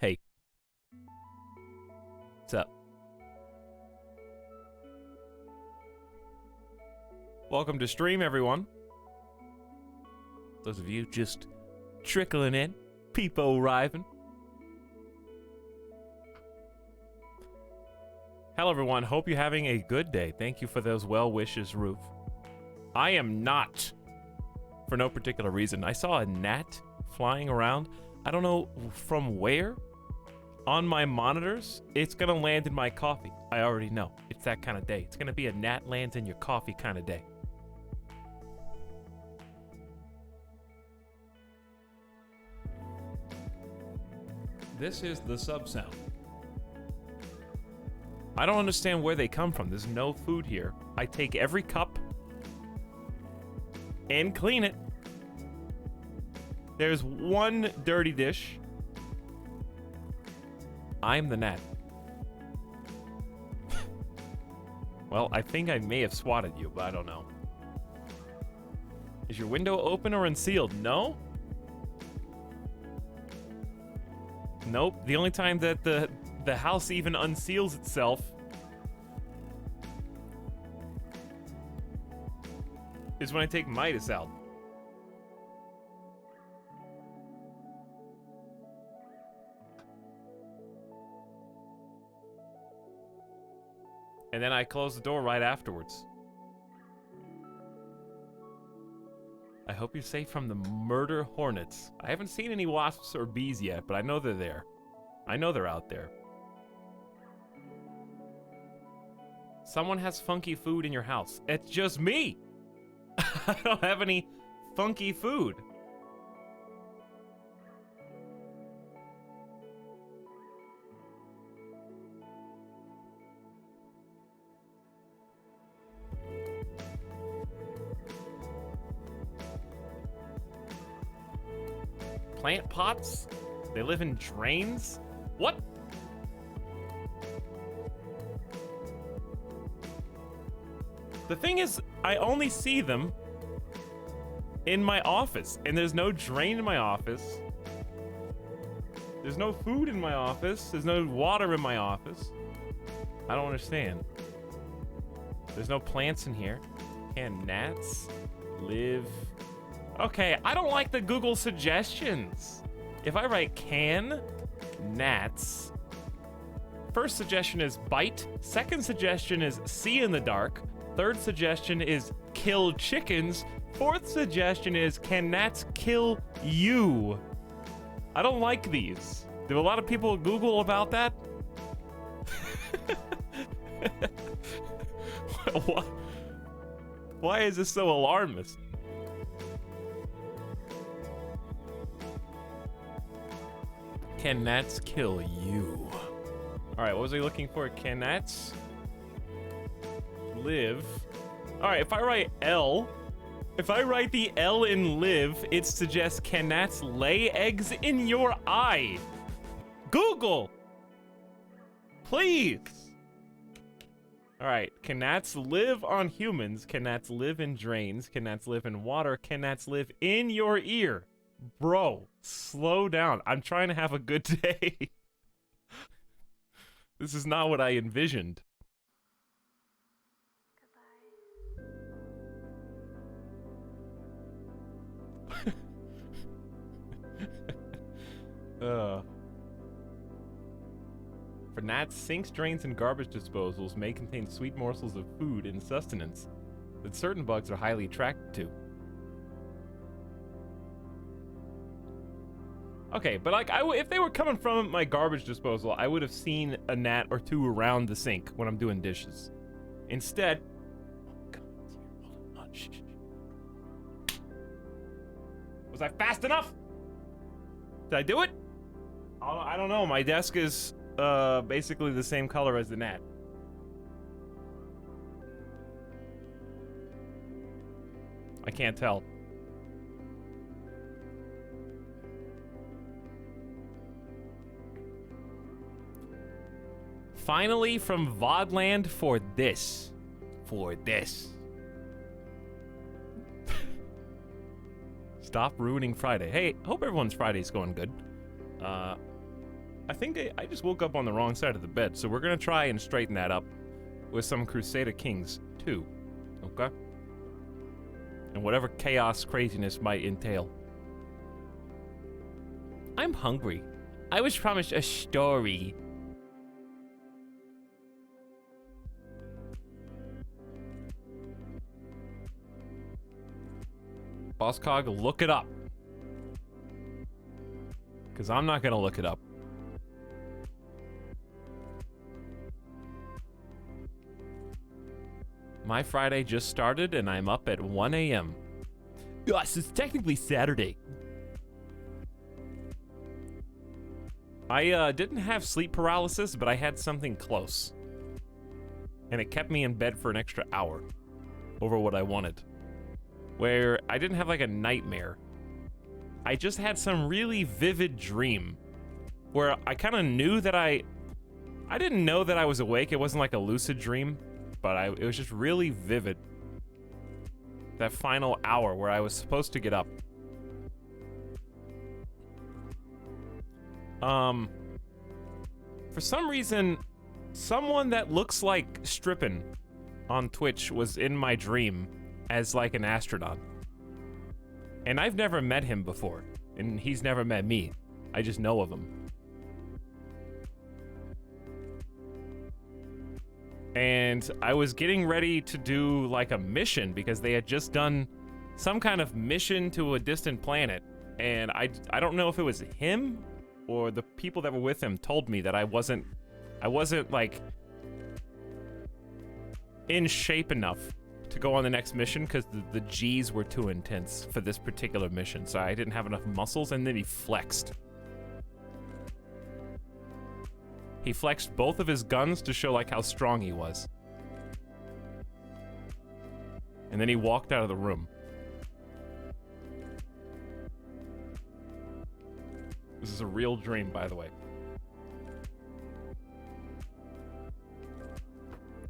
Hey. What's up? Welcome to stream, everyone. Those of you just trickling in, people arriving. Hello, everyone. Hope you're having a good day. Thank you for those well wishes, Roof. I am not, for no particular reason. I saw a gnat flying around. I don't know from where. On my monitors, it's gonna land in my coffee. I already know. It's that kind of day. It's gonna be a gnat lands in your coffee kind of day. This is the sub sound. I don't understand where they come from. There's no food here. I take every cup and clean it. There's one dirty dish. I'm the gnat. Well, I think I may have swatted you, but I don't know. Is your window open or unsealed? No? Nope. The only time that the house even unseals itself is when I take Midas out. And then I close the door right afterwards. I hope you're safe from the murder hornets. I haven't seen any wasps or bees yet, but I know they're there. I know they're out there. Someone has funky food in your house. It's just me! I don't have any funky food. Plant pots? They live in drains? What? The thing is, I only see them in my office, and there's no drain in my office. There's no food in my office. There's no water in my office. I don't understand. There's no plants in here. Can gnats live? Okay, I don't like the Google suggestions. If I write can gnats, first suggestion is bite. Second suggestion is see in the dark. Third suggestion is kill chickens. Fourth suggestion is can gnats kill you? I don't like these. Do a lot of people Google about that? Why is this so alarmist? Can gnats kill you? All right, what was I looking for? Can gnats live? All right, if I write L, if I write the L in live, it suggests can gnats lay eggs in your eye? Google, please. All right, can gnats live on humans? Can gnats live in drains? Can gnats live in water? Can gnats live in your ear? Bro, slow down. I'm trying to have a good day. This is not what I envisioned. For gnats, sinks, drains, and garbage disposals may contain sweet morsels of food and sustenance that certain bugs are highly attracted to. Okay, but like, if they were coming from my garbage disposal, I would have seen a gnat or two around the sink when I'm doing dishes. Instead, oh God, hold on, shh. Was I fast enough? Did I do it? I don't know. My desk is basically the same color as the gnat. I can't tell. Finally from Vodland for this. For this. Stop ruining Friday. Hey, hope everyone's Friday's going good. I think I just woke up on the wrong side of the bed, so we're gonna try and straighten that up with some Crusader Kings 2. Okay? And whatever chaos craziness might entail. I'm hungry. I was promised a story. Boss Cog, look it up. Because I'm not going to look it up. My Friday just started and I'm up at 1 a.m. Yes, it's technically Saturday. I didn't have sleep paralysis, but I had something close. And it kept me in bed for an extra hour over what I wanted. Where I didn't have like a nightmare. I just had some really vivid dream where I kind of knew that I didn't know that I was awake. It wasn't like a lucid dream, but it was just really vivid. That final hour where I was supposed to get up. For some reason, someone that looks like Strippin on Twitch was in my dream. as like an astronaut. And I've never met him before, and he's never met me. I just know of him. And I was getting ready to do like a mission because they had just done some kind of mission to a distant planet. And I don't know if it was him or the people that were with him told me that I wasn't like in shape enough to go on the next mission because the G's were too intense for this particular mission. So I didn't have enough muscles, and then he flexed. He flexed both of his guns to show like how strong he was. And then he walked out of the room. This is a real dream, by the way.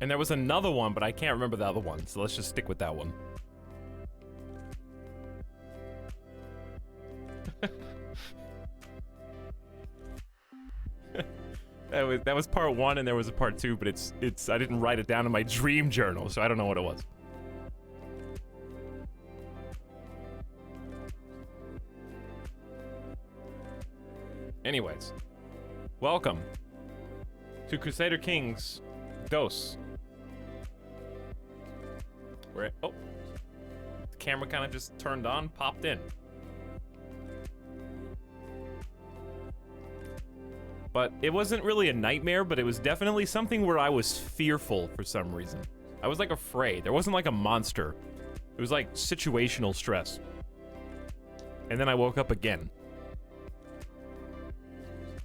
And there was another one, but I can't remember the other one, so let's just stick with that one. That was part one, and there was a part two, but it's I didn't write it down in my dream journal, so I don't know what it was. Anyways, welcome to Crusader Kings Dos. Where oh, the camera kind of just turned on, popped in. But it wasn't really a nightmare, but it was definitely something where I was fearful for some reason. I was like afraid. There wasn't like a monster. It was like situational stress. And then I woke up again.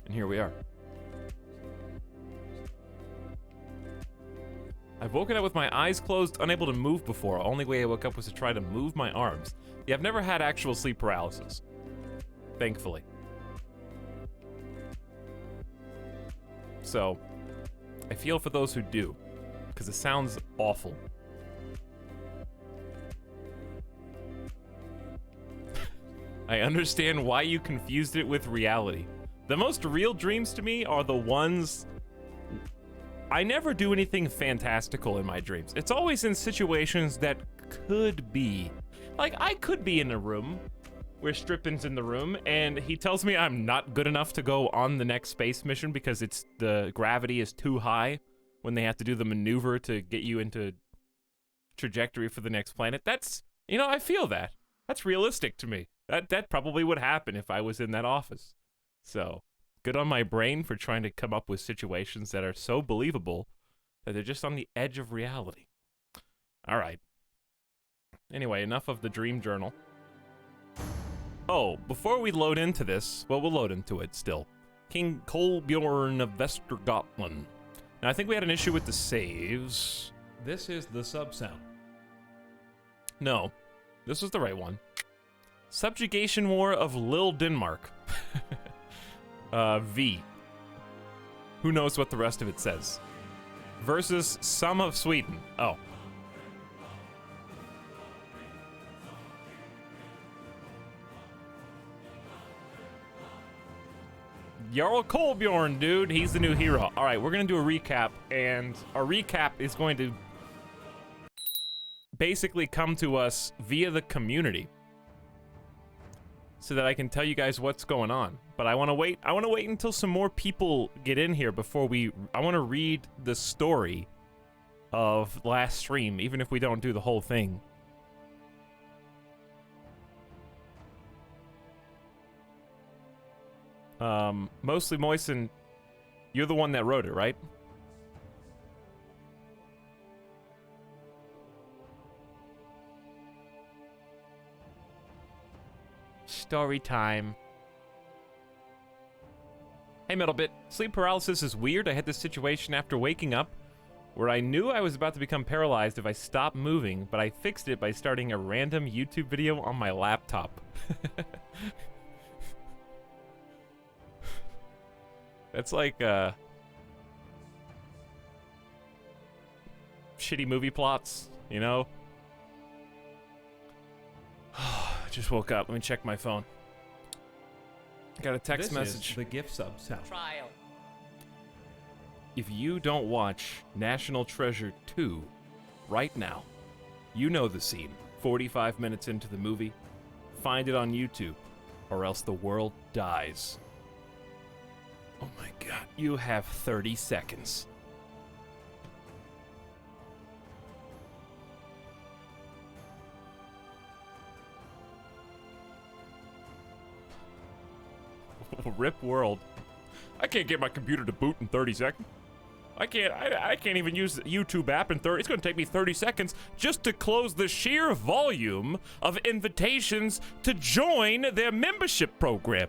And here we are. I've woken up with my eyes closed, unable to move before. Only way I woke up was to try to move my arms. Yeah, I've never had actual sleep paralysis. Thankfully. So, I feel for those who do, because it sounds awful. I understand why you confused it with reality. The most real dreams to me are the ones... I never do anything fantastical in my dreams. It's always in situations that could be. Like, I could be in a room where Strippin's in the room, and he tells me I'm not good enough to go on the next space mission because the gravity is too high when they have to do the maneuver to get you into trajectory for the next planet. That's, you know, I feel that. That's realistic to me. That probably would happen if I was in that office. So, good on my brain for trying to come up with situations that are so believable that they're just on the edge of reality. All right. Anyway, enough of the dream journal. Oh, before we load into this, well, we'll load into it still. King Kolbjorn of Vestergotland. Now, I think we had an issue with the saves. This is the sub sound. No, this was the right one. Subjugation War of Lille, Denmark. V. Who knows what the rest of it says? Versus some of Sweden. Oh. Jarl Kolbjorn, dude. He's the new hero. All right, we're going to do a recap, and our recap is going to basically come to us via the community so that I can tell you guys what's going on. But I want to wait. I want to wait until some more people get in here before I want to read the story of last stream, even if we don't do the whole thing. Mostly Moisten, you're the one that wrote it, right? Story time. Hey, Middlebit. Sleep paralysis is weird. I had this situation after waking up where I knew I was about to become paralyzed if I stopped moving, but I fixed it by starting a random YouTube video on my laptop. That's like, shitty movie plots, you know? Just woke up. Let me check my phone. Got a text message. Is the gift sub sound. Trial. If you don't watch National Treasure 2 right now, You know the scene. 45 minutes into the movie. Find it on YouTube, or else the world dies. Oh my god. You have 30 seconds. Rip world. I can't get my computer to boot in 30 seconds. I can't even use the YouTube app in 30. It's going to take me 30 seconds just to close the sheer volume of invitations to join their membership program.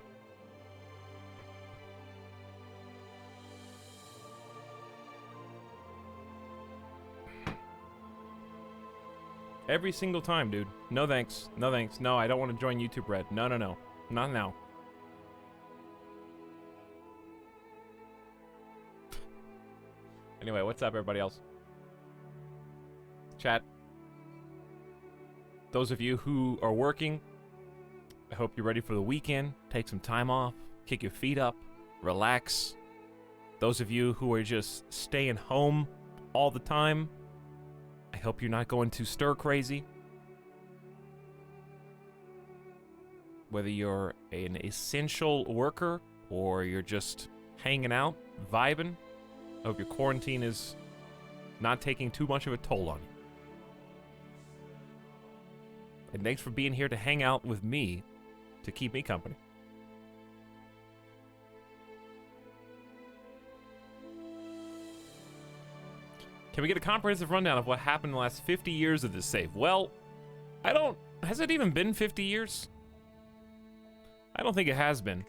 Every single time, dude. No thanks. No thanks. No, I don't want to join YouTube Red. No, no, no. Not now. Anyway, what's up, everybody else? Chat. Those of you who are working, I hope you're ready for the weekend. Take some time off. Kick your feet up. Relax. Those of you who are just staying home all the time, I hope you're not going too stir crazy. Whether you're an essential worker or you're just hanging out, vibing, I hope your quarantine is not taking too much of a toll on you. And thanks for being here to hang out with me to keep me company. Can we get a comprehensive rundown of what happened in the last 50 years of this save? Well, has it even been 50 years? I don't think it has been.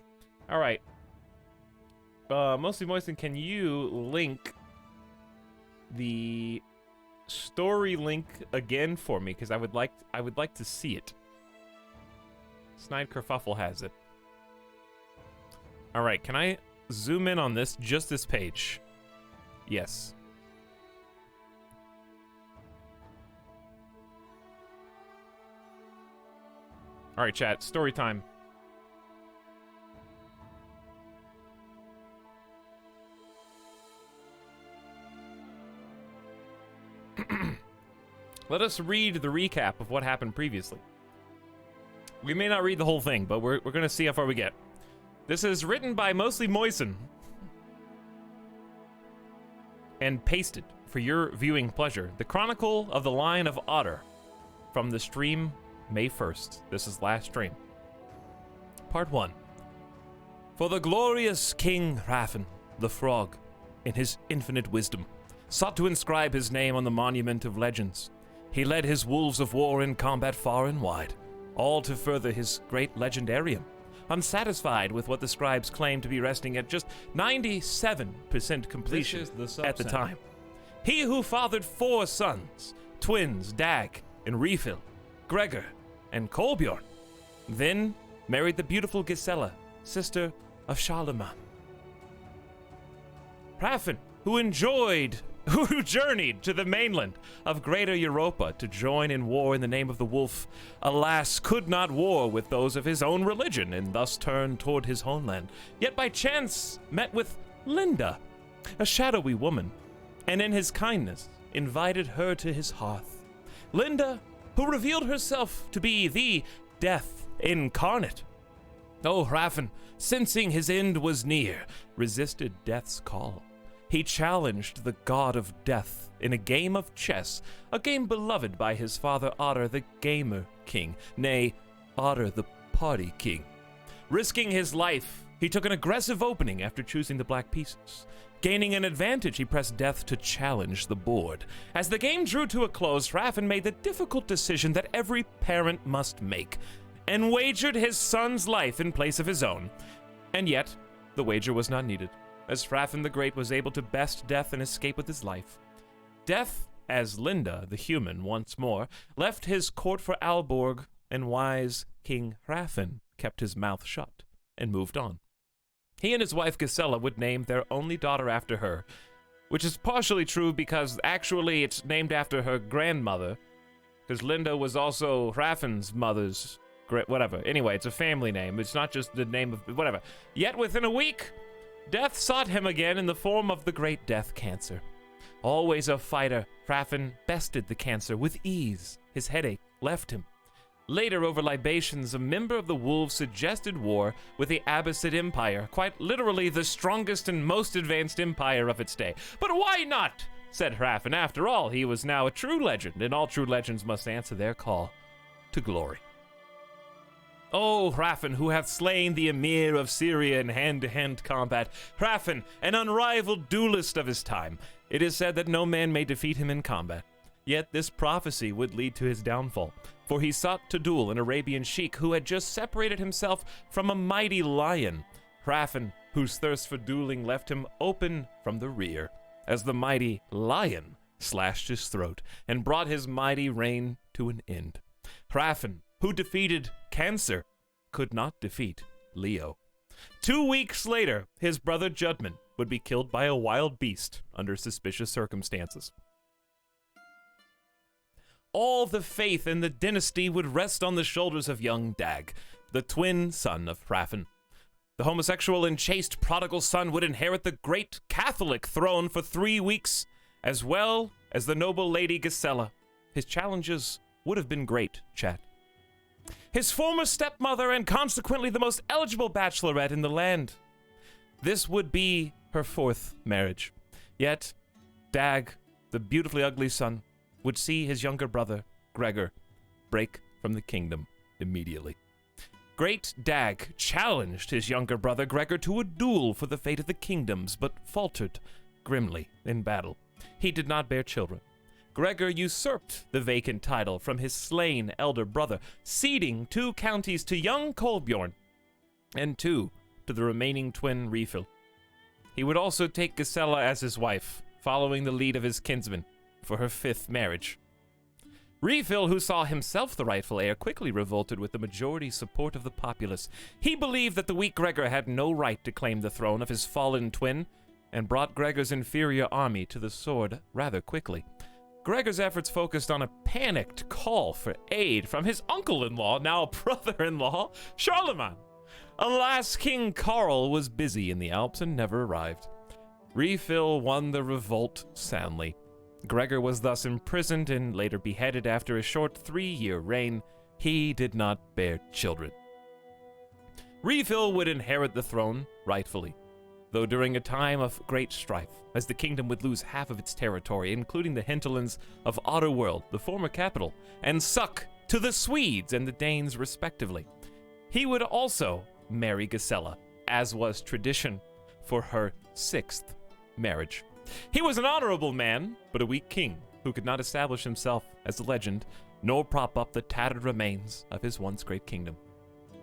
All right. Mostly Moisten, can you link the story link again for me? Because I would like to see it. Snide Kerfuffle has it. All right, can I zoom in on this? Just this page. Yes. All right, chat. Story time. Let us read the recap of what happened previously. We may not read the whole thing, but we're going to see how far we get. This is written by Mostly Moisten and pasted for your viewing pleasure. The Chronicle of the Line of Otter from the stream May 1st. This is last stream. Part 1. For the glorious King Raffen, the Frog, in his infinite wisdom, sought to inscribe his name on the monument of legends. He led his wolves of war in combat far and wide, all to further his great legendarium. Unsatisfied with what the scribes claimed to be resting at just 97% completion at the time. He who fathered 4 sons, twins Dag and Refill, Gregor and Kolbjorn, then married the beautiful Gisela, sister of Charlemagne. Raffen, who journeyed to the mainland of Greater Europa to join in war in the name of the wolf, alas, could not war with those of his own religion, and thus turned toward his homeland. Yet by chance met with Linda, a shadowy woman, and in his kindness invited her to his hearth. Linda, who revealed herself to be the Death incarnate. Oh, Raffen, sensing his end was near, resisted death's call. He challenged the god of death in a game of chess, a game beloved by his father Otter the Gamer King, nay, Otter the Party King. Risking his life, he took an aggressive opening after choosing the black pieces. Gaining an advantage, he pressed death to challenge the board. As the game drew to a close, Raffen made the difficult decision that every parent must make, and wagered his son's life in place of his own. And yet, the wager was not needed, as Raffen the Great was able to best death and escape with his life. Death, as Linda, the human, once more, left his court for Alborg, and wise King Raffen kept his mouth shut and moved on. He and his wife Gisela would name their only daughter after her, which is partially true because actually it's named after her grandmother, because Linda was also Raffen's mother's whatever. Anyway, it's a family name. It's not just the name of whatever. Yet within a week, death sought him again in the form of the Great Death Cancer. Always a fighter, Hrafn bested the cancer with ease. His headache left him. Later, over libations, a member of the Wolves suggested war with the Abbasid Empire, quite literally the strongest and most advanced empire of its day. But why not? Said Hrafn. After all, he was now a true legend, and all true legends must answer their call to glory. O Hrafn, who hath slain the Emir of Syria in hand-to-hand combat, Hrafn, an unrivaled duelist of his time. It is said that no man may defeat him in combat. Yet this prophecy would lead to his downfall, for he sought to duel an Arabian sheik who had just separated himself from a mighty lion. Hrafn, whose thirst for dueling left him open from the rear, as the mighty lion slashed his throat and brought his mighty reign to an end. Hrafn, who defeated Cancer, could not defeat Leo. 2 weeks later, his brother Judman would be killed by a wild beast under suspicious circumstances. All the faith in the dynasty would rest on the shoulders of young Dag, the twin son of Hrafn. The homosexual and chaste prodigal son would inherit the great Catholic throne for 3 weeks, as well as the noble lady Gisela. His challenges would have been great, chat. His former stepmother and consequently the most eligible bachelorette in the land. This would be her 4th marriage. Yet, Dag, the beautifully ugly son, would see his younger brother, Gregor, break from the kingdom immediately. Great Dag challenged his younger brother Gregor to a duel for the fate of the kingdoms, but faltered grimly in battle. He did not bear children. Gregor usurped the vacant title from his slain elder brother, ceding 2 counties to young Kolbjorn and 2 to the remaining twin Rifil. He would also take Gisela as his wife, following the lead of his kinsman for her 5th marriage. Rifil, who saw himself the rightful heir, quickly revolted with the majority support of the populace. He believed that the weak Gregor had no right to claim the throne of his fallen twin, and brought Gregor's inferior army to the sword rather quickly. Gregor's efforts focused on a panicked call for aid from his uncle-in-law, now brother-in-law, Charlemagne. Alas, King Karl was busy in the Alps and never arrived. Rifil won the revolt soundly. Gregor was thus imprisoned and later beheaded after a short 3-year reign. He did not bear children. Rifil would inherit the throne rightfully, though during a time of great strife, as the kingdom would lose half of its territory, including the hinterlands of Otterworld, the former capital, and suck to the Swedes and the Danes respectively. He would also marry Gisela, as was tradition, for her 6th marriage. He was an honorable man, but a weak king who could not establish himself as a legend, nor prop up the tattered remains of his once great kingdom.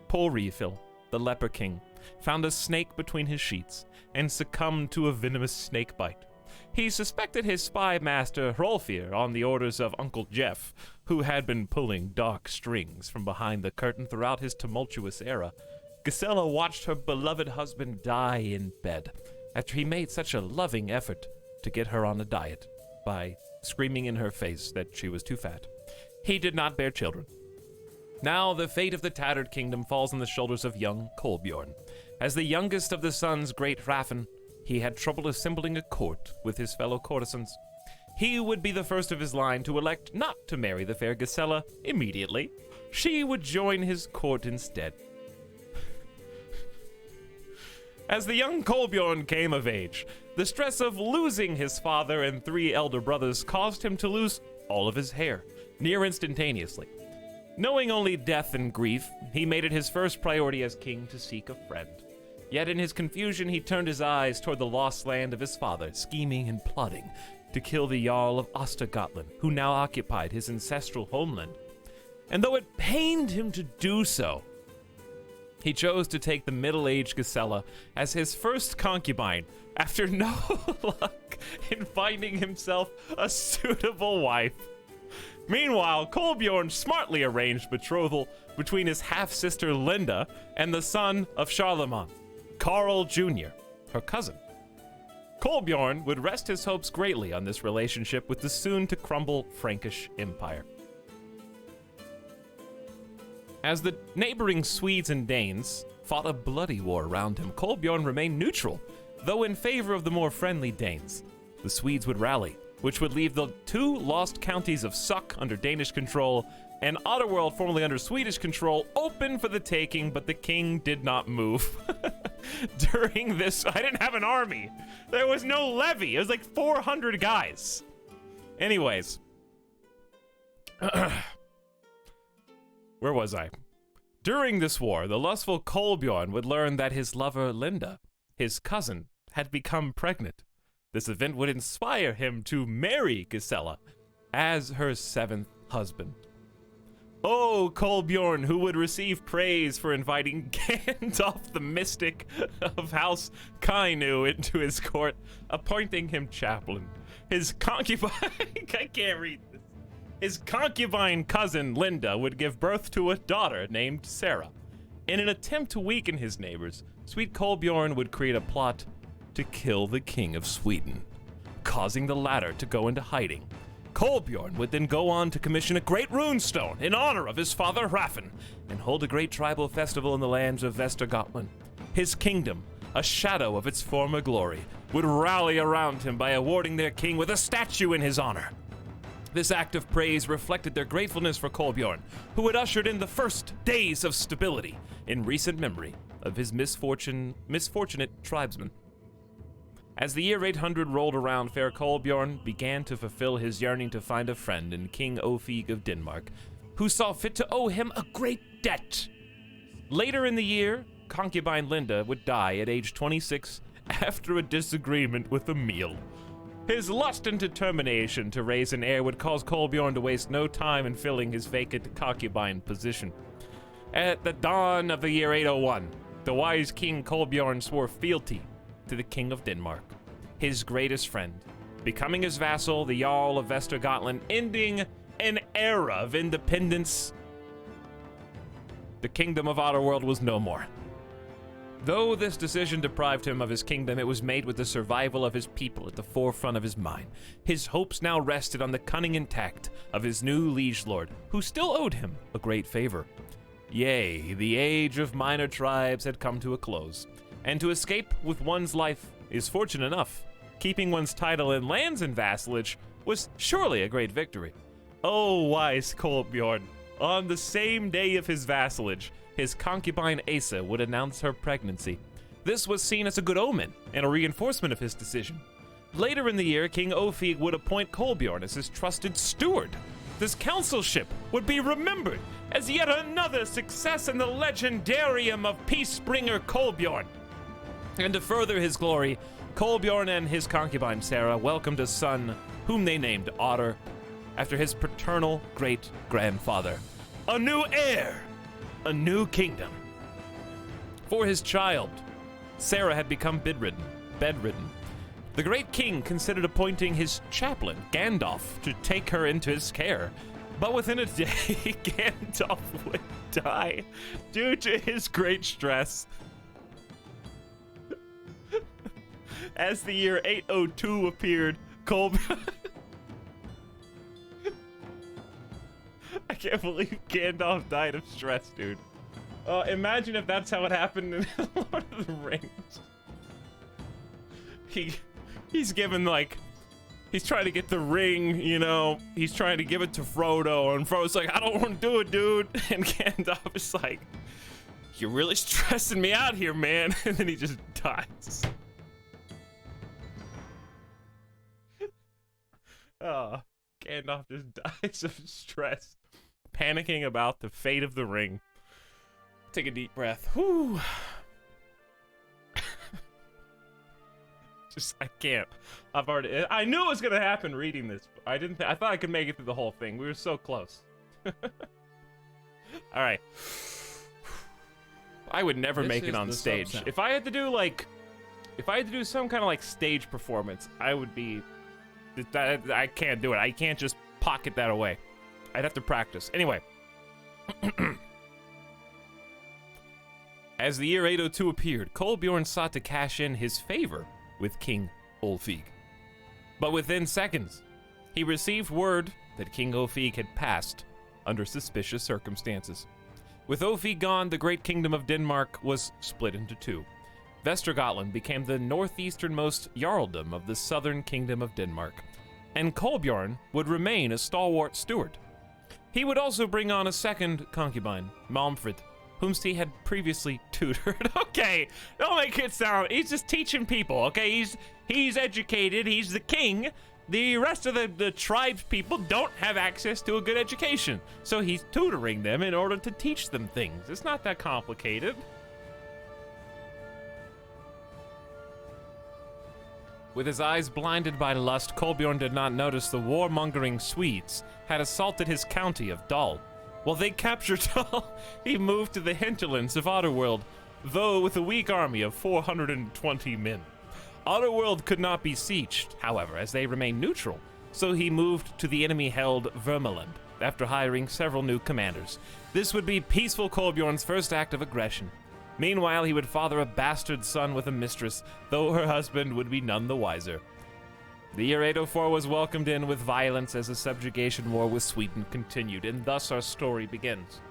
Poor Rifil, the leper king, found a snake between his sheets and succumbed to a venomous snake bite. He suspected his spy master Hrolfir on the orders of Uncle Jeff, who had been pulling dark strings from behind the curtain throughout his tumultuous era. Gisela watched her beloved husband die in bed after he made such a loving effort to get her on a diet by screaming in her face that she was too fat. He did not bear children. Now the fate of the tattered kingdom falls on the shoulders of young Kolbjorn. As the youngest of the sons, great Hrafn, he had trouble assembling a court with his fellow courtesans. He would be the first of his line to elect not to marry the fair Gisela immediately. She would join his court instead. As the young Kolbjorn came of age, the stress of losing his father and 3 elder brothers caused him to lose all of his hair, near instantaneously. Knowing only death and grief, he made it his first priority as king to seek a friend. Yet in his confusion, he turned his eyes toward the lost land of his father, scheming and plotting to kill the Jarl of Ostergotland, who now occupied his ancestral homeland. And though it pained him to do so, he chose to take the middle-aged Gisela as his first concubine after no luck in finding himself a suitable wife. Meanwhile, Kolbjorn smartly arranged betrothal between his half-sister Linda and the son of Charlemagne, Karl Jr., her cousin. Kolbjorn would rest his hopes greatly on this relationship with the soon-to-crumble Frankish Empire. As the neighboring Swedes and Danes fought a bloody war around him, Kolbjorn remained neutral, though in favor of the more friendly Danes. The Swedes would rally which would leave the two lost counties of Suck under Danish control and Otterworld, formerly under Swedish control, open for the taking, but the king did not move. During this, I didn't have an army. There was no levy. It was like 400 guys. Anyways. Where was I? During this war, the lustful Kolbjorn would learn that his lover Linda, his cousin, had become pregnant. This event would inspire him to marry Gisela as her 7th husband. Oh, Kolbjorn, who would receive praise for inviting Gandalf the Mystic of House Kainu into his court, appointing him chaplain. His concubine, I can't read this. His concubine cousin, Linda, would give birth to a daughter named Sarah. In an attempt to weaken his neighbors, sweet Kolbjorn would create a plot to kill the King of Sweden, causing the latter to go into hiding. Kolbjorn would then go on to commission a great runestone in honor of his father Hrafn, and hold a great tribal festival in the lands of Västergötland. His kingdom, a shadow of its former glory, would rally around him by awarding their king with a statue in his honor. This act of praise reflected their gratefulness for Kolbjorn, who had ushered in the first days of stability in recent memory of his misfortunate tribesmen. As the year 800 rolled around, fair Kolbjorn began to fulfill his yearning to find a friend in King Ofig of Denmark, who saw fit to owe him a great debt. Later in the year, concubine Linda would die at age 26 after a disagreement with Emil. His lust and determination to raise an heir would cause Kolbjorn to waste no time in filling his vacant concubine position. At the dawn of the year 801, the wise King Kolbjorn swore fealty to the King of Denmark, his greatest friend, becoming his vassal, the Jarl of Västergötland, ending an era of independence. The kingdom of Otterworld was no more. Though this decision deprived him of his kingdom, it was made with the survival of his people at the forefront of his mind. His hopes now rested on the cunning and tact of his new liege lord, who still owed him a great favor. Yea, the age of minor tribes had come to a close, and to escape with one's life is fortune enough. Keeping one's title and lands in vassalage was surely a great victory. Oh, wise Kolbjorn, on the same day of his vassalage, his concubine Asa would announce her pregnancy. This was seen as a good omen and a reinforcement of his decision. Later in the year, King Ofig would appoint Kolbjorn as his trusted steward. This councilship would be remembered as yet another success in the legendarium of Peacebringer Kolbjorn. And to further his glory, Kolbjorn and his concubine Sarah welcomed a son whom they named Otter, after his paternal great-grandfather. A new heir, a new kingdom. For his child, Sarah had become bedridden. The great king considered appointing his chaplain, Gandalf, to take her into his care. But within a day, Gandalf would die due to his great stress. As the year 802 appeared, I can't believe Gandalf died of stress, dude. Imagine if that's how it happened in Lord of the Rings. He's given, like, he's trying to get the ring, you know, he's trying to give it to Frodo, and Frodo's like, I don't want to do it, dude. And Gandalf is like, you're really stressing me out here, man. And then he just dies. Oh, Gandalf just dies of stress, panicking about the fate of the ring. Take a deep breath. Whew. I can't. I knew it was gonna happen reading this. I thought I could make it through the whole thing. We were so close. All right. I would never make it on stage. If I had to do some kind of like stage performance, I would be. I can't do it. I can't just pocket that away. I'd have to practice. Anyway. As the year 802 appeared, Kolbjorn sought to cash in his favor with King Ulfig. But within seconds, he received word that King Ulfig had passed under suspicious circumstances. With Ulfig gone, the great kingdom of Denmark was split into two. Västergötland became the northeasternmost jarldom of the southern kingdom of Denmark, and Kolbjorn would remain a stalwart steward. He would also bring on a second concubine, Malmfrid, whom he had previously tutored. Okay, don't make it sound, he's just teaching people, okay? He's educated, he's the king. The rest of the tribes people don't have access to a good education, so he's tutoring them in order to teach them things. It's not that complicated. With his eyes blinded by lust, Kolbjorn did not notice the warmongering Swedes had assaulted his county of Dal. While they captured Dal, he moved to the hinterlands of Otterworld, though with a weak army of 420 men. Otterworld could not be sieged, however, as they remained neutral, so he moved to the enemy-held Vermeland, after hiring several new commanders. This would be peaceful Kolbjorn's first act of aggression. Meanwhile, he would father a bastard son with a mistress, though her husband would be none the wiser. The year 804 was welcomed in with violence as the subjugation war with Sweden continued, and thus our story begins.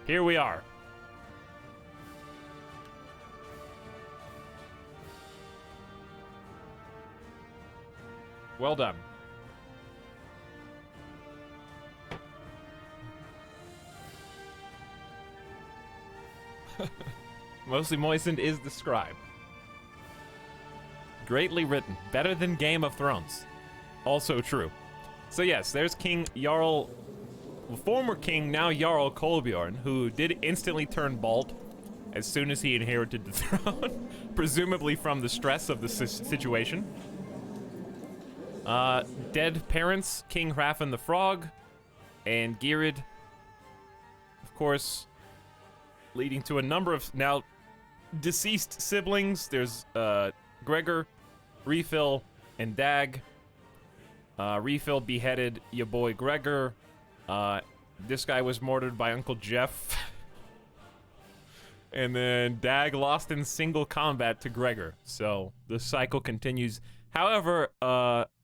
Here we are. Well done. Mostly Moistened is the scribe. Greatly written. Better than Game of Thrones. Also true. So yes, there's King Jarl, former King, now Jarl Kolbjorn, who did instantly turn bald as soon as he inherited the throne, presumably from the stress of the situation. Dead parents, King Hrafn the Frog, and Gearid, of course, leading to a number of now deceased siblings. There's Gregor, Refill, and Dag. Refill beheaded your boy Gregor. This guy was murdered by Uncle Jeff. And then Dag lost in single combat to Gregor. So the cycle continues. However,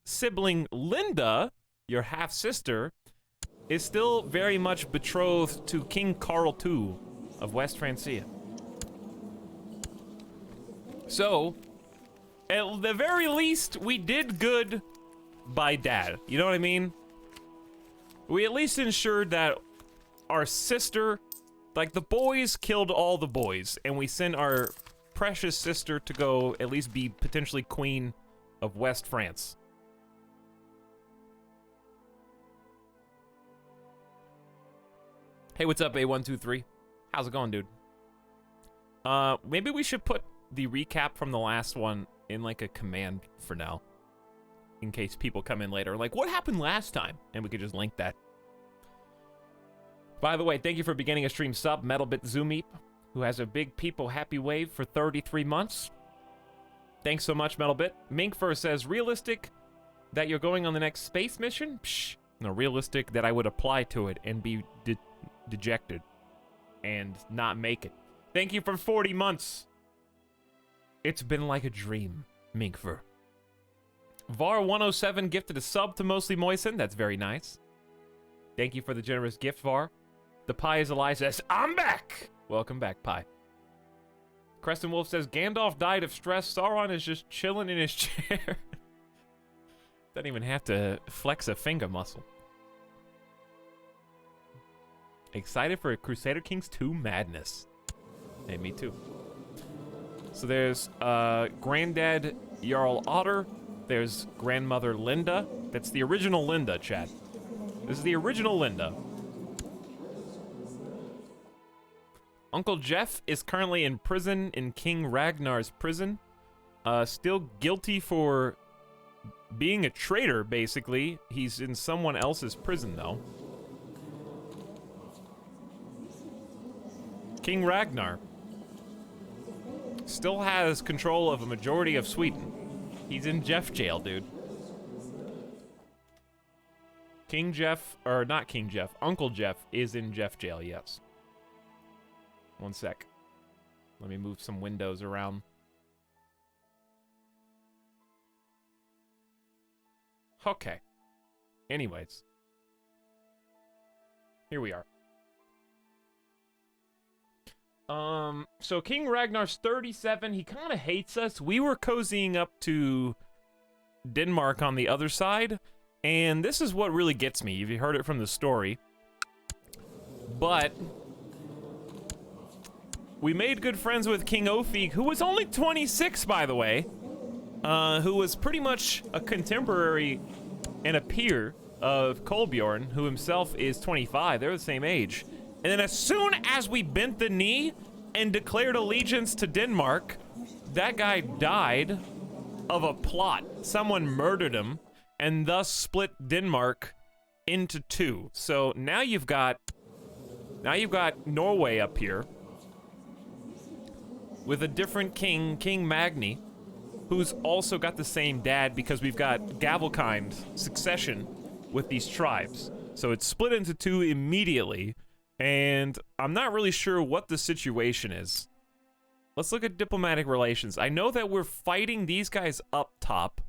sibling Linda, your half-sister, is still very much betrothed to King Carl II of West Francia. So, at the very least, we did good by Dad. You know what I mean? We at least ensured that our sister, like the boys killed all the boys, and we sent our precious sister to go at least be potentially queen of West France. Hey, what's up, A123? How's it going, dude? Maybe we should put the recap from the last one in like a command for now, in case people come in later like, what happened last time? And we could just link that. By the way, thank you for beginning a stream sub, Metalbit Zoomeep, who has a big people happy wave for 33 months. Thanks so much, Metalbit. Minkfur says, realistic that you're going on the next space mission? Psh, no, realistic that I would apply to it and be dejected and not make it. Thank you for 40 months. It's been like a dream, Minkfur. Var107 gifted a sub to Mostly Moistened. That's very nice. Thank you for the generous gift, Var. The Pie is alive says, I'm back! Welcome back, Pie. Creston Wolf says, Gandalf died of stress. Sauron is just chilling in his chair. Doesn't even have to flex a finger muscle. Excited for Crusader Kings 2 madness. Hey, me too. So there's Granddad Jarl Otter. There's Grandmother Linda. That's the original Linda, chat. This is the original Linda. Uncle Jeff is currently in prison in King Ragnar's prison. Still guilty for being a traitor, basically. He's in someone else's prison, though. King Ragnar still has control of a majority of Sweden. He's in Jeff jail, dude. King Jeff, or not King Jeff, Uncle Jeff is in Jeff jail, yes. One sec. Let me move some windows around. Okay. Anyways. Here we are. So King Ragnar's 37. He kind of hates us. We were cozying up to Denmark on the other side, and this is what really gets me. If you heard it from the story, but we made good friends with King Ofig, who was only 26, by the way, who was pretty much a contemporary and a peer of Kolbjorn, who himself is 25. They're the same age. And then as soon as we bent the knee and declared allegiance to Denmark, that guy died of a plot. Someone murdered him and thus split Denmark into two. So now you've got Norway up here with a different king, King Magni, who's also got the same dad because we've got Gavelkind succession with these tribes. So it's split into two immediately. And I'm not really sure what the situation is. Let's look at diplomatic relations. I know that we're fighting these guys up top.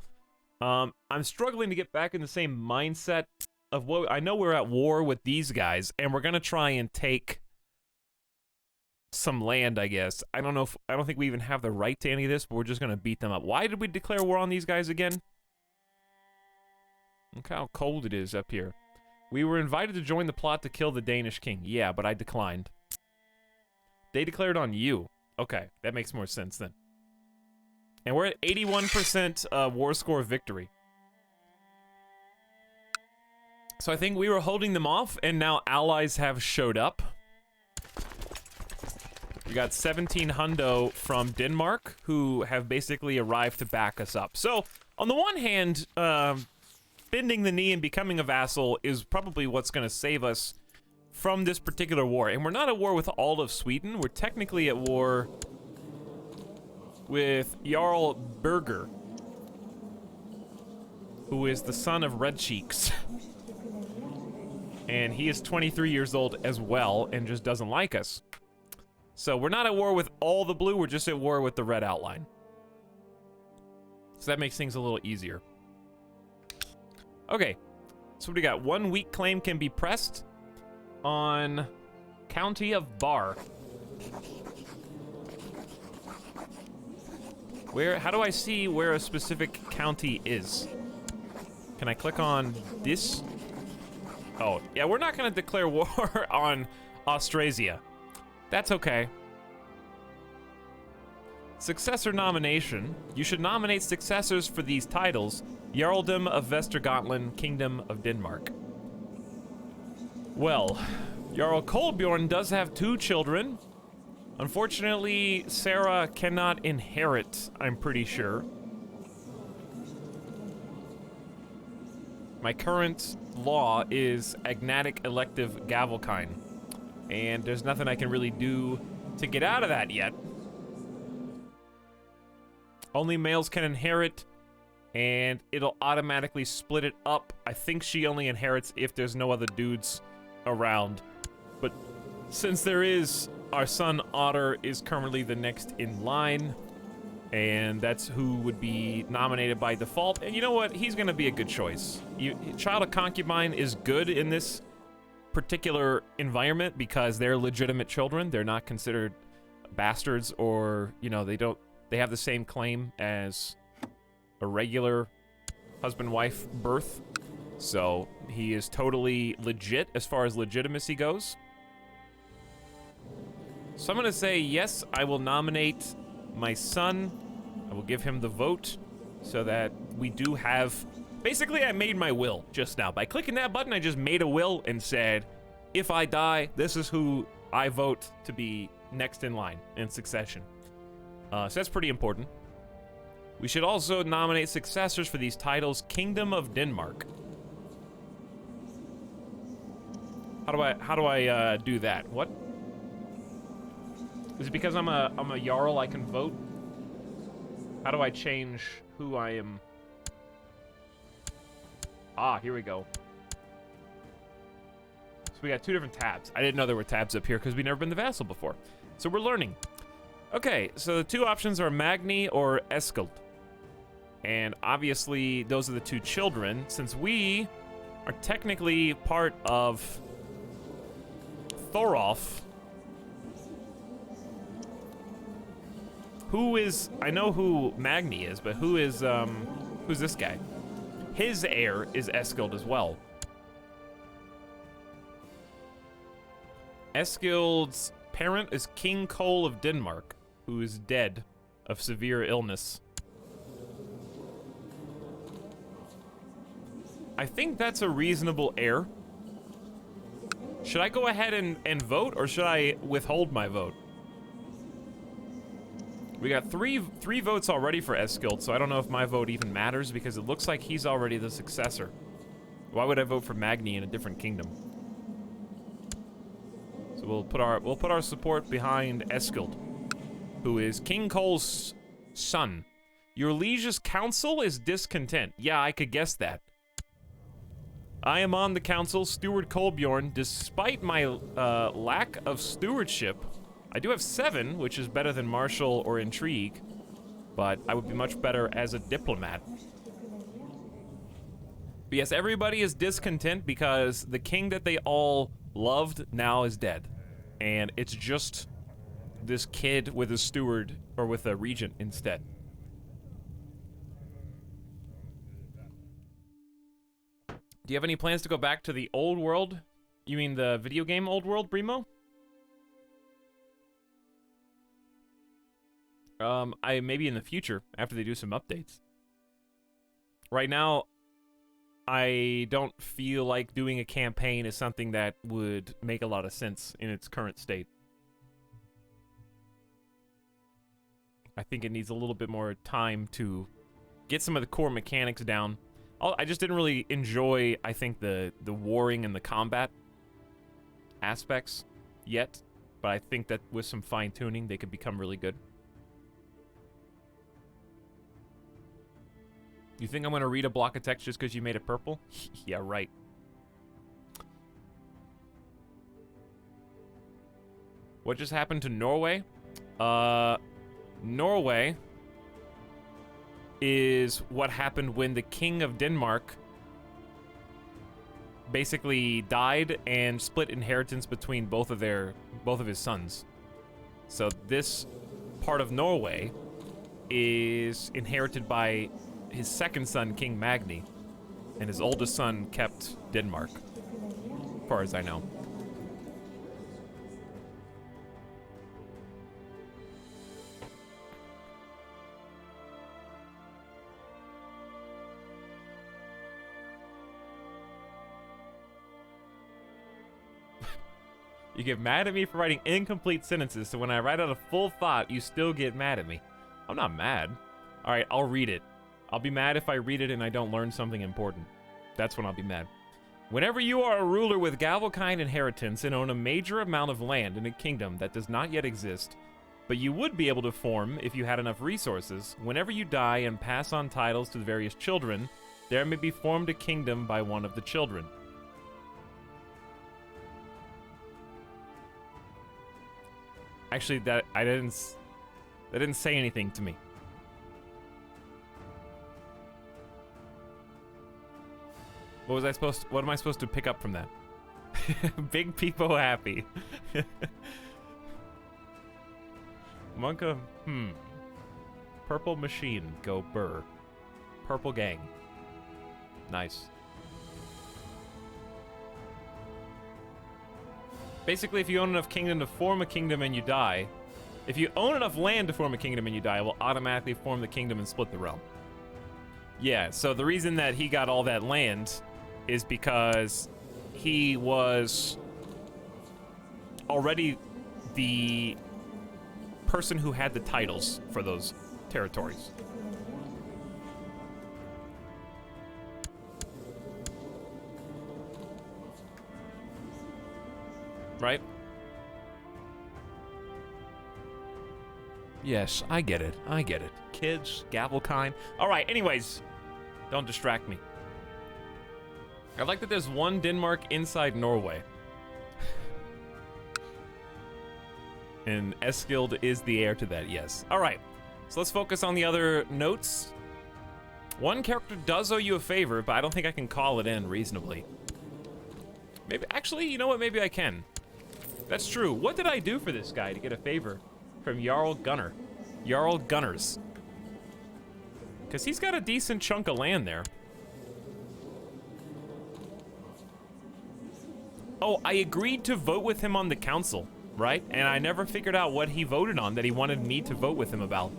I'm struggling to get back in the same mindset of what I know. We're at war with these guys, and we're gonna try and take some land, I guess. I don't think we even have the right to any of this, but we're just gonna beat them up. Why did we declare war on these guys again? Look how cold it is up here. We were invited to join the plot to kill the Danish king. Yeah, but I declined. They declared on you. Okay, that makes more sense then. And we're at 81% war score victory. So I think we were holding them off, and now allies have showed up. We got 17 hundo from Denmark, who have basically arrived to back us up. So, on the one hand, bending the knee and becoming a vassal is probably what's going to save us from this particular war. And we're not at war with all of Sweden. We're technically at war with Jarl Birger, who is the son of Red Cheeks. And he is 23 years old as well and just doesn't like us. So we're not at war with all the blue, we're just at war with the red outline. So that makes things a little easier. Okay, so what do we got? 1 weak claim can be pressed on County of Bar. How do I see where a specific county is? Can I click on this? Oh, yeah, we're not gonna declare war on Austrasia. That's okay. Successor nomination. You should nominate successors for these titles. Jarldom of Vestergotland, Kingdom of Denmark. Well, Jarl Kolbjorn does have 2 children. Unfortunately, Sarah cannot inherit, I'm pretty sure. My current law is agnatic elective Gavelkind, and there's nothing I can really do to get out of that yet. Only males can inherit, and it'll automatically split it up. I think she only inherits if there's no other dudes around. But since there is, our son Otter is currently the next in line, and that's who would be nominated by default. And you know what? He's gonna be a good choice. Child of Concubine is good in this particular environment because they're legitimate children. They're not considered bastards, or, you know, they have the same claim as a regular husband-wife birth. So he is totally legit as far as legitimacy goes. So I'm gonna say, yes, I will nominate my son. I will give him the vote so that we do have... Basically, I made my will just now. By clicking that button, I just made a will and said, if I die, this is who I vote to be next in line in succession. So that's pretty important. We should also nominate successors for these titles. Kingdom of Denmark. How do I do that? What? Is it because I'm a Jarl I can vote? How do I change who I am? Ah, here we go. So we got 2 different tabs. I didn't know there were tabs up here because we've never been the vassal before. So we're learning. Okay, so the 2 options are Magni or Eskald. And obviously, those are the 2 children. Since we are technically part of Thorolf, Who is... I know who Magni is, but who's this guy? His heir is Eskild as well. Eskild's parent is King Cole of Denmark, who is dead of severe illness. I think that's a reasonable heir. Should I go ahead and vote, or should I withhold my vote? We got three votes already for Eskild, so I don't know if my vote even matters, because it looks like he's already the successor. Why would I vote for Magni in a different kingdom? So we'll put our support behind Eskild, who is King Cole's son. Your liege's council is discontent. Yeah, I could guess that. I am on the council, Steward Kolbjorn. Despite my lack of stewardship, I do have 7, which is better than martial or intrigue, but I would be much better as a diplomat. But yes, everybody is discontent because the king that they all loved now is dead. And it's just this kid with a steward, or with a regent instead. Do you have any plans to go back to the old world? You mean the video game old world, Brimo? Maybe in the future, after they do some updates. Right now, I don't feel like doing a campaign is something that would make a lot of sense in its current state. I think it needs a little bit more time to get some of the core mechanics down. I just didn't really enjoy, I think, the warring and the combat aspects yet, but I think that with some fine-tuning, they could become really good. You think I'm gonna read a block of text just because you made it purple? Yeah, right. What just happened to Norway? Norway is what happened when the king of Denmark basically died and split inheritance between both of his sons. So this part of Norway is inherited by his second son, King Magni, and his oldest son kept Denmark, as far as I know. You get mad at me for writing incomplete sentences, so when I write out a full thought, you still get mad at me. I'm not mad. All right, I'll read it. I'll be mad if I read it and I don't learn something important. That's when I'll be mad. Whenever you are a ruler with Gavelkind inheritance and own a major amount of land in a kingdom that does not yet exist, but you would be able to form if you had enough resources, whenever you die and pass on titles to the various children, there may be formed a kingdom by one of the children. Actually, that didn't say anything to me. What am I supposed to pick up from that? Big Peepo happy. Monka, Purple machine, go burr. Purple gang. Nice. Basically, if you own enough kingdom to form a kingdom and you die, if you own enough land to form a kingdom and you die, it will automatically form the kingdom and split the realm. Yeah, so the reason that he got all that land is because he was already the person who had the titles for those territories. Right? Yes, I get it. I get it. Kids, Gavelkind. All right, anyways, don't distract me. I like that there's one Denmark inside Norway. And Eskild is the heir to that, yes. All right, so let's focus on the other notes. One character does owe you a favor, but I don't think I can call it in reasonably. Maybe, actually, you know what? Maybe I can. That's true. What did I do for this guy to get a favor from Jarl Gunnar? Jarl Gunners. Because he's got a decent chunk of land there. Oh, I agreed to vote with him on the council, right? And I never figured out what he voted on that he wanted me to vote with him about.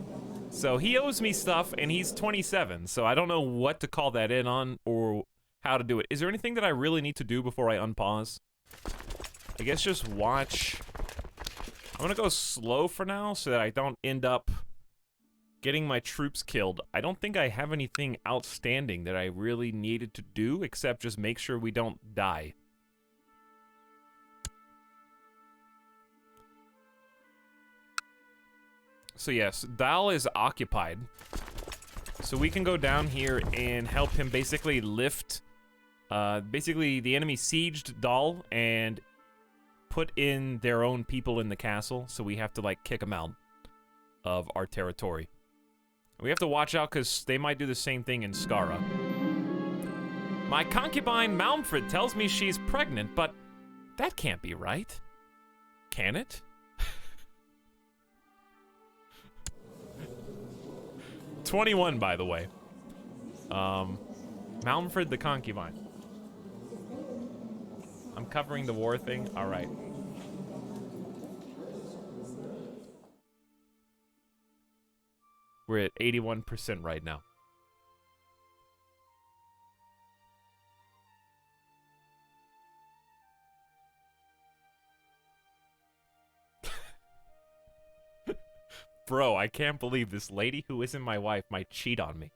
So he owes me stuff, and he's 27, so I don't know what to call that in on or how to do it. Is there anything that I really need to do before I unpause? I guess just watch. I'm gonna go slow for now so that I don't end up getting my troops killed. I don't think I have anything outstanding that I really needed to do except just make sure we don't die. So yes, Dal is occupied. So we can go down here and help him basically lift, basically the enemy sieged Dal and put in their own people in the castle. So we have to like kick them out of our territory. We have to watch out because they might do the same thing in Skara. My concubine Malmfrid tells me she's pregnant, but that can't be right. Can it? 21, by the way. Malmfrid the concubine. I'm covering the war thing. All right. We're at 81% right now. Bro, I can't believe this lady who isn't my wife might cheat on me.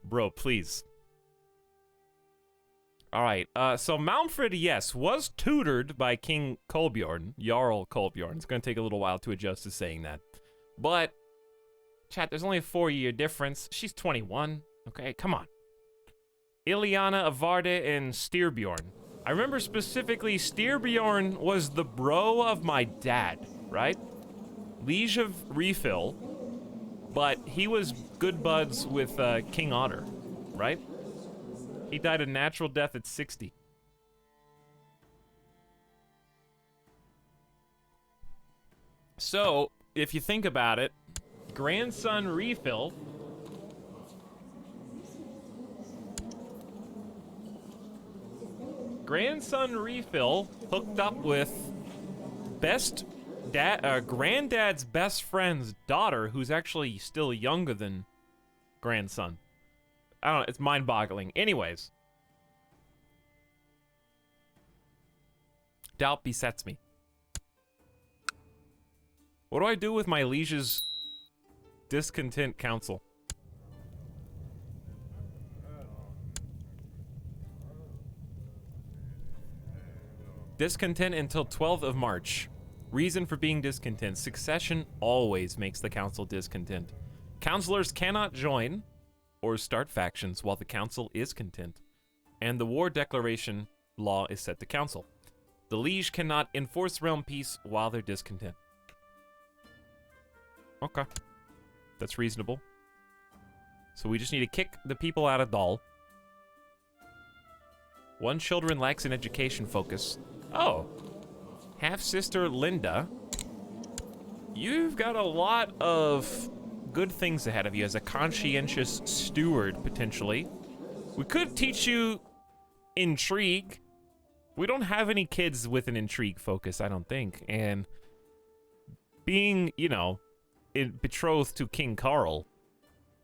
Bro, please. Alright, so Malmfrid, yes, was tutored by King Kolbjorn, Jarl Kolbjorn. It's gonna take a little while to adjust to saying that. But, chat, there's only a 4-year difference. She's 21. Okay, come on. Ileana, Avarde, and Styrbjorn. I remember specifically Styrbjorn was the bro of my dad, right? Liege of Refill, but he was good buds with King Otter, right? He died a natural death at 60. So, if you think about it, grandson Refill hooked up with granddad's best friend's daughter, who's actually still younger than grandson. I don't know, it's mind-boggling. Anyways. Doubt besets me. What do I do with my liege's discontent council? Discontent until 12th of March. Reason for being discontent. Succession always makes the council discontent. Councilors cannot join or start factions while the council is content, and the war declaration law is set to council. The liege cannot enforce realm peace while they're discontent. Okay. That's reasonable. So we just need to kick the people out of Dal. One children lacks an education focus. Oh. Half-sister Linda. You've got a lot of good things ahead of you as a conscientious steward, potentially. We could teach you intrigue. We don't have any kids with an intrigue focus, I don't think. And being, you know, betrothed to King Carl,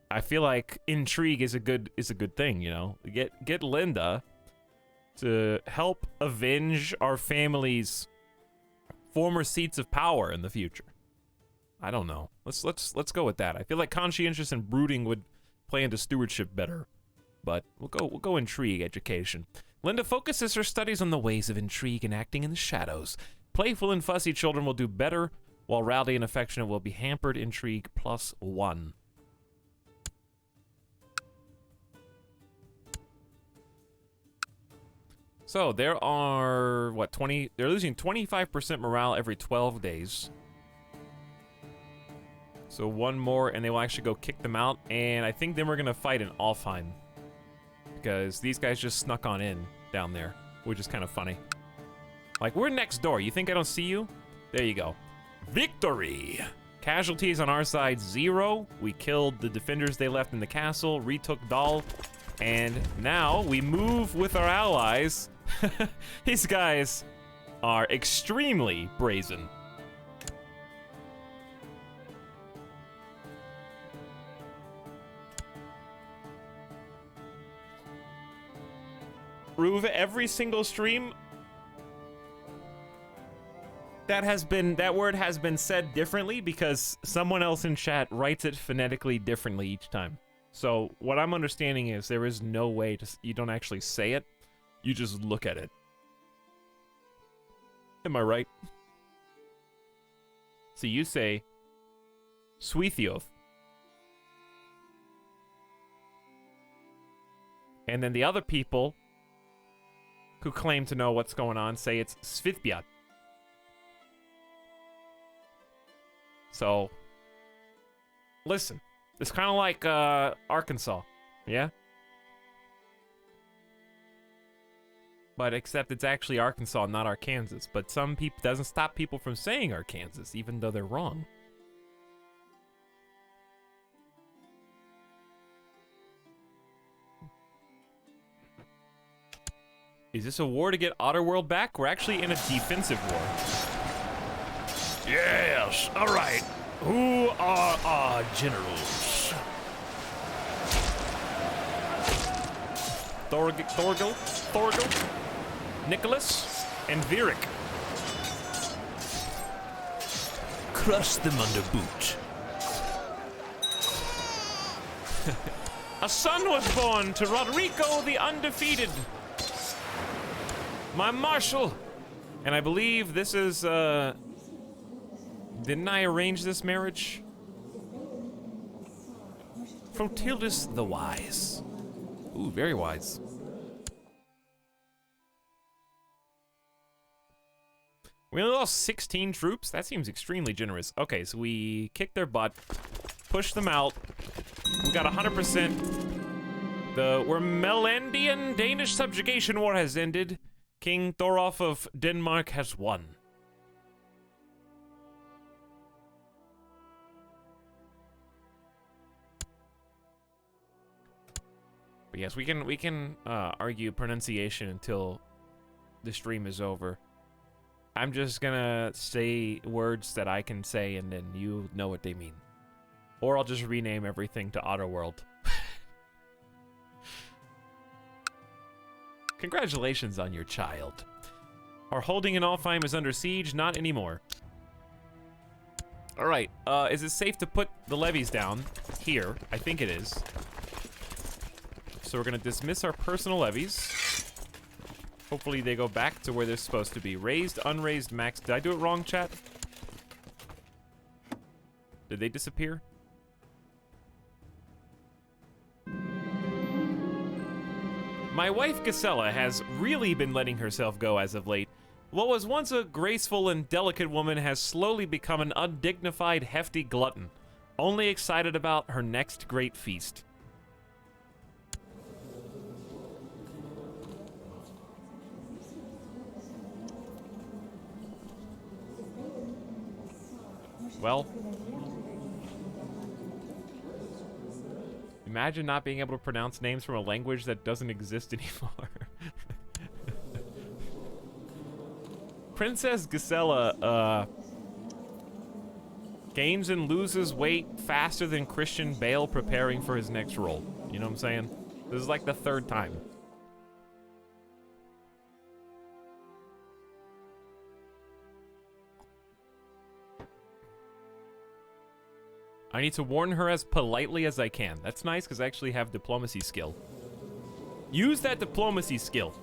I feel like intrigue is a good thing, you know. Get Linda to help avenge our family's former seats of power in the future. I don't know. Let's go with that. I feel like conscientious and brooding would play into stewardship better. But we'll go intrigue education. Linda focuses her studies on the ways of intrigue and acting in the shadows. Playful and fussy children will do better, while rowdy and affectionate will be hampered. Intrigue +1. So there are what, 20? They're losing 25% morale every 12 days. So one more, and they will actually go kick them out. And I think then we're gonna fight in Alfheim, because these guys just snuck on in down there, which is kind of funny. Like, we're next door. You think I don't see you? There you go. Victory! Casualties on our side, 0. We killed the defenders they left in the castle, retook Dal, and now we move with our allies. These guys are extremely brazen. Ruve, every single stream that word has been said differently because someone else in chat writes it phonetically differently each time. So what I'm understanding is there is no way to, you don't actually say it, you just look at it. Am I right? So you say Suithioth. And then the other people who claim to know what's going on say it's Svithbiat. So, listen, it's kind of like Arkansas, yeah? But except it's actually Arkansas, not Arkansas. But some people, doesn't stop people from saying Arkansas, even though they're wrong. Is this a war to get Otterworld back? We're actually in a defensive war. Yes, all right. Who are our generals? Thorgil, Nicholas, and Virik. Crush them under boot. A son was born to Rodrigo the Undefeated. My marshal. And I believe this is, didn't I arrange this marriage? From Tildis the Wise. Ooh, very wise. We only lost 16 troops? That seems extremely generous. Okay, so we kicked their butt, pushed them out. We got 100%. The Wermelandian Danish subjugation war has ended. King Thorolf of Denmark has won. But yes, we can argue pronunciation until the stream is over. I'm just gonna say words that I can say and then you know what they mean. Or I'll just rename everything to Otterworld. Congratulations on your child. Our holding in Alfheim is under siege, not anymore. Alright, is it safe to put the levies down here? I think it is. So we're gonna dismiss our personal levies. Hopefully they go back to where they're supposed to be. Raised, unraised, max. Did I do it wrong, chat? Did they disappear? My wife Gisela has really been letting herself go as of late. What was once a graceful and delicate woman has slowly become an undignified, hefty glutton, only excited about her next great feast. Well, imagine not being able to pronounce names from a language that doesn't exist anymore. Princess Gisela, gains and loses weight faster than Christian Bale preparing for his next role. You know what I'm saying? This is like the 3rd time. I need to warn her as politely as I can. That's nice, because I actually have diplomacy skill. Use that diplomacy skill.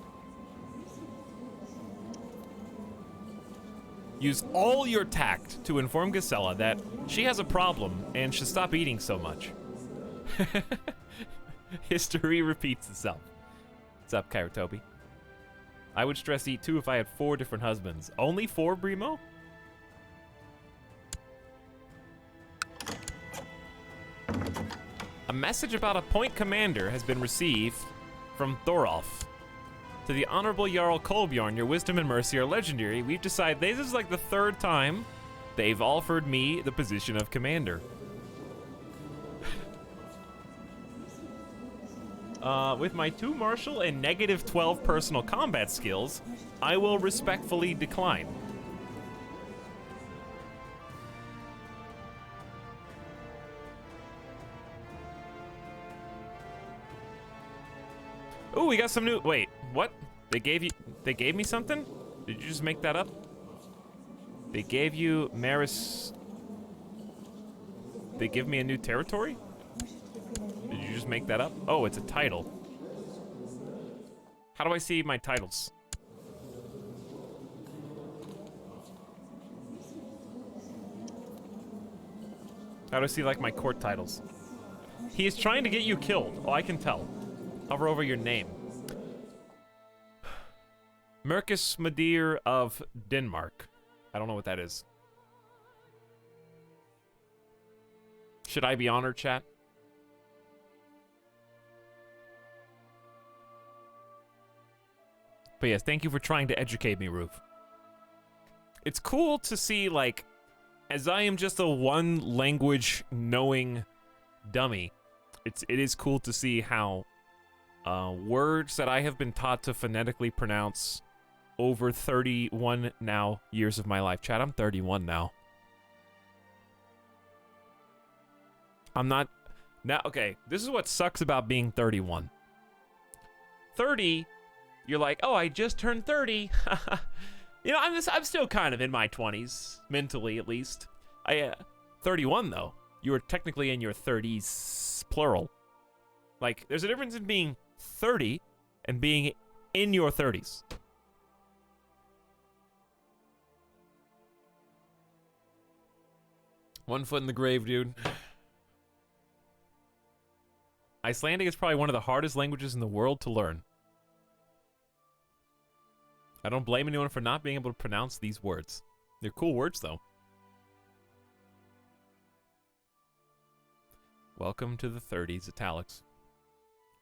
Use all your tact to inform Gisela that she has a problem and should stop eating so much. History repeats itself. What's up, Kairatobi? I would stress eat too if I had 4 different husbands. Only 4, Brimo? A message about a point commander has been received from Thorolf. To the Honorable Jarl Kolbjorn, your wisdom and mercy are legendary. We've decided this is like the third time they've offered me the position of commander. With my 2 martial and negative 12 personal combat skills, I will respectfully decline. Ooh, we got some new. Wait, what? They gave me something? Did you just make that up? They gave you Maris. They give me a new territory? Did you just make that up? Oh, it's a title. How do I see my titles? How do I see, like, my court titles? He is trying to get you killed. Oh, I can tell. Hover over your name. Mercus Madir of Denmark. I don't know what that is. Should I be honored, chat? But yes, thank you for trying to educate me, Roof. It's cool to see, like, as I am just a one language knowing dummy, it is cool to see how words that I have been taught to phonetically pronounce over 31 now years of my life. Chat, I'm 31 now. I'm not now. Okay, this is what sucks about being 31. 30, you're like, oh, I just turned 30. You know, I'm still kind of in my 20s, mentally at least. 31 though, you are technically in your 30s, plural. Like, there's a difference in being 30 and being in your 30s. One foot in the grave, dude. Icelandic is probably one of the hardest languages in the world to learn. I don't blame anyone for not being able to pronounce these words. They're cool words, though. Welcome to the 30s, Etalyx.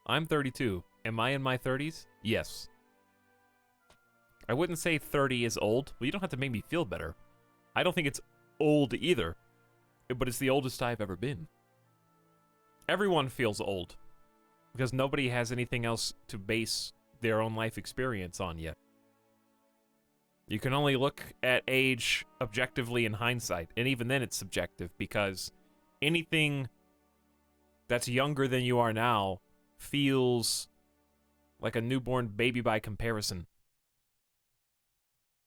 I'm 32. Am I in my 30s? Yes. I wouldn't say 30 is old, but you don't have to make me feel better. I don't think it's old either, but it's the oldest I've ever been. Everyone feels old, because nobody has anything else to base their own life experience on yet. You can only look at age objectively in hindsight, and even then it's subjective, because anything that's younger than you are now feels like a newborn baby by comparison,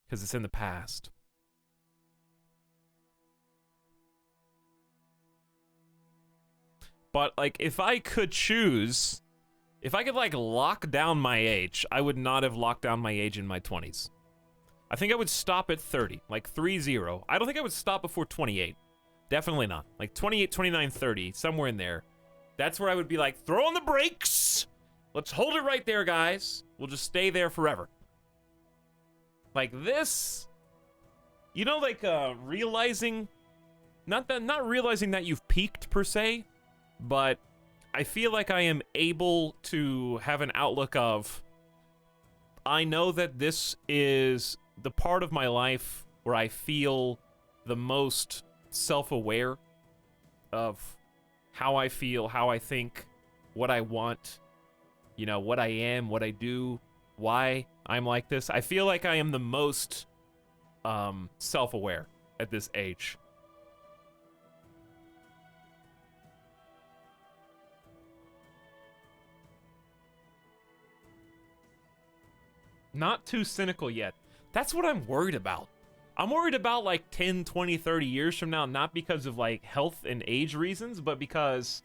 because it's in the past. But, like, if I could choose, if I could, like, lock down my age, I would not have locked down my age in my 20s. I think I would stop at 30, like 30. I don't think I would stop before 28. Definitely not. Like 28, 29, 30, somewhere in there. That's where I would be like, throw on the brakes. Let's hold it right there, guys. We'll just stay there forever. Like this, you know, like realizing, not realizing that you've peaked per se, but I feel like I am able to have an outlook of, I know that this is the part of my life where I feel the most self-aware of how I feel, how I think, what I want, you know, what I am, what I do, why I'm like this. I feel like I am the most self-aware at this age. Not too cynical yet. That's what I'm worried about. I'm worried about like 10, 20, 30 years from now, not because of like health and age reasons, but because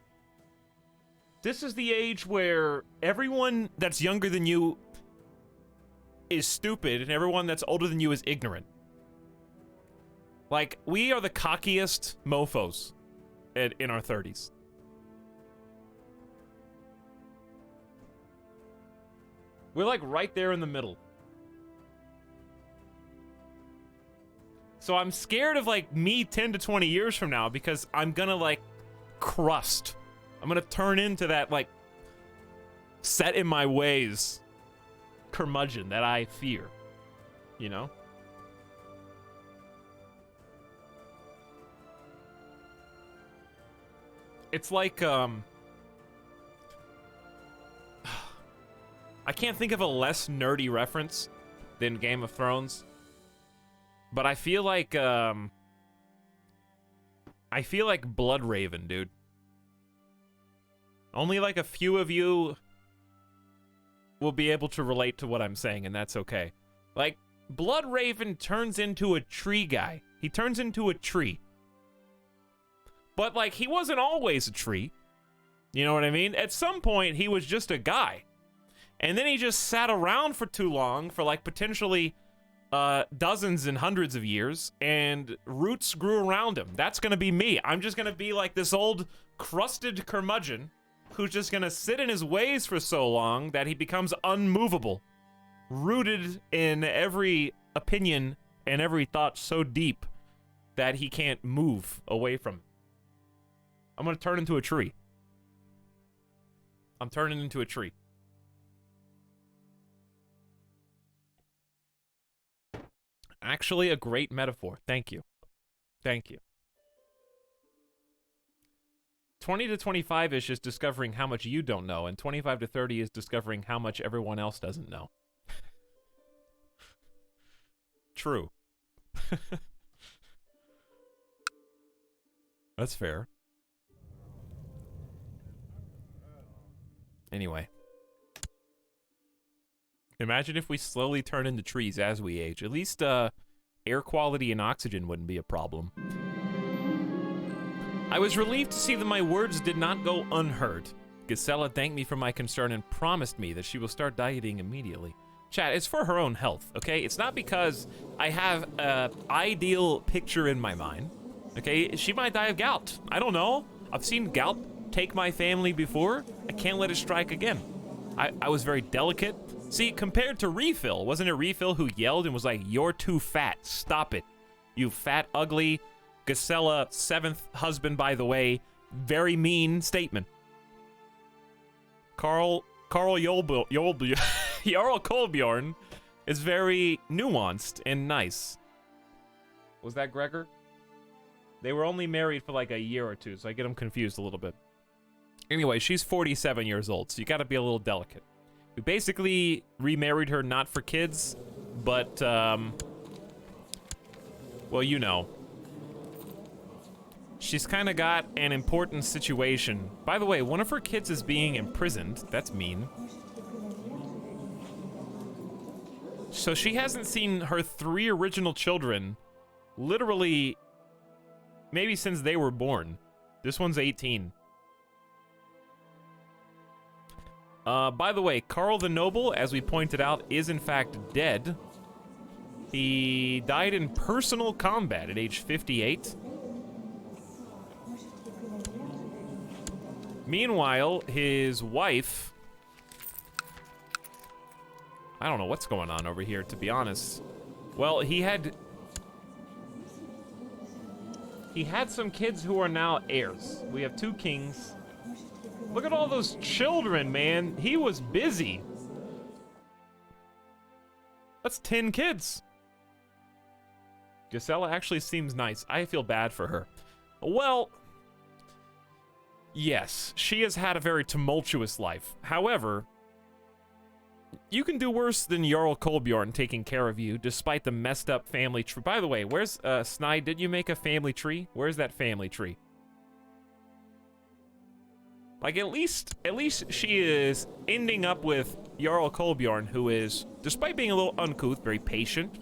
this is the age where everyone that's younger than you is stupid and everyone that's older than you is ignorant. Like, we are the cockiest mofos in our 30s. We're like right there in the middle. So I'm scared of like me 10 to 20 years from now because I'm gonna like crust. I'm gonna turn into that like set in my ways curmudgeon that I fear. You know? It's like, I can't think of a less nerdy reference than Game of Thrones. But I feel like Bloodraven, dude. Only like a few of you will be able to relate to what I'm saying, and that's okay. Like, Bloodraven turns into a tree guy. He turns into a tree. But, like, he wasn't always a tree. You know what I mean? At some point, he was just a guy. And then he just sat around for too long, for, like, potentially dozens and hundreds of years, and roots grew around him. That's gonna be me. I'm just gonna be like this old, crusted curmudgeon who's just gonna sit in his ways for so long that he becomes unmovable. Rooted in every opinion and every thought so deep that he can't move away from it. I'm gonna turn into a tree. I'm turning into a tree. Actually, a great metaphor. Thank you. Thank you. 20 to 25-ish is discovering how much you don't know, and 25 to 30 is discovering how much everyone else doesn't know. True. That's fair. Anyway. Imagine if we slowly turn into trees as we age. At least, air quality and oxygen wouldn't be a problem. I was relieved to see that my words did not go unheard. Gisela thanked me for my concern and promised me that she will start dieting immediately. Chat, it's for her own health, okay? It's not because I have an ideal picture in my mind, okay? She might die of gout. I don't know. I've seen gout take my family before. I can't let it strike again. I was very delicate. See, compared to Refill, wasn't it Refill who yelled and was like, "You're too fat, stop it. You fat, ugly, Gisela, 7th husband, by the way." Very mean statement. Jarl Kolbjorn is very nuanced and nice. Was that Gregor? They were only married for like a year or two, so I get them confused a little bit. Anyway, she's 47 years old, so you gotta be a little delicate. We basically remarried her not for kids, but, well, you know. She's kind of got an important situation. By the way, one of her kids is being imprisoned. That's mean. So she hasn't seen her 3 original children literally maybe since they were born. This one's 18. By the way, Karl the Noble, as we pointed out, is in fact dead. He died in personal combat at age 58. Meanwhile, his wife... I don't know what's going on over here, to be honest. Well, he had some kids who are now heirs. We have 2 kings. Look at all those children, man. He was busy. That's 10 kids. Gisela actually seems nice. I feel bad for her. Well, yes, she has had a very tumultuous life. However, you can do worse than Jarl Kolbjorn taking care of you, despite the messed up family tree. By the way, where's, Snide, did you make a family tree? Where's that family tree? Like, at least she is ending up with Jarl Kolbjorn, who is, despite being a little uncouth, very patient,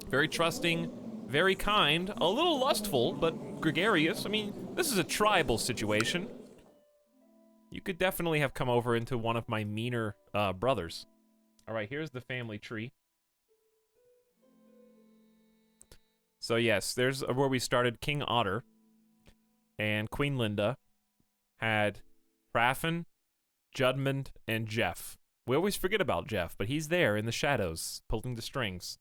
very trusting, very kind, a little lustful, but gregarious. I mean, this is a tribal situation. You could definitely have come over into one of my meaner brothers. All right, here's the family tree. So yes, there's where we started. King Otter and Queen Linda had Raffen, Judmund, and Jeff. We always forget about Jeff, but he's there in the shadows, pulling the strings.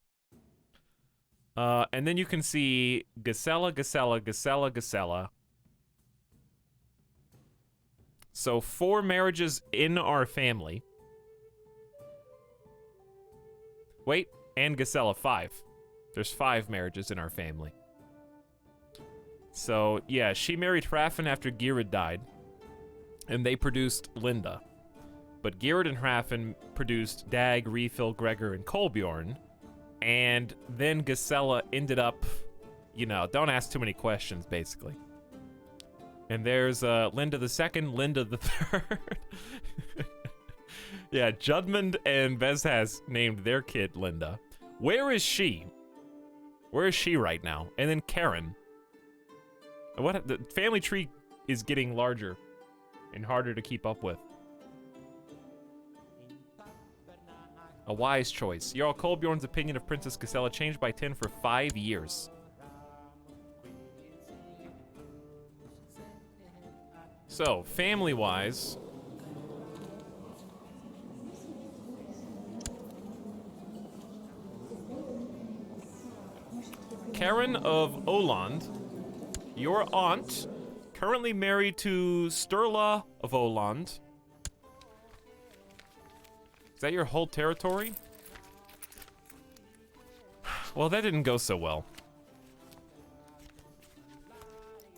And then you can see Gisela. So 4 marriages in our family. Wait, and Gisela, 5. There's 5 marriages in our family. So, yeah, she married Hrafn after Geirrid died, and they produced Linda. But Geirrid and Hrafn produced Dag, Refill, Gregor, and Kolbjorn, and then Gisela ended up, you know, don't ask too many questions, basically. And there's Linda the Second, Linda the Third. Yeah, Judmund and Vezhaz named their kid Linda. Where is she? Where is she right now? And then Karen. What? The family tree is getting larger and harder to keep up with. A wise choice. Jarl Kolbjorn's opinion of Princess Gisela changed by 10 for 5 years. So, family-wise, Karen of Oland, your aunt, currently married to Sturla of Oland. Is that your whole territory? Well, that didn't go so well.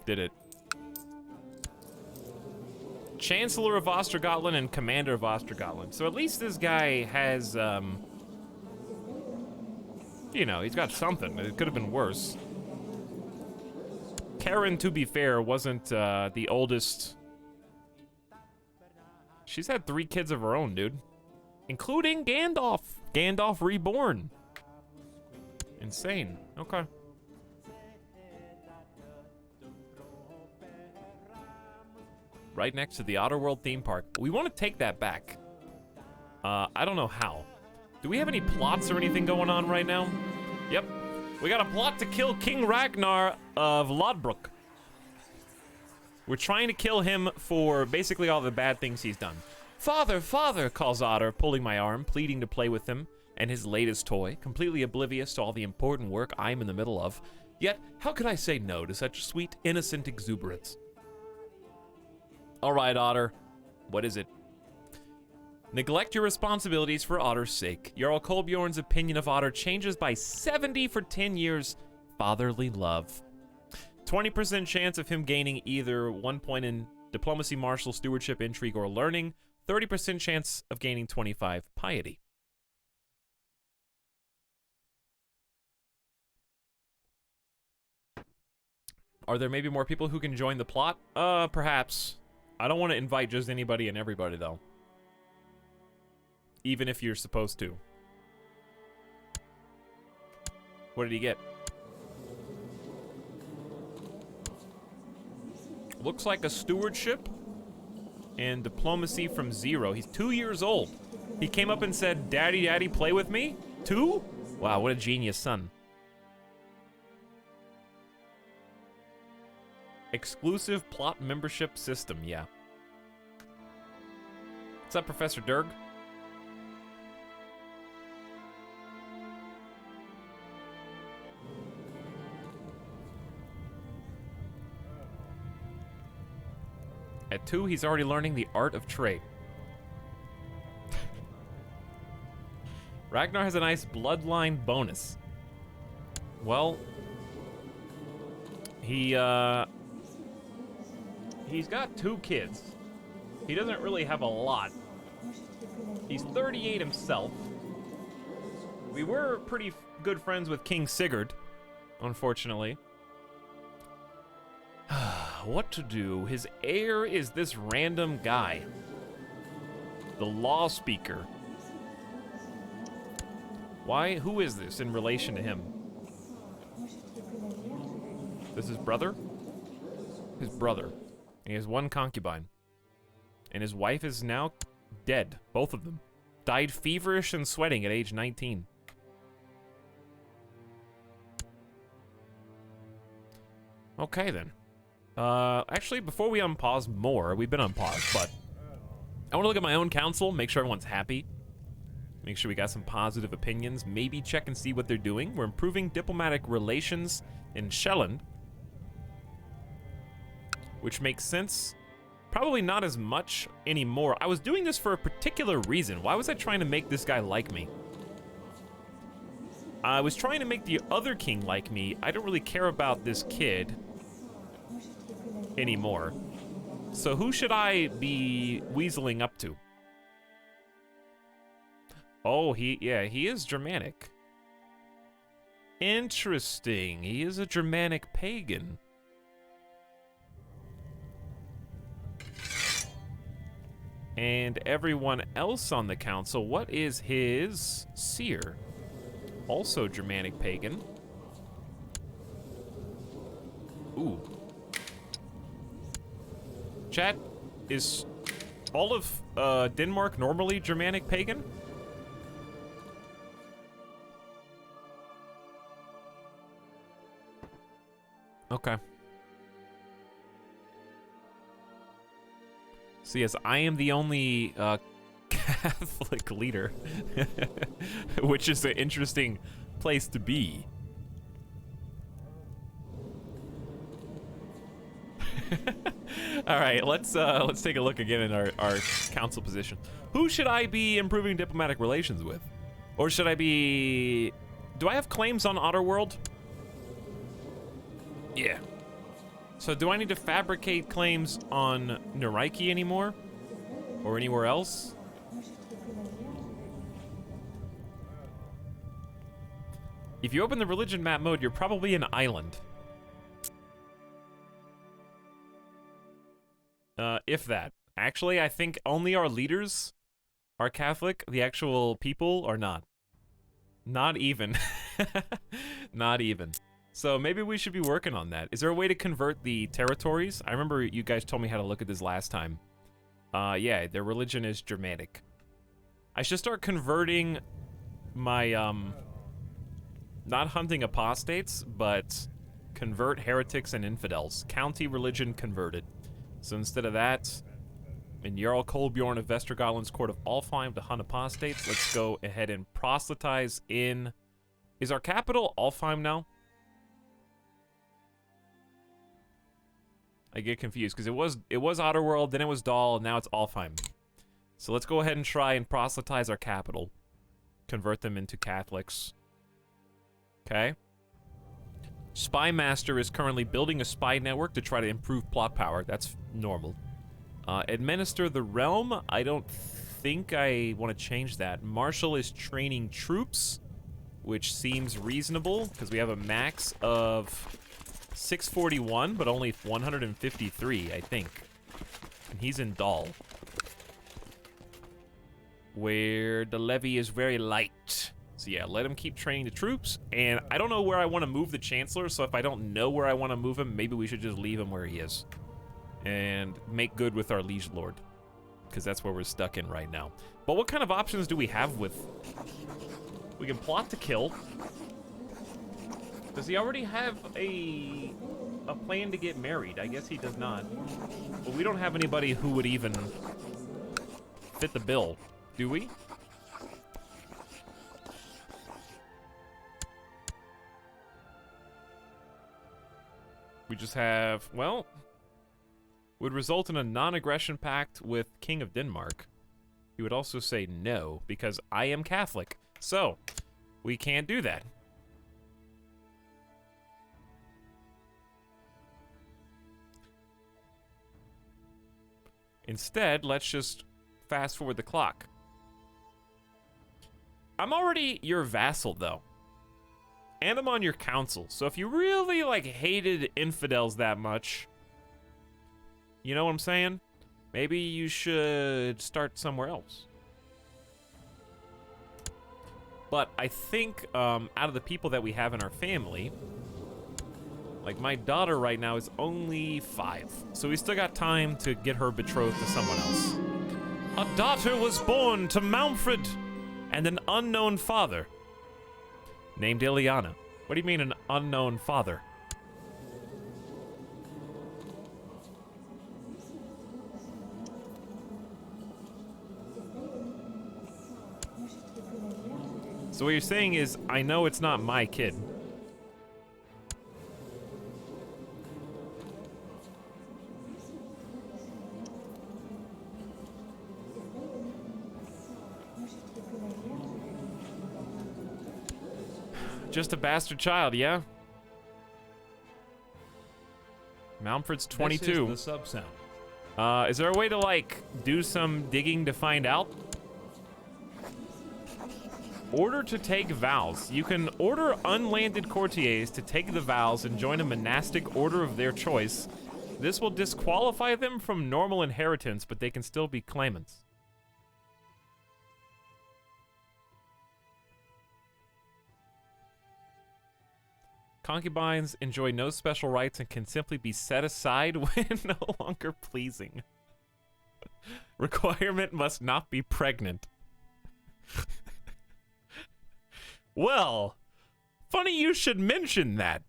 Did it? Chancellor of Ostergotland and Commander of Ostergotland. So at least this guy has, you know, he's got something. It could have been worse. Karen, to be fair, wasn't the oldest. She's had 3 kids of her own, dude. Including Gandalf. Gandalf Reborn. Insane. Okay. Right next to the Otterworld theme park. We want to take that back. I don't know how. Do we have any plots or anything going on right now? Yep. We got a plot to kill King Ragnar of Lodbrok. We're trying to kill him for basically all the bad things he's done. Father, father, calls Otter, pulling my arm, pleading to play with him and his latest toy, completely oblivious to all the important work I'm in the middle of. Yet, how could I say no to such sweet, innocent exuberance? All right, Otter. What is it? Neglect your responsibilities for Otter's sake. Jarl Kolbjorn's opinion of Otter changes by 70 for 10 years. Fatherly love. 20% chance of him gaining either 1 point in diplomacy, martial, stewardship, intrigue, or learning. 30% chance of gaining 25 piety. Are there maybe more people who can join the plot? Perhaps. I don't want to invite just anybody and everybody, though. Even if you're supposed to. What did he get? Looks like a stewardship and diplomacy from 0. He's 2 years old. He came up and said, "Daddy, Daddy, play with me?" 2? Wow, what a genius son. Exclusive plot membership system, yeah. What's up, Professor Durg? At 2, he's already learning the art of trade. Ragnar has a nice bloodline bonus. Well, he's got 2 kids. He doesn't really have a lot. He's 38 himself. We were pretty good friends with King Sigurd, unfortunately. What to do? His heir is this random guy. The law speaker. Why? Who is this in relation to him? This is brother? His brother. He has 1 concubine. And his wife is now dead. Both of them. Died feverish and sweating at age 19. Okay, then. Actually, before we unpause more, we've been unpaused, but I want to look at my own council, make sure everyone's happy. Make sure we got some positive opinions. Maybe check and see what they're doing. We're improving diplomatic relations in Shelland, which makes sense. Probably not as much anymore. I was doing this for a particular reason. Why was I trying to make this guy like me? I was trying to make the other king like me. I don't really care about this kid anymore. So who should I be weaseling up to? Oh, he is Germanic. Interesting. He is a Germanic pagan. And everyone else on the council, what is his seer? Also Germanic pagan. Ooh. Chat, is all of Denmark normally Germanic pagan? Okay. So yes, I am the only Catholic leader, which is an interesting place to be. All right, let's take a look again in our council position. Who should I be improving diplomatic relations with, or should I be? Do I have claims on Otterworld? Yeah. So do I need to fabricate claims on Nuraiki anymore? Or anywhere else? If you open the religion map mode, you're probably an island. If that. Actually, I think only our leaders are Catholic. The actual people are not. Not even. Not even. So maybe we should be working on that. Is there a way to convert the territories? I remember you guys told me how to look at this last time. Yeah, their religion is Germanic. I should start converting my, not hunting apostates, but convert heretics and infidels. County religion converted. So instead of that, in Jarl Kolbjorn of Vestergotland's Court of Alfheim to hunt apostates, let's go ahead and proselytize in... Is our capital Alfheim now? I get confused because it was Otterworld, then it was Dahl, and now it's Alfheim. So let's go ahead and try and proselytize our capital. Convert them into Catholics. Okay. Spy Master is currently building a spy network to try to improve plot power. That's normal. Administer the realm. I don't think I want to change that. Marshal is training troops, which seems reasonable because we have a max of 641, but only 153, I think. And he's in Dahl, where the levy is very light. So yeah, let him keep training the troops. And I don't know where I want to move the Chancellor, so if I don't know where I want to move him, maybe we should just leave him where he is. And make good with our Liege Lord, because that's where we're stuck in right now. But what kind of options do we have with... We can plot to kill. Does he already have a plan to get married? I guess he does not. But we don't have anybody who would even fit the bill, do we? We just have, well, would result in a non-aggression pact with King of Denmark. He would also say no, because I am Catholic. So, we can't do that. Instead, let's just fast forward the clock. I'm already your vassal, though. And I'm on your council, so if you really, like, hated infidels that much, you know what I'm saying? Maybe you should start somewhere else. But I think, out of the people that we have in our family, like, my daughter right now is only 5, so we still got time to get her betrothed to someone else. A daughter was born to Malmfred and an unknown father named Ileana. What do you mean an unknown father? So what you're saying is, I know it's not my kid. Just a bastard child, yeah? Malmfred's 22. This is the sub sound. Is there a way to, like, do some digging to find out? Order to take vows. You can order unlanded courtiers to take the vows and join a monastic order of their choice. This will disqualify them from normal inheritance, but they can still be claimants. Concubines enjoy no special rights and can simply be set aside when no longer pleasing. Requirement must not be pregnant. Well, funny you should mention that.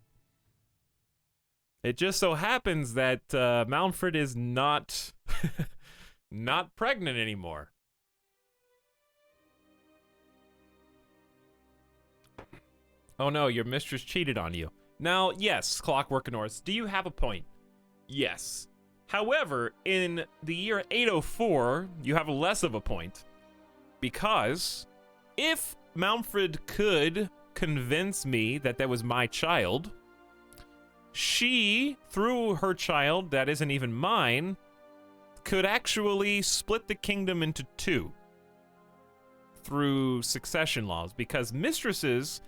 It just so happens that Malmfred is not not pregnant anymore. Oh no, your mistress cheated on you. Now, yes, Clockwork Norse, do you have a point? Yes. However, in the year 804, you have less of a point. Because if Malmfred could convince me that that was my child, she, through her child that isn't even mine, could actually split the kingdom into two through succession laws, because mistresses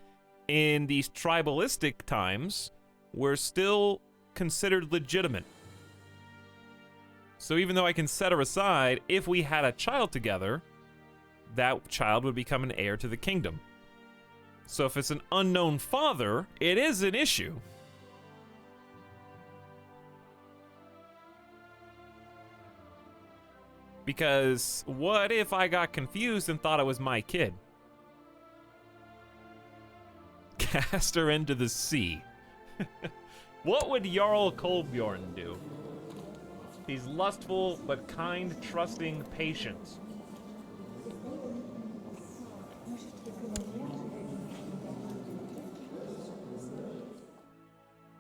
in these tribalistic times were still considered legitimate. So even though I can set her aside, if we had a child together, that child would become an heir to the kingdom. So if it's an unknown father, it is an issue. Because what if I got confused and thought it was my kid? Cast her into the sea. What would Jarl Kolbjorn do? He's lustful, but kind, trusting, patient.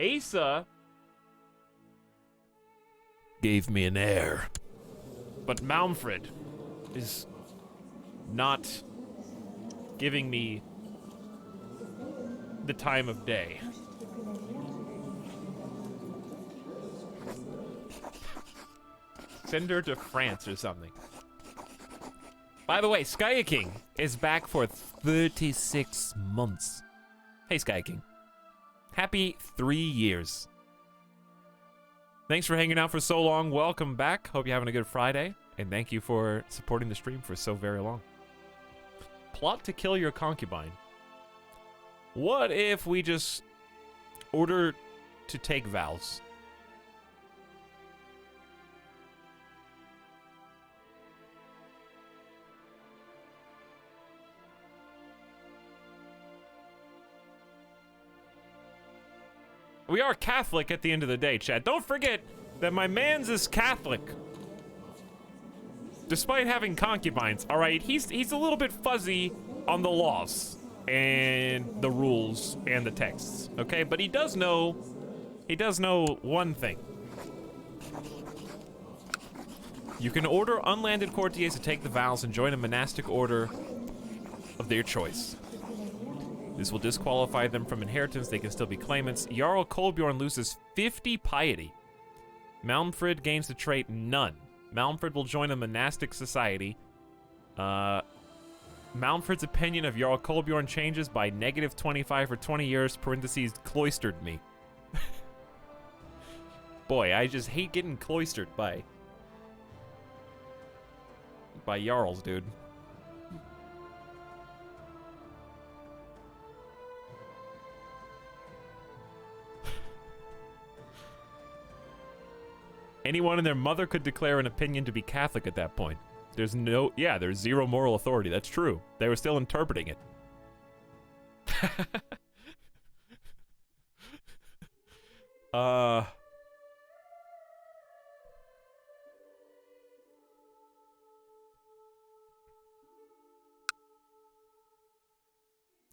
Asa gave me an heir, but Malmfred is not giving me the time of day. Send her to France or something. By the way, Sky King is back for 36 months. Hey, Sky King. Happy 3 years. Thanks for hanging out for so long. Welcome back. Hope you're having a good Friday. And thank you for supporting the stream for so very long. Plot to kill your concubine. What if we just order to take vows? We are Catholic at the end of the day, Chad. Don't forget that my man's is Catholic. Despite having concubines, all right, he's a little bit fuzzy on the laws and the rules and the texts, okay? But he does know one thing. You can order unlanded courtiers to take the vows and join a monastic order of their choice. This will disqualify them from inheritance. They can still be claimants. Jarl Kolbjorn loses 50 piety. Malmfred gains the trait none. Malmfred will join a monastic society. Malmfred's opinion of Jarl Kolbjorn changes by -25 for 20 years, parentheses, cloistered me. Boy, I just hate getting cloistered by Jarls, dude. Anyone and their mother could declare an opinion to be Catholic at that point. There's zero moral authority. That's true. They were still interpreting it.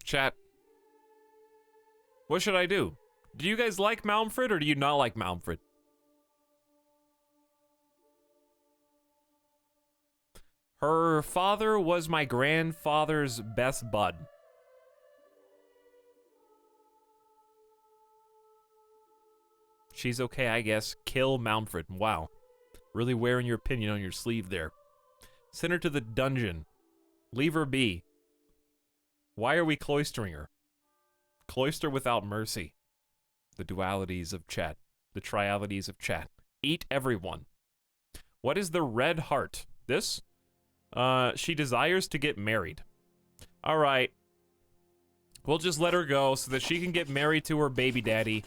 Chat. What should I do? Do you guys like Malmfred or do you not like Malmfred? Her father was my grandfather's best bud. She's okay, I guess. Kill Mountford. Wow. Really wearing your opinion on your sleeve there. Send her to the dungeon. Leave her be. Why are we cloistering her? Cloister without mercy. The dualities of chat. The trialities of chat. Eat everyone. What is the red heart? This? She desires to get married. Alright. We'll just let her go so that she can get married to her baby daddy.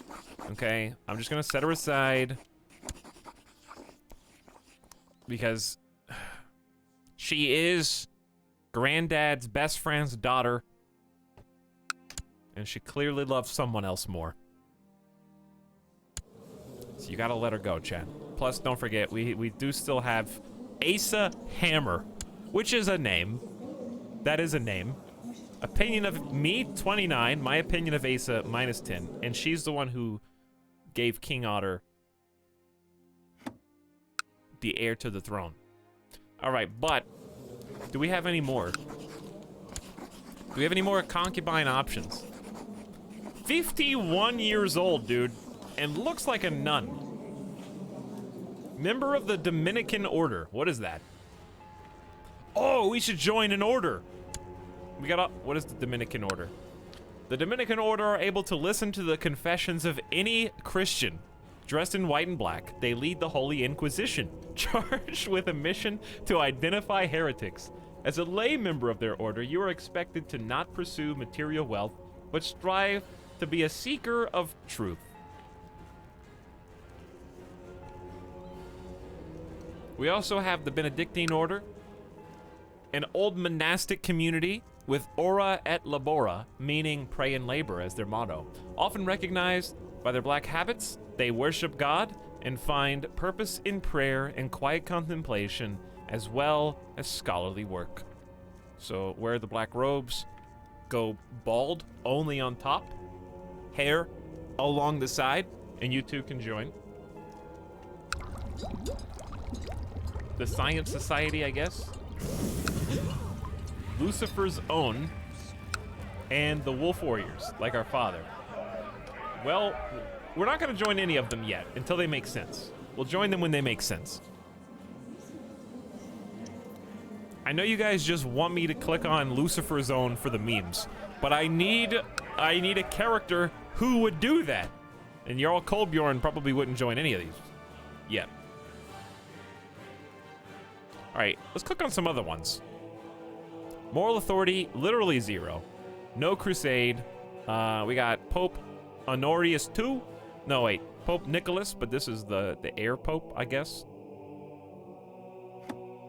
Okay? I'm just gonna set her aside. Because she is Granddad's best friend's daughter. And she clearly loves someone else more. So you gotta let her go, Chad. Plus, don't forget, we do still have Asa Hammer, which is a name. That is a name. Opinion of me, 29. My opinion of Asa, -10. And she's the one who gave King Otter the heir to the throne. Alright, but do we have any more? Do we have any more concubine options? 51 years old, dude, and looks like a nun. Member of the Dominican Order. What is that? Oh, we should join an order. We got what is the Dominican Order? The Dominican Order are able to listen to the confessions of any Christian. Dressed in white and black, they lead the Holy Inquisition, charged with a mission to identify heretics. As a lay member of their order, you are expected to not pursue material wealth, but strive to be a seeker of truth. We also have the Benedictine Order, an old monastic community with ora et labora, meaning pray and labor as their motto. Often recognized by their black habits, they worship God and find purpose in prayer and quiet contemplation, as well as scholarly work. So wear the black robes, go bald only on top, hair along the side, and you too can join. The Science Society, I guess. Lucifer's Own, and the Wolf Warriors, like our father. Well, we're not going to join any of them yet, until they make sense. We'll join them when they make sense. I know you guys just want me to click on Lucifer's Own for the memes, but I need a character who would do that. And Jarl Kolbjorn probably wouldn't join any of these yet. Alright, let's click on some other ones. Moral authority, literally 0. No crusade. We got Pope Honorius II. No, wait. Pope Nicholas, but this is the heir pope, I guess.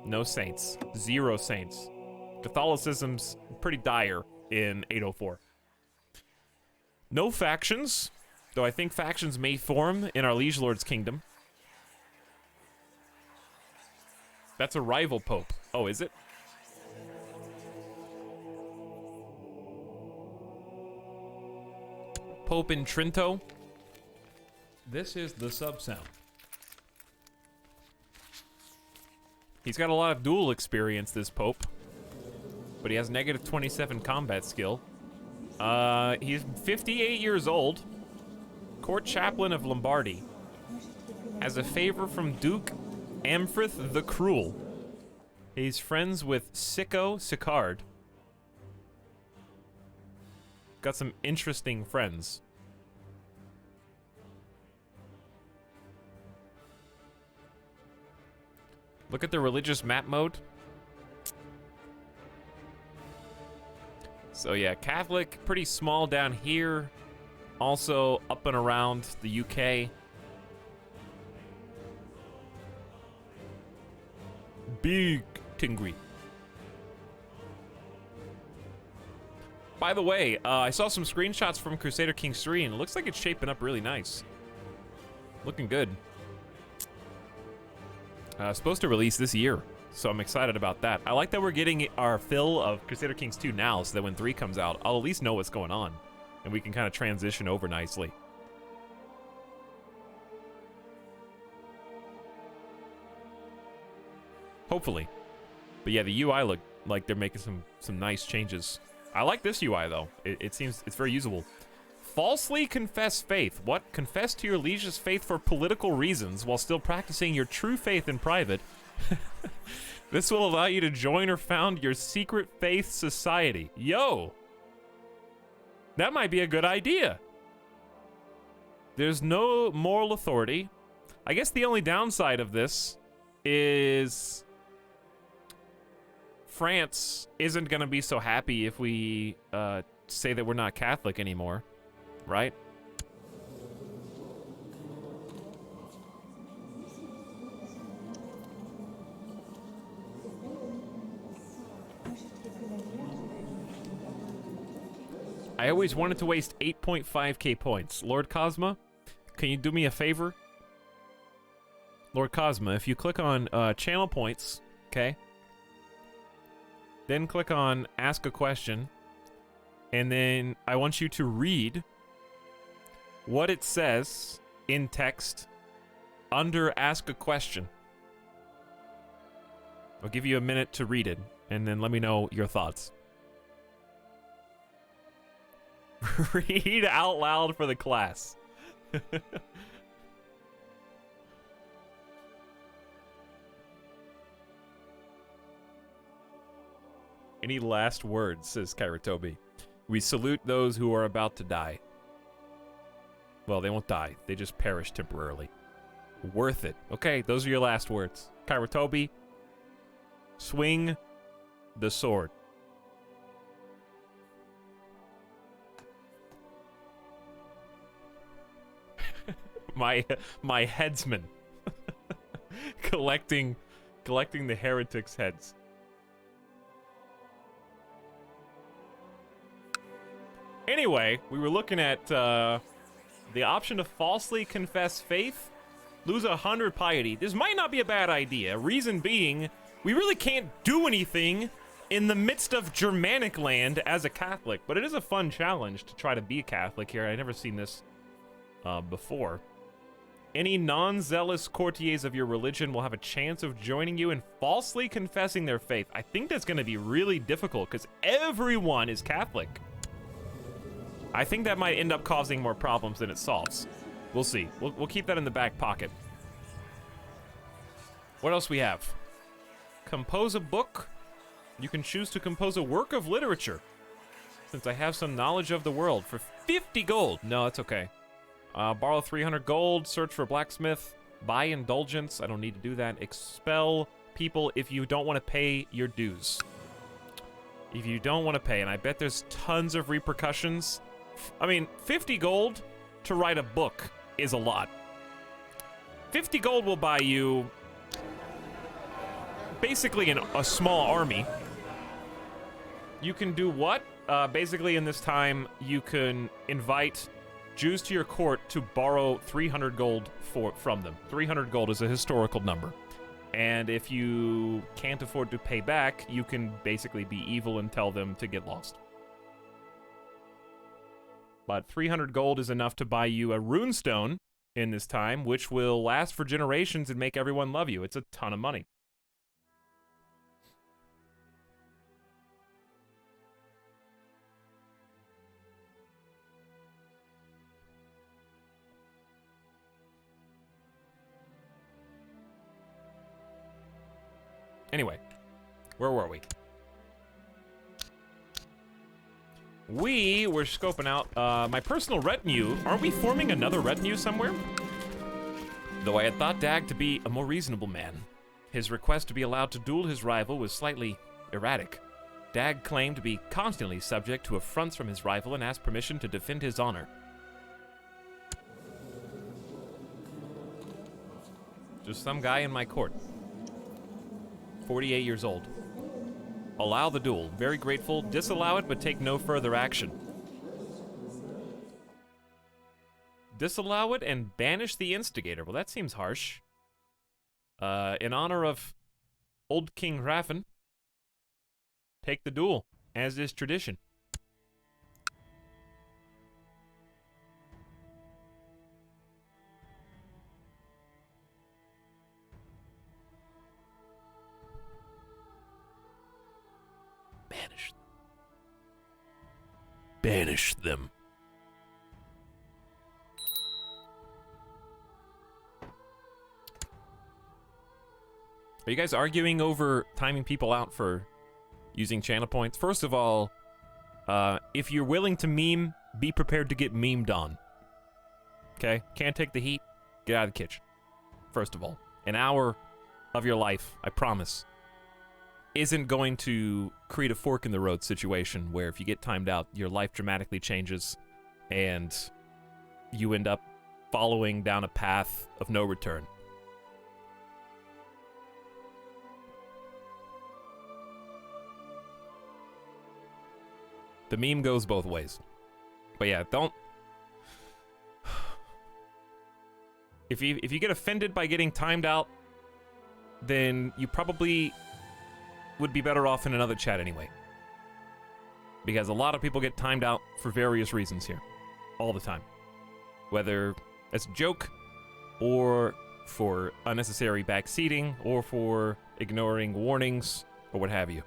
No saints. 0 saints. Catholicism's pretty dire in 804. No factions, though I think factions may form in our Liege Lord's kingdom. That's a rival pope. Oh, is it? Pope in Trento. This is the sub sound. He's got a lot of duel experience, this pope. But he has -27 combat skill. He's 58 years old. Court chaplain of Lombardy. Has a favor from Duke Amfrith the Cruel. He's friends with Sicko Sicard. Got some interesting friends. Look at the religious map mode. So yeah, Catholic, pretty small down here. Also up and around the UK. Big Tingri. By the way, I saw some screenshots from Crusader Kings 3, and it looks like it's shaping up really nice. Looking good. Supposed to release this year, so I'm excited about that. I like that we're getting our fill of Crusader Kings 2 now, so that when 3 comes out, I'll at least know what's going on, and we can kind of transition over nicely. Hopefully. But yeah, the UI look like they're making some nice changes. I like this UI though. It seems it's very usable. Falsely confess faith. What? Confess to your liege's faith for political reasons while still practicing your true faith in private. This will allow you to join or found your secret faith society. Yo! That might be a good idea. There's no moral authority. I guess the only downside of this is France isn't going to be so happy if we say that we're not Catholic anymore, right? I always wanted to waste 8.5k points. Lord Cosma, can you do me a favor? Lord Cosma, if you click on channel points, okay? Then click on ask a question. And then I want you to read what it says in text under ask a question. I'll give you a minute to read it, and then let me know your thoughts. Read out loud for the class. Any last words, says Kairatobi. We salute those who are about to die. Well, they won't die. They just perish temporarily. Worth it. Okay, those are your last words. Kairatobi, swing the sword. my headsman. collecting the heretics' heads. Anyway, we were looking at the option to falsely confess faith, lose 100 piety. This might not be a bad idea. Reason being, we really can't do anything in the midst of Germanic land as a Catholic, but it is a fun challenge to try to be a Catholic here. I've never seen this before. Any non-zealous courtiers of your religion will have a chance of joining you in falsely confessing their faith. I think that's going to be really difficult because everyone is Catholic. I think that might end up causing more problems than it solves. We'll see. We'll keep that in the back pocket. What else we have? Compose a book. You can choose to compose a work of literature. Since I have some knowledge of the world for 50 gold. No, that's okay. Borrow 300 gold, search for blacksmith, buy indulgence. I don't need to do that. Expel people if you don't want to pay your dues. If you don't want to pay, and I bet there's tons of repercussions. I mean, 50 gold to write a book is a lot. 50 gold will buy you basically a small army. You can do what? Basically in this time, you can invite Jews to your court to borrow 300 gold from them. 300 gold is a historical number. And if you can't afford to pay back, you can basically be evil and tell them to get lost. But 300 gold is enough to buy you a runestone in this time, which will last for generations and make everyone love you. It's a ton of money. Anyway, where were we? We were scoping out my personal retinue. Are we forming another retinue somewhere? Though I had thought Dag to be a more reasonable man, his request to be allowed to duel his rival was slightly erratic. Dag claimed to be constantly subject to affronts from his rival and asked permission to defend his honor. Just some guy in my court. 48 years old. Allow the duel. Very grateful. Disallow it, but take no further action. Disallow it and banish the instigator. Well, that seems harsh. In honor of old King Raffen, take the duel, as is tradition. Banish them. Banish them. Are you guys arguing over timing people out for using channel points? First of all, if you're willing to meme, be prepared to get memed on. Okay? Can't take the heat? Get out of the kitchen. First of all. An hour of your life, I promise, isn't going to create a fork in the road situation where if you get timed out, your life dramatically changes and you end up following down a path of no return. The meme goes both ways. But yeah, don't... If you get offended by getting timed out, then you probably would be better off in another chat anyway. Because a lot of people get timed out for various reasons here. All the time. Whether as a joke, or for unnecessary backseating, or for ignoring warnings, or what have you.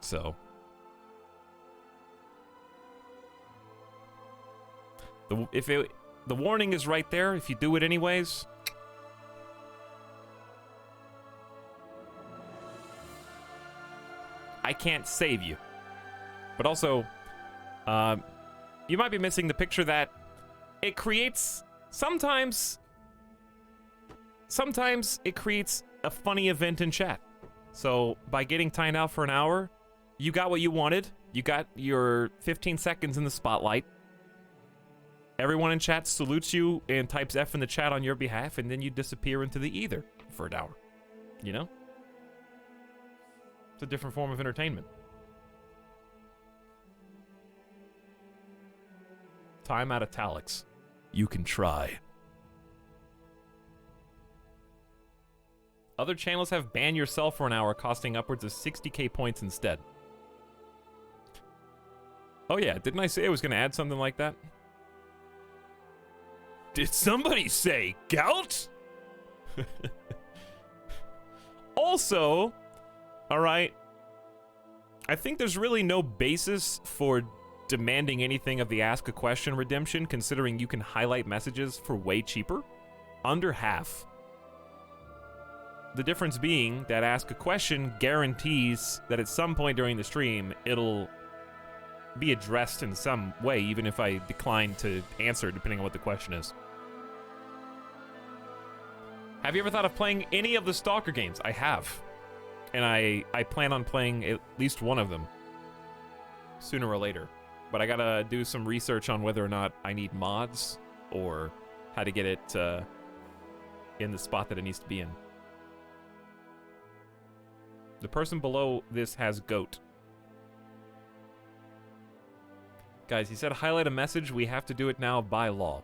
So... The warning is right there, if you do it anyways. I can't save you. But also, you might be missing the picture that it creates, sometimes it creates a funny event in chat. So, by getting timed out for an hour, you got what you wanted. You got your 15 seconds in the spotlight. Everyone in chat salutes you and types F in the chat on your behalf, and then you disappear into the ether for an hour. You know? It's a different form of entertainment. Time at Etalyx. You can try. Other channels have ban yourself for an hour, costing upwards of 60k points instead. Oh yeah, didn't I say I was going to add something like that? Did somebody say gout? Also, alright, I think there's really no basis for demanding anything of the Ask a Question redemption, considering you can highlight messages for way cheaper. Under half. The difference being that Ask a Question guarantees that at some point during the stream, it'll be addressed in some way, even if I decline to answer, depending on what the question is. Have you ever thought of playing any of the Stalker games? I have. And I plan on playing at least one of them. Sooner or later. But I gotta do some research on whether or not I need mods, or how to get it in the spot that it needs to be in. The person below this has goat. Guys, he said highlight a message. We have to do it now by law.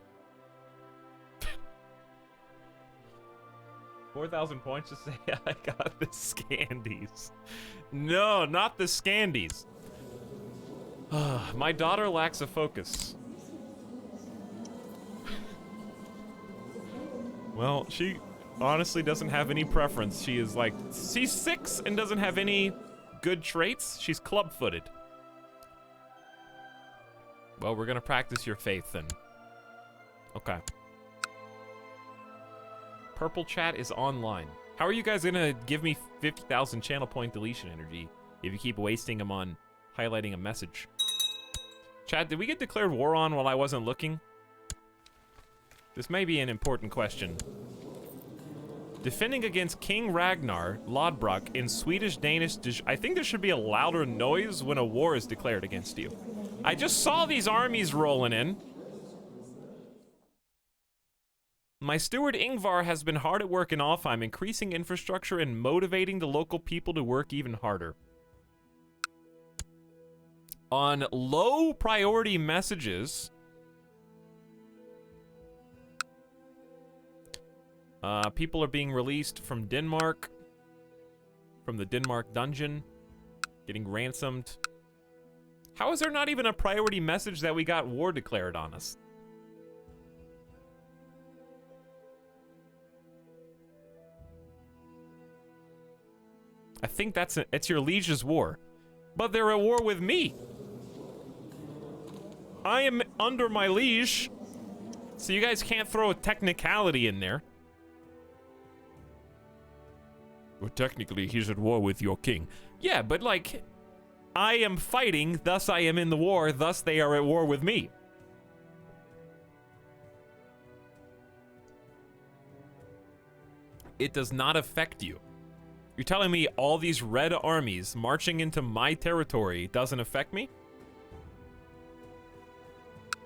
4,000 points to say I got the Scandies. No, not the Scandies. My daughter lacks a focus. Well, she honestly doesn't have any preference. She is like, she's 6 and doesn't have any good traits. She's club-footed. Well, we're gonna practice your faith then. Okay. Purple chat is online. How are you guys gonna give me 50,000 channel point deletion energy if you keep wasting them on highlighting a message? Chat, did we get declared war on while I wasn't looking? This may be an important question. Defending against King Ragnar Lodbrok in Swedish-Danish, I think there should be a louder noise when a war is declared against you. I just saw these armies rolling in. My steward Ingvar has been hard at work in Alfheim, increasing infrastructure and motivating the local people to work even harder. On low priority messages, people are being released from Denmark, from the Denmark dungeon, getting ransomed. How is there not even a priority message that we got war declared on us? I think it's your liege's war. But they're at war with me. I am under my liege, so you guys can't throw a technicality in there. Well, technically, he's at war with your king. Yeah, but like, I am fighting, thus I am in the war, thus they are at war with me. It does not affect you. You're telling me all these red armies marching into my territory doesn't affect me?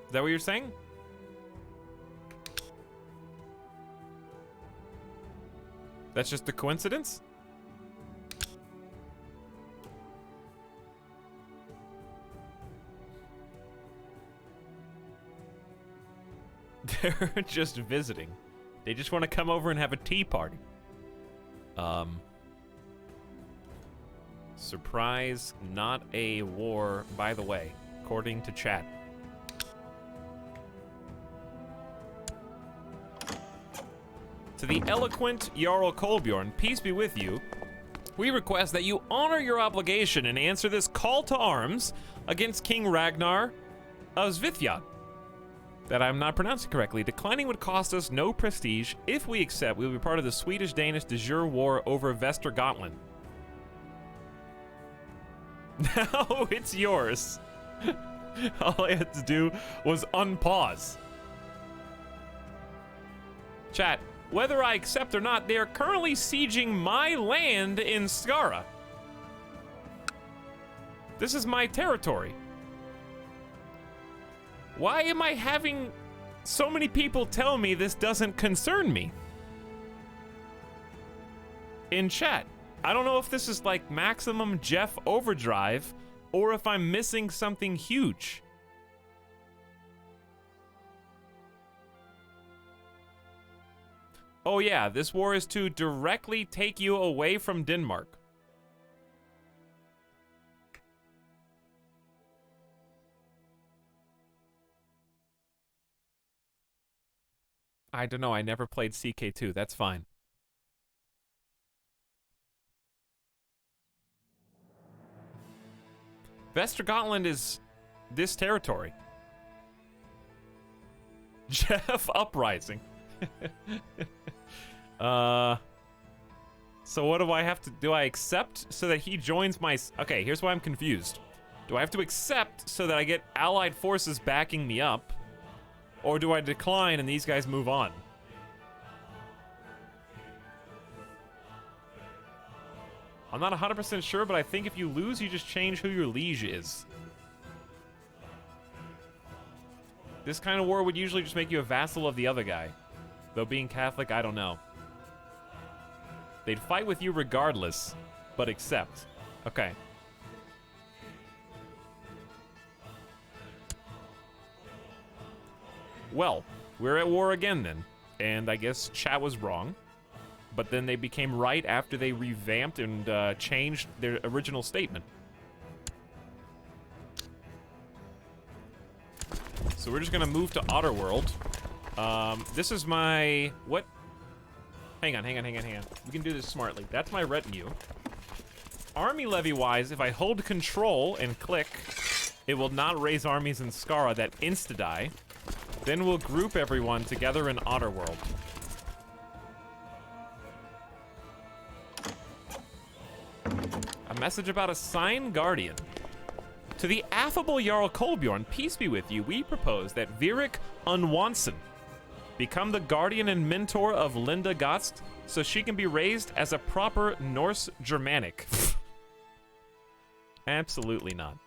Is that what you're saying? That's just a coincidence? They're just visiting. They just want to come over and have a tea party. Surprise, not a war, by the way, according to chat. To the eloquent Jarl Kolbjorn, peace be with you, we request that you honor your obligation and answer this call to arms against King Ragnar of Svithjad. That I'm not pronouncing correctly. Declining would cost us no prestige. If we accept, we will be part of the Swedish-Danish de jure war over Västergotland. Now it's yours. All I had to do was unpause. Chat, whether I accept or not, they are currently sieging my land in Skara. This is my territory. Why am I having so many people tell me this doesn't concern me? In chat. I don't know if this is like maximum Jeff overdrive or if I'm missing something huge. Oh yeah, this war is to directly take you away from Denmark. I don't know, I never played CK2, that's fine. Västergotland is this territory. Jeff Uprising. So what do I have to do? I accept so that he joins my... Okay, here's why I'm confused. Do I have to accept so that I get allied forces backing me up? Or do I decline and these guys move on? I'm not 100% sure, but I think if you lose, you just change who your liege is. This kind of war would usually just make you a vassal of the other guy. Though being Catholic, I don't know. They'd fight with you regardless, but accept. Okay. Well, we're at war again then. And I guess chat was wrong. But then they became right after they revamped and changed their original statement. So we're just gonna move to Otterworld. This is my... What? Hang on. We can do this smartly. That's my retinue. Army levy-wise, if I hold control and click, it will not raise armies in Skara that insta-die. Then we'll group everyone together in Otterworld. A message about a sign guardian. To the affable Jarl Kolbjorn, peace be with you, we propose that Virik Unwanson become the guardian and mentor of Linda Gotsk so she can be raised as a proper Norse Germanic. Absolutely not.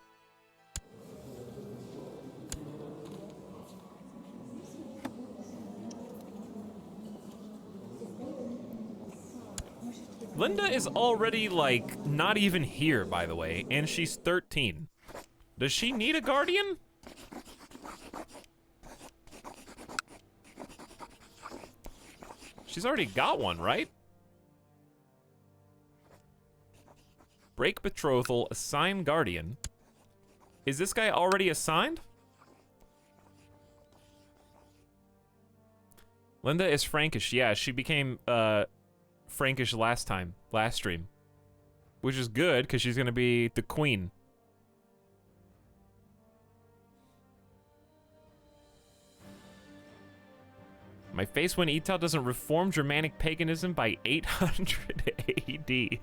Linda is already, like, not even here, by the way, and she's 13. Does she need a guardian? She's already got one, right? Break betrothal, assign guardian. Is this guy already assigned? Linda is Frankish. Yeah, she became, Frankish last stream. Which is good, because she's gonna be the queen. My face when Etal doesn't reform Germanic paganism by 800 AD.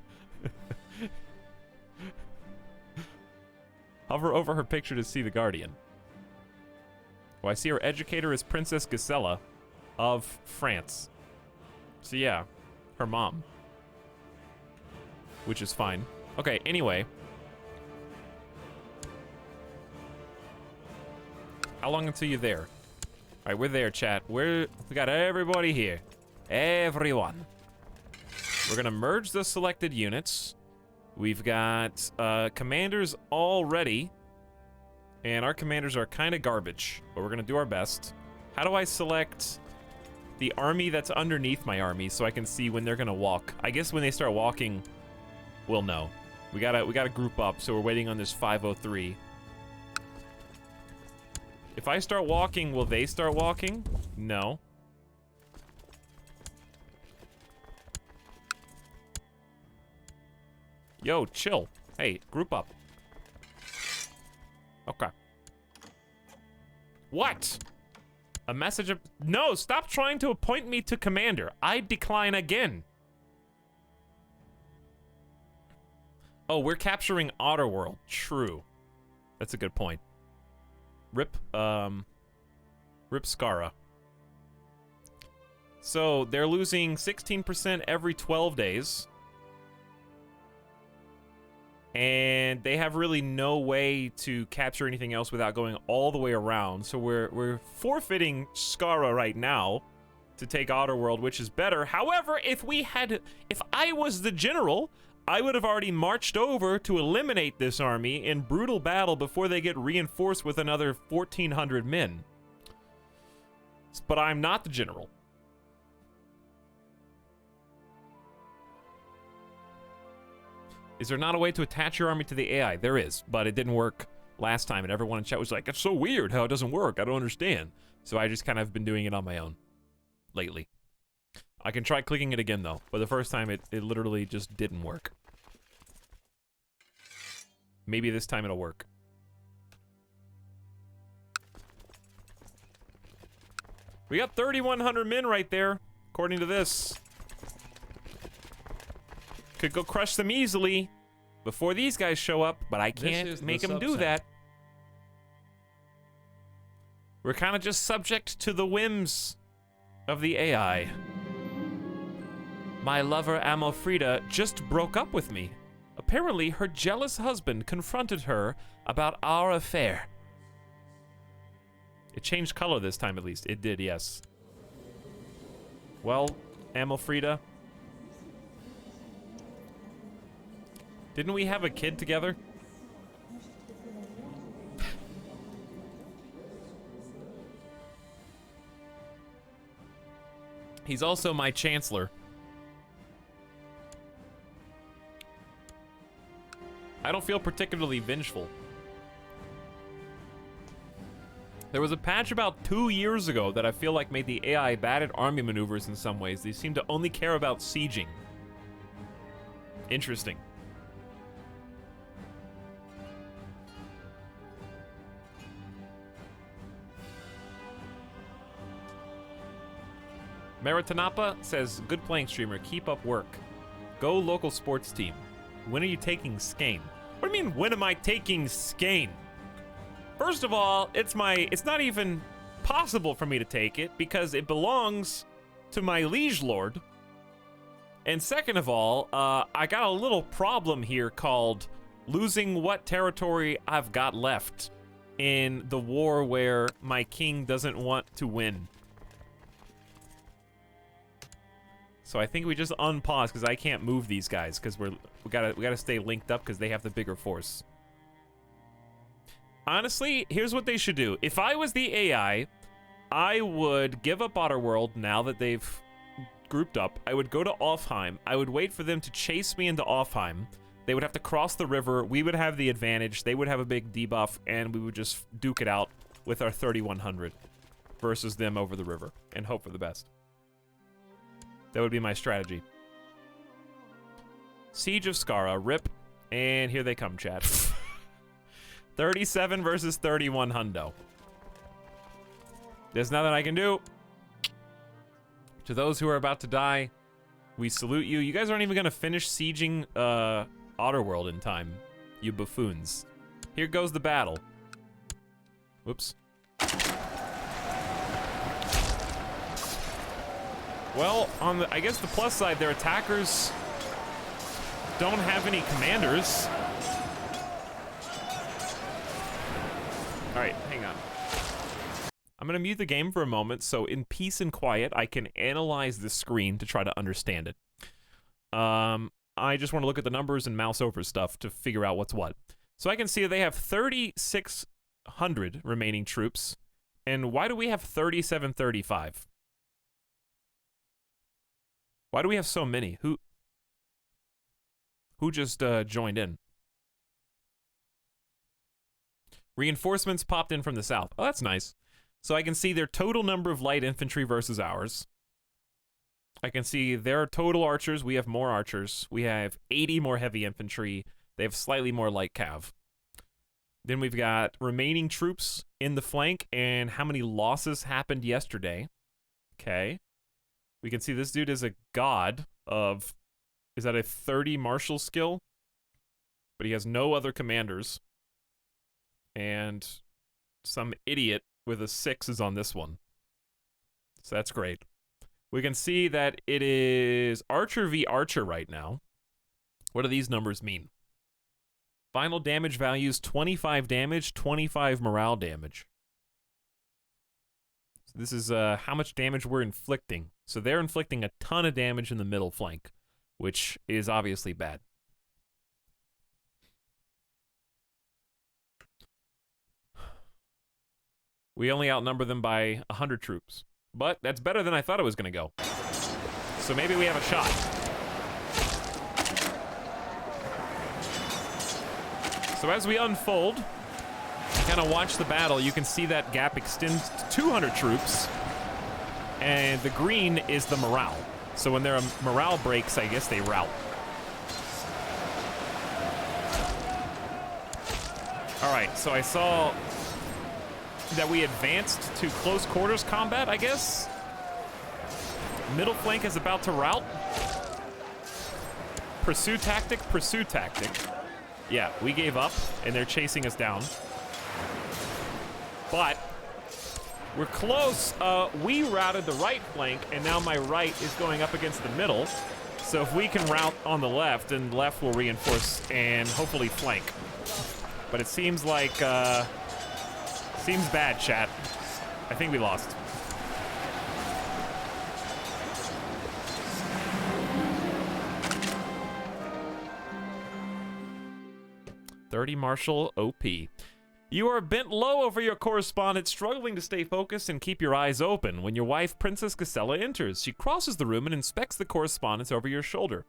Hover over her picture to see the Guardian. Oh, I see her educator is Princess Gisela of France. So yeah, her mom. Which is fine. Okay, anyway. How long until you're there? All right, we're there, chat. We got everybody here. Everyone. We're gonna merge the selected units. We've got commanders already. And our commanders are kind of garbage, but we're gonna do our best. How do I select the army that's underneath my army so I can see when they're gonna walk? I guess when they start walking, we'll know. We gotta group up, so we're waiting on this 503. If I start walking, will they start walking? No. Yo, chill. Hey, group up. Okay. What? A message of... No, stop trying to appoint me to commander. I decline again. Oh, we're capturing Otterworld. True. That's a good point. Rip Skara. So, they're losing 16% every 12 days. And they have really no way to capture anything else without going all the way around. So we're forfeiting Skara right now to take Otterworld, which is better. However, if I was the general, I would have already marched over to eliminate this army in brutal battle before they get reinforced with another 1,400 men. But I'm not the general. Is there not a way to attach your army to the AI? There is, but it didn't work last time, and everyone in chat was like, it's so weird how it doesn't work. I don't understand. So I just kind of been doing it on my own lately. I can try clicking it again, though, but the first time it literally just didn't work. Maybe this time it'll work. We got 3,100 men right there, according to this. Could go crush them easily before these guys show up, but I can't make them do that. We're kind of just subject to the whims of the AI. My lover Amalfrida just broke up with me. Apparently, her jealous husband confronted her about our affair. It changed color this time, at least. It did, yes. Well, Amalfrida, didn't we have a kid together? He's also my chancellor. I don't feel particularly vengeful. There was a patch about 2 years ago that I feel like made the AI bad at army maneuvers in some ways. They seem to only care about sieging. Interesting. Maritanapa says, good playing streamer, keep up work. Go local sports team. When are you taking Skane? What do you mean, when am I taking Skane? First of all, it's not even possible for me to take it because it belongs to my liege lord. And second of all, I got a little problem here called losing what territory I've got left in the war where my king doesn't want to win. So I think we just unpause because I can't move these guys because we gotta stay linked up because they have the bigger force. Honestly, here's what they should do. If I was the AI, I would give up Otterworld now that they've grouped up. I would go to Offheim. I would wait for them to chase me into Offheim. They would have to cross the river. We would have the advantage. They would have a big debuff, and we would just duke it out with our 3,100 versus them over the river and hope for the best. That would be my strategy. Siege of Skara, rip, and here they come, chat. 37 versus 31 hundo. There's nothing I can do. To those who are about to die, we salute you. You guys aren't even gonna finish sieging Otterworld in time, you buffoons. Here goes the battle. Whoops. Well, on the, I guess the plus side, their attackers don't have any commanders. All right, hang on. I'm gonna mute the game for a moment, so in peace and quiet, I can analyze the screen to try to understand it. I just want to look at the numbers and mouse over stuff to figure out what's what. So I can see that they have 3,600 remaining troops, and why do we have 3,735? Why do we have so many? Who just joined in? Reinforcements popped in from the south. Oh, that's nice. So I can see their total number of light infantry versus ours. I can see their total archers. We have more archers. We have 80 more heavy infantry. They have slightly more light cav. Then we've got remaining troops in the flank and how many losses happened yesterday. Okay. We can see this dude is a god of, is that a 30 martial skill? But he has no other commanders. And some idiot with a 6 is on this one. So that's great. We can see that it is Archer v. Archer right now. What do these numbers mean? Final damage values, 25 damage, 25 morale damage. So this is how much damage we're inflicting. So they're inflicting a ton of damage in the middle flank, which is obviously bad. We only outnumber them by 100 troops. But that's better than I thought it was going to go. So maybe we have a shot. So as we unfold, kind of watch the battle, you can see that gap extends to 200 troops. And the green is the morale. So when their morale breaks, I guess they rout. All right, so I saw that we advanced to close quarters combat, I guess. Middle flank is about to rout. Pursue tactic, pursue tactic. Yeah, we gave up, and they're chasing us down. But we're close. We routed the right flank, and now my right is going up against the middle. So if we can rout on the left, then left will reinforce and hopefully flank. But it seems like, seems bad, chat. I think we lost. "30 Marshal OP. You are bent low over your correspondence, struggling to stay focused and keep your eyes open when your wife, Princess Gisela, enters. She crosses the room and inspects the correspondence over your shoulder.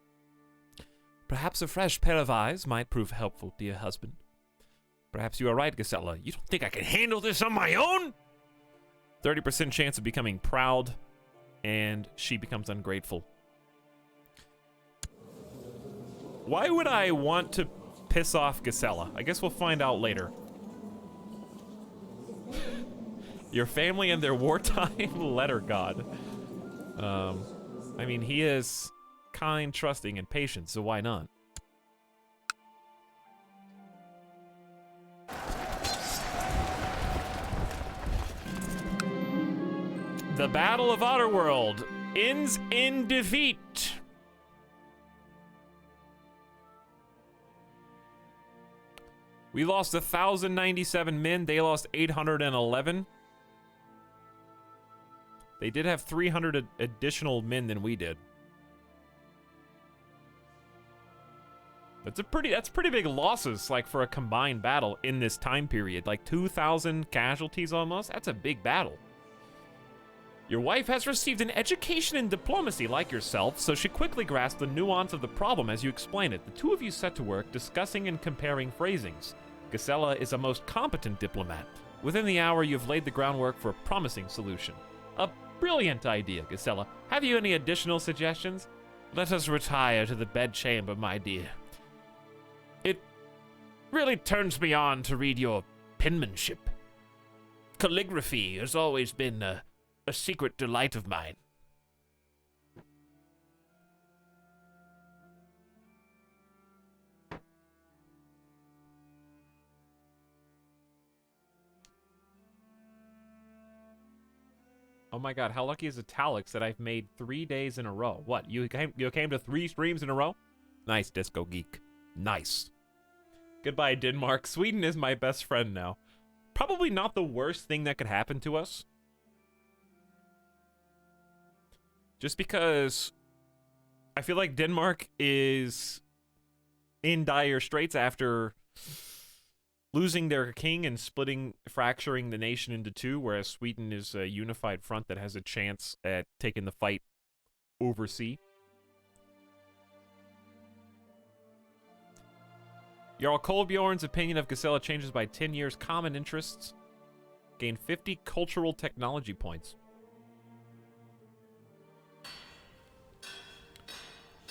Perhaps a fresh pair of eyes might prove helpful, dear husband. Perhaps you are right, Gisela. You don't think I can handle this on my own? 30% chance of becoming proud, and she becomes ungrateful. Why would I want to piss off Gisela? I guess we'll find out later. Your family and their wartime letter god. I mean, he is kind, trusting, and patient, so why not? The Battle of Otterworld ends in defeat. We lost 1,097 men. They lost 811. They did have 300 additional men than we did. That's pretty big losses, like, for a combined battle in this time period. Like 2,000 casualties almost. That's a big battle. Your wife has received an education in diplomacy like yourself, so she quickly grasped the nuance of the problem as you explain it. The two of you set to work discussing and comparing phrasings. Gisela is a most competent diplomat. Within the hour, you've laid the groundwork for a promising solution. A brilliant idea, Gisela. Have you any additional suggestions? Let us retire to the bedchamber, my dear. It really turns me on to read your penmanship. Calligraphy has always been a secret delight of mine. Oh my god, how lucky is Etalyx that I've made 3 days in a row? What, you came to 3 streams in a row? Nice, Disco Geek. Nice. Goodbye, Denmark. Sweden is my best friend now. Probably not the worst thing that could happen to us. Just because I feel like Denmark is in dire straits after losing their king and fracturing the nation into 2, whereas Sweden is a unified front that has a chance at taking the fight overseas. Jarl Kolbjorn's opinion of Gisela changes by 10 years. Common interests. Gain 50 cultural technology points.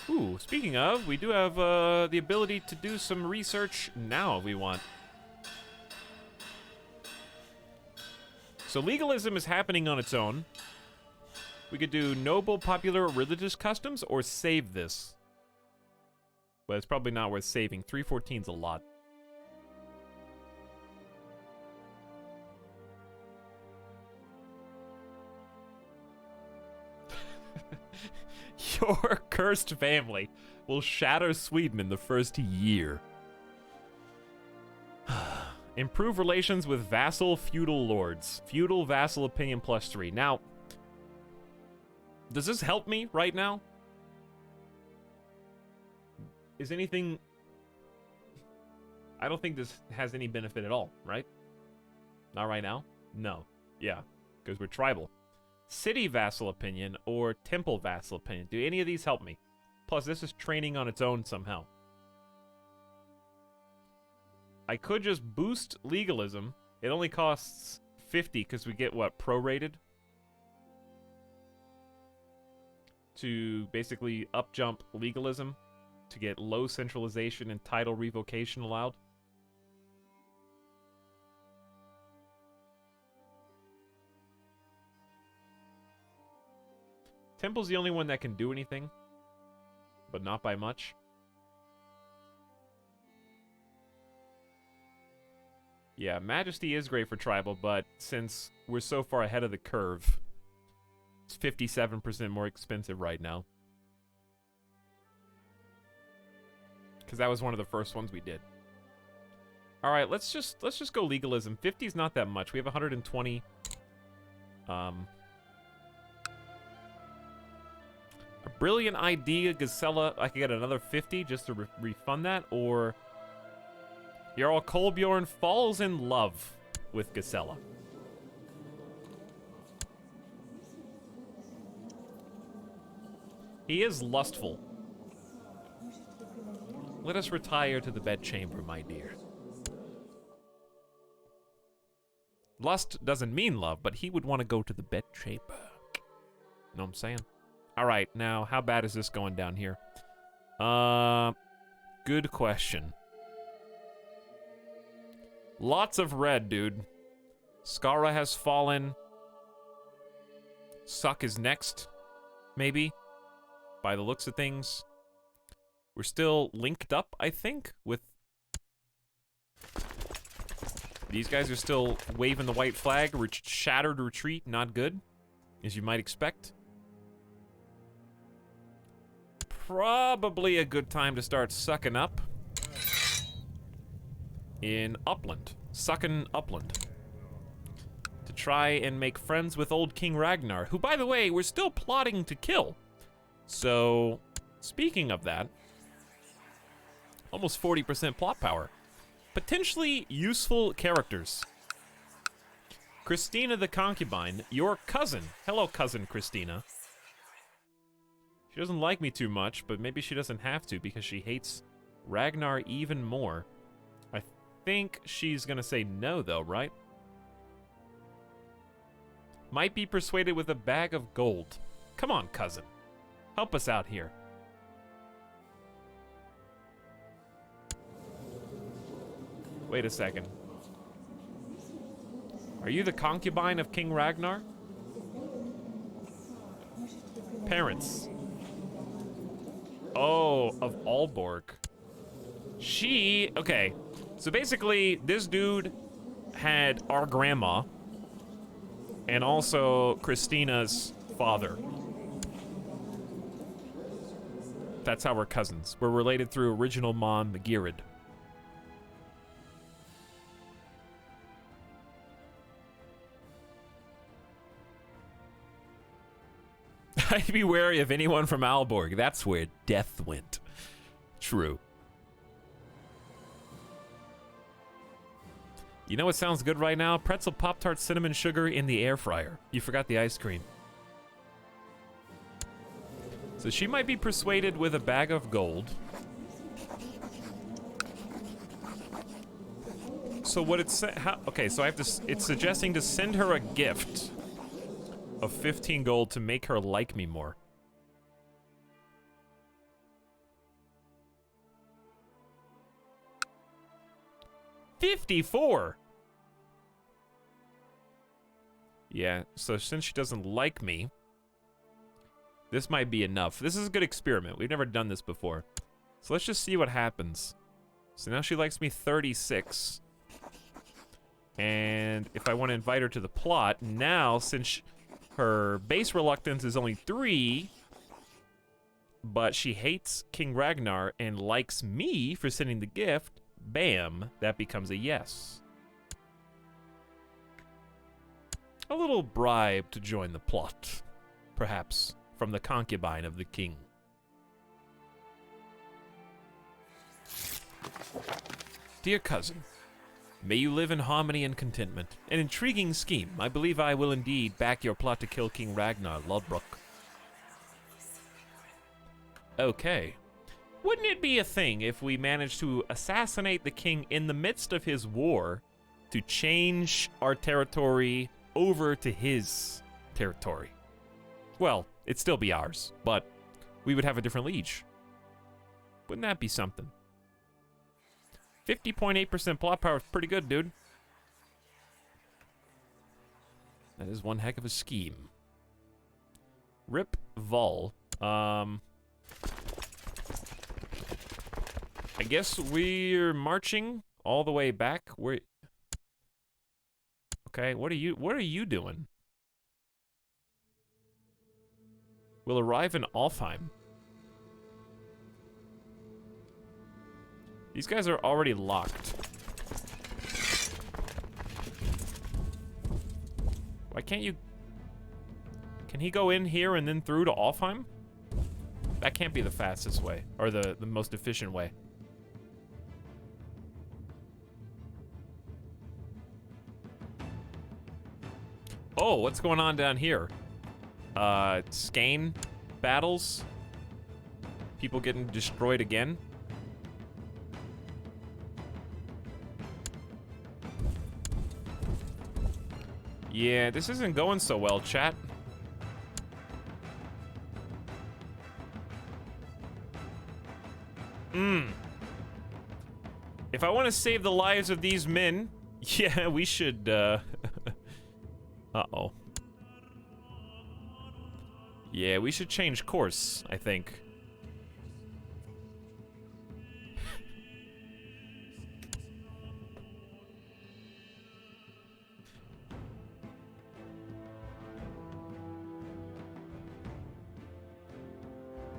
Ooh, speaking of, we do have the ability to do some research now if we want. So legalism is happening on its own. We could do noble, popular, religious customs, or save this. But it's probably not worth saving. 314's a lot. Your cursed family will shatter Sweden in the first year. Improve relations with vassal feudal lords. Feudal vassal opinion +3. Now, does this help me right now? Is anything... I don't think this has any benefit at all, right? Not right now? No. Yeah, because we're tribal. City vassal opinion or temple vassal opinion. Do any of these help me? Plus, this is training on its own somehow. I could just boost legalism. It only costs 50 because we get, what, prorated? To basically up-jump legalism to get low centralization and title revocation allowed. Temple's the only one that can do anything, but not by much. Yeah, Majesty is great for tribal, but since we're so far ahead of the curve, it's 57% more expensive right now. Because that was one of the first ones we did. All right, let's just go legalism. 50 is not that much. We have 120. A brilliant idea, Gisela. I could get another 50 just to refund that, or Jarl Kolbjorn falls in love with Gisela. He is lustful. Let us retire to the bedchamber, my dear. Lust doesn't mean love, but he would want to go to the bedchamber. Know what I'm saying? All right, now, how bad is this going down here? Good question. Lots of red, dude. Skara has fallen. Suck is next, maybe, by the looks of things. We're still linked up, I think, with... These guys are still waving the white flag. Shattered retreat, not good, as you might expect. Probably a good time to start sucking up in Upland. Sucking Upland. To try and make friends with old King Ragnar, who, by the way, we're still plotting to kill. So, speaking of that, almost 40% plot power. Potentially useful characters. Christina the Concubine, your cousin. Hello, cousin Christina. She doesn't like me too much, but maybe she doesn't have to because she hates Ragnar even more. I think she's gonna say no, though, right? Might be persuaded with a bag of gold. Come on, cousin. Help us out here. Wait a second. Are you the concubine of King Ragnar? Parents. Oh, of Aalborg. She... Okay. So basically, this dude had our grandma, And also Christina's father. That's how we're cousins. We're related through original mom, Girid. I'd be wary of anyone from Aalborg. That's where death went. True. You know what sounds good right now? Pretzel Pop-Tart cinnamon sugar in the air fryer. You forgot the ice cream. So she might be persuaded with a bag of gold. So what it's okay, so I have to it's suggesting to send her a gift of 15 gold to make her like me more. $54. Yeah, so since she doesn't like me, this might be enough. This is a good experiment. We've never done this before. So let's just see what happens. So now she likes me 36. And if I want to invite her to the plot, now since her base reluctance is only 3, but she hates King Ragnar and likes me for sending the gift, bam, that becomes a yes. A little bribe to join the plot, perhaps, from the concubine of the king. Dear cousin, may you live in harmony and contentment. An intriguing scheme. I believe I will indeed back your plot to kill King Ragnar, Lodbrok. Okay. Wouldn't it be a thing if we managed to assassinate the king in the midst of his war to change our territory over to his territory? Well, it'd still be ours, but we would have a different liege. Wouldn't that be something? 50.8% plot power is pretty good, dude. That is one heck of a scheme. Rip Vol. I guess we're marching all the way back. Okay, what are you doing? We'll arrive in Alfheim. These guys are already locked. Why can't you... Can he go in here and then through to Alfheim? That can't be the fastest way, or the most efficient way. Oh, what's going on down here? Skane battles? People getting destroyed again? Yeah, this isn't going so well, chat. If I want to save the lives of these men, yeah, we should, uh-oh. Yeah, we should change course, I think.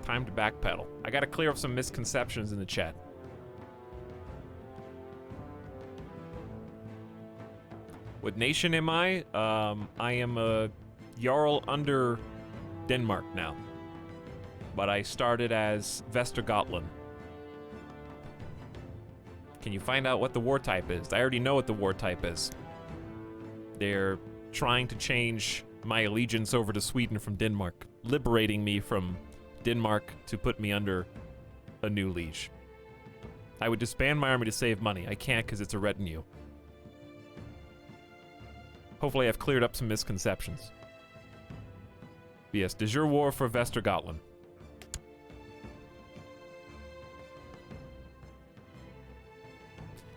Time to backpedal. I gotta clear up some misconceptions in the chat. What nation am I? I am a Jarl under Denmark now. But I started as Vestergotland. Can you find out what the war type is? I already know what the war type is. They're trying to change my allegiance over to Sweden from Denmark, liberating me from Denmark to put me under a new liege. I would disband my army to save money. I can't because it's a retinue. Hopefully I've cleared up some misconceptions. But yes, de jure war for Vestergotland.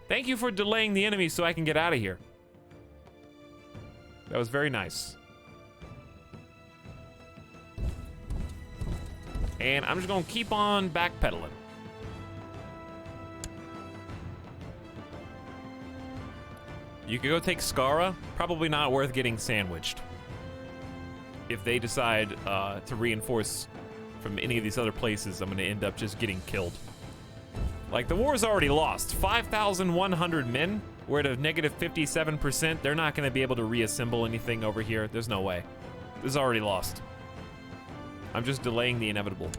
Thank you for delaying the enemy so I can get out of here. That was very nice. And I'm just gonna keep on backpedaling. You could go take Skara. Probably not worth getting sandwiched. if they decide to reinforce from any of these other places, I'm gonna end up just getting killed. Like, the war's already lost. 5,100 men. We're at a negative 57%. They're not gonna be able to reassemble anything over here. There's no way. This is already lost. I'm just delaying the inevitable.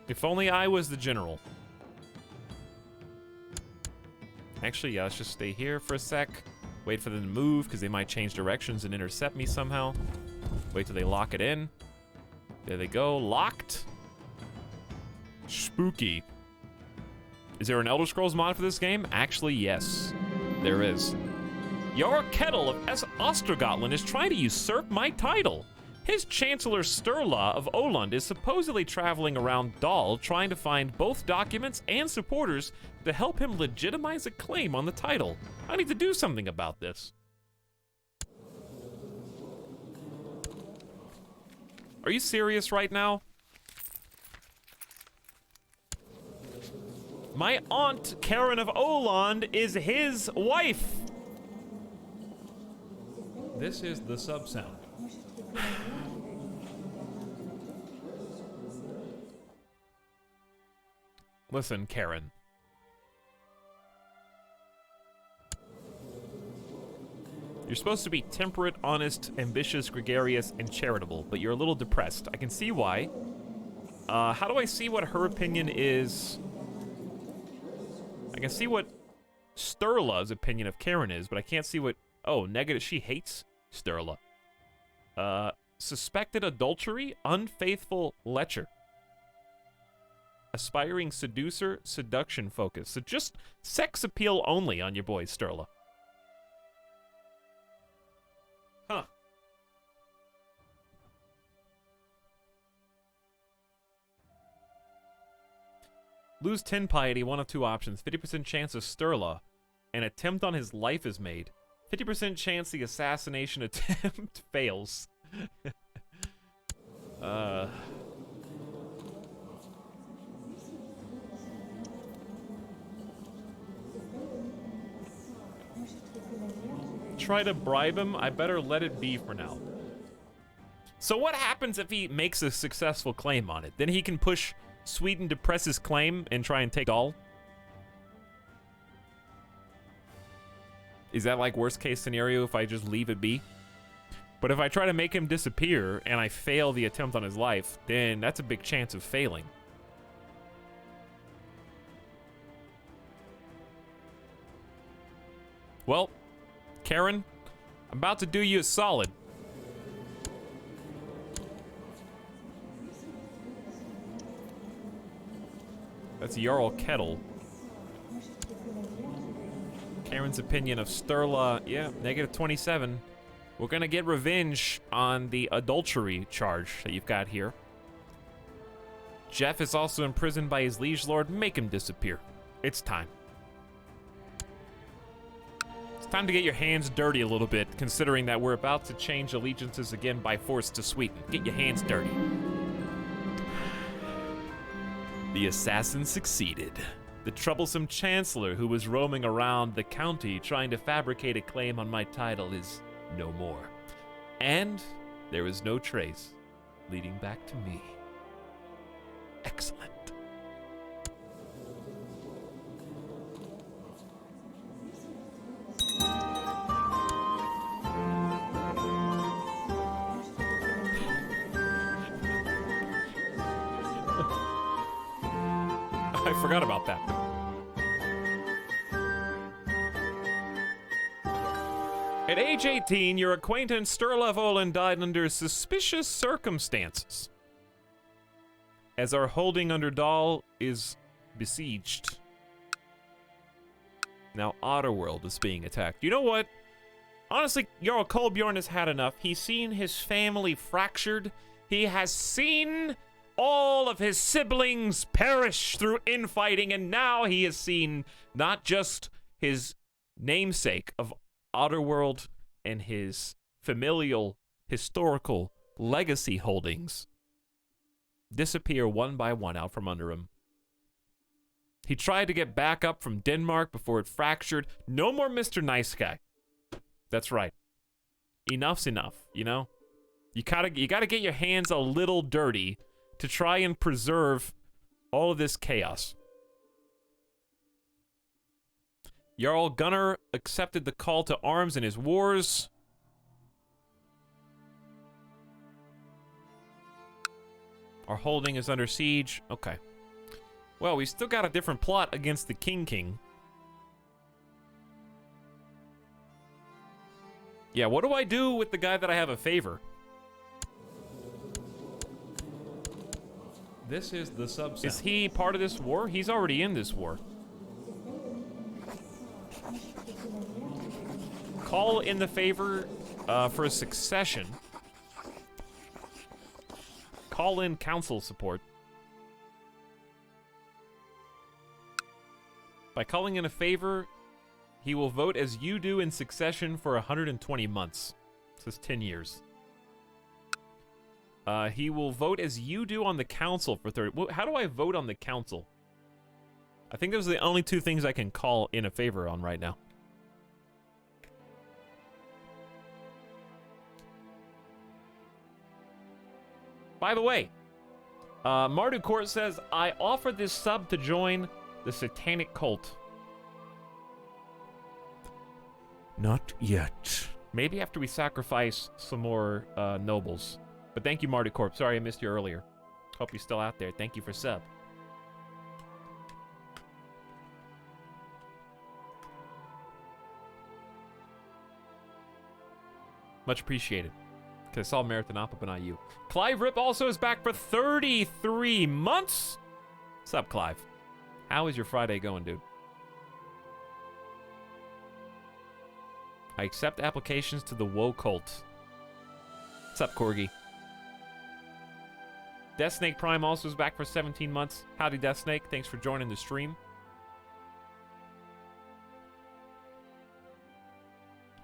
If only I was the general. Actually, yeah, let's just stay here for a sec. Wait for them to move, because they might change directions and intercept me somehow. Wait till they lock it in. There they go, locked. Spooky. Is there an Elder Scrolls mod for this game? Actually, yes, there is. Jarl Kettle of Ostergotland is trying to usurp my title. His Chancellor Sturla of Olund is supposedly traveling around Dal trying to find both documents and supporters to help him legitimize a claim on the title. I need to do something about this. Are you serious right now? My aunt, Karen of Olund, is his wife. This is the sub-sound. Listen, Karen. You're supposed to be temperate, honest, ambitious, gregarious, and charitable, but you're a little depressed. I can see why. How do I see what her opinion is? I can see what Sturla's opinion of Karen is, but I can't see what... Oh, negative. She hates Sturla. Suspected adultery, unfaithful lecher. Aspiring seducer, seduction focus. So just sex appeal only on your boy Sturla. Huh. Lose 10 piety, one of two options. 50% chance of Sturla. An attempt on his life is made. 50% chance the assassination attempt fails. Try to bribe him? I better let it be for now. So what happens if he makes a successful claim on it? Then he can push Sweden to press his claim and try and take Dal? Is that like worst case scenario if I just leave it be? But if I try to make him disappear and I fail the attempt on his life, then that's a big chance of failing. Well, Karen, I'm about to do you a solid. That's Jarl Kettle. Karen's opinion of Sturla, yeah, negative 27. We're gonna get revenge on the adultery charge that you've got here. Jeff is also imprisoned by his liege lord. Make him disappear. It's time. It's time to get your hands dirty a little bit, considering that we're about to change allegiances again by force to Sweden. Get your hands dirty. The assassin succeeded. The troublesome chancellor who was roaming around the county trying to fabricate a claim on my title is no more. And there is no trace leading back to me. Excellent. I forgot about that. At age 18, your acquaintance Sturla of Olin died under suspicious circumstances, as our holding under Dal is besieged. Now Otterworld is being attacked. You know what? Honestly, Jarl Kolbjorn has had enough. He's seen his family fractured. He has seen all of his siblings perish through infighting, and now he has seen not just his namesake of Otterworld and his familial, historical legacy holdings disappear one by one out from under him. He tried to get back up from Denmark before it fractured. No more Mr. Nice Guy. That's right. Enough's enough, you know? You gotta get your hands a little dirty to try and preserve all of this chaos. Jarl Gunnar accepted the call to arms in his wars. Our holding is under siege. Okay. Well, we still got a different plot against the King. Yeah, what do I do with the guy that I have a favor? This is the sub-sound. Is he part of this war? He's already in this war. Call in the favor for a succession. Call in council support. By calling in a favor, he will vote as you do in succession for 120 months. This is 10 years. He will vote as you do on the council for 30... How do I vote on the council? I think those are the only two things I can call in a favor on right now. By the way, Mardu Court says, I offer this sub to join the satanic cult. Not yet. Maybe after we sacrifice some more nobles. But thank you, Mardu Corp. Sorry I missed you earlier. Hope you're still out there. Thank you for sub. Much appreciated. Because I saw Marathonapa, but not you. Clive Rip also is back for 33 months. What's up, Clive? How is your Friday going, dude? I accept applications to the Woe Cult. What's up, Corgi? Death Snake Prime also is back for 17 months. Howdy, Death Snake. Thanks for joining the stream.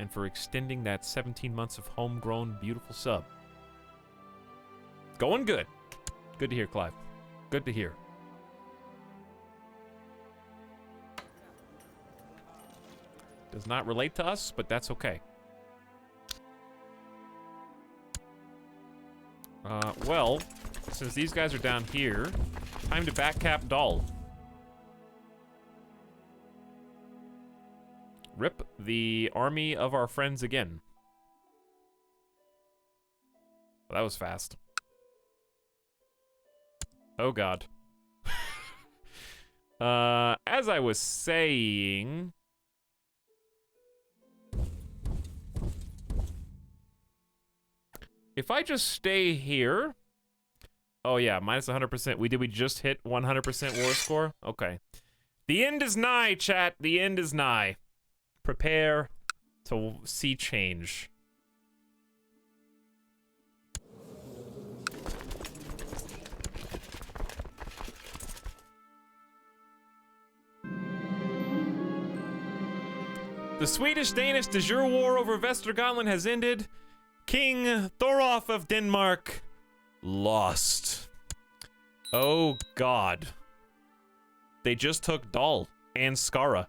And for extending that 17 months of homegrown, beautiful sub. Going good. Good to hear, Clive. Good to hear. Does not relate to us, but that's okay. Well, since these guys are down here, time to backcap Doll. Rip the army of our friends again. Well, that was fast. Oh god. As I was saying... If I just stay here... Oh yeah, minus 100%. We just hit 100% war score? Okay. The end is nigh, chat. The end is nigh. Prepare to see change. The Swedish-Danish de jure war over Vestergotland has ended. King Thorolf of Denmark lost. Oh god. They just took Dal and Skara.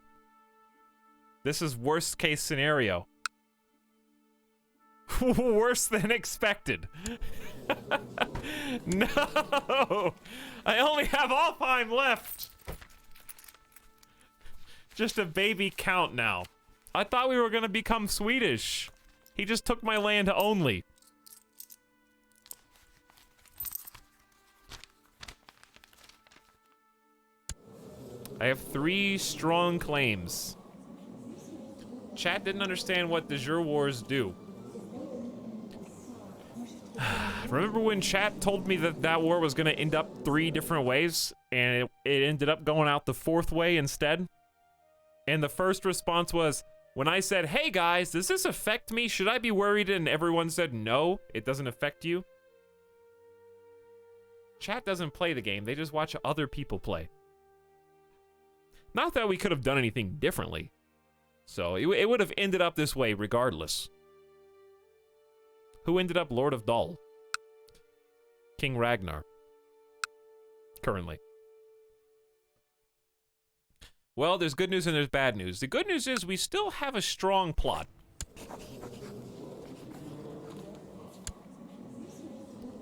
This is worst case scenario. Worse than expected. No! I only have Alfheim left! Just a baby count now. I thought we were gonna become Swedish. He just took my land only. I have 3 strong claims. Chat didn't understand what de jure wars do. Remember when chat told me that that war was gonna end up 3 different ways, and it ended up going out the 4th way instead? And the first response was, when I said, hey guys, does this affect me? Should I be worried? And everyone said, no, it doesn't affect you. Chat doesn't play the game, they just watch other people play. Not that we could have done anything differently. So it would have ended up this way regardless. Who ended up Lord of Dal? King Ragnar. Currently. Well, there's good news and there's bad news. The good news is we still have a strong plot.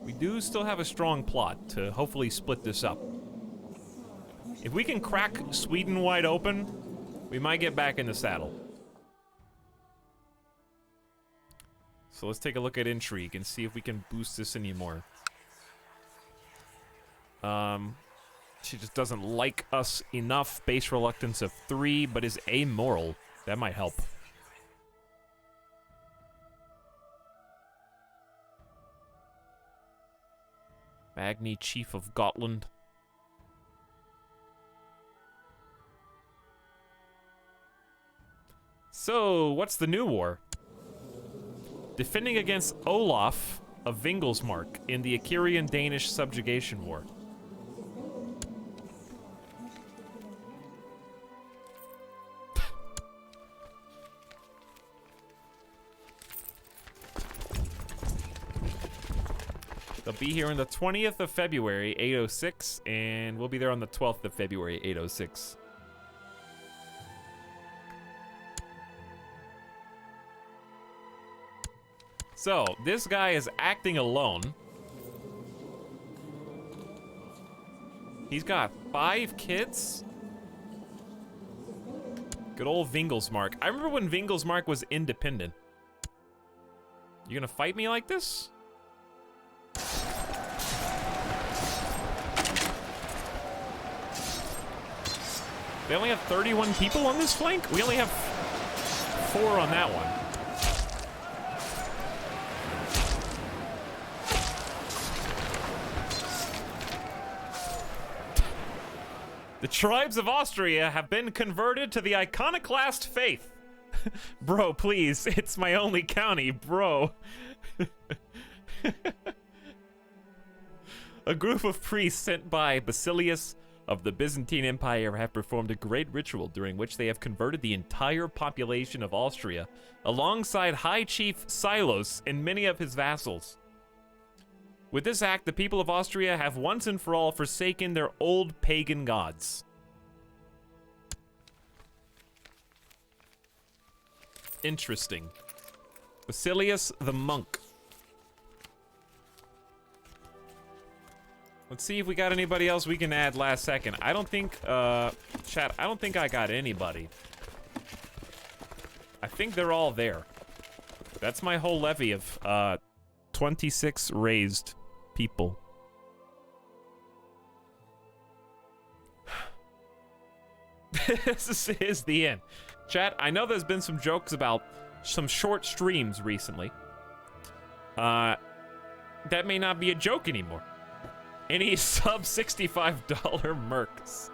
We do still have a strong plot to hopefully split this up. If we can crack Sweden wide open, we might get back in the saddle. So let's take a look at intrigue and see if we can boost this anymore. She just doesn't like us enough. Base reluctance of 3, but is amoral. That might help. Magni, Chief of Gotland. So, what's the new war? Defending against Olaf of Vingelsmark in the Akirian-Danish subjugation war. They'll be here on the 20th of February, 806, and we'll be there on the 12th of February, 806. So, this guy is acting alone. He's got 5 kids. Good old Vingelsmark. I remember when Vingelsmark was independent. You gonna fight me like this? They only have 31 people on this flank? We only have 4 on that one. The tribes of Austria have been converted to the iconoclast faith. Bro, please, it's my only county, bro. A group of priests sent by Basilius of the Byzantine Empire have performed a great ritual during which they have converted the entire population of Austria, alongside High Chief Silos and many of his vassals. With this act, the people of Austria have once and for all forsaken their old pagan gods. Interesting. Basilius the monk. Let's see if we got anybody else we can add last second. I don't think, chat, I don't think I got anybody. I think they're all there. That's my whole levy of, 26 raised people. This is the end. Chat, I know there's been some jokes about some short streams recently. That may not be a joke anymore. Any sub $65 mercs.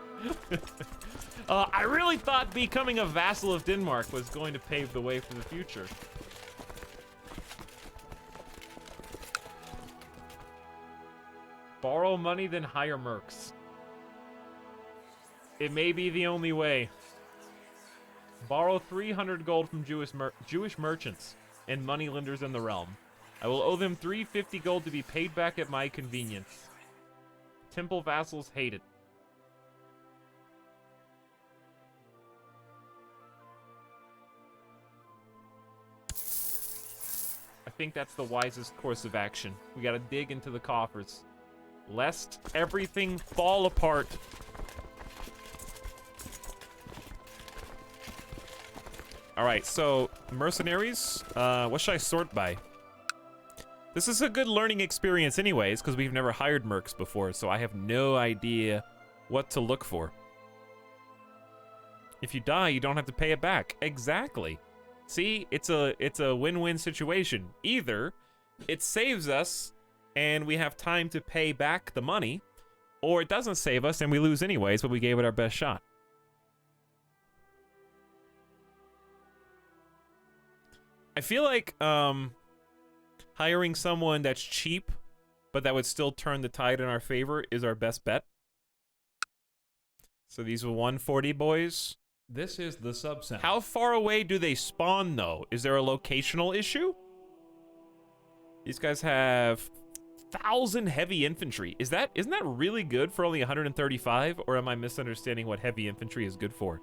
I really thought becoming a vassal of Denmark was going to pave the way for the future. Borrow money, then hire mercs. It may be the only way. Borrow 300 gold from Jewish merchants and moneylenders in the realm. I will owe them 350 gold to be paid back at my convenience. Temple vassals hate it. I think that's the wisest course of action. We gotta dig into the coffers, lest everything fall apart. Alright, so mercenaries, what should I sort by? This is a good learning experience anyways, because we've never hired mercs before, so I have no idea what to look for. If you die, you don't have to pay it back. Exactly. See, it's a win-win situation. Either it saves us and we have time to pay back the money, or it doesn't save us and we lose anyways, but we gave it our best shot. I feel like hiring someone that's cheap, but that would still turn the tide in our favor is our best bet. So these are 140 boys. This is the sub-sound. How far away do they spawn, though? Is there a locational issue? These guys have 1,000 heavy infantry. Isn't that really good for only 135? Or am I misunderstanding what heavy infantry is good for?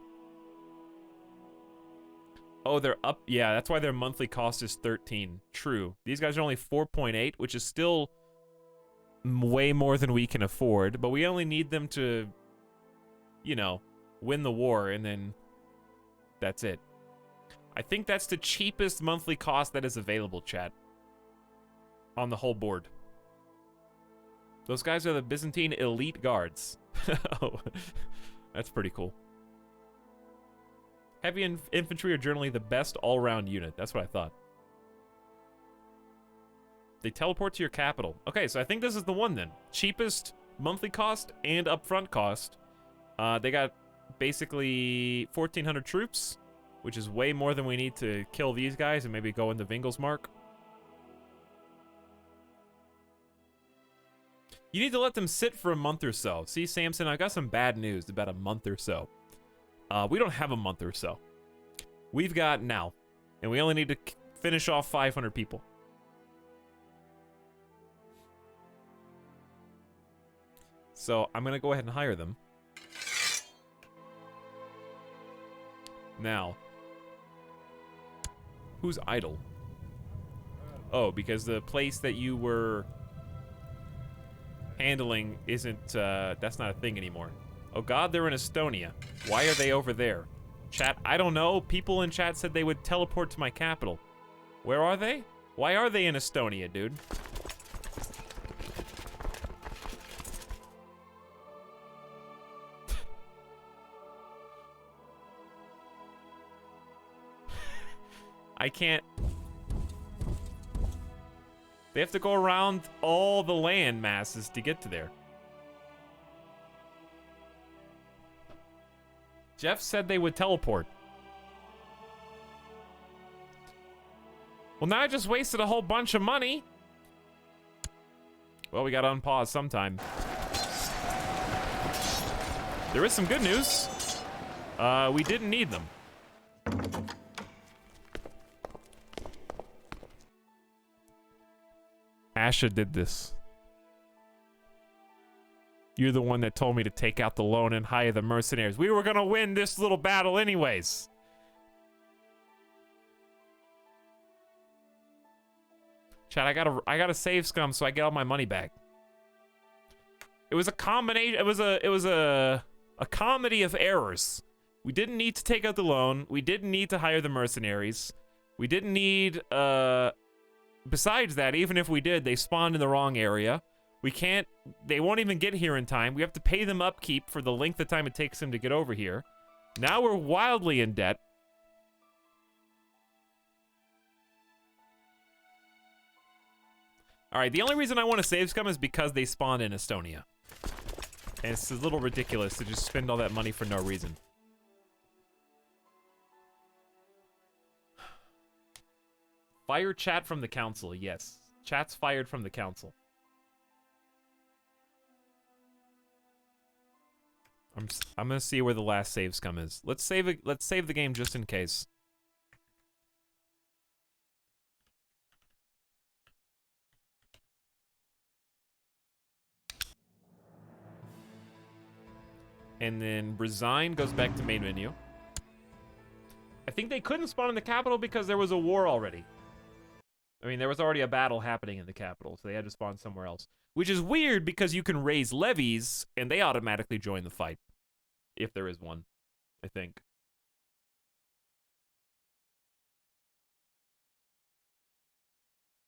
Oh, they're up. Yeah, that's why their monthly cost is 13. True. These guys are only 4.8, which is still way more than we can afford, but we only need them to, you know, win the war, and then that's it. I think that's the cheapest monthly cost that is available, chat, on the whole board. Those guys are the Byzantine elite guards. Oh, that's pretty cool. Heavy infantry are generally the best all-round unit. That's what I thought. They teleport to your capital. Okay, so I think this is the one then. Cheapest monthly cost and upfront cost. They got basically 1,400 troops, which is way more than we need to kill these guys and maybe go into Vingelsmark. You need to let them sit for a month or so. See, Samson, I got some bad news about a month or so. We don't have a month or so. We've got now, and we only need to finish off 500 people. So I'm gonna go ahead and hire them. Now, who's idle? Oh, because the place that you were handling isn't, that's not a thing anymore. Oh god, they're in Estonia. Why are they over there? Chat, I don't know. People in chat said they would teleport to my capital. Where are they? Why are they in Estonia, dude? I can't... They have to go around all the land masses to get to there. Jeff said they would teleport. Well, now I just wasted a whole bunch of money. Well, we gotta unpause sometime. There is some good news. We didn't need them. Asha did this. You're the one that told me to take out the loan and hire the mercenaries. We were gonna win this little battle anyways. Chat, I gotta save scum so I get all my money back. It was a combination. It was a comedy of errors. We didn't need to take out the loan. We didn't need to hire the mercenaries. We didn't need besides that, even if we did, they spawned in the wrong area. We can't, they won't even get here in time. We have to pay them upkeep for the length of time it takes them to get over here. Now we're wildly in debt. All right, the only reason I want to save scum is because they spawned in Estonia. And it's a little ridiculous to just spend all that money for no reason. Fire chat from the council, yes. Chat's fired from the council. I'm gonna see where the last save scum is. Let's save the game just in case. And then resign goes back to main menu. I think they couldn't spawn in the capital because there was a war already. I mean, there was already a battle happening in the capital, so they had to spawn somewhere else. Which is weird because you can raise levies, and they automatically join the fight. If there is one, I think.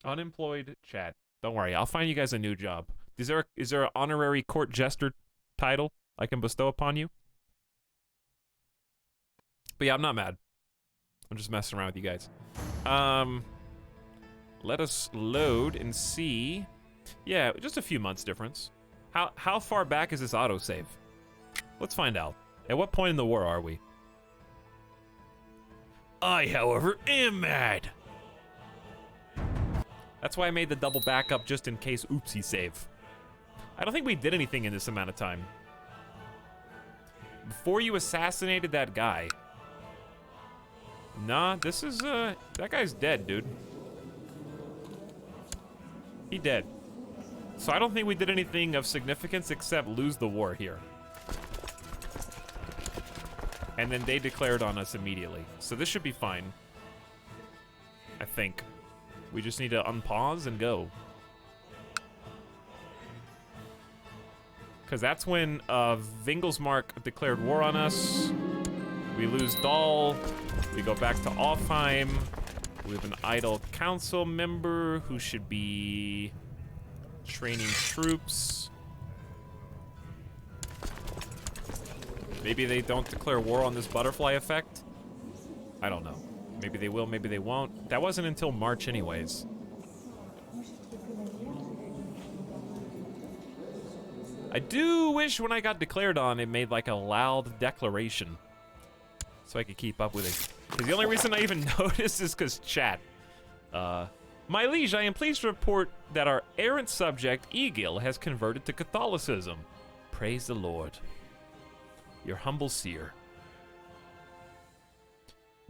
Unemployed chat. Don't worry, I'll find you guys a new job. Is there an honorary court jester title I can bestow upon you? But yeah, I'm not mad. I'm just messing around with you guys. Let us load and see. Yeah, just a few months difference. How far back is this autosave? Let's find out. At what point in the war are we? I, however, am mad. That's why I made the double backup just in case oopsie save. I don't think we did anything in this amount of time. Before you assassinated that guy. Nah, this is, that guy's dead, dude. He dead. So I don't think we did anything of significance except lose the war here. And then they declared on us immediately. So this should be fine. think. We just need to unpause and go. Because that's when Vingelsmark declared war on us. We lose Dahl. We go back to Offheim. We have an idle council member who should be training troops. Maybe they don't declare war on this butterfly effect. I don't know. Maybe they will, maybe they won't. That wasn't until March anyways. I do wish when I got declared on, it made like a loud declaration so I could keep up with it. Because the only reason I even noticed is because chat. My liege, I am pleased to report that our errant subject, Egil, has converted to Catholicism. Praise the Lord. Your humble seer.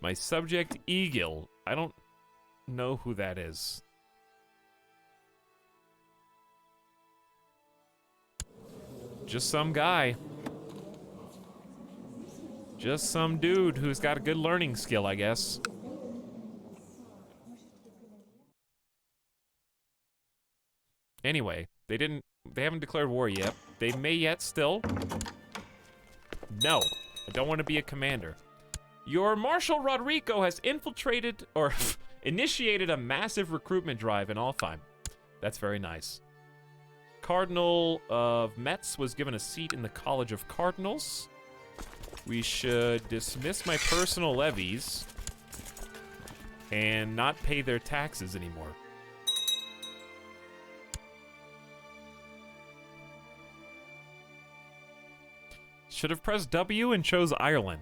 My subject, Egil. I don't know who that is. Just some guy. Just some dude who's got a good learning skill, I guess. Anyway, they haven't declared war yet. They may yet still. No, I don't want to be a commander. Your Marshal Rodrigo has infiltrated or initiated a massive recruitment drive in Alfheim. That's very nice. Cardinal of Metz was given a seat in the College of Cardinals. We should dismiss my personal levies and not pay their taxes anymore. Should have pressed W and chose Ireland.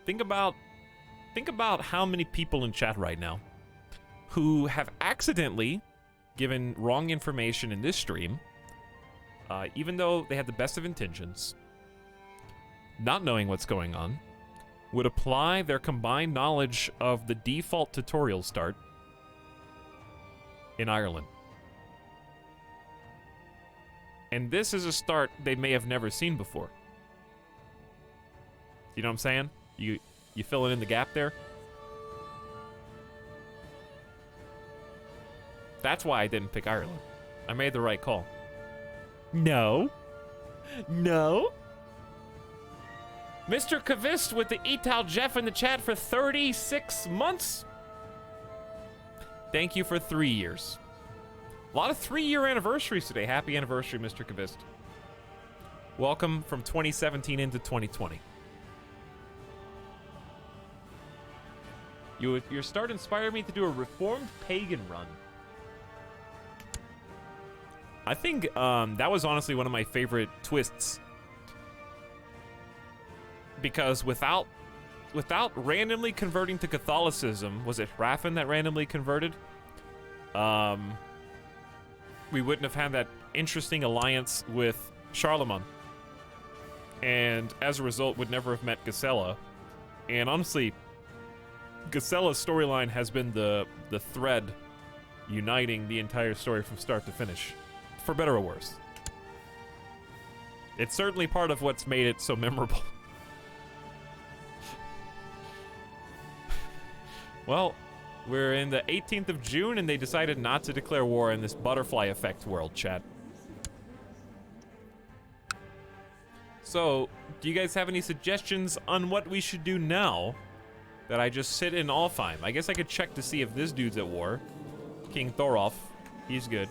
Think about how many people in chat right now who have accidentally given wrong information in this stream, even though they had the best of intentions, not knowing what's going on, would apply their combined knowledge of the default tutorial start in Ireland. And this is a start they may have never seen before. You know what I'm saying? You filling in the gap there? That's why I didn't pick Ireland. I made the right call. No. No. Mr. Kavist with the Etal Jeff in the chat for 36 months. Thank you for 3 years. A lot of 3-year anniversaries today. Happy anniversary, Mr. Kavist. Welcome from 2017 into 2020. Your start inspired me to do a reformed pagan run. I think that was honestly one of my favorite twists. Because without randomly converting to Catholicism, was it Raffin that randomly converted? We wouldn't have had that interesting alliance with Charlemagne. And as a result, would never have met Gisela. And honestly, Gisela's storyline has been the thread uniting the entire story from start to finish. For better or worse. It's certainly part of what's made it so memorable. Well, we're in the 18th of June and they decided not to declare war in this butterfly effect world, chat. So, do you guys have any suggestions on what we should do now that I just sit in Alfheim? I guess I could check to see if this dude's at war. King Thorolf. He's good.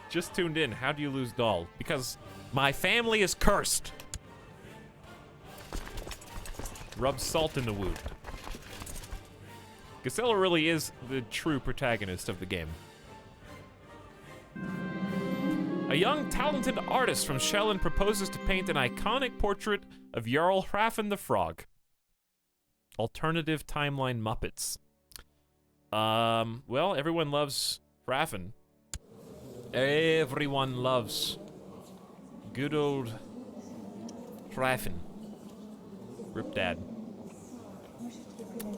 Just tuned in. How do you lose Dahl? Because my family is cursed. Rub salt in the wound. Gisela really is the true protagonist of the game. A young, talented artist from Shellen proposes to paint an iconic portrait of Jarl Hraffen the Frog. Alternative timeline Muppets. Well, everyone loves Hraffen. Everyone loves good old Hraffen. Rip Dad.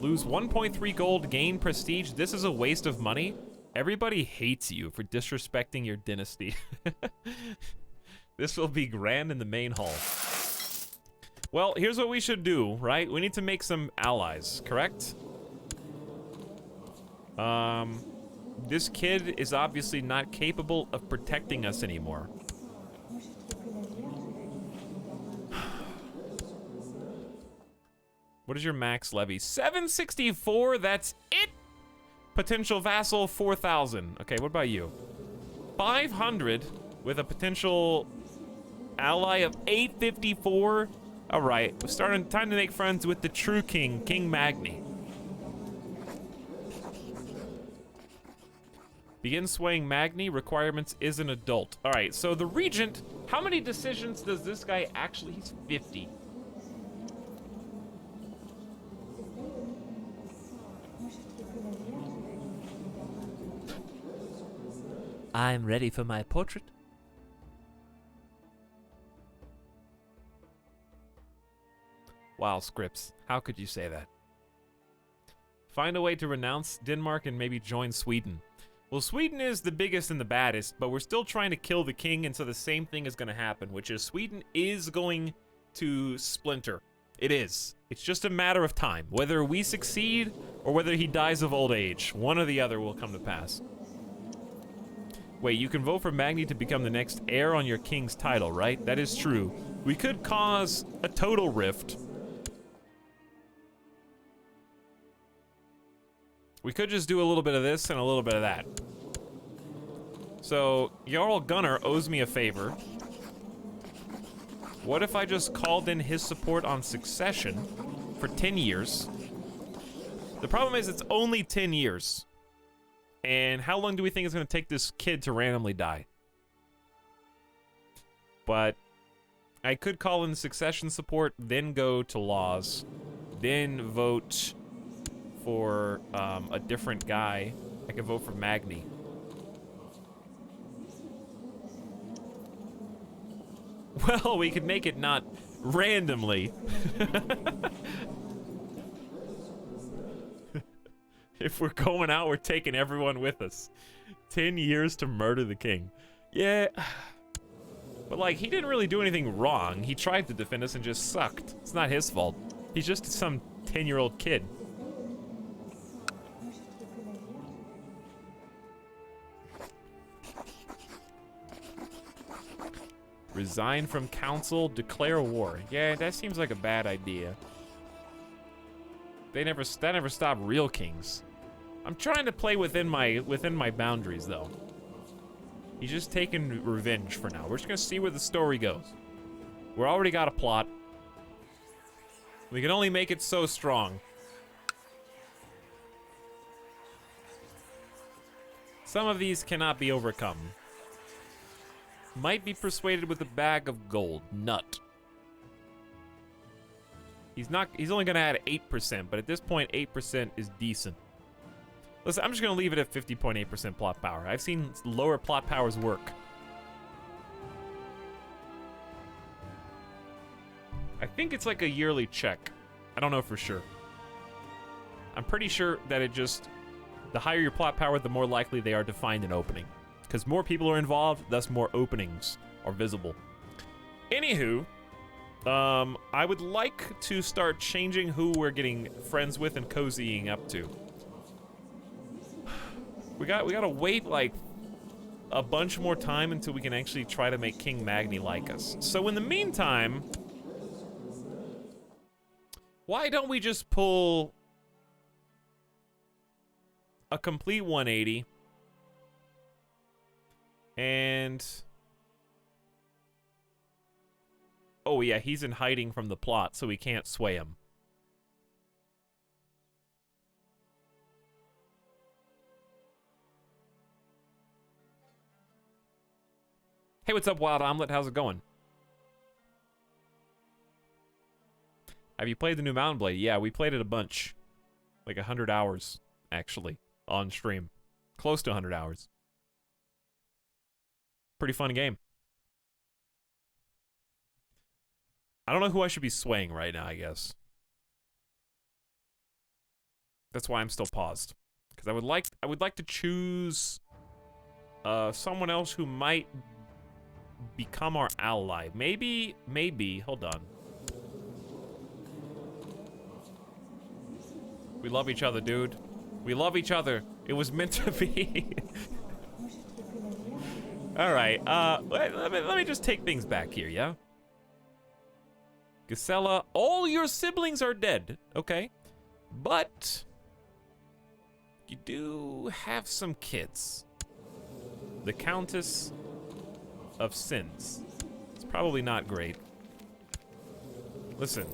Lose 1.3 gold, gain prestige. This is a waste of money. Everybody hates you for disrespecting your dynasty. This will be grand in the main hall. Well, here's what we should do, right? We need to make some allies, correct? This kid is obviously not capable of protecting us anymore. What is your max levy? 764, that's it? Potential vassal, 4,000. Okay, what about you? 500 with a potential ally of 854. All right, we're starting, time to make friends with the true king, King Magni. Begin swaying Magni, requirements is an adult. All right, so the regent, how many decisions does this guy actually, he's 50. I'm ready for my portrait. Wow, Scripps, how could you say that? Find a way to renounce Denmark and maybe join Sweden. Well, Sweden is the biggest and the baddest, but we're still trying to kill the king, and so the same thing is going to happen, which is Sweden is going to splinter. It is. It's just a matter of time. Whether we succeed or whether he dies of old age, one or the other will come to pass. Wait, you can vote for Magni to become the next heir on your king's title, right? That is true. We could cause a total rift. We could just do a little bit of this and a little bit of that. So, Jarl Gunnar owes me a favor. What if I just called in his support on succession for 10 years? The problem is it's only 10 years. And how long do we think it's going to take this kid to randomly die? But I could call in succession support, then go to laws, then vote for a different guy. I could vote for Magni. Well, we could make it not randomly. If we're going out, we're taking everyone with us. 10 years to murder the king. Yeah. But, like, he didn't really do anything wrong. He tried to defend us and just sucked. It's not his fault. He's just some 10-year-old kid. Resign from council, declare war. Yeah, that seems like a bad idea. That never stopped real kings. I'm trying to play within my boundaries, though. He's just taking revenge for now. We're just gonna see where the story goes. We already got a plot. We can only make it so strong. Some of these cannot be overcome. Might be persuaded with a bag of gold. Nut. He's only gonna add 8%, but at this point, 8% is decent. Listen, I'm just gonna leave it at 50.8% plot power. I've seen lower plot powers work. I think it's like a yearly check. I don't know for sure. I'm pretty sure that it just, the higher your plot power, the more likely they are to find an opening. Because more people are involved, thus more openings are visible. Anywho, I would like to start changing who we're getting friends with and cozying up to. We gotta wait like a bunch more time until we can actually try to make King Magni like us. So in the meantime, why don't we just pull a complete 180 and... Oh yeah, he's in hiding from the plot, so we can't sway him. Hey, what's up, Wild Omelet? How's it going? Have you played the new Mountain Blade? Yeah, we played it a bunch. Like 100 hours, actually, on stream. Close to 100 hours. Pretty fun game. I don't know who I should be swaying right now, I guess. That's why I'm still paused. Because I would like to choose someone else who might become our ally. Maybe, hold on. We love each other, dude. We love each other. It was meant to be. All right, let me just take things back here, yeah? Gisela, all your siblings are dead, okay? But you do have some kids. The Countess of Sins. It's probably not great. Listen,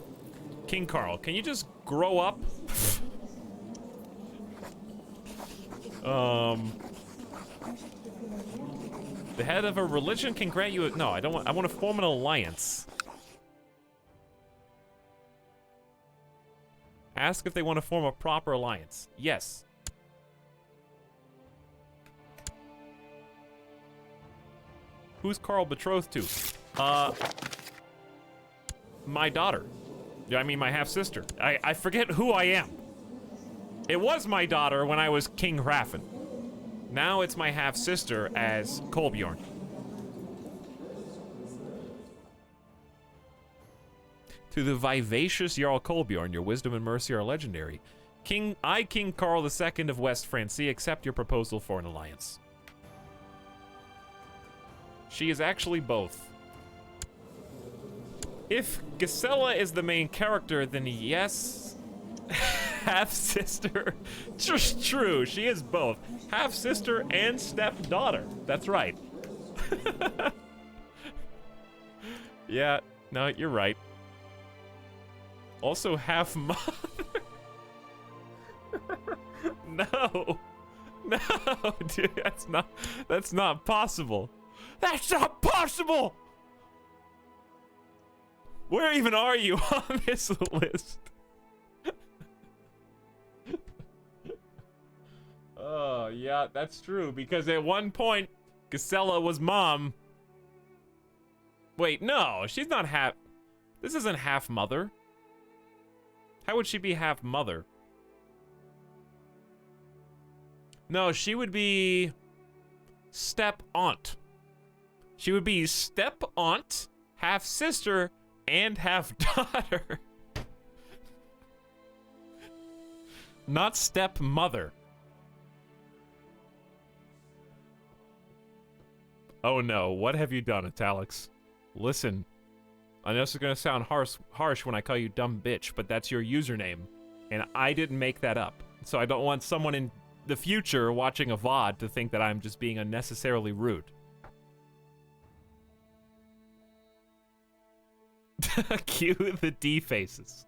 King Carl, can you just grow up? The head of a religion can grant you a... No, I don't want... I want to form an alliance. Ask if they want to form a proper alliance. Yes. Who's Carl betrothed to? My daughter. I mean, my half-sister. I forget who I am. It was my daughter when I was King Hrafn. Now it's my half-sister as Kolbjorn. To the vivacious Jarl Kolbjorn, your wisdom and mercy are legendary. King Carl II of West Francia, accept your proposal for an alliance. She is actually both. If Gisela is the main character, then yes, half-sister. True, she is both. Half-sister and stepdaughter. That's right. Yeah, no, you're right. Also half-mother. No, dude, that's not possible. That's not possible! Where even are you on this list? Oh, yeah, that's true, because at one point, Gisela was mom. Wait, no, she's not half... This isn't half-mother. How would she be half-mother? No, she would be... step-aunt. She would be step-aunt, half-sister, and half-daughter. Not step-mother. Oh no, what have you done, Etalyx? Listen, I know this is gonna sound harsh when I call you dumb bitch, but that's your username, and I didn't make that up. So I don't want someone in the future watching a VOD to think that I'm just being unnecessarily rude. Cue the D faces.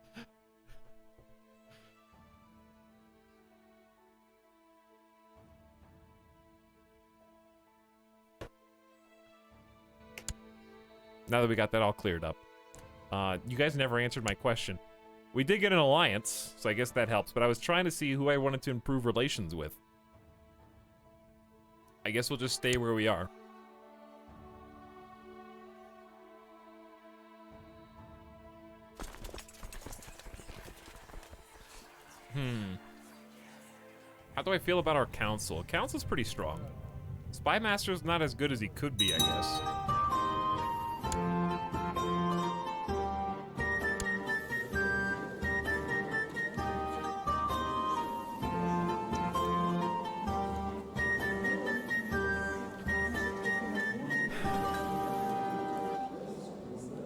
Now that we got that all cleared up. You guys never answered my question. We did get an alliance, so I guess that helps, but I was trying to see who I wanted to improve relations with. I guess we'll just stay where we are. How do I feel about our council? Council's pretty strong. Spymaster's not as good as he could be, I guess.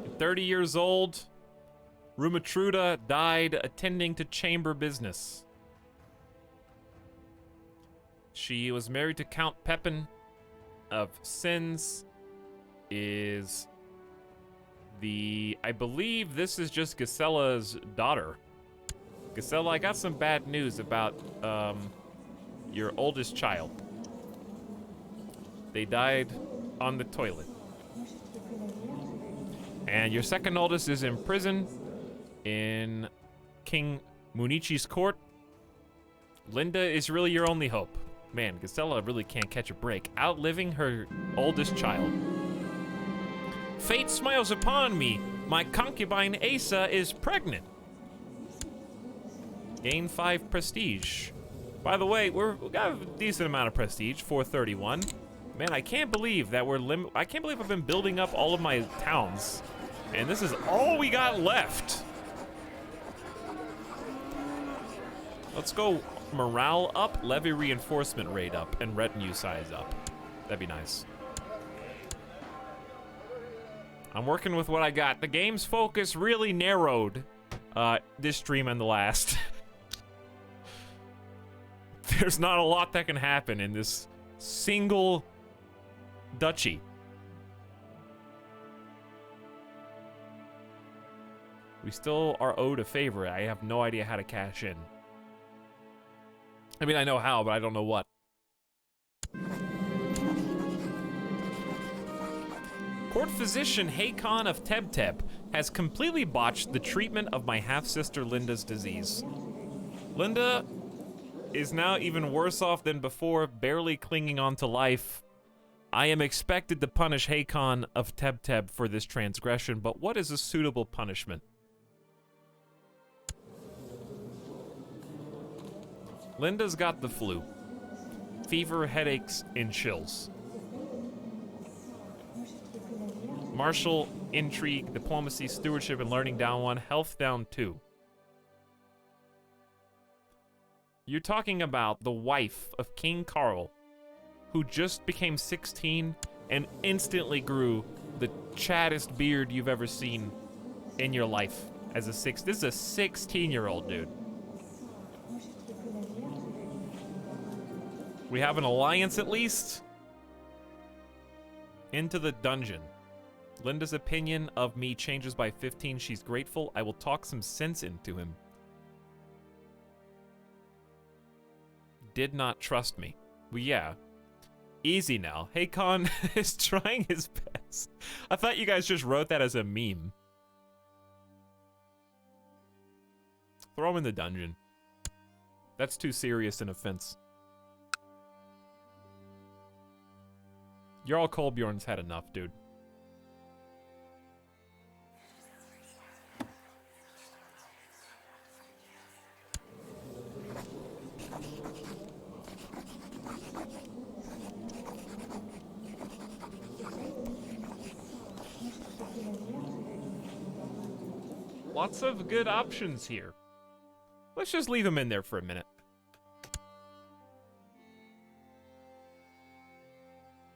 At 30 years old, Rumatruda died attending to chamber business. She was married to Count Pepin of Sins. Is the... I believe this is just Gisela's daughter. Gisela, I got some bad news about your oldest child. They died on the toilet. And your second oldest is in prison in King Munichi's court. Linda is really your only hope. Man, Gisela really can't catch a break, outliving her oldest child. Fate smiles upon me. My concubine Asa is pregnant. Gain 5 prestige. By the way, we got a decent amount of prestige, 431. Man, I can't believe that I can't believe I've been building up all of my towns, and this is all we got left. Let's go morale up, levy reinforcement rate up, and retinue size up. That'd be nice. I'm working with what I got. The game's focus really narrowed this stream and the last. There's not a lot that can happen in this single duchy. We still are owed a favor. I have no idea how to cash in. I mean, I know how, but I don't know what. Court physician Hakon of Tebteb has completely botched the treatment of my half-sister Linda's disease. Linda is now even worse off than before, barely clinging on to life. I am expected to punish Hakon of Tebteb for this transgression, but what is a suitable punishment? Linda's got the flu. Fever, headaches, and chills. Martial, intrigue, diplomacy, stewardship, and learning down 1. Health down 2. You're talking about the wife of King Carl, who just became 16 and instantly grew the chattest beard you've ever seen in your life as a This is a 16-year-old dude. We have an alliance at least. Into the dungeon. Linda's opinion of me changes by 15. She's grateful. I will talk some sense into him. Did not trust me. Well, yeah. Easy now. Hakon is trying his best. I thought you guys just wrote that as a meme. Throw him in the dungeon. That's too serious an offense. Jarl Kolbjorn's had enough, dude. Lots of good options here. Let's just leave him in there for a minute.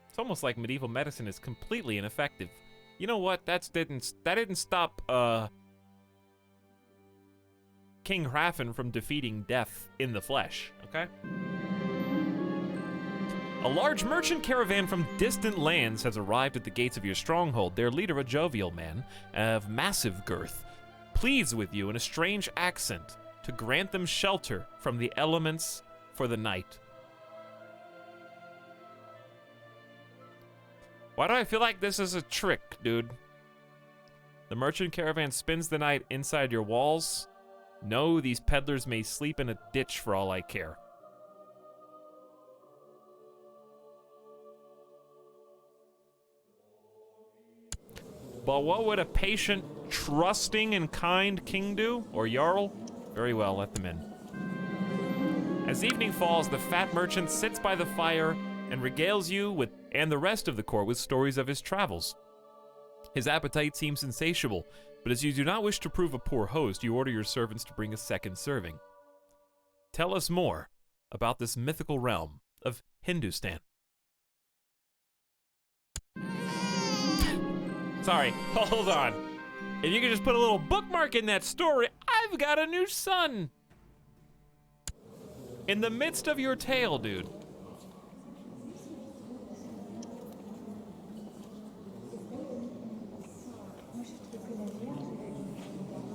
It's almost like medieval medicine is completely ineffective. You know what? That didn't stop King Hrafn from defeating death in the flesh, okay? A large merchant caravan from distant lands has arrived at the gates of your stronghold. Their leader, a jovial man of massive girth, pleads with you in a strange accent to grant them shelter from the elements for the night. Why do I feel like this is a trick, dude? The merchant caravan spends the night inside your walls. No, these peddlers may sleep in a ditch for all I care. But what would a patient, trusting, and kind king do? Or Jarl? Very well, let them in. As evening falls, the fat merchant sits by the fire and regales you and the rest of the court with stories of his travels. His appetite seems insatiable, but as you do not wish to prove a poor host, you order your servants to bring a second serving. Tell us more about this mythical realm of Hindustan. Sorry, hold on. If you could just put a little bookmark in that story, I've got a new son. In the midst of your tale, dude.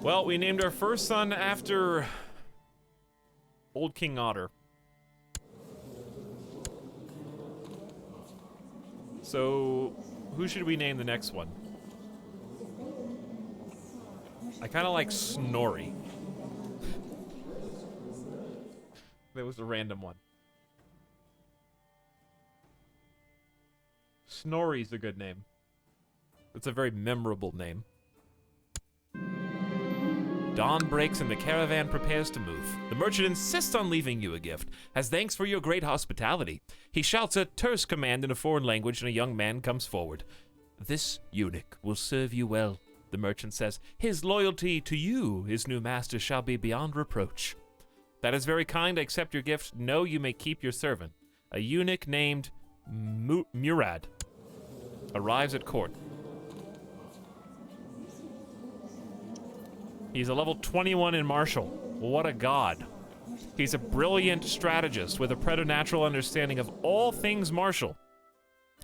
Well, we named our first son after Old King Otter. So, who should we name the next one? I kind of like Snorri. That was a random one. Snorri's a good name. It's a very memorable name. Dawn breaks and the caravan prepares to move. The merchant insists on leaving you a gift, as thanks for your great hospitality. He shouts a terse command in a foreign language, and a young man comes forward. This eunuch will serve you well, the merchant says. His loyalty to you, his new master, shall be beyond reproach. That is very kind. I accept your gift. No, you may keep your servant. A eunuch named Murad arrives at court. He's a level 21 in martial. What a god. He's a brilliant strategist with a preternatural understanding of all things martial,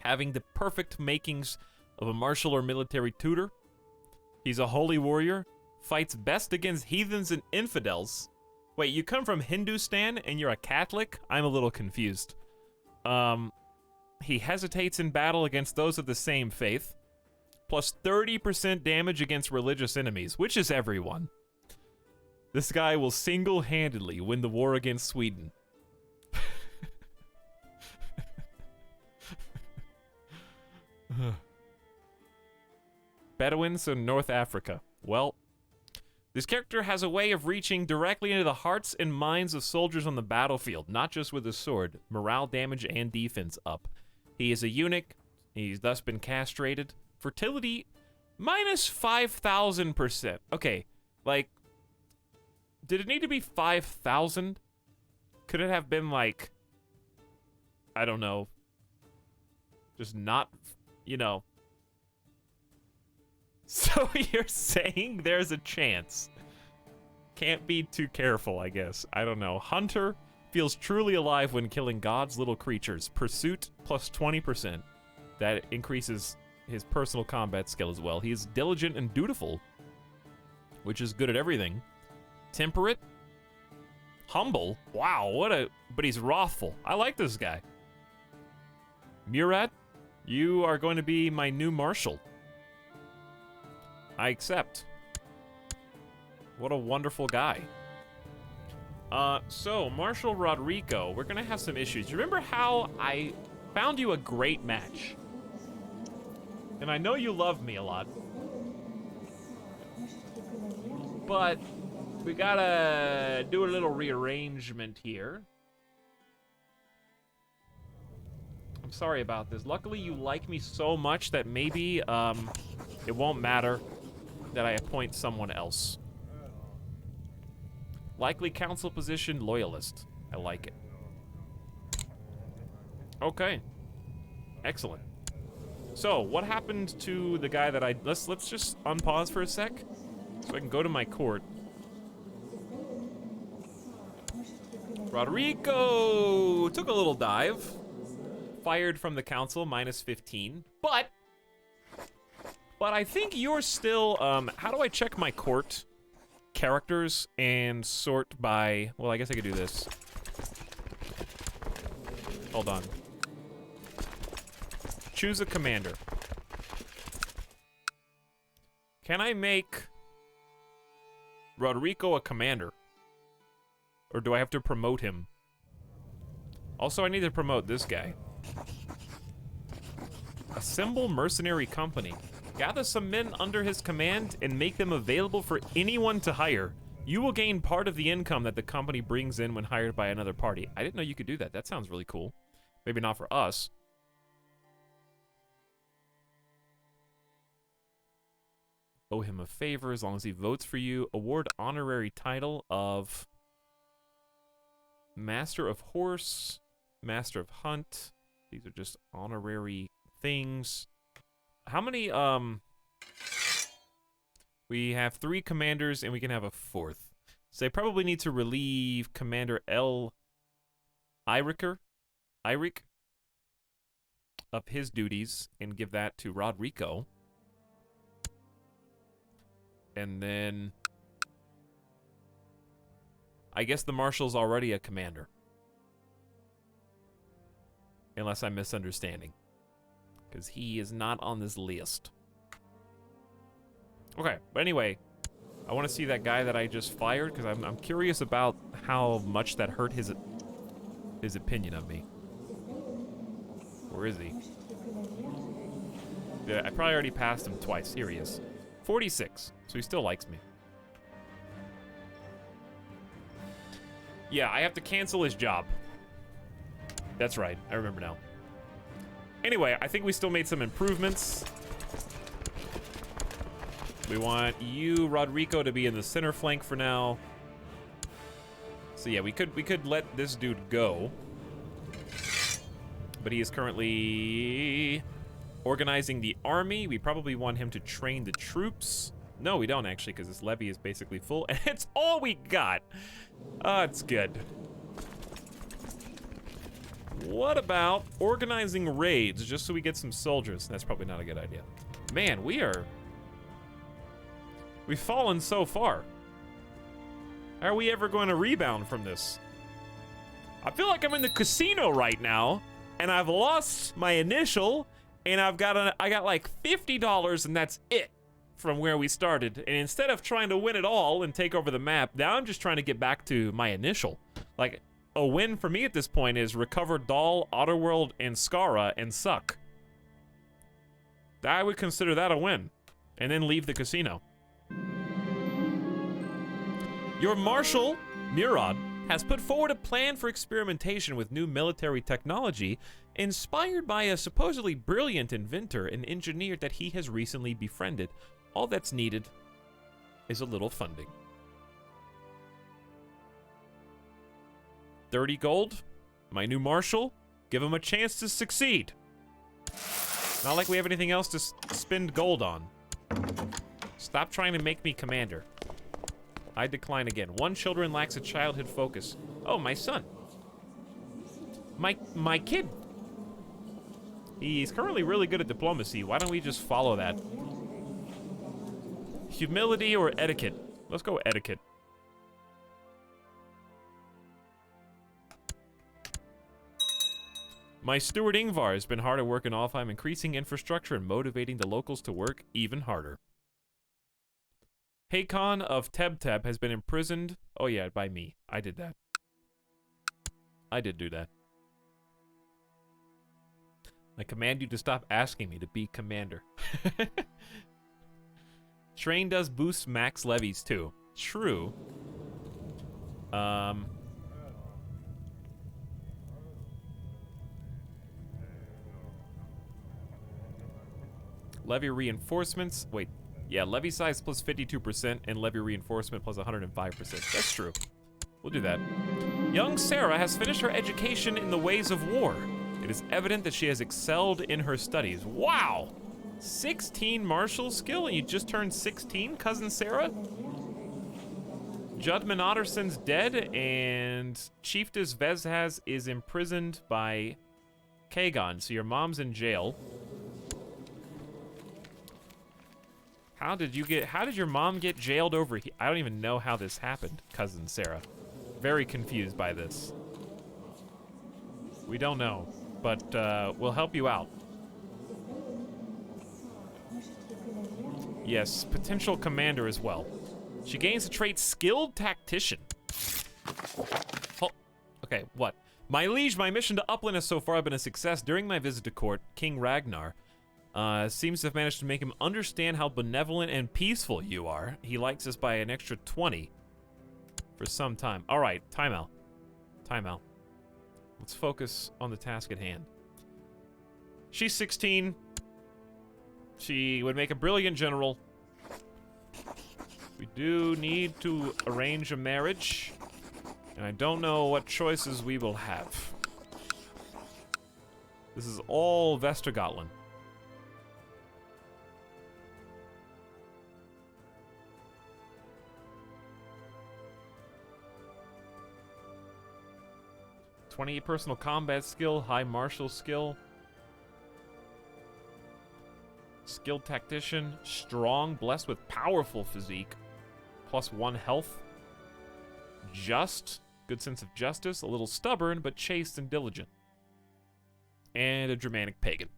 having the perfect makings of a martial or military tutor. He's a holy warrior, fights best against heathens and infidels. Wait, you come from Hindustan and you're a Catholic? I'm a little confused. He hesitates in battle against those of the same faith. Plus 30% damage against religious enemies, which is everyone. This guy will single-handedly win the war against Sweden. Bedouins in North Africa. Well, this character has a way of reaching directly into the hearts and minds of soldiers on the battlefield, not just with a sword. Morale damage and defense up. He is a eunuch. He's thus been castrated. Fertility, minus 5,000%. Okay, like, did it need to be 5,000? Could it have been like, I don't know, just not, you know. So you're saying there's a chance. Can't be too careful, I guess. I don't know. Hunter feels truly alive when killing God's little creatures. Pursuit, plus 20%. That increases his personal combat skill as well. He's diligent and dutiful, which is good at everything. Temperate. Humble. Wow, but he's wrathful. I like this guy. Murad, you are going to be my new marshal. I accept. What a wonderful guy. So, Marshal Rodrigo, we're gonna have some issues. You remember how I found you a great match? And I know you love me a lot. But we gotta do a little rearrangement here. I'm sorry about this. Luckily, you like me so much that maybe it won't matter that I appoint someone else. Likely council position, loyalist. I like it. Okay. Excellent. So, what happened to the guy that let's just unpause for a sec so I can go to my court. Rodrigo took a little dive. Fired from the council, minus 15. But I think you're still, how do I check my court characters and sort by, well, I guess I could do this. Hold on. Choose a commander. Can I make Rodrigo a commander? Or do I have to promote him? Also, I need to promote this guy. Assemble mercenary company. Gather some men under his command and make them available for anyone to hire. You will gain part of the income that the company brings in when hired by another party. I didn't know you could do that. That sounds really cool. Maybe not for us. Owe him a favor as long as he votes for you. Award honorary title of Master of Horse, Master of Hunt. These are just honorary things. How many, we have 3 commanders and we can have a 4th. So they probably need to relieve Commander Eirik of his duties and give that to Rodrigo. And then I guess the marshal's already a commander. Unless I'm misunderstanding. Because he is not on this list. Okay, but anyway, I want to see that guy that I just fired because I'm curious about how much that hurt his opinion of me. Where is he? Yeah, I probably already passed him twice. Here he is. 46, so he still likes me. Yeah, I have to cancel his job. That's right, I remember now. Anyway, I think we still made some improvements. We want you, Rodrigo, to be in the center flank for now. So yeah, we could let this dude go. But he is currently organizing the army. We probably want him to train the troops. No, we don't actually, because this levy is basically full, and it's all we got. It's good. What about organizing raids, just so we get some soldiers? That's probably not a good idea. Man, we've fallen so far. How are we ever going to rebound from this? I feel like I'm in the casino right now, and I've lost my initial, and I got like $50, and that's it from where we started. And instead of trying to win it all and take over the map, now I'm just trying to get back to my initial. Like, a win for me at this point is recover Dahl, Otterworld, and Skara and suck. I would consider that a win. And then leave the casino. Your Marshal, Murad, has put forward a plan for experimentation with new military technology inspired by a supposedly brilliant inventor and engineer that he has recently befriended. All that's needed is a little funding. 30 gold, my new Marshal, give him a chance to succeed. Not like we have anything else to spend gold on. Stop trying to make me commander. I decline again. One children lacks a childhood focus. Oh, my son. My kid. He's currently really good at diplomacy. Why don't we just follow that? Humility or etiquette? Let's go etiquette. My steward Ingvar has been hard at work in Alfheim, increasing infrastructure and motivating the locals to work even harder. Hakon of Tebteb has been imprisoned. Oh yeah, by me. I did that. I did do that. I command you to stop asking me to be commander. Train does boost max levies too. True. Levy reinforcements. Wait. Yeah, levy size plus 52% and levy reinforcement plus 105%. That's true. We'll do that. Young Sarah has finished her education in the ways of war. It is evident that she has excelled in her studies. Wow! 16 martial skill and you just turned 16, cousin Sarah? Judman Otterson's dead and Chiefess Vezhaz is imprisoned by Kagon, so your mom's in jail. How did your mom get jailed over here? I don't even know how this happened, cousin Sarah. Very confused by this. We don't know, but we'll help you out. Yes, potential commander as well. She gains the trait Skilled Tactician. Oh, okay, what? My liege, my mission to Upland has so far been a success. During my visit to court, King Ragnar seems to have managed to make him understand how benevolent and peaceful you are. He likes us by an extra 20 for some time. All right, time out. Time out. Let's focus on the task at hand. She's 16. She would make a brilliant general. We do need to arrange a marriage, and I don't know what choices we will have. This is all Vestergotland. '28 personal combat skill, high martial skill. Skilled tactician, strong, blessed with powerful physique, +1 health. Just, good sense of justice, a little stubborn, but chaste and diligent. And a Germanic pagan.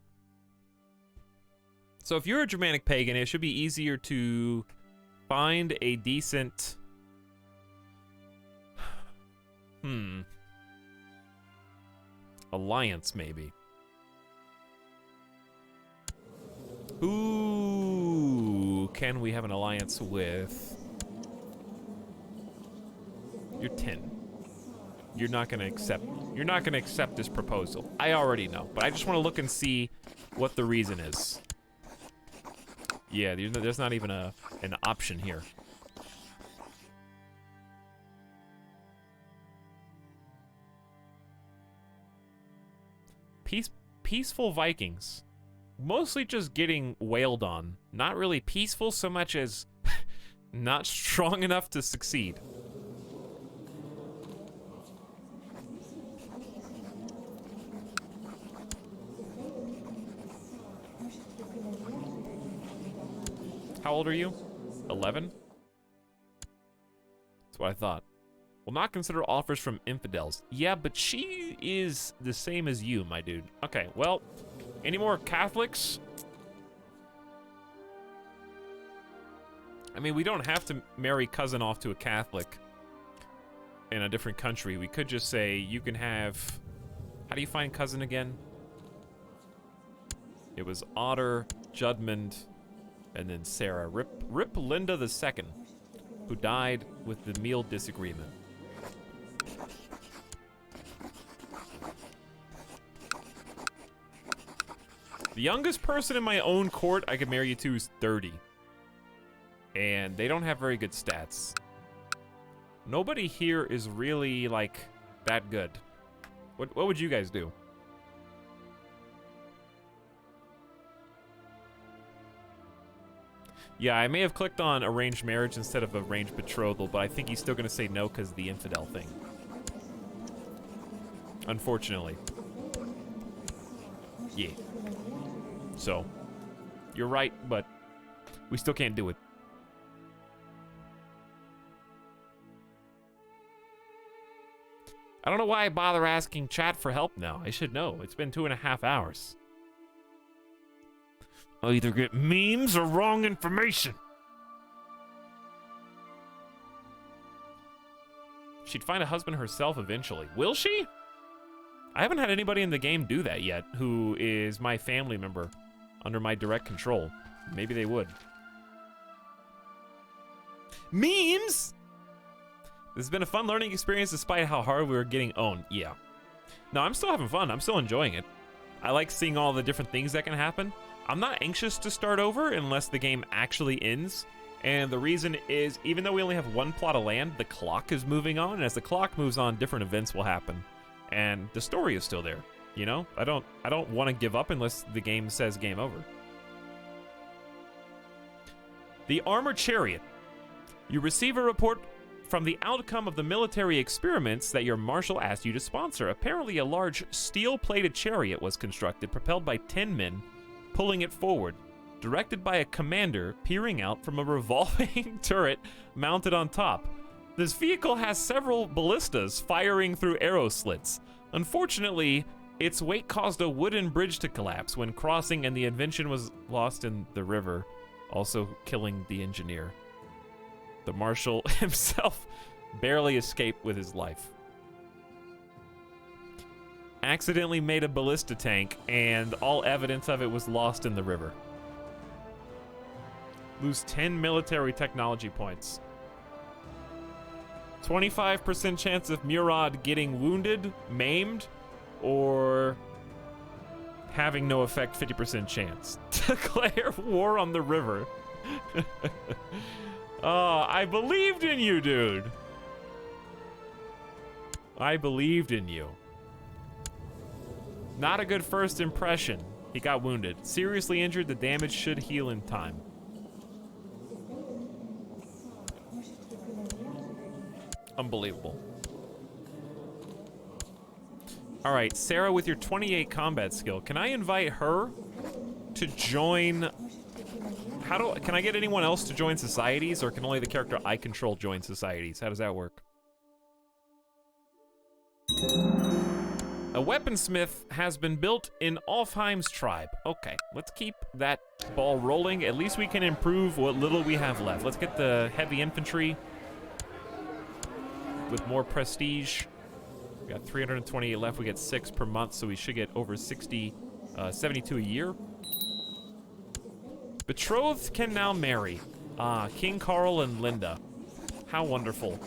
So if you're a Germanic pagan, it should be easier to find a decent... alliance, maybe. Who can we have an alliance with? You're 10. you're not gonna accept this proposal. I already know, but I just want to look and see what the reason is. Yeah, there's not even an option here. Peaceful Vikings. Mostly just getting wailed on. Not really peaceful so much as not strong enough to succeed. How old are you? 11? That's what I thought. Will not consider offers from infidels. Yeah, but she is the same as you, my dude. Okay, well, any more Catholics? I mean, we don't have to marry cousin off to a Catholic in a different country. We could just say you can have... How do you find cousin again? It was Otter, Judmund, and then Sarah. Rip Linda II, who died with the meal disagreement. The youngest person in my own court I could marry you to is 30. And they don't have very good stats. Nobody here is really, like, that good. What would you guys do? Yeah, I may have clicked on arranged marriage instead of arranged betrothal, but I think he's still going to say no because of the infidel thing. Unfortunately. Yeah. So, you're right, but we still can't do it. I don't know why I bother asking chat for help now. I should know. It's been 2.5 hours. I'll either get memes or wrong information. She'd find a husband herself eventually. Will she? I haven't had anybody in the game do that yet who is my family member under my direct control. Maybe they would. Memes! This has been a fun learning experience despite how hard we were getting owned. Yeah. No, I'm still having fun. I'm still enjoying it. I like seeing all the different things that can happen. I'm not anxious to start over unless the game actually ends. And the reason is, even though we only have one plot of land, the clock is moving on. And as the clock moves on, different events will happen. And the story is still there. You know? I don't want to give up unless the game says game over. The Armored Chariot. You receive a report from the outcome of the military experiments that your marshal asked you to sponsor. Apparently a large steel-plated chariot was constructed, propelled by 10 men, pulling it forward, directed by a commander peering out from a revolving turret mounted on top. This vehicle has several ballistas firing through arrow slits. Unfortunately, its weight caused a wooden bridge to collapse when crossing, and the invention was lost in the river, also killing the engineer. The marshal himself barely escaped with his life. Accidentally made a ballista tank, and all evidence of it was lost in the river. Lose 10 military technology points. 25% chance of Murad getting wounded, maimed, or having no effect, 50% chance. Declare war on the river. Oh, I believed in you, dude. I believed in you. Not a good first impression. He got wounded. Seriously injured, the damage should heal in time. Unbelievable. All right, Sarah, with your 28 combat skill, can I invite her to join? Can I get anyone else to join societies, or can only the character I control join societies? How does that work? A weaponsmith has been built in Alfheim's tribe. Okay, let's keep that ball rolling. At least we can improve what little we have left. Let's get the heavy infantry with more prestige. We got 328 left. We get 6 per month, so we should get over 72 a year. Betrothed can now marry. King Carl and Linda. How wonderful.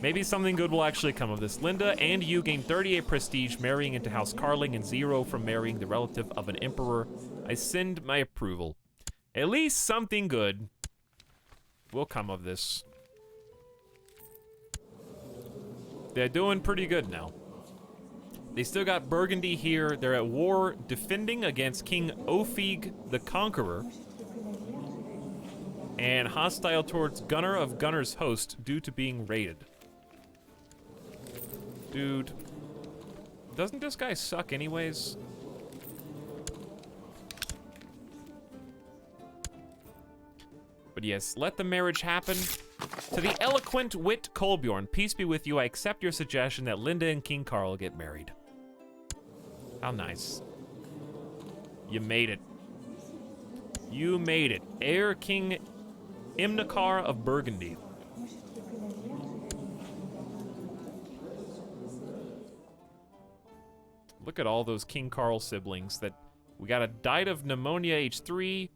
Maybe something good will actually come of this. Linda and you gain 38 prestige marrying into House Carling and 0 from marrying the relative of an emperor. I send my approval. At least something good will come of this. They're doing pretty good now. They still got Burgundy here. They're at war defending against King Ofig the Conqueror. And hostile towards Gunnar of Gunnar's host due to being raided. Dude. Doesn't this guy suck anyways? But yes, let the marriage happen. To the eloquent wit Kolbjorn, peace be with you. I accept your suggestion that Linda and King Carl get married. How nice. You made it. You made it. Heir King Imnakar of Burgundy. Look at all those King Carl siblings that we got. A died of pneumonia age 3,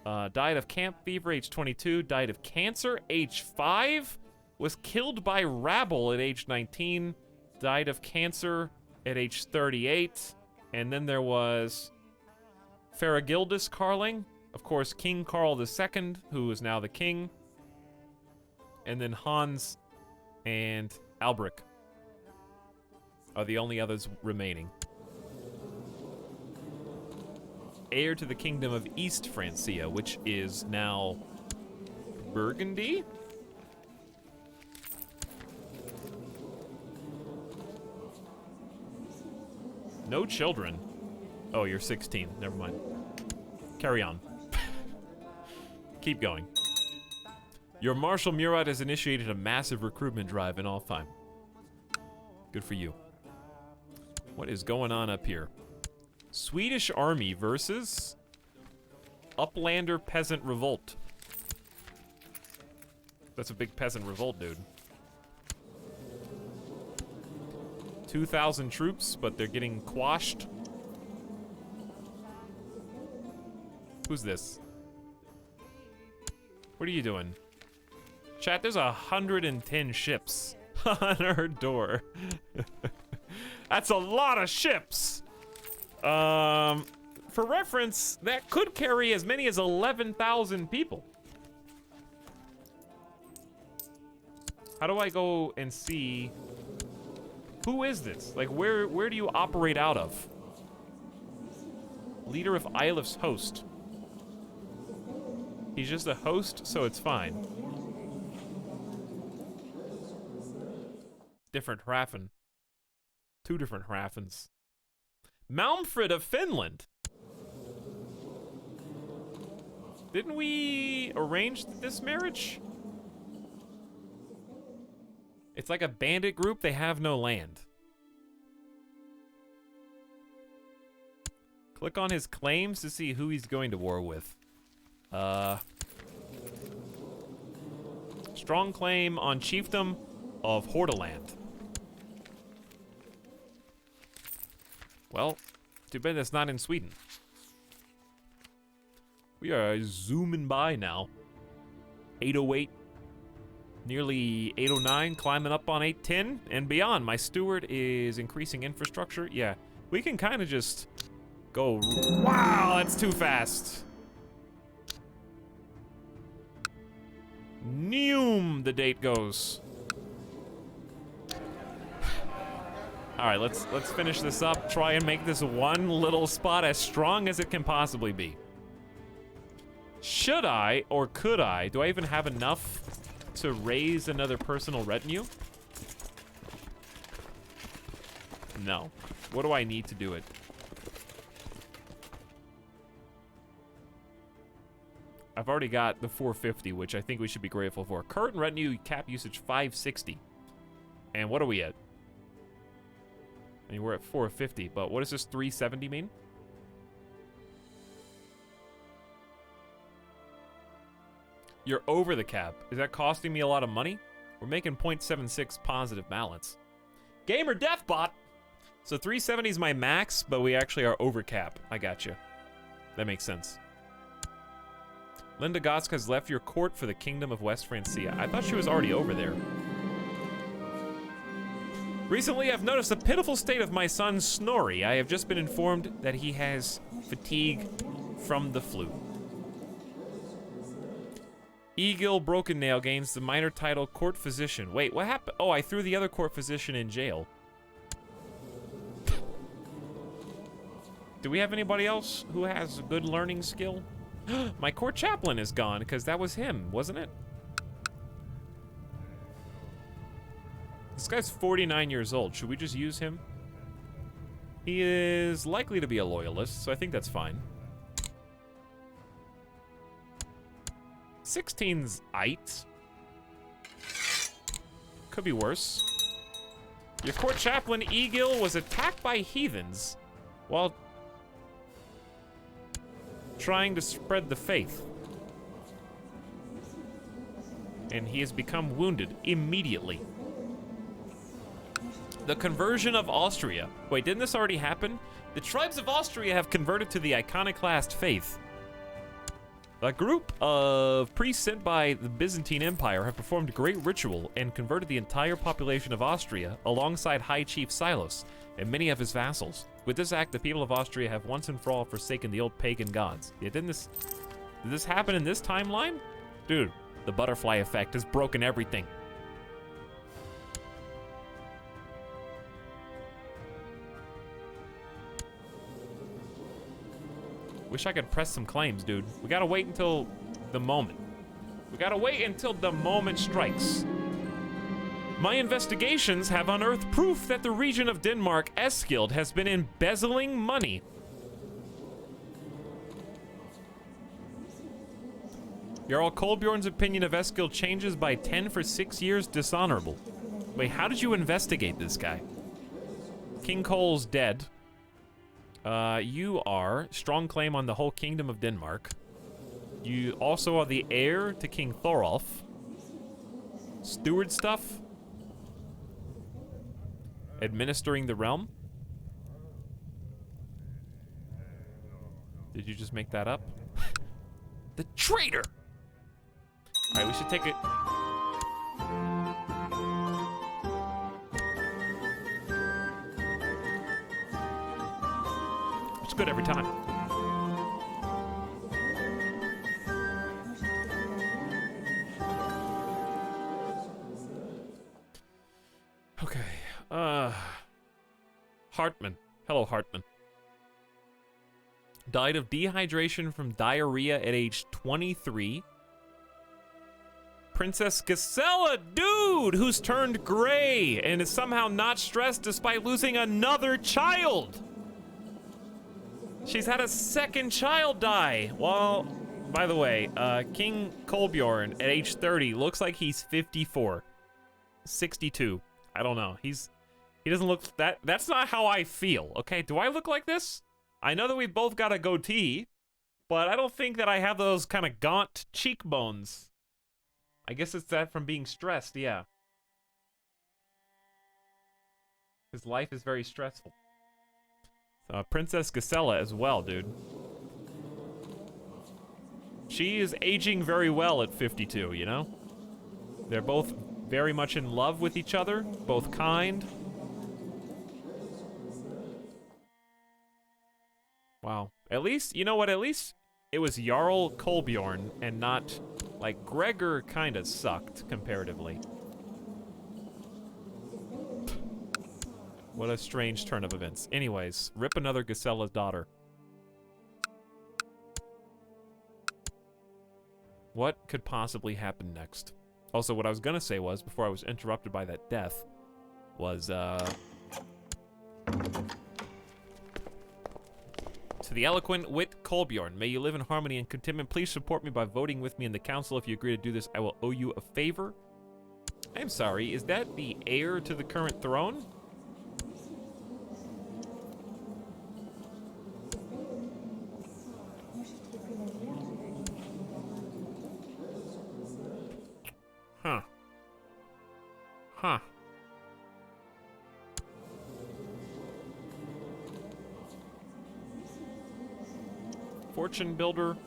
died of camp fever age 22, died of cancer age 5, was killed by rabble at age 19, died of cancer at age 38, and then there was Faragildus Carling, of course King Carl II, who is now the king, and then Hans and Albric are the only others remaining. Heir to the kingdom of East Francia, which is now Burgundy? No children. Oh, you're 16. Never mind. Carry on. Keep going. Your Marshal Murat has initiated a massive recruitment drive in all time. Good for you. What is going on up here? Swedish army versus Uplander peasant revolt. That's a big peasant revolt, dude. 2,000 troops, but they're getting quashed. Who's this? What are you doing? Chat, there's 110 ships on our door. That's a lot of ships. For reference, that could carry as many as 11,000 people. How do I go and see who is this? Like, where do you operate out of? Leader of Eilif's host. He's just a host, so it's fine. Different Hrafen. 2 different Hrafens. Malmfrid of Finland. Didn't we arrange this marriage? It's like a bandit group. They have no land. Click on his claims to see who he's going to war with. Strong claim on chiefdom of Hordaland. Well, too bad that's not in Sweden. We are zooming by now. 808, nearly 809, climbing up on 810 and beyond. My steward is increasing infrastructure. Yeah, we can kind of just go. Wow, that's too fast. Neum, the date goes. All right, let's finish this up. Try and make this one little spot as strong as it can possibly be. Should I, or could I, do I even have enough to raise another personal retinue? No. What do I need to do it? I've already got the 450, which I think we should be grateful for. Current retinue cap usage 560. And what are we at? I mean, we're at 450, but what does this 370 mean? You're over the cap. Is that costing me a lot of money? We're making 0.76 positive balance. Gamer Deathbot! So 370 is my max, but we actually are over cap. I got you. That makes sense. Linda Gotsk has left your court for the Kingdom of West Francia. I thought she was already over there. Recently, I've noticed the pitiful state of my son Snorri. I have just been informed that he has fatigue from the flu. Egil Broken Nail gains the minor title Court Physician. Wait, what happened? Oh, I threw the other Court Physician in jail. Do we have anybody else who has a good learning skill? My Court Chaplain is gone, because that was him, wasn't it? This guy's 49 years old. Should we just use him? He is likely to be a loyalist, so I think that's fine. 16's aight. Could be worse. Your Court Chaplain, Egil, was attacked by heathens while trying to spread the faith. And he has become wounded immediately. The conversion of Austria. Wait, didn't this already happen? The tribes of Austria have converted to the iconoclast faith. A group of priests sent by the Byzantine Empire have performed great ritual and converted the entire population of Austria alongside High Chief Silos and many of his vassals. With this act, the people of Austria have once and for all forsaken the old pagan gods. Yeah, did this happen in this timeline? Dude, the butterfly effect has broken everything. Wish I could press some claims, dude. We gotta wait until the moment. We gotta wait until the moment strikes. My investigations have unearthed proof that the region of Denmark, Eskild, has been embezzling money. Jarl Kolbjorn's opinion of Eskild changes by 10 for 6 years dishonorable. Wait, how did you investigate this guy? King Cole's dead. You are strong claim on the whole kingdom of Denmark. You also are the heir to King Thorolf. Steward stuff. Administering the realm. Did you just make that up? The traitor! Alright, we should take it. It's good every time. Okay. Hartman. Hello, Hartman. Died of dehydration from diarrhea at age 23. Princess Gisela, dude, who's turned gray and is somehow not stressed despite losing another child. She's had a second child die. Well, by the way, King Kolbjorn at age 30 looks like he's 54. 62. I don't know. He doesn't look that's not how I feel. Okay, do I look like this? I know that we both got a goatee, but I don't think that I have those kind of gaunt cheekbones. I guess it's that from being stressed, yeah. His life is very stressful. Princess Gisela as well, dude. She is aging very well at 52, you know? They're both very much in love with each other, both kind. Wow. At least, you know what, at least it was Jarl Kolbjorn and not, like, Gregor kind of sucked comparatively. What a strange turn of events. Anyways, rip another Gisela's daughter. What could possibly happen next? Also, what I was gonna say was, before I was interrupted by that death, was, to the eloquent wit Kolbjorn, may you live in harmony and contentment. Please support me by voting with me in the council. If you agree to do this, I will owe you a favor. I'm sorry, is that the heir to the current throne? Huh. Huh. Fortune builder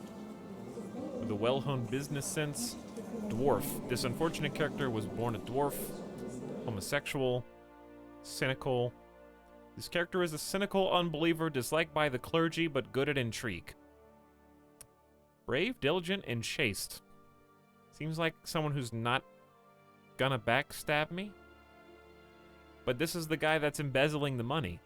with a well-honed business sense. Dwarf. This unfortunate character was born a dwarf, homosexual, cynical. This character is a cynical unbeliever, disliked by the clergy, but good at intrigue. Brave, diligent, and chaste. Seems like someone who's not gonna backstab me. But this is the guy that's embezzling the money.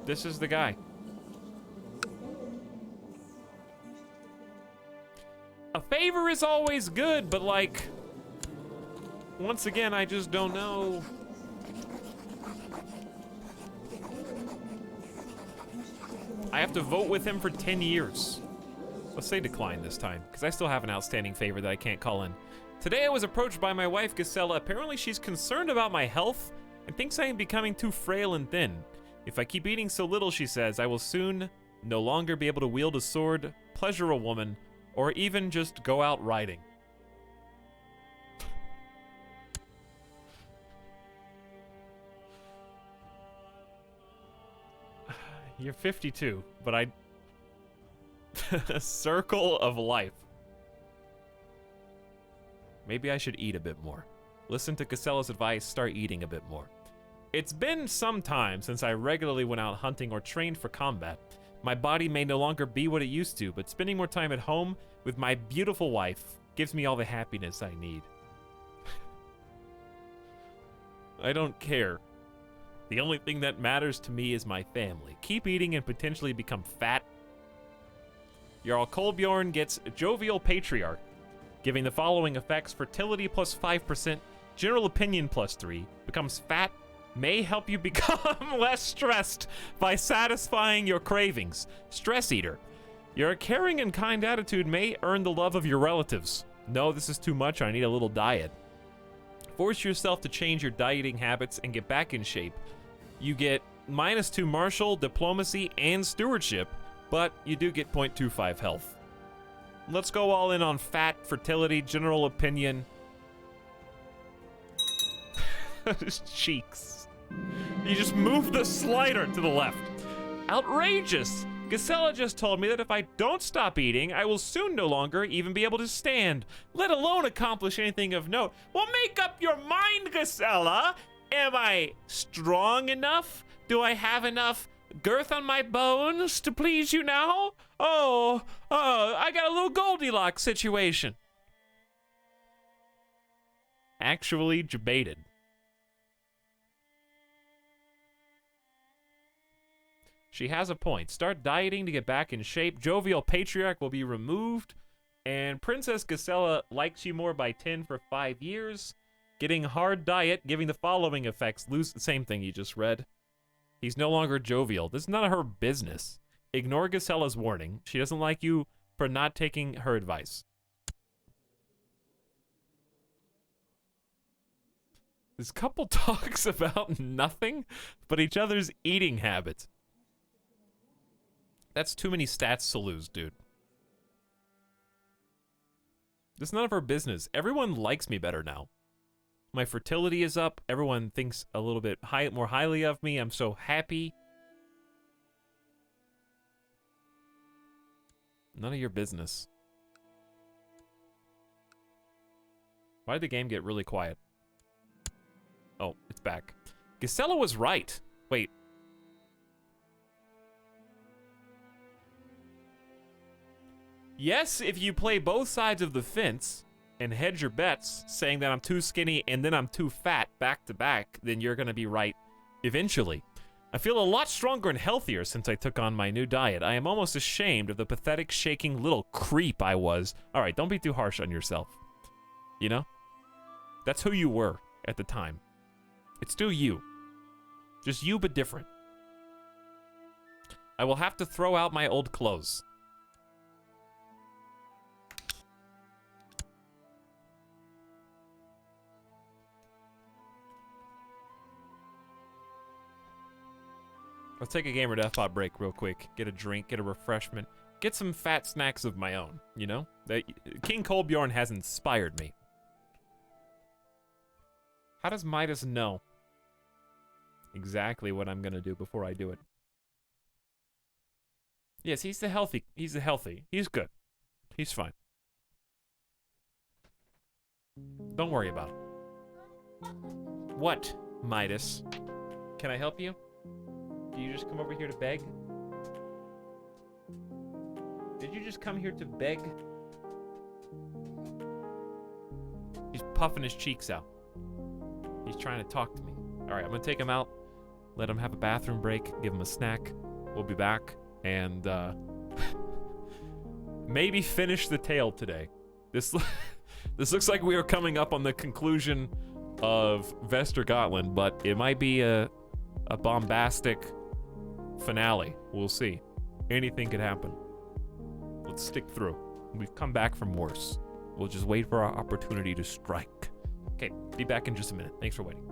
This is the guy. A favor is always good, but like, once again, I just don't know. I have to vote with him for 10 years. Let's say decline this time, because I still have an outstanding favor that I can't call in. Today I was approached by my wife, Gisela. Apparently she's concerned about my health and thinks I am becoming too frail and thin. If I keep eating so little, she says, I will soon no longer be able to wield a sword, pleasure a woman, or even just go out riding. You're 52, but I... Circle of life. Maybe I should eat a bit more. Listen to Casella's advice, start eating a bit more. It's been some time since I regularly went out hunting or trained for combat. My body may no longer be what it used to, but spending more time at home with my beautiful wife gives me all the happiness I need. I don't care. The only thing that matters to me is my family. Keep eating and potentially become fat. Jarl Kolbjorn gets Jovial Patriarch, giving the following effects: fertility plus 5%, general opinion plus 3, becomes fat, may help you become less stressed by satisfying your cravings. Stress eater. Your caring and kind attitude may earn the love of your relatives. No, this is too much, I need a little diet. Force yourself to change your dieting habits and get back in shape. You get -2 martial, diplomacy, and stewardship, but you do get 0.25 health. Let's go all in on fat, fertility, general opinion. His cheeks. You just move the slider to the left. Outrageous! Gisela just told me that if I don't stop eating, I will soon no longer even be able to stand, let alone accomplish anything of note. Well, make up your mind, Gisela! Am I strong enough? Do I have enough girth on my bones to please you now? Oh, I got a little Goldilocks situation. Actually debated. She has a point. Start dieting to get back in shape. Jovial Patriarch will be removed. And Princess Gisela likes you more by 10 for 5 years. Getting hard diet, giving the following effects. Lose the same thing you just read. He's no longer jovial. This is none of her business. Ignore Gisela's warning. She doesn't like you for not taking her advice. This couple talks about nothing but each other's eating habits. That's too many stats to lose, dude. This is none of her business. Everyone likes me better now. My fertility is up. Everyone thinks a little bit more highly of me. I'm so happy. None of your business. Why did the game get really quiet? Oh, it's back. Gisela was right. Wait. Yes, if you play both sides of the fence and hedge your bets, saying that I'm too skinny and then I'm too fat back to back, then you're gonna be right eventually. I feel a lot stronger and healthier since I took on my new diet. I am almost ashamed of the pathetic, shaking little creep I was. All right, don't be too harsh on yourself. You know? That's who you were at the time. It's still you. Just you, but different. I will have to throw out my old clothes. Let's take a Gamer Deathbot break real quick. Get a drink, get a refreshment, get some fat snacks of my own, you know? King Kolbjorn has inspired me. How does Midas know exactly what I'm gonna do before I do it? Yes, he's the healthy. He's good. He's fine. Don't worry about him. What, Midas? Can I help you? Do you just come over here to beg? Did you just come here to beg? He's puffing his cheeks out. He's trying to talk to me. All right, I'm gonna take him out, let him have a bathroom break, give him a snack. We'll be back and maybe finish the tale today. This looks like we are coming up on the conclusion of Vestergotland, but it might be a bombastic finale. We'll see. Anything could happen. Let's stick through. We've come back from worse. We'll just wait for our opportunity to strike. Okay, be back in just a minute. Thanks for waiting.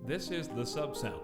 This is the subsound.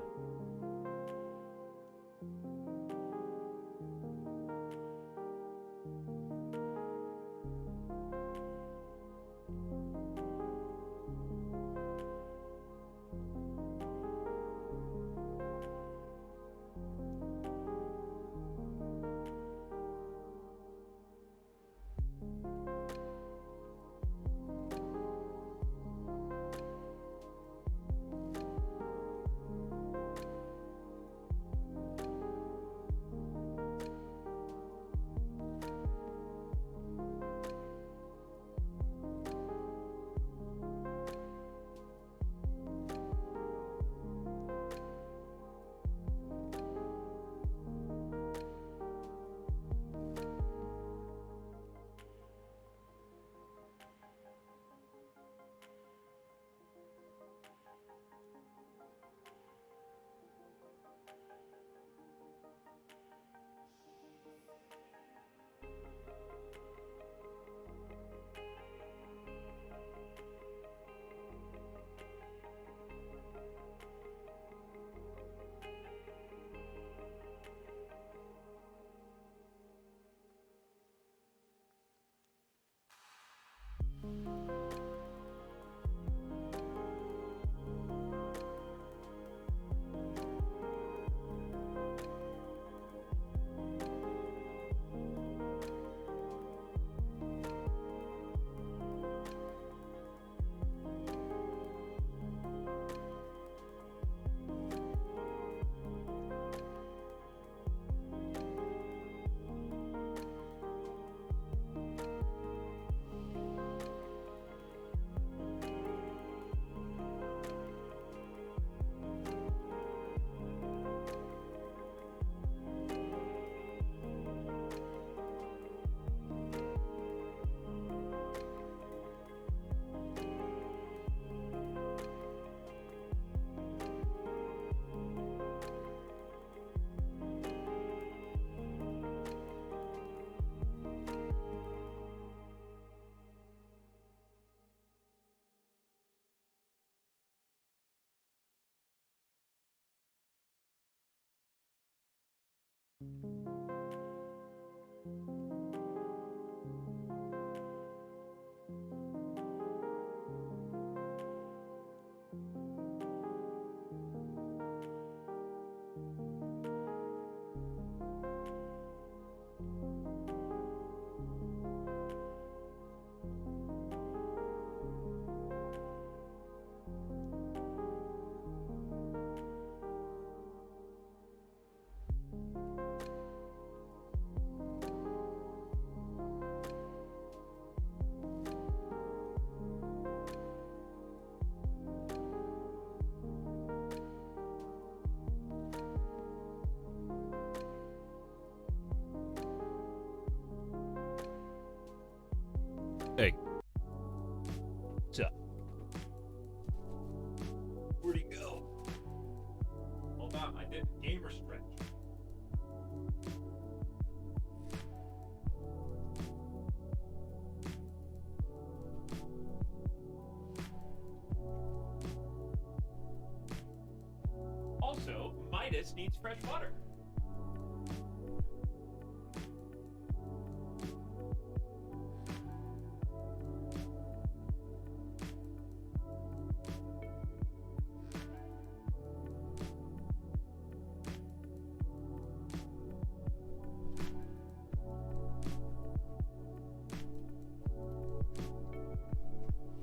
Titus needs fresh water.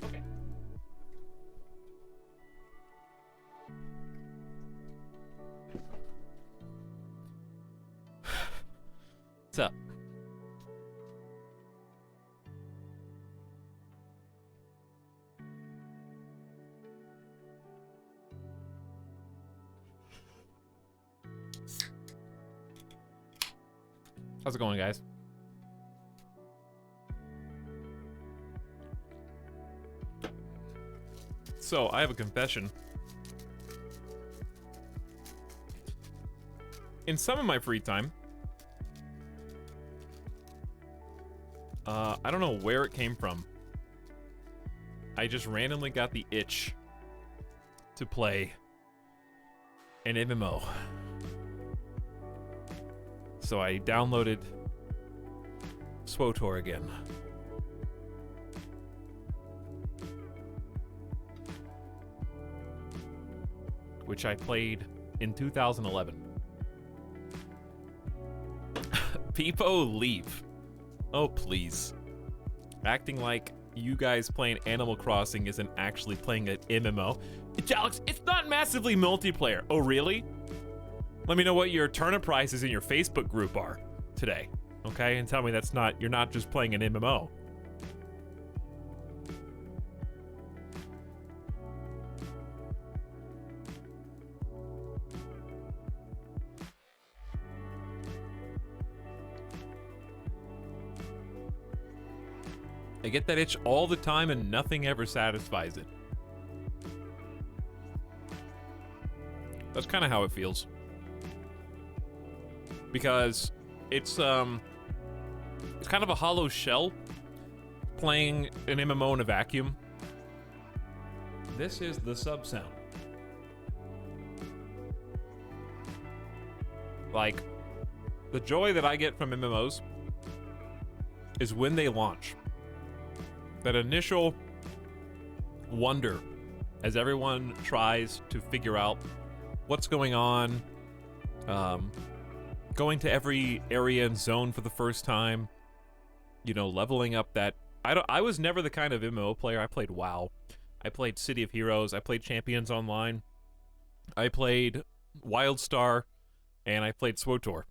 Okay. What's up? How's it going, guys? So, I have a confession. In some of my free time, I don't know where it came from. I just randomly got the itch to play an MMO. So I downloaded SWTOR again. Which I played in 2011. Peepo, leave. Oh, please. Acting like you guys playing Animal Crossing isn't actually playing an MMO. Etalyx, it's not massively multiplayer. Oh, really? Let me know what your turnip prices in your Facebook group are today, okay? And tell me you're not just playing an MMO. I get that itch all the time and nothing ever satisfies it. That's kind of how it feels. Because it's kind of a hollow shell playing an MMO in a vacuum. This is the sub sound. Like, the joy that I get from MMOs is when they launch. That initial wonder as everyone tries to figure out what's going on, going to every area and zone for the first time, you know, leveling up that... I was never the kind of MMO player. I played WoW. I played City of Heroes. I played Champions Online. I played WildStar, and I played SWTOR.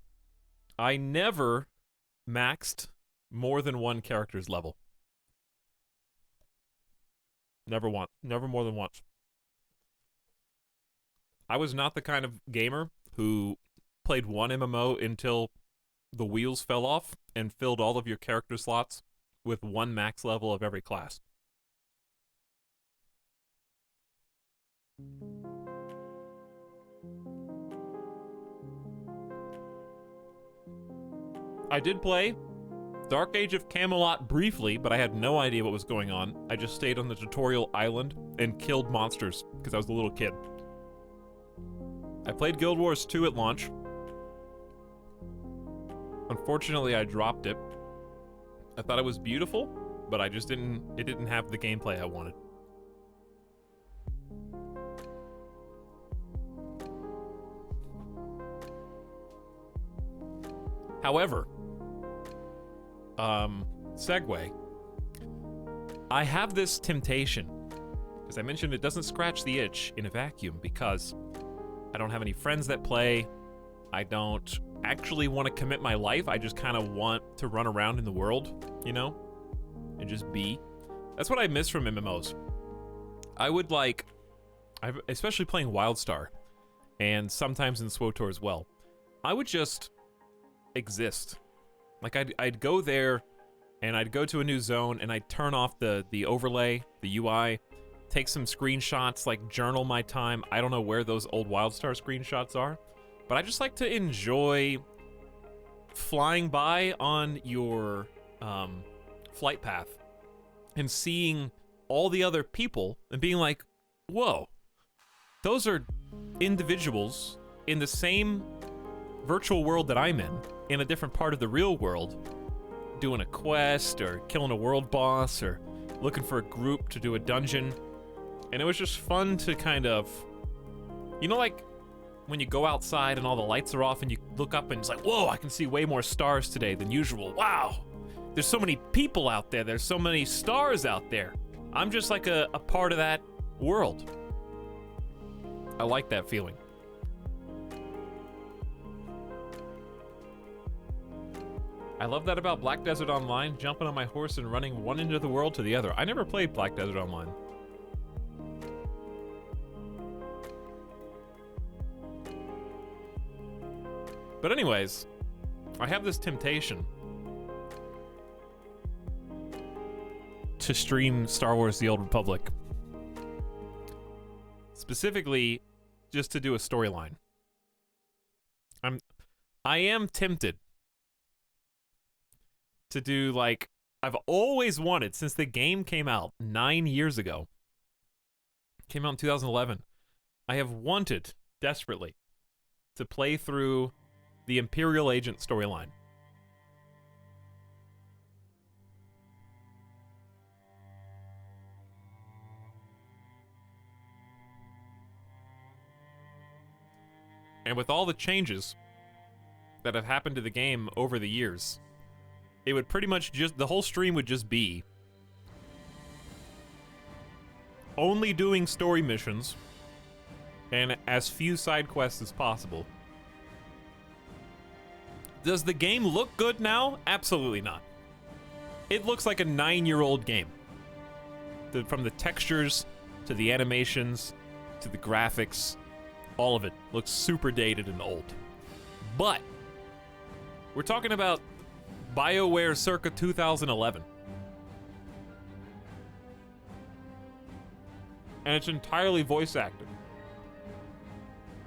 I never maxed more than one character's level. Never once. Never more than once. I was not the kind of gamer who played one MMO until the wheels fell off and filled all of your character slots with one max level of every class. I did play Dark Age of Camelot briefly, but I had no idea what was going on. I just stayed on the tutorial island and killed monsters because I was a little kid. I played Guild Wars 2 at launch. Unfortunately, I dropped it. I thought it was beautiful, but it didn't have the gameplay I wanted. However, segue. I have this temptation. As I mentioned, it doesn't scratch the itch in a vacuum because I don't have any friends that play. I don't actually want to commit my life. I just kind of want to run around in the world, you know, and just be. That's what I miss from MMOs. Especially playing WildStar, and sometimes in SWTOR as well. I would just exist. Like I'd go there, and I'd go to a new zone, and I'd turn off the overlay, the UI, take some screenshots, like journal my time. I don't know where those old WildStar screenshots are, but I just like to enjoy flying by on your flight path and seeing all the other people and being like, whoa, those are individuals in the same virtual world that I'm in a different part of the real world, doing a quest or killing a world boss or looking for a group to do a dungeon. And it was just fun to kind of, you know, like when you go outside and all the lights are off and you look up and it's like, whoa, I can see way more stars today than usual. Wow, there's so many people out there. There's so many stars out there. I'm just like a part of that world. I like that feeling. I love that about Black Desert Online, jumping on my horse and running one end of the world to the other. I never played Black Desert Online. But anyways, I have this temptation to stream Star Wars The Old Republic. Specifically, just to do a storyline. I am tempted to do, like, I've always wanted, since the game came out 9 years ago. Came out in 2011. I have wanted, desperately, to play through the Imperial Agent storyline. And with all the changes that have happened to the game over the years, it would pretty much just, the whole stream would just be only doing story missions and as few side quests as possible. Does the game look good now? Absolutely not. It looks like a 9-year-old game. From the textures to the animations to the graphics, all of it looks super dated and old. But we're talking about BioWare circa 2011. And it's entirely voice acted.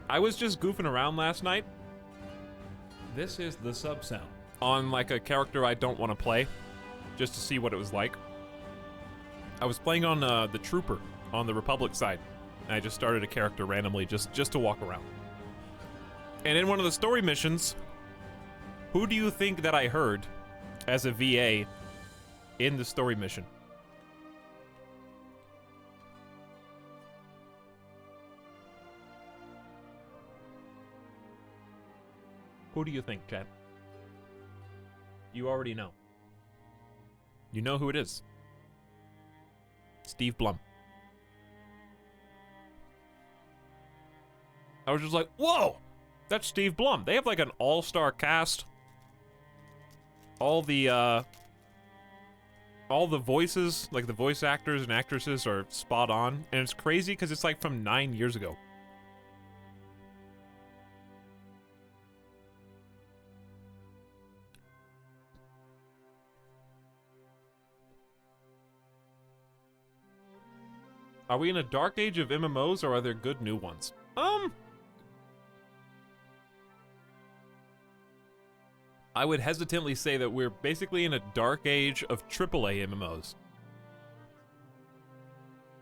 I was just goofing around last night This is the sub sound. on like a character I don't want to play, just to see what it was like. I was playing on the Trooper on the Republic side, and I just started a character randomly just to walk around. And in one of the story missions, who do you think that I heard as a VA in the story mission? Who do you think, chat? You already know. You know who it is. Steve Blum. I was just like, whoa! That's Steve Blum. They have like an all-star cast. All the voices, like the voice actors and actresses are spot on. And it's crazy because it's like from 9 years ago. Are we in a dark age of MMOs, or are there good new ones? I would hesitantly say that we're basically in a dark age of AAA MMOs.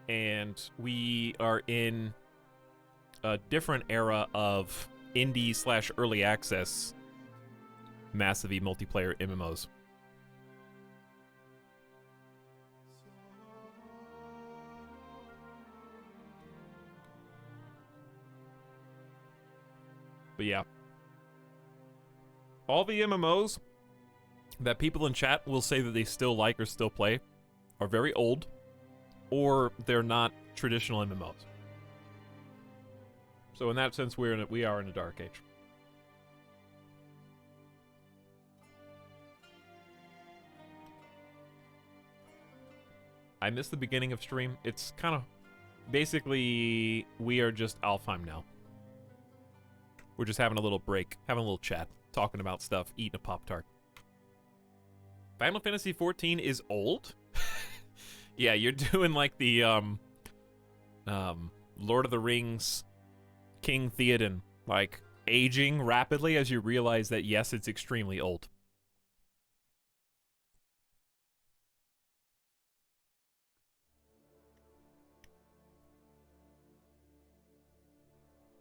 And we are in a different era of indie / early access massively multiplayer MMOs. But yeah. All the MMOs that people in chat will say that they still like or still play are very old, or they're not traditional MMOs. So in that sense, we are in a dark age. I missed the beginning of stream. It's kind of basically we are just Alfheim now. We're just having a little break, having a little chat, talking about stuff, eating a Pop-Tart. Final Fantasy XIV is old? Yeah, you're doing like the Lord of the Rings, King Theoden, like aging rapidly as you realize that yes, it's extremely old.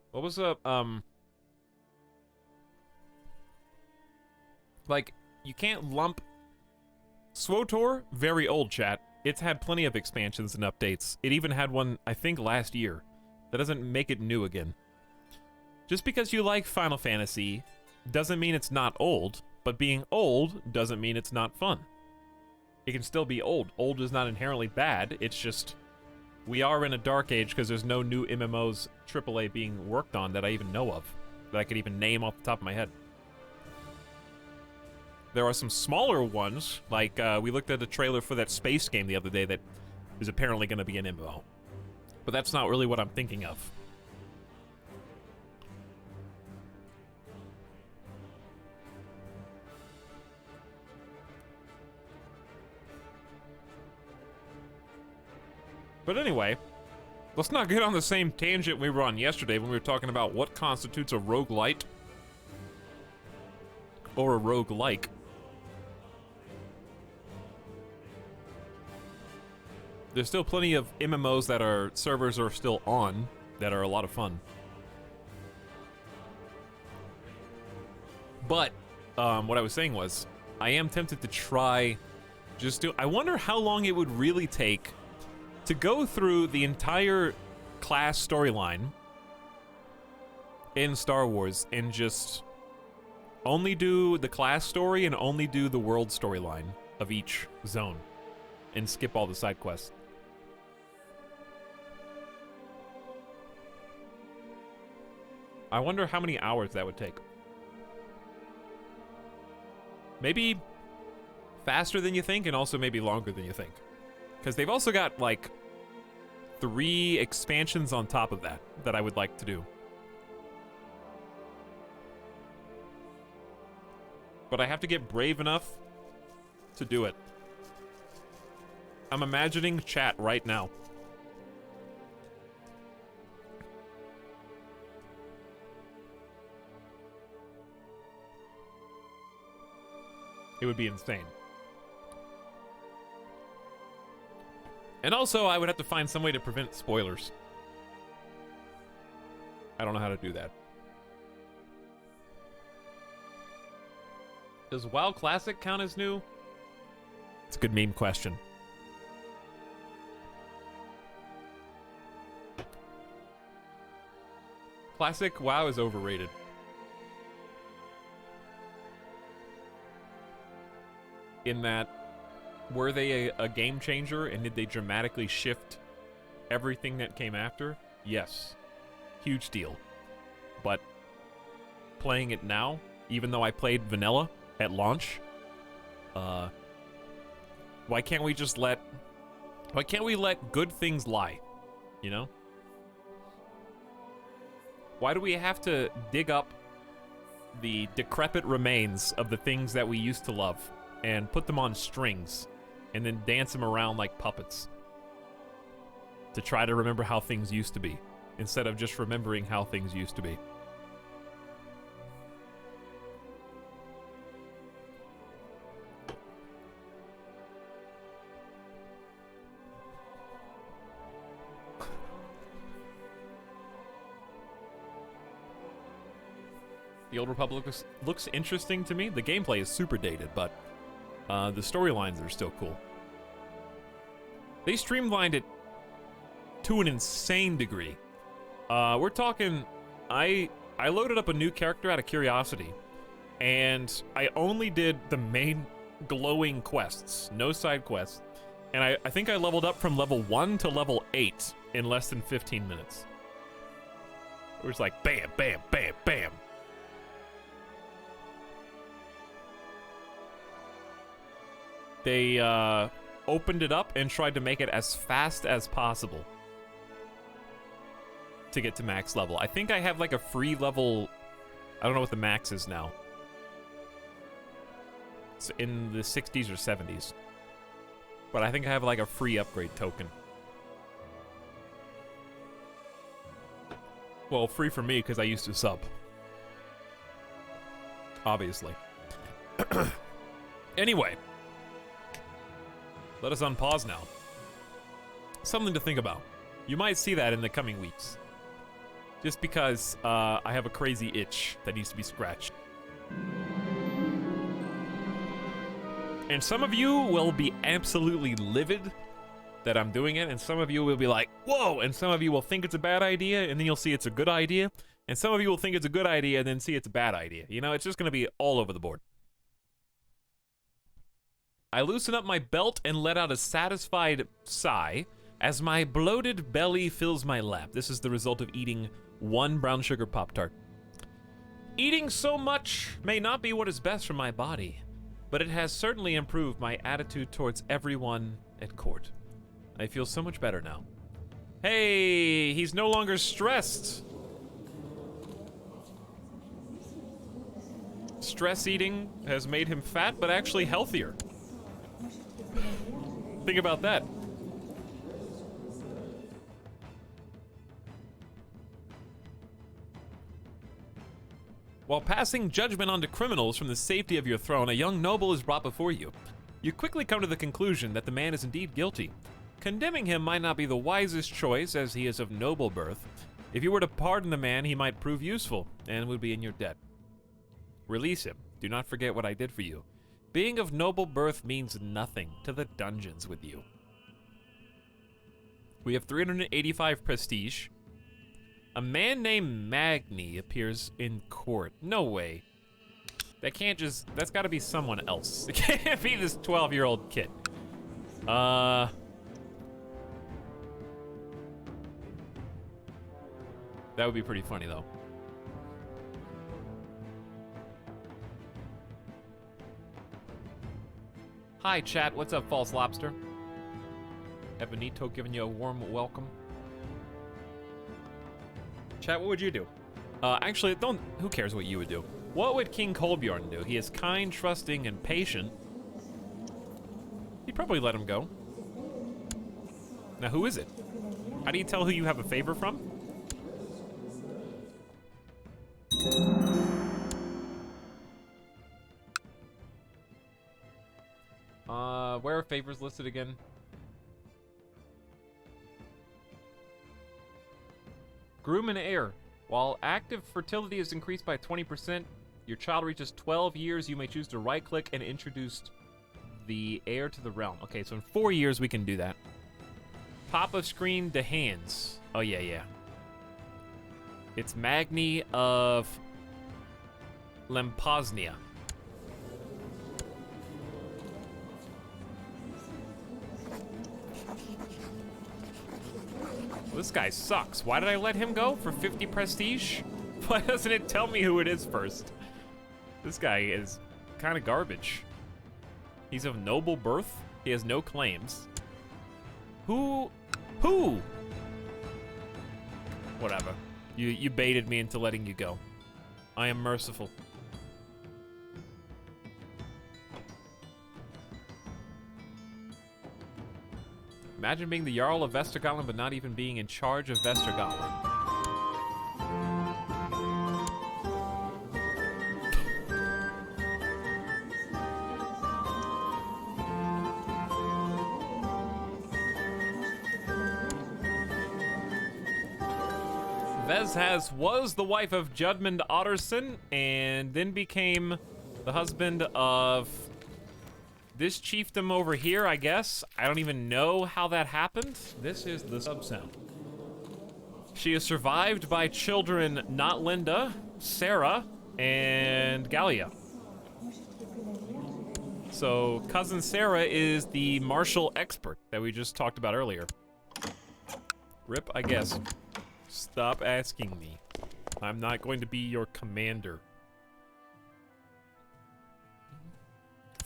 What was up, Like, you can't lump... SWTOR, very old, chat. It's had plenty of expansions and updates. It even had one, I think, last year. That doesn't make it new again. Just because you like Final Fantasy doesn't mean it's not old, but being old doesn't mean it's not fun. It can still be old. Old is not inherently bad, it's just... We are in a dark age because there's no new MMOs AAA being worked on that I even know of. That I could even name off the top of my head. There are some smaller ones, like we looked at a trailer for that space game the other day that is apparently going to be an MMO. But that's not really what I'm thinking of. But anyway, let's not get on the same tangent we were on yesterday when we were talking about what constitutes a roguelite or a roguelike. There's still plenty of MMOs that are servers are still on that are a lot of fun. But what I was saying was, I am tempted to try I wonder how long it would really take to go through the entire class storyline in Star Wars and just only do the class story and only do the world storyline of each zone and skip all the side quests. I wonder how many hours that would take. Maybe faster than you think, and also maybe longer than you think. Because they've also got, like, 3 expansions on top of that I would like to do. But I have to get brave enough to do it. I'm imagining chat right now. It would be insane. And also, I would have to find some way to prevent spoilers. I don't know how to do that. Does WoW Classic count as new? It's a good meme question. Classic WoW is overrated. In that, were they a game changer and did they dramatically shift everything that came after? Yes. Huge deal. But playing it now, even though I played vanilla at launch, why can't we let good things lie? You know? Why do we have to dig up the decrepit remains of the things that we used to love and put them on strings and then dance them around like puppets to try to remember how things used to be, instead of just remembering how things used to be? The Old Republic looks interesting to me. The gameplay is super dated, but the storylines are still cool. They streamlined it to an insane degree. We're talking, I loaded up a new character out of curiosity, and I only did the main glowing quests, no side quests, and I think I leveled up from level 1 to level 8 in less than 15 minutes. It was like bam, bam, bam, bam. They opened it up and tried to make it as fast as possible to get to max level. I think I have like a free level, I don't know what the max is now. It's in the 60s or 70s. But I think I have like a free upgrade token. Well, free for me because I used to sub. Obviously. Anyway. Let us unpause now. Something to think about. You might see that in the coming weeks. Just because I have a crazy itch that needs to be scratched. And some of you will be absolutely livid that I'm doing it, and some of you will be like, whoa, and some of you will think it's a bad idea, and then you'll see it's a good idea, and some of you will think it's a good idea and then see it's a bad idea. You know, it's just going to be all over the board. I loosen up my belt and let out a satisfied sigh as my bloated belly fills my lap. This is the result of eating one brown sugar Pop-Tart. Eating so much may not be what is best for my body, but it has certainly improved my attitude towards everyone at court. I feel so much better now. Hey, he's no longer stressed. Stress eating has made him fat, but actually healthier. Think about that. While passing judgment onto criminals from the safety of your throne, a young noble is brought before you. You quickly come to the conclusion that the man is indeed guilty. Condemning him might not be the wisest choice, as he is of noble birth. If you were to pardon the man, he might prove useful, and would be in your debt. Release him. Do not forget what I did for you. Being of noble birth means nothing to the dungeons with you. We have 385 prestige. A man named Magni appears in court. No way. That can't just... That's gotta be someone else. It can't be this 12-year-old kid. That would be pretty funny, though. Hi, chat. What's up, False Lobster? Ebenito giving you a warm welcome. Chat, what would you do? Actually, don't... Who cares what you would do? What would King Kolbjorn do? He is kind, trusting, and patient. He'd probably let him go. Now, who is it? How do you tell who you have a favor from? Where are favors listed again? Groom and heir. While active fertility is increased by 20%, your child reaches 12 years, you may choose to right-click and introduce the heir to the realm. Okay, so in 4 years we can do that. Pop of screen to hands. Oh, yeah. It's Magni of Lemposnia. This guy sucks. Why did I let him go for 50 prestige? Why doesn't it tell me who it is first? This guy is kind of garbage. He's of noble birth. He has no claims. Who? Whatever. You baited me into letting you go. I am merciful. Imagine being the Jarl of Vestergotland, but not even being in charge of Vestergotland. Vezhaz was the wife of Judmund Otterson, and then became the husband of this chiefdom over here, I guess. I don't even know how that happened. This is the sub-sound. She is survived by children not Linda, Sarah, and Gallia. So cousin Sarah is the martial expert that we just talked about earlier. Rip, I guess. Stop asking me. I'm not going to be your commander.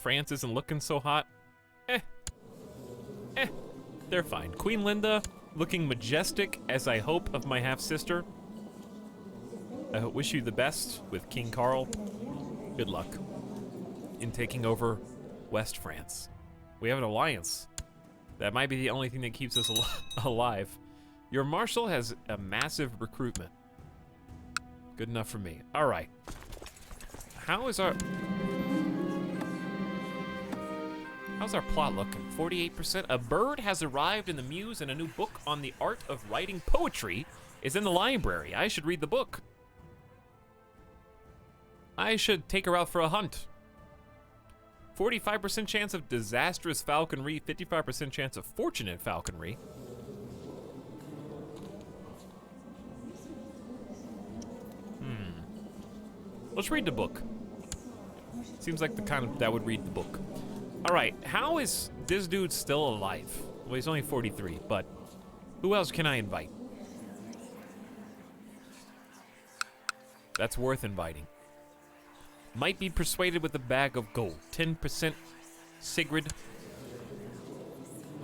France isn't looking so hot. They're fine. Queen Linda, looking majestic as I hope of my half-sister. I wish you the best with King Carl. Good luck in taking over West France. We have an alliance. That might be the only thing that keeps us alive. Your marshal has a massive recruitment. Good enough for me. All right. How's our plot looking? 48%. A bird has arrived in the muse, and a new book on the art of writing poetry is in the library. I should read the book. I should take her out for a hunt. 45% chance of disastrous falconry, 55% chance of fortunate falconry. Let's read the book. Seems like the kind of that would read the book. All right, how is this dude still alive? Well, he's only 43, but who else can I invite? That's worth inviting. Might be persuaded with a bag of gold. 10% Sigrid,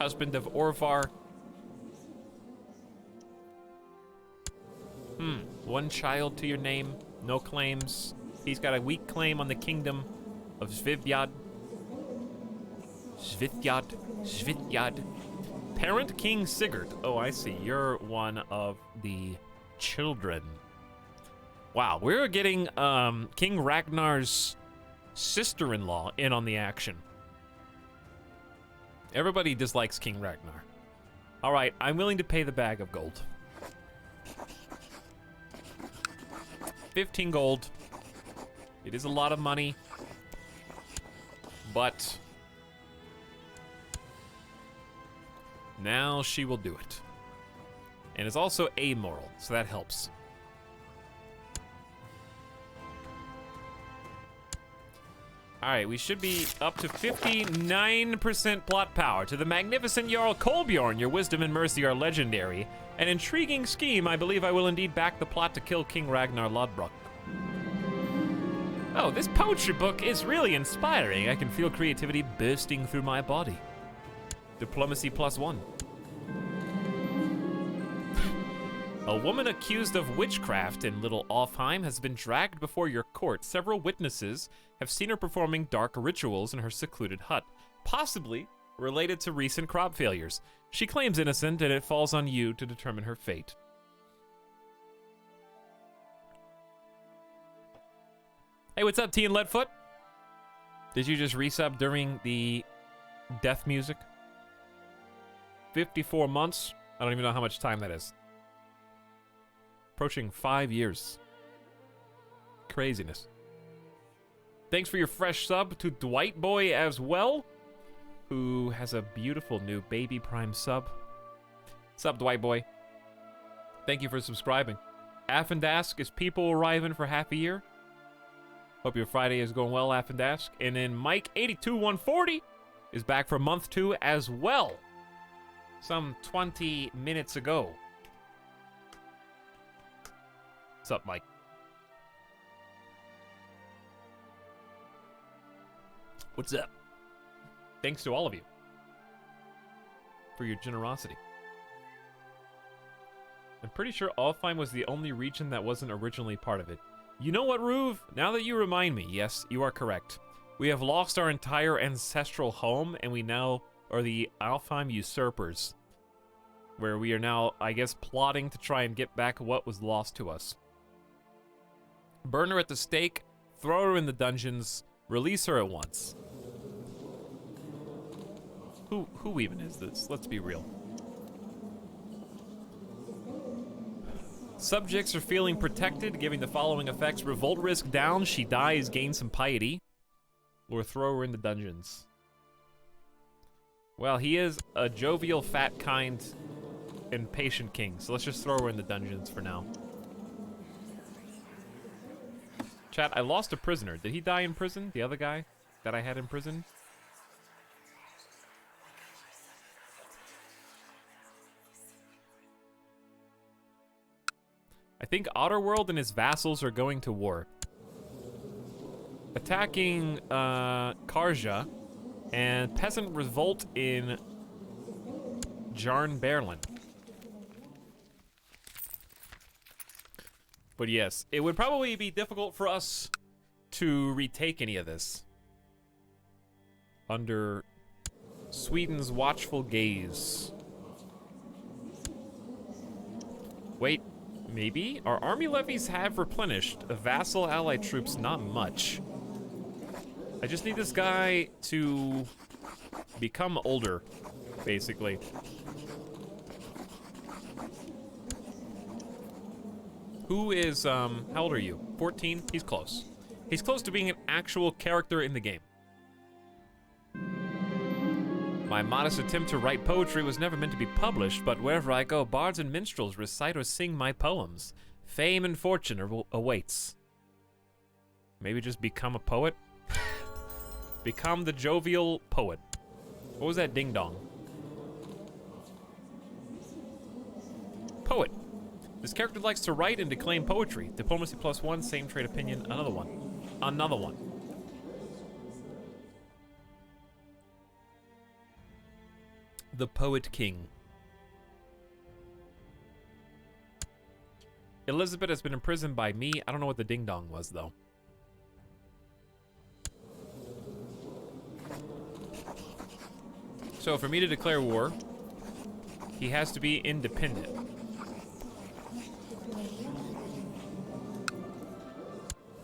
husband of Orvar. One child to your name, no claims. He's got a weak claim on the kingdom of Svidyad. Svidyad. Parent King Sigurd. Oh, I see. You're one of the children. Wow, we're getting King Ragnar's sister-in-law in on the action. Everybody dislikes King Ragnar. All right, I'm willing to pay the bag of gold. 15 gold. It is a lot of money, but now she will do it. And it's also amoral, so that helps. All right, we should be up to 59% plot power. To the magnificent Jarl Kolbjorn, your wisdom and mercy are legendary. An intriguing scheme. I believe I will indeed back the plot to kill King Ragnar Lodbrok. Oh, this poetry book is really inspiring. I can feel creativity bursting through my body. Diplomacy +1. A woman accused of witchcraft in Little Offheim has been dragged before your court. Several witnesses have seen her performing dark rituals in her secluded hut, possibly related to recent crop failures. She claims innocent, and it falls on you to determine her fate. Hey, what's up, T and Leadfoot? Did you just resub during the death music? 54 months? I don't even know how much time that is. Approaching 5 years. Craziness. Thanks for your fresh sub to Dwight Boy as well, who has a beautiful new Baby Prime sub. Sub, Dwight Boy. Thank you for subscribing. Affendask, is people arriving for half a year? Hope your Friday is going well, Affendask. And then Mike82140 is back for month 2 as well. Some 20 minutes ago. What's up, Mike? What's up? Thanks to all of you for your generosity. I'm pretty sure Alfheim was the only region that wasn't originally part of it. You know what, Ruve? Now that you remind me, yes, you are correct. We have lost our entire ancestral home, and we now are the Alfheim usurpers, where we are now, I guess, plotting to try and get back what was lost to us. Burn her at the stake, throw her in the dungeons, release her at once. Who even is this? Let's be real. Subjects are feeling protected, giving the following effects. Revolt risk down, she dies, gain some piety. Or throw her in the dungeons. Well, he is a jovial, fat, kind, and patient king, so let's just throw her in the dungeons for now. Chat, I lost a prisoner. Did he die in prison? The other guy that I had in prison? I think Otterworld and his vassals are going to war. Attacking Karja and peasant revolt in Jarn Berlin. But yes, it would probably be difficult for us to retake any of this under Sweden's watchful gaze. Wait, maybe? Our army levies have replenished. Vassal allied troops, not much. I just need this guy to become older, basically. Who is, how old are you? 14? He's close. He's close to being an actual character in the game. My modest attempt to write poetry was never meant to be published, but wherever I go, bards and minstrels recite or sing my poems. Fame and fortune awaits. Maybe just become a poet? Become the jovial poet. What was that ding-dong? Poet. This character likes to write and declaim poetry. Diplomacy +1, same trade opinion, another one. Another one. The Poet King. Elizabeth has been imprisoned by me. I don't know what the ding-dong was, though. So for me to declare war, he has to be independent.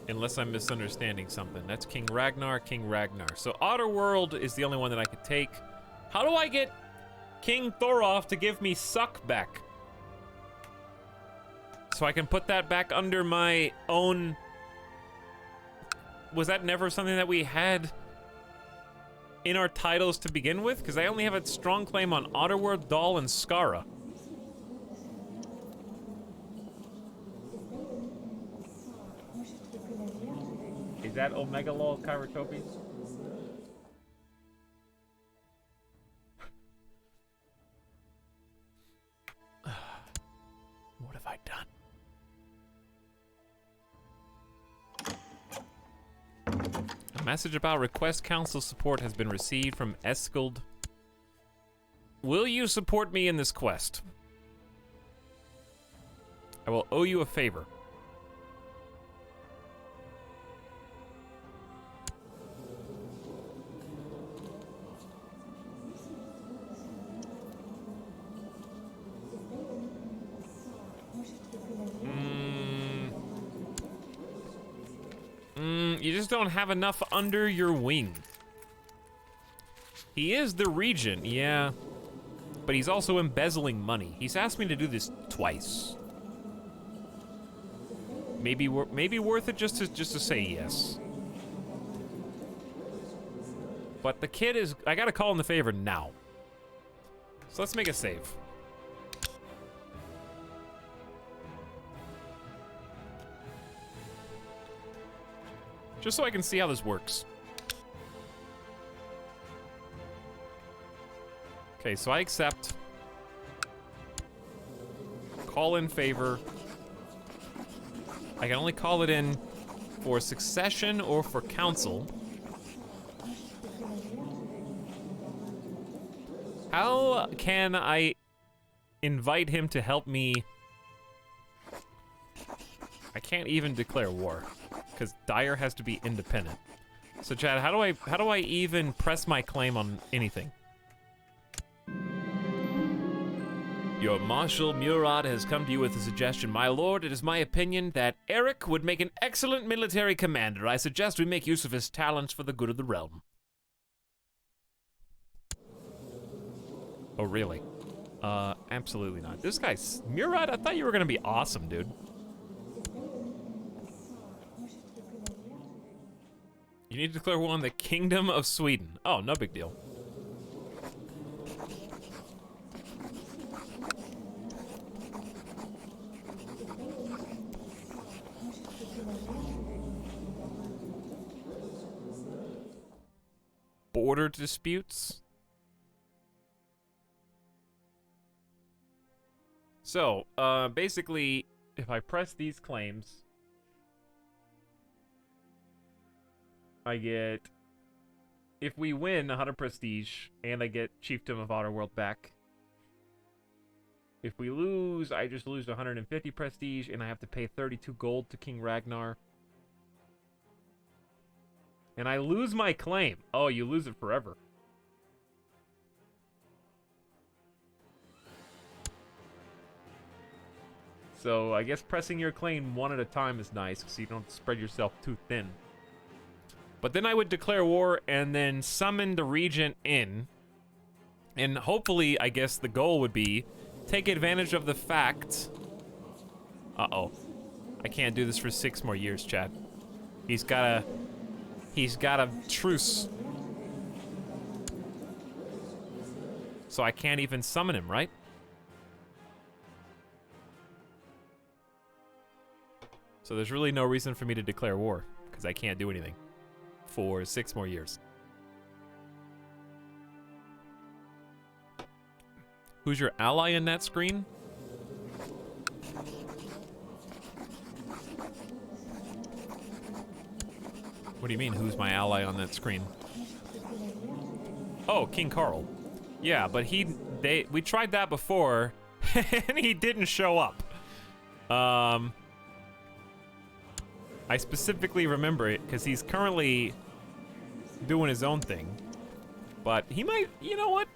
Unless I'm misunderstanding something. That's King Ragnar, King Ragnar. So Otterworld is the only one that I could take. How do I get King Thorolf to give me suck back? So I can put that back under my own... Was that never something that we had in our titles to begin with? Because I only have a strong claim on Otterworld, Dal, and Skara. Is that Omega Lol Kairatopes? What have I done? A message about request council support has been received from Eskald. Will you support me in this quest? I will owe you a favor. You just don't have enough under your wing. He is the regent, yeah. But he's also embezzling money. He's asked me to do this twice. Maybe worth it just to say yes. But the kid is... I gotta call in the favor now. So let's make a save. Just so I can see how this works. Okay, so I accept. Call in favor. I can only call it in for succession or for council. How can I invite him to help me? I can't even declare war. Because Dyer has to be independent. So Chad, how do I even press my claim on anything? Your Marshal Murad has come to you with a suggestion. My lord, it is my opinion that Eric would make an excellent military commander. I suggest we make use of his talents for the good of the realm. Oh, really? Absolutely not. This guy's... Murad, I thought you were gonna be awesome, dude. You need to declare war on the Kingdom of Sweden. Oh, no big deal. Border disputes? So, basically, if I press these claims... I get, if we win, 100 prestige, and I get Chiefdom of Otterworld back. If we lose, I just lose 150 prestige, and I have to pay 32 gold to King Ragnar. And I lose my claim. Oh, you lose it forever. So, I guess pressing your claim one at a time is nice, so you don't spread yourself too thin. But then I would declare war and then summon the regent in. And hopefully, I guess the goal would be take advantage of the fact... Uh-oh. I can't do this for 6 more years, Chad. He's got a truce. So I can't even summon him, right? So there's really no reason for me to declare war, because I can't do anything for 6 more years. Who's your ally in that screen? What do you mean, who's my ally on that screen? Oh, King Carl. Yeah, but we tried that before, and he didn't show up. I specifically remember it, because he's currently doing his own thing. But he might, you know what?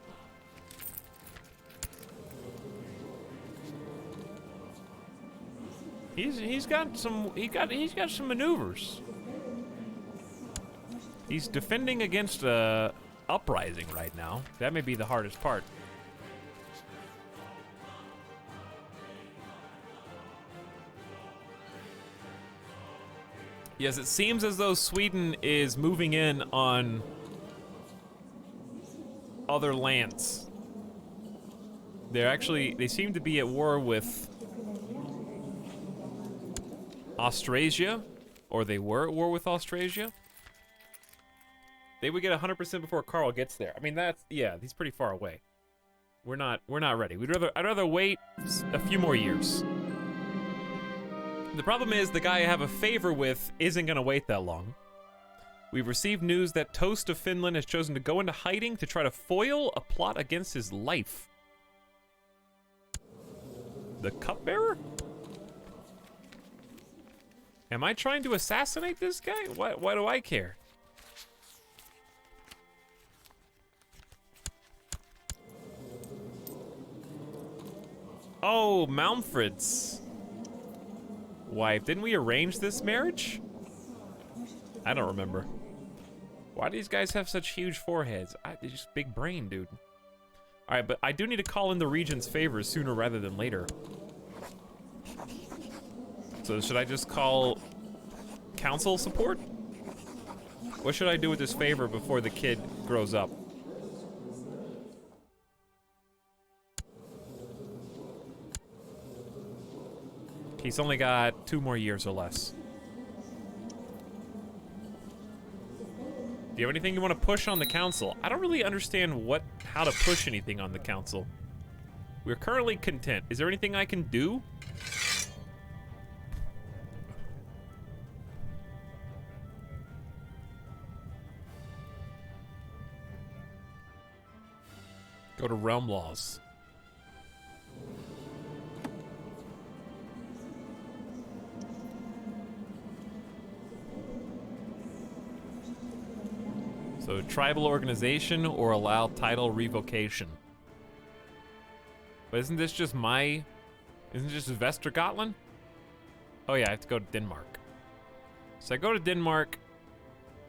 He's got some maneuvers. He's defending against a uprising right now. That may be the hardest part. Yes, it seems as though Sweden is moving in on other lands. They seem to be at war with Austrasia, or they were at war with Austrasia. They would get 100% before Carl gets there. I mean, yeah, he's pretty far away. We're not ready. I'd rather wait a few more years. The problem is the guy I have a favor with isn't gonna wait that long. We've received news that Toast of Finland has chosen to go into hiding to try to foil a plot against his life. The cupbearer? Am I trying to assassinate this guy? Why do I care? Oh, Malmfred's wife. Didn't we arrange this marriage? I don't remember. Why do these guys have such huge foreheads? They're just big brain, dude. All right, but I do need to call in the Regent's favors sooner rather than later. So should I just call council support? What should I do with this favor before the kid grows up? He's only got 2 more years or less. Do you have anything you want to push on the council? I don't really understand how to push anything on the council. We're currently content. Is there anything I can do? Go to realm laws. So tribal organization or allow title revocation. But isn't this just isn't it just Vestergotland? Oh yeah, I have to go to Denmark. So I go to Denmark.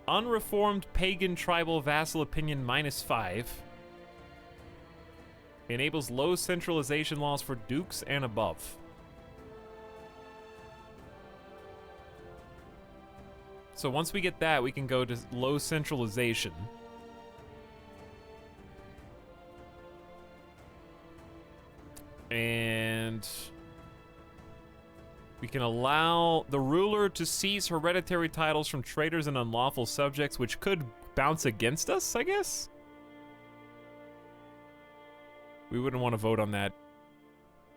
Unreformed pagan tribal vassal opinion -5. Enables low centralization laws for dukes and above. So once we get that, we can go to low centralization. And we can allow the ruler to seize hereditary titles from traitors and unlawful subjects, which could bounce against us, I guess? We wouldn't want to vote on that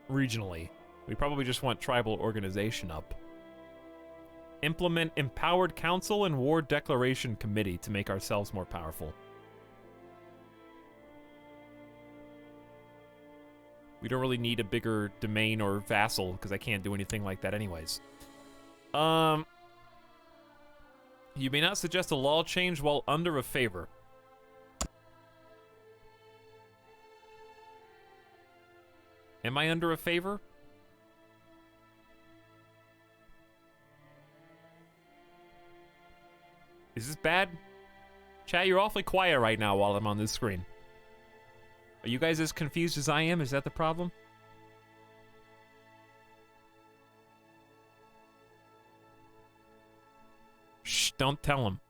regionally. We probably just want tribal organization up. Implement empowered council and war declaration committee to make ourselves more powerful. We don't really need a bigger domain or vassal because I can't do anything like that anyways. You may not suggest a law change while under a favor. Am I under a favor? Is this bad? Chat, you're awfully quiet right now while I'm on this screen. Are you guys as confused as I am? Is that the problem? Shh, don't tell him.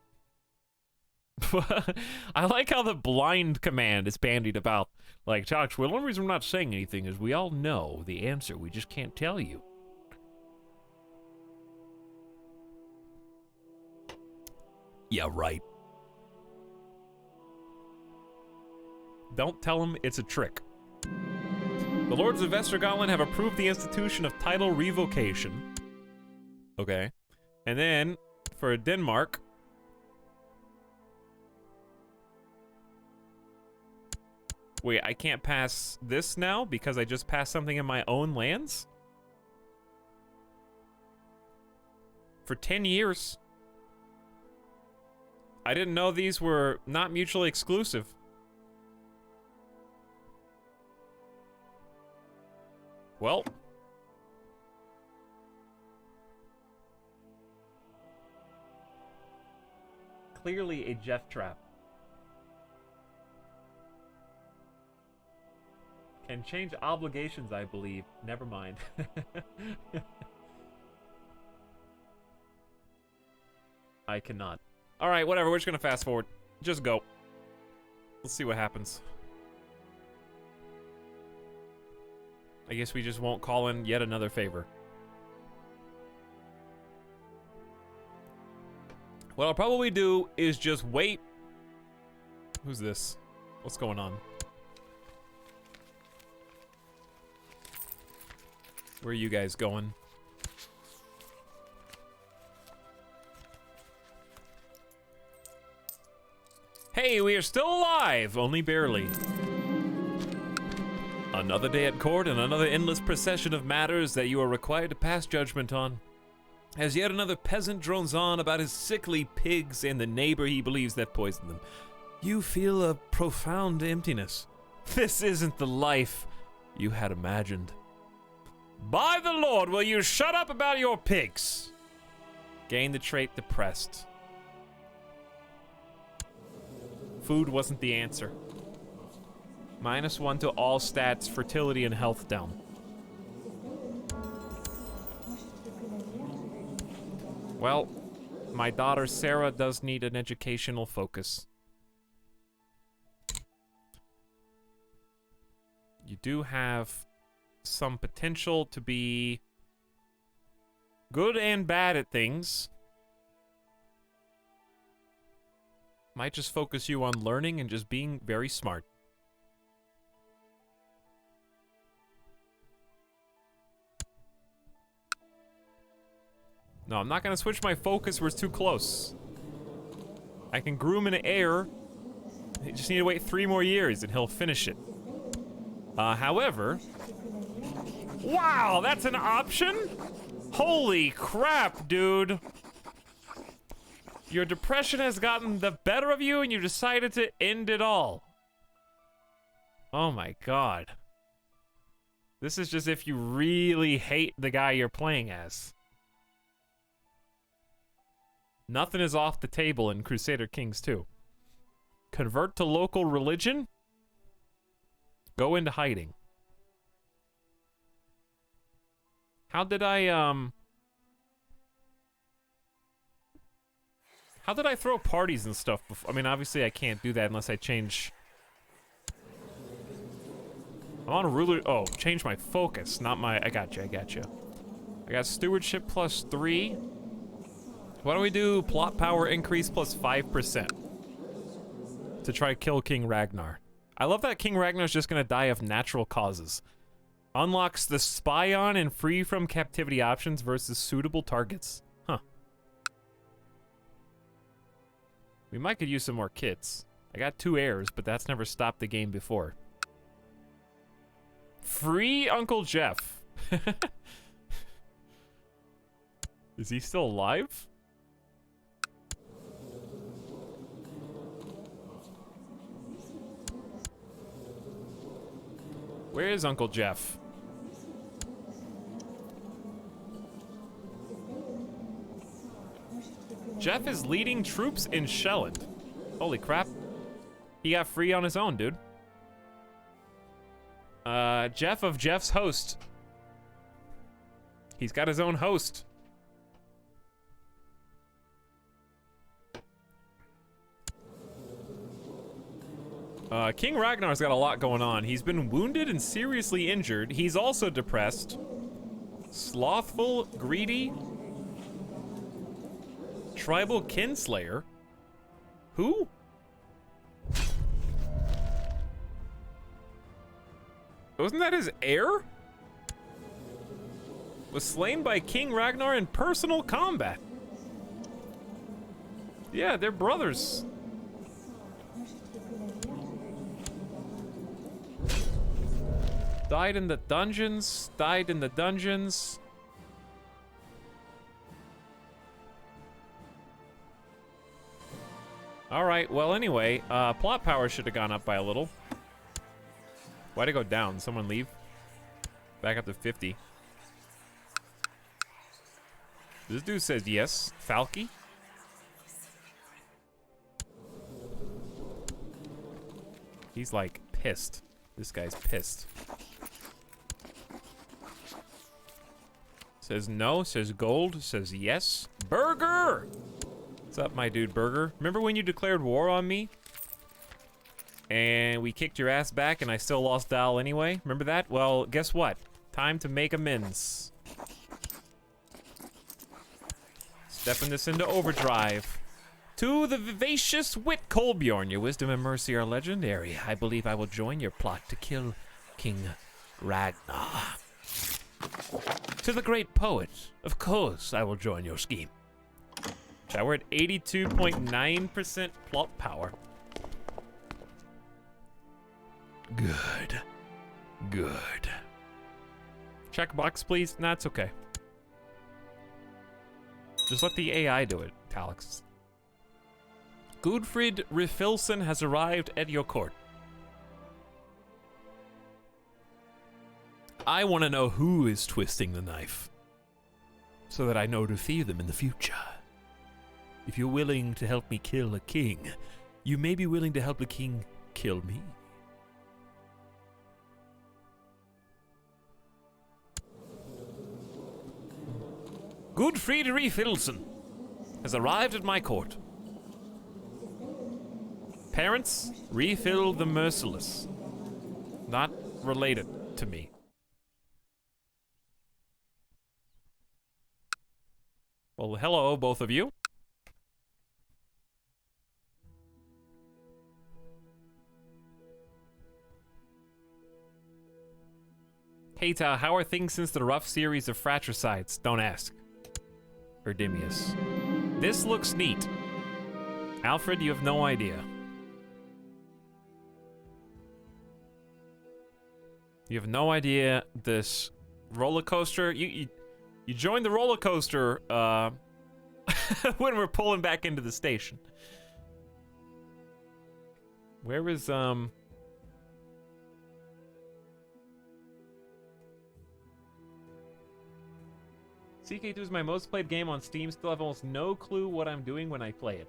I like how the blind command is bandied about. Like, Josh, well, the only reason we're not saying anything is we all know the answer. We just can't tell you. Yeah, right. Don't tell him it's a trick. The Lords of Vestergalen have approved the institution of title revocation. Okay. And then, for Denmark... Wait, I can't pass this now because I just passed something in my own lands? For 10 years. I didn't know these were not mutually exclusive. Well. Clearly a Jeff trap. Can change obligations, I believe. Never mind. I cannot. Alright, whatever. We're just gonna fast forward. Just go. Let's see what happens. I guess we just won't call in yet another favor. What I'll probably do is just wait. Who's this? What's going on? Where are you guys going? Hey, we are still alive! Only barely. Another day at court and another endless procession of matters that you are required to pass judgment on. As yet another peasant drones on about his sickly pigs and the neighbor he believes that poisoned them. You feel a profound emptiness. This isn't the life you had imagined. By the Lord, will you shut up about your pigs? Gain the trait depressed. Food wasn't the answer. -1 to all stats, fertility and health down. Well, my daughter Sarah does need an educational focus. You do have some potential to be good and bad at things. Might just focus you on learning and just being very smart. No, I'm not gonna switch my focus where it's too close. I can groom an heir. I just need to wait 3 more years and he'll finish it. However... Wow, that's an option? Holy crap, dude. Your depression has gotten the better of you and you decided to end it all. Oh my god. This is just if you really hate the guy you're playing as. Nothing is off the table in Crusader Kings 2. Convert to local religion? Go into hiding. How did I throw parties and stuff before? I mean, obviously I can't do that unless I change... I'm on a ruler... Oh, change my focus, not my... I got you. I got stewardship +3. Why don't we do plot power increase +5%? To try kill King Ragnar. I love that King Ragnar's just gonna die of natural causes. Unlocks the spy on and free from captivity options versus suitable targets. Huh. We might could use some more kits. I got 2 heirs, but that's never stopped the game before. Free Uncle Jeff. Is he still alive? Where is Uncle Jeff? Jeff is leading troops in Shelland. Holy crap. He got free on his own, dude. Jeff of Jeff's host. He's got his own host. King Ragnar's got a lot going on. He's been wounded and seriously injured. He's also depressed. Slothful, greedy. Tribal kinslayer. Who? Wasn't that his heir? Was slain by King Ragnar in personal combat. Yeah, they're brothers. Died in the dungeons. Died in the dungeons. Alright, well anyway, plot power should have gone up by a little. Why'd it go down? Someone leave? Back up to 50. This dude says yes. Falky? He's like pissed. This guy's pissed. Says no, says gold, says yes. Burger! What's up, my dude Burger? Remember when you declared war on me? And we kicked your ass back and I still lost Dal anyway? Remember that? Well, guess what? Time to make amends. Stepping this into overdrive. To the vivacious wit Kolbjorn, your wisdom and mercy are legendary. I believe I will join your plot to kill King Ragnar. To the great poet, of course I will join your scheme. Chat, we're at 82.9% plot power. Good. Good. Checkbox, please. Nah, it's okay. Just let the AI do it, Etalyx. Gudfrid Rifilson has arrived at your court. I want to know who is twisting the knife, so that I know to fear them in the future. If you're willing to help me kill a king, you may be willing to help the king kill me. Gudfrid Rifilson has arrived at my court. Parents, refill the merciless. Not related to me. Well, hello, both of you. Keita, how are things since the rough series of fratricides? Don't ask. Erdimius. This looks neat. Alfred, you have no idea. You have no idea this roller coaster. You joined the roller coaster when we're pulling back into the station. Where is CK2 is my most played game on Steam. Still have almost no clue what I'm doing when I play it.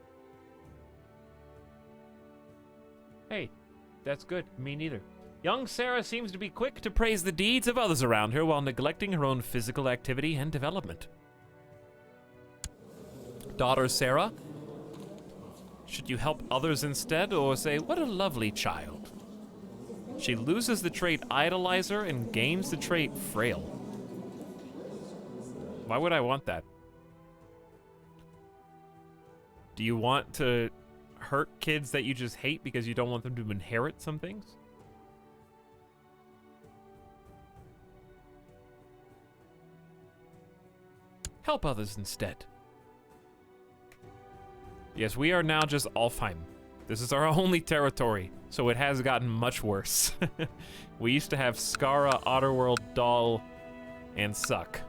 Hey, that's good. Me neither. Young Sarah seems to be quick to praise the deeds of others around her while neglecting her own physical activity and development. Daughter Sarah, should you help others instead, or say, what a lovely child? She loses the trait Idolizer and gains the trait Frail. Why would I want that? Do you want to hurt kids that you just hate because you don't want them to inherit some things? Help others instead. Yes, we are now just Alfheim. This is our only territory, so it has gotten much worse. We used to have Skara, Otterworld, Doll, and Suck.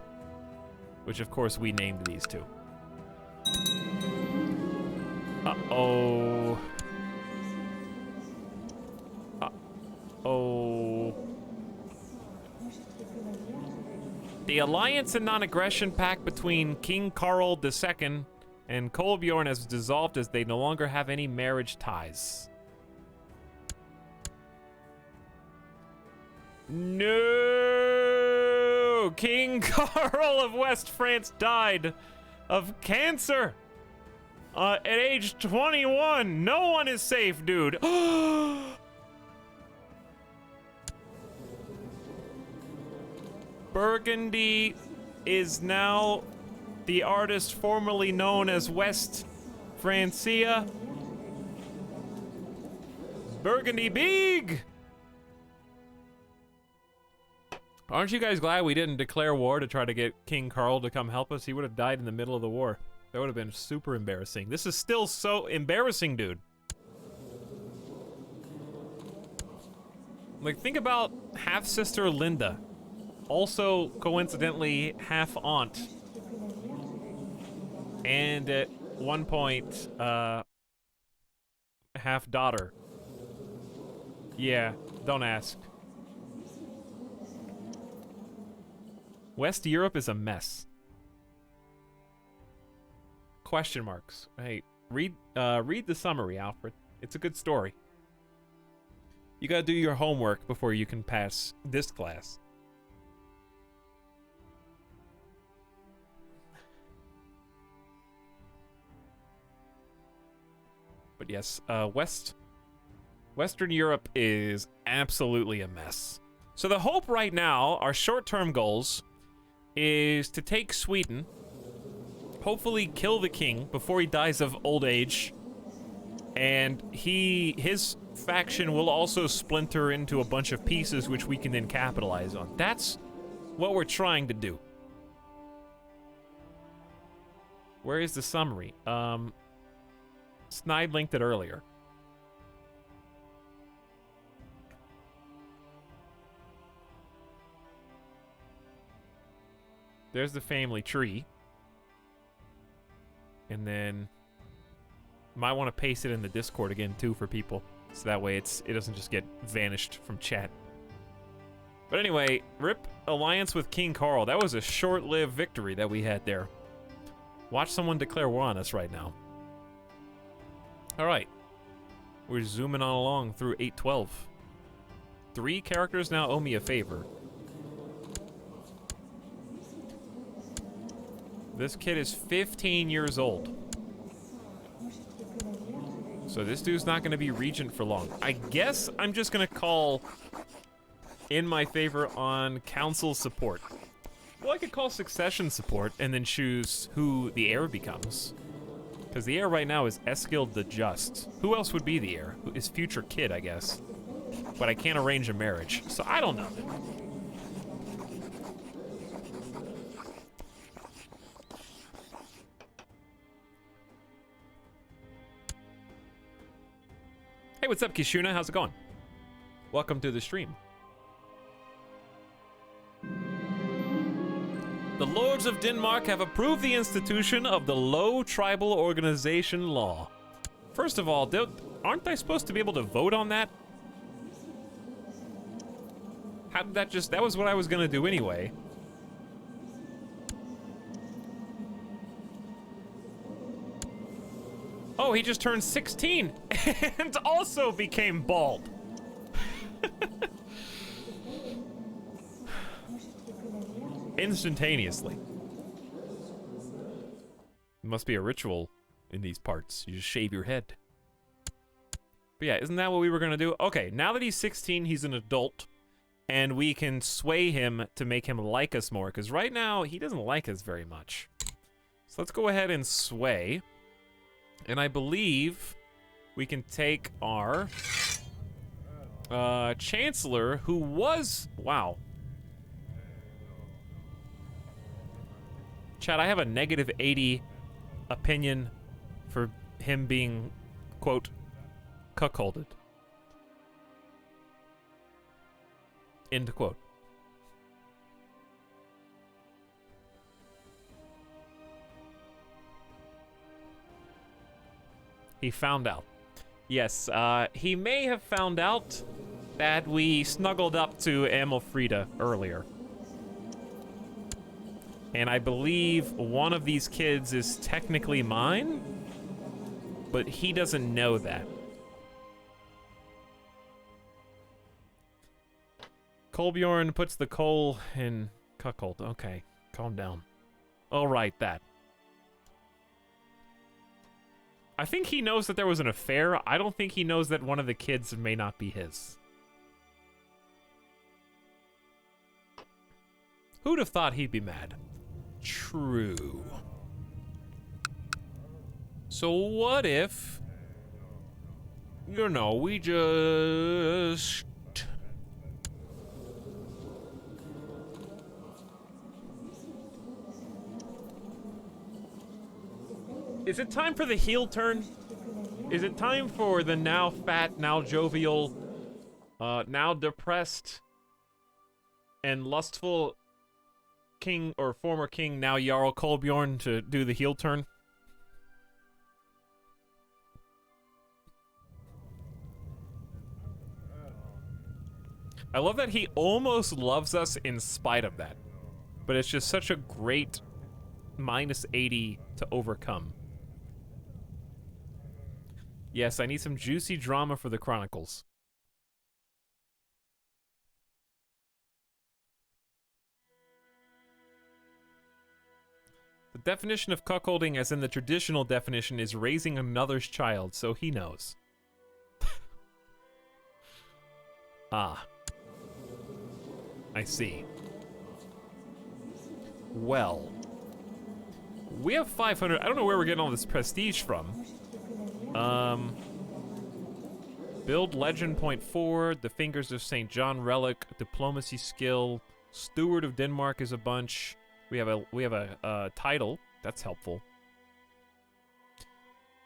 Which, of course, we named these two. Uh-oh. Uh-oh. The Alliance and Non-Aggression Pact between King Karl II and Kolbjorn has dissolved as they no longer have any marriage ties. No! King Karl of West France died of cancer at age 21. No one is safe, dude. Burgundy is now the artist formerly known as West Francia. Burgundy Big! Aren't you guys glad we didn't declare war to try to get King Carl to come help us? He would have died in the middle of the war. That would have been super embarrassing. This is still so embarrassing, dude. Like, think about half-sister Linda. Also, coincidentally, half-aunt. And at one point, half-daughter. Yeah, don't ask. West Europe is a mess. Question marks. Hey, read the summary, Alfred. It's a good story. You gotta do your homework before you can pass this class. But yes, Western Europe is absolutely a mess. So the hope right now, our short-term goals, is to take Sweden, hopefully kill the king before he dies of old age, and his faction will also splinter into a bunch of pieces which we can then capitalize on. That's what we're trying to do. Where is the summary? Snide linked it earlier. There's the family tree. And then might want to paste it in the Discord again too for people. So that way it doesn't just get vanished from chat. But anyway, rip alliance with King Carl. That was a short-lived victory that we had there. Watch someone declare war on us right now. Alright. We're zooming on along through 812. 3 characters now owe me a favor. This kid is 15 years old. So this dude's not going to be regent for long. I guess I'm just going to call in my favor on council support. Well, I could call succession support and then choose who the heir becomes. Because the heir right now is Eskild the Just. Who else would be the heir? His future kid, I guess. But I can't arrange a marriage, so I don't know. Hey, what's up, Kishuna? How's it going? Welcome to the stream. The Lords of Denmark have approved the institution of the Low Tribal Organization Law. First of all, aren't they supposed to be able to vote on that? How did that just... That was what I was gonna do anyway. Oh, he just turned 16 and also became bald. Instantaneously. It must be a ritual in these parts. You just shave your head. But yeah, isn't that what we were gonna do? Okay, now that he's 16, he's an adult, and we can sway him to make him like us more, because right now, he doesn't like us very much. So let's go ahead and sway. And I believe we can take our Chancellor, who was... Wow. Chad, I have a negative 80 opinion for him being, quote, cuckolded. End quote. He found out. Yes, he may have found out that we snuggled up to Amalfrida earlier. And I believe one of these kids is technically mine, but he doesn't know that. Kolbjorn puts the coal in cuckold. Okay, calm down. I'll write that. I think he knows that there was an affair. I don't think he knows that one of the kids may not be his. Who'd have thought he'd be mad? True. So what if, you know, we just... Is it time for the heel turn? Is it time for the now fat, now jovial, now depressed and lustful king or former king, now Jarl Kolbjorn, to do the heel turn? I love that he almost loves us in spite of that, but it's just such a great minus 80 to overcome. Yes, I need some juicy drama for the Chronicles. The definition of cuckolding, as in the traditional definition, is raising another's child, so he knows. Ah. I see. Well. We have 500. I don't know where we're getting all this prestige from. Build legend .4, the Fingers of St. John relic, diplomacy skill, Steward of Denmark is a bunch. We have a title. That's helpful.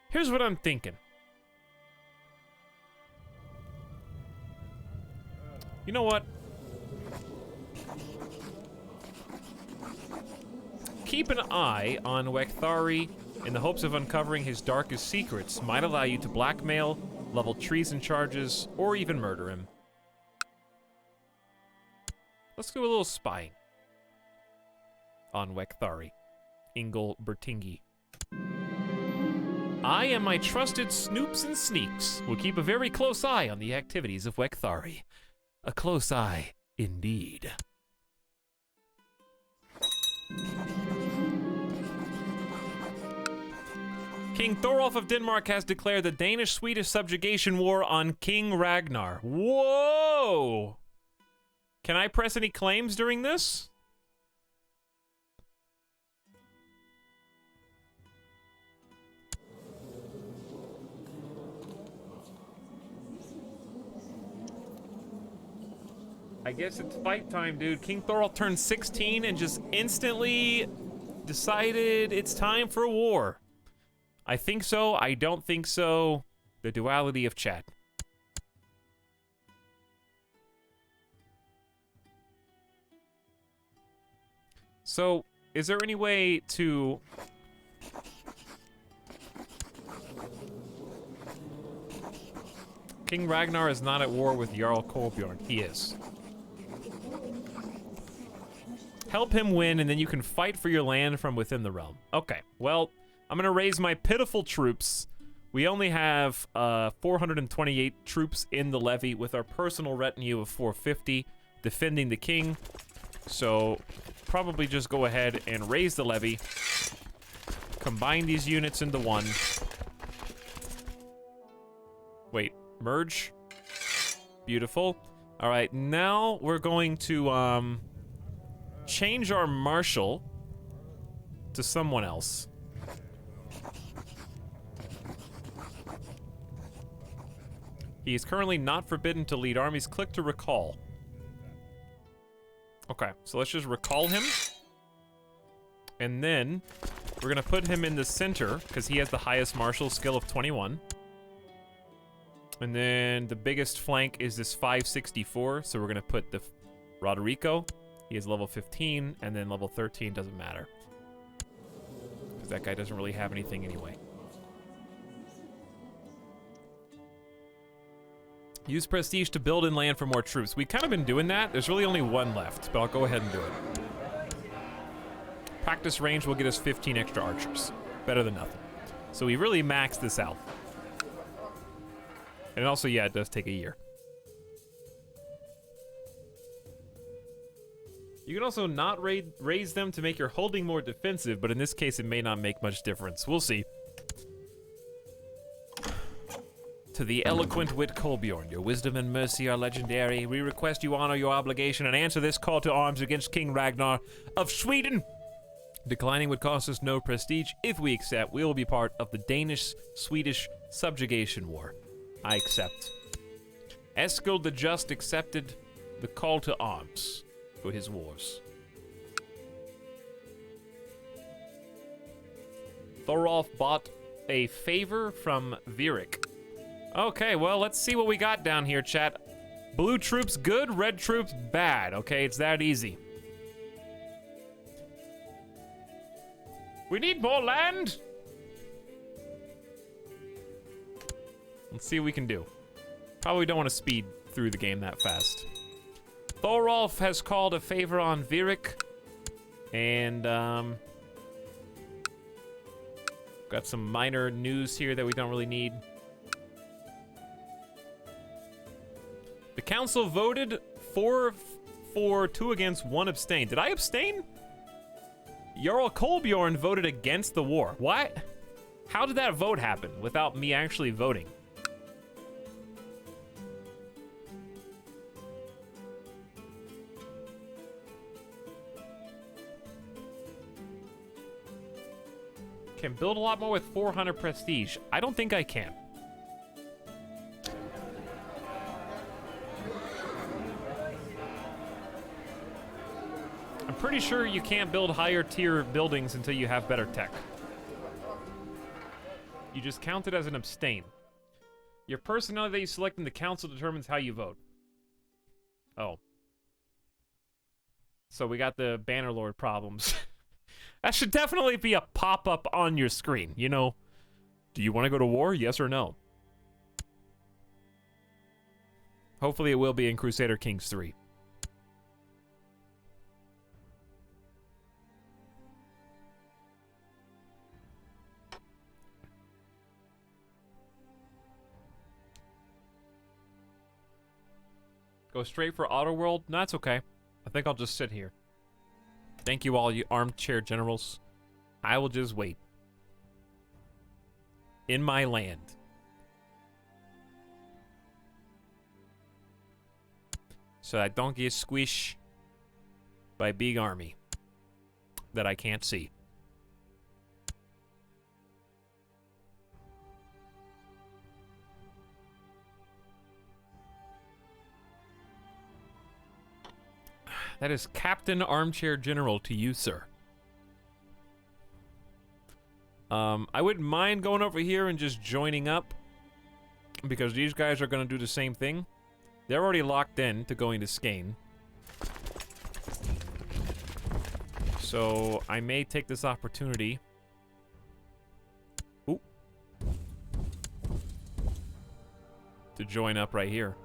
Here's what I'm thinking. You know what? Keep an eye on Wekthari in the hopes of uncovering his darkest secrets. Might allow you to blackmail, level treason charges, or even murder him. Let's do a little spying on Wekthari, Ingol Bertingi. I and my trusted snoops and sneaks will keep a very close eye on the activities of Wekthari. A close eye, indeed. King Thorolf of Denmark has declared the Danish-Swedish subjugation war on King Ragnar. Whoa! Can I press any claims during this? I guess it's fight time, dude. King Thorolf turned 16 and just instantly decided it's time for a war. I think so, I don't think so. The duality of chat. So, is there any way to... King Ragnar is not at war with Jarl Kolbjorn. He is. Help him win, and then you can fight for your land from within the realm. Okay, well... I'm gonna raise my pitiful troops. We only have 428 troops in the levy with our personal retinue of 450 defending the king. So probably just go ahead and raise the levy. Combine these units into one. Wait, merge. Beautiful. All right, now we're going to change our marshal to someone else. He is currently not forbidden to lead armies. Click to recall. Okay, so let's just recall him. And then we're gonna put him in the center because he has the highest martial skill of 21. And then the biggest flank is this 564, so we're gonna put the Roderico. He is level 15, and then level 13 doesn't matter. Because that guy doesn't really have anything anyway. Use prestige to build and land for more troops. We've kind of been doing that. There's really only one left, but I'll go ahead and do it. Practice range will get us 15 extra archers. Better than nothing. So we really maxed this out. And also, yeah, it does take a year. You can also not raise them to make your holding more defensive, but in this case, it may not make much difference. We'll see. To the eloquent wit Kolbjorn, your wisdom and mercy are legendary. We request you honor your obligation and answer this call to arms against King Ragnar of Sweden. Declining would cost us no prestige. If we accept, we will be part of the Danish-Swedish subjugation war. I accept. Eskil the Just accepted the call to arms for his wars. Thorolf bought a favor from Virik. Okay, well, let's see what we got down here, chat. Blue troops good, red troops bad. Okay, it's that easy. We need more land. Let's see what we can do. Probably don't want to speed through the game that fast. Thorolf has called a favor on Virik. And, got some minor news here that we don't really need. The council voted 4 for, 2 against, 1 abstain. Did I abstain? Jarl Kolbjorn voted against the war. What? How did that vote happen without me actually voting? Can build a lot more with 400 prestige. I don't think I can. I'm pretty sure you can't build higher tier buildings until you have better tech. You just count it as an abstain. Your personality that you select in the council determines how you vote. Oh. So we got the Bannerlord problems. That should definitely be a pop-up on your screen. You know, do you want to go to war? Yes or no? Hopefully it will be in Crusader Kings 3. Go straight for Auto World? No, that's okay. I think I'll just sit here. Thank you all, you armchair generals. I will just wait. In my land. So I don't get squished by big army that I can't see. That is Captain Armchair General to you, sir. I wouldn't mind going over here and just joining up, because these guys are going to do the same thing. They're already locked in to going to Skane. So I may take this opportunity. Ooh. To join up right here.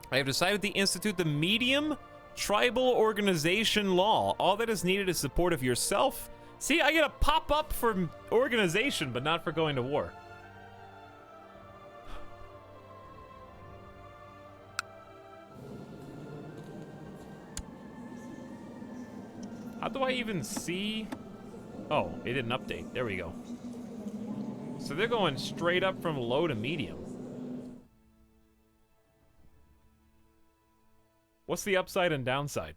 I have decided to institute the medium tribal organization law. All that is needed is support of yourself. See, I get a pop-up for organization, but not for going to war. How do I even see? Oh, it didn't update. There we go. So they're going straight up from low to medium. What's the upside and downside?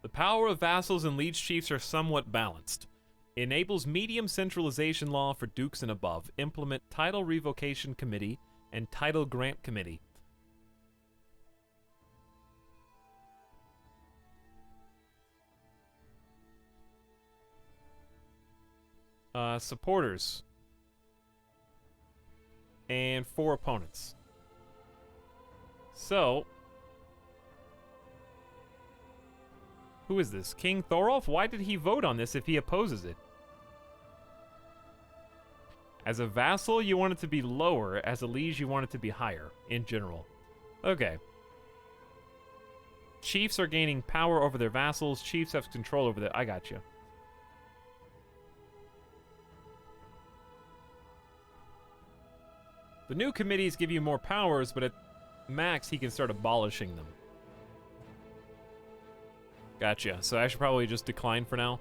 The power of vassals and liege chiefs are somewhat balanced. Enables medium centralization law for dukes and above. Implement title revocation committee and title grant committee. Supporters. And 4 opponents. So, who is this? King Thorolf? Why did he vote on this if he opposes it? As a vassal, you want it to be lower. As a liege, you want it to be higher, in general. Okay. Chiefs are gaining power over their vassals. Chiefs have control over their... I got you. The new committees give you more powers, but at max, he can start abolishing them. Gotcha. So I should probably just decline for now.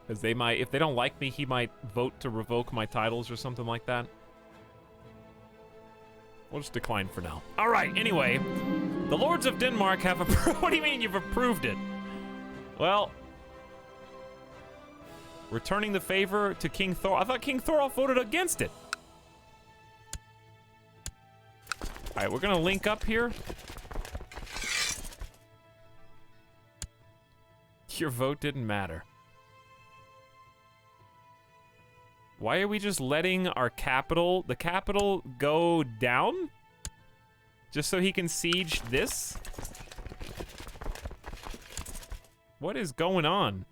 Because they might, if they don't like me, he might vote to revoke my titles or something like that. We'll just decline for now. All right, anyway. The Lords of Denmark have approved. What do you mean you've approved it? Well, returning the favor to King Thor. I thought King Thorolf voted against it. All right, we're gonna link up here. Your vote didn't matter. Why are we just letting our capital, the capital, go down? Just so he can siege this? What is going on?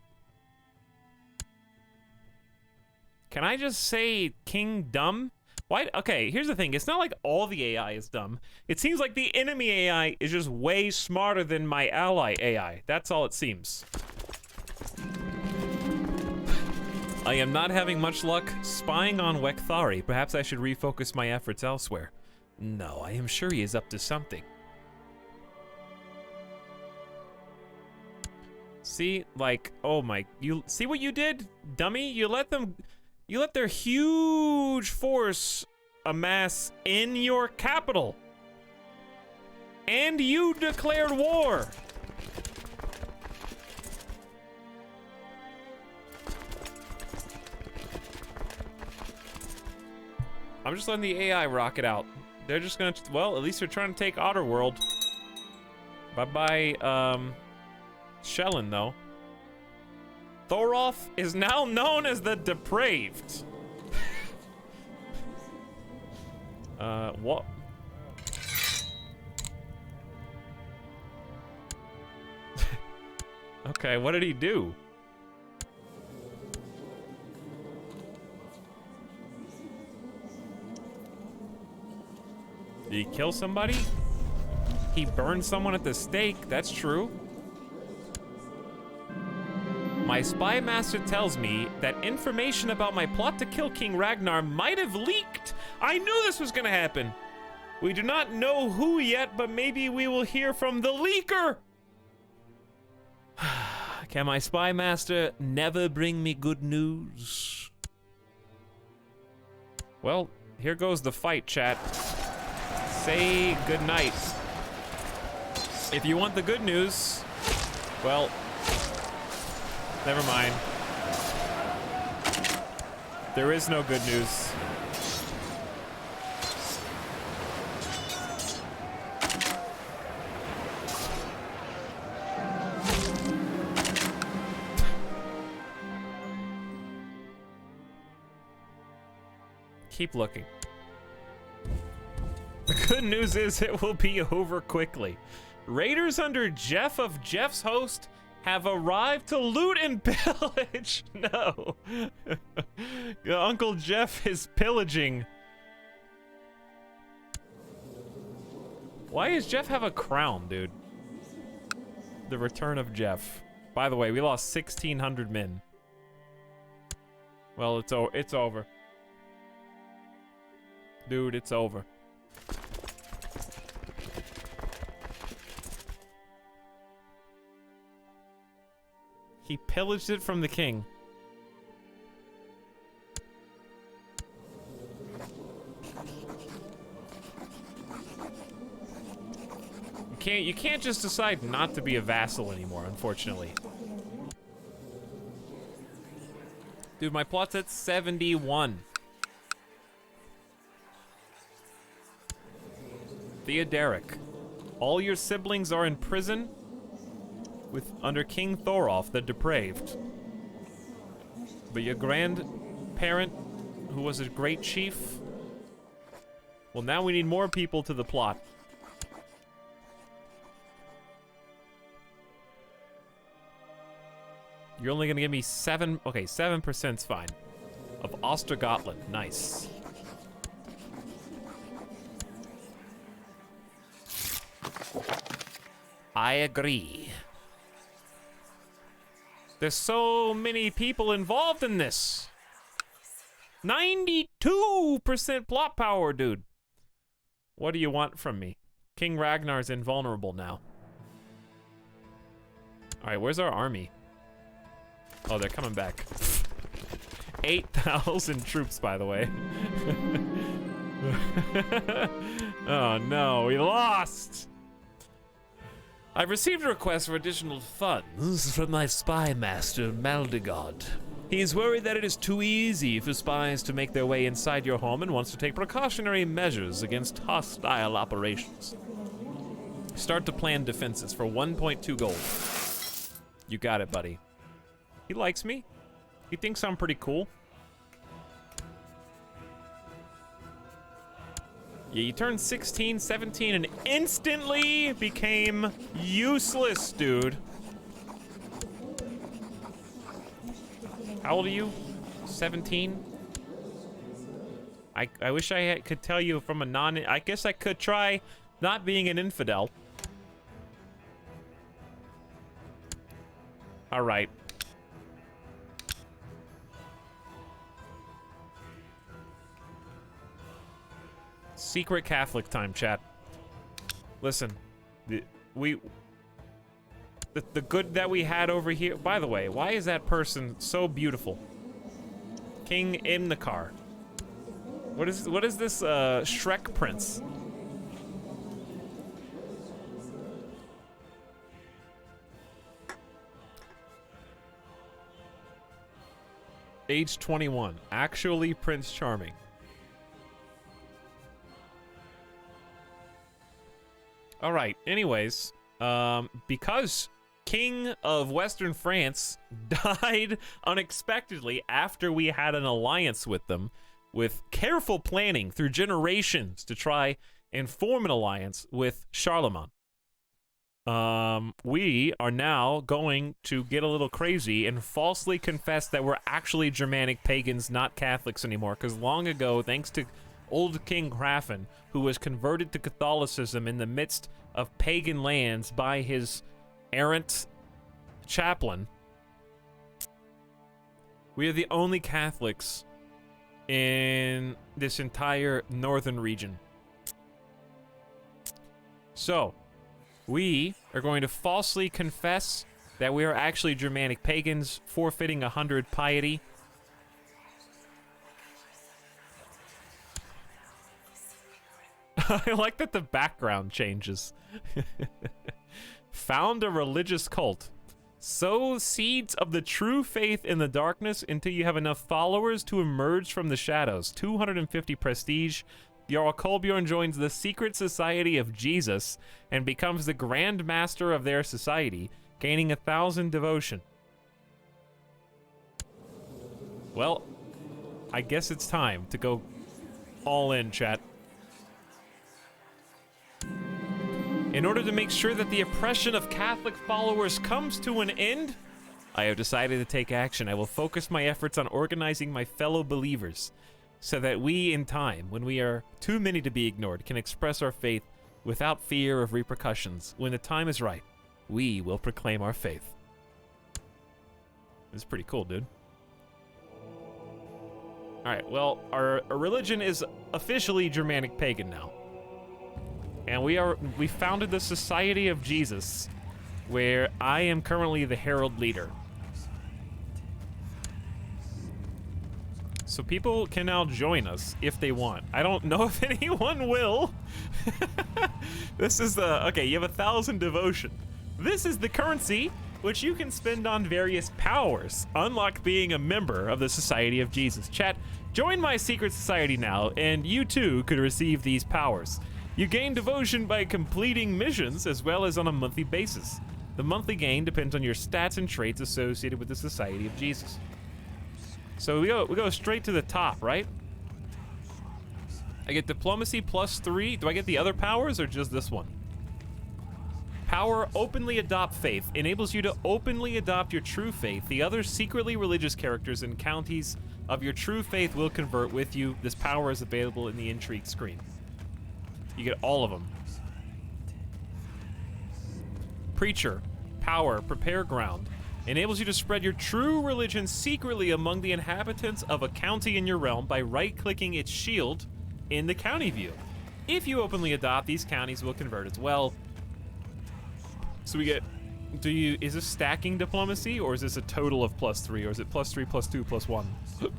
Can I just say King Dumb? Why? Okay, here's the thing. It's not like all the AI is dumb. It seems like the enemy AI is just way smarter than my ally AI. That's all it seems. I am not having much luck spying on Wekthari. Perhaps I should refocus my efforts elsewhere. No, I am sure he is up to something. See, like, oh my, you see what you did, dummy? You let their huge force amass in your capital. And you declared war. I'm just letting the AI rock it out. They're just gonna, well, at least they're trying to take Otterworld. Bye-bye, Shellin, though. Thorolf is now known as the Depraved. What? Okay, what did he do? Did he kill somebody? He burned someone at the stake, that's true. My spy master tells me that information about my plot to kill King Ragnar might have leaked. I knew this was gonna happen. We do not know who yet, but maybe we will hear from the leaker. Can my spy master never bring me good news? Well, here goes the fight, chat. Say goodnight. If you want the good news, well, never mind. There is no good news. Keep looking. The good news is it will be over quickly. Raiders under Jeff of Jeff's Host have arrived to loot and pillage. No. Uncle Jeff is pillaging. Why does Jeff have a crown, dude? The return of Jeff. By the way, we lost 1,600 men. Well, it's over. Dude, it's over. He pillaged it from the king. You can't just decide not to be a vassal anymore, unfortunately. Dude, my plot's at 71. Theoderic, all your siblings are in prison under King Thorolf the Depraved. But your grandparent, who was a great chief, well, now we need more people to the plot. You're only gonna give me 7, okay, 7%'s fine. Of Ostergotland, nice. I agree. There's so many people involved in this. 92% plot power, dude. What do you want from me? King Ragnar's invulnerable now. Alright, where's our army? Oh, they're coming back. 8,000 troops, by the way. Oh no, we lost! I've received a request for additional funds from my spy master, Maldigod. He's worried that it is too easy for spies to make their way inside your home and wants to take precautionary measures against hostile operations. Start to plan defenses for 1.2 gold. You got it, buddy. He likes me. He thinks I'm pretty cool. Yeah, you turned 16, 17, and instantly became useless, dude. How old are you? 17? I wish I could tell you from a I guess I could try not being an infidel. All right. Secret Catholic time, chat. Listen, the good that we had over here. By the way, why is that person so beautiful? King Imnakar. What is this Shrek prince? Age 21. Actually Prince Charming. All right, anyways, because King of Western France died unexpectedly after we had an alliance with them, with careful planning through generations to try and form an alliance with Charlemagne. We are now going to get a little crazy and falsely confess that we're actually Germanic pagans, not Catholics anymore, because long ago, thanks to old King Hrafn, who was converted to Catholicism in the midst of pagan lands by his errant chaplain, we are the only Catholics in this entire northern region. So, we are going to falsely confess that we are actually Germanic pagans, forfeiting 100 piety. I like that the background changes. Found a religious cult. Sow seeds of the true faith in the darkness until you have enough followers to emerge from the shadows. 250 prestige. Jarl Kolbjorn joins the secret society of Jesus and becomes the Grand Master of their society, gaining 1,000 devotion. Well, I guess it's time to go all in, chat. In order to make sure that the oppression of Catholic followers comes to an end, I have decided to take action. I will focus my efforts on organizing my fellow believers so that we, in time, when we are too many to be ignored, can express our faith without fear of repercussions. When the time is right, we will proclaim our faith. This is pretty cool, dude. Alright, well, our religion is officially Germanic pagan now. And we founded the Society of Jesus, where I am currently the Herald Leader. So people can now join us if they want. I don't know if anyone will. This is the, okay, you have 1,000 devotion. This is the currency which you can spend on various powers. Unlock being a member of the Society of Jesus. Chat, join my secret society now, and you too could receive these powers. You gain devotion by completing missions as well as on a monthly basis. The monthly gain depends on your stats and traits associated with the Society of Jesus. So we go straight to the top, right? I get diplomacy +3. Do I get the other powers or just this one? Power openly adopt faith enables you to openly adopt your true faith. The other secretly religious characters and counties of your true faith will convert with you. This power is available in the intrigue screen. You get all of them. Preacher, power, prepare ground. Enables you to spread your true religion secretly among the inhabitants of a county in your realm by right-clicking its shield in the county view. If you openly adopt, these counties will convert as well. So we get, is this stacking diplomacy, or is this a total of +3, or is it +3, +2, +1?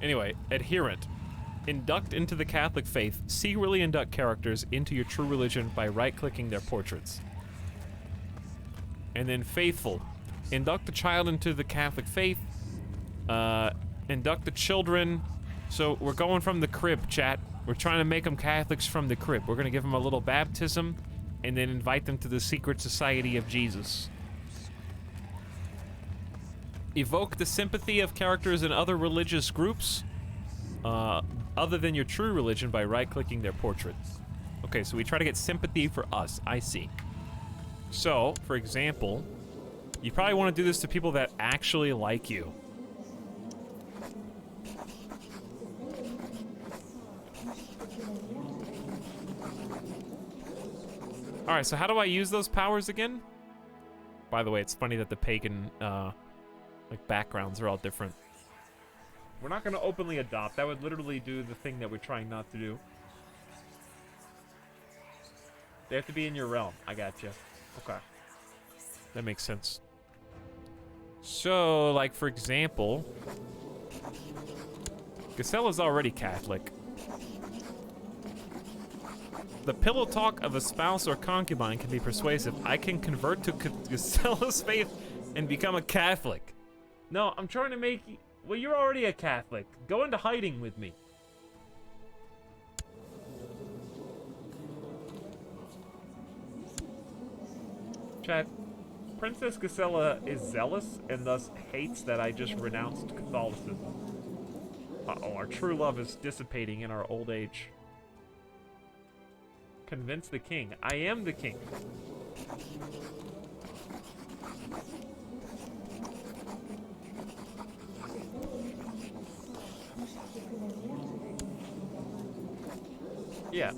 Anyway, adherent. Induct into the Catholic faith. Secretly induct characters into your true religion by right-clicking their portraits. And then faithful. Induct the child into the Catholic faith. Induct the children. So we're going from the crib, chat. We're trying to make them Catholics from the crib. We're gonna give them a little baptism and then invite them to the secret society of Jesus. Evoke the sympathy of characters in other religious groups other than your true religion by right-clicking their portraits. Okay, so we try to get sympathy for us. I see. So, for example, you probably want to do this to people that actually like you. Alright, so how do I use those powers again? By the way, it's funny that the pagan, like, backgrounds are all different. We're not going to openly adopt. That would literally do the thing that we're trying not to do. They have to be in your realm. I gotcha. Okay. That makes sense. So, like, for example, Gacella's already Catholic. The pillow talk of a spouse or concubine can be persuasive. I can convert to Gacella's faith and become a Catholic. No, I'm trying to make you... Well, you're already a Catholic. Go into hiding with me. Chat, Princess Gacella is zealous and thus hates that I just renounced Catholicism. Uh-oh, our true love is dissipating in our old age. Convince the king. I am the king. Yeah,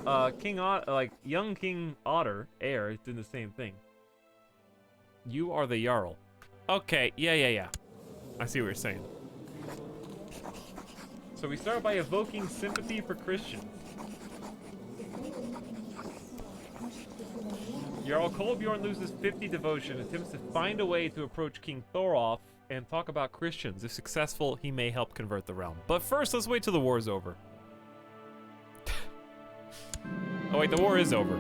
young King Otter, heir, is doing the same thing. You are the Jarl. Okay, yeah. I see what you're saying. So we start by evoking sympathy for Christians. Jarl Kolbjorn loses 50 devotion, attempts to find a way to approach King Thorolf and talk about Christians. If successful, he may help convert the realm. But first, let's wait till the war's over. Oh wait, the war is over.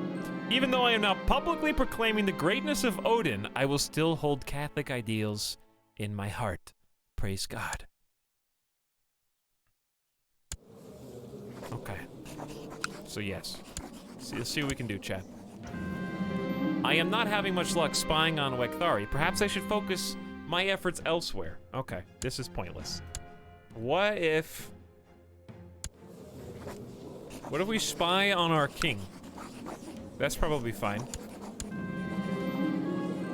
Even though I am now publicly proclaiming the greatness of Odin, I will still hold Catholic ideals in my heart. Praise God. Okay. So yes. Let's see what we can do, chat. I am not having much luck spying on Wekthari. Perhaps I should focus my efforts elsewhere. Okay, this is pointless. What if we spy on our king? That's probably fine.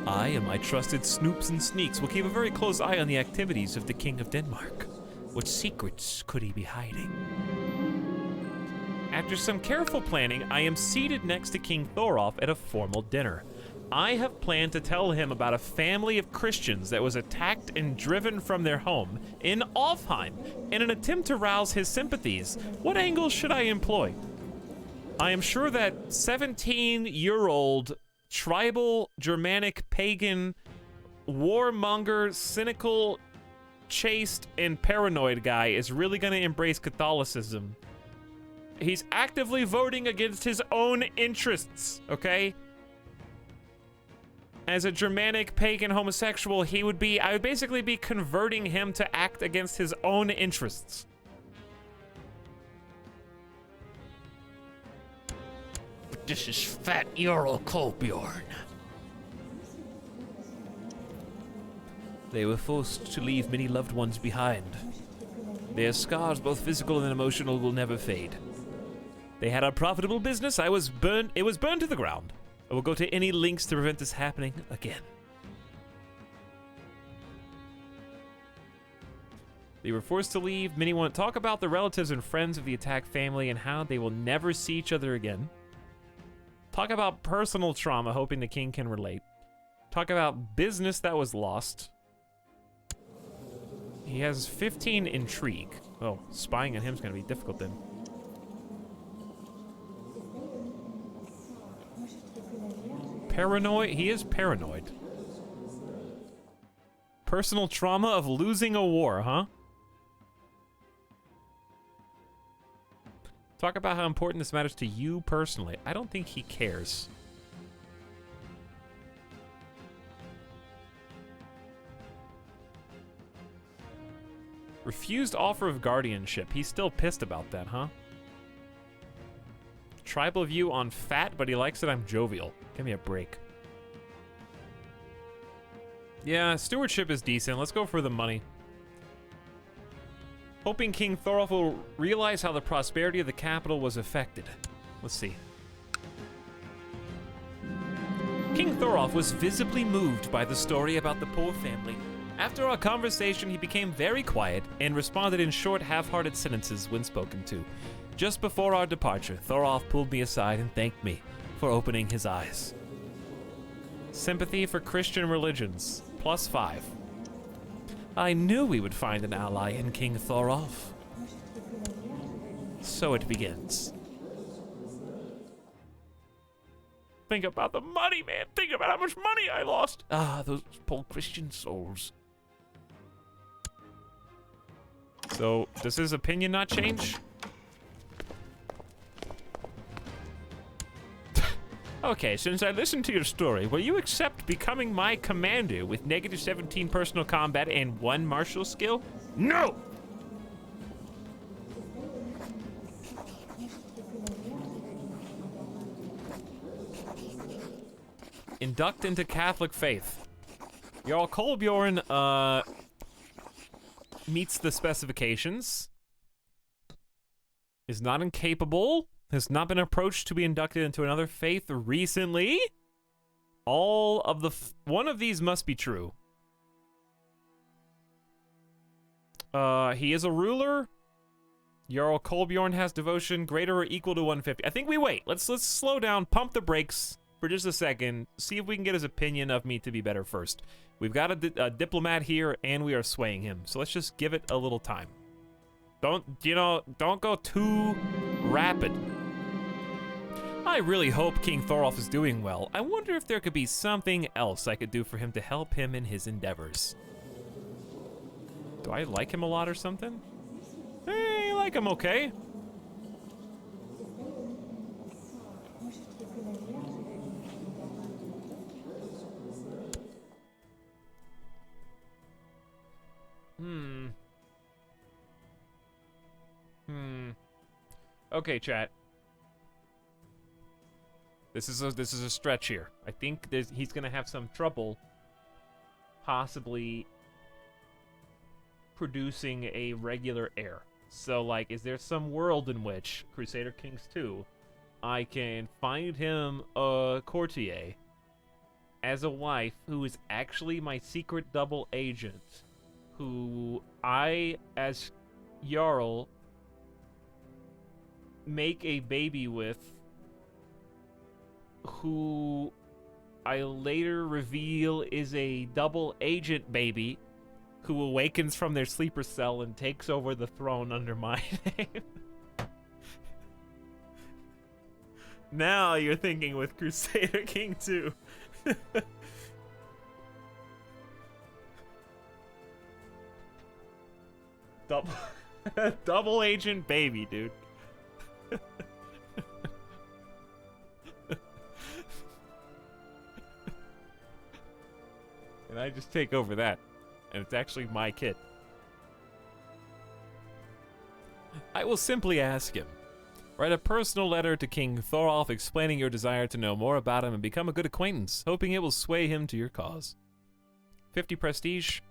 I and my trusted snoops and sneaks will keep a very close eye on the activities of the King of Denmark. What secrets could he be hiding? After some careful planning, I am seated next to King Thorolf at a formal dinner. I have planned to tell him about a family of Christians that was attacked and driven from their home in Alfheim in an attempt to rouse his sympathies. What angles should I employ? I am sure that 17-year-old tribal, Germanic, pagan, warmonger, cynical, chaste, and paranoid guy is really going to embrace Catholicism. He's actively voting against his own interests, okay? As a Germanic, pagan, homosexual, I would basically be converting him to act against his own interests. This is fat Jarl Kolbjorn. They were forced to leave many loved ones behind. Their scars, both physical and emotional, will never fade. They had a profitable business. It was burned to the ground. I will go to any lengths to prevent this happening again. They were forced to leave. Many want to talk about the relatives and friends of the attacked family and how they will never see each other again. Talk about personal trauma, hoping the king can relate. Talk about business that was lost. He has 15 intrigue. Oh, spying on him is going to be difficult then. Paranoid? He is paranoid. Personal trauma of losing a war, huh? Talk about how important this matters to you personally. I don't think he cares. Refused offer of guardianship. He's still pissed about that, huh? Tribal view on fat, but he likes that I'm jovial. Give me a break. Yeah, stewardship is decent. Let's go for the money. Hoping King Thorolf will realize how the prosperity of the capital was affected. Let's see. King Thorolf was visibly moved by the story about the poor family. After our conversation, he became very quiet and responded in short, half-hearted sentences when spoken to. Just before our departure, Thorolf pulled me aside and thanked me for opening his eyes. Sympathy for Christian religions, +5. I knew we would find an ally in King Thorolf. So it begins. Think about the money, man. Think about how much money I lost. Ah, those poor Christian souls. So, does his opinion not change? Okay, since I listened to your story, will you accept becoming my commander with -17 personal combat and 1 martial skill? No! Induct into Catholic faith. Jarl Kolbjorn, meets the specifications. Is not incapable. Has not been approached to be inducted into another faith recently. All of the... one of these must be true. He is a ruler. Jarl Kolbjorn has devotion greater or equal to 150. I think we wait. Let's slow down, pump the brakes for just a second. See if we can get his opinion of me to be better first. We've got a diplomat here, and we are swaying him. So let's just give it a little time. Don't go too rapid. I really hope King Thorolf is doing well. I wonder if there could be something else I could do for him to help him in his endeavors. Do I like him a lot or something? Hey, I like him okay. Okay, chat. This is a stretch here. I think he's gonna have some trouble possibly producing a regular heir. So, like, is there some world in which, Crusader Kings 2, I can find him a courtier as a wife who is actually my secret double agent, who I, as Jarl, make a baby with, who I later reveal is a double agent baby who awakens from their sleeper cell and takes over the throne under my name. Now you're thinking with Crusader King 2. Double agent baby, dude. And I just take over that. And it's actually my kid. I will simply ask him. Write a personal letter to King Thorolf explaining your desire to know more about him and become a good acquaintance, hoping it will sway him to your cause. 50 prestige.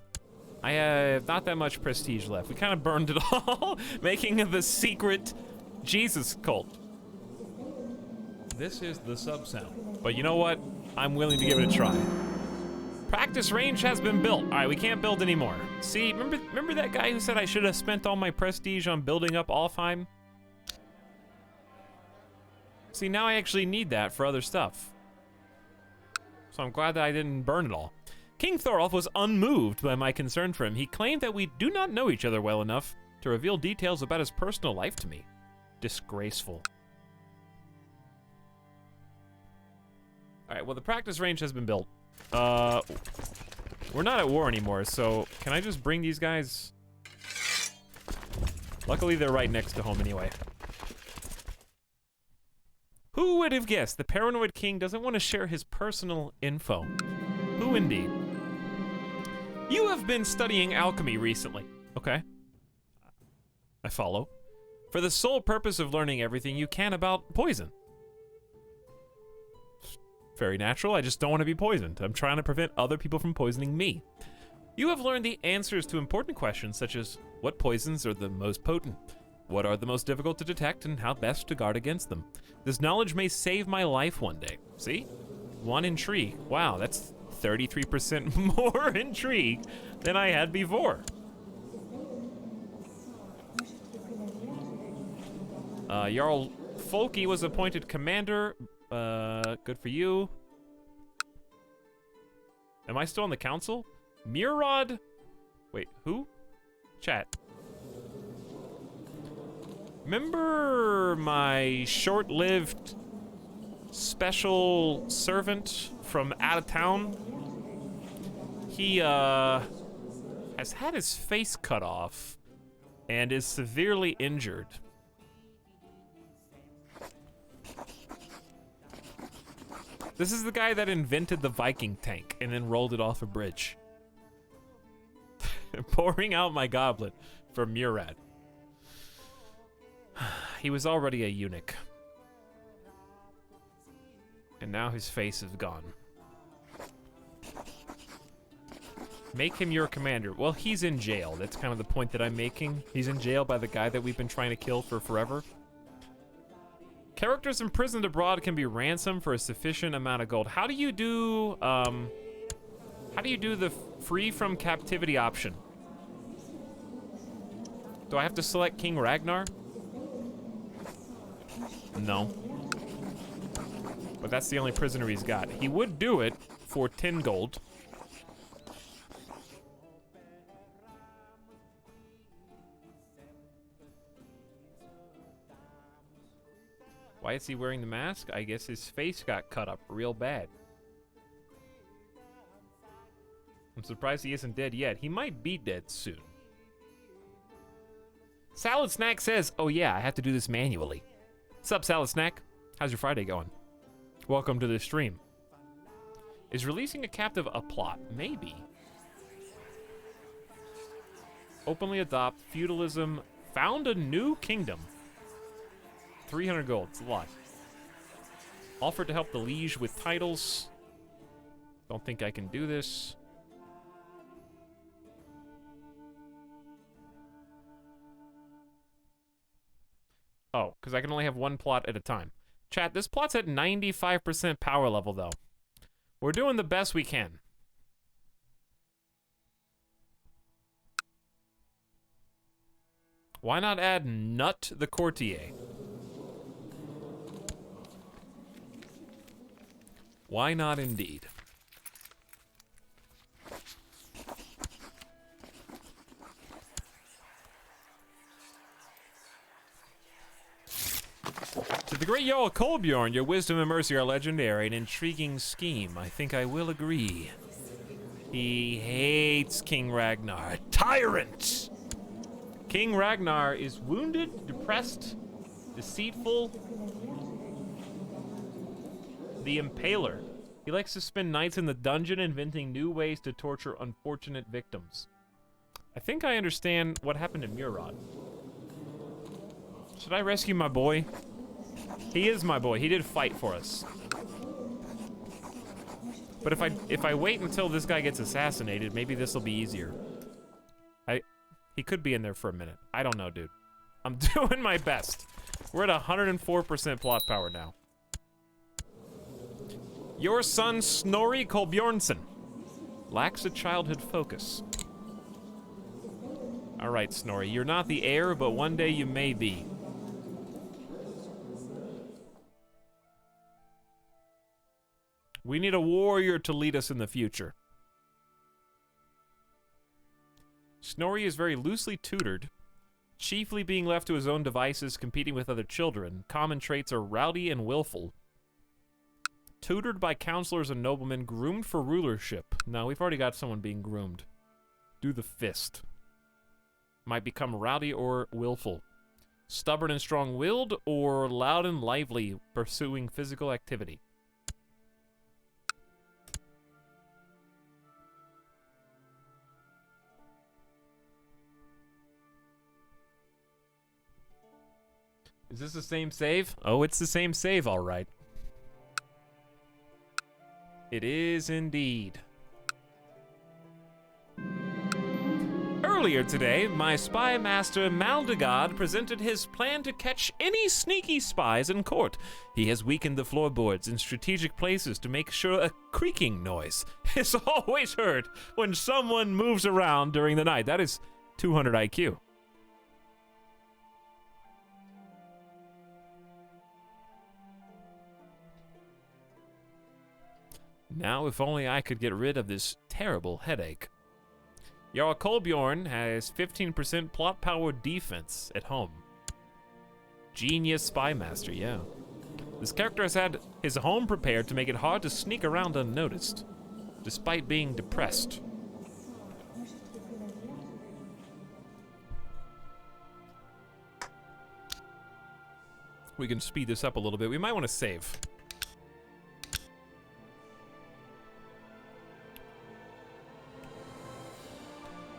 I have not that much prestige left. We kind of burned it all, making the secret Jesus cult. This is the sub-sound. But you know what? I'm willing to give it a try. Practice range has been built. All right, we can't build anymore. See, remember that guy who said I should have spent all my prestige on building up Alfheim? See, now I actually need that for other stuff. So I'm glad that I didn't burn it all. King Thorolf was unmoved by my concern for him. He claimed that we do not know each other well enough to reveal details about his personal life to me. Disgraceful. Alright, well, the practice range has been built. We're not at war anymore, so can I just bring these guys? Luckily, they're right next to home anyway. Who would have guessed the paranoid king doesn't want to share his personal info? Who indeed? You have been studying alchemy recently. Okay. I follow. For the sole purpose of learning everything you can about poison. Very natural, I just don't want to be poisoned. I'm trying to prevent other people from poisoning me. You have learned the answers to important questions such as what poisons are the most potent, what are the most difficult to detect, and how best to guard against them. This knowledge may save my life one day. See? One intrigue. Wow, that's 33% more intrigue than I had before. Jarl Folky was appointed commander. Good for you. Am I still on the council? Murad? Wait, who? Chat. Remember my short-lived special servant from out of town? He, has had his face cut off and is severely injured. This is the guy that invented the Viking tank and then rolled it off a bridge. Pouring out my goblet for Murad. He was already a eunuch. And now his face is gone. Make him your commander. Well, he's in jail. That's kind of the point that I'm making. He's in jail by the guy that we've been trying to kill for forever. Characters imprisoned abroad can be ransomed for a sufficient amount of gold. How do you do the free from captivity option? Do I have to select King Ragnar? No. But that's the only prisoner he's got. He would do it for 10 gold. Why is he wearing the mask? I guess his face got cut up real bad. I'm surprised he isn't dead yet. He might be dead soon. Salad Snack says, oh yeah, I have to do this manually. Sup, Salad Snack? How's your Friday going? Welcome to the stream. Is releasing a captive a plot? Maybe. Openly adopt feudalism. Found a new kingdom. 300 gold, it's a lot. Offered to help the liege with titles. Don't think I can do this. Oh, because I can only have one plot at a time. Chat, this plot's at 95% power level, though. We're doing the best we can. Why not add Nut the Courtier? Why not indeed? To the great Jarl Kolbjorn, your wisdom and mercy are legendary. An intriguing scheme. I think I will agree. He hates King Ragnar. A tyrant! King Ragnar is wounded, depressed, deceitful. The Impaler. He likes to spend nights in the dungeon inventing new ways to torture unfortunate victims. I think I understand what happened to Murad. Should I rescue my boy? He is my boy. He did fight for us. But if I wait until this guy gets assassinated, maybe this will be easier. He could be in there for a minute. I don't know, dude. I'm doing my best. We're at 104% plot power now. Your son, Snorri Kolbjornsson, lacks a childhood focus. All right, Snorri, you're not the heir, but one day you may be. We need a warrior to lead us in the future. Snorri is very loosely tutored, chiefly being left to his own devices, competing with other children. Common traits are rowdy and willful. Tutored by counselors and noblemen, groomed for rulership. No, we've already got someone being groomed. Do the fist. Might become rowdy or willful. Stubborn and strong-willed, or loud and lively, pursuing physical activity. Is this the same save? Oh, it's the same save, all right. It is indeed. Earlier today, my spy master Maldegard presented his plan to catch any sneaky spies in court. He has weakened the floorboards in strategic places to make sure a creaking noise is always heard when someone moves around during the night. That is 200 IQ. Now, if only I could get rid of this terrible headache. Jarl Kolbjorn has 15% plot power defense at home. Genius spy master, yeah. This character has had his home prepared to make it hard to sneak around unnoticed, despite being depressed. We can speed this up a little bit. We might want to save.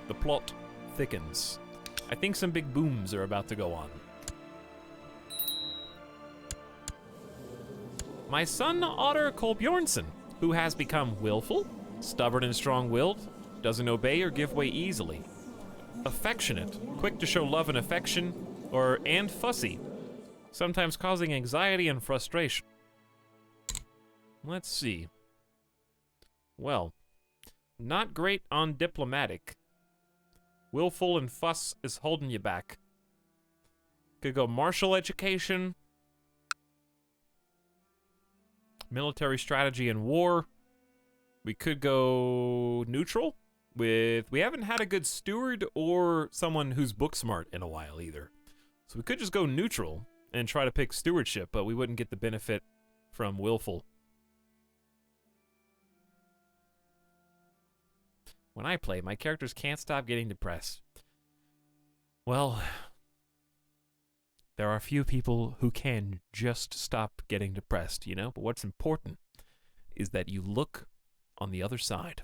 The plot thickens. I think some big booms are about to go on. My son Otter Kolbjornsson, who has become willful, stubborn and strong-willed, doesn't obey or give way easily. Affectionate, quick to show love and affection, and fussy, sometimes causing anxiety and frustration. Let's see. Well, not great on diplomatic. Willful and fuss is holding you back. Could go martial education, military strategy and war. We could go neutral with... We haven't had a good steward or someone who's book smart in a while either. So we could just go neutral and try to pick stewardship, but we wouldn't get the benefit from willful. When I play, my characters can't stop getting depressed. Well, there are a few people who can just stop getting depressed, you know? But what's important is that you look on the other side.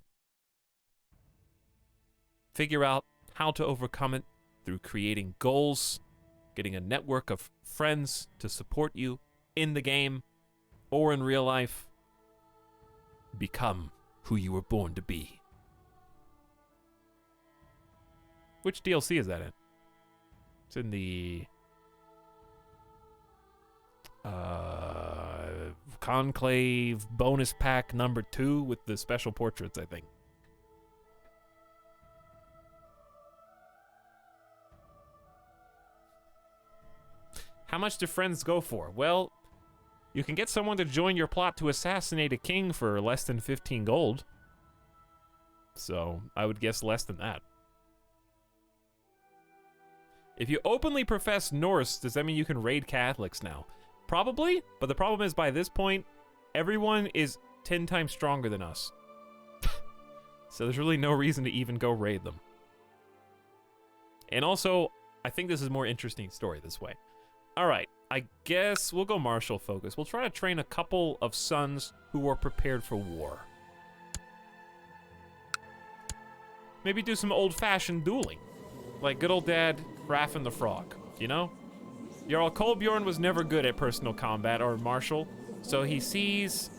Figure out how to overcome it through creating goals, getting a network of friends to support you in the game or in real life. Become who you were born to be. Which DLC is that in? It's in the Conclave bonus pack number 2 with the special portraits, I think. How much do friends go for? Well, you can get someone to join your plot to assassinate a king for less than 15 gold. So, I would guess less than that. If you openly profess Norse, does that mean you can raid Catholics now? Probably, but the problem is by this point, everyone is 10 times stronger than us. So there's really no reason to even go raid them. And also, I think this is a more interesting story this way. Alright, I guess we'll go martial focus. We'll try to train a couple of sons who are prepared for war. Maybe do some old-fashioned dueling. Like good old dad Raffen the Frog, you know? Jarl Kolbjorn was never good at personal combat or martial, so he sees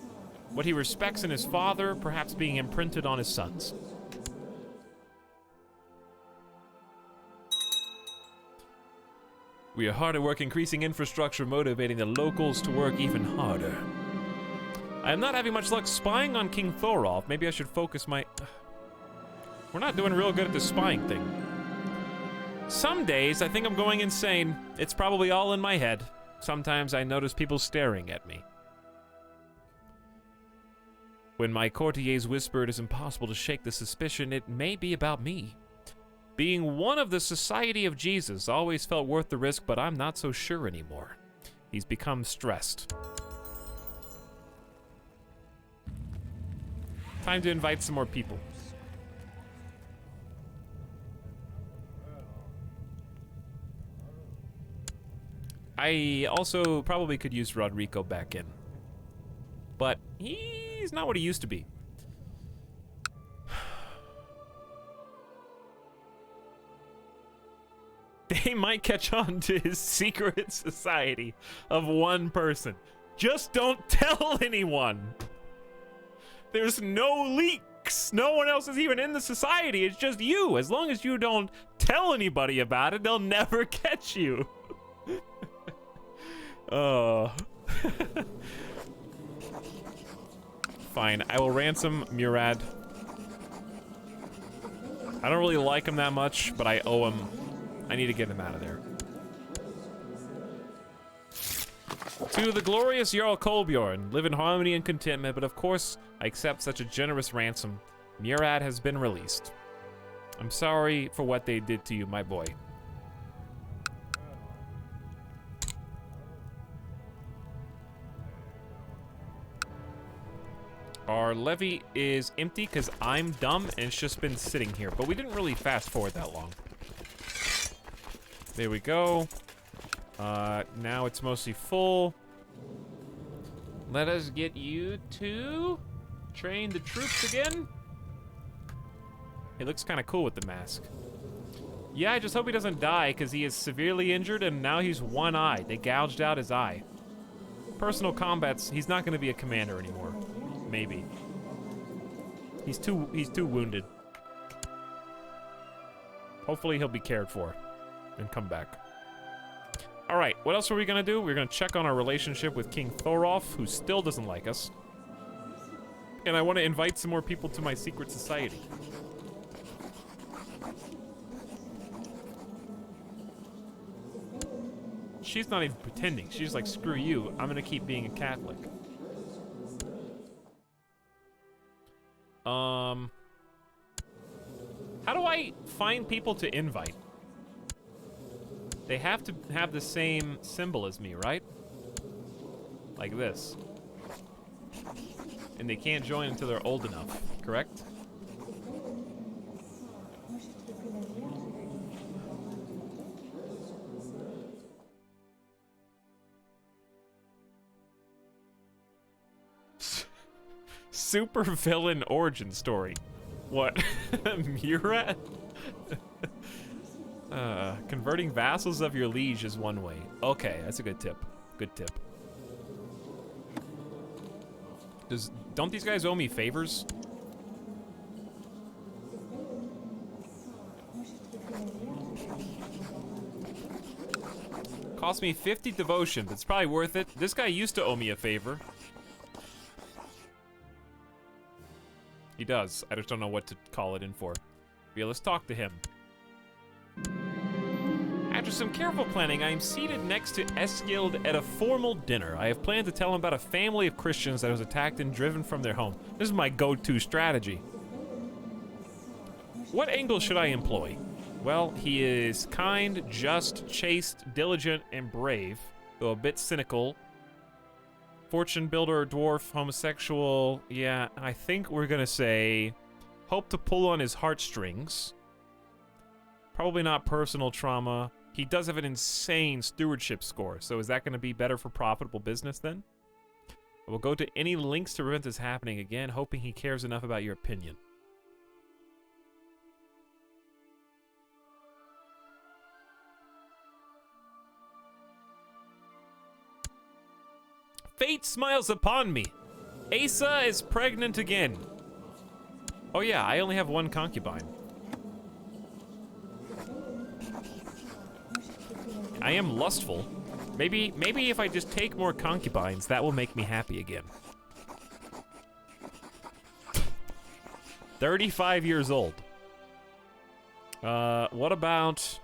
what he respects in his father perhaps being imprinted on his sons. We are hard at work increasing infrastructure, motivating the locals to work even harder. I am not having much luck spying on King Thorolf. Maybe I should focus my... We're not doing real good at the spying thing. Some days, I think I'm going insane. It's probably all in my head. Sometimes I notice people staring at me. When my courtiers whisper it is impossible to shake the suspicion, it may be about me. Being one of the Society of Jesus always felt worth the risk, but I'm not so sure anymore. He's become stressed. Time to invite some more people. I also probably could use Rodrigo back in. But he's not what he used to be. They might catch on to his secret society of one person. Just don't tell anyone. There's no leaks. No one else is even in the society. It's just you. As long as you don't tell anybody about it, they'll never catch you. Oh. Fine, I will ransom Murad. I don't really like him that much, but I owe him. I need to get him out of there. To the glorious Jarl Kolbjorn, live in harmony and contentment, but of course, I accept such a generous ransom. Murad has been released. I'm sorry for what they did to you, my boy. Our levy is empty because I'm dumb and it's just been sitting here, but we didn't really fast forward that long. There we go. Now it's mostly full. Let us get you to train the troops again. He looks kind of cool with the mask. Yeah, I just hope he doesn't die because he is severely injured and now he's one-eyed. They gouged out his eye. Personal combats, he's not going to be a commander anymore. Maybe. He's too wounded. Hopefully he'll be cared for and come back. All right, what else are we gonna do? We're gonna check on our relationship with King Thorolf, who still doesn't like us. And I want to invite some more people to my secret society. She's not even pretending. She's like, screw you, I'm gonna keep being a Catholic. How do I find people to invite? They have to have the same symbol as me, right? Like this. And they can't join until they're old enough, correct? Super villain origin story. What? Murad? Converting vassals of your liege is one way. Okay, that's a good tip. Good tip. Don't these guys owe me favors? Cost me 50 devotion, but it's probably worth it. This guy used to owe me a favor. He does. I just don't know what to call it in for. Yeah, let's talk to him. After some careful planning, I am seated next to Eskild at a formal dinner. I have planned to tell him about a family of Christians that was attacked and driven from their home. This is my go-to strategy. What angle should I employ? Well, he is kind, just, chaste, diligent, and brave, though a bit cynical. Fortune builder, dwarf, homosexual. Yeah, I think we're gonna say hope to pull on his heartstrings. Probably not personal trauma. He does have an insane stewardship score, so is that gonna be better for profitable business then? I will go to any lengths to prevent this happening again, hoping he cares enough about your opinion. Fate smiles upon me. Asa is pregnant again. Oh yeah, I only have one concubine. I am lustful. Maybe if I just take more concubines, that will make me happy again. 35 years old. What about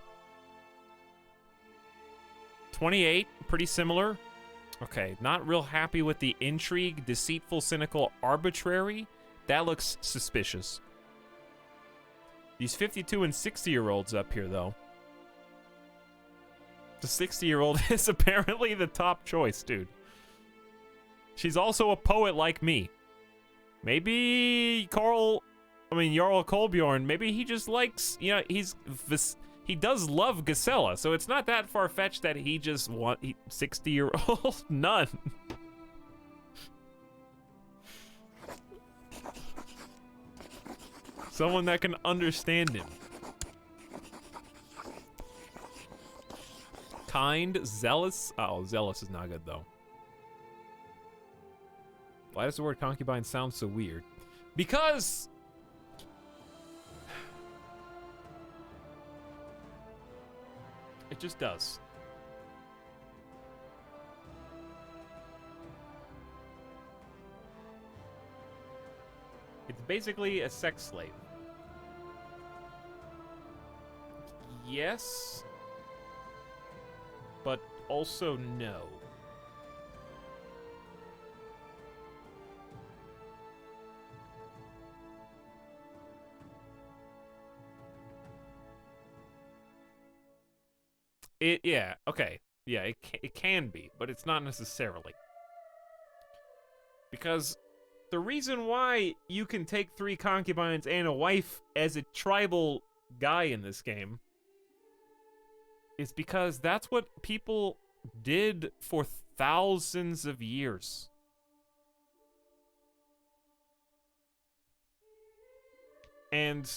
28? Pretty similar. Okay, not real happy with the intrigue, deceitful, cynical, arbitrary. That looks suspicious. These 52 and 60-year-olds up here, though. The 60-year-old is apparently the top choice, dude. She's also a poet like me. Maybe Jarl Kolbjorn, maybe he just likes, you know, he does love Gisela, so it's not that far-fetched that he just 60-year-old nun. Someone that can understand him. Kind, zealous. Oh, zealous is not good, though. Why does the word concubine sound so weird? Because... it just does. It's basically a sex slave. Yes, but also no. Yeah, okay. Yeah, it can be, but it's not necessarily. Because the reason why you can take 3 concubines and a wife as a tribal guy in this game is because that's what people did for thousands of years. And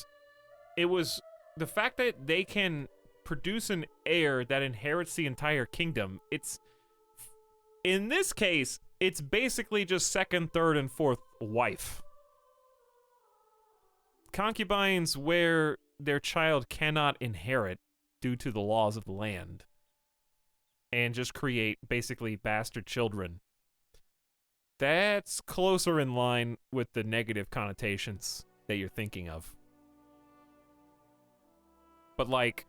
it was the fact that they can produce an heir that inherits the entire kingdom. It's, in this case, it's basically just second, third, and fourth wife. Concubines where their child cannot inherit due to the laws of the land and just create basically bastard children. That's closer in line with the negative connotations that you're thinking of. But like,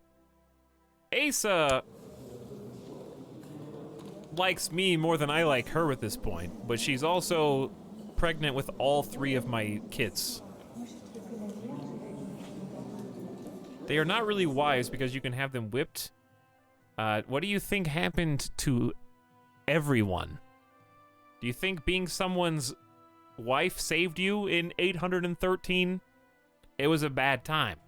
Asa likes me more than I like her at this point, but she's also pregnant with all 3 of my kids. They are not really wise because you can have them whipped. What do you think happened to everyone? Do you think being someone's wife saved you in 813? It was a bad time.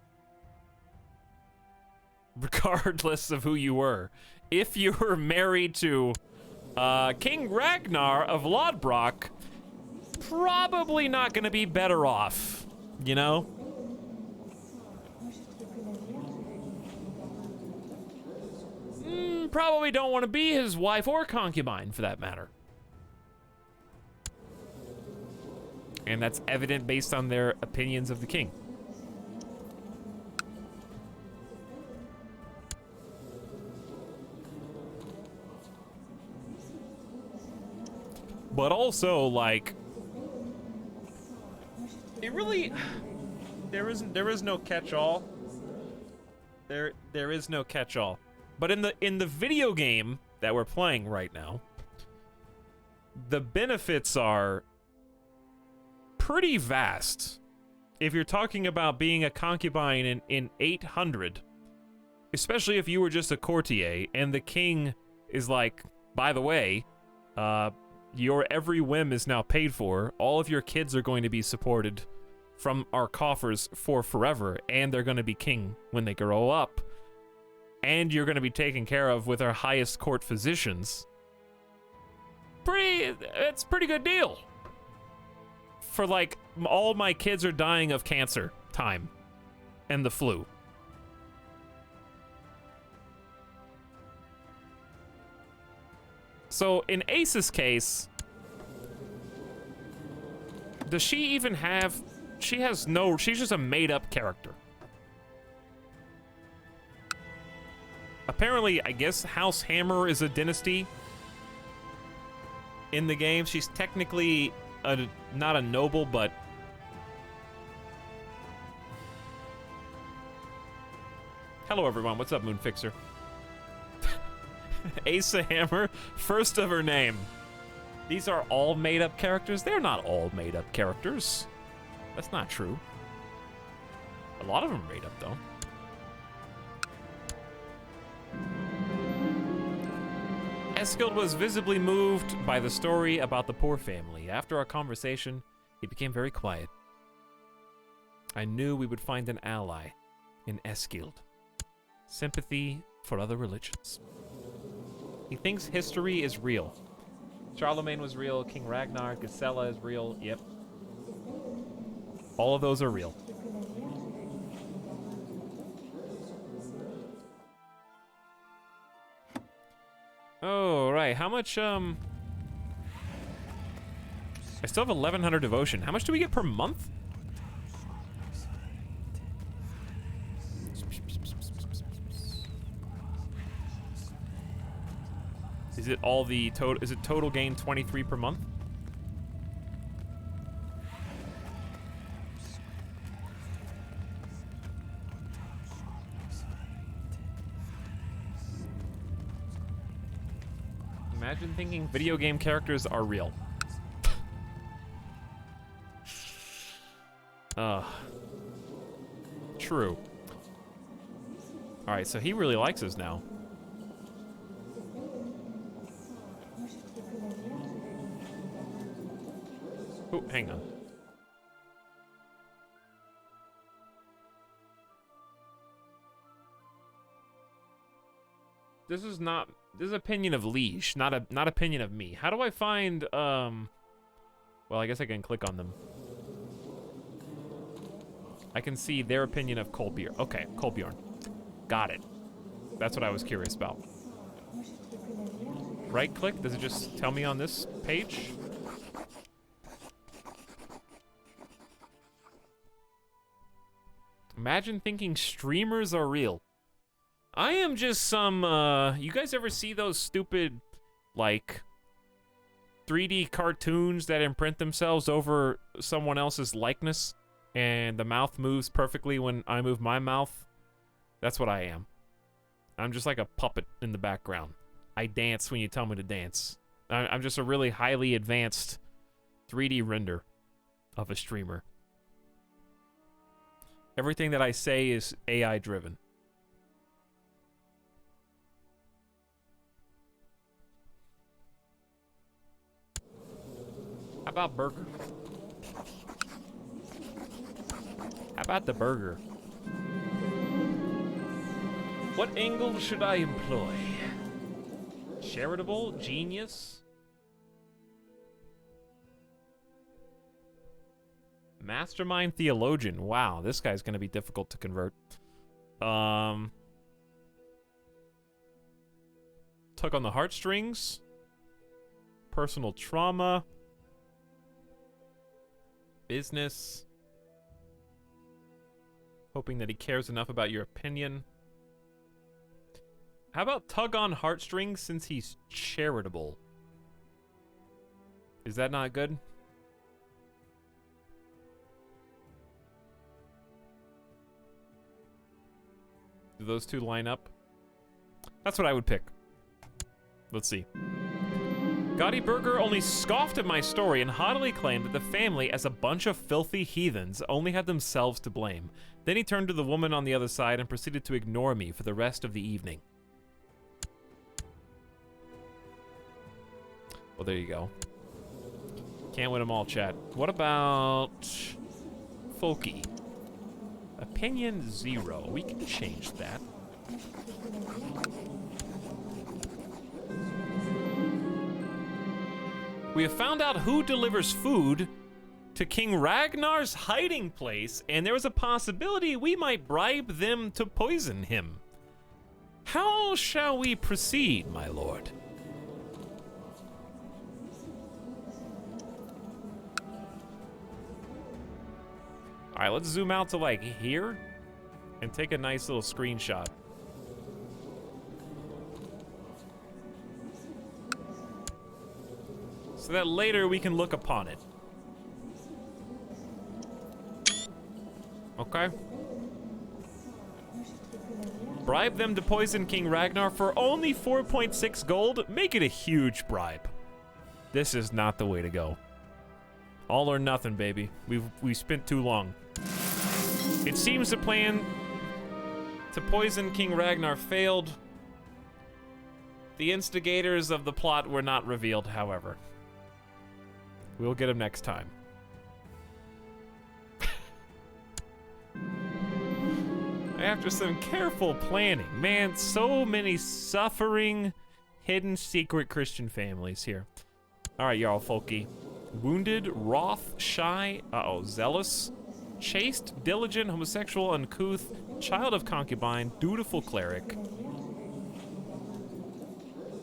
Regardless of who you were. If you were married to King Ragnar of Lodbrok, probably not gonna be better off, you know? Probably don't want to be his wife or concubine, for that matter. And that's evident based on their opinions of the king. But also, like, it really, there is no catch-all. There is no catch-all. But in the video game that we're playing right now, the benefits are pretty vast. If you're talking about being a concubine in 800, especially if you were just a courtier and the king is like, by the way, your every whim is now paid for. All of your kids are going to be supported from our coffers for forever, and they're going to be king when they grow up. And you're going to be taken care of with our highest court physicians. It's a pretty good deal. For like, all my kids are dying of cancer time and the flu. So in Ace's case, does she even have, she's just a made-up character. Apparently, I guess House Hammer is a dynasty in the game. She's technically not a noble, but hello everyone, what's up, Moonfixer? Asa Hammer, first of her name. These are all made-up characters? They're not all made-up characters. That's not true. A lot of them are made up, though. Eskild was visibly moved by the story about the poor family. After our conversation, He became very quiet. I knew we would find an ally in Eskild. Sympathy for other religions. He thinks history is real. Charlemagne was real, King Ragnar, Gisela is real, yep. All of those are real. Oh, right, how much, I still have 1,100 devotion. How much do we get per month? Is it all the total? Is it total gain 23 per month? Imagine thinking video game characters are real. True. All right, so he really likes us now. Oh, hang on. This is opinion of Liege, not opinion of me. How do I find well, I guess I can click on them. I can see their opinion of Kolbjorn. Okay, Kolbjorn. Got it. That's what I was curious about. Right click, does it just tell me on this page? Imagine thinking streamers are real. I am just some, you guys ever see those stupid, like, 3D cartoons that imprint themselves over someone else's likeness? And the mouth moves perfectly when I move my mouth? That's what I am. I'm just like a puppet in the background. I dance when you tell me to dance. I'm just a really highly advanced 3D render of a streamer. Everything that I say is AI driven. How about burger? How about the burger? What angle should I employ? Charitable? Genius? Mastermind theologian. Wow, this guy's gonna be difficult to convert. Tug on the heartstrings. Personal trauma. Business. Hoping that he cares enough about your opinion. How about tug on heartstrings since he's charitable? Is that not good? Do those two line up? That's what I would pick. Let's see. Gaudy Burger only scoffed at my story and haughtily claimed that the family, as a bunch of filthy heathens, only had themselves to blame. Then he turned to the woman on the other side and proceeded to ignore me for the rest of the evening. Well, there you go. Can't win them all, chat. What about Folky? Opinion 0. We can change that. We have found out who delivers food to King Ragnar's hiding place, and there is a possibility we might bribe them to poison him. How shall we proceed, my lord? All right, let's zoom out to like here and take a nice little screenshot. So that later we can look upon it. Okay. Bribe them to poison King Ragnar for only 4.6 gold? Make it a huge bribe. This is not the way to go. All or nothing, baby. We've spent too long. It seems the plan to poison King Ragnar failed. The instigators of the plot were not revealed, however. We'll get him next time. After some careful planning. Man, so many suffering, hidden, secret Christian families here. All right, Jarl Folky. Wounded, wroth, shy, zealous, chaste, diligent, homosexual, uncouth, child of concubine, dutiful cleric.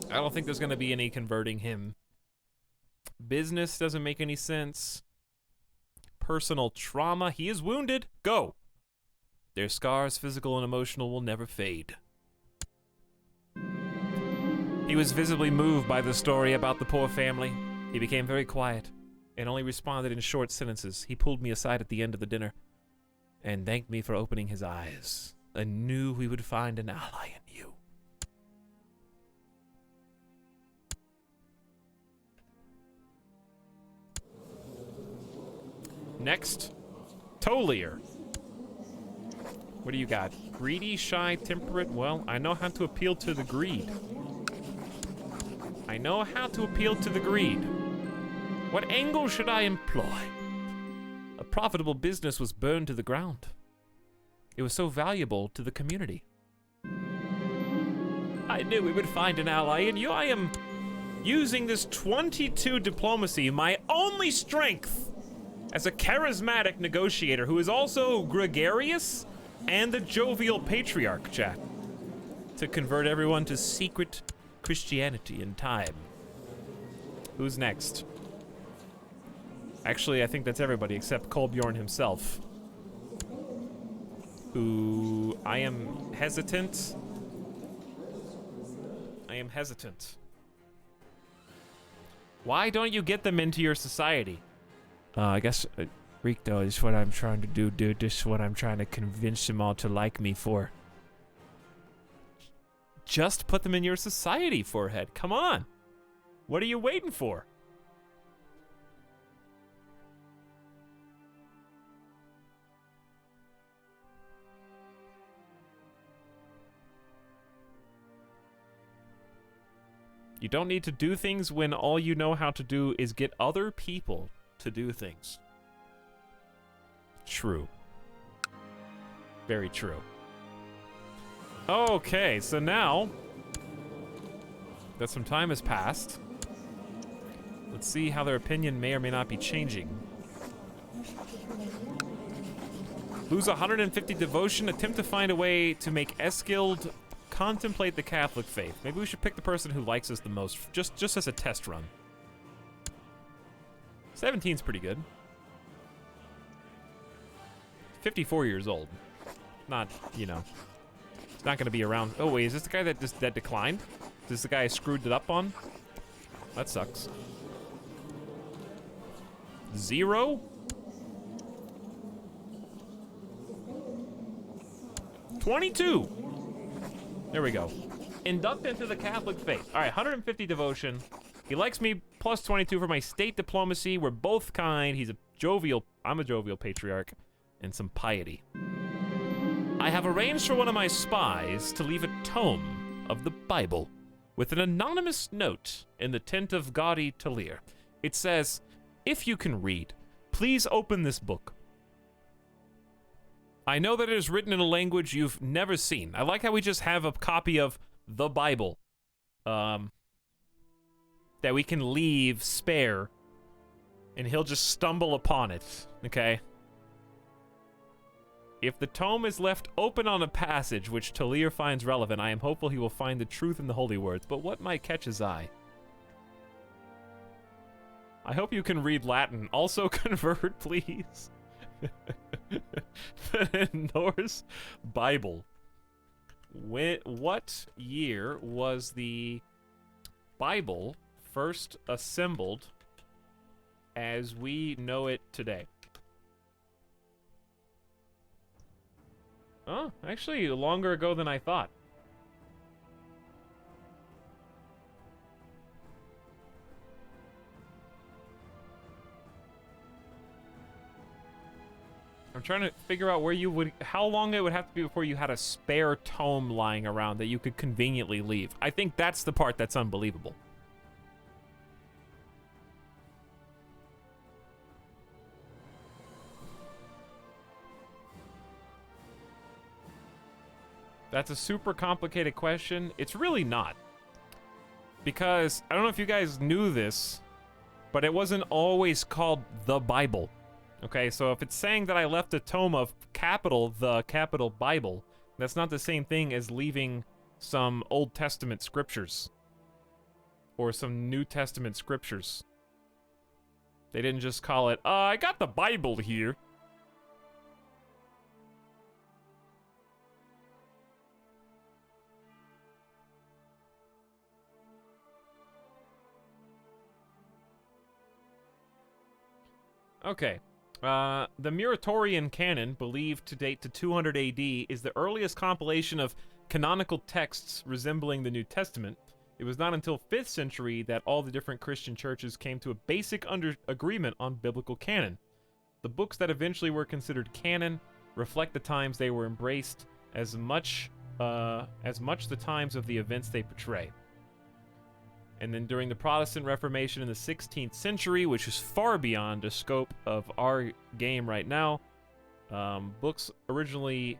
I don't think there's gonna be any converting him. Business doesn't make any sense. Personal trauma, he is wounded. Go. Their scars, physical and emotional, will never fade. He was visibly moved by the story about the poor family. He became very quiet and only responded in short sentences. He pulled me aside at the end of the dinner and thanked me for opening his eyes. I knew we would find an ally in you. Next, Tolier. What do you got? Greedy, shy, temperate. Well, I know how to appeal to the greed. I know how to appeal to the greed. What angle should I employ? A profitable business was burned to the ground. It was so valuable to the community. I knew we would find an ally in you. I am using this 22 diplomacy, my only strength, as a charismatic negotiator who is also gregarious and the jovial patriarch, chat, to convert everyone to secret Christianity in time. Who's next? Actually, I think that's everybody except Kolbjorn himself, who I am hesitant. Why don't you get them into your society? I guess Ricto is what I'm trying to do, dude. This is what I'm trying to convince them all to like me for. Just put them in your society, Forehead. Come on. What are you waiting for? You don't need to do things when all you know how to do is get other people to do things. True. Very true. Okay, so now that some time has passed, let's see how their opinion may or may not be changing. Lose 150 devotion, attempt to find a way to make Eskild contemplate the Catholic faith. Maybe we should pick the person who likes us the most, just as a test run. 17's pretty good. 54 years old. Not, you know, it's not gonna be around. Oh wait, is this the guy that declined? Is this the guy I screwed it up on? That sucks. 0? 22. There we go. Induct into the Catholic faith. All right, 150 devotion. He likes me, plus 22 for my state diplomacy. We're both kind. I'm a jovial patriarch, and some piety. I have arranged for one of my spies to leave a tome of the Bible with an anonymous note in the tent of gaudy Talir. It says, if you can read, please open this book. I know that it is written in a language you've never seen. I like how we just have a copy of the Bible that we can leave spare, and he'll just stumble upon it, okay? If the tome is left open on a passage which Talir finds relevant, I am hopeful he will find the truth in the holy words, but what might catch his eye? I hope you can read Latin. Also convert, please. The Norse Bible. What year was the Bible first assembled as we know it today? Oh, actually, longer ago than I thought. I'm trying to figure out how long it would have to be before you had a spare tome lying around that you could conveniently leave. I think that's the part that's unbelievable. That's a super complicated question. It's really not. Because, I don't know if you guys knew this, but it wasn't always called the Bible. Okay, so if it's saying that I left a tome of the capital Bible, that's not the same thing as leaving some Old Testament scriptures. Or some New Testament scriptures. They didn't just call it, I got the Bible here. Okay. The Muratorian canon, believed to date to 200 AD, is the earliest compilation of canonical texts resembling the New Testament. It was not until 5th century that all the different Christian churches came to a basic agreement on biblical canon. The books that eventually were considered canon reflect the times they were embraced as much the times of the events they portray. And then during the Protestant Reformation in the 16th century, which is far beyond the scope of our game right now, books originally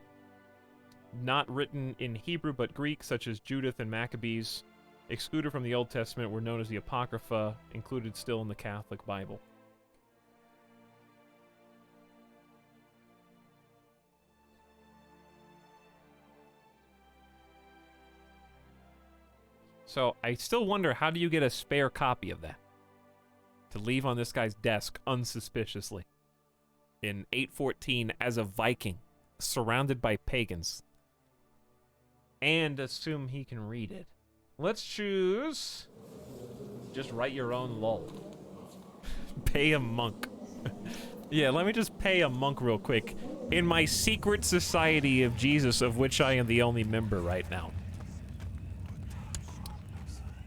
not written in Hebrew but Greek, such as Judith and Maccabees, excluded from the Old Testament, were known as the Apocrypha, included still in the Catholic Bible. So, I still wonder, how do you get a spare copy of that? To leave on this guy's desk unsuspiciously. In 814 as a Viking, surrounded by pagans. And assume he can read it. Let's choose... just write your own lull. Pay a monk. Yeah, let me just pay a monk real quick. In my secret society of Jesus, of which I am the only member right now.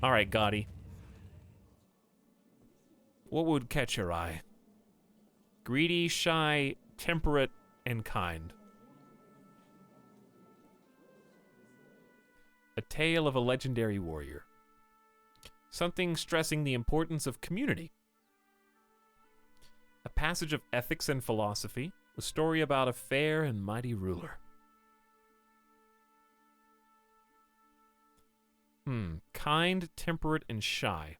Alright, Gotti. What would catch your eye? Greedy, shy, temperate, and kind. A tale of a legendary warrior. Something stressing the importance of community. A passage of ethics and philosophy. A story about a fair and mighty ruler. Kind, temperate, and shy.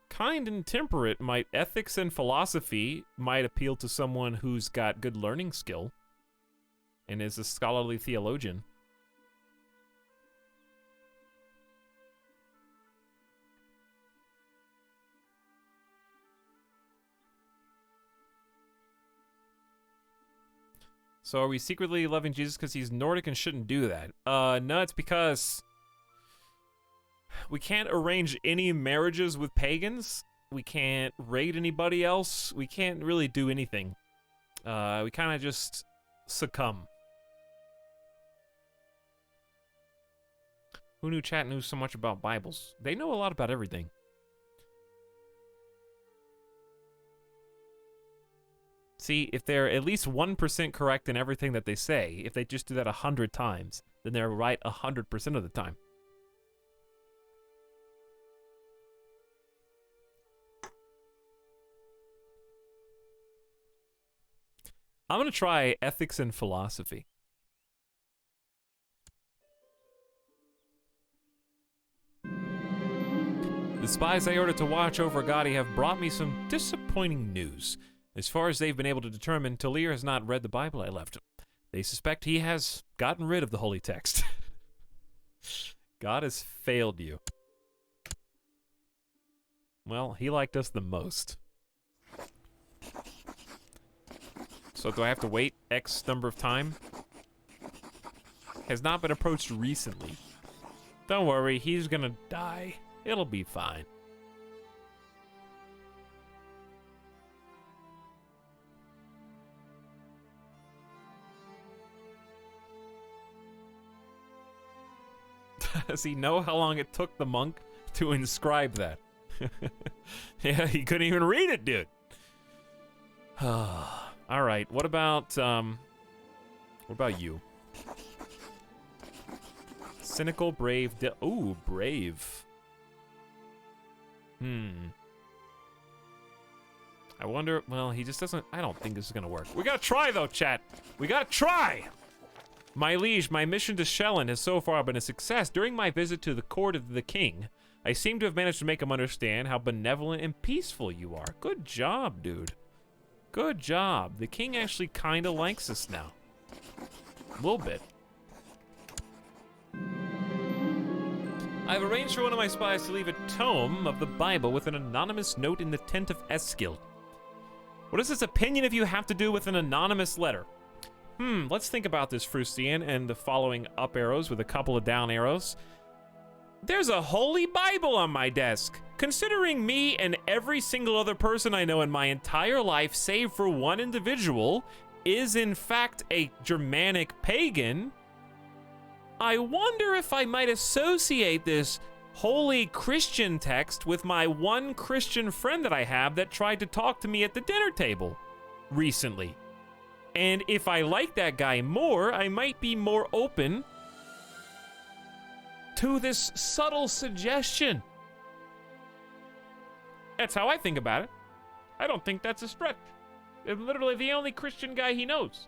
Kind and temperate ethics and philosophy might appeal to someone who's got good learning skill and is a scholarly theologian. So are we secretly loving Jesus because he's Nordic and shouldn't do that? No, it's because we can't arrange any marriages with pagans. We can't raid anybody else. We can't really do anything. We kind of just succumb. Who knew chat knew so much about Bibles? They know a lot about everything. See, if they're at least 1% correct in everything that they say, if they just do that 100 times, then they're right 100% of the time. I'm gonna try ethics and philosophy. The spies I ordered to watch over Gotti have brought me some disappointing news. As far as they've been able to determine, Talir has not read the Bible I left him. They suspect he has gotten rid of the holy text. God has failed you. Well, he liked us the most. So do I have to wait X number of time? Has not been approached recently. Don't worry, he's gonna die. It'll be fine. Does he know how long it took the monk to inscribe that? Yeah, he couldn't even read it, dude. All right, what about you? Cynical, brave, ooh, brave. I wonder, well, he just doesn't, I don't think this is gonna work. We gotta try though, chat. We gotta try! My liege, my mission to Shellen has so far been a success. During my visit to the court of the king, I seem to have managed to make him understand how benevolent and peaceful you are. Good job, dude. Good job. The king actually kinda likes us now. A little bit. I've arranged for one of my spies to leave a tome of the Bible with an anonymous note in the tent of Eskild. What does this opinion of you have to do with an anonymous letter? Let's think about this, Frustian, and the following up arrows with a couple of down arrows. There's a holy Bible on my desk. Considering me and every single other person I know in my entire life, save for one individual, is in fact a Germanic pagan, I wonder if I might associate this holy Christian text with my one Christian friend that I have that tried to talk to me at the dinner table recently. And if I like that guy more, I might be more open to this subtle suggestion. That's how I think about it. I don't think that's a stretch. I'm literally the only Christian guy he knows.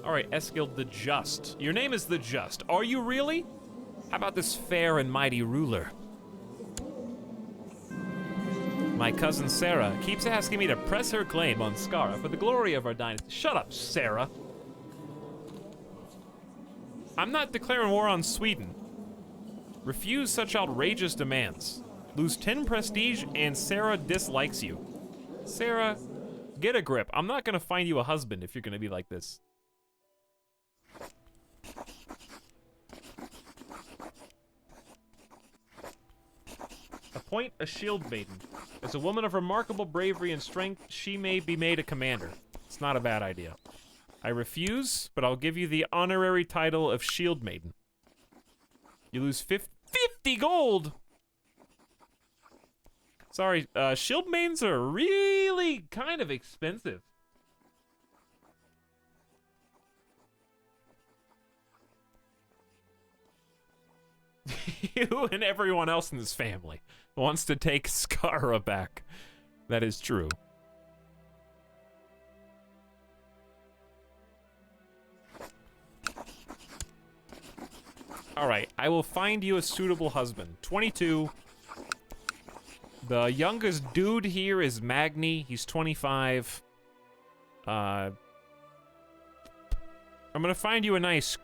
All right, Eskild the Just. Your name is the Just. Are you really? How about this fair and mighty ruler? My cousin Sarah keeps asking me to press her claim on Skara for the glory of our dynasty. Shut up, Sarah. I'm not declaring war on Sweden. Refuse such outrageous demands. Lose 10 prestige and Sarah dislikes you. Sarah, get a grip. I'm not gonna find you a husband if you're gonna be like this. Appoint a shield maiden. As a woman of remarkable bravery and strength, she may be made a commander. It's not a bad idea. I refuse, but I'll give you the honorary title of shield maiden. You lose 50 gold! Sorry, shield maidens are really kind of expensive. You and everyone else in this family wants to take Skara back. That is true. All right, I will find you a suitable husband. 22. The youngest dude here is Magni. He's 25. I'm gonna find you a nice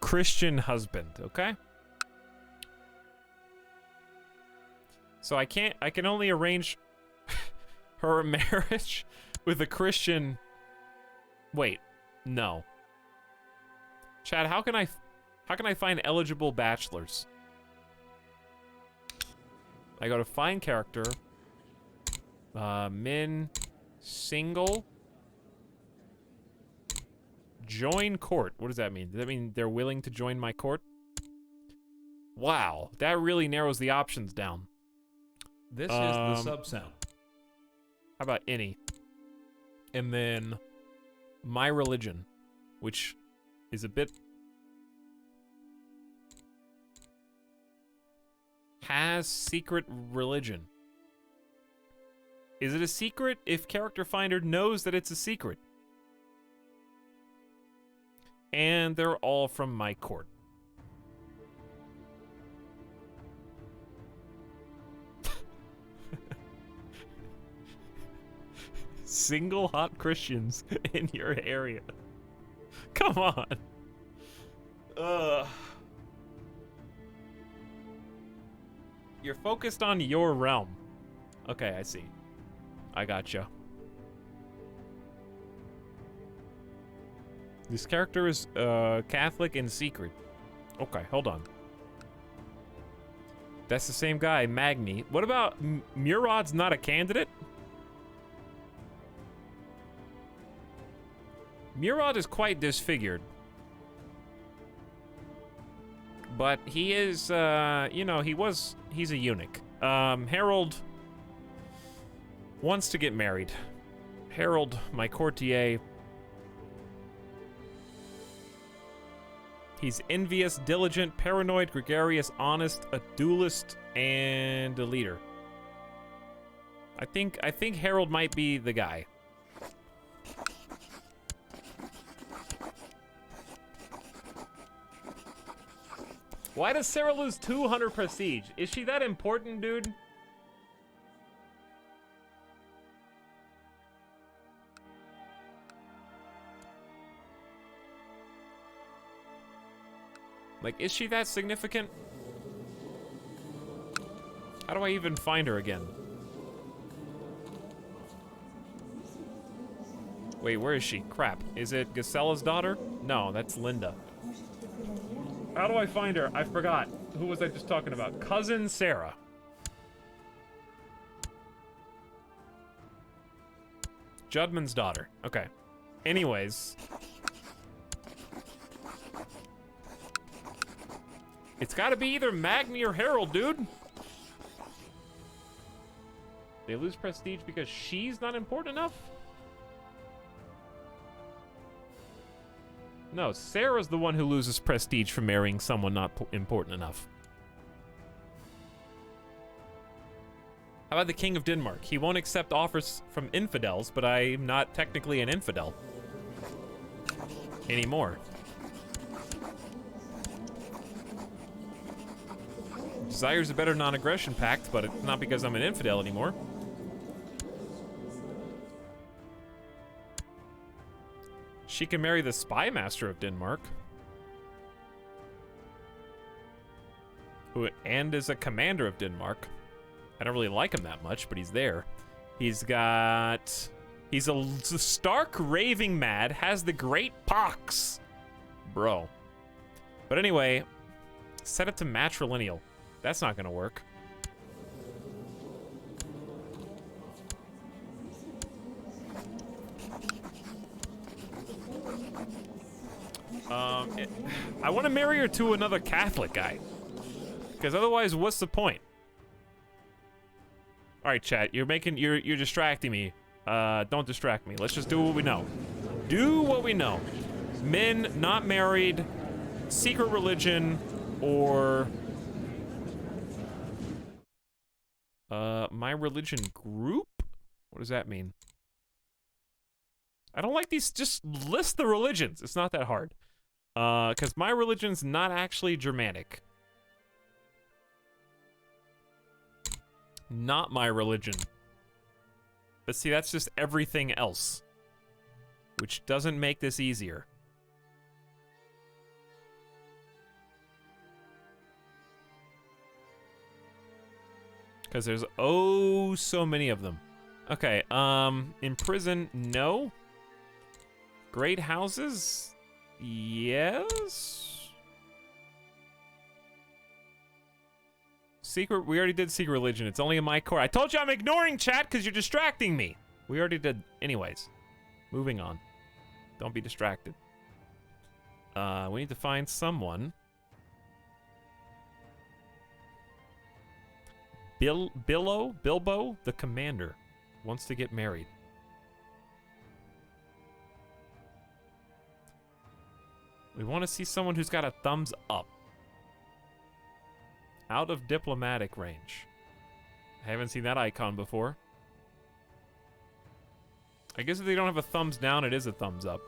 Christian husband, okay? So I can only arrange her marriage with a Christian. Wait, no. Chad, how can I find eligible bachelors? I go to find character. Men, single. Join court. What does that mean? Does that mean they're willing to join my court? Wow, that really narrows the options down. This is the sub sound. How about any? And then my religion, which is a bit... has secret religion. Is it a secret if Character Finder knows that it's a secret? And they're all from my court. Single hot Christians in your area. Come on. You're focused on your realm. Okay, I see. I gotcha. This character is Catholic in secret. Okay, hold on. That's the same guy, Magni. What about Murad's not a candidate? Murad is quite disfigured. But he is, you know, he's a eunuch. Harold wants to get married. Harold, my courtier. He's envious, diligent, paranoid, gregarious, honest, a duelist, and a leader. I think Harold might be the guy. Why does Sarah lose 200 prestige? Is she that important, dude? Like, is she that significant? How do I even find her again? Wait, where is she? Crap. Is it Gisella's daughter? No, that's Linda. How do I find her? I forgot. Who was I just talking about? Cousin Sarah. Judman's daughter. Okay. Anyways. It's gotta be either Magni or Harold, dude. They lose prestige because she's not important enough? No, Sarah's the one who loses prestige from marrying someone not important enough. How about the King of Denmark? He won't accept offers from infidels, but I'm not technically an infidel anymore. Desire's a better non-aggression pact, but it's not because I'm an infidel anymore. She can marry the Spy Master of Denmark. Who and is a commander of Denmark. I don't really like him that much, but he's there. He's a stark raving mad, has the great pox. Bro. But anyway, set it to matrilineal. That's not gonna work. I want to marry her to another Catholic guy. Because otherwise, what's the point? Alright, chat, you're distracting me. Don't distract me. Let's just do what we know. Do what we know. Men not married, secret religion, or... my religion group? What does that mean? I don't like these, just list the religions. It's not that hard. Because my religion's not actually Germanic. Not my religion. But see, that's just everything else. Which doesn't make this easier. Because there's oh so many of them. Okay, in prison, no. Great houses? Yes. Secret, we already did secret religion. It's only in my core. I told you I'm ignoring chat because you're distracting me. We already did. Anyways, moving on. Don't be distracted. We need to find someone. Bilbo, the commander, wants to get married. We want to see someone who's got a thumbs up. Out of diplomatic range. I haven't seen that icon before. I guess if they don't have a thumbs down, it is a thumbs up.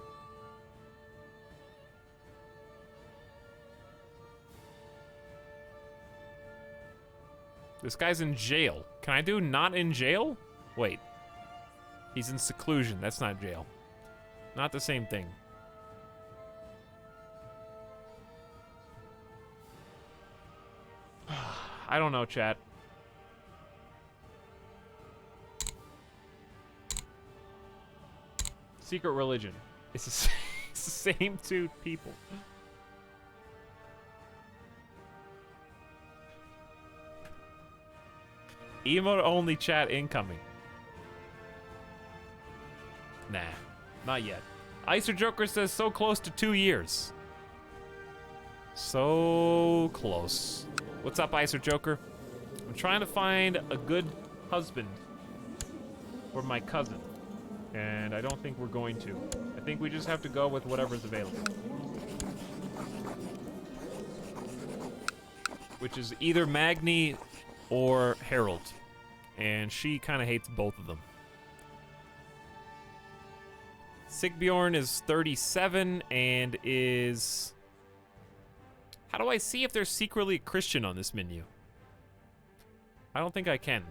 This guy's in jail. Can I do not in jail? Wait. He's in seclusion. That's not jail. Not the same thing. I don't know, chat. Secret religion. It's the same two people. Emote only chat incoming. Nah, not yet. Icer Joker says so close to 2 years. So close. What's up, Icer Joker? I'm trying to find a good husband for my cousin. And I don't think we're going to. I think we just have to go with whatever's available. Which is either Magni or Harold. and she kind of hates both of them. Sigbjorn is 37 and is... How do I see if they're secretly Christian on this menu? I don't think I can.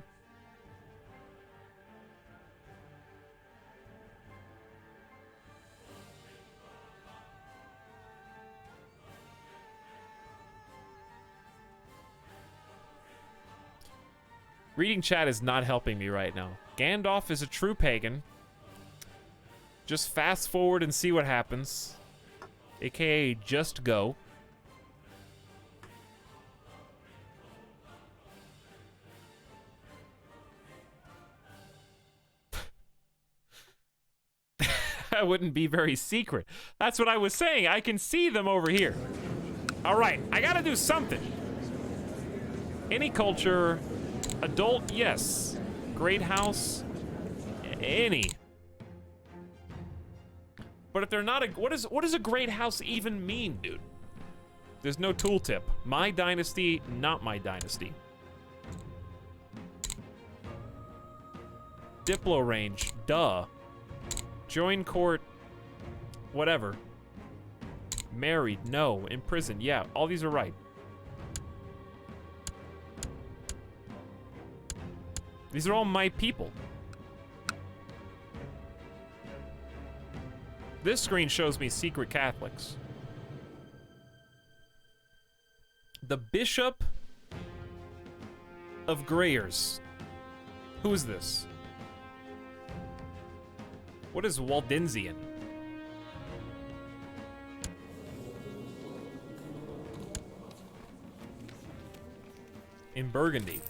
Reading chat is not helping me right now. Gandalf is a true pagan. Just fast forward and see what happens. AKA just go. That wouldn't be very secret. That's what I was saying. I can see them over here. All right, I gotta do something. Any culture, adult, yes. Great house, any. But if they're not a, what does a great house even mean, dude? There's no tooltip. My dynasty, not my dynasty. Diplo range, duh. Join court, whatever. Married, no. Imprisoned, yeah. All these are right. These are all my people. This screen shows me secret Catholics. The Bishop of Grayers. Who is this? What is Waldensian? In Burgundy.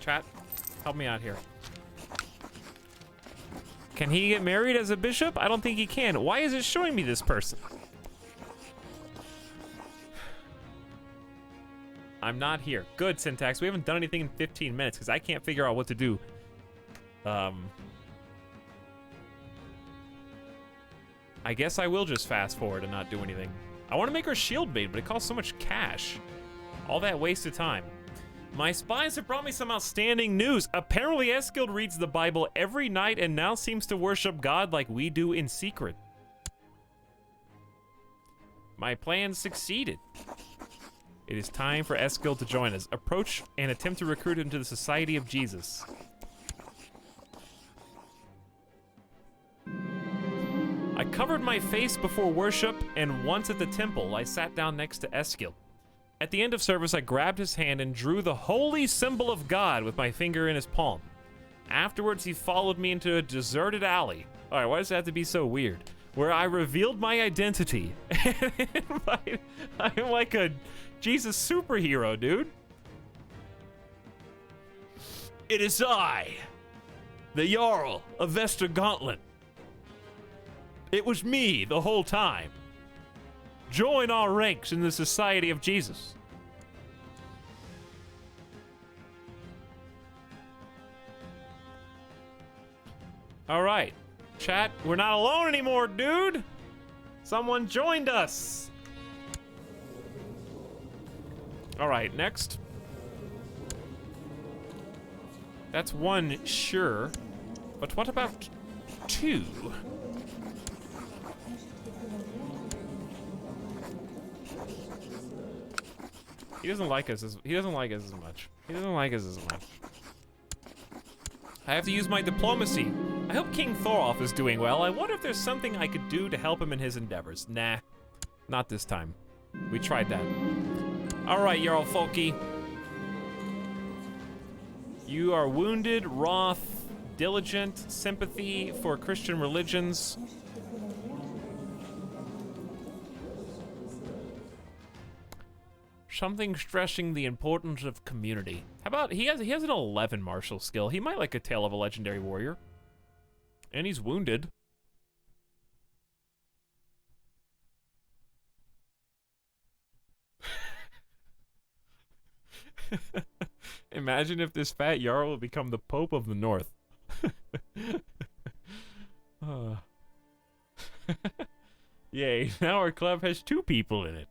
Chat, help me out here. Can he get married as a bishop? I don't think he can. Why is it showing me this person? I'm not here. Good, Syntax. We haven't done anything in 15 minutes because I can't figure out what to do. I guess I will just fast forward and not do anything. I want to make her shield maid, but it costs so much cash. All that wasted time. My spies have brought me some outstanding news. Apparently, Eskild reads the Bible every night and now seems to worship God like we do in secret. My plan succeeded. It is time for Eskild to join us. Approach and attempt to recruit him to the Society of Jesus. I covered my face before worship, and once at the temple, I sat down next to Eskild. At the end of service, I grabbed his hand and drew the holy symbol of God with my finger in his palm. Afterwards, he followed me into a deserted alley. All right, why does it have to be so weird? Where I revealed my identity. I'm like a Jesus superhero, dude. It is I, the Jarl of Vestergauntlet. It was me the whole time. Join our ranks in the Society of Jesus. All right, chat, we're not alone anymore, dude. Someone joined us. All right, next. That's one, sure. But what about two? He doesn't like us as much. He doesn't like us as much. I have to use my diplomacy. I hope King Thorolf is doing well. I wonder if there's something I could do to help him in his endeavors. Nah, not this time. We tried that. All right, Jarl Folky. You are wounded, wroth, diligent, sympathy for Christian religions. Something stressing the importance of community. How about he has an 11 martial skill. He might like a Tale of a Legendary Warrior. And he's wounded. Imagine if this fat Jarl will become the Pope of the North. Yay, now our club has 2 people in it.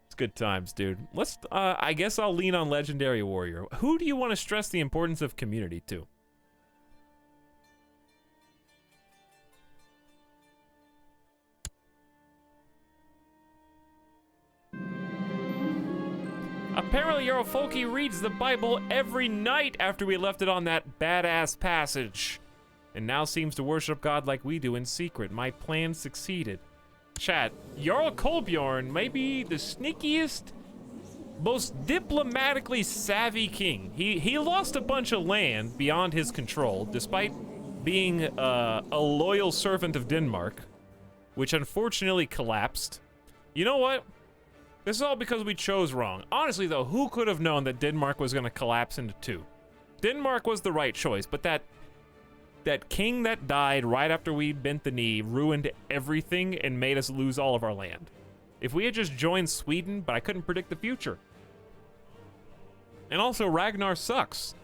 It's good times, dude. Let's, I guess I'll lean on Legendary Warrior. Who do you want to stress the importance of community to? Apparently, Eurofolky reads the Bible every night after we left it on that badass passage. And now seems to worship God like we do in secret. My plan succeeded. Chat, Jarl Kolbjorn may be the sneakiest, most diplomatically savvy king. He lost a bunch of land beyond his control, despite being a loyal servant of Denmark, which unfortunately collapsed. You know what? This is all because we chose wrong. Honestly, though, who could have known that Denmark was going to collapse into 2? Denmark was the right choice, but that king that died right after we bent the knee ruined everything and made us lose all of our land. If we had just joined Sweden, but I couldn't predict the future. And also, Ragnar sucks.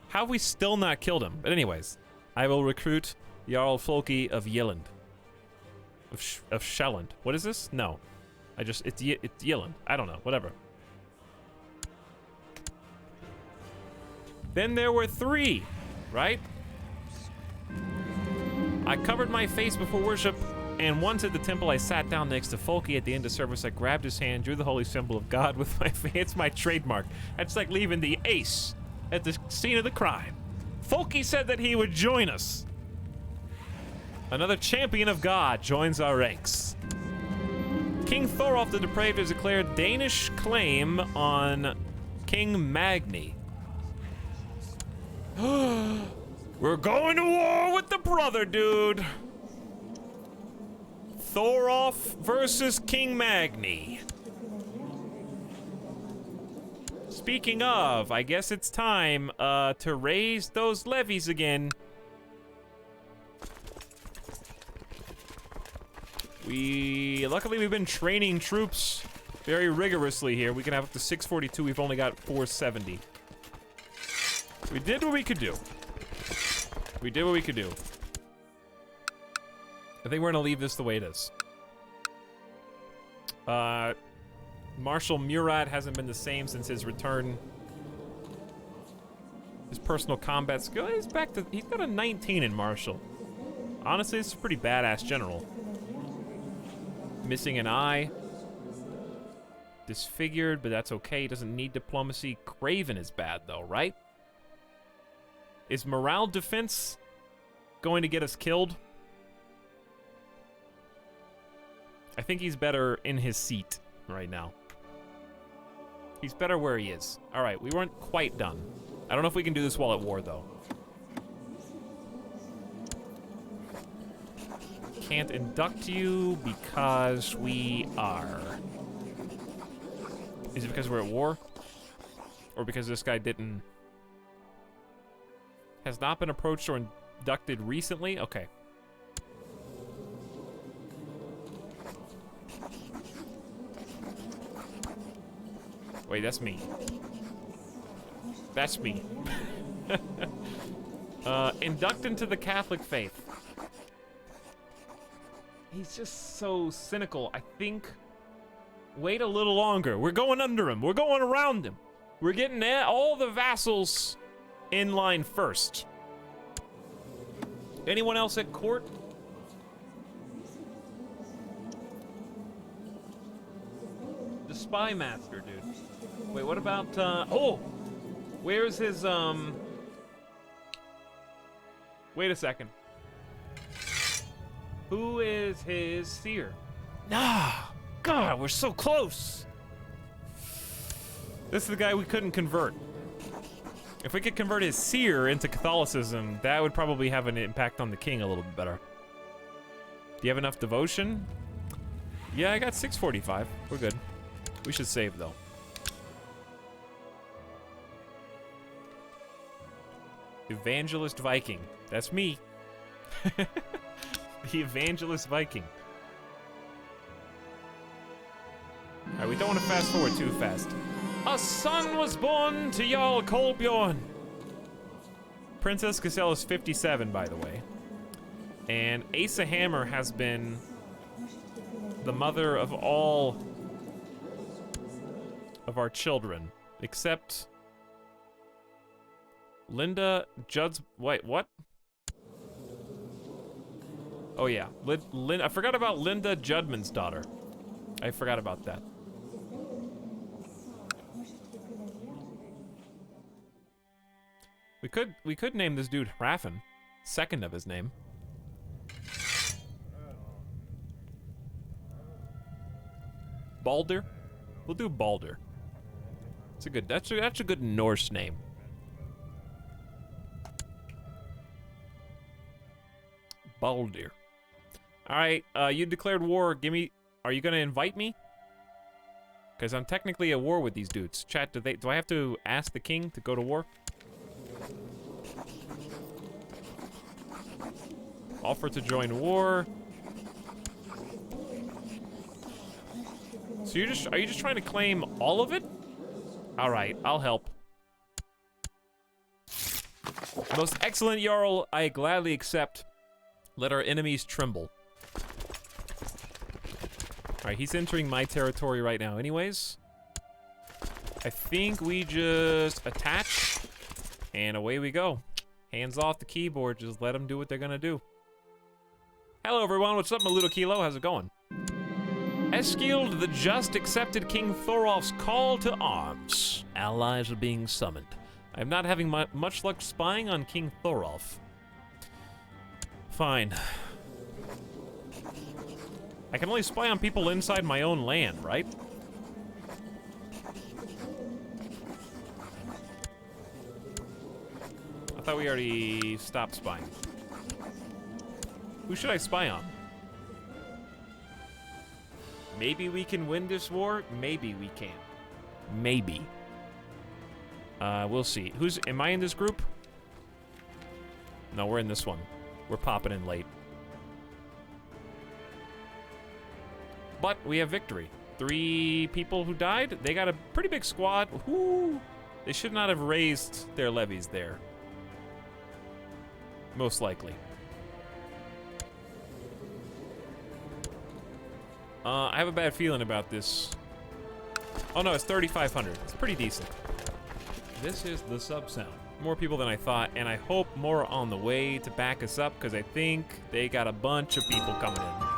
How have we still not killed him? But anyways, I will recruit Jarl Folky of Yelland. Of Shelland. What is this? No. It's Yelland. I don't know. Whatever. Then there were 3, right? I covered my face before worship, and once at the temple, I sat down next to Folky at the end of service. I grabbed his hand, drew the holy symbol of God with my face. It's my trademark. That's like leaving the ace at the scene of the crime. Folky said that he would join us. Another champion of God joins our ranks. King Thorolf the Depraved has declared Danish claim on King Magni. We're going to war with the brother, dude. Thorolf versus King Magni. Speaking of, I guess it's time to raise those levies again. Luckily we've been training troops very rigorously here. We can have up to 642. We've only got 470. We did what we could do. We did what we could do. I think we're gonna leave this the way it is. Marshal Murat hasn't been the same since his return. His personal combat skill, he's got a 19 in Marshal. Honestly, this is a pretty badass general. Missing an eye. Disfigured, but that's okay. He doesn't need diplomacy. Craven is bad, though, right? Is morale defense going to get us killed? I think he's better in his seat right now. He's better where he is. All right, we weren't quite done. I don't know if we can do this while at war, though. Can't induct you because we are. Is it because we're at war? Or because this guy has not been approached or inducted recently? Okay. Wait, that's me. That's me. Induct into the Catholic faith. He's just so cynical. I think... Wait a little longer. We're going under him. We're going around him. We're getting all the vassals in line first. Anyone else at court? The spy master, dude. Wait, what about, oh! Where's his, Wait a second. Who is his seer? Ah, God, we're so close. This is the guy we couldn't convert. If we could convert his seer into Catholicism, that would probably have an impact on the king a little bit better. Do you have enough devotion? Yeah, I got 645. We're good. We should save, though. Evangelist Viking. That's me. The Evangelist Viking. Alright, we don't want to fast forward too fast. A son was born to Jarl Kolbjorn. Princess Giselle is 57, by the way. And Asa Hammer has been the mother of all of our children, except Linda Judd's. Wait, what? Oh yeah, I forgot about Linda Judman's daughter. I forgot about that. We could name this dude Hraffen, second of his name. Balder? We'll do Balder. That's a good Norse name. Balder. All right, you declared war. Are you gonna invite me? Because I'm technically at war with these dudes. Chat, do I have to ask the king to go to war? Offer to join war. So are you just trying to claim all of it? All right, I'll help. Most excellent Jarl, I gladly accept. Let our enemies tremble. All right, he's entering my territory right now anyways. I think we just attach, and away we go. Hands off the keyboard, just let them do what they're gonna do. Hello everyone, what's up, my little Kilo? How's it going? Eskild the Just accepted King Thorolf's call to arms. Allies are being summoned. I'm not having much luck spying on King Thorolf. Fine. I can only spy on people inside my own land, right? I thought we already stopped spying. Who should I spy on? Maybe we can win this war. Maybe we can. Maybe. We'll see. Am I in this group? No, we're in this one. We're popping in late. But we have victory. 3 people who died. They got a pretty big squad. Whoo! They should not have raised their levies there. Most likely. I have a bad feeling about this. Oh no, it's 3,500. It's pretty decent. This is the sub sound. More people than I thought, and I hope more on the way to back us up, because I think they got a bunch of people coming in.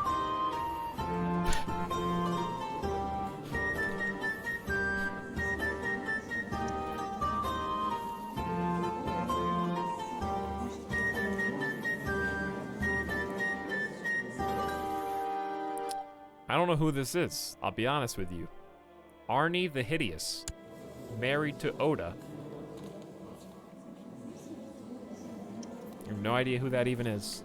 I don't know who this is, I'll be honest with you. Arnie the Hideous, married to Oda. I have no idea who that even is.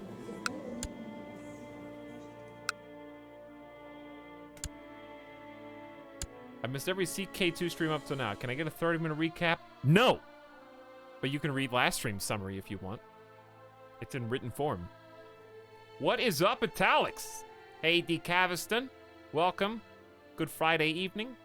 I missed every CK2 stream up till now. Can I get a 30-minute recap? No! But you can read last stream's summary if you want. It's in written form. What is up, Etalyx? Hey, D. Caviston. Welcome. Good Friday evening.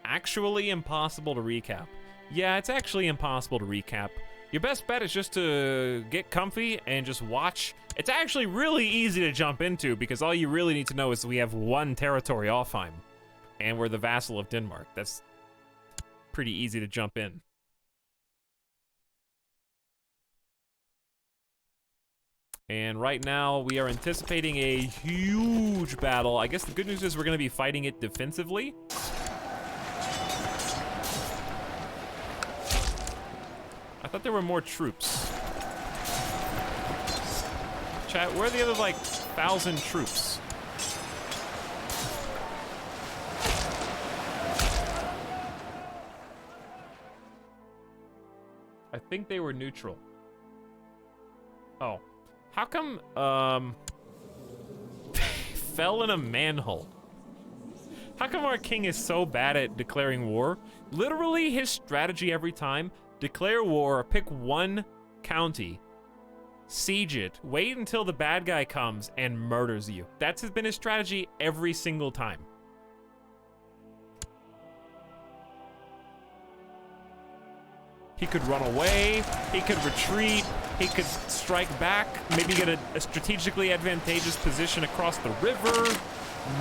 Actually impossible to recap. Yeah, it's actually impossible to recap. Your best bet is just to get comfy and just watch. It's actually really easy to jump into because all you really need to know is we have 1 territory Alfheim, and we're the vassal of Denmark. That's pretty easy to jump in. And right now, we are anticipating a huge battle. I guess the good news is we're going to be fighting it defensively. I thought there were more troops. Chat, where are the other, like, 1,000 troops? I think they were neutral. Oh. How come, fell in a manhole? How come our king is so bad at declaring war? Literally, his strategy every time, declare war, pick 1 county, siege it, wait until the bad guy comes and murders you. That's been his strategy every single time. He could run away. He could retreat. He could strike back. Maybe get a strategically advantageous position across the river.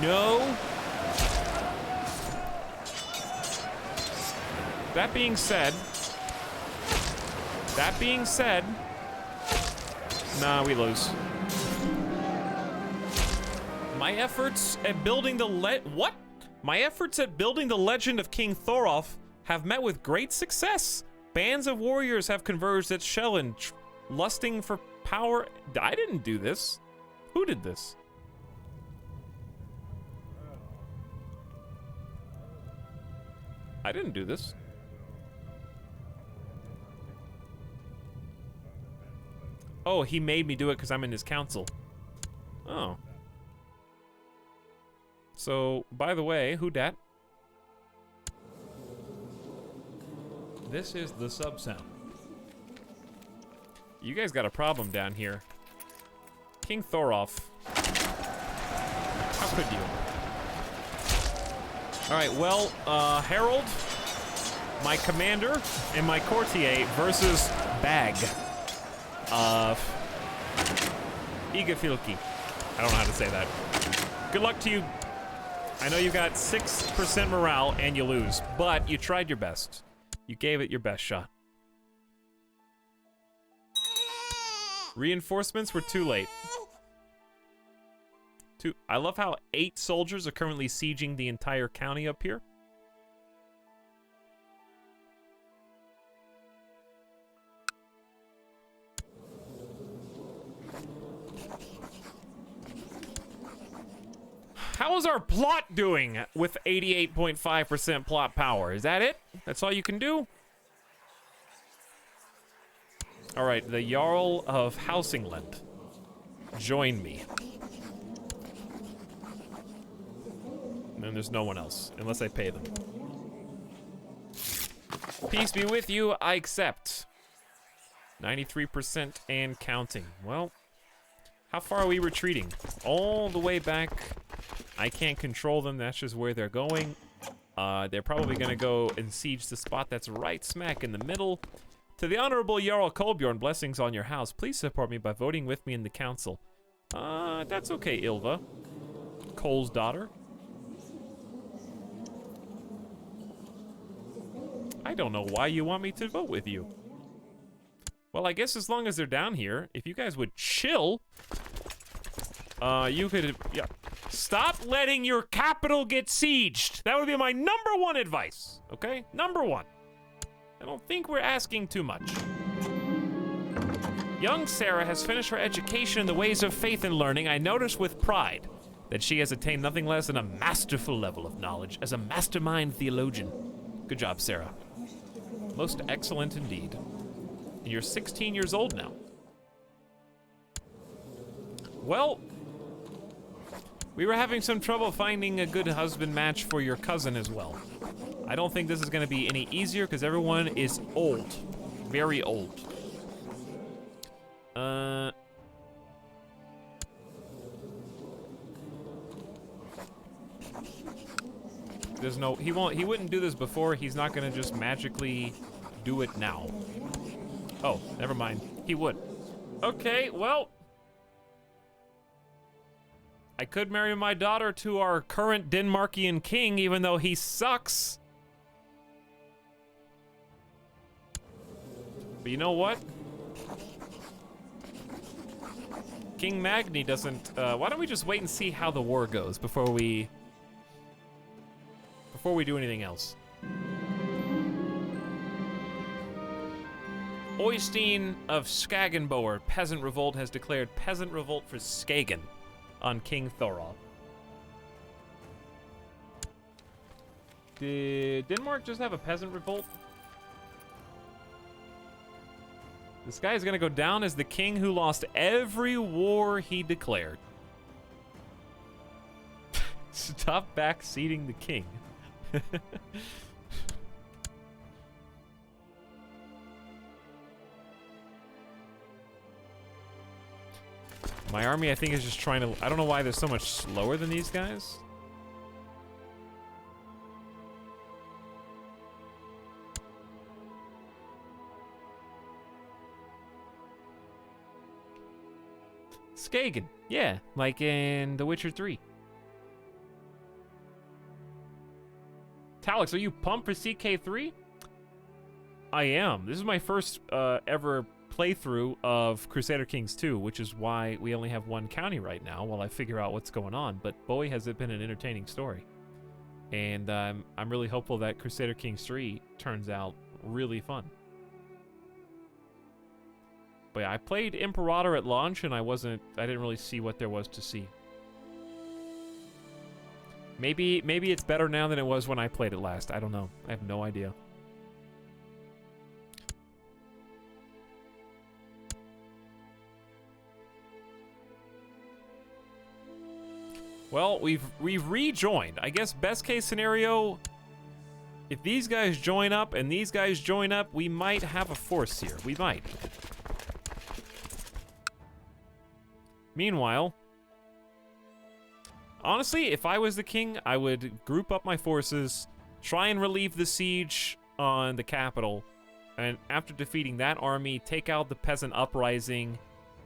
No. That being said, nah, we lose. My efforts at building the My efforts at building the legend of King Thorolf have met with great success. Bands of warriors have converged at Shellen, lusting for power. I didn't do this. Who did this? I didn't do this. Oh, he made me do it because I'm in his council. Oh. So, by the way, who dat? This is the sub sound. You guys got a problem down here. King Thorolf. How could you? Alright, well, Harold, my commander, and my courtier versus Bag. Igafilki. I don't know how to say that. Good luck to you. I know you got 6% morale and you lose, but you tried your best. You gave it your best shot. Reinforcements were too late. I love how 8 soldiers are currently sieging the entire county up here. How is our plot doing with 88.5% plot power? Is that it? That's all you can do? All right, the Jarl of Housingland. Join me. And then there's no one else, unless I pay them. Peace be with you, I accept. 93% and counting. Well, how far are we retreating? All the way back. I can't control them, that's just where they're going. They're probably gonna go and siege the spot that's right smack in the middle. To the Honorable Jarl Kolbjorn, blessings on your house. Please support me by voting with me in the council. That's okay, Ilva. Cole's daughter. I don't know why you want me to vote with you. Well, I guess as long as they're down here, if you guys would chill, you could, yeah. Stop letting your capital get sieged. That would be my #1 advice, okay? #1. I don't think we're asking too much. Young Sarah has finished her education in the ways of faith and learning. I notice with pride that she has attained nothing less than a masterful level of knowledge as a mastermind theologian. Good job, Sarah. Most excellent indeed. And you're 16 years old now. Well, we were having some trouble finding a good husband match for your cousin as well. I don't think this is going to be any easier because everyone is old. Very old. There's no, he wouldn't do this before. He's not going to just magically do it now. Oh, never mind. He would. Okay, well, I could marry my daughter to our current Denmarkian king, even though he sucks. But you know what? King Magni doesn't, why don't we just wait and see how the war goes before we do anything else. Oystein of Skagenboer, peasant revolt, has declared peasant revolt for Skagen on King Thorolf. Did Denmark just have a peasant revolt? This guy is gonna go down as the king who lost every war he declared. Stop backseating the king. My army, I think, is just trying to... I don't know why they're so much slower than these guys. Skagen. Yeah, like in The Witcher 3. Etalyx, are you pumped for CK3? I am. This is my first ever playthrough of Crusader Kings 2, which is why we only have one county right now while I figure out what's going on. But boy, has it been an entertaining story. And I'm really hopeful that Crusader Kings 3 turns out really fun. But yeah, I played Imperator at launch and I didn't really see what there was to see. Maybe it's better now than it was when I played it last. I don't know. I have no idea. Well, we've rejoined. I guess best case scenario, if these guys join up and these guys join up, we might have a force here. We might. Meanwhile, honestly, if I was the king, I would group up my forces, try and relieve the siege on the capital, and after defeating that army, take out the peasant uprising,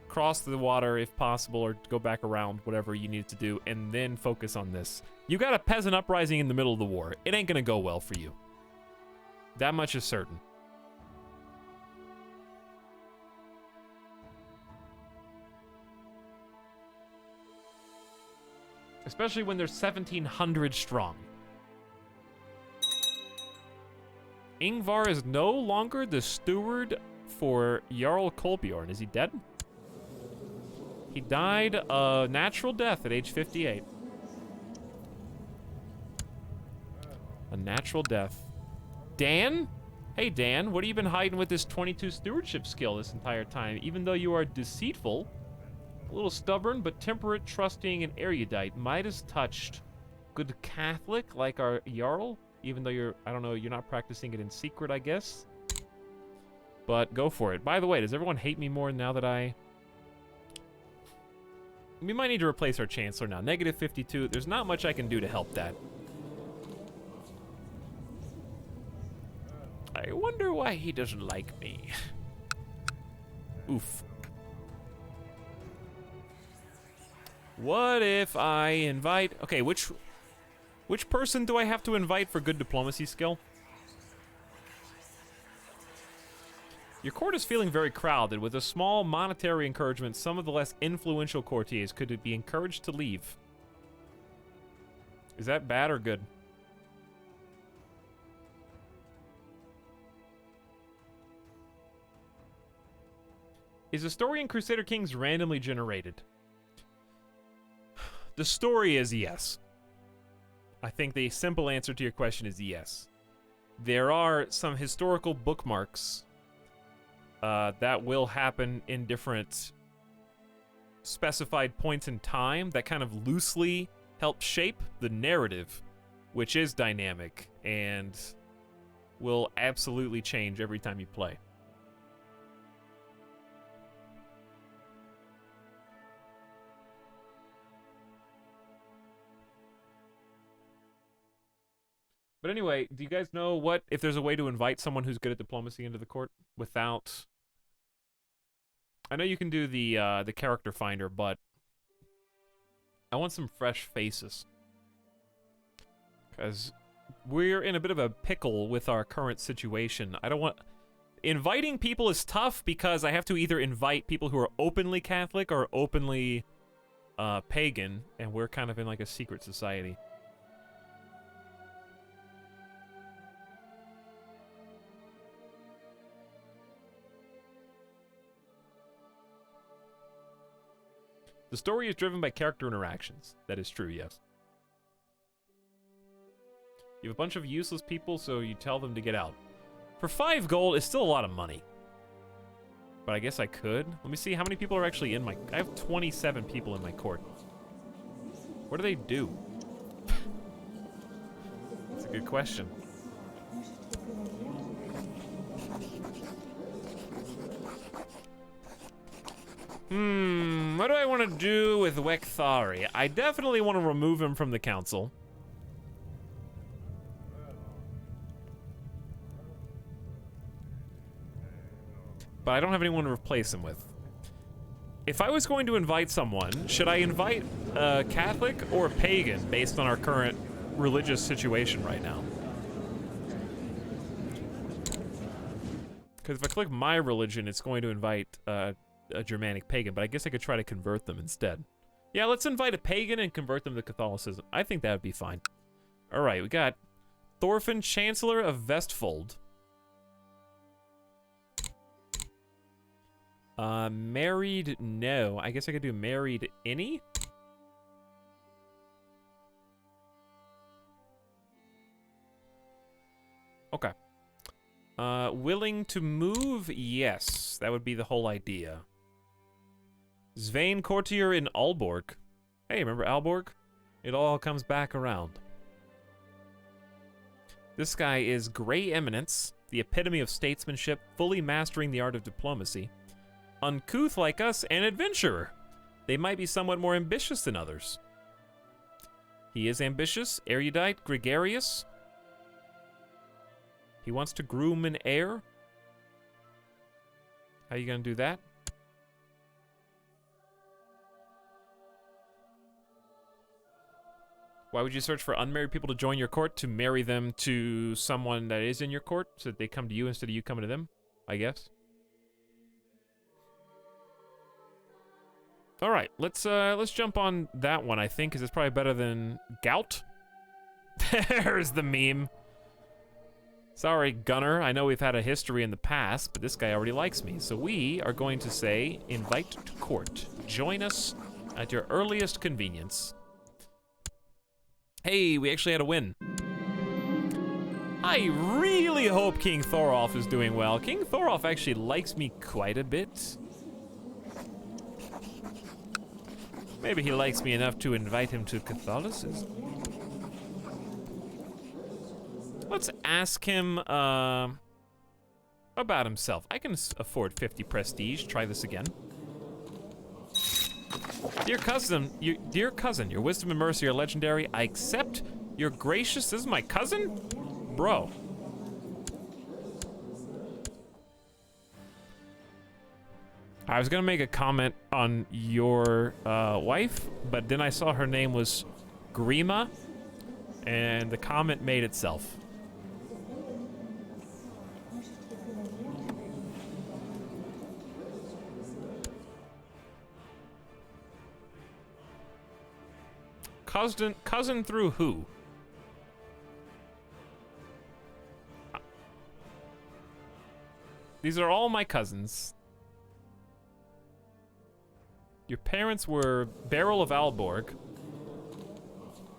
cross the water if possible, or go back around, whatever you need to do, and then focus on this. You got a peasant uprising in the middle of the war. It ain't gonna go well for you. That much is certain. Especially when they're 1,700 strong. Ingvar is no longer the steward for Jarl Kolbjorn. Is he dead? He died a natural death at age 58. A natural death. Dan? Hey Dan, what have you been hiding with this 22 stewardship skill this entire time? Even though you are deceitful, a little stubborn, but temperate, trusting, and erudite. Midas touched. Good Catholic, like our Jarl. Even though you're, I don't know, you're not practicing it in secret, I guess. But go for it. By the way, does everyone hate me more now that we might need to replace our Chancellor now. Negative 52. There's not much I can do to help that. I wonder why he doesn't like me. Oof. What if I invite... Okay, which person do I have to invite for good diplomacy skill? Your court is feeling very crowded. With a small monetary encouragement, some of the less influential courtiers could be encouraged to leave. Is that bad or good? Is the story in Crusader Kings randomly generated? The story is yes. I think the simple answer to your question is yes. There are some historical bookmarks that will happen in different specified points in time that kind of loosely help shape the narrative, which is dynamic and will absolutely change every time you play. But anyway, do you guys know if there's a way to invite someone who's good at diplomacy into the court without... I know you can do the character finder, but I want some fresh faces. Because we're in a bit of a pickle with our current situation. I don't want... Inviting people is tough because I have to either invite people who are openly Catholic or openly pagan, and we're kind of in like a secret society. The story is driven by character interactions. That is true, yes. You have a bunch of useless people, so you tell them to get out. For 5 gold, it's still a lot of money. But I guess I could. Let me see how many people are actually in my... I have 27 people in my court. What do they do? That's a good question. What do I want to do with Wekthari? I definitely want to remove him from the council. But I don't have anyone to replace him with. if I was going to invite someone, should I invite a Catholic or a pagan based on our current religious situation right now? Because if I click my religion, it's going to invite a Germanic pagan, but I guess I could try to convert them instead. Yeah, let's invite a pagan and convert them to Catholicism. I think that would be fine. All right, we got Thorfinn, Chancellor of Vestfold. Married, no. I guess I could do married any? Okay. Willing to move? Yes. That would be the whole idea. Svein Courtier in Aalborg. Hey, remember Aalborg? It all comes back around. This guy is Grey Eminence, the epitome of statesmanship, fully mastering the art of diplomacy. Uncouth like us, an adventurer. They might be somewhat more ambitious than others. He is ambitious, erudite, gregarious. He wants to groom an heir. How are you gonna do that? Why would you search for unmarried people to join your court? To marry them to someone that is in your court, so that they come to you instead of you coming to them, I guess. All right, let's jump on that one, I think, because it's probably better than gout. There's the meme. Sorry, Gunner. I know we've had a history in the past, but this guy already likes me. So we are going to say, invite to court. Join us at your earliest convenience. Hey, we actually had a win. I really hope King Thorolf is doing well. King Thorolf actually likes me quite a bit. Maybe he likes me enough to invite him to Catholicism. Let's ask him about himself. I can afford 50 prestige. Try this again. Dear cousin, your wisdom and mercy are legendary. I accept your gracious. This is my cousin, bro. I was gonna make a comment on your wife, but then I saw her name was Grima, and the comment made itself. Cousin through who? These are all my cousins. Your parents were Beryl of Aalborg.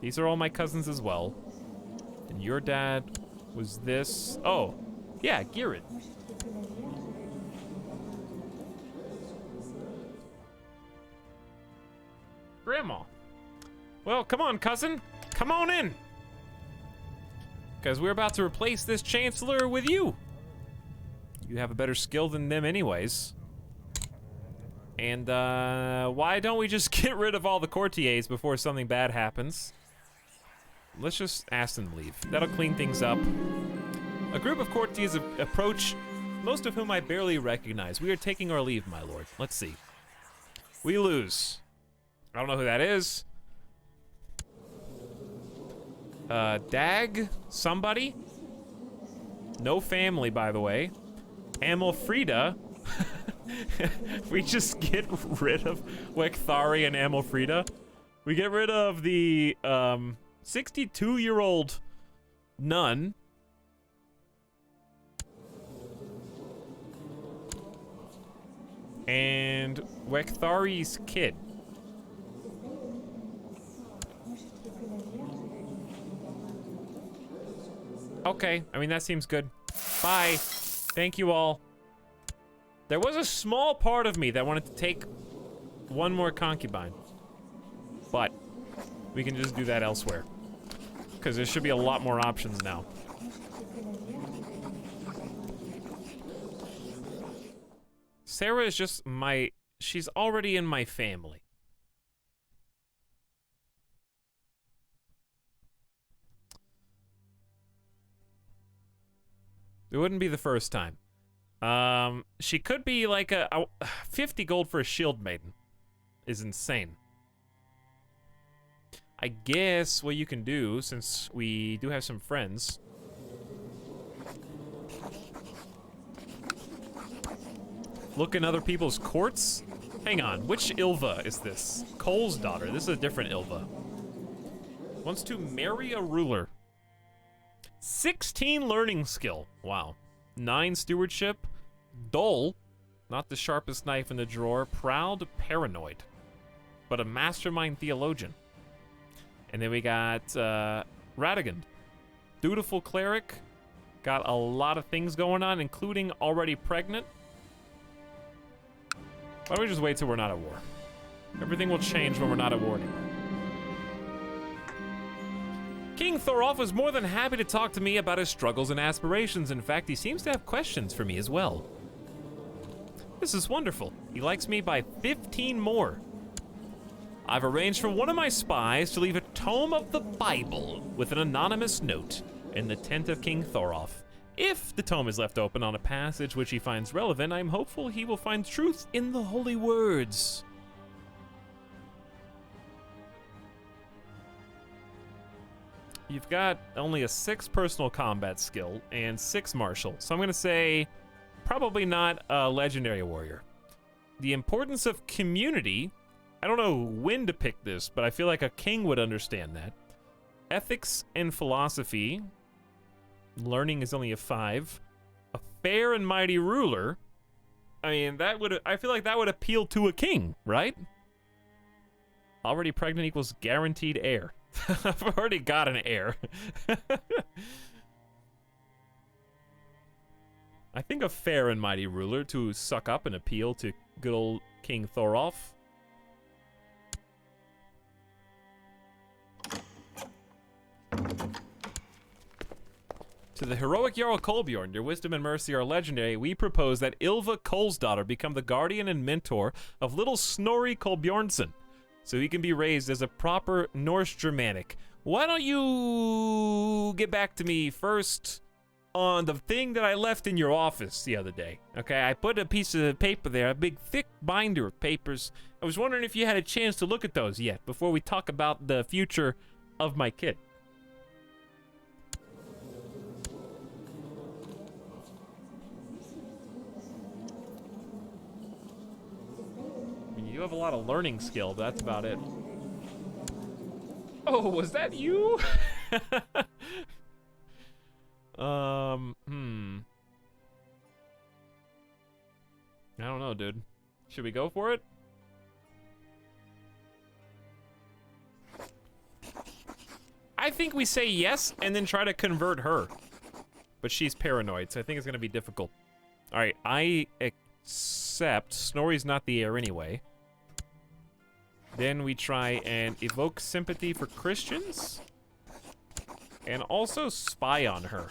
These are all my cousins as well. And your dad was this. Oh, yeah, Girid. Grandma. Well, come on, cousin. Come on in. Because we're about to replace this chancellor with you. You have a better skill than them anyways. And, why don't we just get rid of all the courtiers before something bad happens? Let's just ask them to leave. That'll clean things up. A group of courtiers approach, most of whom I barely recognize. We are taking our leave, my lord. Let's see. We lose. I don't know who that is. Dag? Somebody? No family, by the way. Amalfrida? We just get rid of Wekthari and Amalfrida. We get rid of the 62-year-old nun. And Wekthari's kid. Okay, I mean, that seems good. Bye. Thank you all. There was a small part of me that wanted to take one more concubine. But we can just do that elsewhere. Because there should be a lot more options now. Sarah is just my... She's already in my family. It wouldn't be the first time. She could be like a 50 gold for a shield maiden. is insane. I guess what you can do, since we do have some friends... Look in other people's courts? Hang on, which Ilva is this? Cole's daughter. This is a different Ilva. Wants to marry a ruler. 16 learning skill. Wow. 9 stewardship. Dull. Not the sharpest knife in the drawer. Proud, paranoid. But a mastermind theologian. And then we got Radagund. Dutiful cleric. Got a lot of things going on, including already pregnant. Why don't we just wait till we're not at war? Everything will change when we're not at war anymore. King Thorolf was more than happy to talk to me about his struggles and aspirations. In fact, he seems to have questions for me as well. This is wonderful. He likes me by 15 more. I've arranged for one of my spies to leave a tome of the Bible with an anonymous note in the tent of King Thorolf. If the tome is left open on a passage which he finds relevant, I'm hopeful he will find truth in the holy words. You've got only a 6 personal combat skill and 6 martial, so I'm gonna say probably not a legendary warrior. The importance of community, I don't know when to pick this, but I feel like a king would understand that. Ethics and philosophy. Learning is only a 5. A fair and mighty ruler. I mean, I feel like that would appeal to a king, right? Already pregnant equals guaranteed heir. I've already got an heir. I think a fair and mighty ruler to suck up and appeal to good old King Thorolf. To the heroic Jarl Kolbjorn, your wisdom and mercy are legendary. We propose that Ylva Kolsdottir become the guardian and mentor of little Snorri Kolbjornsson, so he can be raised as a proper Norse Germanic. Why don't you get back to me first on the thing that I left in your office the other day? Okay, I put a piece of paper there, a big thick binder of papers. I was wondering if you had a chance to look at those yet before we talk about the future of my kid. You have a lot of learning skill, but that's about it. Oh, was that you? I don't know, dude. Should we go for it? I think we say yes and then try to convert her. But she's paranoid, so I think it's gonna be difficult. Alright, I accept. Snorri's not the heir anyway. Then we try and evoke sympathy for Christians. And also spy on her.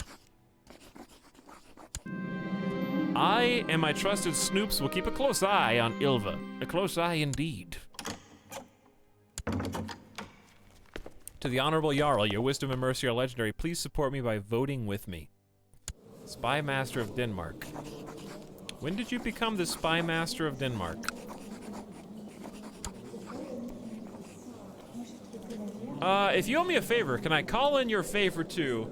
I and my trusted snoops will keep a close eye on Ylva. A close eye indeed. To the Honorable Jarl, your wisdom and mercy are legendary. Please support me by voting with me. Spy Master of Denmark. When did you become the Spy Master of Denmark? If you owe me a favor, can I call in your favor to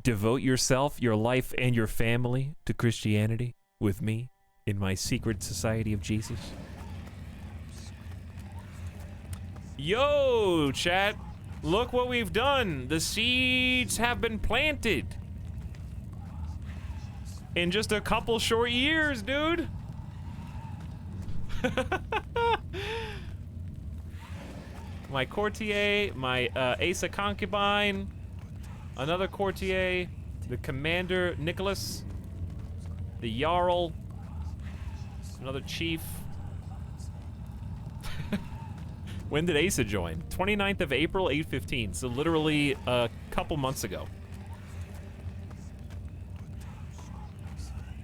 devote yourself, your life, and your family to Christianity with me in my secret society of Jesus? Yo, chat. Look what we've done. The seeds have been planted. In just a couple short years, dude. My courtier, my Asa concubine, another courtier, the commander Nicholas, the Jarl, another chief. When did Asa join? 29th of April, 8:15, so literally a couple months ago.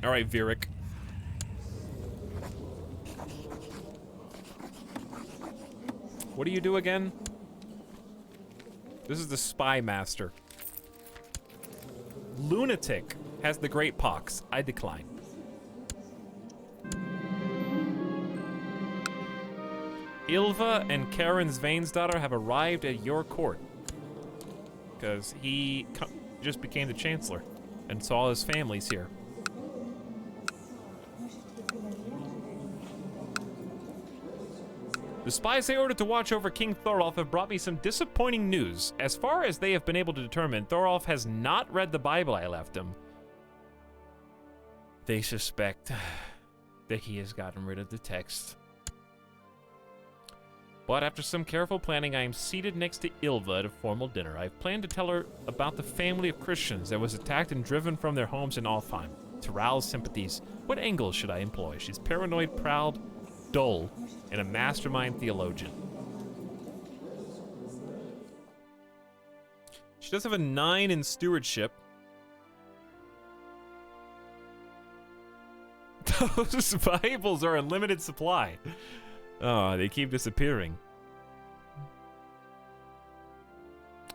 All right, Virik. What do you do again? This is the Spy Master. Lunatic has the Great Pox. I decline. Ilva and Karen Sveinsdottir have arrived at your court. Because he just became the chancellor and saw his families here. The spies they ordered to watch over King Thorolf have brought me some disappointing news. As far as they have been able to determine, Thorolf has not read the Bible I left him. They suspect that he has gotten rid of the text. But after some careful planning, I am seated next to Ilva at a formal dinner. I have planned to tell her about the family of Christians that was attacked and driven from their homes in Alfheim. To rouse sympathies, what angle should I employ? She's paranoid, proud, dull, and a mastermind theologian. She does have a 9 in stewardship. Those Bibles are in limited supply. Oh, they keep disappearing.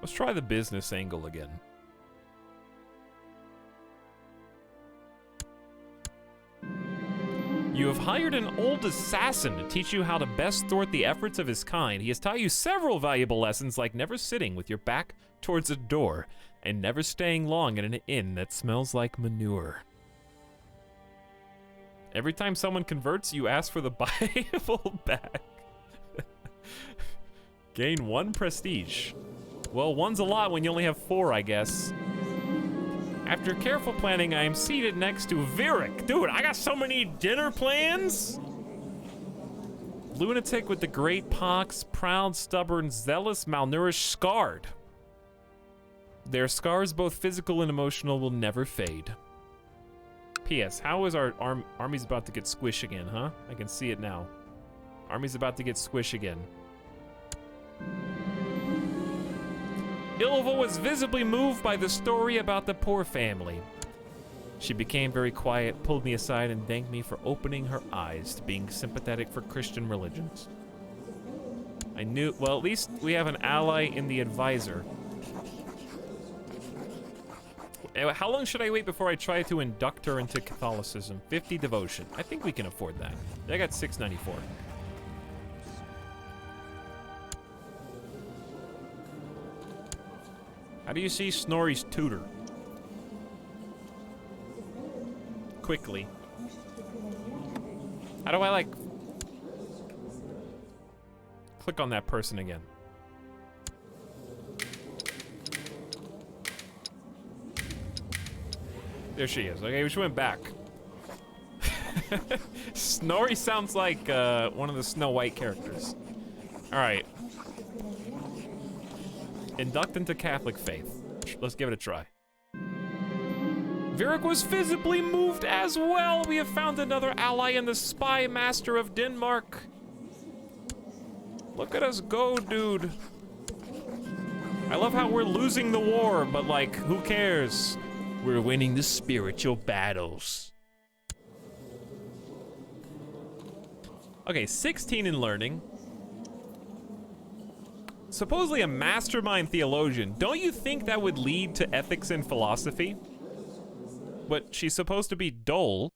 Let's try the business angle again. You have hired an old assassin to teach you how to best thwart the efforts of his kind. He has taught you several valuable lessons, like never sitting with your back towards a door and never staying long in an inn that smells like manure. Every time someone converts, you ask for the Bible back. Gain 1 prestige. Well, 1's a lot when you only have 4, I guess. After careful planning, I am seated next to Virik. Dude, I got so many dinner plans! Lunatic with the great pox, proud, stubborn, zealous, malnourished, scarred. Their scars, both physical and emotional, will never fade. P.S. How is our army's about to get squish again, huh? I can see it now. Army's about to get squish again. Ilva was visibly moved by the story about the poor family. She became very quiet, pulled me aside, and thanked me for opening her eyes to being sympathetic for Christian religions. I knew, well, at least we have an ally in the advisor. How long should I wait before I try to induct her into Catholicism? 50 devotion. I think we can afford that. I got 694. How do you see Snorri's tutor? Quickly. How do I, like, click on that person again? There she is. Okay, we went back. Snorri sounds like one of the Snow White characters. All right. Induct into Catholic faith. Let's give it a try. Virik was visibly moved as well. We have found another ally in the spy master of Denmark. Look at us go, dude. I love how we're losing the war, but like, who cares? We're winning the spiritual battles. Okay, 16 in learning. Supposedly a mastermind theologian. Don't you think that would lead to ethics and philosophy? But she's supposed to be dull.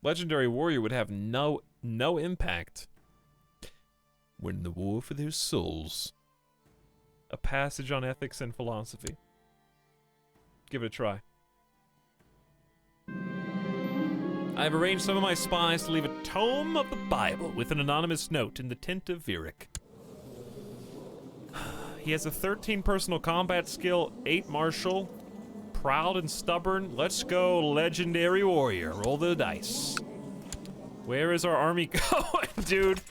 Legendary warrior would have no impact. Win the war for their souls. A passage on ethics and philosophy. Give it a try. I've arranged some of my spies to leave a tome of the Bible with an anonymous note in the tent of Virik. He has a 13 personal combat skill, 8 martial, proud and stubborn. Let's go, legendary warrior. Roll the dice. Where is our army going, dude?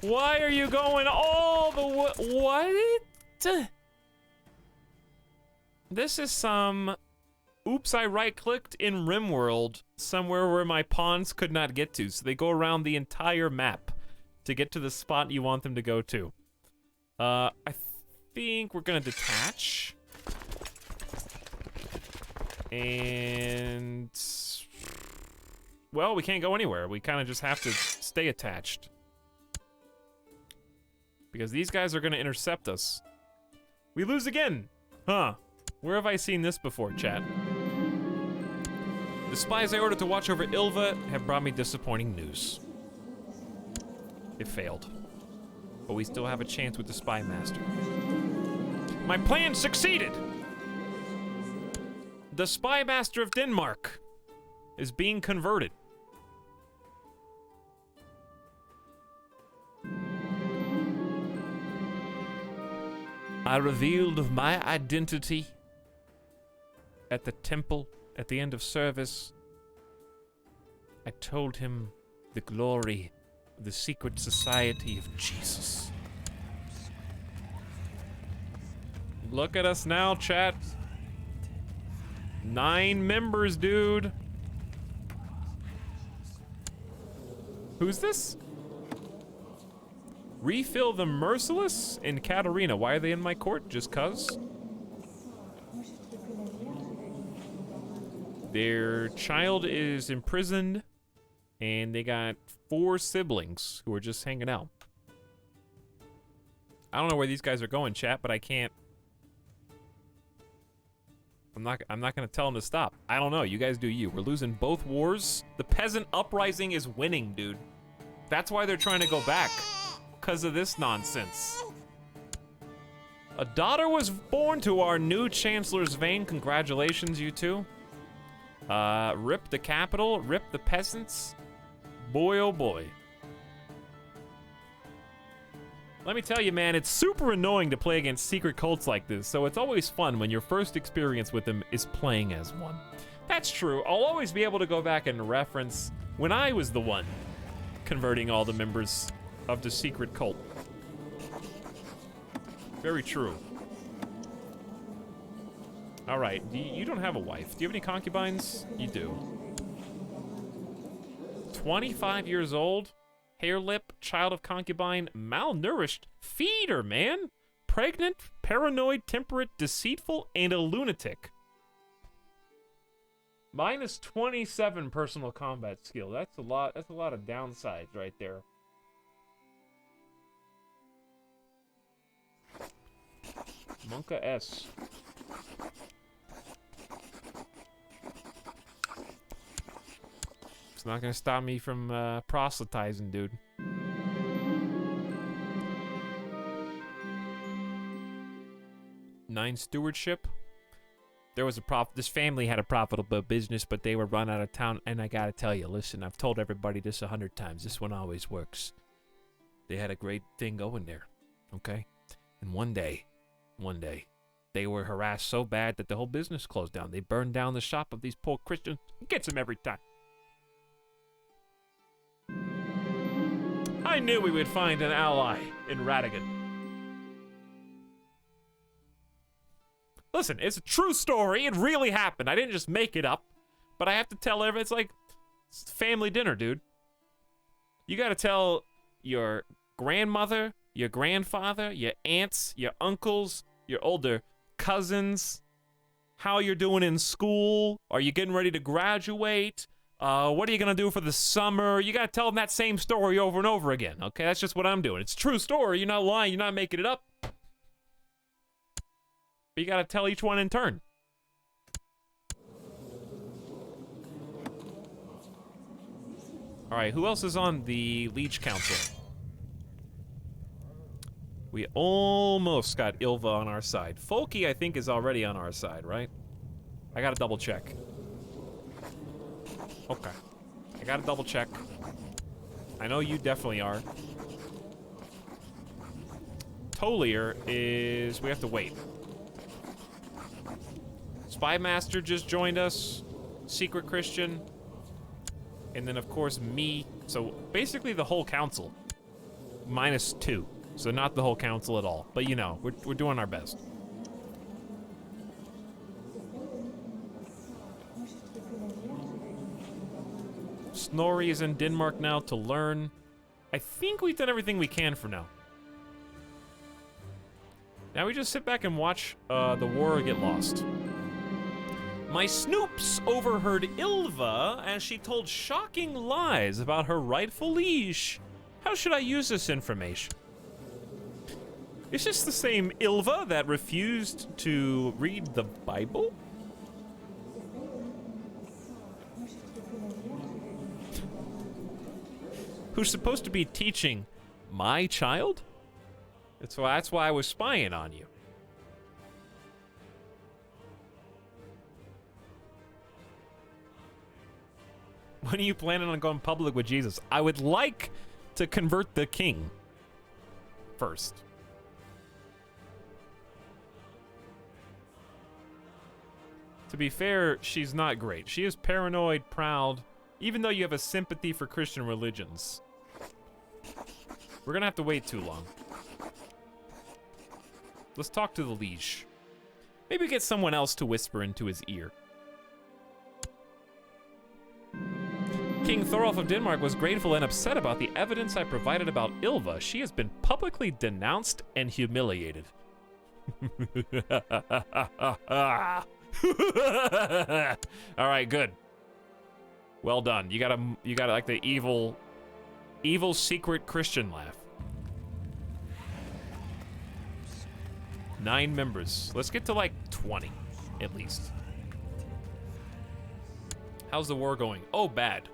Why are you going all the way? What? This is some... Oops, I right-clicked in RimWorld, somewhere where my pawns could not get to, so they go around the entire map to get to the spot you want them to go to. I think we're gonna detach. And... well, we can't go anywhere. We kind of just have to stay attached. Because these guys are gonna intercept us. We lose again! Huh. Where have I seen this before, chat? The spies I ordered to watch over Ilva have brought me disappointing news. It failed. But we still have a chance with the spy master. My plan succeeded! The spy master of Denmark is being converted. I revealed my identity at the temple at the end of service. I told him the glory of the secret society of Jesus. Look at us now, chat. 9 members, dude. Who's this? Refill the Merciless and Katarina. Why are they in my court? Just cuz? Their child is imprisoned, and they got 4 siblings who are just hanging out. I don't know where these guys are going, chat, but I can't. I'm not gonna tell them to stop. I don't know. You guys do you. We're losing both wars. The peasant uprising is winning, dude. That's why they're trying to go back. Because of this nonsense. A daughter was born to our new Chancellor's Vein. Congratulations, you two. Rip the capital, rip the peasants. Boy, oh boy. Let me tell you, man, it's super annoying to play against secret cults like this, so it's always fun when your first experience with them is playing as one. That's true. I'll always be able to go back and reference when I was the one converting all the members of the secret cult. Very true. All right, you don't have a wife. Do you have any concubines? You do. 25 years old, hair lip, child of concubine, malnourished. Feed her, man. Pregnant, paranoid, temperate, deceitful, and a lunatic. Minus 27 personal combat skill. That's a lot of downsides right there. Monka S. It's not gonna stop me from proselytizing, dude. Nine stewardship. There was this family had a profitable business, but they were run out of town. And I gotta tell you, listen, I've told everybody this 100 times. This one always works. They had a great thing going there, okay? And one day, they were harassed so bad that the whole business closed down. They burned down the shop of these poor Christians. It gets them every time. I knew we would find an ally in Radigan. Listen, it's a true story. It really happened. I didn't just make it up. But I have to tell everyone, it's like it's family dinner, dude. You gotta tell your grandmother, your grandfather, your aunts, your uncles, your older cousins, how you're doing in school. Are you getting ready to graduate? What are you gonna do for the summer? You gotta tell them that same story over and over again, okay? That's just what I'm doing. It's a true story. You're not lying. You're not making it up. But you gotta tell each one in turn. All right, who else is on the Liege Council? We almost got Ilva on our side. Folky, I think, is already on our side, right? I gotta double check. Okay. I gotta double check. I know you definitely are. Tolier is... we have to wait. Spy Master just joined us. Secret Christian. And then, of course, me. So, basically the whole council. -2. So not the whole council at all. But, you know, we're doing our best. Snorri is in Denmark now to learn. I think we've done everything we can for now. Now we just sit back and watch the war get lost. My snoops overheard Ilva as she told shocking lies about her rightful liege. How should I use this information? Is this the same Ilva that refused to read the Bible? who's supposed to be teaching my child? That's why I was spying on you. When are you planning on going public with Jesus? I would like to convert the king first. To be fair, she's not great. She is paranoid, proud, even though you have a sympathy for Christian religions. We're gonna have to wait too long. Let's talk to the liege. Maybe get someone else to whisper into his ear. King Thorolf of Denmark was grateful and upset about the evidence I provided about Ylva. She has been publicly denounced and humiliated. All right, good. Well done. You gotta like the evil secret Christian laugh. 9 members. Let's get to like 20, at least. How's the war going? Oh, bad.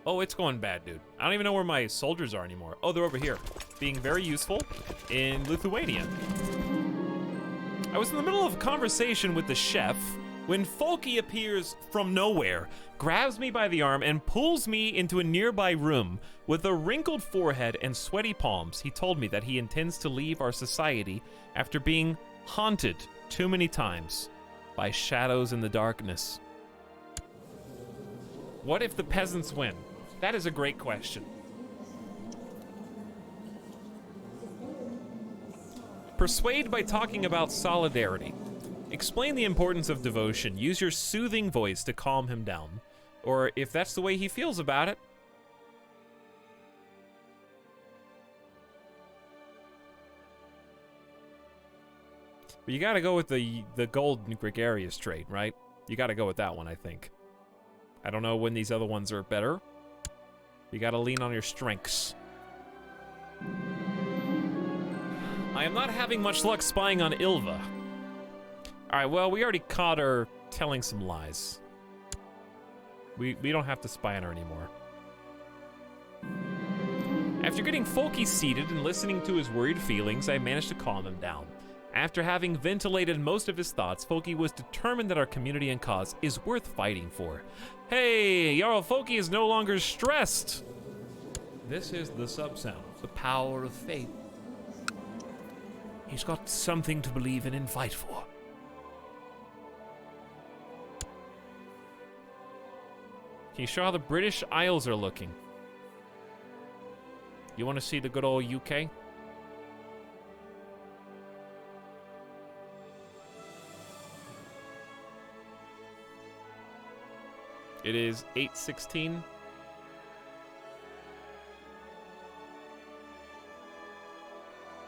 Oh, it's going bad, dude. I don't even know where my soldiers are anymore. Oh, they're over here, being very useful in Lithuania. I was in the middle of a conversation with the chef when Folky appears from nowhere, grabs me by the arm, and pulls me into a nearby room. With a wrinkled forehead and sweaty palms, he told me that he intends to leave our society after being haunted too many times by shadows in the darkness. What if the peasants win? That is a great question. Persuade by talking about solidarity. Explain the importance of devotion. Use your soothing voice to calm him down. Or if that's the way he feels about it. But you gotta go with the gold and gregarious trait, right? You gotta go with that one, I think. I don't know when these other ones are better. You gotta lean on your strengths. I am not having much luck spying on Ylva. Alright, well, we already caught her telling some lies. We don't have to spy on her anymore. After getting Folky seated and listening to his worried feelings, I managed to calm him down. After having ventilated most of his thoughts, Folky was determined that our community and cause is worth fighting for. Hey, Jarl Folky is no longer stressed. This is the sub-sound. The power of faith. He's got something to believe in and fight for. Can you show how the British Isles are looking? You want to see the good old UK? It is 8:16.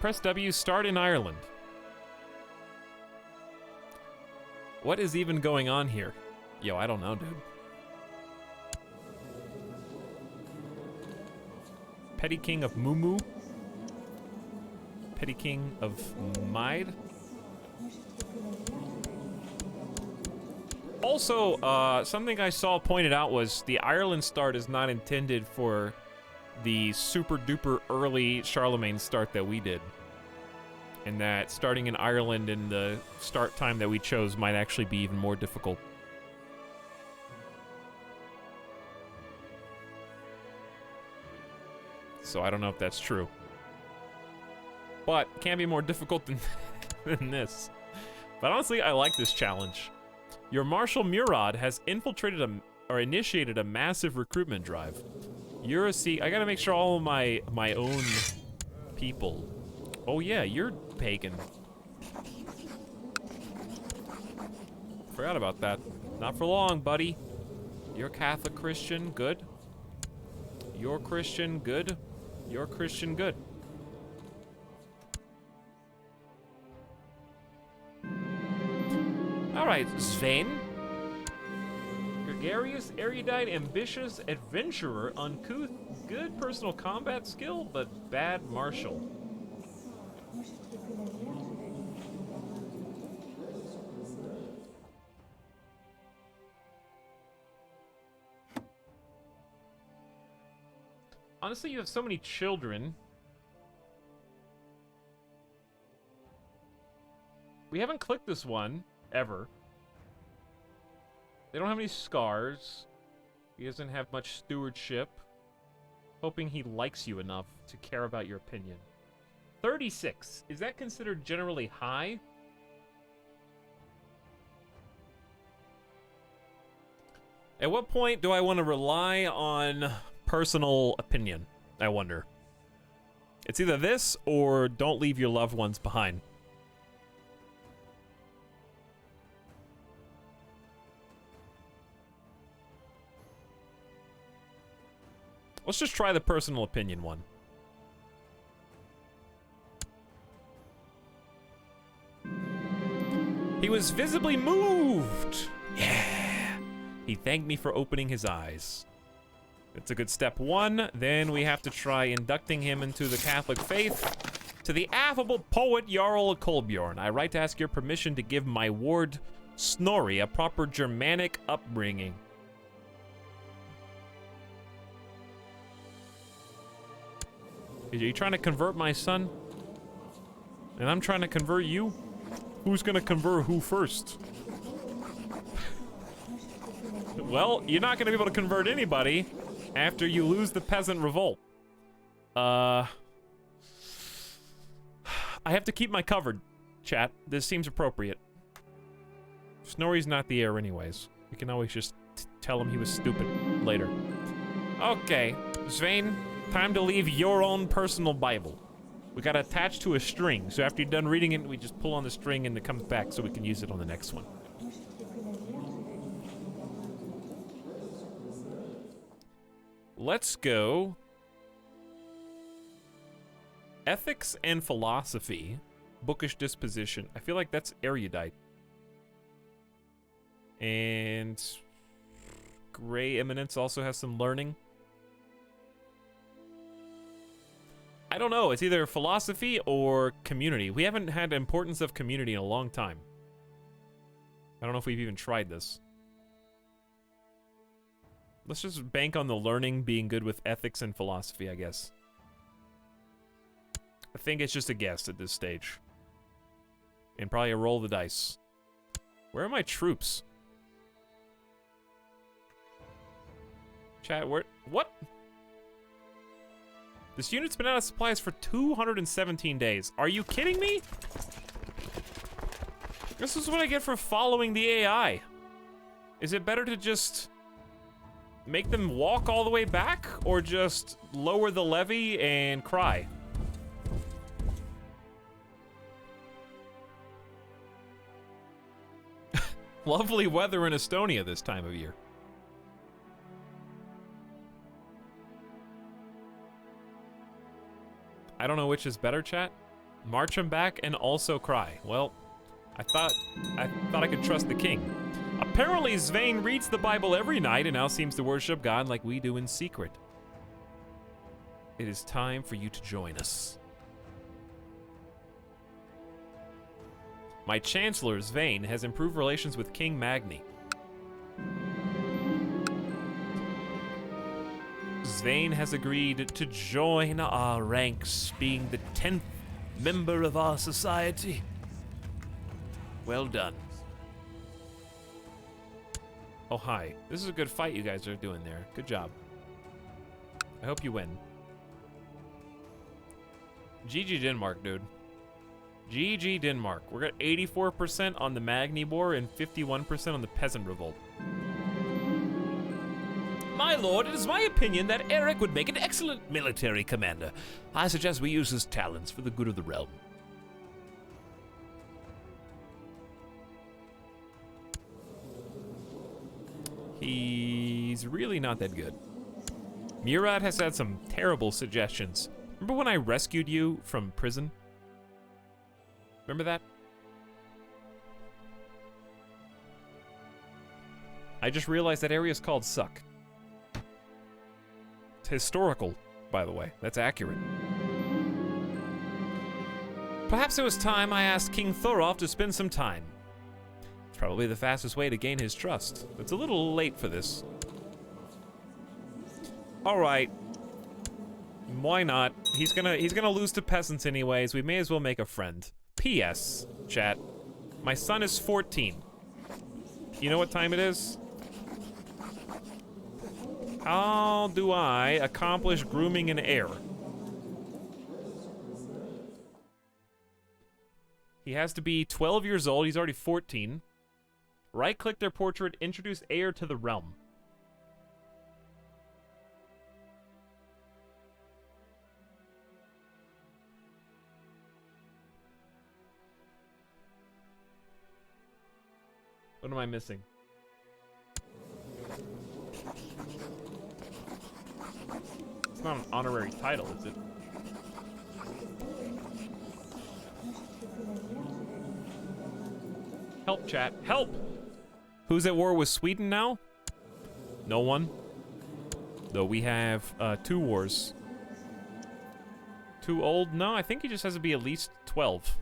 Press W, start in Ireland. What is even going on here? Yo, I don't know, dude. Petty King of Mumu. Petty King of Maid. Also, something I saw pointed out was the Ireland start is not intended for the super duper early Charlemagne start that we did. And that starting in Ireland in the start time that we chose might actually be even more difficult. So I don't know if that's true. But can be more difficult than this. But honestly, I like this challenge. Your Marshal Murad has infiltrated or initiated a massive recruitment drive. You're a I gotta make sure all of my own people. Oh yeah, you're pagan. Forgot about that. Not for long, buddy. You're Catholic Christian, good. You're Christian, good. You're Christian, good. All right, Sven. Gregarious, erudite, ambitious, adventurer, uncouth, good personal combat skill, but bad martial. Honestly, you have so many children. We haven't clicked this one, ever. They don't have any scars. He doesn't have much stewardship. Hoping he likes you enough to care about your opinion. 36. Is that considered generally high? At what point do I want to rely on personal opinion, I wonder? It's either this or don't leave your loved ones behind. Let's just try the personal opinion one. He was visibly moved. Yeah. He thanked me for opening his eyes. It's a good step one. Then we have to try inducting him into the Catholic faith. To the affable poet Jarl Kolbjorn, I write to ask your permission to give my ward Snorri a proper Germanic upbringing. Are you trying to convert my son? And I'm trying to convert you? Who's gonna convert who first? Well, you're not gonna be able to convert anybody after you lose the peasant revolt. I have to keep my covered, chat. This seems appropriate. Snorri's not the heir anyways. We can always just tell him he was stupid later. Okay, Svein, time to leave your own personal Bible. We got attached to a string, so after you're done reading it, we just pull on the string and it comes back so we can use it on the next one. Let's go. Ethics and philosophy. Bookish disposition. I feel like that's erudite. And Gray Eminence also has some learning. I don't know. It's either philosophy or community. We haven't had importance of community in a long time. I don't know if we've even tried this. Let's just bank on the learning being good with ethics and philosophy, I guess. I think it's just a guess at this stage. And probably a roll of the dice. Where are my troops? Chat, where? What? This unit's been out of supplies for 217 days. Are you kidding me? This is what I get for following the AI. Is it better to just make them walk all the way back, or just lower the levy and cry? Lovely weather in Estonia this time of year. I don't know which is better, chat. March him back and also cry. Well, I thought I could trust the king. Apparently, Svein reads the Bible every night and now seems to worship God like we do in secret. It is time for you to join us. My chancellor, Svein, has improved relations with King Magni. Svein has agreed to join our ranks, being the 10th member of our society. Well done. Oh, hi. This is a good fight you guys are doing there. Good job. I hope you win. GG Denmark, dude. GG Denmark. We're at 84% on the Magni War and 51% on the Peasant Revolt. My lord, it is my opinion that Eric would make an excellent military commander. I suggest we use his talents for the good of the realm. He's really not that good. Murad has had some terrible suggestions. Remember when I rescued you from prison? Remember that? I just realized that area is called Suck. It's historical, by the way. That's accurate. Perhaps it was time I asked King Thorolf to spend some time. It's probably the fastest way to gain his trust. It's a little late for this. All right. Why not? He's gonna lose to peasants anyways. We may as well make a friend. P.S. Chat. My son is 14. You know what time it is? How do I accomplish grooming an heir? He has to be 12 years old. He's already 14. Right-click their portrait. Introduce heir to the realm. What am I missing? It's not an honorary title, is it? Help, chat. Help! Who's at war with Sweden now? No one. Though we have 2 wars. Too old? No, I think he just has to be at least 12.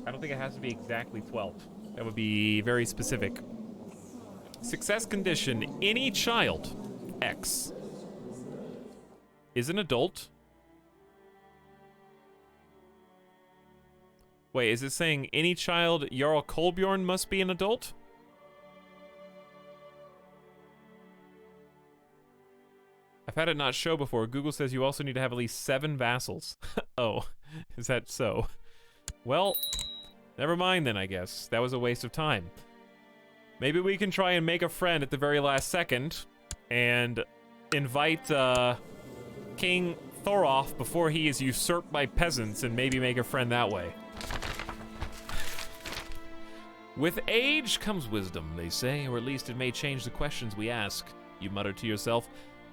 I don't think it has to be exactly 12. That would be very specific. Success condition. Any child, X, is an adult. Wait, is it saying any child Jarl Kolbjorn must be an adult? I've had it not show before. Google says you also need to have at least 7 vassals. Oh, is that so? Well, never mind then, I guess. That was a waste of time. Maybe we can try and make a friend at the very last second and invite King Thorolf before he is usurped by peasants and maybe make a friend that way. With age comes wisdom, they say, or at least it may change the questions we ask. You mutter to yourself.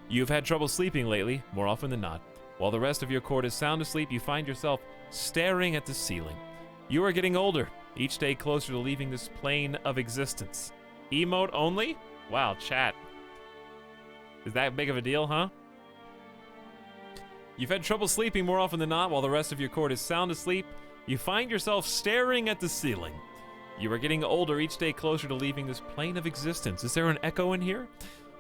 You've had trouble sleeping lately, more often than not. While the rest of your court is sound asleep, you find yourself staring at the ceiling. You are getting older, each day closer to leaving this plane of existence. Emote only? Wow, chat. Is that big of a deal, huh? You've had trouble sleeping more often than not, while the rest of your court is sound asleep. You find yourself staring at the ceiling. You are getting older, each day closer to leaving this plane of existence. Is there an echo in here?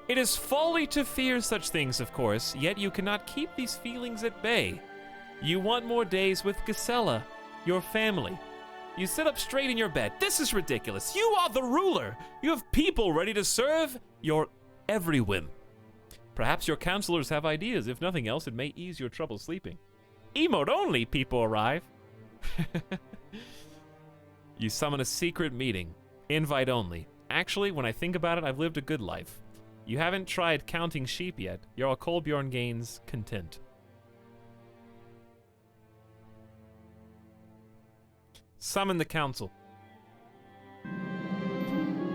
It is folly to fear such things, of course, yet you cannot keep these feelings at bay. You want more days with Gisela, your family. You sit up straight in your bed. This is ridiculous. You are the ruler. You have people ready to serve your every whim. Perhaps your counselors have ideas. If nothing else, it may ease your trouble sleeping. Emote only people arrive. You summon a secret meeting. Invite only. Actually, when I think about it, I've lived a good life. You haven't tried counting sheep yet. Jarl Kolbjorn gains content. Summon the council.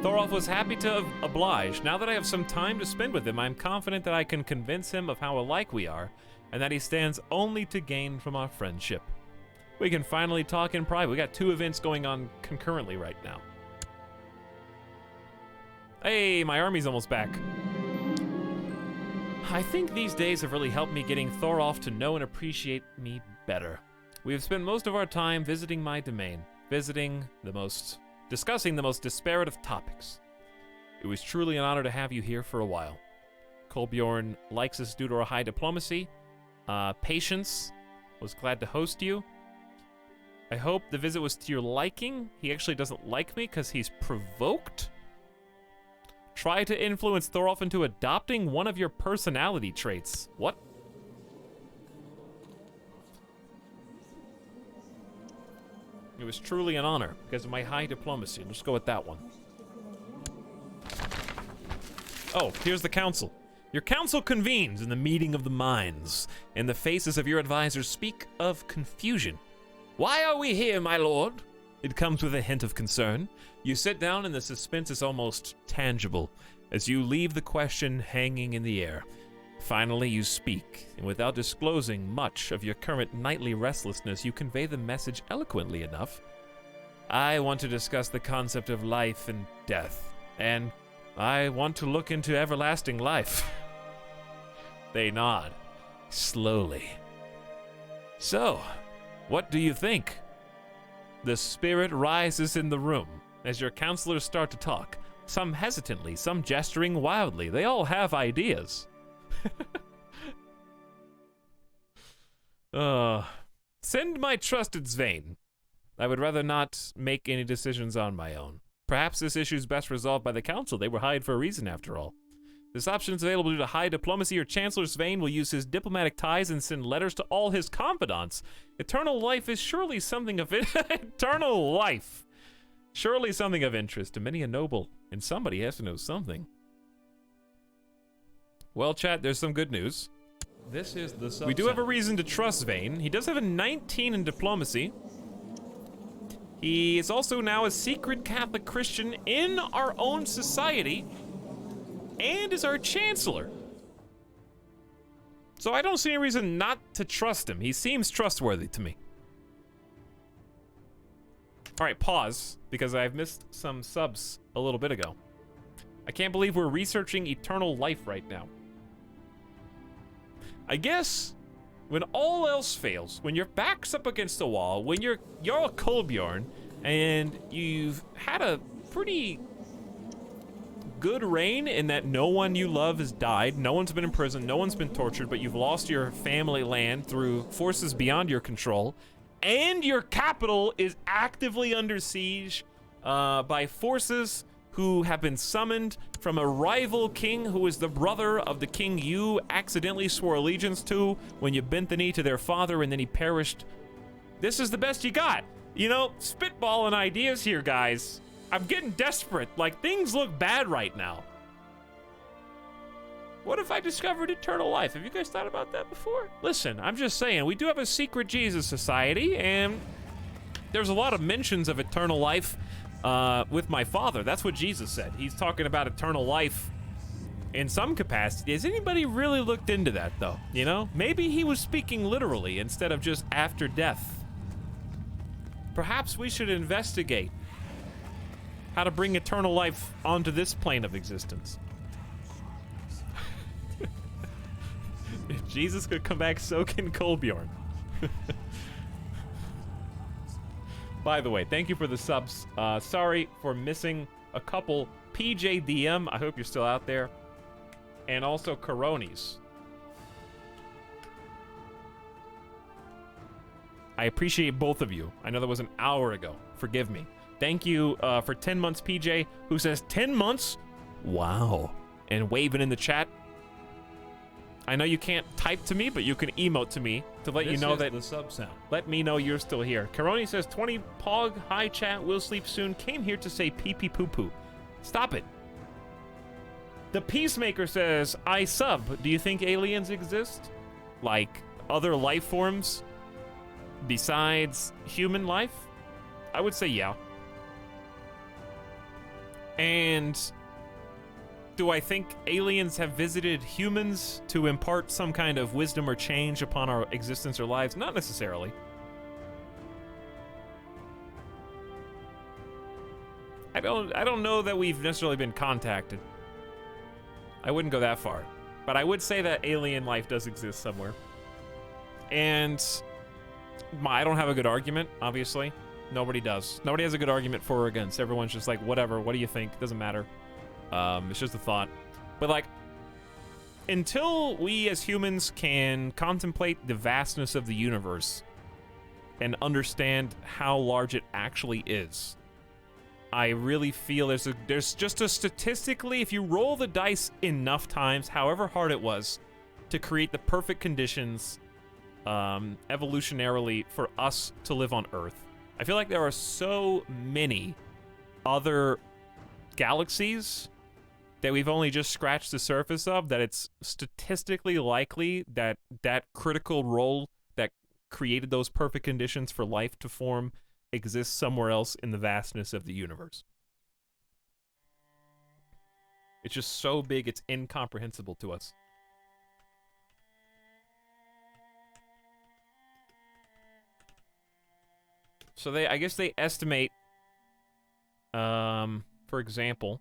Thorolf was happy to oblige. Now that I have some time to spend with him, I'm confident that I can convince him of how alike we are, and that he stands only to gain from our friendship. We can finally talk in private. We got 2 events going on concurrently right now. Hey, my army's almost back. I think these days have really helped me getting Thorolf to know and appreciate me better. We have spent most of our time visiting my domain, discussing the most disparate of topics. It was truly an honor to have you here for a while. Kolbjorn likes us due to our high diplomacy. Patience was glad to host you. I hope the visit was to your liking. He actually doesn't like me because he's provoked. Try to influence Thorolf into adopting one of your personality traits. What? It was truly an honor because of my high diplomacy. Let's go with that one. Oh, here's the council. Your council convenes in the meeting of the minds, and the faces of your advisors speak of confusion. Why are we here, my lord? It comes with a hint of concern. You sit down and the suspense is almost tangible as you leave the question hanging in the air. Finally, you speak, and without disclosing much of your current nightly restlessness, you convey the message eloquently enough. I want to discuss the concept of life and death, and I want to look into everlasting life. They nod, slowly. So, what do you think? The spirit rises in the room as your counselors start to talk. some hesitantly, some gesturing wildly. They all have ideas. Send my trusted Svein. I would rather not make any decisions on my own. Perhaps this issue is best resolved by the council. They were hired for a reason, after all. This option is available due to high diplomacy, or Chancellor Svein will use his diplomatic ties and send letters to all his confidants. Eternal life is surely something of eternal life. Surely something of interest to many a noble, and somebody has to know something. Well, chat, there's some good news. This is the We do have a reason to trust Svein. He does have a 19 in diplomacy. He is also now a secret Catholic Christian in our own society, and is our chancellor. So I don't see any reason not to trust him. He seems trustworthy to me. All right, pause, because I've missed some subs a little bit ago. I can't believe we're researching eternal life right now. I guess when all else fails, when your back's up against the wall, when you're a Kolbjorn, and you've had a pretty good reign in that no one you love has died, no one's been in prison, no one's been tortured, but you've lost your family land through forces beyond your control, and your capital is actively under siege by forces who have been summoned from a rival king who is the brother of the king you accidentally swore allegiance to when you bent the knee to their father and then he perished. This is the best you got. You know, spitballing ideas here, guys. I'm getting desperate. Like, things look bad right now. What if I discovered eternal life? Have you guys thought about that before? Listen, I'm just saying, we do have a secret Jesus society, and there's a lot of mentions of eternal life with my father. That's what Jesus said. He's talking about eternal life in some capacity. Has anybody really looked into that, though? You know? Maybe he was speaking literally instead of just after death. Perhaps we should investigate how to bring eternal life onto this plane of existence. If Jesus could come back, so can Kolbjorn. By the way, thank you for the subs. Sorry for missing a couple. PJDM, I hope you're still out there. And also Coronis. I appreciate both of you. I know that was an hour ago. Forgive me. Thank you for 10 months, PJ, who says 10 months? Wow. And waving in the chat. I know you can't type to me, but you can emote to me to let you know that the sub sound. Let me know you're still here. Karoni says 20 pog, hi chat, will sleep soon. Came here to say pee pee poo poo. Stop it. The Peacemaker says, I sub. Do you think aliens exist? Like other life forms besides human life? I would say yeah. And do I think aliens have visited humans to impart some kind of wisdom or change upon our existence or lives? Not necessarily. I don't know that we've necessarily been contacted. I wouldn't go that far. But I would say that alien life does exist somewhere. And I don't have a good argument, obviously. Nobody does. Nobody has a good argument for or against. Everyone's just like, whatever, what do you think? Doesn't matter. It's just a thought. But like, until we as humans can contemplate the vastness of the universe and understand how large it actually is, I really feel there's just a statistically, if you roll the dice enough times, however hard it was, to create the perfect conditions evolutionarily for us to live on Earth. I feel like there are so many other galaxies that we've only just scratched the surface of that it's statistically likely that that critical role that created those perfect conditions for life to form exists somewhere else in the vastness of the universe. It's just so big, it's incomprehensible to us. So I guess they estimate, for example,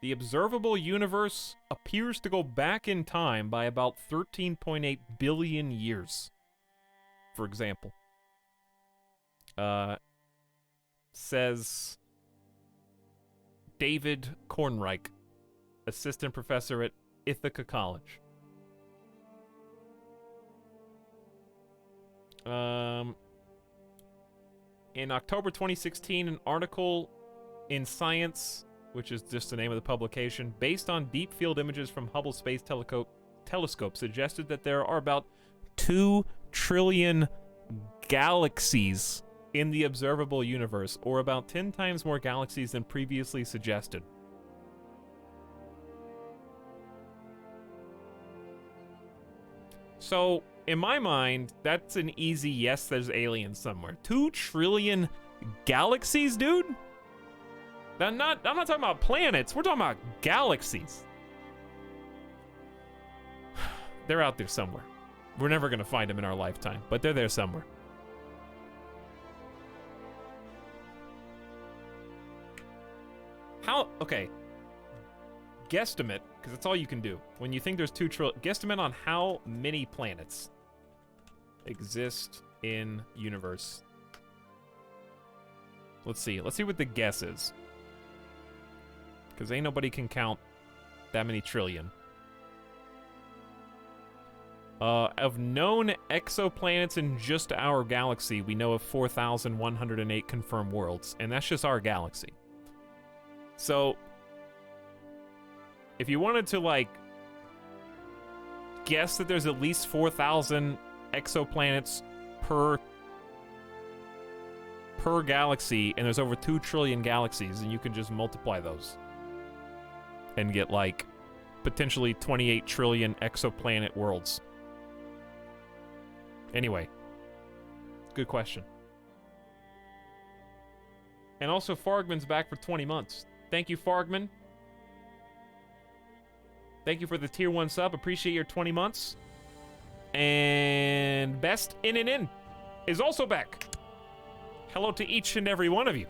the observable universe appears to go back in time by about 13.8 billion years, for example. Says David Kornreich, assistant professor at Ithaca College. In October 2016, an article in Science, which is just the name of the publication, based on deep field images from Hubble Space Telescope, suggested that there are about 2 trillion galaxies in the observable universe, or about 10 times more galaxies than previously suggested. So, in my mind, that's an easy yes, there's aliens somewhere. 2 trillion galaxies, dude? I'm not talking about planets, we're talking about galaxies. They're out there somewhere. We're never gonna find them in our lifetime, but they're there somewhere. Okay. Guesstimate, because that's all you can do. When you think there's 2 trillion, guesstimate on how many planets exist in universe. Let's see what the guess is. Because ain't nobody can count that many trillion. Of known exoplanets in just our galaxy, we know of 4,108 confirmed worlds, and that's just our galaxy. So, if you wanted to, like, guess that there's at least 4,000 exoplanets per galaxy, and there's over 2 trillion galaxies, and you can just multiply those and get, like, potentially 28 trillion exoplanet worlds. Anyway, good question. And also, Fargman's back for 20 months. Thank you, Fargman. Thank you for the tier 1 sub. Appreciate your 20 months. And Best In is also back. Hello to each and every one of you.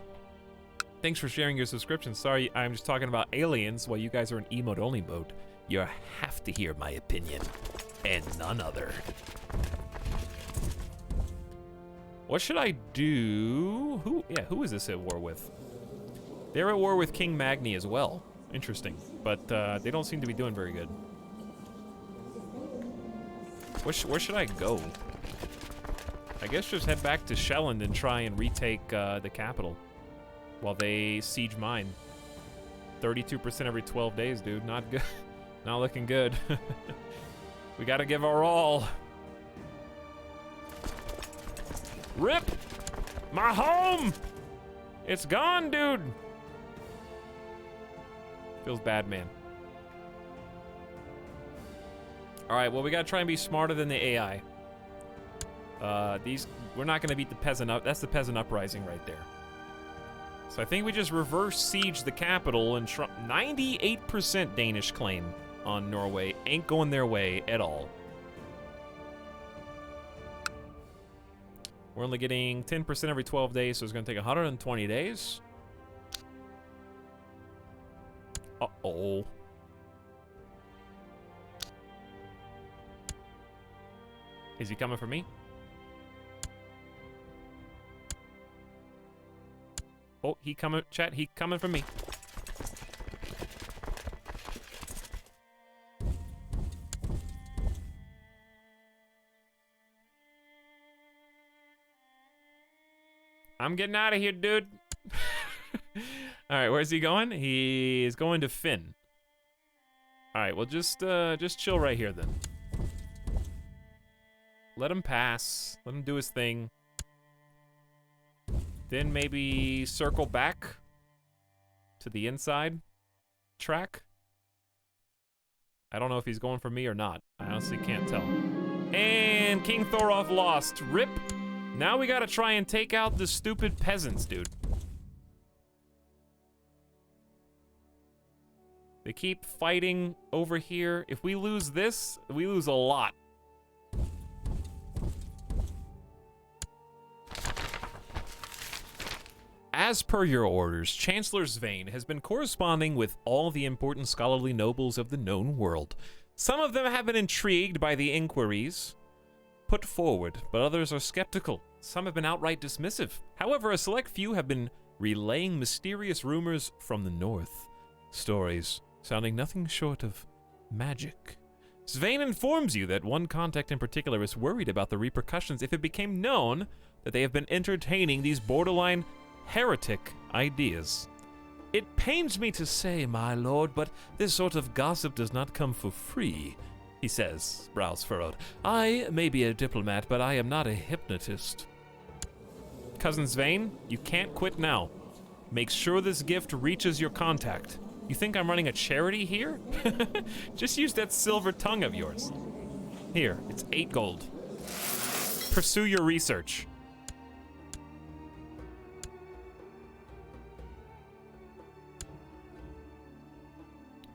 Thanks for sharing your subscription. Sorry, I'm just talking about aliens while you guys are in emote-only mode. You have to hear my opinion, and none other. What should I do? Who is this at war with? They're at war with King Magni as well. Interesting, but they don't seem to be doing very good. Where should I go? I guess just head back to Shelland and try and retake the capital while they siege mine. 32% every 12 days, dude. Not good. Not looking good. We gotta give our all. RIP! My home! It's gone, dude! Feels bad, man. Alright, well, we gotta try and be smarter than the AI. We're not gonna beat the peasant up. That's the peasant uprising right there. So I think we just reverse siege the capital and 98% Danish claim on Norway. Ain't going their way at all. We're only getting 10% every 12 days, so it's gonna take 120 days. Uh-oh. Is he coming for me? Oh, he coming, chat, he coming for me. I'm getting out of here, dude. All right, where's he going? He is going to Finn. All right, well, just chill right here then. Let him pass. Let him do his thing. Then maybe circle back to the inside track. I don't know if he's going for me or not. I honestly can't tell. And King Thorolf lost. RIP. Now we gotta try and take out the stupid peasants, dude. They keep fighting over here. If we lose this, we lose a lot. As per your orders, Chancellor Svein has been corresponding with all the important scholarly nobles of the known world. Some of them have been intrigued by the inquiries put forward, but others are skeptical. Some have been outright dismissive. However, a select few have been relaying mysterious rumors from the north. Stories sounding nothing short of magic. Svein informs you that one contact in particular is worried about the repercussions if it became known that they have been entertaining these borderline heretic ideas. It pains me to say, my lord, but this sort of gossip does not come for free, he says, brows furrowed. I may be a diplomat, but I am not a hypnotist. Cousin Svein, you can't quit now. Make sure this gift reaches your contact. You think I'm running a charity here? Just use that silver tongue of yours. Here, it's 8 gold. Pursue your research.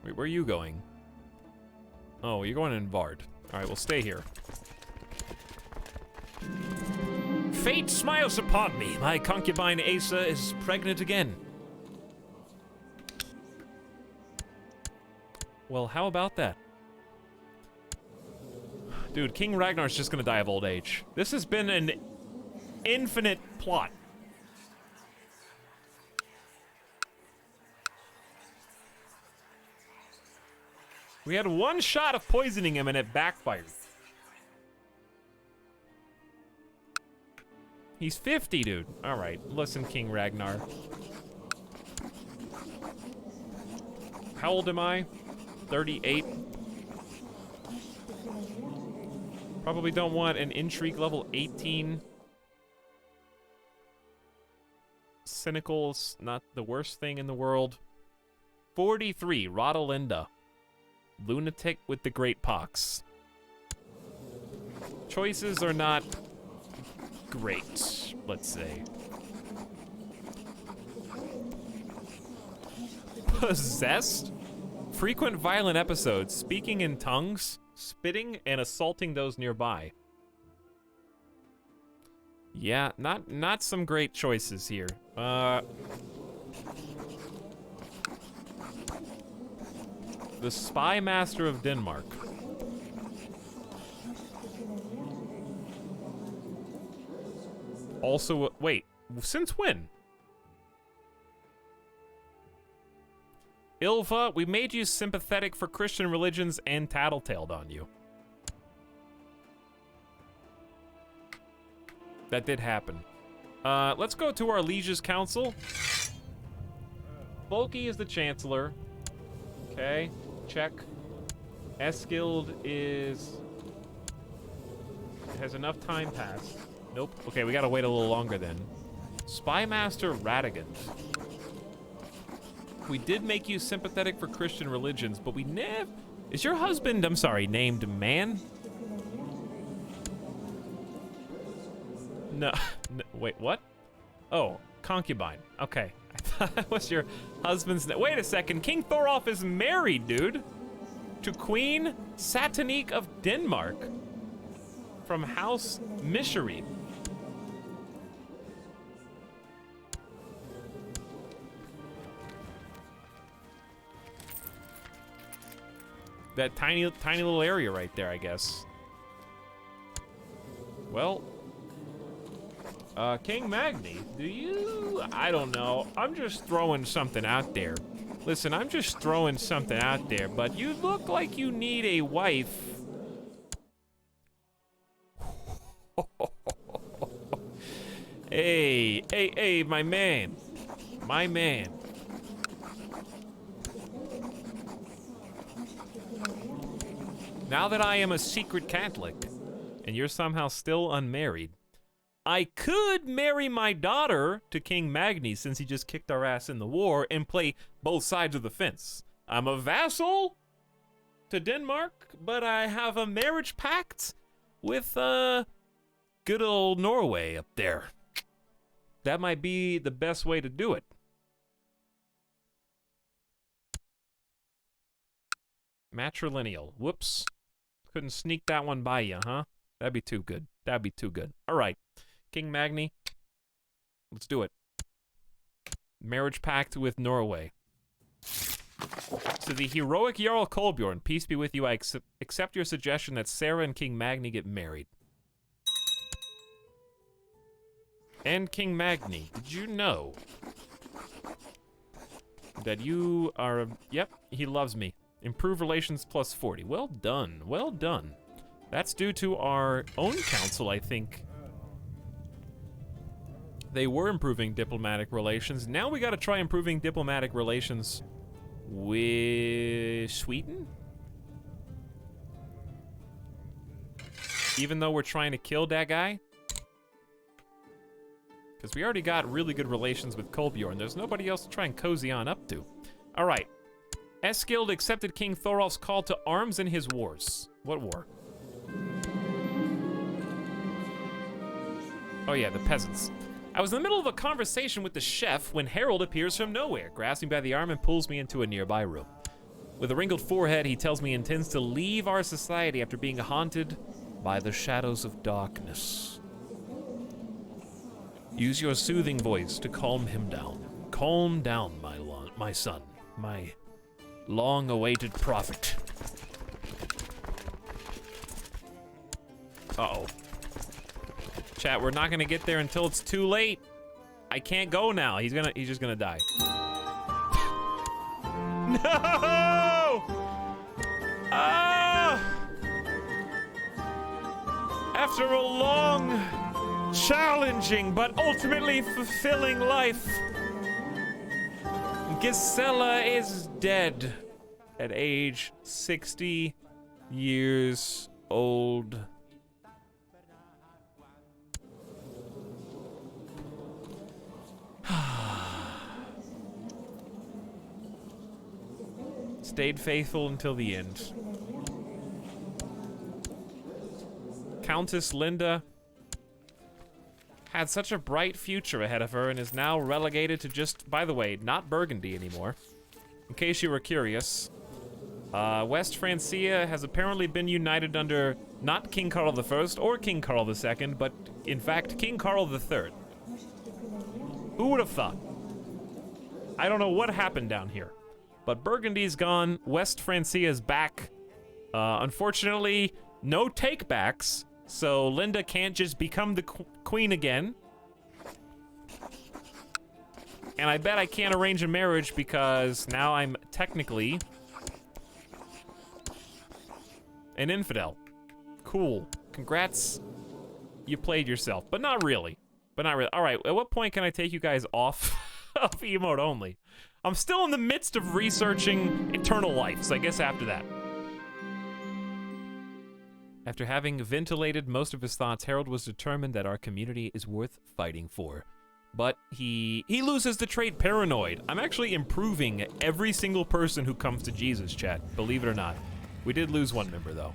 Wait, where are you going? Oh, you're going in Vard. Alright, we'll stay here. Fate smiles upon me. My concubine Asa is pregnant again. Well, how about that? Dude, King Ragnar's just gonna die of old age. This has been an infinite plot. We had one shot of poisoning him and it backfired. He's 50, dude. All right, listen, King Ragnar. How old am I? 38. Probably don't want an intrigue level 18. Cynical's not the worst thing in the world. 43, Rodalinda. Lunatic with the great pox. Choices are not great, let's say. Possessed? Frequent violent episodes, speaking in tongues, spitting, and assaulting those nearby. Yeah, not some great choices here. The Spy Master of Denmark. Also, wait, since when? Ilva, we made you sympathetic for Christian religions and tattletaled on you. That did happen. Let's go to our Liege's Council. Volky is the Chancellor. Okay, check. Eskild has enough time passed. Nope. Okay, we gotta wait a little longer then. Spymaster Radigund. We did make you sympathetic for Christian religions, but we never... Is your husband, I'm sorry, named Man? No, wait, what? Oh, concubine. Okay. I thought that was your husband's name. Wait a second, King Thorolf is married, dude. To Queen Satanique of Denmark. From House Mishery. That tiny little area right there, I guess. Well, King Magni, do you... I don't know. I'm just throwing something out there. Listen, I'm just throwing something out there, but you look like you need a wife. Hey, my man. My man. Now that I am a secret Catholic, and you're somehow still unmarried, I could marry my daughter to King Magni since he just kicked our ass in the war and play both sides of the fence. I'm a vassal to Denmark, but I have a marriage pact with good old Norway up there. That might be the best way to do it. Matrilineal. Whoops. Couldn't sneak that one by you, huh? That'd be too good. That'd be too good. All right. King Magni, let's do it. Marriage pact with Norway. To the heroic Jarl Kolbjorn, peace be with you. I accept your suggestion that Sarah and King Magni get married. And King Magni, did you know that you are... Yep, he loves me. Improve relations plus 40. Well done, well done. That's due to our own council, I think. They were improving diplomatic relations. Now we gotta try improving diplomatic relations with Sweden? Even though we're trying to kill that guy? Because we already got really good relations with Kolbjorn. There's nobody else to try and cozy on up to. Alright. Eskild accepted King Thorolf's call to arms in his wars. What war? Oh yeah, the peasants. I was in the middle of a conversation with the chef when Harold appears from nowhere, grabs me by the arm and pulls me into a nearby room. With a wrinkled forehead, he tells me he intends to leave our society after being haunted by the shadows of darkness. Use your soothing voice to calm him down. Calm down, my son, my long-awaited prophet. Uh-oh. Chat, we're not gonna get there until it's too late. I can't go now. He's just gonna die. No! Ah! After a long, challenging, but ultimately fulfilling life, Gisela is dead at age 60 years old. Stayed faithful until the end. Countess Linda had such a bright future ahead of her and is now relegated to just, by the way, not Burgundy anymore. In case you were curious, West Francia has apparently been united under not King Carl I or King Carl II, but in fact King Carl III. Who would have thought? I don't know what happened down here, but Burgundy's gone, West Francia's back. Unfortunately, no takebacks, so Linda can't just become the queen again. And I bet I can't arrange a marriage because now I'm technically an infidel. Cool. Congrats. You played yourself, but not really. But not really. All right, at what point can I take you guys off of emote only? I'm still in the midst of researching Eternal Life, so I guess after that. After having ventilated most of his thoughts, Harold was determined that our community is worth fighting for. But he loses the trait paranoid. I'm actually improving every single person who comes to Jesus, chat, believe it or not. We did lose one member, though.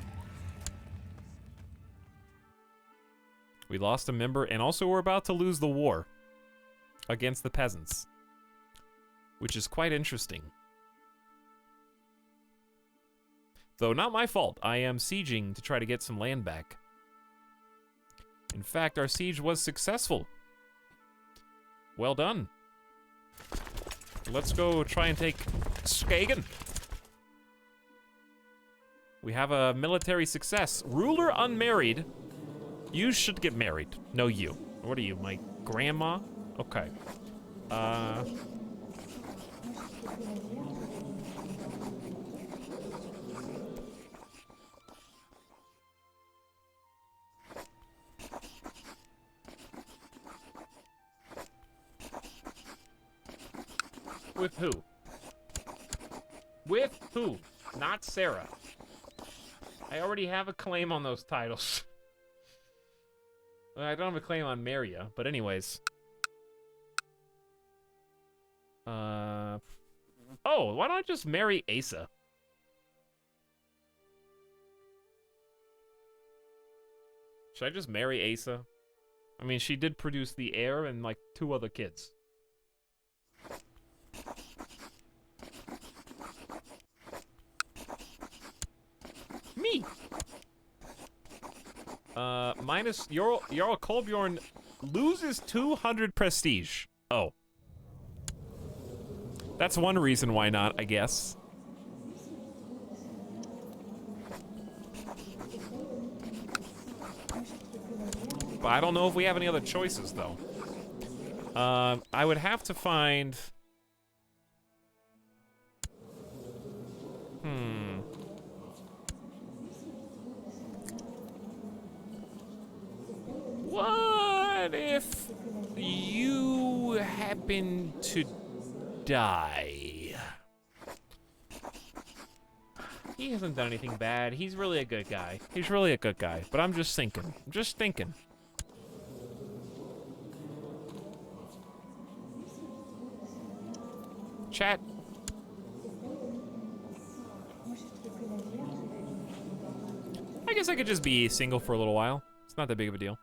We lost a member, and also we're about to lose the war against the peasants, which is quite interesting. Though not my fault, I am sieging to try to get some land back. In fact, our siege was successful. Well done. Let's go try and take Skagen. We have a military success. Ruler unmarried. You should get married. No, you. What are you, my grandma? Okay. With who? With who? Not Sarah. I already have a claim on those titles. I don't have a claim on Maria, but anyways. Oh, why don't I just marry Asa? Should I just marry Asa? I mean, she did produce the heir and like 2 other kids. Me! Minus Jarl Kolbjorn loses 200 prestige. Oh. That's one reason why not, I guess. But I don't know if we have any other choices, though. I would have to find... What if you happen to die? He hasn't done anything bad. He's really a good guy. He's really a good guy. But I'm just thinking. I'm just thinking. Chat. I guess I could just be single for a little while. It's not that big of a deal.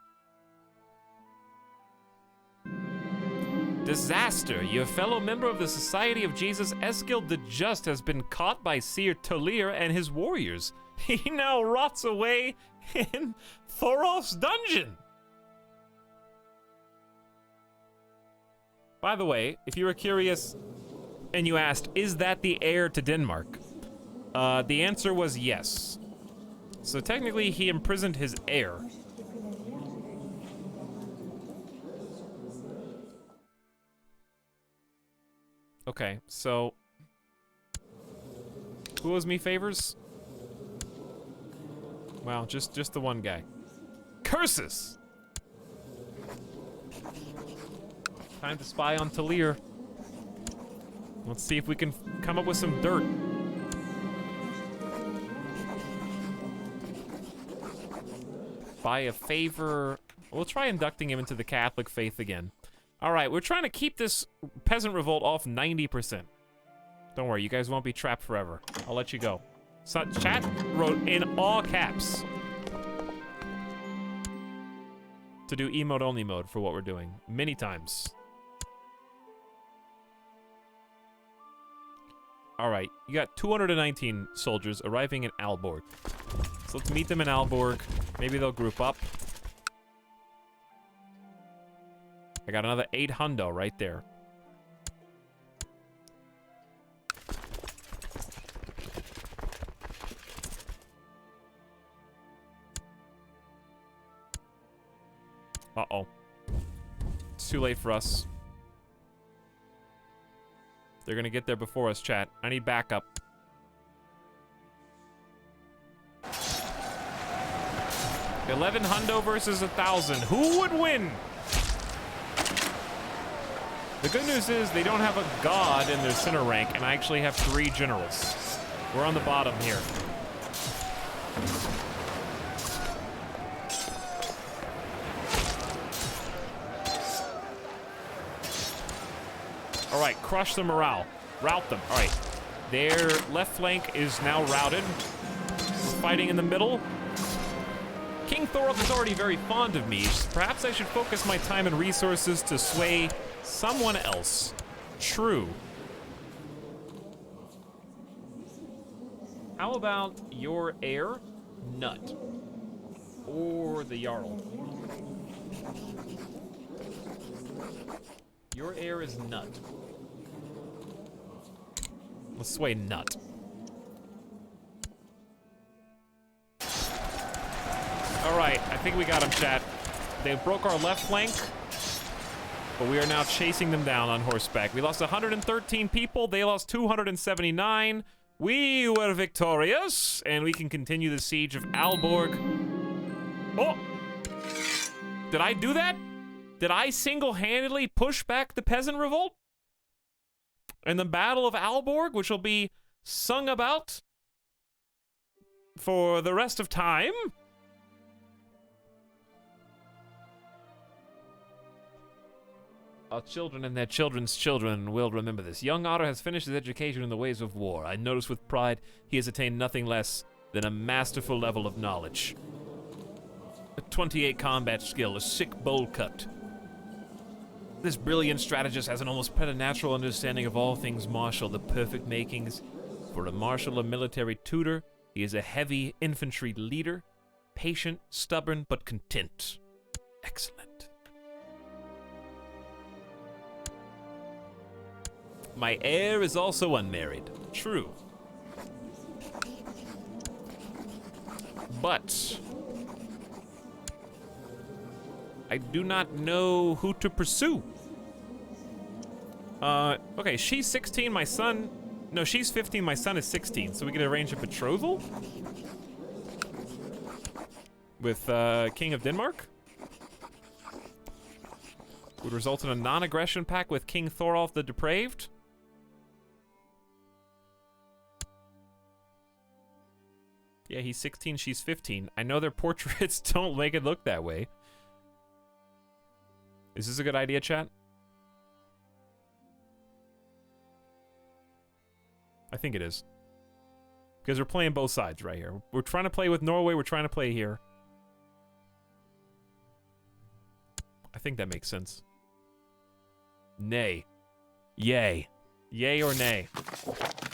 Disaster! Your fellow member of the Society of Jesus, Eskil the Just, has been caught by Seer Talir and his warriors. He now rots away in Thoros dungeon. By the way, if you were curious and you asked, is that the heir to Denmark? The answer was yes. So technically, he imprisoned his heir. Okay, so who owes me favors? Well, just the one guy. Curses! Time to spy on Talir. Let's see if we can come up with some dirt. By a favor, we'll try inducting him into the Catholic faith again. All right, we're trying to keep this peasant revolt off 90%. Don't worry, you guys won't be trapped forever. I'll let you go. So, chat wrote in all caps to do emote only mode for what we're doing many times. All right, you got 219 soldiers arriving in Aalborg. So let's meet them in Aalborg. Maybe they'll group up. I got another 8 hundo right there. Uh-oh. It's too late for us. They're gonna get there before us, chat. I need backup. $11 hundo versus 1,000. Who would win? The good news is they don't have a god in their center rank, and I actually have 3 generals. We're on the bottom here. All right, crush the morale. Rout them. All right. Their left flank is now routed. We're fighting in the middle. King Thorolf is already very fond of me. Perhaps I should focus my time and resources to sway someone else. True. How about your heir, Nut? Or the Jarl? Your heir is Nut. Let's sway Nut. All right, I think we got him, chat. They broke our left flank, but we are now chasing them down on horseback. We lost 113 people. They lost 279. We were victorious, and we can continue the siege of Aalborg. Oh! Did I do that? Did I single-handedly push back the peasant revolt? In the Battle of Aalborg, which will be sung about for the rest of time? Our children and their children's children will remember this. Young Otter has finished his education in the ways of war. I notice with pride he has attained nothing less than a masterful level of knowledge. A 28 combat skill, a sick bowl cut. This brilliant strategist has an almost preternatural understanding of all things martial, the perfect makings for a martial or military tutor. He is a heavy infantry leader, patient, stubborn, but content. Excellent. My heir is also unmarried. True. But I do not know who to pursue. Okay, she's 16, my son... No, she's 15, my son is 16, so we could arrange a betrothal? With, King of Denmark? Would result in a non-aggression pact with King Thorolf the Depraved? Yeah, he's 16, she's 15. I know their portraits don't make it look that way. Is this a good idea, chat? I think it is. Because we're playing both sides right here. We're trying to play with Norway, we're trying to play here. I think that makes sense. Nay. Yay. Yay or nay.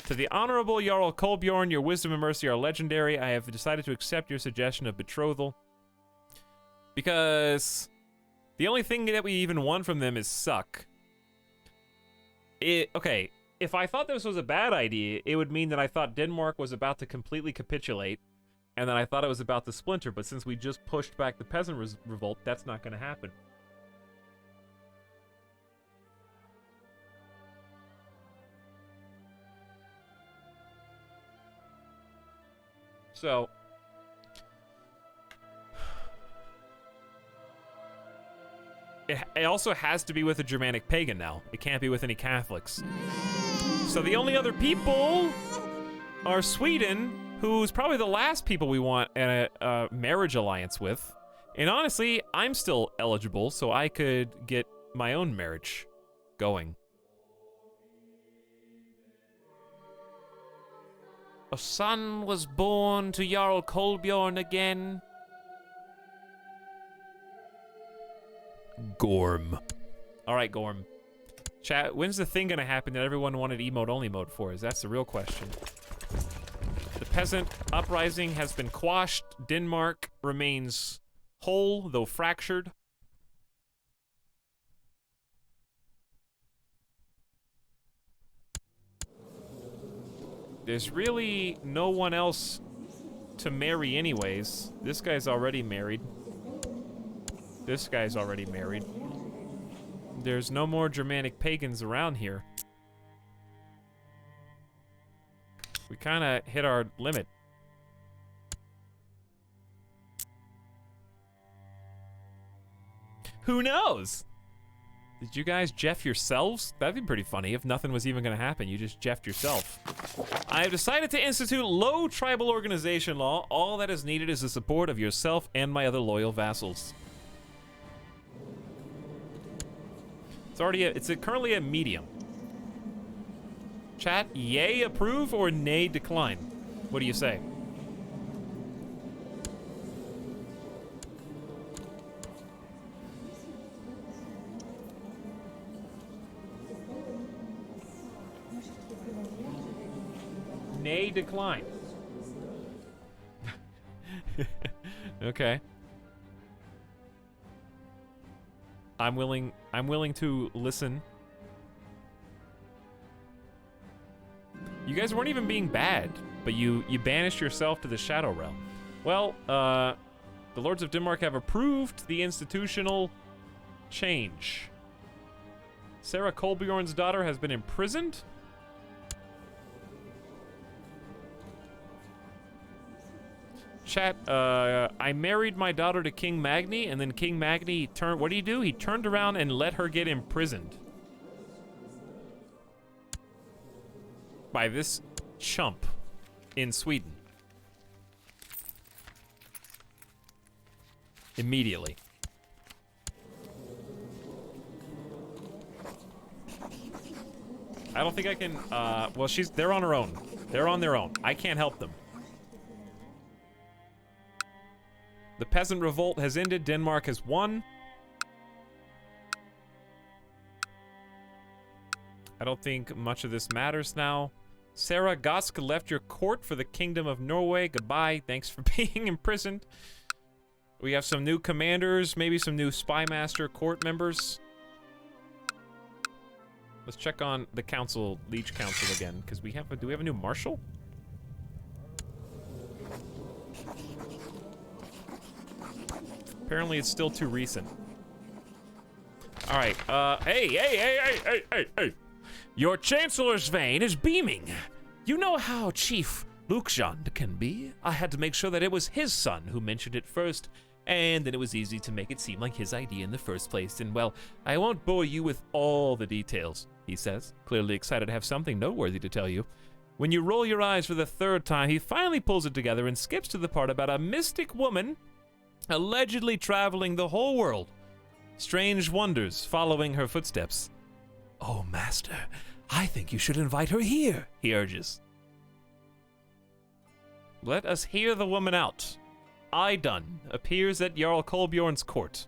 To the Honorable Jarl Kolbjorn, your wisdom and mercy are legendary. I have decided to accept your suggestion of betrothal. Because the only thing that we even want from them is suck. Okay, if I thought this was a bad idea, it would mean that I thought Denmark was about to completely capitulate, and then I thought it was about to splinter, but since we just pushed back the peasant revolt, that's not going to happen. So, it also has to be with a Germanic pagan now. It can't be with any Catholics. So the only other people are Sweden, who's probably the last people we want a marriage alliance with. And honestly, I'm still eligible, so I could get my own marriage going. A son was born to Jarl Kolbjorn again. Gorm. Alright, Gorm. Chat, when's the thing gonna happen that everyone wanted emote-only mode for? That's the real question. The peasant uprising has been quashed. Denmark remains whole, though fractured. There's really no one else to marry anyways. This guy's already married. This guy's already married. There's no more Germanic pagans around here. We kind of hit our limit. Who knows? Did you guys Jeff yourselves? That'd be pretty funny if nothing was even gonna happen. You just Jeffed yourself. I have decided to institute low tribal organization law. All that is needed is the support of yourself and my other loyal vassals. It's currently a medium. Chat, yay approve or nay decline? What do you say? Nay decline. Okay. I'm willing to listen. You guys weren't even being bad, but you banished yourself to the Shadow Realm. Well, the Lords of Denmark have approved the institutional change. Sarah Kolbjorn's daughter has been imprisoned. Chat, I married my daughter to King Magni, and then King Magni turned, what did he do? He turned around and let her get imprisoned. By this chump in Sweden. Immediately. I don't think I can, well, they're on her own. They're on their own. I can't help them. The peasant revolt has ended. Denmark has won. I don't think much of this matters now. Sarah Gosk left your court for the Kingdom of Norway. Goodbye. Thanks for being imprisoned. We have some new commanders, maybe some new spymaster court members. Let's check on the council, Liege Council again, because do we have a new marshal? Apparently it's still too recent. All right, hey. Your Chancellor's vein is beaming. You know how Chief Luxjand can be. I had to make sure that it was his son who mentioned it first, and then it was easy to make it seem like his idea in the first place. And well, I won't bore you with all the details, he says, clearly excited to have something noteworthy to tell you. When you roll your eyes for the third time, he finally pulls it together and skips to the part about a mystic woman allegedly traveling the whole world. Strange wonders following her footsteps. Oh, Master, I think you should invite her here, he urges. Let us hear the woman out. Idun appears at Jarl Kolbjorn's court.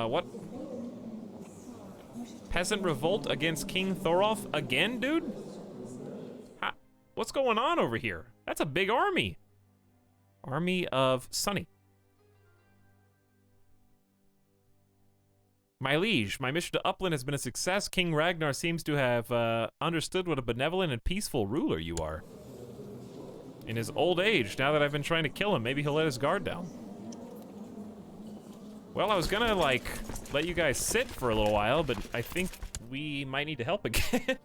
What? Peasant revolt against King Thorolf again, dude? What's going on over here? That's a big army. Army of Sunny. My liege, my mission to Upland has been a success. King Ragnar seems to have understood what a benevolent and peaceful ruler you are. In his old age, now that I've been trying to kill him, maybe he'll let his guard down. Well, I was gonna, like, let you guys sit for a little while, but I think we might need to help again.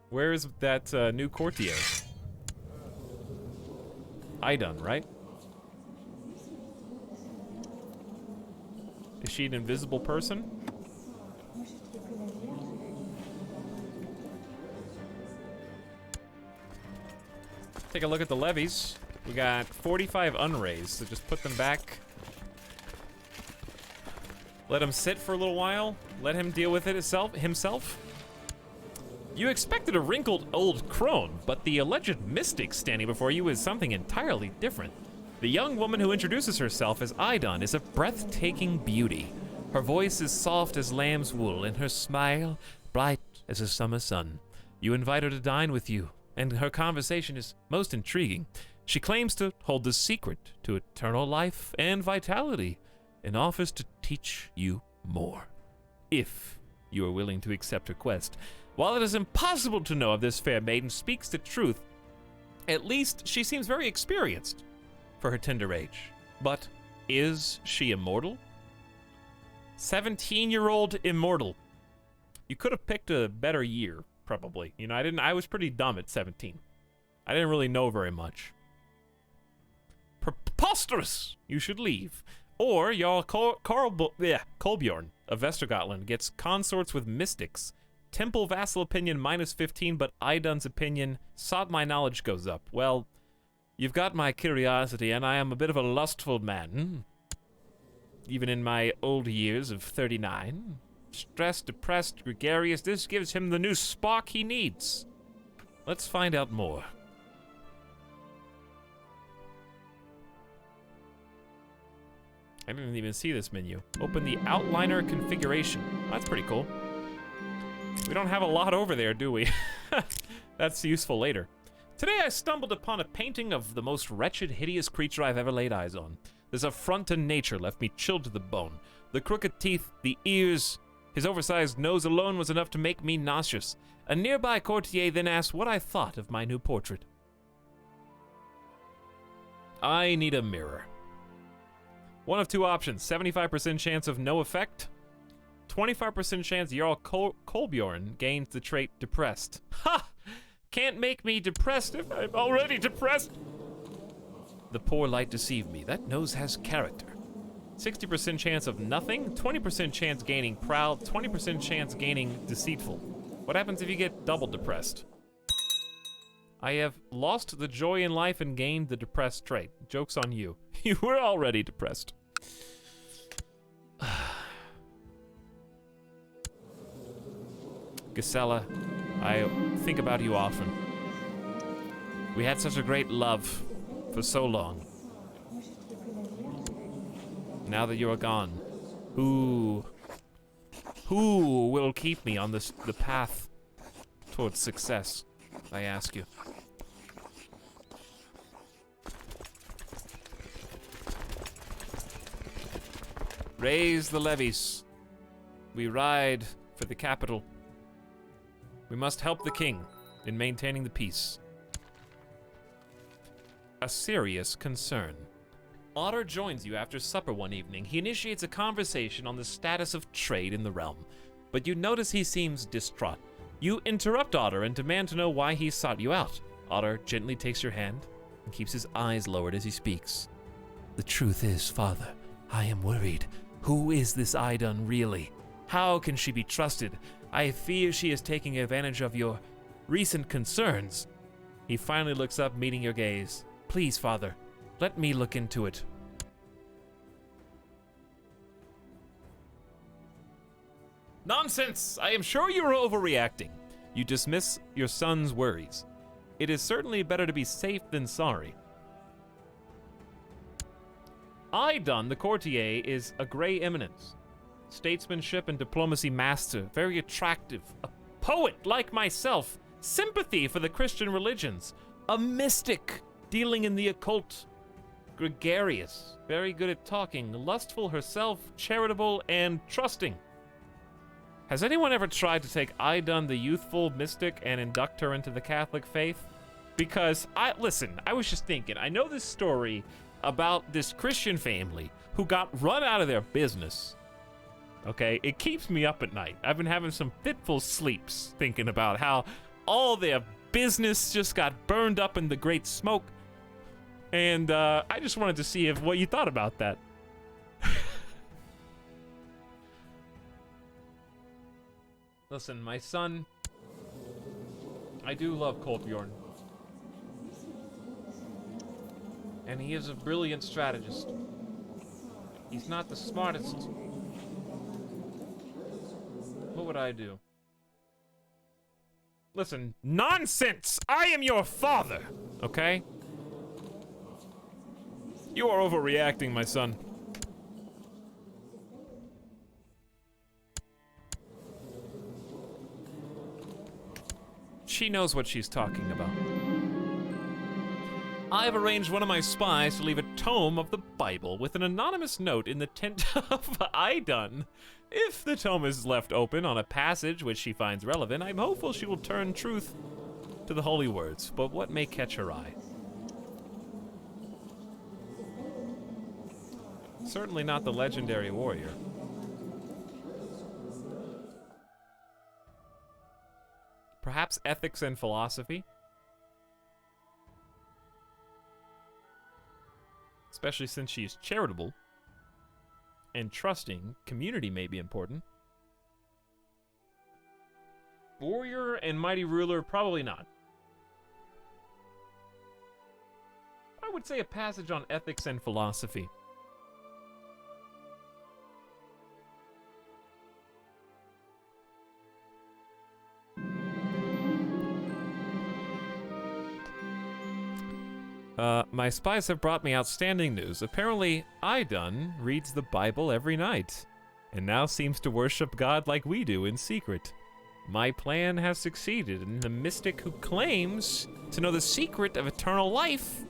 Where is that new courtier? Idun, right? Is she an invisible person? Take a look at the levies. We got 45 unraised, so just put them back. Let him sit for a little while. Let him deal with it himself. You expected a wrinkled old crone, but the alleged mystic standing before you is something entirely different. The young woman who introduces herself as Idun is a breathtaking beauty. Her voice is soft as lamb's wool, and her smile bright as a summer sun. You invite her to dine with you, and her conversation is most intriguing. She claims to hold the secret to eternal life and vitality, and offers to teach you more, if you are willing to accept her quest. While it is impossible to know if this fair maiden speaks the truth, at least she seems very experienced for her tender age. But is she immortal? 17-year-old immortal. You could have picked a better year, probably. You know, I was pretty dumb at 17. I didn't really know very much. Preposterous! You should leave. Or Jarl Kolbjorn of Vestergotland gets consorts with mystics. Temple vassal opinion -15, but Idun's opinion, sought my knowledge, goes up. Well, you've got my curiosity, and I am a bit of a lustful man. Even in my old years of 39. Stressed, depressed, gregarious, this gives him the new spark he needs. Let's find out more. I didn't even see this menu. Open the outliner configuration. That's pretty cool. We don't have a lot over there, do we? That's useful later. Today I stumbled upon a painting of the most wretched, hideous creature I've ever laid eyes on. This affront to nature left me chilled to the bone. The crooked teeth, the ears, his oversized nose alone was enough to make me nauseous. A nearby courtier then asked what I thought of my new portrait. I need a mirror. One of two options, 75% chance of no effect, 25% chance Jarl Kolbjorn gains the trait depressed. Ha! Can't make me depressed if I'm already depressed. The poor light deceived me. That nose has character. 60% chance of nothing, 20% chance gaining proud, 20% chance gaining deceitful. What happens if you get double depressed? I have lost the joy in life and gained the depressed trait. Joke's on you. You were already depressed. Gisela, I think about you often. We had such a great love for so long. Now that you are gone, who will keep me on the path towards success, I ask you? Raise the levies. We ride for the capital. We must help the king in maintaining the peace. a serious concern. Otter joins you after supper one evening. He initiates a conversation on the status of trade in the realm, but you notice he seems distraught. You interrupt Otter and demand to know why he sought you out. Otter gently takes your hand and keeps his eyes lowered as he speaks. The truth is, Father, I am worried. Who is this Idun really? How can she be trusted? I fear she is taking advantage of your recent concerns. He finally looks up, meeting your gaze. Please, Father, let me look into it. Nonsense! I am sure you are overreacting. You dismiss your son's worries. It is certainly better to be safe than sorry. Idun, the courtier, is a gray eminence. Statesmanship and diplomacy master, very attractive. A poet like myself, sympathy for the Christian religions. A mystic, dealing in the occult. Gregarious, very good at talking, lustful herself, charitable, and trusting. Has anyone ever tried to take Idun, the youthful mystic, and induct her into the Catholic faith? Because, listen, I was just thinking, I know this story about this Christian family who got run out of their business. Okay, it keeps me up at night. I've been having some fitful sleeps thinking about how all their business just got burned up in the great smoke. And I just wanted to see what you thought about that. Listen, my son, I do love Kolbjorn. And he is a brilliant strategist. He's not the smartest. What would I do? Listen, nonsense! I am your father, okay? You are overreacting, my son. She knows what she's talking about. I've arranged one of my spies to leave a tome of the Bible with an anonymous note in the tent of Idun. If the tome is left open on a passage which she finds relevant, I'm hopeful she will turn truth to the holy words. But what may catch her eye? Certainly not the legendary warrior. Perhaps ethics and philosophy? Especially since she is charitable and trusting, community may be important. Warrior and mighty ruler, probably not. I would say a passage on ethics and philosophy. My spies have brought me outstanding news. Apparently, Idun reads the Bible every night, and now seems to worship God like we do in secret. My plan has succeeded, and the mystic who claims to know the secret of eternal life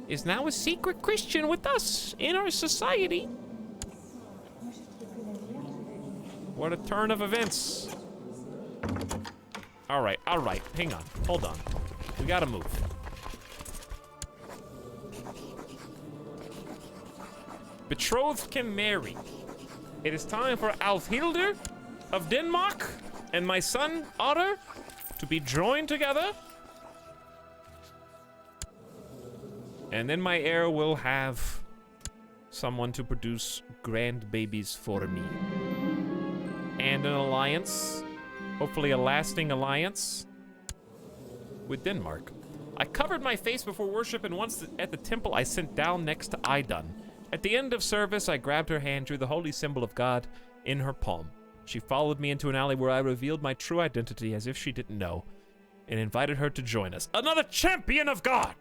is now a secret Christian with us in our society. What a turn of events. All right, hang on, hold on. We gotta move. Betrothed can marry. It is time for Alfhilder of Denmark and my son Otter to be joined together. And then my heir will have someone to produce grandbabies for me. And an alliance, hopefully a lasting alliance, with Denmark. I covered my face before worship, and once at the temple I sent down next to Idun. At the end of service, I grabbed her hand, drew the holy symbol of God in her palm. She followed me into an alley where I revealed my true identity as if she didn't know, and invited her to join us. Another champion of God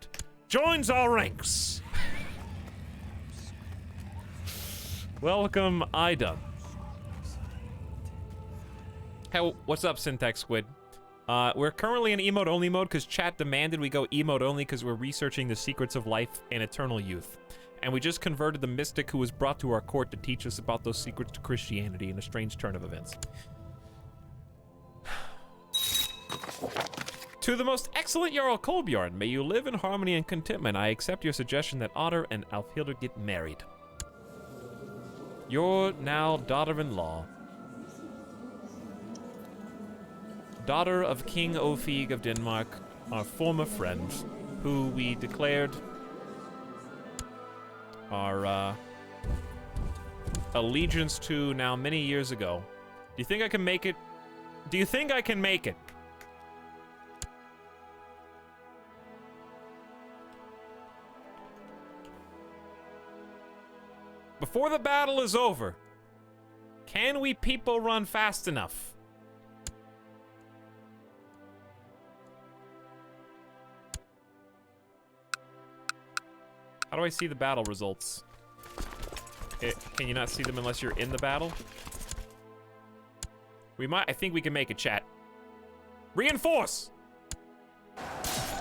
joins our ranks. Welcome, Idun. Hey, what's up, Syntax Squid? We're currently in emote-only mode because chat demanded we go emote-only because we're researching the secrets of life and eternal youth. And we just converted the mystic who was brought to our court to teach us about those secrets to Christianity in a strange turn of events. To the most excellent Jarl Kolbjorn, may you live in harmony and contentment. I accept your suggestion that Otter and Alfhilder get married. Your now daughter-in-law, daughter of King Ofig of Denmark, our former friend, who we declared our allegiance to now many years ago. Do you think I can make it? Do you think I can make it? Before the battle is over, can we people run fast enough? How do I see the battle results? Can you not see them unless you're in the battle? I think we can make it, chat. Reinforce!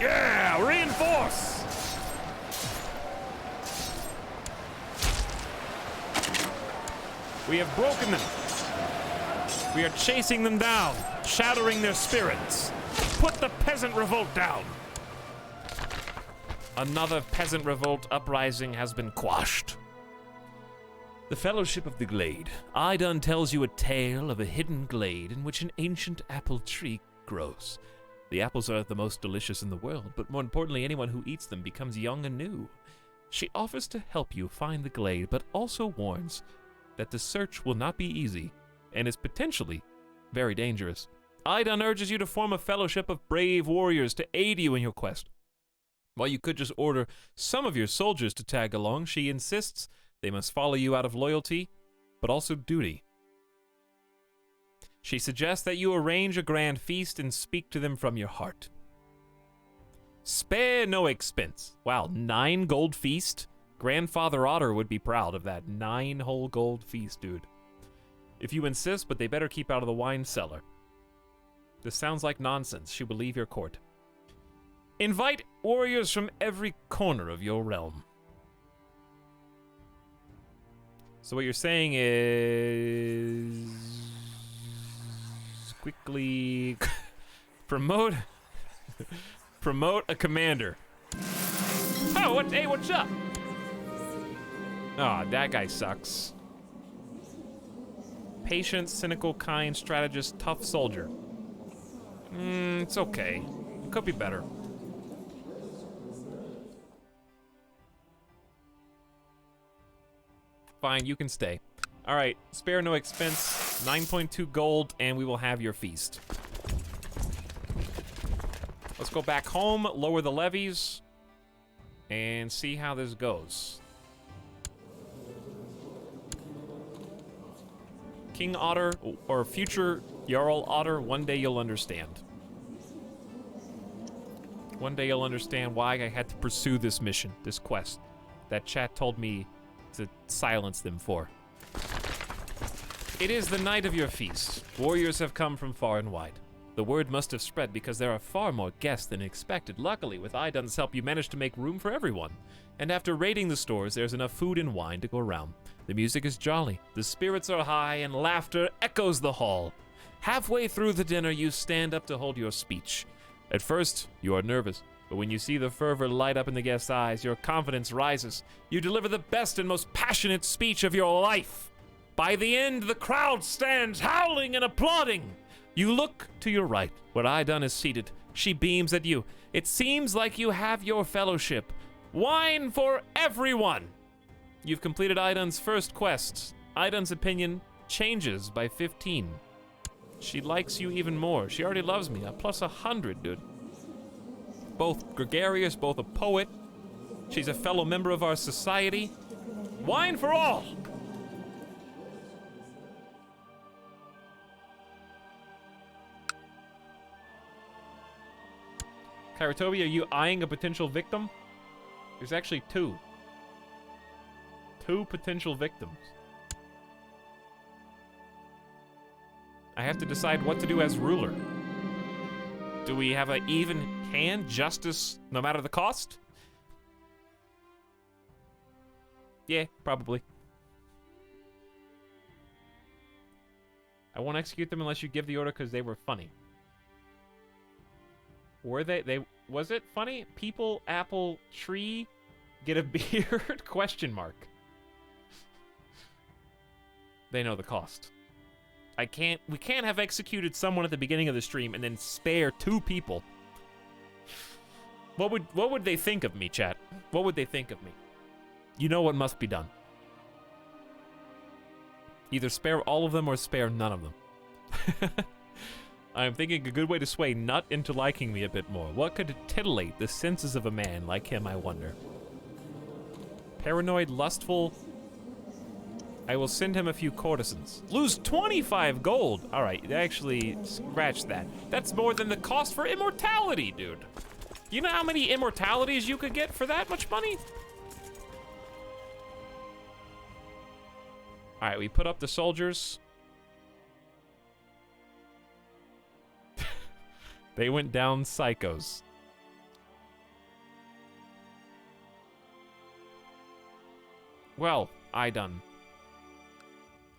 Yeah, reinforce! We have broken them. We are chasing them down, shattering their spirits. Put the peasant revolt down. Another peasant revolt uprising has been quashed. The Fellowship of the Glade. Idun tells you a tale of a hidden glade in which an ancient apple tree grows. The apples are the most delicious in the world, but more importantly, anyone who eats them becomes young and new. She offers to help you find the glade, but also warns that the search will not be easy and is potentially very dangerous. Idun urges you to form a fellowship of brave warriors to aid you in your quest. While you could just order some of your soldiers to tag along, she insists they must follow you out of loyalty, but also duty. She suggests that you arrange a grand feast and speak to them from your heart. Spare no expense. Wow, 9 gold feast? Grandfather Otter would be proud of that 9 whole gold feast, dude. If you insist, but they better keep out of the wine cellar. This sounds like nonsense. She will leave your court. Invite warriors from every corner of your realm. So what you're saying is... quickly... promote a commander. Oh, hey, what's up? Aw, that guy sucks. Patient, cynical, kind, strategist, tough soldier. It's okay. It could be better. Fine, you can stay. Alright, spare no expense, 9.2 gold, and we will have your feast. Let's go back home, lower the levies, and see how this goes. King Otter, or future Jarl Otter, one day you'll understand. One day you'll understand why I had to pursue this mission, this quest, that chat told me to silence them for. It is the night of your feast. Warriors have come from far and wide. The word must have spread because there are far more guests than expected. Luckily, with Idun's help, you managed to make room for everyone. And after raiding the stores, there's enough food and wine to go around. The music is jolly, the spirits are high, and laughter echoes the hall. Halfway through the dinner, you stand up to hold your speech. At first, you are nervous, but when you see the fervor light up in the guests' eyes, your confidence rises. You deliver the best and most passionate speech of your life. By the end, the crowd stands howling and applauding. You look to your right, where Idun is seated. She beams at you. It seems like you have your fellowship. Wine for everyone! You've completed Idun's first quest. Idun's opinion changes by 15. She likes you even more. She already loves me. A plus 100, dude. Both gregarious, both a poet. She's a fellow member of our society. Wine for all! Kairatobi, are you eyeing a potential victim? There's actually 2. 2 potential victims. I have to decide what to do as ruler. Do we have an even hand? Justice no matter the cost? Yeah, probably. I won't execute them unless you give the order because they were funny. Were they was it funny? People, apple, tree, get a beard? Question mark. They know the cost. We can't have executed someone at the beginning of the stream and then spare 2 people. What would they think of me, chat? What would they think of me? You know what must be done. Either spare all of them or spare none of them. I'm thinking a good way to sway Nut into liking me a bit more. What could titillate the senses of a man like him, I wonder? Paranoid, lustful. I will send him a few courtesans. Lose 25 gold. All right, actually, scratch that. That's more than the cost for immortality, dude. You know how many immortalities you could get for that much money? All right, we put up the soldiers. They went down psychos. Well, I done.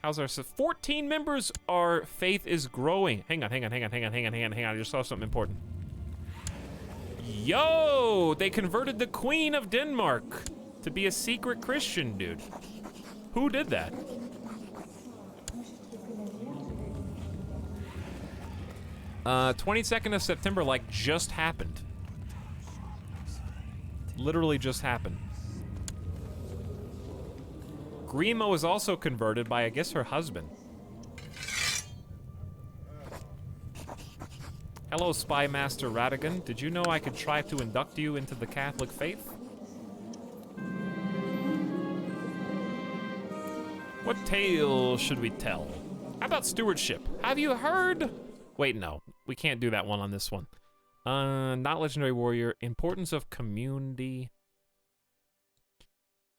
How's our 14 members? Our faith is growing. Hang on. I just saw something important. Yo, they converted the Queen of Denmark to be a secret Christian, dude. Who did that? 22nd of September, like, just happened. Literally just happened. Grimo is also converted by, I guess, her husband. Hello, Spy Master Radigan. Did you know I could try to induct you into the Catholic faith? What tale should we tell? How about stewardship? Have you heard? Wait, no. We can't do that one on this one. Not legendary warrior. Importance of community.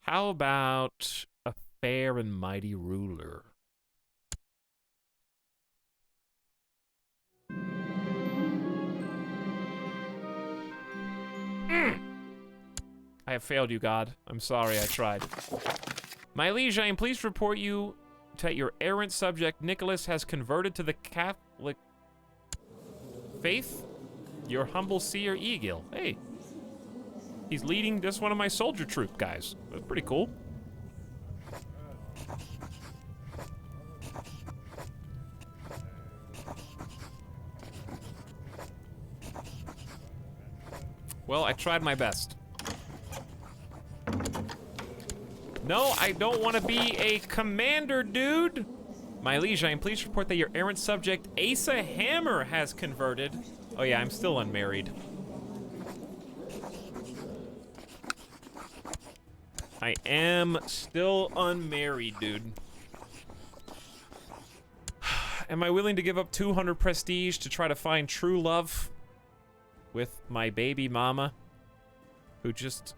How about a fair and mighty ruler? I have failed you, God. I'm sorry, I tried. My liege, I am pleased to report you that your errant subject, Nicholas, has converted to the Catholic faith. Your humble seer, Egil. Hey. He's leading just one of my soldier troop guys. That's pretty cool. Well, I tried my best. No, I don't want to be a commander, dude. My liege, I am pleased to report that your errant subject, Asa Hammer, has converted. Oh yeah, I'm still unmarried. I am still unmarried, dude. Am I willing to give up 200 prestige to try to find true love with my baby mama, who just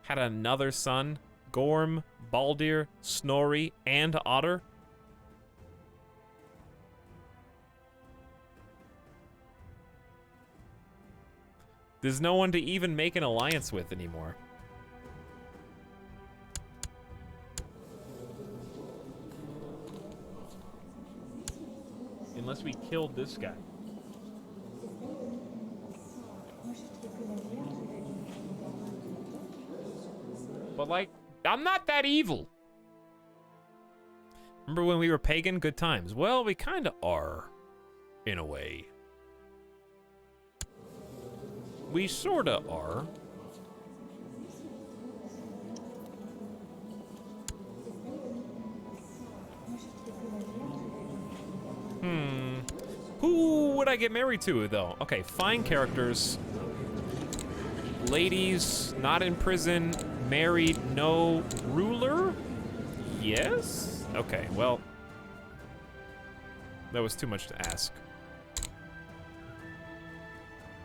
had another son? Gorm, Baldir, Snorri, and Otter? There's no one to even make an alliance with anymore. Unless we killed this guy. But like, I'm not that evil. Remember when we were pagan? Good times. Well, we kind of are, in a way. We sort of are. Who would I get married to, though? Okay, fine characters. Ladies, not in prison, married, no ruler? Yes? Okay, well. That was too much to ask.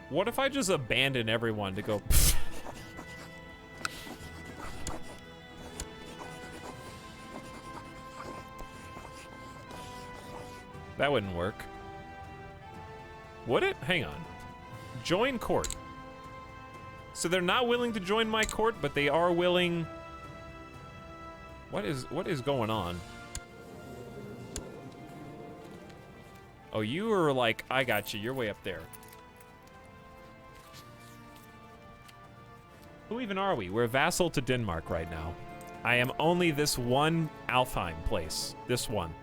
What if I just abandon everyone to go... That wouldn't work. Would it? Hang on. Join court. So they're not willing to join my court, but they are willing... What is going on? Oh, you are like, I got you. You're way up there. Who even are we? We're vassal to Denmark right now. I am only this one Alfheim place. This one.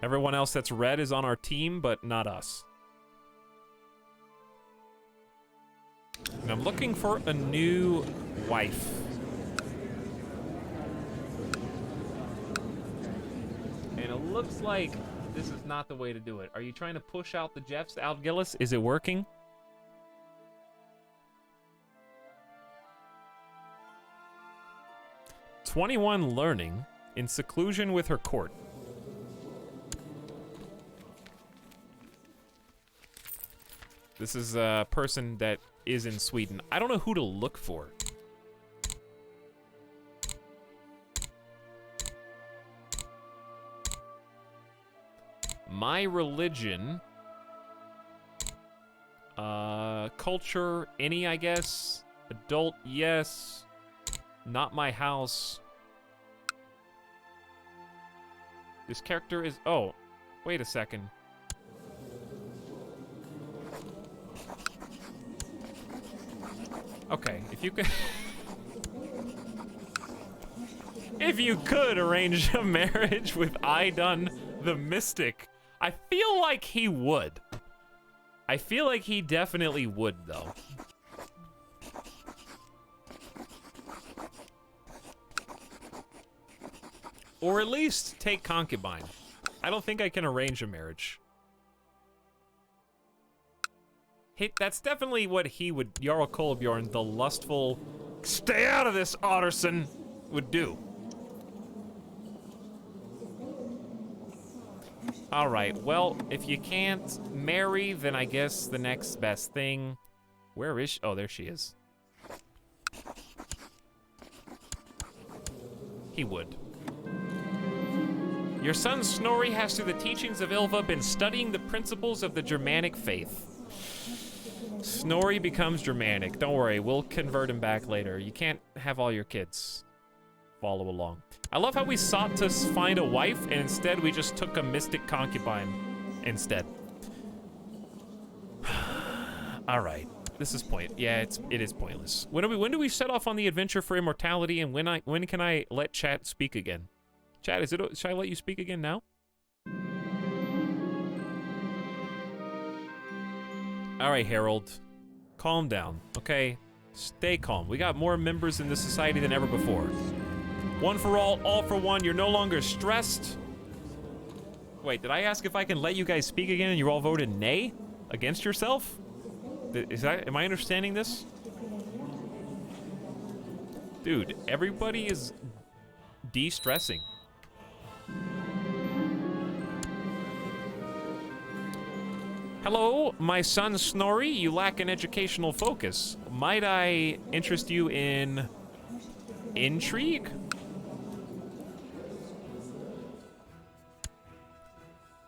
Everyone else that's red is on our team, but not us. And I'm looking for a new wife. And it looks like this is not the way to do it. Are you trying to push out the Jeffs out, Gillis? Is it working? "21 learning in seclusion with her court." This is a person that is in Sweden. I don't know who to look for. My religion, culture, any, I guess. Adult, yes. Not my house. This character is, oh, wait a second. Okay, if you could, if you could arrange a marriage with Idun the Mystic, I feel like he would. I feel like he definitely would, though. Or at least take concubine. I don't think I can arrange a marriage. That's definitely what he would, Jarl Kolbjorn, the lustful, stay out of this, Otterson, would do. All right, well, if you can't marry, then I guess the next best thing, where is she? Oh, there she is. He would. "Your son Snorri has, through the teachings of Ilva, been studying the principles of the Germanic faith." Snorri becomes Germanic. Don't worry, we'll convert him back later. You can't have all your kids follow along. I love how we sought to find a wife, and instead we just took a mystic concubine instead. All right, this is it is pointless. When do we set off on the adventure for immortality, and when can I let chat speak again? Chat, should I let you speak again now? All right, Harold, calm down, okay? Stay calm. We got more members in this society than ever before. One for all for one. You're no longer stressed. Wait, did I ask if I can let you guys speak again and you all voted nay against yourself? Am I understanding this? Dude, everybody is de-stressing. "Hello, my son Snorri, you lack an educational focus. Might I interest you in intrigue?"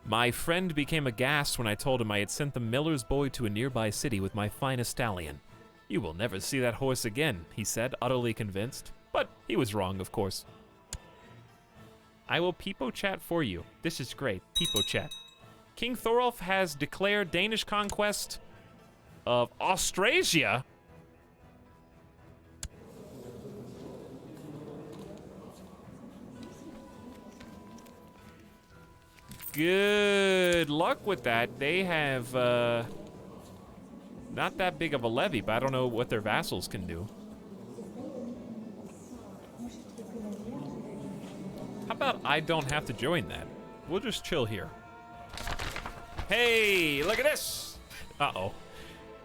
"My friend became aghast when I told him I had sent the miller's boy to a nearby city with my finest stallion. 'You will never see that horse again,' he said, utterly convinced. But he was wrong, of course. I will peepo chat for you. This is great. Peepo chat. King Thorolf has declared Danish conquest of Austrasia. Good luck with that. They have not that big of a levy, but I don't know what their vassals can do. How about I don't have to join that? We'll just chill here. Hey, look at this! Uh-oh.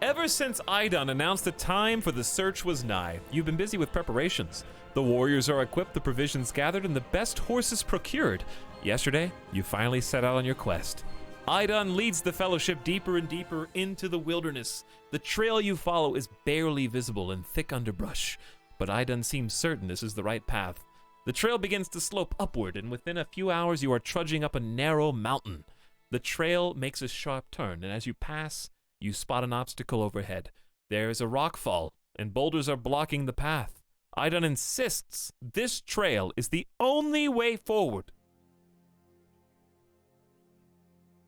Ever since Idun announced the time for the search was nigh, you've been busy with preparations. The warriors are equipped, the provisions gathered, and the best horses procured. Yesterday, you finally set out on your quest. Idun leads the fellowship deeper and deeper into the wilderness. The trail you follow is barely visible in thick underbrush, but Idun seems certain this is the right path. The trail begins to slope upward, and within a few hours you are trudging up a narrow mountain. The trail makes a sharp turn, and as you pass, you spot an obstacle overhead. There is a rockfall, and boulders are blocking the path. Idun insists this trail is the only way forward.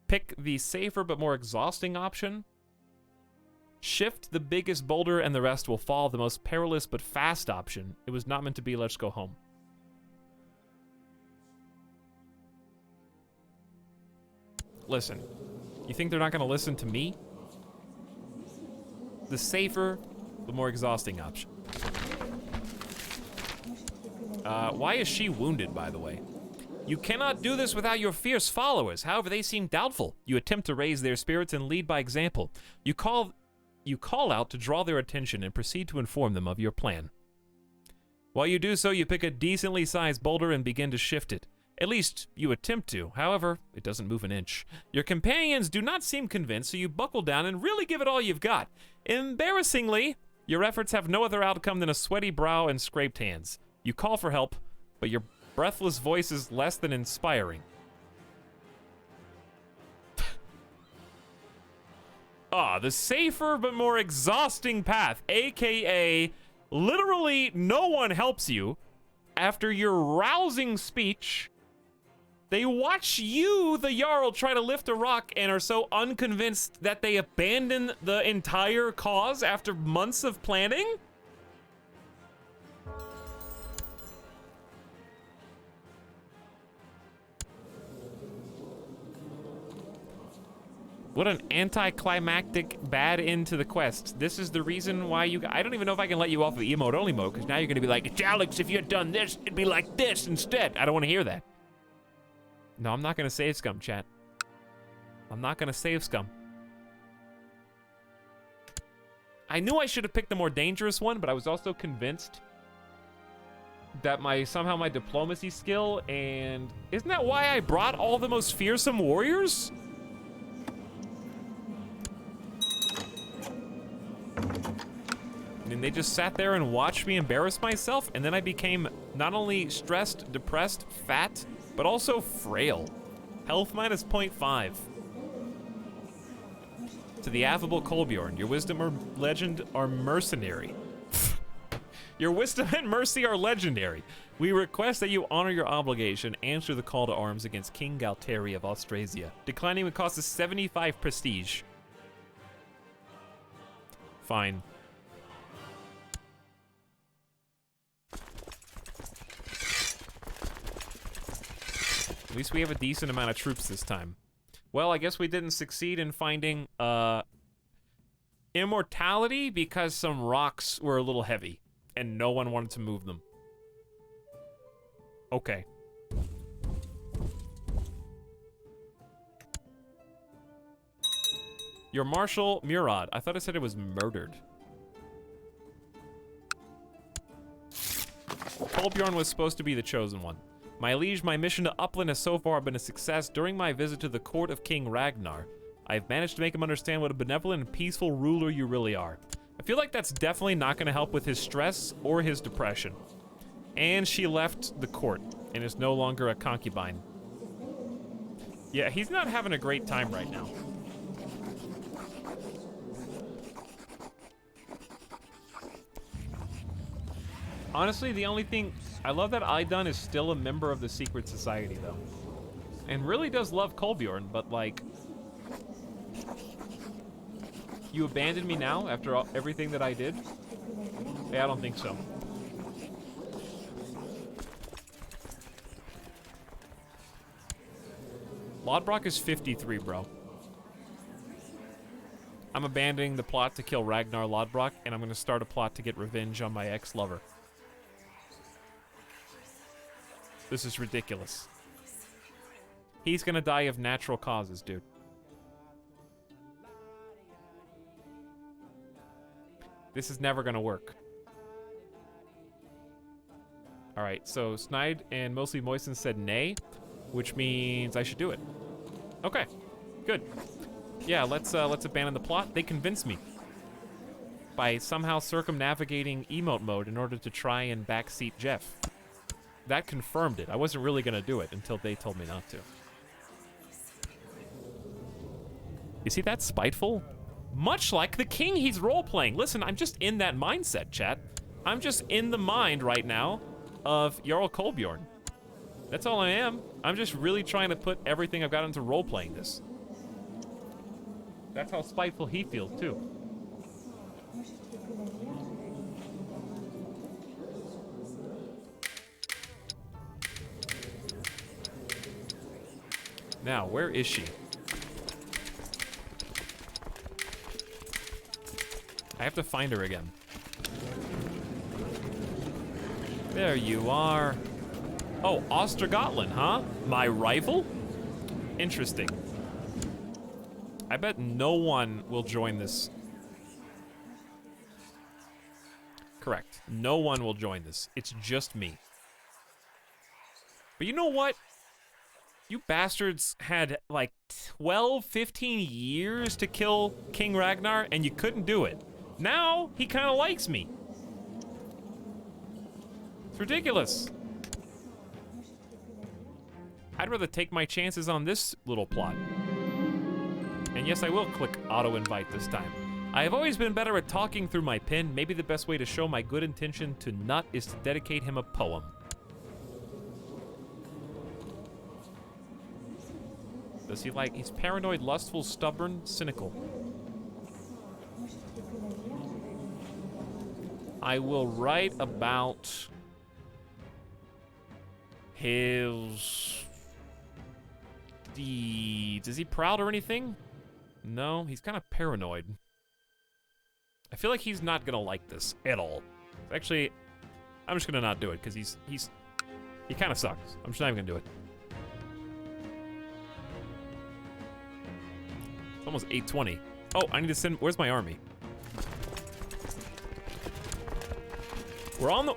Pick the safer but more exhausting option. Shift the biggest boulder and the rest will fall. The most perilous but fast option. It was not meant to be. Let's go home. Listen, you think they're not going to listen to me? The safer, the more exhausting option. Why is she wounded, by the way? You cannot do this without your fierce followers. However, they seem doubtful. You attempt to raise their spirits and lead by example. You call out to draw their attention and proceed to inform them of your plan. While you do so, you pick a decently sized boulder and begin to shift it. At least, you attempt to. However, it doesn't move an inch. Your companions do not seem convinced, so you buckle down and really give it all you've got. Embarrassingly, your efforts have no other outcome than a sweaty brow and scraped hands. You call for help, but your breathless voice is less than inspiring. The safer but more exhausting path, aka literally no one helps you. After your rousing speech, they watch you, the Jarl, try to lift a rock and are so unconvinced that they abandon the entire cause after months of planning? What an anticlimactic bad end to the quest. This is the reason why you... I don't even know if I can let you off of the emote-only mode, because now you're going to be like, Etalyx, if you had done this, it'd be like this instead. I don't want to hear that. No, I'm not going to save scum, chat. I'm not going to save scum. I knew I should have picked the more dangerous one, but I was also convinced that somehow my diplomacy skill and... Isn't that why I brought all the most fearsome warriors? And they just sat there and watched me embarrass myself, and then I became not only stressed, depressed, fat, but also frail. Health minus 0.5. To the affable Kolbjorn, your wisdom or legend are mercenary. Your wisdom and mercy are legendary. We request that you honor your obligation, answer the call to arms against King Galteri of Austrasia. Declining would cost us 75 prestige. Fine. At least we have a decent amount of troops this time. Well, I guess we didn't succeed in finding immortality because some rocks were a little heavy and no one wanted to move them. Okay. Your Marshal Murad. I thought it said it was murdered. Kolbjorn was supposed to be the chosen one. My liege, my mission to Upland has so far been a success. During my visit to the court of King Ragnar, I've managed to make him understand what a benevolent and peaceful ruler you really are. I feel like that's definitely not going to help with his stress or his depression. And she left the court and is no longer a concubine. Yeah, he's not having a great time right now. Honestly, the only thing... I love that Idun is still a member of the secret society, though. And really does love Kolbjorn, but, like... You abandoned me now, after everything that I did? Yeah, I don't think so. Lodbrok is 53, bro. I'm abandoning the plot to kill Ragnar Lodbrok, and I'm going to start a plot to get revenge on my ex-lover. This is ridiculous. He's gonna die of natural causes, dude. This is never gonna work. Alright, so Snide and Mostly Moisten said nay, which means I should do it. Okay, good. Yeah, let's abandon the plot. They convinced me by somehow circumnavigating emote mode in order to try and backseat Jeff. That confirmed it. I wasn't really gonna do it until they told me not to. You see that? Spiteful? Much like the king he's role-playing. Listen, I'm just in that mindset, chat. I'm just in the mind right now of Jarl Kolbjorn. That's all I am. I'm just really trying to put everything I've got into role-playing this. That's how spiteful he feels, too. Now, where is she? I have to find her again. There you are. Oh, Ostergotland, huh? My rival? Interesting. I bet no one will join this. Correct. No one will join this. It's just me. But you know what? You bastards had like 12, 15 years to kill King Ragnar, and you couldn't do it. Now, he kind of likes me. It's ridiculous. I'd rather take my chances on this little plot. And yes, I will click auto-invite this time. I have always been better at talking through my pen. Maybe the best way to show my good intention to Nut is to dedicate him a poem. Does he like, he's paranoid, lustful, stubborn, cynical. I will write about his deeds. Is he proud or anything? No, he's kind of paranoid. I feel like he's not gonna like this at all. Actually, I'm just gonna not do it because he kind of sucks. I'm just not even gonna do it. It's almost 8:20. Oh, I need to send. Where's my army? We're on the.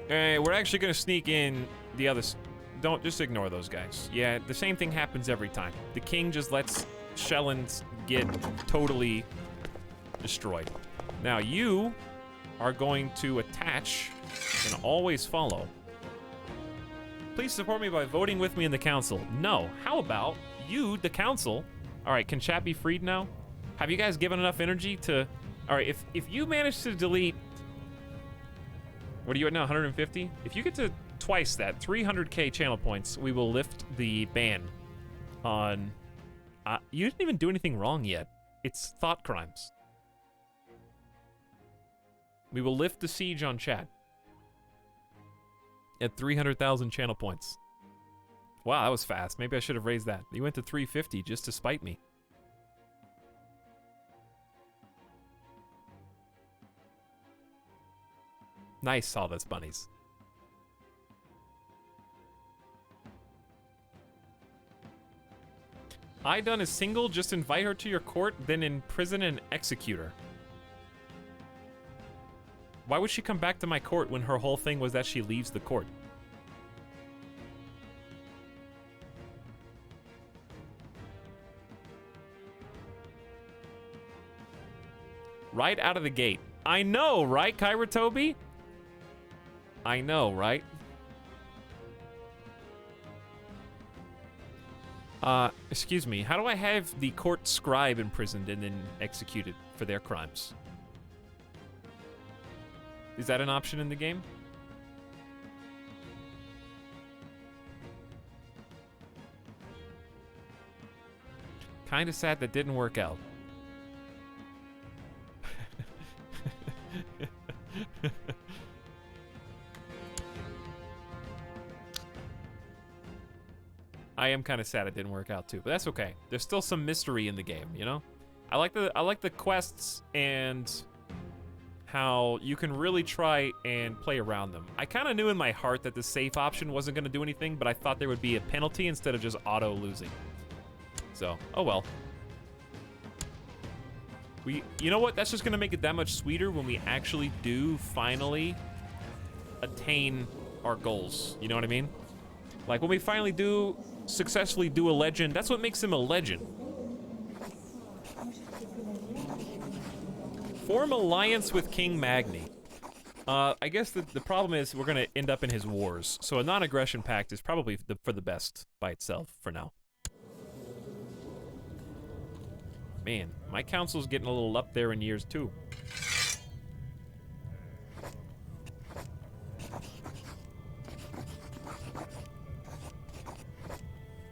We're actually gonna sneak in the others. Don't just ignore those guys. Yeah, the same thing happens every time. The king just lets Shellens get totally destroyed. Now you are going to attach and always follow. Please support me by voting with me in the council. No, how about you, the council? All right, can chat be freed now? Have you guys given enough energy to? All right, if you manage to delete, what are you at now, 150? If you get to twice that, 300k channel points, we will lift the ban on, you didn't even do anything wrong yet. It's thought crimes. We will lift the siege on chat at 300,000 channel points. Wow, that was fast. Maybe I should have raised that. You went to 350 just to spite me. Nice, Sawdust Bunnies. I done is single, just invite her to your court, then imprison and execute her. Why would she come back to my court when her whole thing was that she leaves the court? Right out of the gate. I know, right, Kyra Toby? I know, right? Excuse me, how do I have the court scribe imprisoned and then executed for their crimes? Is that an option in the game? Kinda sad that didn't work out. I am kind of sad it didn't work out too, but that's okay. There's still some mystery in the game, you know? I like the quests and how you can really try and play around them. I kind of knew in my heart that the safe option wasn't going to do anything, but I thought there would be a penalty instead of just auto losing. So, oh well. You know what? That's just going to make it that much sweeter when we actually do finally attain our goals. You know what I mean? Like when we finally do successfully do a legend, that's what makes him a legend. Form alliance with King Magni. I guess the problem is we're gonna end up in his wars, so a non-aggression pact is probably for the best by itself for now. Man, my council's getting a little up there in years too.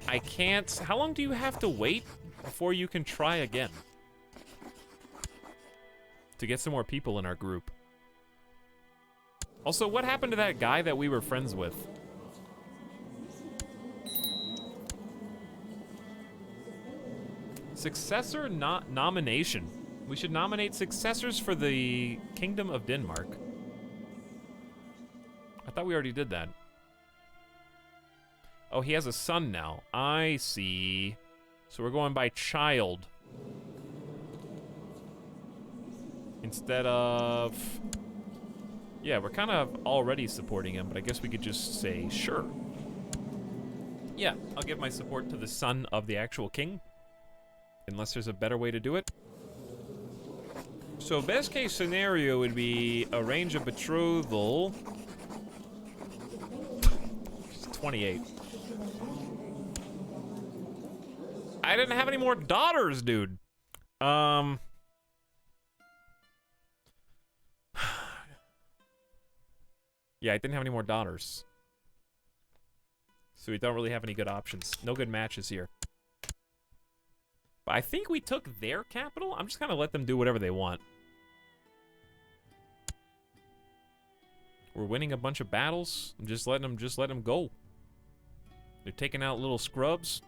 I can't. How long do you have to wait before you can try again? To get some more people in our group. Also, what happened to that guy that we were friends with? Successor nomination. We should nominate successors for the Kingdom of Denmark. I thought we already did that. Oh, he has a son now. I see. So we're going by child. Instead of... Yeah, we're kind of already supporting him, but I guess we could just say, sure. Yeah, I'll give my support to the son of the actual king. Unless there's a better way to do it. So best case scenario would be arrange a betrothal. 28. I didn't have any more daughters, dude. Yeah, I didn't have any more daughters. So we don't really have any good options. No good matches here. But I think we took their capital. I'm just gonna let them do whatever they want. We're winning a bunch of battles. I'm just letting them go. They're taking out little scrubs.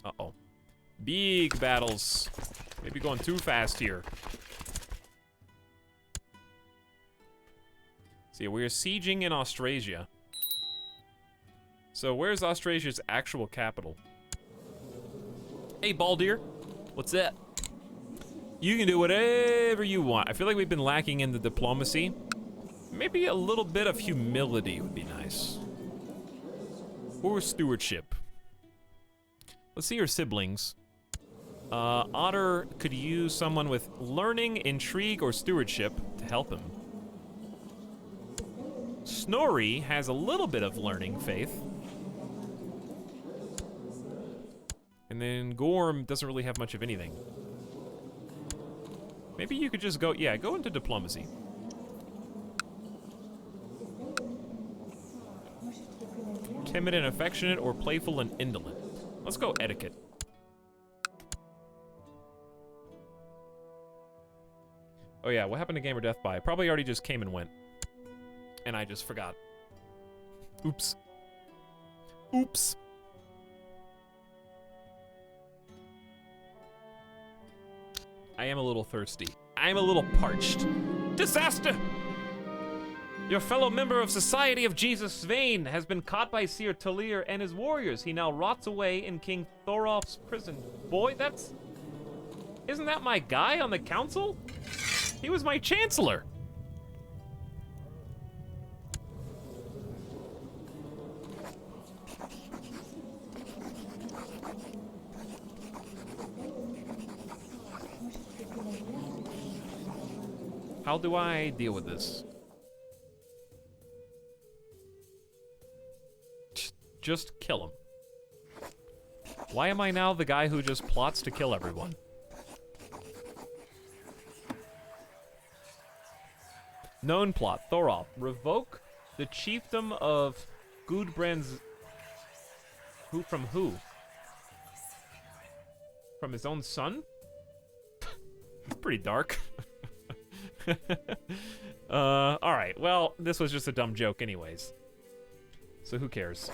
Uh-oh. Big battles. Maybe going too fast here. See, we're sieging in Austrasia. So where's Austrasia's actual capital? Hey, Baldir. What's that? You can do whatever you want. I feel like we've been lacking in the diplomacy. Maybe a little bit of humility would be nice. Or stewardship. Let's see your siblings. Otter could use someone with learning, intrigue, or stewardship to help him. Snorri has a little bit of learning faith. And then Gorm doesn't really have much of anything. Maybe you could just go, yeah, go into diplomacy. Timid and affectionate, or playful and indolent. Let's go etiquette. Oh yeah, what happened to Game or Death By? Probably already just came and went. And I just forgot. Oops. Oops. I am a little thirsty. I am a little parched. Disaster! Your fellow member of Society of Jesus, Svein, has been caught by Seer Talir and his warriors. He now rots away in King Thorolf's prison. Boy, that's... Isn't that my guy on the council? He was my chancellor. How do I deal with this? Just kill him. Why am I now the guy who just plots to kill everyone? Known plot, Thorolf. Revoke the chiefdom of Gudbrand's... Who from who? From his own son? It's pretty dark. Alright, well, this was just a dumb joke anyways. So who cares?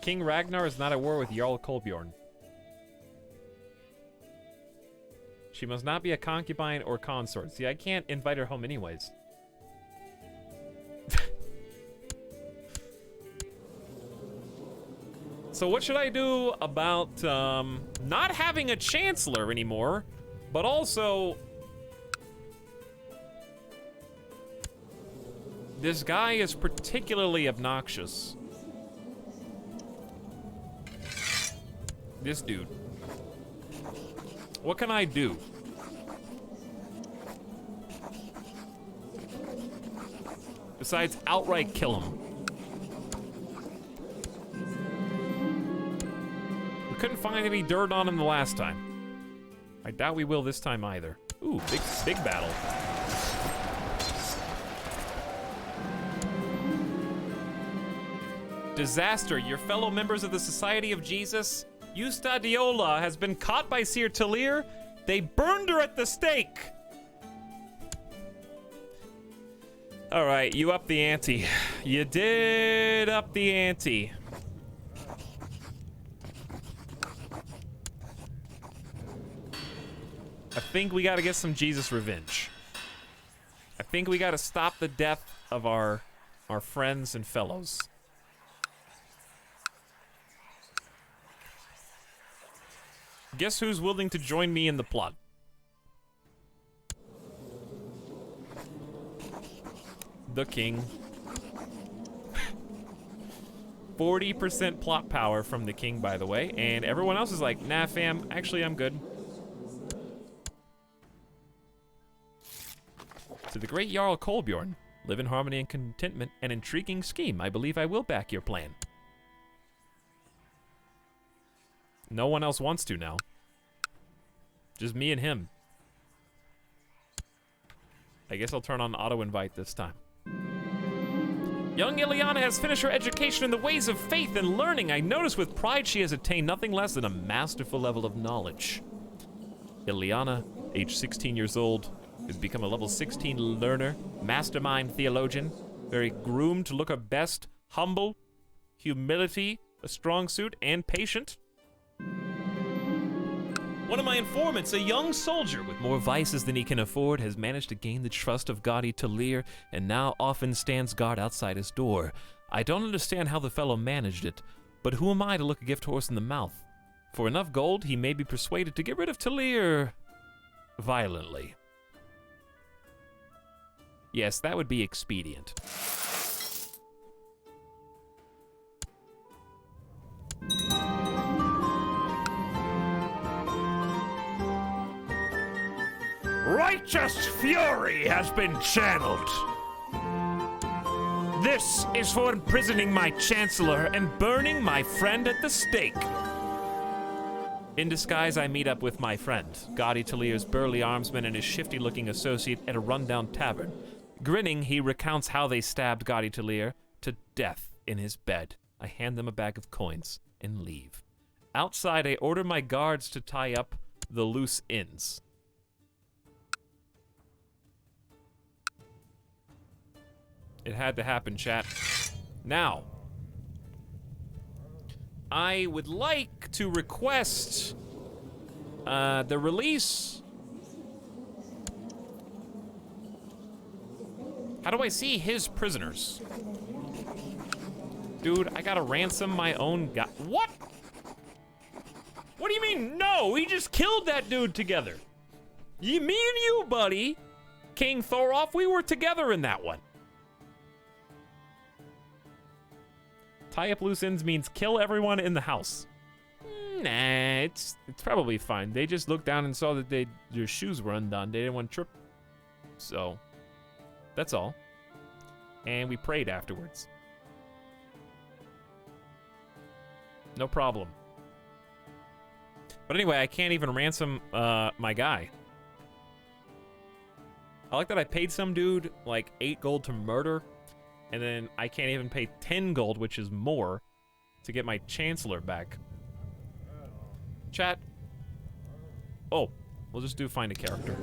King Ragnar is not at war with Jarl Kolbjorn. She must not be a concubine or consort. See, I can't invite her home anyways. So what should I do about not having a chancellor anymore, but also this guy is particularly obnoxious. This dude. What can I do? Besides outright kill him. We couldn't find any dirt on him the last time. I doubt we will this time either. Ooh, big battle. Disaster, your fellow members of the Society of Jesus, Eustadiola has been caught by Seer Talir. They burned her at the stake. All right, you up the ante. You did up the ante. I think we gotta get some Jesus revenge. I think we gotta stop the death of our friends and fellows. Guess who's willing to join me in the plot? The king. 40% plot power from the king, by the way, and everyone else is like, nah, fam, actually, I'm good. To the great Jarl Kolbjorn, live in harmony and contentment, an intriguing scheme. I believe I will back your plan. No one else wants to now. Just me and him. I guess I'll turn on auto-invite this time. Young Ileana has finished her education in the ways of faith and learning. I notice with pride she has attained nothing less than a masterful level of knowledge. Ileana, age 16 years old, has become a level 16 learner, mastermind theologian, very groomed to look her best, humble, humility, a strong suit, and patient. One of my informants, a young soldier with more vices than he can afford, has managed to gain the trust of God Etalyx and now often stands guard outside his door. I don't understand how the fellow managed it, but who am I to look a gift horse in the mouth? For enough gold, he may be persuaded to get rid of Etalyx violently. Yes, that would be expedient. Righteous fury has been channeled. This is for imprisoning my chancellor and burning my friend at the stake. In disguise, I meet up with my friend, God Etalyx's burly armsman and his shifty-looking associate at a rundown tavern. Grinning, he recounts how they stabbed God Etalyx to death in his bed. I hand them a bag of coins and leave. Outside, I order my guards to tie up the loose ends. It had to happen, chat. Now, I would like to request the release. How do I see his prisoners? Dude, I gotta ransom my own guy. What? What do you mean, no? We just killed that dude together. Me and you, buddy, King Thoroff, we were together in that one. Tie up loose ends means kill everyone in the house. Nah, it's probably fine. They just looked down and saw that their shoes were undone. They didn't want to trip. So, that's all. And we prayed afterwards. No problem. But anyway, I can't even ransom my guy. I like that I paid some dude like 8 gold to murder. And then I can't even pay 10 gold, which is more, to get my chancellor back. Chat. Oh, we'll just do find a character.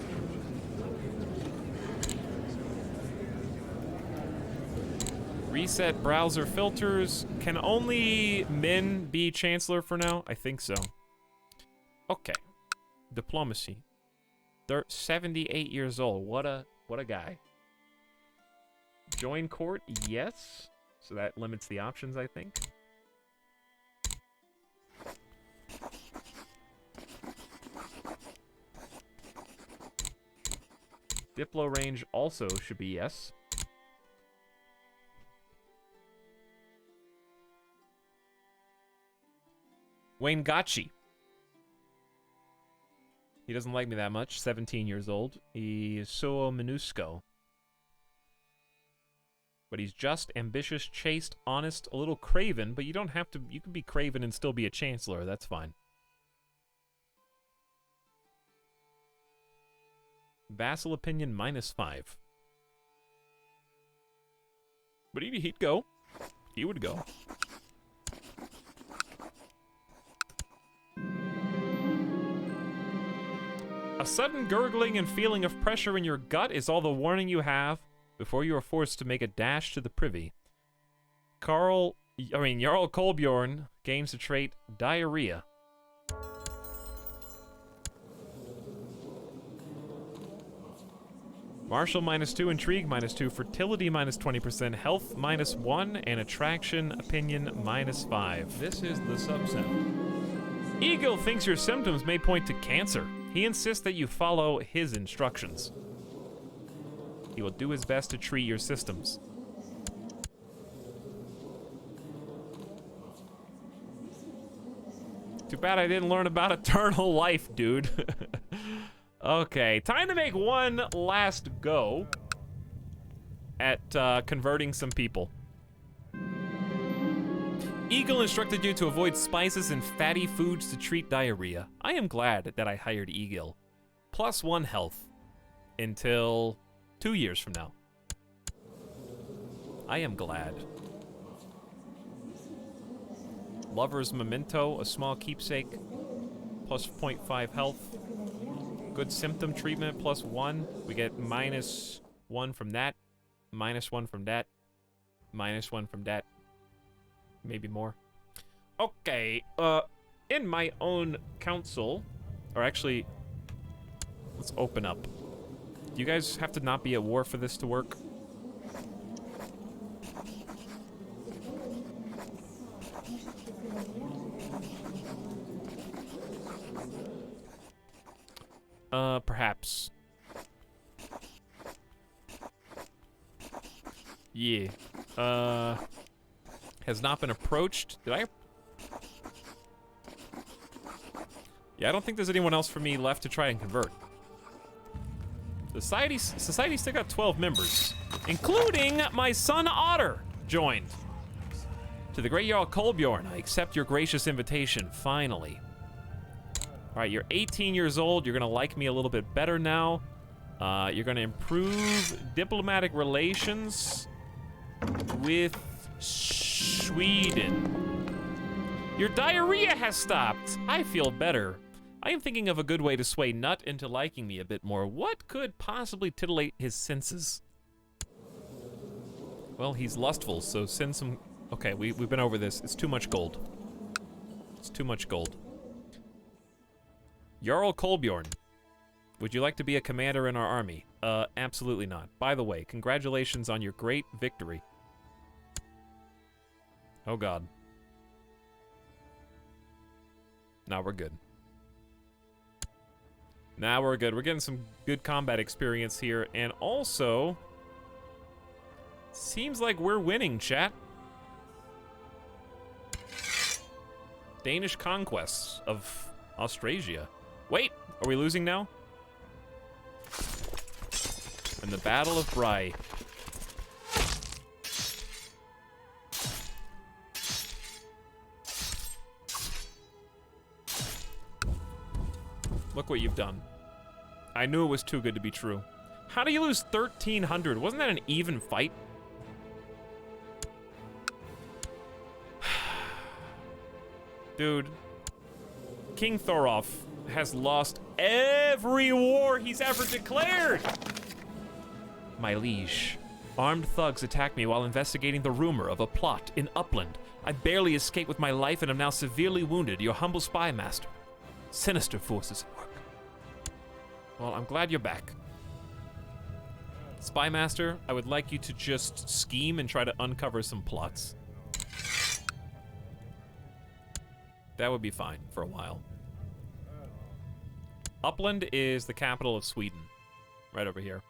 Reset browser filters. Can only men be chancellor for now? I think so. Okay. Diplomacy. They're 78 years old. What a guy. Join court, yes. So that limits the options, I think. Diplo range also should be yes. Wayne Gotchi. He doesn't like me that much. 17 years old. He's so minusco. But he's just, ambitious, chaste, honest, a little craven, but you don't have to, you can be craven and still be a chancellor, that's fine. Vassal opinion -5. But he'd go. He would go. A sudden gurgling and feeling of pressure in your gut is all the warning you have before you are forced to make a dash to the privy. Jarl Kolbjorn gains the trait Diarrhea. Martial -2, Intrigue -2, Fertility -20%, Health -1, and Attraction Opinion -5. This is the sub-sound. Eagle thinks your symptoms may point to cancer. He insists that you follow his instructions. He will do his best to treat your systems. Too bad I didn't learn about eternal life, dude. Okay, time to make one last go at converting some people. Eagle instructed you to avoid spices and fatty foods to treat diarrhea. I am glad that I hired Eagle. +1 health until 2 years from now. I am glad. Lover's Memento, a small keepsake, +0.5 health. Good symptom treatment, +1. We get -1 from that, -1 from that, -1 from that. Maybe more. Okay, in my own council, or actually, let's open up. Do you guys have to not be at war for this to work? Perhaps. Yeah. Has not been approached. Did I? Yeah, I don't think there's anyone else for me left to try and convert. Society still got 12 members, including my son Otter joined. To the great Jarl Kolbjorn, I accept your gracious invitation, finally. All right, you're 18 years old. You're gonna like me a little bit better now. You're gonna improve diplomatic relations with Sweden. Your diarrhea has stopped. I feel better. I am thinking of a good way to sway Nut into liking me a bit more. What could possibly titillate his senses? Well, he's lustful, so send some... Okay, we've been over this. It's too much gold. It's too much gold. Jarl Kolbjorn, would you like to be a commander in our army? Absolutely not. By the way, congratulations on your great victory. Oh god. Now we're good. Now we're good. We're getting some good combat experience here, and also... seems like we're winning, chat. Danish conquests of Austrasia. Wait, are we losing now? In the Battle of Bry. Look what you've done. I knew it was too good to be true. How do you lose 1,300? Wasn't that an even fight? Dude. King Thorolf has lost every war he's ever declared! My liege, armed thugs attacked me while investigating the rumor of a plot in Upland. I barely escaped with my life and am now severely wounded, your humble spy master. Sinister forces at work. Well, I'm glad you're back. Spy master, I would like you to just scheme and try to uncover some plots. That would be fine for a while. Upland is the capital of Sweden. Right over here.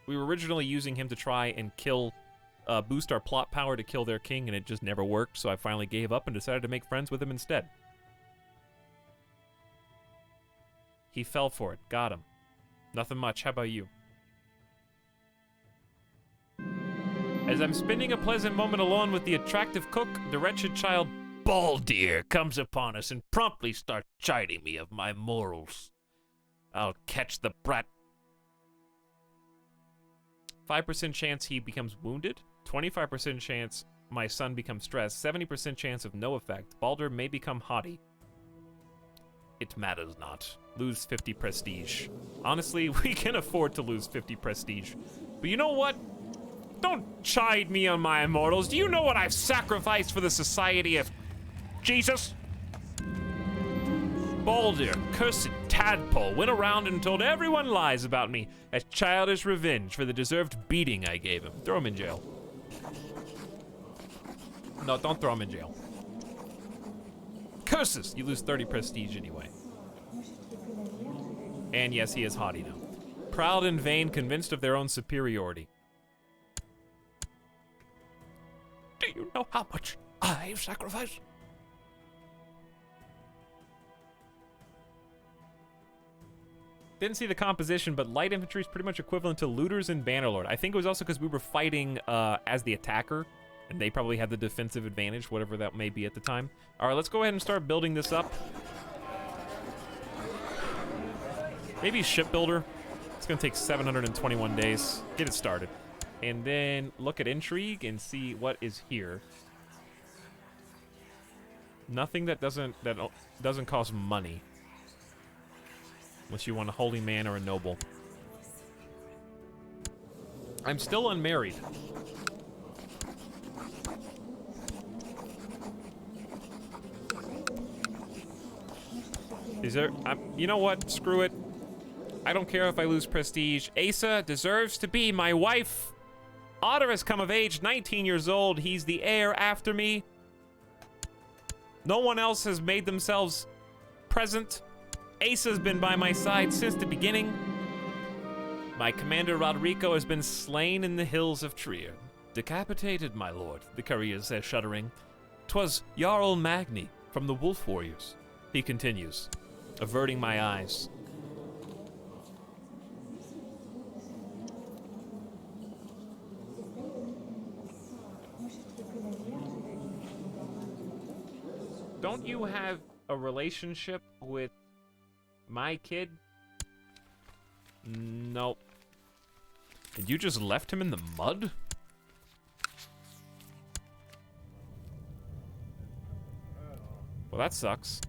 We were originally using him to try and kill, boost our plot power to kill their king, and it just never worked, so I finally gave up and decided to make friends with him instead. He fell for it. Got him. Nothing much. How about you? As I'm spending a pleasant moment alone with the attractive cook, the wretched child Baldir comes upon us and promptly starts chiding me of my morals. I'll catch the brat. 5% chance he becomes wounded. 25% chance my son becomes stressed. 70% chance of no effect. Baldur may become haughty. It matters not. Lose 50 prestige. Honestly, we can afford to lose 50 prestige. But you know what? Don't chide me on my immortals. Do you know what I've sacrificed for the society of Jesus? Baldur, cursed tadpole, went around and told everyone lies about me as childish revenge for the deserved beating I gave him. Throw him in jail. No, don't throw him in jail. Curses! You lose 30 prestige anyway. And yes, he is haughty now. Proud and vain, convinced of their own superiority. Do you know how much I've sacrificed? Didn't see the composition, but light infantry is pretty much equivalent to looters and bannerlord. I think it was also because we were fighting as the attacker, and they probably had the defensive advantage, whatever that may be at the time. All right, let's go ahead and start building this up. Maybe shipbuilder. It's gonna take 721 days. Get it started. And then look at intrigue and see what is here. Nothing that doesn't cost money. Unless you want a holy man or a noble. I'm still unmarried. Is there, you know what, screw it. I don't care if I lose prestige. Asa deserves to be my wife. Otter has come of age, 19 years old. He's the heir after me. No one else has made themselves present. Asa's been by my side since the beginning. My commander Rodrigo has been slain in the hills of Trier. Decapitated, my lord, the courier says, shuddering. 'Twas Jarl Magni from the Wolf Warriors. He continues, averting my eyes. Don't you have a relationship with my kid? Nope. And you just left him in the mud? Well, that sucks.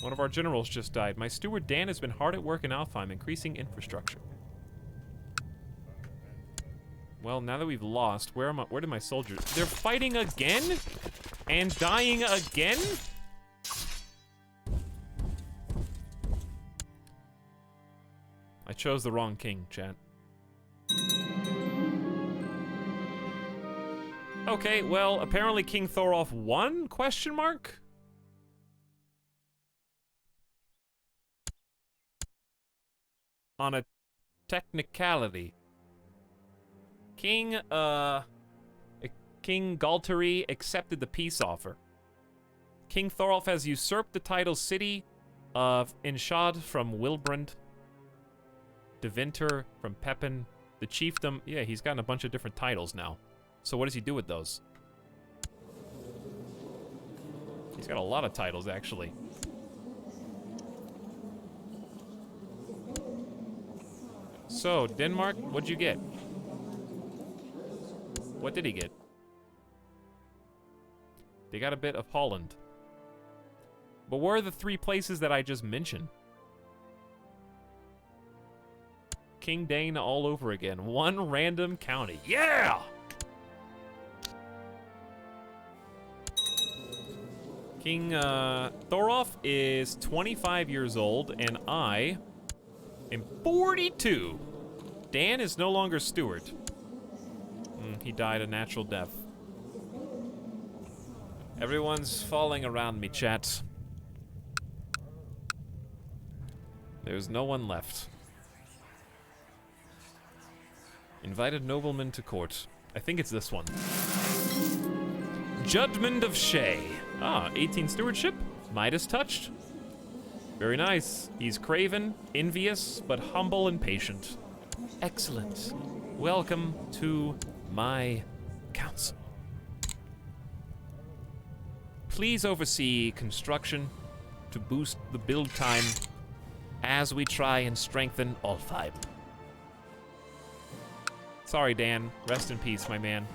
One of our generals just died. My steward Dan has been hard at work in Alfheim, increasing infrastructure. Well, now that we've lost, where did my soldiers? They're fighting again? And dying again? I chose the wrong king, chat. Okay, well, apparently King Thorolf won? Question mark? On a technicality. King Galtari accepted the peace offer. King Thorolf has usurped the title City of Inshad from Wilbrand. Deventer from Pepin. The chiefdom, yeah, he's gotten a bunch of different titles now. So what does he do with those? He's got a lot of titles, actually. So, Denmark, what'd you get? What did he get? They got a bit of Holland. But where are the 3 places that I just mentioned? King Dane all over again. One random county. Yeah! King Thorolf is 25 years old, and I am 42. Dan is no longer steward. He died a natural death. Everyone's falling around me, chat. There's no one left. Invited noblemen to court. I think it's this one. Judgment of Shay. Ah, 18 stewardship. Midas touched. Very nice. He's craven, envious, but humble and patient. Excellent. Welcome to my council. Please oversee construction to boost the build time as we try and strengthen Alfheim. Sorry, Dan. Rest in peace, my man.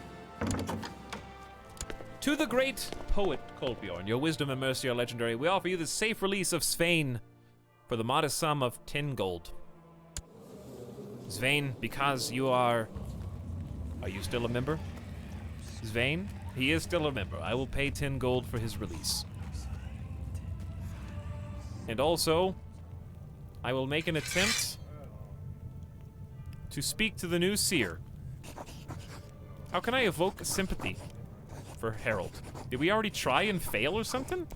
To the great poet Kolbjorn, your wisdom and mercy are legendary. We offer you the safe release of Svein for the modest sum of 10 gold. Svein, because you are Are you still a member? Svane? He is still a member. I will pay 10 gold for his release. And also, I will make an attempt to speak to the new seer. How can I evoke sympathy for Harold? Did we already try and fail or something?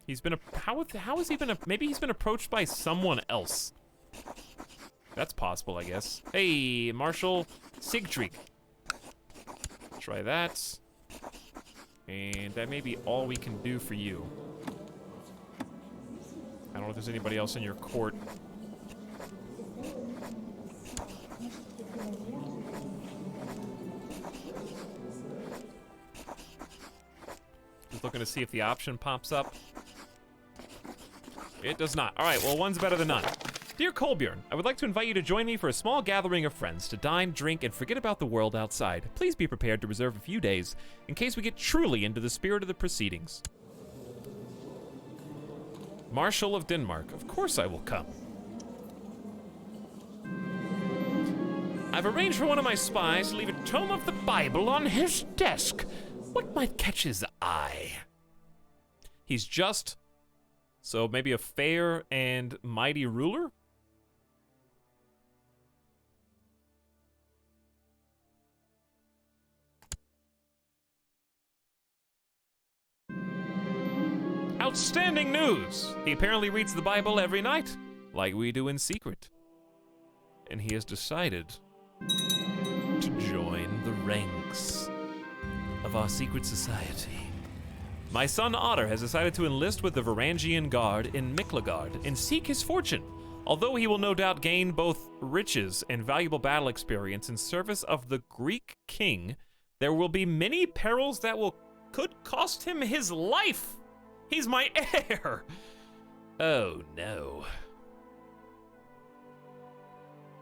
He's been how has he been maybe he's been approached by someone else. That's possible, I guess. Hey, Marshal Sigtrig. Try that. And that may be all we can do for you. I don't know if there's anybody else in your court. Just looking to see if the option pops up. It does not. All right, well, one's better than none. Dear Kolbjorn, I would like to invite you to join me for a small gathering of friends to dine, drink, and forget about the world outside. Please be prepared to reserve a few days in case we get truly into the spirit of the proceedings. Marshal of Denmark, of course I will come. I've arranged for one of my spies to leave a tome of the Bible on his desk. What might catch his eye? He's just, so maybe a fair and mighty ruler? Outstanding news! He apparently reads the Bible every night, like we do in secret. And he has decided to join the ranks of our secret society. My son Otter has decided to enlist with the Varangian Guard in Miklagard and seek his fortune. Although he will no doubt gain both riches and valuable battle experience in service of the Greek king, there will be many perils that could cost him his life. He's my heir. Oh no.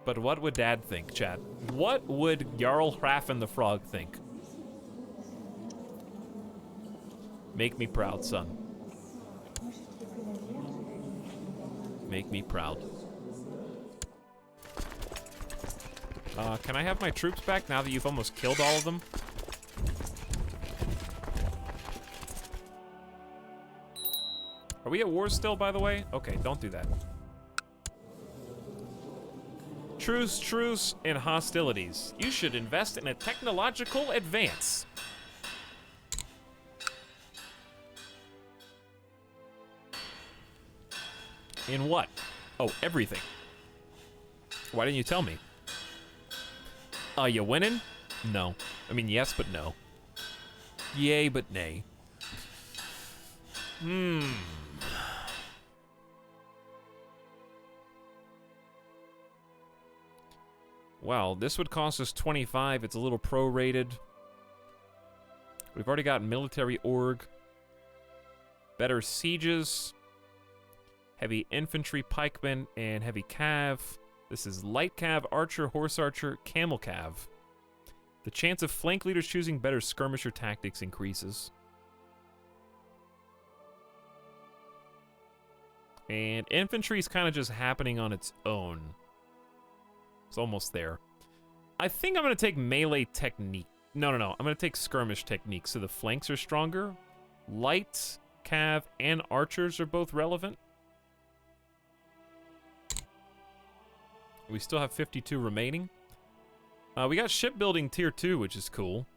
But what would Dad think, chat? What would Jarl Hraffen the Frog think? Make me proud, son. Make me proud. Can I have my troops back now that you've almost killed all of them? Are we at war still, by the way? Okay, don't do that. Truce, truce, and hostilities. You should invest in a technological advance. In what? Oh, everything. Why didn't you tell me? Are you winning? No. I mean, yes, but no. Yay, but nay. Well, this would cost us 25. It's a little prorated. We've already got military org. Better sieges. Heavy infantry, pikemen, and heavy cav. This is light cav, archer, horse archer, camel cav. The chance of flank leaders choosing better skirmisher tactics increases. And infantry is kind of just happening on its own. It's almost there. I think I'm going to take melee technique. No. I'm going to take skirmish technique, so the flanks are stronger. Light, cav, and archers are both relevant. We still have 52 remaining. We got shipbuilding tier 2, which is cool.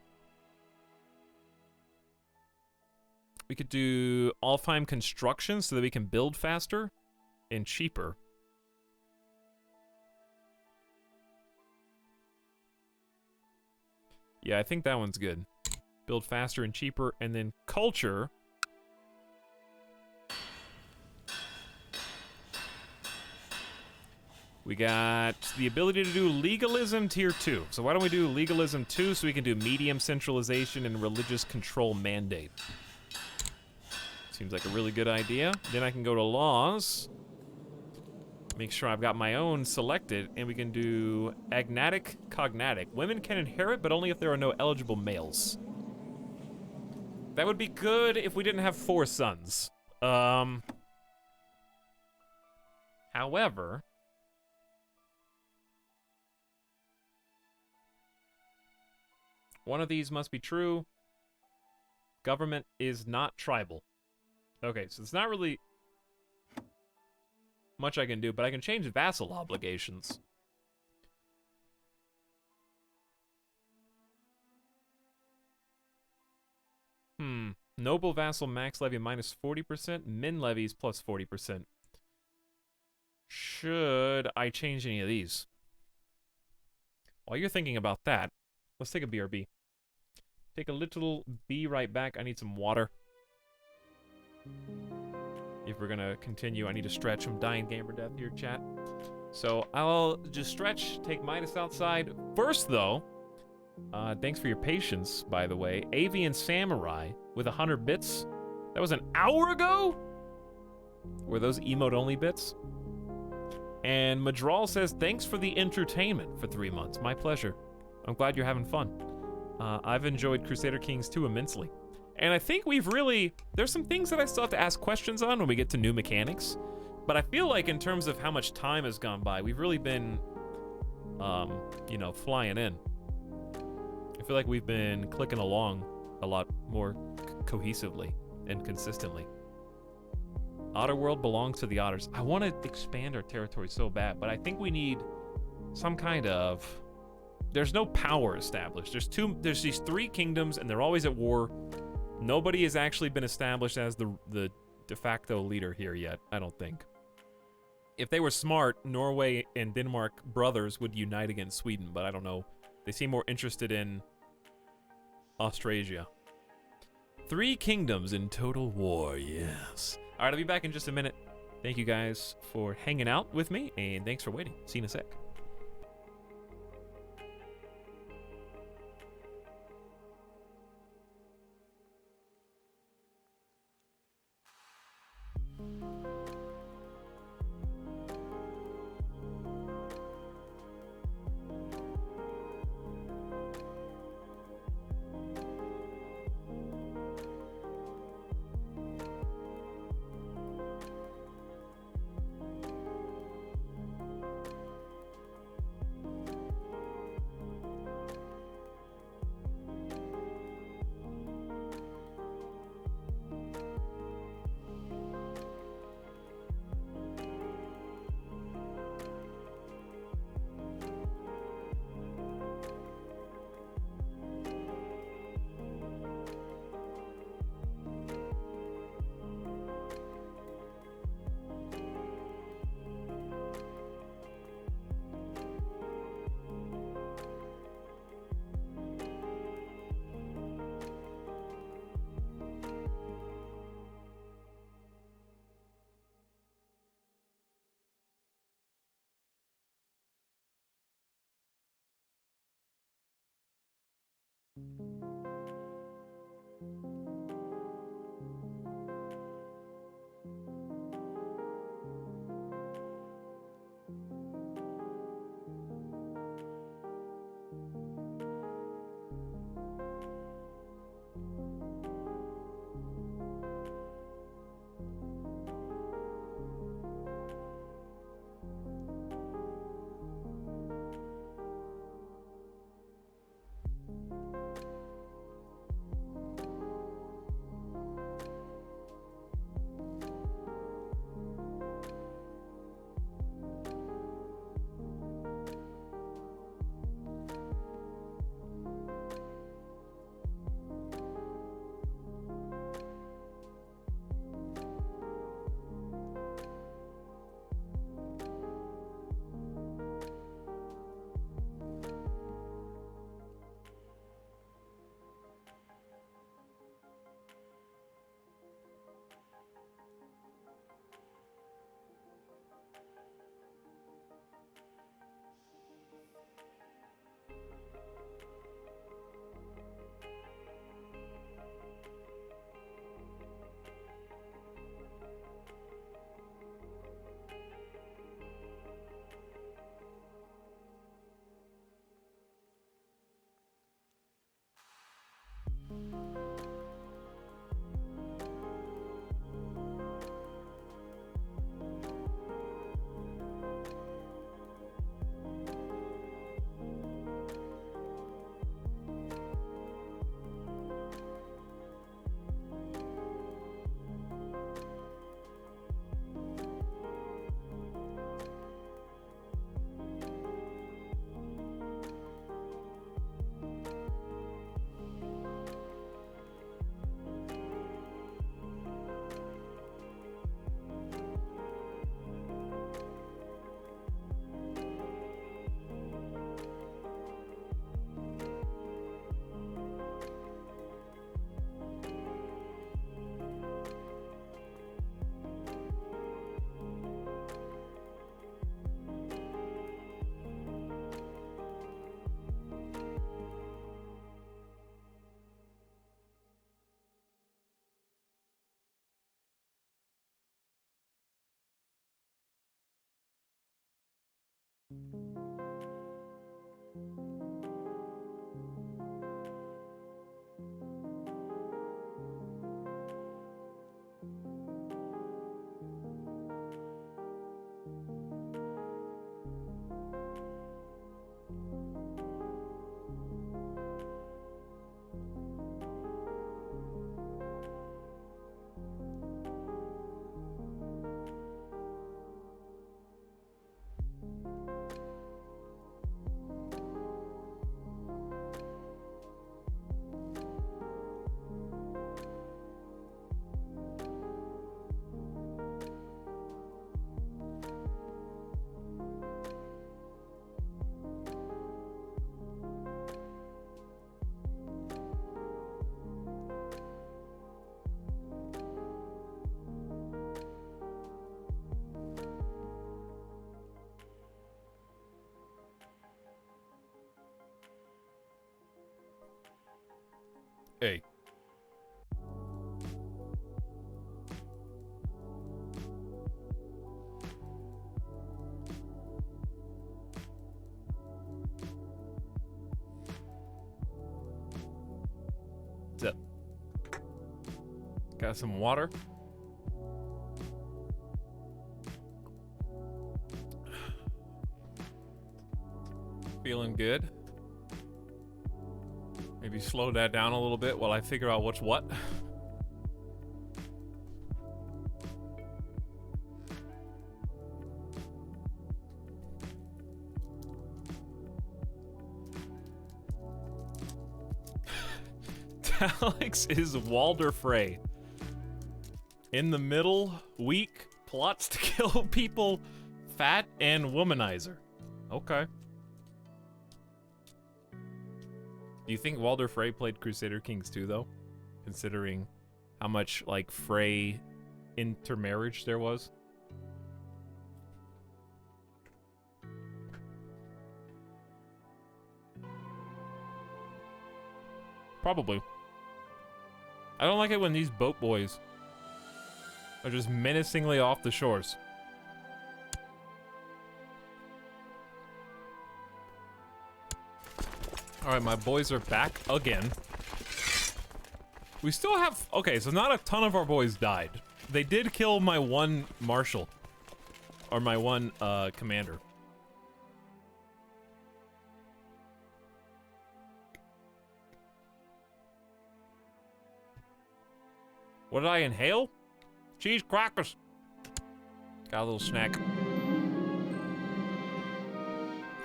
We could do Alfheim construction so that we can build faster and cheaper. Yeah, I think that one's good. Build faster and cheaper, and then culture. We got the ability to do legalism tier 2. So why don't we do legalism 2 so we can do medium centralization and religious control mandate. Seems like a really good idea. Then I can go to laws. Make sure I've got my own selected, and we can do agnatic, cognatic. Women can inherit, but only if there are no eligible males. That would be good if we didn't have 4 sons. However, One of these must be true. Government is not tribal. Okay, so it's not really much I can do, but I can change vassal obligations. Noble vassal max levy minus 40%, min levies plus 40%. Should I change any of these? While you're thinking about that, let's take a BRB. Take a little B right back. I need some water. If we're gonna continue, I need to stretch. I'm dying gamer death here, chat. So I'll just stretch, take Midas outside. First, though, thanks for your patience, by the way. Avian Samurai with 100 bits. That was an hour ago? Were those emote-only bits? And Madral says, thanks for the entertainment for 3 months. My pleasure. I'm glad you're having fun. I've enjoyed Crusader Kings 2 immensely. And I think we've really... There's some things that I still have to ask questions on when we get to new mechanics. But I feel like in terms of how much time has gone by, we've really been, you know, flying in. I feel like we've been clicking along a lot more cohesively and consistently. Otterworld belongs to the otters. I want to expand our territory so bad, but I think we need some kind of... There's no power established. There's these 3 kingdoms, and they're always at war. Nobody has actually been established as the de facto leader here yet, I don't think. If they were smart, Norway and Denmark brothers would unite against Sweden, but I don't know. They seem more interested in Austrasia. 3 kingdoms in total war, yes. All right, I'll be back in just a minute. Thank you guys for hanging out with me, and thanks for waiting. See you in a sec. Hey. What's up? Got some water? Feeling good. Maybe slow that down a little bit while I figure out what's what. Etalyx is Walder Frey. In the middle, weak, plots to kill people, fat, and womanizer. Okay. Do you think Walder Frey played Crusader Kings 2, though? Considering how much, like, Frey intermarriage there was? Probably. I don't like it when these boat boys are just menacingly off the shores. Alright, my boys are back again. We still have... Okay, so not a ton of our boys died. They did kill my one marshal. Or my one, commander. What did I inhale? Cheese crackers. Got a little snack.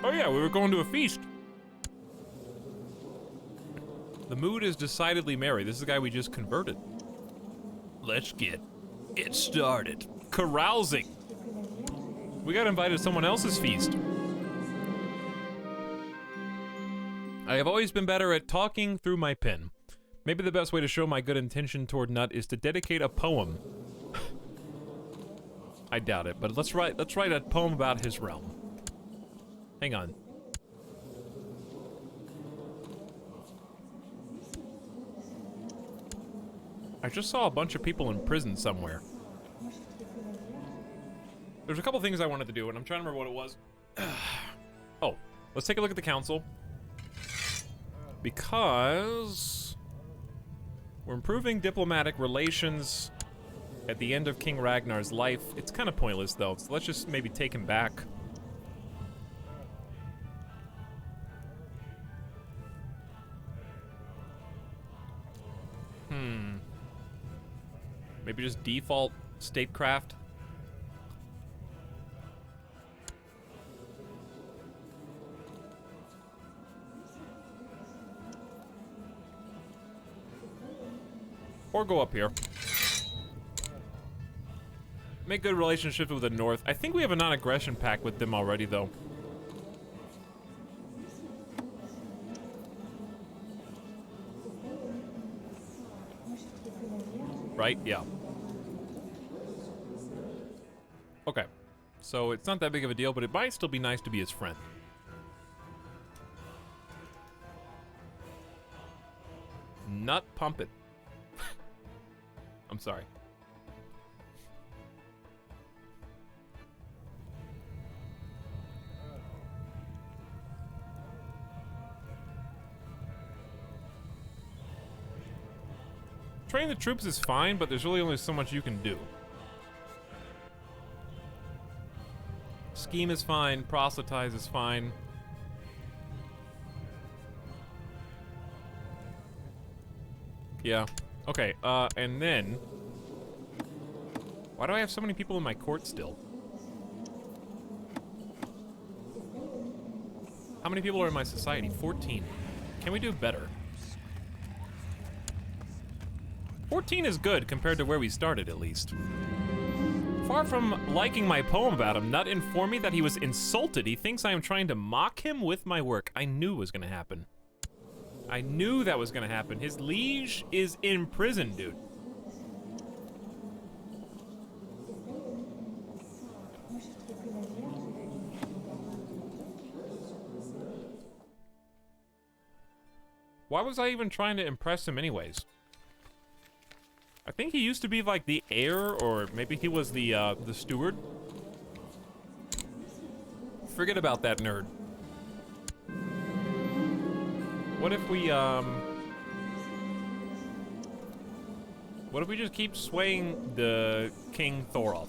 Oh yeah, we were going to a feast. The mood is decidedly merry. This is the guy we just converted. Let's get it started. Carousing. We got invited to someone else's feast. I have always been better at talking through my pen. Maybe the best way to show my good intention toward Nut is to dedicate a poem. I doubt it, but let's write a poem about his realm. Hang on. I just saw a bunch of people in prison somewhere. There's a couple things I wanted to do, and I'm trying to remember what it was. Oh, let's take a look at the council. Because we're improving diplomatic relations at the end of King Ragnar's life. It's kind of pointless, though, so let's just maybe take him back. Maybe just default statecraft. Or go up here. Make good relationships with the North. I think we have a non-aggression pact with them already, though. Right? Yeah. Okay. So it's not that big of a deal, but it might still be nice to be his friend. Nut pump it. I'm sorry. Train the troops is fine, but there's really only so much you can do. Scheme is fine, proselytize is fine. Yeah. Okay, and then... Why do I have so many people in my court still? How many people are in my society? 14. Can we do better? 14 is good compared to where we started, at least. Far from liking my poem about him, Nut informed me that he was insulted. He thinks I am trying to mock him with my work. I knew it was gonna happen. I knew that was gonna happen. His liege is in prison, dude. Why was I even trying to impress him anyways? I think he used to be like the heir, or maybe he was the steward. Forget about that nerd. What if we just keep swaying the King Thorolf?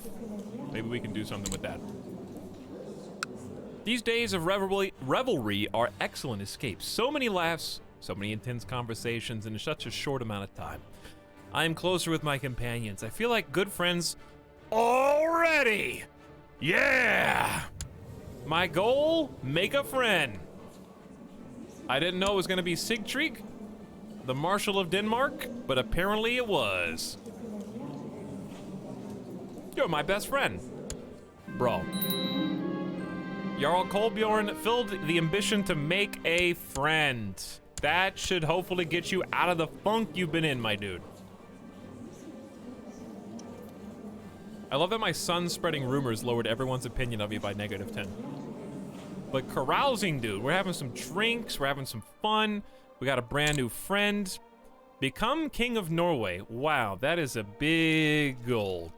Maybe we can do something with that. These days of revelry are excellent escapes. So many laughs, so many intense conversations in such a short amount of time. I am closer with my companions. I feel like good friends already. Yeah! My goal, make a friend. I didn't know it was gonna be Sigtryg, the Marshal of Denmark, but apparently it was. You're my best friend. Bro. Jarl Kolbjorn filled the ambition to make a friend. That should hopefully get you out of the funk you've been in, my dude. I love that my son spreading rumors lowered everyone's opinion of you by -10. But carousing, dude. We're having some drinks. We're having some fun. We got a brand new friend. Become King of Norway. Wow, that is a big goal.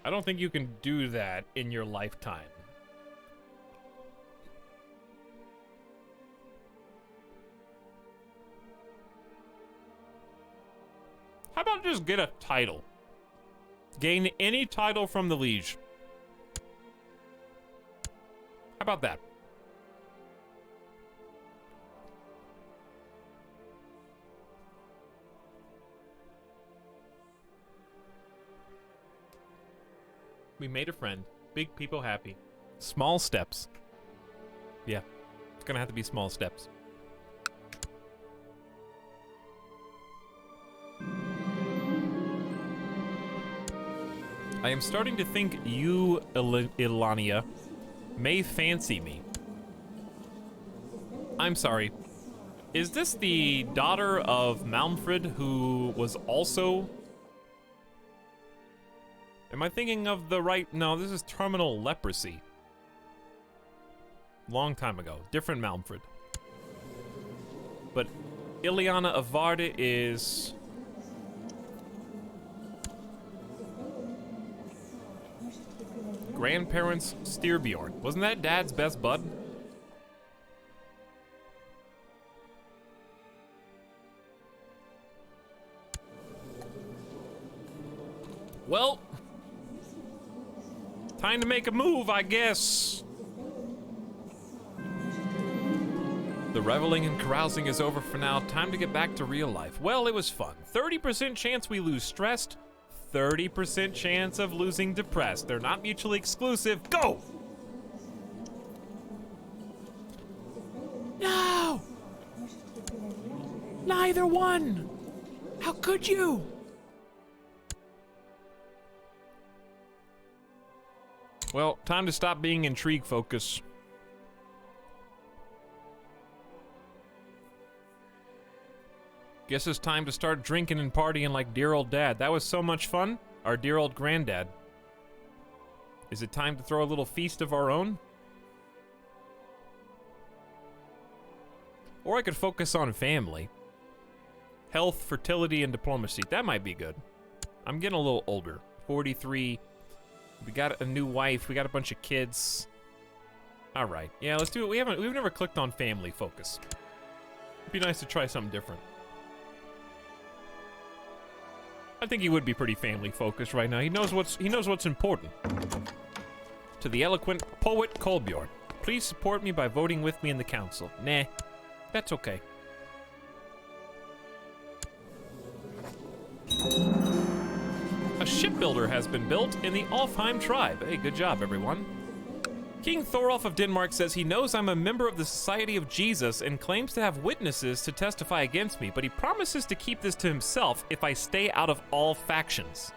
I don't think you can do that in your lifetime. How about just get a title? Gain any title from the liege. How about that? We made a friend. Big people happy. Small steps. Yeah, it's gonna have to be small steps. I am starting to think you, Ilania, may fancy me. I'm sorry. Is this the daughter of Malmfred who was also... Am I thinking of the right... No, this is terminal leprosy. Long time ago. Different Malmfred. But Ileana of Varde is... Grandparents Styrbjorn. Wasn't that Dad's best bud? Well, time to make a move, I guess. The reveling and carousing is over for now. Time to get back to real life. Well, it was fun. 30% chance we lose stressed. 30% chance of losing depressed. They're not mutually exclusive. Go! No! Neither one! How could you? Well, time to stop being intrigue focus. Guess it's time to start drinking and partying like dear old dad. That was so much fun. Our dear old granddad. Is it time to throw a little feast of our own? Or I could focus on family. Health, fertility, and diplomacy. That might be good. I'm getting a little older. 43. We got a new wife. We got a bunch of kids. All right. Yeah, let's do it. We've never clicked on family focus. It'd be nice to try something different. I think he would be pretty family focused right now. He knows what's important. To the eloquent poet Kolbjorn, please support me by voting with me in the council. Nah, that's okay. A shipbuilder has been built in the Alfheim tribe. Hey, good job, everyone. King Thorolf of Denmark says he knows I'm a member of the Society of Jesus and claims to have witnesses to testify against me, but he promises to keep this to himself if I stay out of all factions.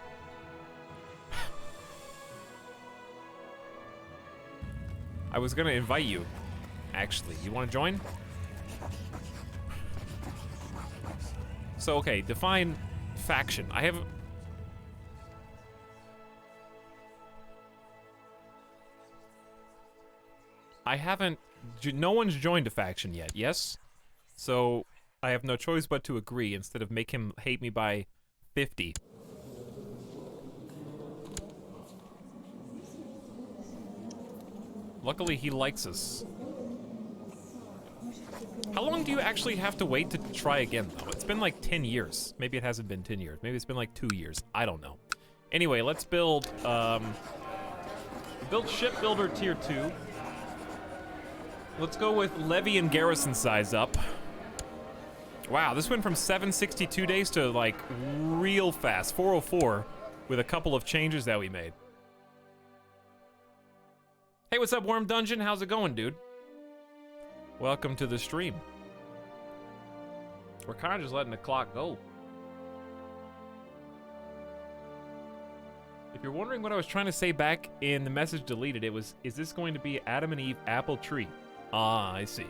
I was gonna invite you, actually. You wanna join? So, okay, define faction. I haven't, no one's joined a faction yet, yes? So I have no choice but to agree instead of make him hate me by 50. Luckily, he likes us. How long do you actually have to wait to try again, though? It's been like 10 years. Maybe it hasn't been 10 years. Maybe it's been like 2 years. I don't know. Anyway, let's build, build Shipbuilder Tier 2. Let's go with levy and garrison size up. Wow, this went from 762 days to, like, real fast. 404 with a couple of changes that we made. Hey, what's up, Worm Dungeon? How's it going, dude? Welcome to the stream. We're kind of just letting the clock go. If you're wondering what I was trying to say back in the message deleted, it was, is this going to be Adam and Eve apple tree? Ah, I see.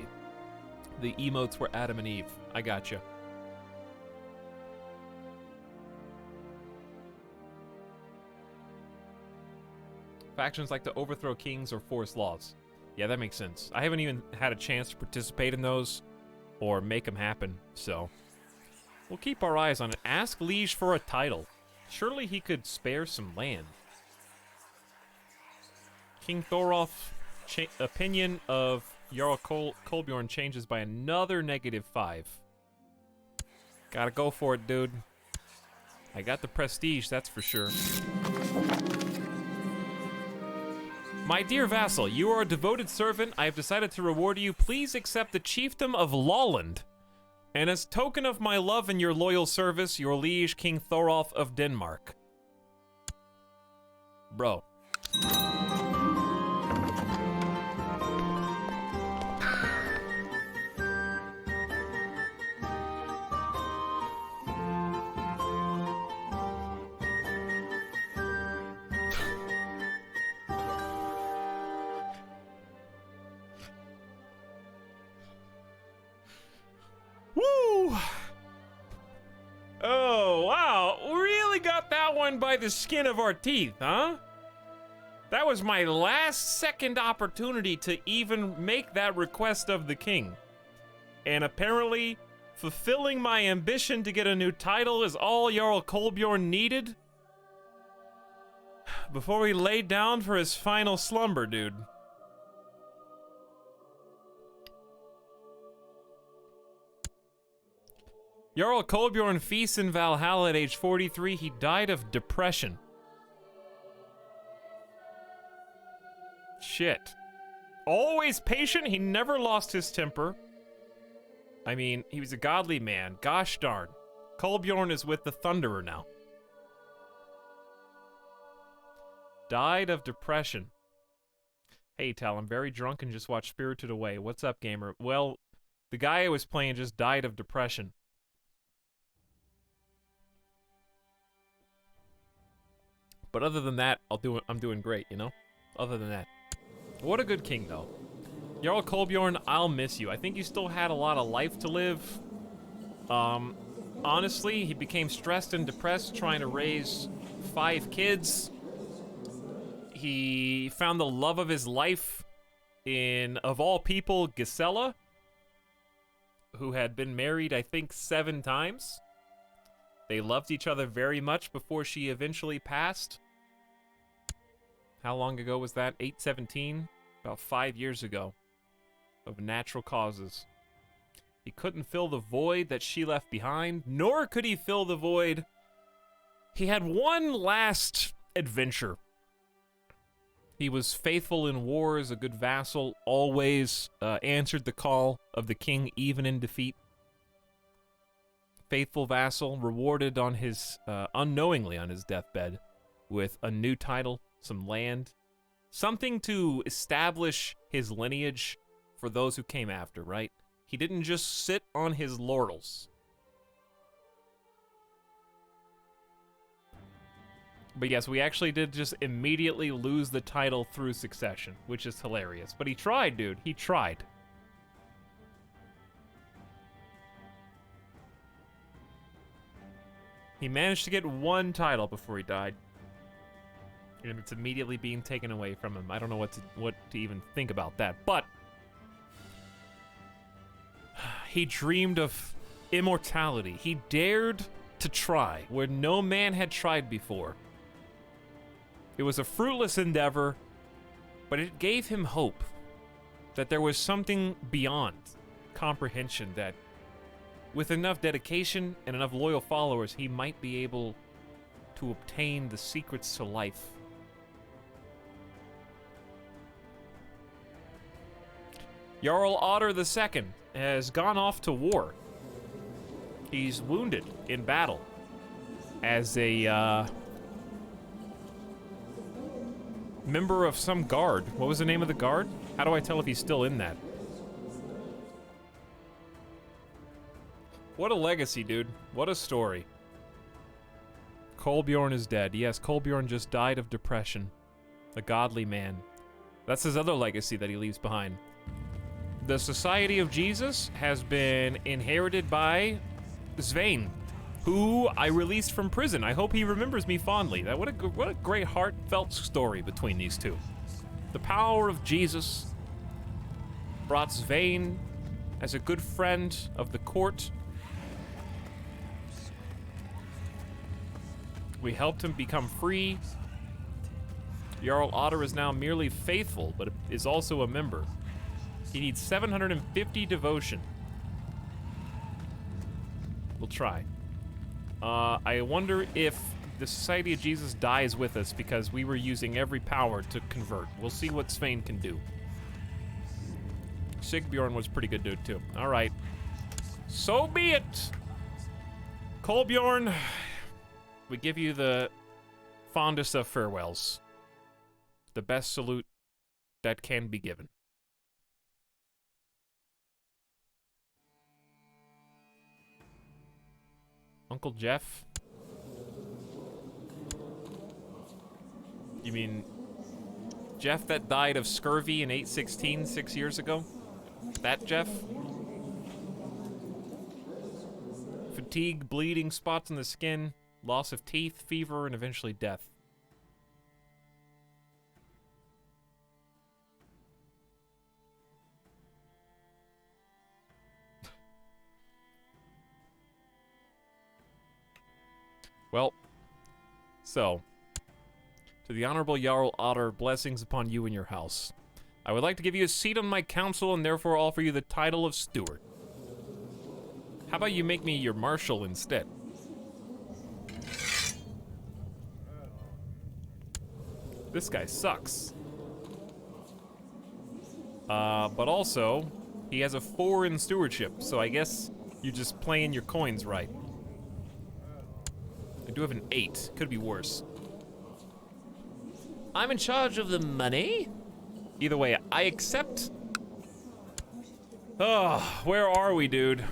The emotes were Adam and Eve. I gotcha. Factions like to overthrow kings or force laws. Yeah, that makes sense. I haven't even had a chance to participate in those or make them happen, so we'll keep our eyes on it. Ask Liege for a title. Surely he could spare some land. King Thorolf, opinion of Jarl Kolbjorn changes by another -5. Gotta go for it, dude. I got the prestige, that's for sure. My dear vassal, you are a devoted servant. I have decided to reward you. Please accept the chiefdom of Lolland. And as token of my love and your loyal service, your liege, King Thorolf of Denmark. Bro. Woo! Oh, wow. We really got that one by the skin of our teeth, huh? That was my last second opportunity to even make that request of the king. And apparently, fulfilling my ambition to get a new title is all Jarl Kolbjorn needed before he laid down for his final slumber, dude. Jarl Kolbjorn feasts in Valhalla at age 43. He died of depression. Shit. Always patient, he never lost his temper. I mean, he was a godly man. Gosh darn. Kolbjorn is with the Thunderer now. Died of depression. Hey, Tal, I'm very drunk and just watched Spirited Away. What's up, gamer? Well, the guy I was playing just died of depression. But other than that, I'm doing great, you know? Other than that. What a good king, though. Jarl Kolbjorn, I'll miss you. I think you still had a lot of life to live. Honestly, he became stressed and depressed trying to raise 5 kids. He found the love of his life in, of all people, Gisela, who had been married, I think, 7 times. They loved each other very much before she eventually passed. How long ago was that? 817? About 5 years ago. Of natural causes. He couldn't fill the void that she left behind, nor could he fill the void. He had one last adventure. He was faithful in wars, a good vassal, always answered the call of the king, even in defeat. Faithful vassal, rewarded on his, unknowingly on his deathbed, with a new title, some land, something to establish his lineage for those who came after, right? He didn't just sit on his laurels. But yes, we actually did just immediately lose the title through succession, which is hilarious. But he tried, dude. He tried. He managed to get one title before he died. And it's immediately being taken away from him. I don't know what to even think about that. But He dreamed of immortality. He dared to try where no man had tried before. It was a fruitless endeavor, but it gave him hope that there was something beyond comprehension, that with enough dedication and enough loyal followers, he might be able to obtain the secrets to life. Jarl Otter II has gone off to war. He's wounded in battle as a member of some guard. What was the name of the guard? How do I tell if he's still in that? What a legacy, dude. What a story. Kolbjorn is dead. Yes, Kolbjorn just died of depression. A godly man. That's his other legacy that he leaves behind. The Society of Jesus has been inherited by Svein, who I released from prison. I hope he remembers me fondly. What a great heartfelt story between these two. The power of Jesus brought Svein as a good friend of the court. We helped him become free. Jarl Otter is now merely faithful, but is also a member. He needs 750 devotion. We'll try. I wonder if the Society of Jesus dies with us because we were using every power to convert. We'll see what Svein can do. Sigbjorn was pretty good dude too. All right. So be it. Kolbjorn, we give you the fondest of farewells. The best salute that can be given. Uncle Jeff? You mean Jeff that died of scurvy in 816 6 years ago? That Jeff? Fatigue, bleeding, spots on the skin, loss of teeth, fever, and eventually death. Well, so, to the Honorable Jarl Otter, blessings upon you and your house. I would like to give you a seat on my council and therefore offer you the title of Steward. How about you make me your marshal instead? This guy sucks. But also, he has a 4 in stewardship, so I guess you're just playing your coins right. I do have an 8. Could be worse. I'm in charge of the money. Either way, I accept. Oh, where are we, dude?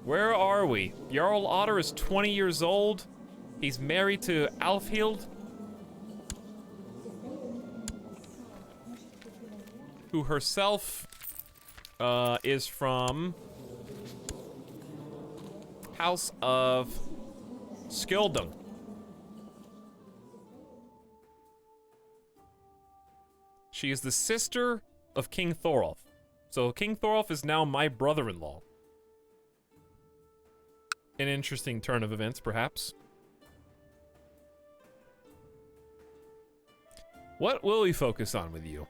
Where are we? Jarl Otter is 20 years old. He's married to Alfhild, who herself is from House of Skildung. She is the sister of King Thorolf. So King Thorolf is now my brother-in-law. An interesting turn of events, perhaps. What will we focus on with you?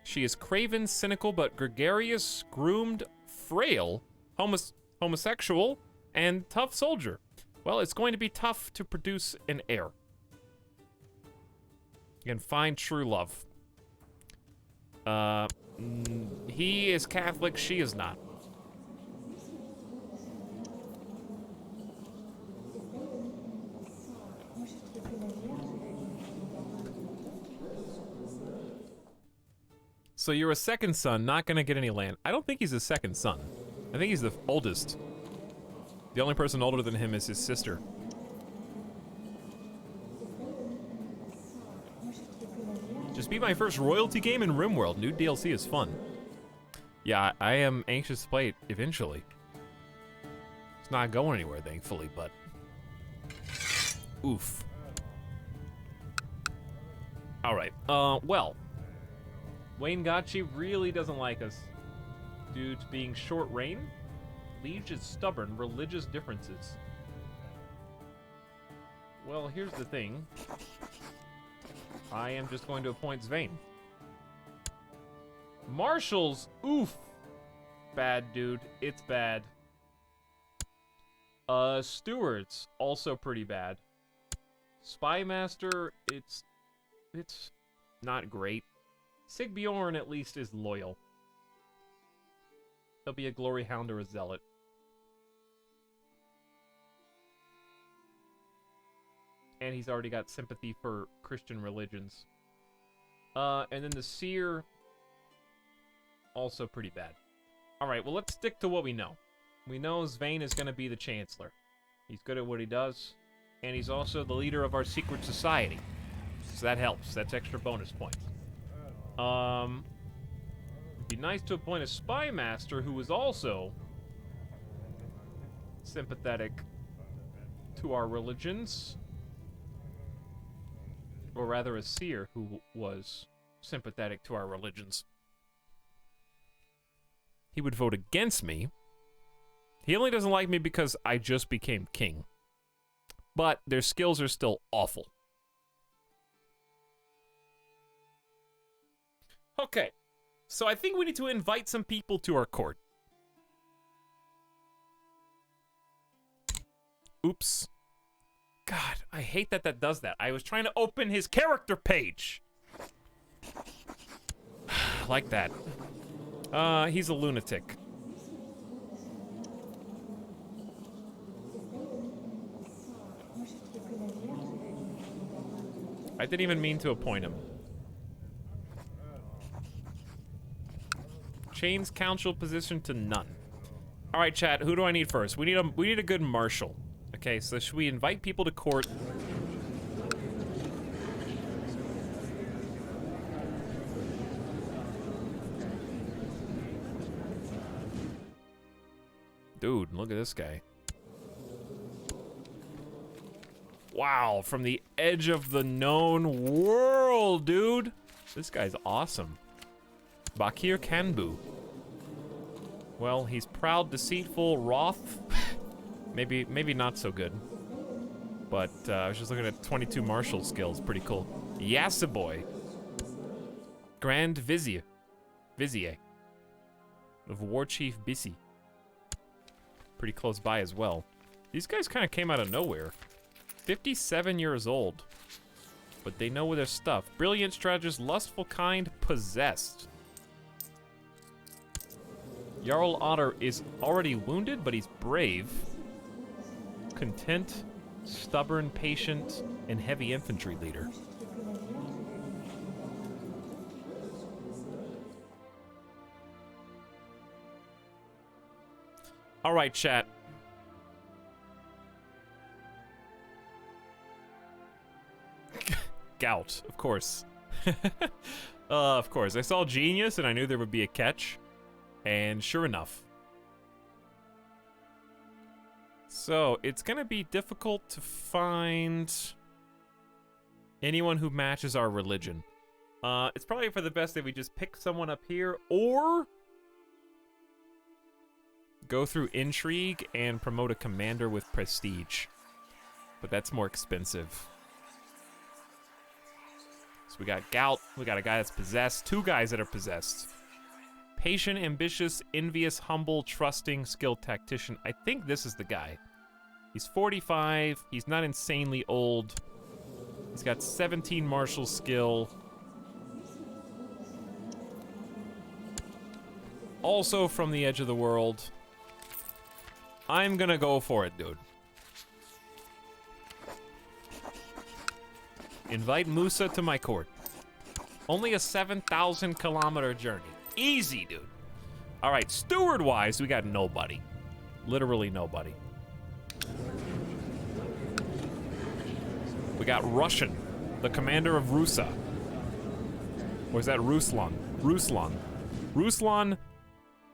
She is craven, cynical, but gregarious, groomed, frail, homosexual, and tough soldier. Well, it's going to be tough to produce an heir. You can find true love. He is Catholic, she is not. So you're a second son, not gonna get any land. I don't think he's a second son. I think he's the oldest. The only person older than him is his sister. Just beat my first royalty game in RimWorld. New DLC is fun. Yeah, I am anxious to play it eventually. It's not going anywhere, thankfully, but... Oof. Alright, well... Wayne Gotchi really doesn't like us. due to being short reign. Liege is stubborn. Religious differences. Well, here's the thing. I am just going to appoint Svein. Marshals, oof. Bad, dude. It's bad. Stewards, also pretty bad. Spymaster, it's not great. Sigbjorn at least is loyal. He'll be a glory hound or a zealot. And he's already got sympathy for Christian religions. And then the seer, also pretty bad. Alright, well, let's stick to what we know. We know Svein is going to be the Chancellor. He's good at what he does. And he's also the leader of our secret society. So that helps. That's extra bonus points. It'd be nice to appoint a spy master who is also sympathetic to our religions. Or rather, a seer who was sympathetic to our religions. He would vote against me. He only doesn't like me because I just became king. But their skills are still awful. Okay, so I think we need to invite some people to our court. Oops. God, I hate that that does that. I was trying to open his character page. Like that. He's a lunatic. I didn't even mean to appoint him. Change council position to none. All right, chat. Who do I need first? We need a good marshal. Okay, so should we invite people to court? Dude, look at this guy. Wow, from the edge of the known world, dude. This guy's awesome. Bakir Kanbu. Well, he's proud, deceitful, wroth. maybe not so good. But I was just looking at 22 martial skills. Pretty cool. Yasaboy. Grand Vizier. Of War Chief Bisi. Pretty close by as well. These guys kind of came out of nowhere. 57 years old. But they know their stuff. Brilliant strategist, lustful kind, possessed. Jarl Otter is already wounded, but he's brave. Content, stubborn, patient, and heavy infantry leader. All right, chat. Gout, of course. Of course. I saw Genius, and I knew there would be a catch. And sure enough. So, it's gonna be difficult to find anyone who matches our religion. It's probably for the best if we just pick someone up here, or go through intrigue and promote a commander with prestige. But that's more expensive. So we got Gout, we got a guy that's possessed, two guys that are possessed. Patient, ambitious, envious, humble, trusting, skilled tactician. I think this is the guy. He's 45, he's not insanely old. He's got 17 martial skill. Also from the edge of the world. I'm gonna go for it, dude. Invite Musa to my court. Only a 7,000 kilometer journey. Easy, dude. All right, steward-wise, we got nobody. Literally nobody. We got Russian, the commander of Rusa. Or is that Ruslan? Ruslan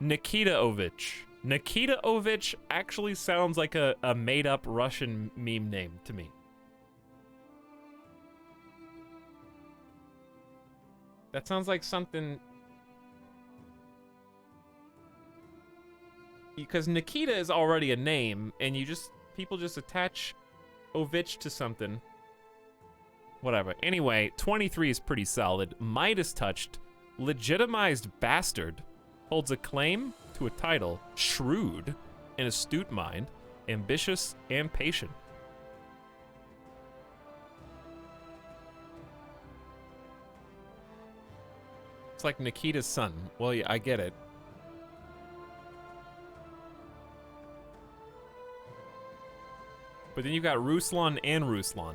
Nikitaovich. Nikitaovich actually sounds like a made-up Russian meme name to me. That sounds like something because Nikita is already a name, and people just attach Ovich to something. Whatever. Anyway, 23 is pretty solid. Midas touched, legitimized bastard, holds a claim to a title, shrewd, an astute mind, ambitious, and patient. It's like Nikita's son. Well, yeah, I get it. But then you got Ruslan and Ruslan,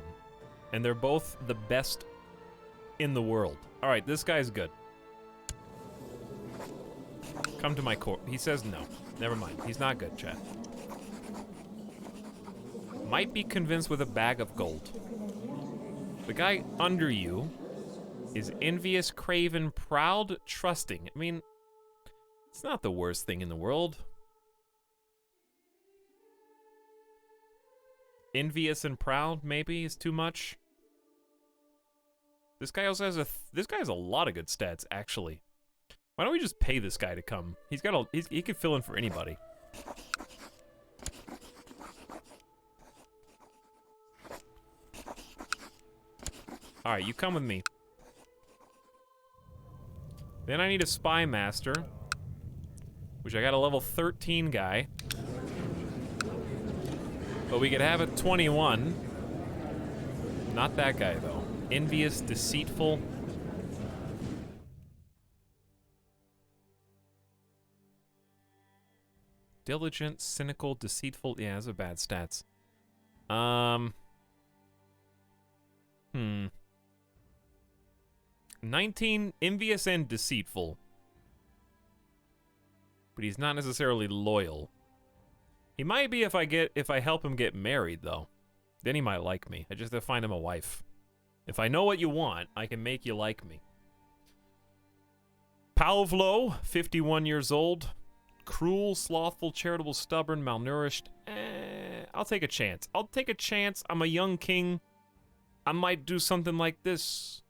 and they're both the best in the world. All right, this guy's good. Come to my court. He says no. Never mind. He's not good, chat. Might be convinced with a bag of gold. The guy under you is envious, craven, proud, trusting. I mean, it's not the worst thing in the world. Envious and proud, maybe, is too much. This guy also has this guy has a lot of good stats, actually. Why don't we just pay this guy to come? He can fill in for anybody. All right, you come with me. Then I need a spy master, which I got a level 13 guy. But we could have a 21. Not that guy, though. Envious, deceitful. Diligent, cynical, deceitful. Yeah, those are bad stats. 19, envious and deceitful. But he's not necessarily loyal. He might be if I help him get married, though. Then he might like me. I just have to find him a wife. If I know what you want, I can make you like me. Pavlo, 51 years old. Cruel, slothful, charitable, stubborn, malnourished. I'll take a chance. I'll take a chance. I'm a young king. I might do something like this.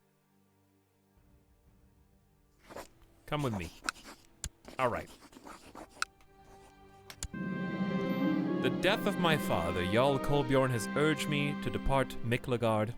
Come with me. All right. The death of my father, Jarl Kolbjorn, has urged me to depart Miklagard,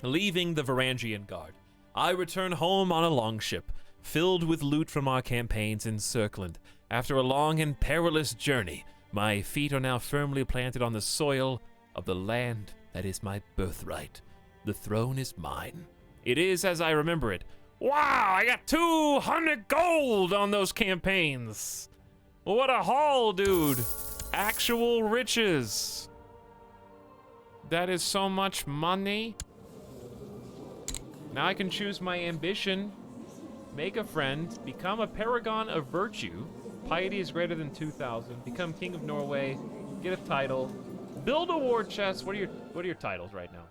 leaving the Varangian Guard. I return home on a longship, filled with loot from our campaigns in Circland. After a long and perilous journey, my feet are now firmly planted on the soil of the land that is my birthright. The throne is mine. It is as I remember it. Wow, I got 200 gold on those campaigns. What a haul, dude. Actual riches. That is so much money. Now I can choose my ambition. Make a friend. Become a paragon of virtue. Piety is greater than 2,000. Become king of Norway. Get a title. Build a war chest. What are your titles right now?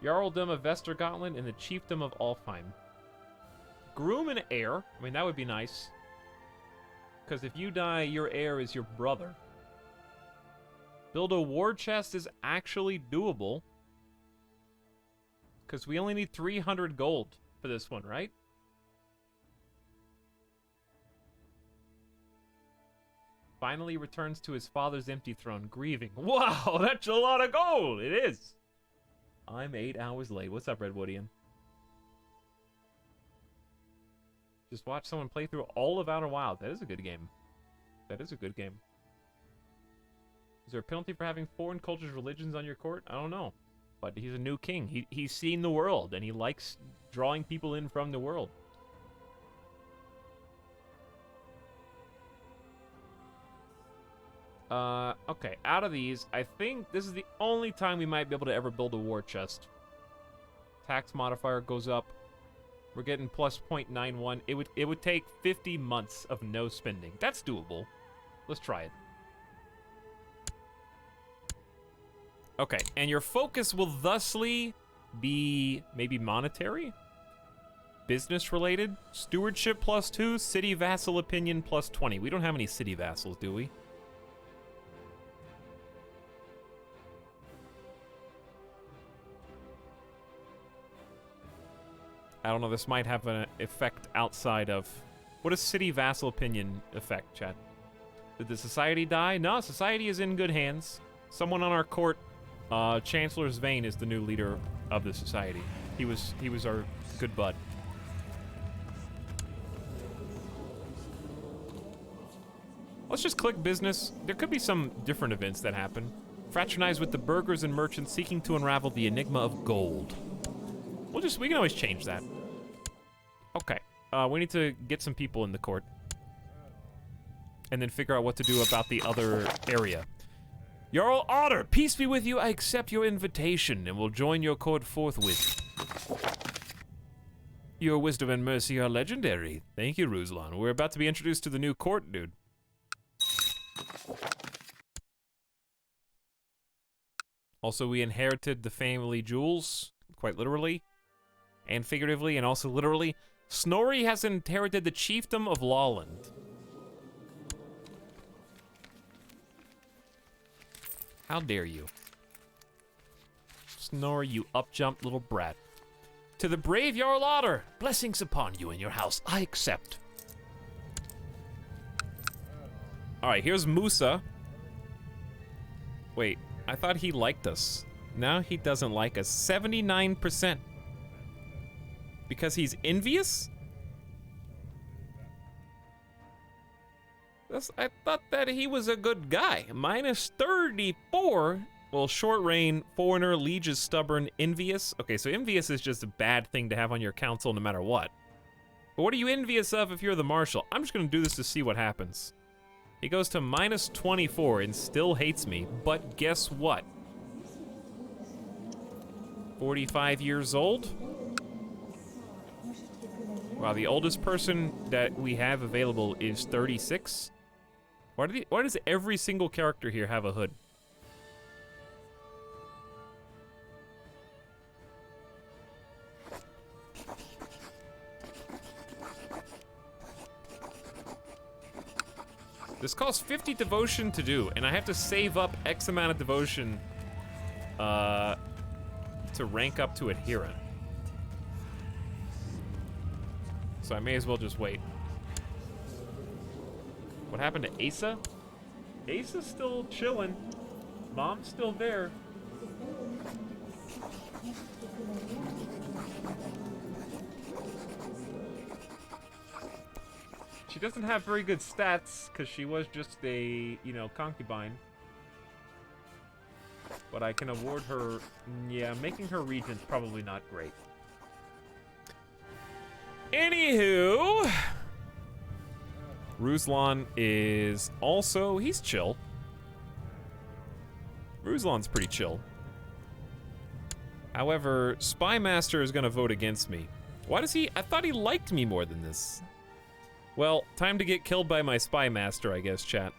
Jarldom of Vestergotland and the chiefdom of Alfheim. Groom an heir. I mean, that would be nice. Because if you die, your heir is your brother. Build a war chest is actually doable. Because we only need 300 gold for this one, right? Finally returns to his father's empty throne, grieving. Wow, that's a lot of gold! It is! I'm 8 hours late. What's up, Redwoodian? Just watch someone play through all of Outer Wilds. That is a good game. That is a good game. Is there a penalty for having foreign cultures, religions on your court? I don't know. But he's a new king. He's seen the world, and he likes drawing people in from the world. Okay, out of these, I think this is the only time we might be able to ever build a war chest. Tax modifier goes up. We're getting plus 0.91. It would take 50 months of no spending. That's doable. Let's try it. Okay, and your focus will thusly be maybe monetary? Business related? Stewardship +2, city vassal opinion +20. We don't have any city vassals, do we? I don't know, this might have an effect outside of... What does city vassal opinion affect, chat? Did the society die? No, society is in good hands. Someone on our court, Chancellor Svane, is the new leader of the society. He was our good bud. Let's just click business. There could be some different events that happen. Fraternize with the burghers and merchants seeking to unravel the enigma of gold. We can always change that. Okay. We need to get some people in the court. And then figure out what to do about the other area. Jarl Otter, peace be with you. I accept your invitation and will join your court forthwith. Your wisdom and mercy are legendary. Thank you, Ruslan. We're about to be introduced to the new court, dude. Also, we inherited the family jewels, quite literally, and figuratively, and also literally. Snorri has inherited the chiefdom of Lawland. How dare you? Snorri, you up-jumped little brat. To the brave Jarl Otter, blessings upon you and your house. I accept. All right, here's Musa. Wait, I thought he liked us. Now he doesn't like us. 79%. Because he's envious? I thought that he was a good guy. Minus 34. Well, short reign, foreigner, liege is stubborn, envious. Okay, so envious is just a bad thing to have on your council no matter what. But what are you envious of if you're the marshal? I'm just gonna do this to see what happens. He goes to minus 24 and still hates me, but guess what? 45 years old? Wow, the oldest person that we have available is 36? Why does every single character here have a hood? This costs 50 devotion to do, and I have to save up X amount of devotion to rank up to adherent. So I may as well just wait. What happened to Asa? Asa's still chilling. Mom's still there. She doesn't have very good stats because she was just a, concubine. But I can award her, yeah, making her regent's probably not great. Anywho, Ruslan is also, he's chill. Ruslan's pretty chill. However, Spymaster is gonna vote against me. Why does he, I thought he liked me more than this. Well, time to get killed by my Spymaster, I guess, chat.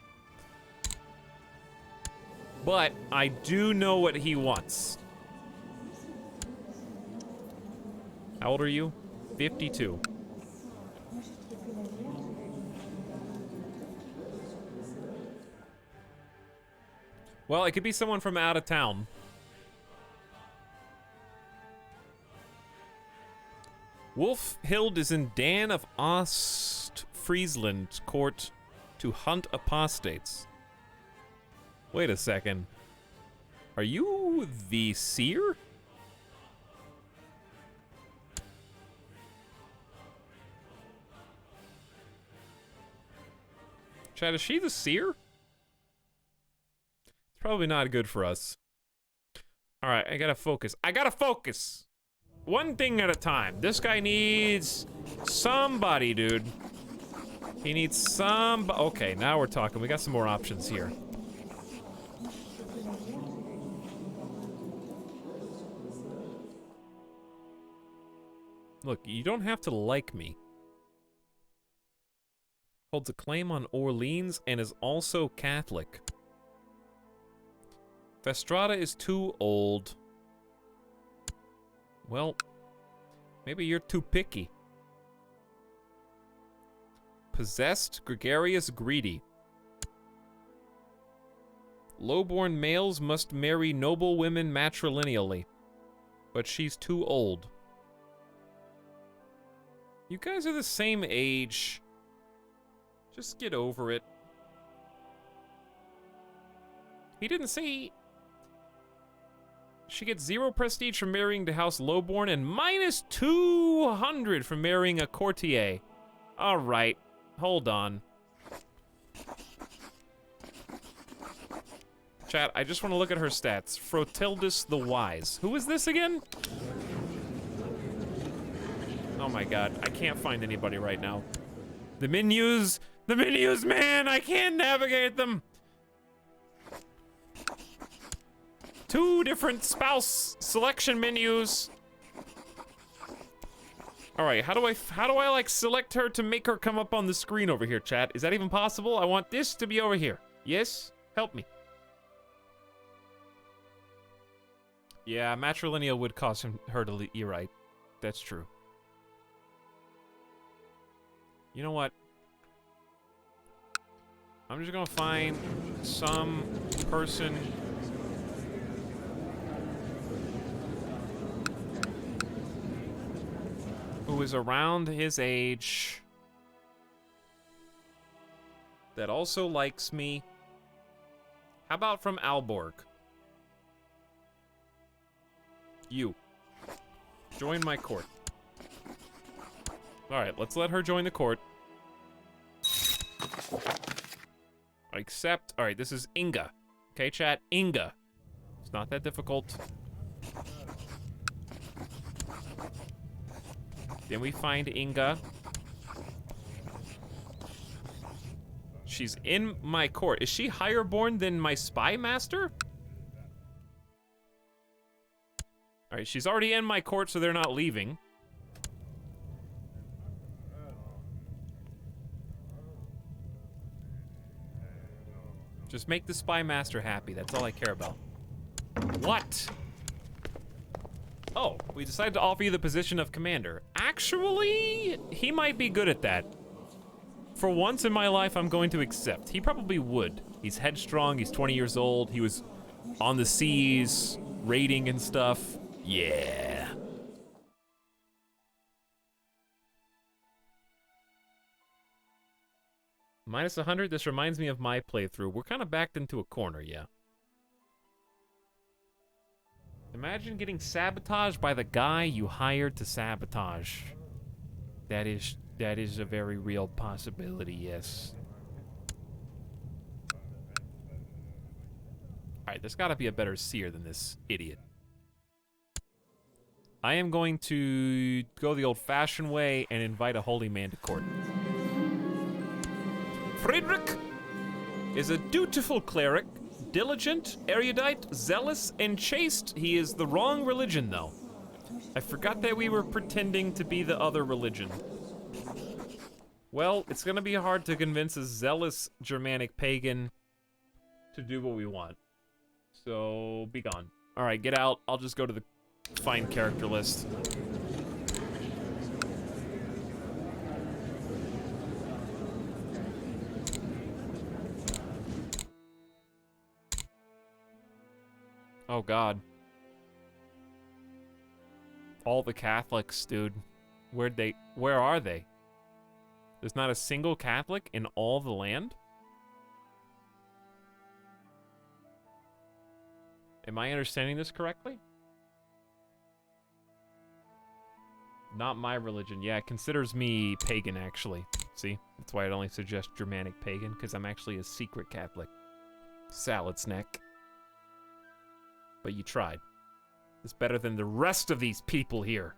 But I do know what he wants. How old are you? 52. Well, it could be someone from out of town. Wolfhild is in Dan of Ostfriesland court to hunt apostates. Wait a second. Are you the seer? Chad, is she the seer? It's probably not good for us. Alright, I gotta focus. One thing at a time. This guy needs somebody, dude. He needs some. Okay, now we're talking. We got some more options here. Look, you don't have to like me. Holds a claim on Orleans and is also Catholic. Festrada is too old. Well, maybe you're too picky. Possessed, gregarious, greedy. Lowborn males must marry noble women matrilineally. But she's too old. You guys are the same age. Just get over it. He didn't say... She gets 0 prestige from marrying the House Lowborn and minus 200 from marrying a courtier. All right, hold on. Chat, I just want to look at her stats. Frotildus the Wise. Who is this again? Oh my god, I can't find anybody right now. The menus, man, I can't navigate them. 2 different spouse selection menus. All right, how do I like select her to make her come up on the screen over here, chat? Is that even possible? I want this to be over here. Yes? Help me. Yeah, matrilineal would cause her to leave. You're right. That's true. You know what? I'm just gonna find some person who is around his age that also likes me. How about from Alborg? You. Join my court. Alright, let's let her join the court. Accept. Alright, this is Inga. Okay, chat? Inga. It's not that difficult. Then we find Inga. She's in my court. Is she higher born than my spy master? Alright, she's already in my court, so they're not leaving. Just make the spy master happy. That's all I care about. What? Oh, we decided to offer you the position of commander. Actually, he might be good at that. For once in my life, I'm going to accept. He probably would. He's headstrong, he's 20 years old, he was on the seas, raiding and stuff. Yeah. Minus 100, this reminds me of my playthrough. We're kind of backed into a corner, yeah. Imagine getting sabotaged by the guy you hired to sabotage. That is a very real possibility, yes. Alright, there's gotta be a better seer than this idiot. I am going to go the old-fashioned way and invite a holy man to court. Friedrich is a dutiful cleric, diligent, erudite, zealous, and chaste. He is the wrong religion, though. I forgot that we were pretending to be the other religion. Well, it's gonna be hard to convince a zealous Germanic pagan to do what we want. So, be gone. Alright, get out. I'll just go to the find character list. Oh god. All the Catholics, dude. Where are they? There's not a single Catholic in all the land? Am I understanding this correctly? Not my religion. Yeah, it considers me pagan, actually. See? That's why I'd only suggest Germanic pagan, because I'm actually a secret Catholic. Salad snack. But you tried. It's better than the rest of these people here.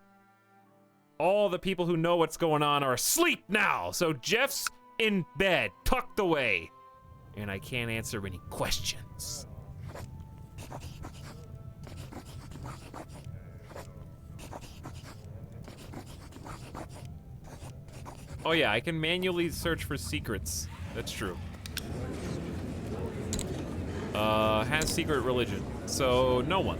All the people who know what's going on are asleep now, so Jeff's in bed, tucked away. And I can't answer any questions. Oh yeah, I can manually search for secrets. That's true. Has secret religion. So, no one.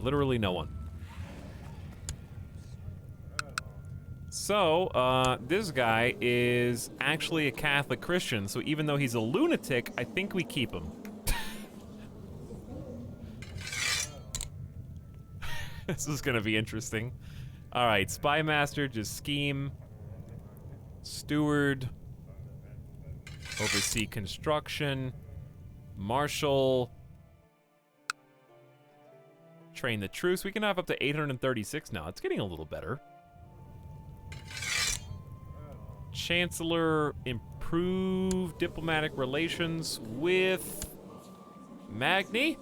Literally no one. So, this guy is actually a Catholic Christian, so even though he's a lunatic, I think we keep him. This is gonna be interesting. All right, Spy Master, just scheme. Steward. Oversee construction. Marshal. Train the troops. We can have up to 836 now. It's getting a little better. Chancellor, improve diplomatic relations with Magni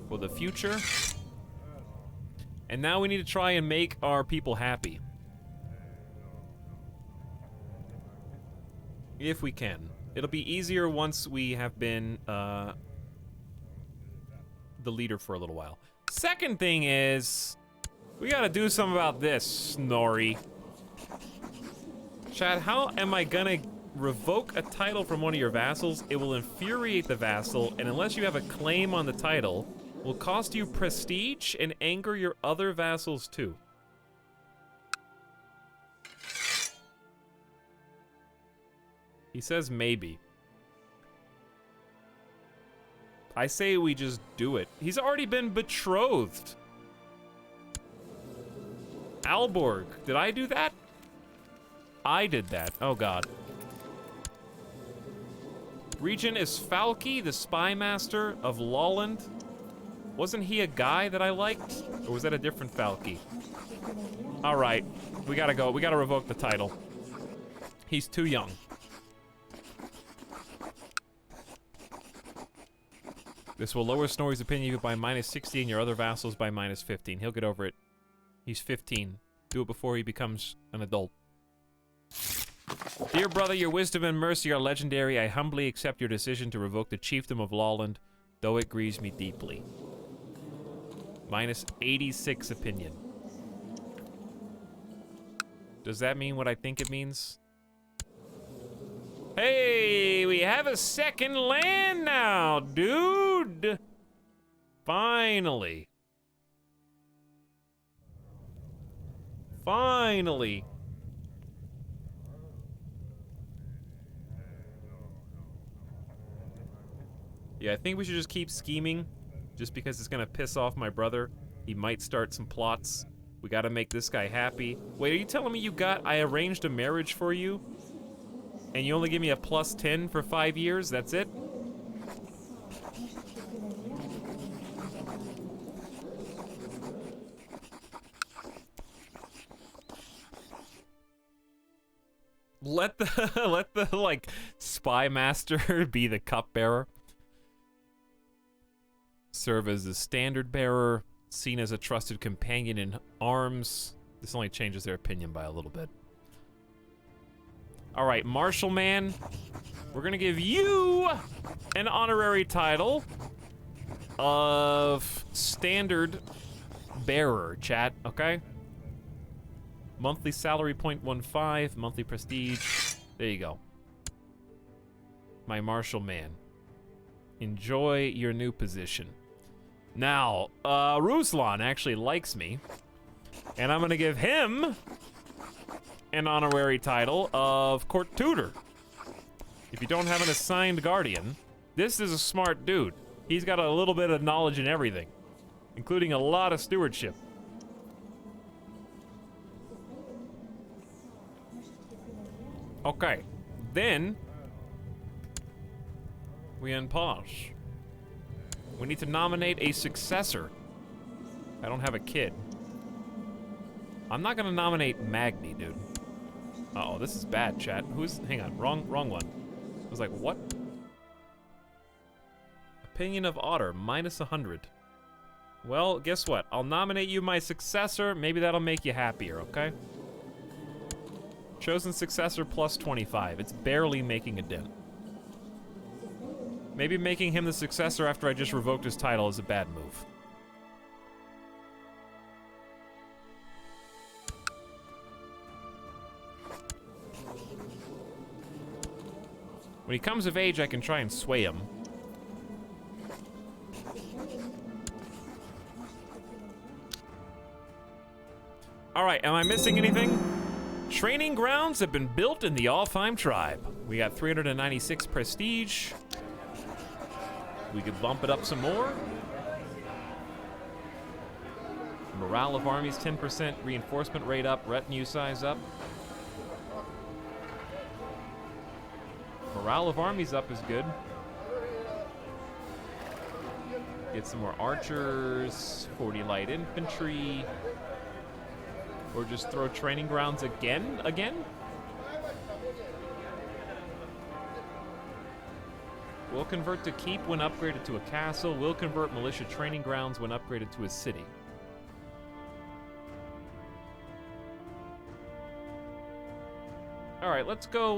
for the future. And now we need to try and make our people happy. If we can. It'll be easier once we have been the leader for a little while. Second thing is, we gotta do something about this, Snorri. Chad, how am I gonna revoke a title from one of your vassals? It will infuriate the vassal, and unless you have a claim on the title, will cost you prestige and anger your other vassals too. He says maybe. I say we just do it. He's already been betrothed. Alborg, did I do that? I did that. Oh god. Regent is Falky, the spy master of Lawland. Wasn't he a guy that I liked? Or was that a different Falky? Alright, we gotta go. We gotta revoke the title. He's too young. This will lower Snorri's opinion by -60 and your other vassals by -15. He'll get over it. He's 15. Do it before he becomes an adult. Dear brother, your wisdom and mercy are legendary. I humbly accept your decision to revoke the chiefdom of Lawland, though it grieves me deeply. -86 opinion. Does that mean what I think it means? Hey, we have a second land now, dude! Finally. Finally. Yeah, I think we should just keep scheming, just because it's gonna piss off my brother. He might start some plots. We gotta make this guy happy. Wait, are you telling me I arranged a marriage for you? And you only give me a +10 for 5 years? That's it? Let the like spy master be the cupbearer. Serve as the standard bearer, seen as a trusted companion in arms. This only changes their opinion by a little bit. All right, Marshal Man, we're gonna give you an honorary title of standard bearer, chat, okay? Monthly salary 0.15, monthly prestige. There you go. My Marshal Man. Enjoy your new position. Now, Ruslan actually likes me, and I'm gonna give him an honorary title of Court Tutor. If you don't have an assigned guardian, this is a smart dude. He's got a little bit of knowledge in everything, including a lot of stewardship. Okay, then we unpause. We need to nominate a successor. I don't have a kid. I'm not gonna nominate Magni, dude. Uh-oh, this is bad, chat. Hang on, wrong one. I was like, what? Opinion of Otter, -100. Well, guess what? I'll nominate you my successor. Maybe that'll make you happier, okay? Chosen successor +25. It's barely making a dent. Maybe making him the successor after I just revoked his title is a bad move. When he comes of age, I can try and sway him. All right, am I missing anything? Training grounds have been built in the Alfheim tribe. We got 396 prestige. We could bump it up some more. Morale of armies 10%, reinforcement rate up, retinue size up. Morale of armies up is good. Get some more archers, 40 light infantry. Or just throw training grounds again? Will convert to keep when upgraded to a castle. Will convert militia training grounds when upgraded to a city. All right, let's go,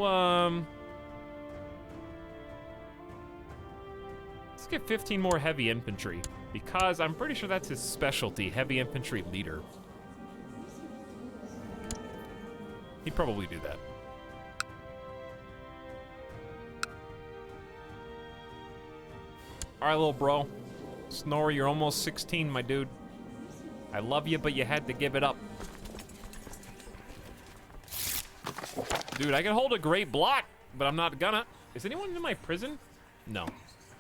let's get 15 more heavy infantry, because I'm pretty sure that's his specialty, heavy infantry leader. He'd probably do that. All right, little bro. Snorri, you're almost 16, my dude. I love you, but you had to give it up. Dude, I can hold a great block, but I'm not gonna. Is anyone in my prison? No.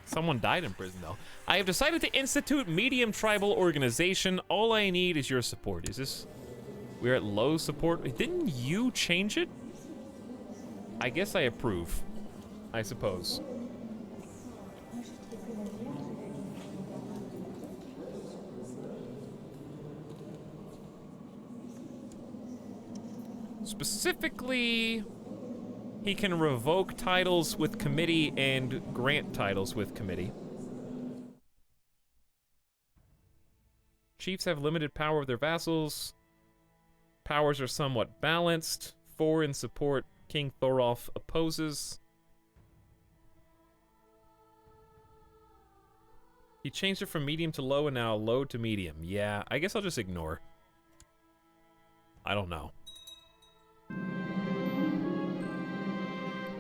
Someone died in prison, though. I have decided to institute medium tribal organization. All I need is your support. Is this... We're at low support. Didn't you change it? I guess I approve. I suppose. Specifically, he can revoke titles with committee and grant titles with committee. Chiefs have limited power of their vassals. Powers are somewhat balanced. 4 in support. King Thorolf opposes. He changed it from medium to low and now low to medium. Yeah, I guess I'll just ignore. I don't know.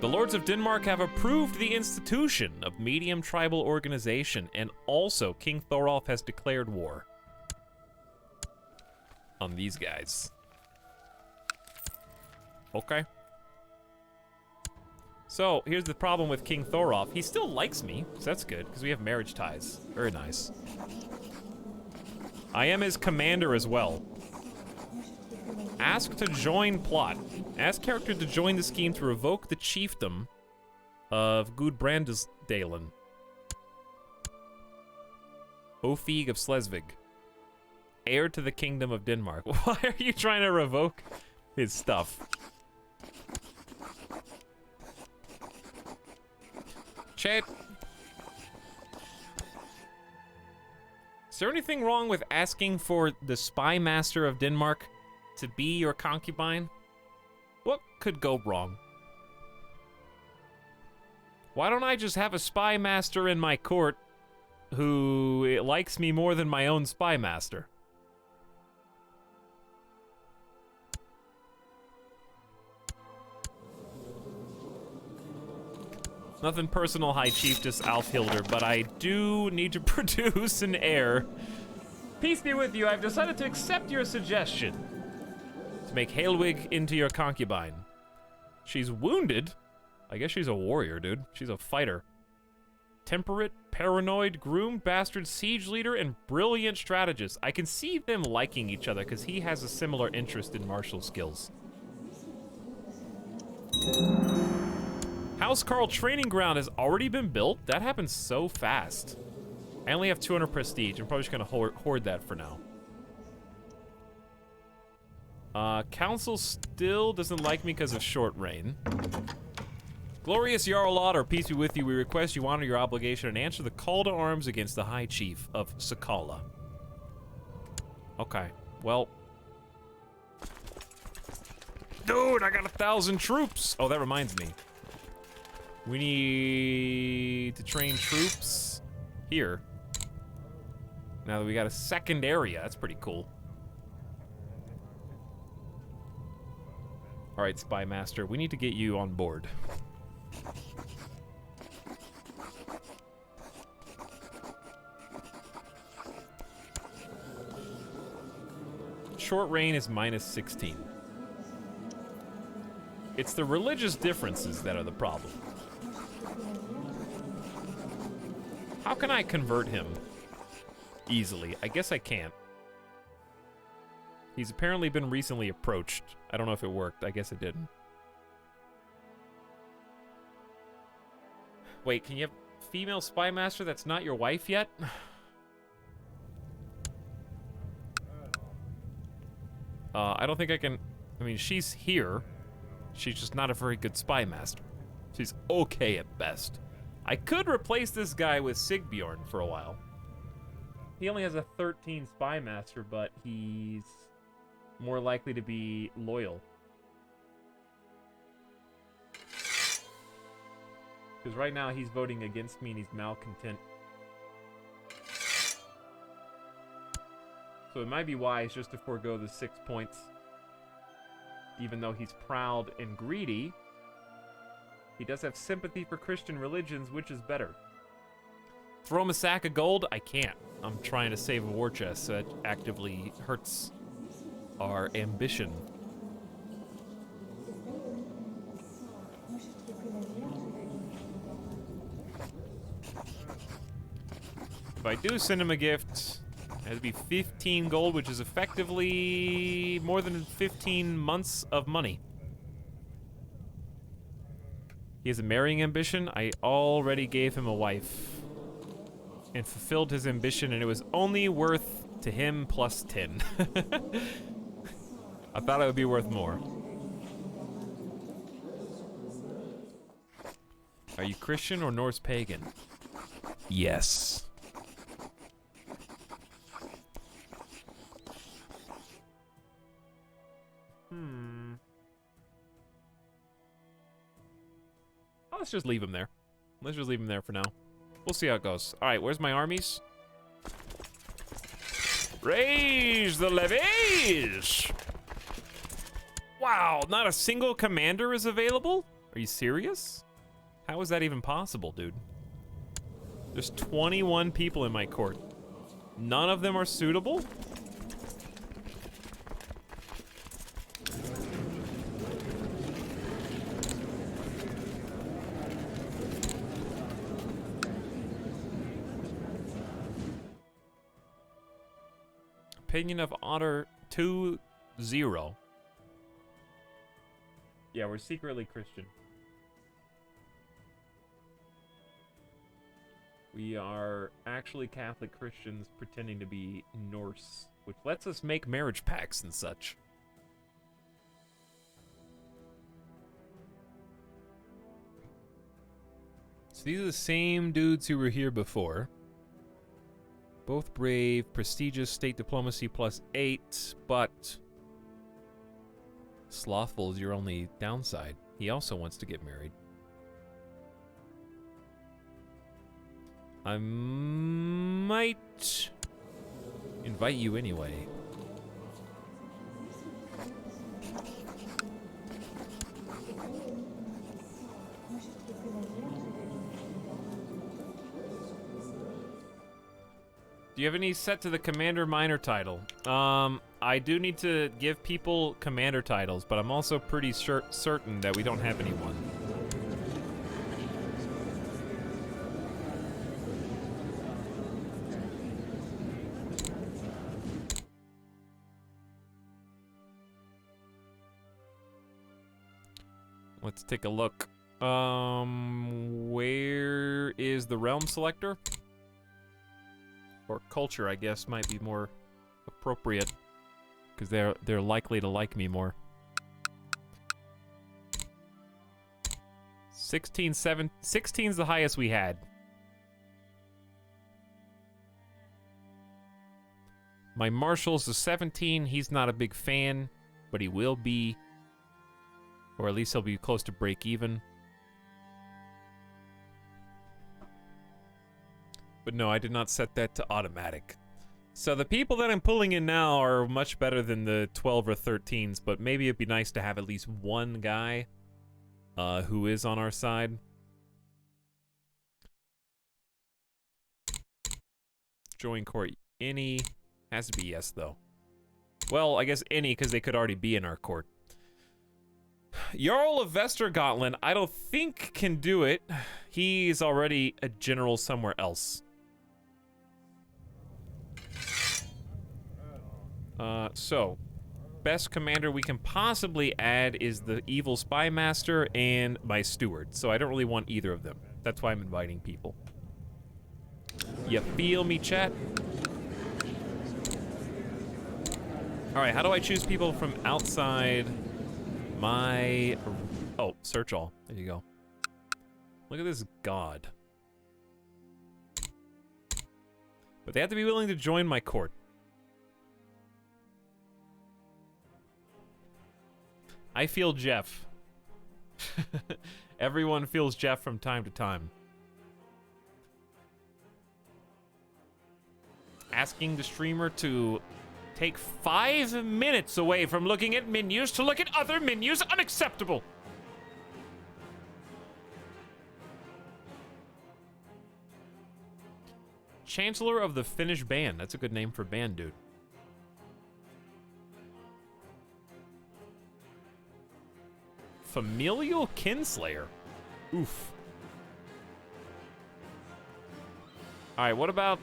The Lords of Denmark have approved the institution of medium tribal organization, and also King Thorolf has declared war on these guys. Okay. So, here's the problem with King Thorolf. He still likes me, so that's good, because we have marriage ties. Very nice. I am his commander as well. Ask to join plot. Ask character to join the scheme to revoke the chiefdom of Gudbrandisdalen. Ofig of Slesvig. Heir to the kingdom of Denmark. Why are you trying to revoke his stuff? Chat. Is there anything wrong with asking for the spy master of Denmark to be your concubine? What could go wrong? Why don't I just have a spy master in my court who likes me more than my own spy master? Nothing personal, High Chiefess Alfhilder, but I do need to produce an heir. Peace be with you, I've decided to accept your suggestion. To make Haelwig into your concubine. She's wounded? I guess she's a warrior, dude. She's a fighter. Temperate, paranoid, groomed, bastard, siege leader, and brilliant strategist. I can see them liking each other because he has a similar interest in martial skills. House Carl training ground has already been built? That happened so fast. I only have 200 prestige. I'm probably just gonna hoard that for now. Council still doesn't like me because of short reign. Glorious Jarl Otter, peace be with you. We request you honor your obligation and answer the call to arms against the High Chief of Sakala. Okay, well. Dude, I got 1,000 troops. Oh, that reminds me. We need to train troops here. Now that we got a second area, that's pretty cool. All right, Spy Master, we need to get you on board. Short reign is -16. It's the religious differences that are the problem. How can I convert him easily? I guess I can't. He's apparently been recently approached. I don't know if it worked. I guess it didn't. Wait, can you have female spy master that's not your wife yet? I don't think I can... I mean, she's here. She's just not a very good spy master. She's okay at best. I could replace this guy with Sigbjorn for a while. He only has a 13 spy master, but he's more likely to be loyal. Because right now he's voting against me and he's malcontent. So it might be wise just to forego the 6 points. Even though he's proud and greedy, he does have sympathy for Christian religions, which is better. Throw him a sack of gold? I can't. I'm trying to save a war chest, so that actively hurts our ambition. If I do send him a gift, it'd be 15 gold, which is effectively more than 15 months of money. He has a marrying ambition. I already gave him a wife and fulfilled his ambition, and it was only worth to him plus 10. I thought it would be worth more. Are you Christian or Norse pagan? Yes. Let's just leave him there. Let's just leave him there for now. We'll see how it goes. All right, where's my armies? Raise the levies! Wow, not a single commander is available? Are you serious? How is that even possible, dude? There's 21 people in my court. None of them are suitable? Opinion of Otter 2-0. Yeah, we're secretly Christian. We are actually Catholic Christians pretending to be Norse, which lets us make marriage pacts and such. So these are the same dudes who were here before. Both brave, prestigious, state diplomacy +8, but slothful is your only downside. He also wants to get married. I might invite you anyway. Do you have any set to the commander minor title? I do need to give people commander titles, but I'm also pretty certain that we don't have anyone. Let's take a look. Where is the realm selector? Or culture, I guess, might be more appropriate, because they're likely to like me more. 16's the highest we had. My marshal's a 17. He's not a big fan, but he will be, or at least he'll be close to break even. But no, I did not set that to automatic. So the people that I'm pulling in now are much better than the 12 or 13s, but maybe it'd be nice to have at least one guy who is on our side. Join court. Any. Has to be yes, though. Well, I guess any, because they could already be in our court. Jarl of Vestergotland, I don't think can do it. He's already a general somewhere else. So, best commander we can possibly add is the evil spy master and my steward. So I don't really want either of them. That's why I'm inviting people. You feel me, chat? All right, how do I choose people from outside my... Oh, search all. There you go. Look at this god. But they have to be willing to join my court. I feel Jeff. Everyone feels Jeff from time to time. Asking the streamer to take 5 minutes away from looking at menus to look at other menus, unacceptable. Chancellor of the Finnish Band. That's a good name for band, dude. Familial Kinslayer. Oof. Alright, what about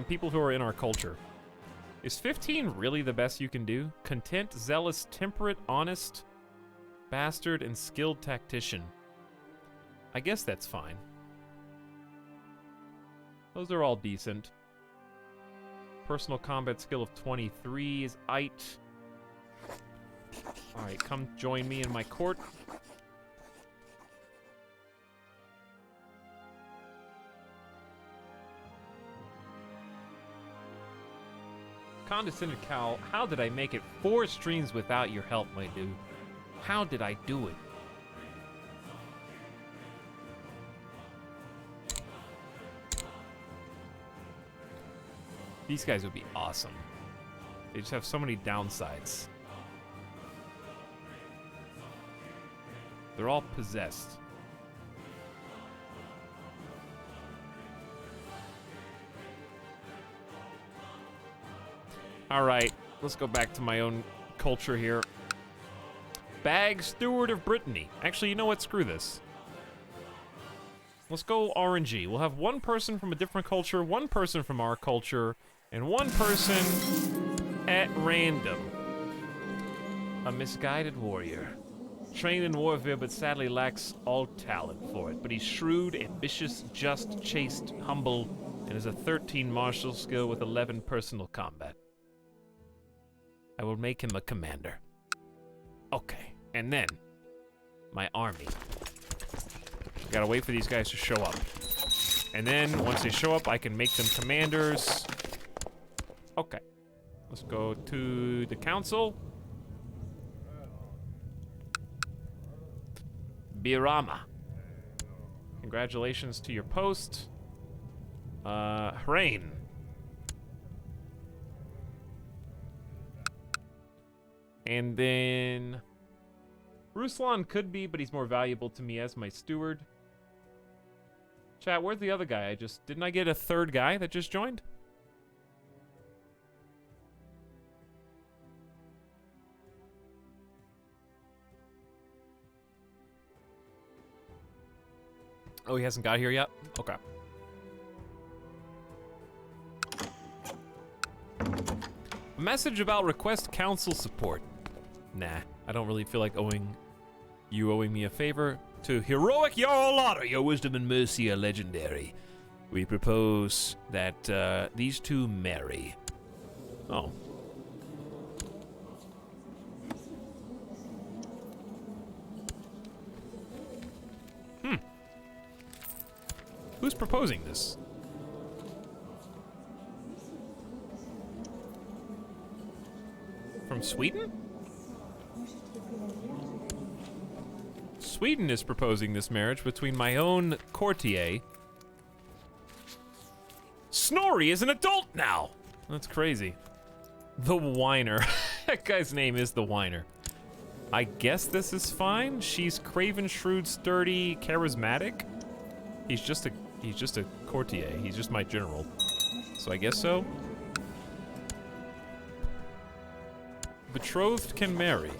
people who are in our culture? Is 15 really the best you can do? Content, zealous, temperate, honest, bastard, and skilled tactician. I guess that's fine. Those are all decent. Personal combat skill of 23 is aight. Alright, come join me in my court. Condescended cow, how did I make it 4 streams without your help, my dude? How did I do it? These guys would be awesome. They just have so many downsides. They're all possessed. Alright, let's go back to my own culture here. Bag Steward of Brittany. Actually, you know what? Screw this. Let's go RNG. We'll have one person from a different culture, one person from our culture, and one person at random. A misguided warrior. Trained in warfare, but sadly lacks all talent for it. But he's shrewd, ambitious, just, chaste, humble, and has a 13 martial skill with 11 personal combat. I will make him a commander. Okay, and then my army. Gotta wait for these guys to show up. And then once they show up, I can make them commanders. Okay, let's go to the council. Birama. Congratulations to your post. Hrain. And then Ruslan could be, but he's more valuable to me as my steward. Chat, where's the other guy? Didn't I get a third guy that just joined? Oh, he hasn't got here yet? Okay. A message about request council support. Nah, I don't really feel like owing me a favor. To heroic Jarl Otter, your wisdom and mercy are legendary. We propose that these two marry. Oh. Who's proposing this? From Sweden? Sweden is proposing this marriage between my own courtier. Snorri is an adult now! That's crazy. The Whiner. That guy's name is the Whiner. I guess this is fine. She's craven, shrewd, sturdy, charismatic. He's just a courtier. He's just my general. So I guess so. Betrothed can marry.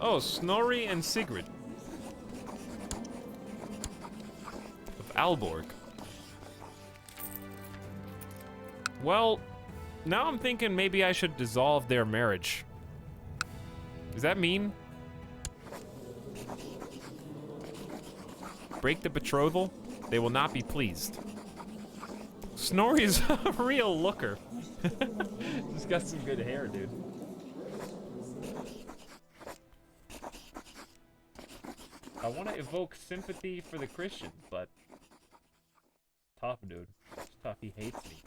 Oh, Snorri and Sigrid. Of Alborg. Well, now I'm thinking maybe I should dissolve their marriage. Does that mean break the betrothal? They will not be pleased. Snorri's a real looker. He's got some good hair, dude. I want to evoke sympathy for the Christians, but tough, dude. It's tough. He hates me.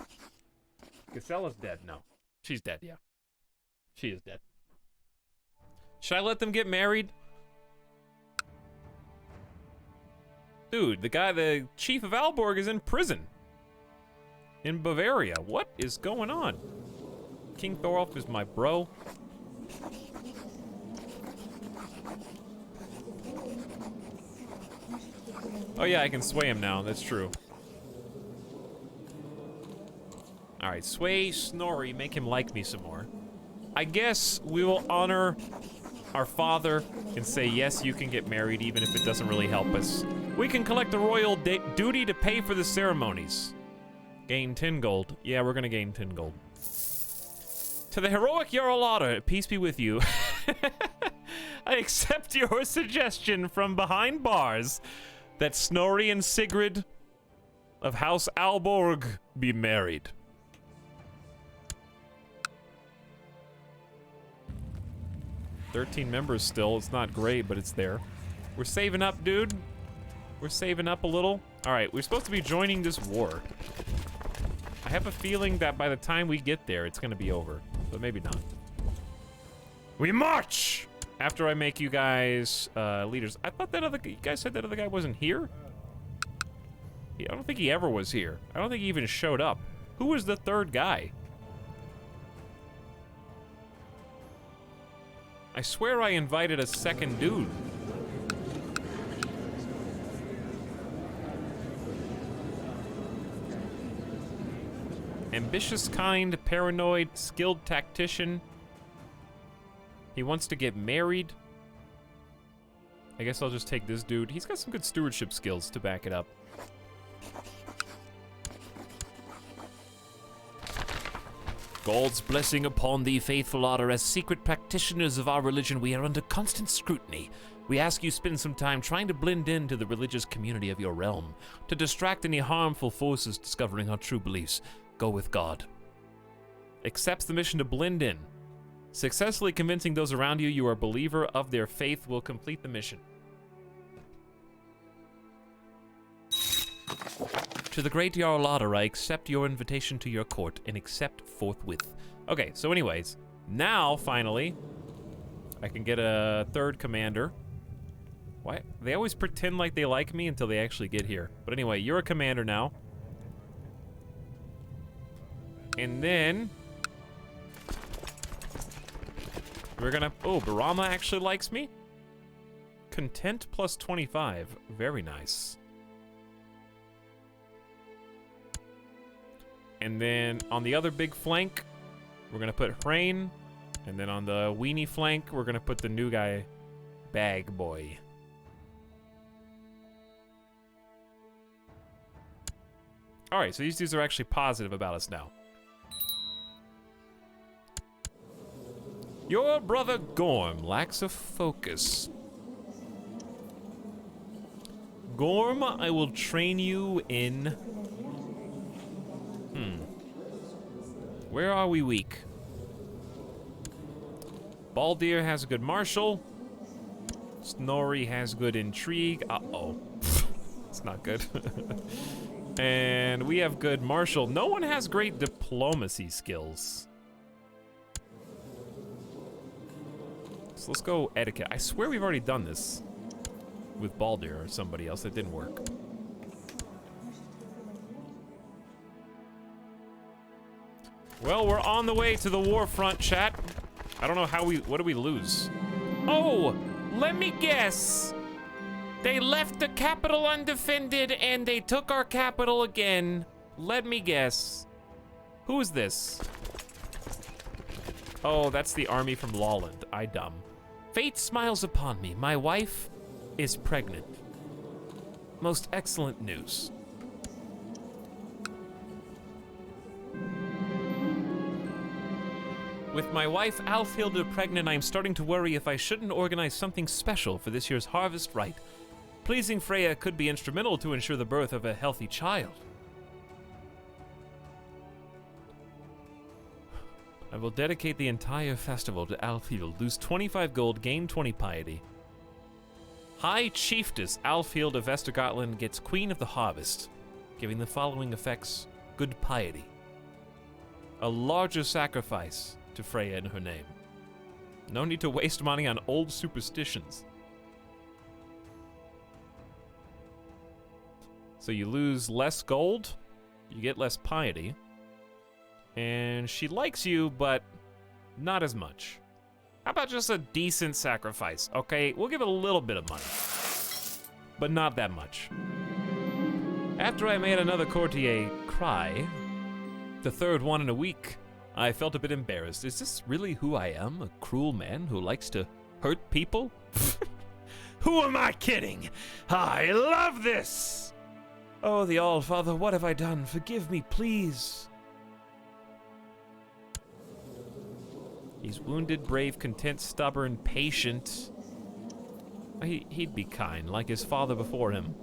Casella's dead. No, she's dead. Yeah, she is dead. Should I let them get married? Dude, the chief of Alborg is in prison. In Bavaria. What is going on? King Thorolf is my bro. Oh yeah, I can sway him now. That's true. Alright, sway Snorri, make him like me some more. I guess we will honor our father and say, yes, you can get married even if it doesn't really help us. We can collect the royal duty to pay for the ceremonies. Gain 10 gold. Yeah, we're gonna gain 10 gold. To the heroic Jarlada, peace be with you. I accept your suggestion from behind bars that Snorri and Sigrid of House Alborg be married. "13 members still. It's not great, but it's there. We're saving up, dude. We're saving up a little. All right, we're supposed to be joining this war. I have a feeling that by the time we get there, it's gonna be over, but maybe not. We march! After I make you guys leaders. I thought that you guys said that other guy wasn't here? I don't think he ever was here. I don't think he even showed up. Who was the third guy? I swear I invited a second dude. Ambitious, kind, paranoid, skilled tactician. He wants to get married. I guess I'll just take this dude. He's got some good stewardship skills to back it up. God's blessing upon thee, faithful Otter. As secret practitioners of our religion, we are under constant scrutiny. We ask you spend some time trying to blend into the religious community of your realm, to distract any harmful forces discovering our true beliefs. Go with God. Accepts the mission to blend in. Successfully convincing those around you you are a believer of their faith will complete the mission. To the great Jarl Otter, I accept your invitation to your court and accept forthwith. Okay, so anyways, now finally, I can get a third commander. Why? They always pretend like they like me until they actually get here. But anyway, you're a commander now. And then we're gonna, oh, Barama actually likes me. Content plus 25, very nice. And then on the other big flank, we're gonna put Hrain. And then on the weenie flank, we're gonna put the new guy, Bag Boy. All right, so these dudes are actually positive about us now. Your brother Gorm lacks a focus. Gorm, I will train you in... Where are we weak? Baldir has a good martial. Snorri has good intrigue. Uh-oh. It's not good. And we have good martial. No one has great diplomacy skills. So let's go etiquette. I swear we've already done this with Baldir or somebody else. That didn't work. Well, we're on the way to the war front, chat. I don't know how what do we lose? Oh, let me guess. They left the capital undefended and they took our capital again. Let me guess. Who is this? Oh, that's the army from Lawland. I dumb. Fate smiles upon me. My wife is pregnant. Most excellent news. With my wife Alfhilda pregnant, I am starting to worry if I shouldn't organize something special for this year's harvest rite. Pleasing Freya could be instrumental to ensure the birth of a healthy child. I will dedicate the entire festival to Alfhild. Lose 25 gold, gain 20 piety. High Chiefess Alfhild of Vestergotland gets Queen of the Harvest, giving the following effects: good piety. A larger sacrifice to Freya in her name. No need to waste money on old superstitions. So you lose less gold, you get less piety, and she likes you, but not as much. How about just a decent sacrifice? Okay, we'll give it a little bit of money, but not that much. After I made another courtier cry, the third one in a week, I felt a bit embarrassed. Is this really who I am? A cruel man who likes to hurt people? Who am I kidding? I love this! Oh, the All-Father, what have I done? Forgive me, please. He's wounded, brave, content, stubborn, patient. He'd be kind, like his father before him.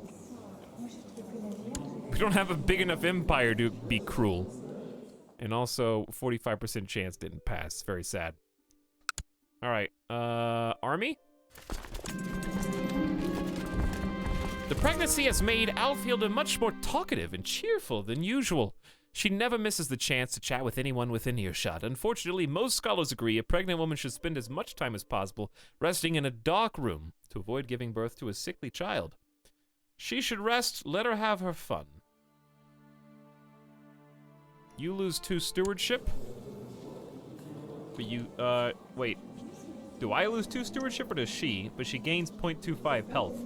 We don't have a big enough empire to be cruel. And also, 45% chance didn't pass. Very sad. Alright, army? The pregnancy has made Alfhilda much more talkative and cheerful than usual. She never misses the chance to chat with anyone within earshot. Unfortunately, most scholars agree a pregnant woman should spend as much time as possible resting in a dark room to avoid giving birth to a sickly child. She should rest, let her have her fun. You lose 2 stewardship. But you, wait. Do I lose 2 stewardship or does she? But she gains 0.25 health.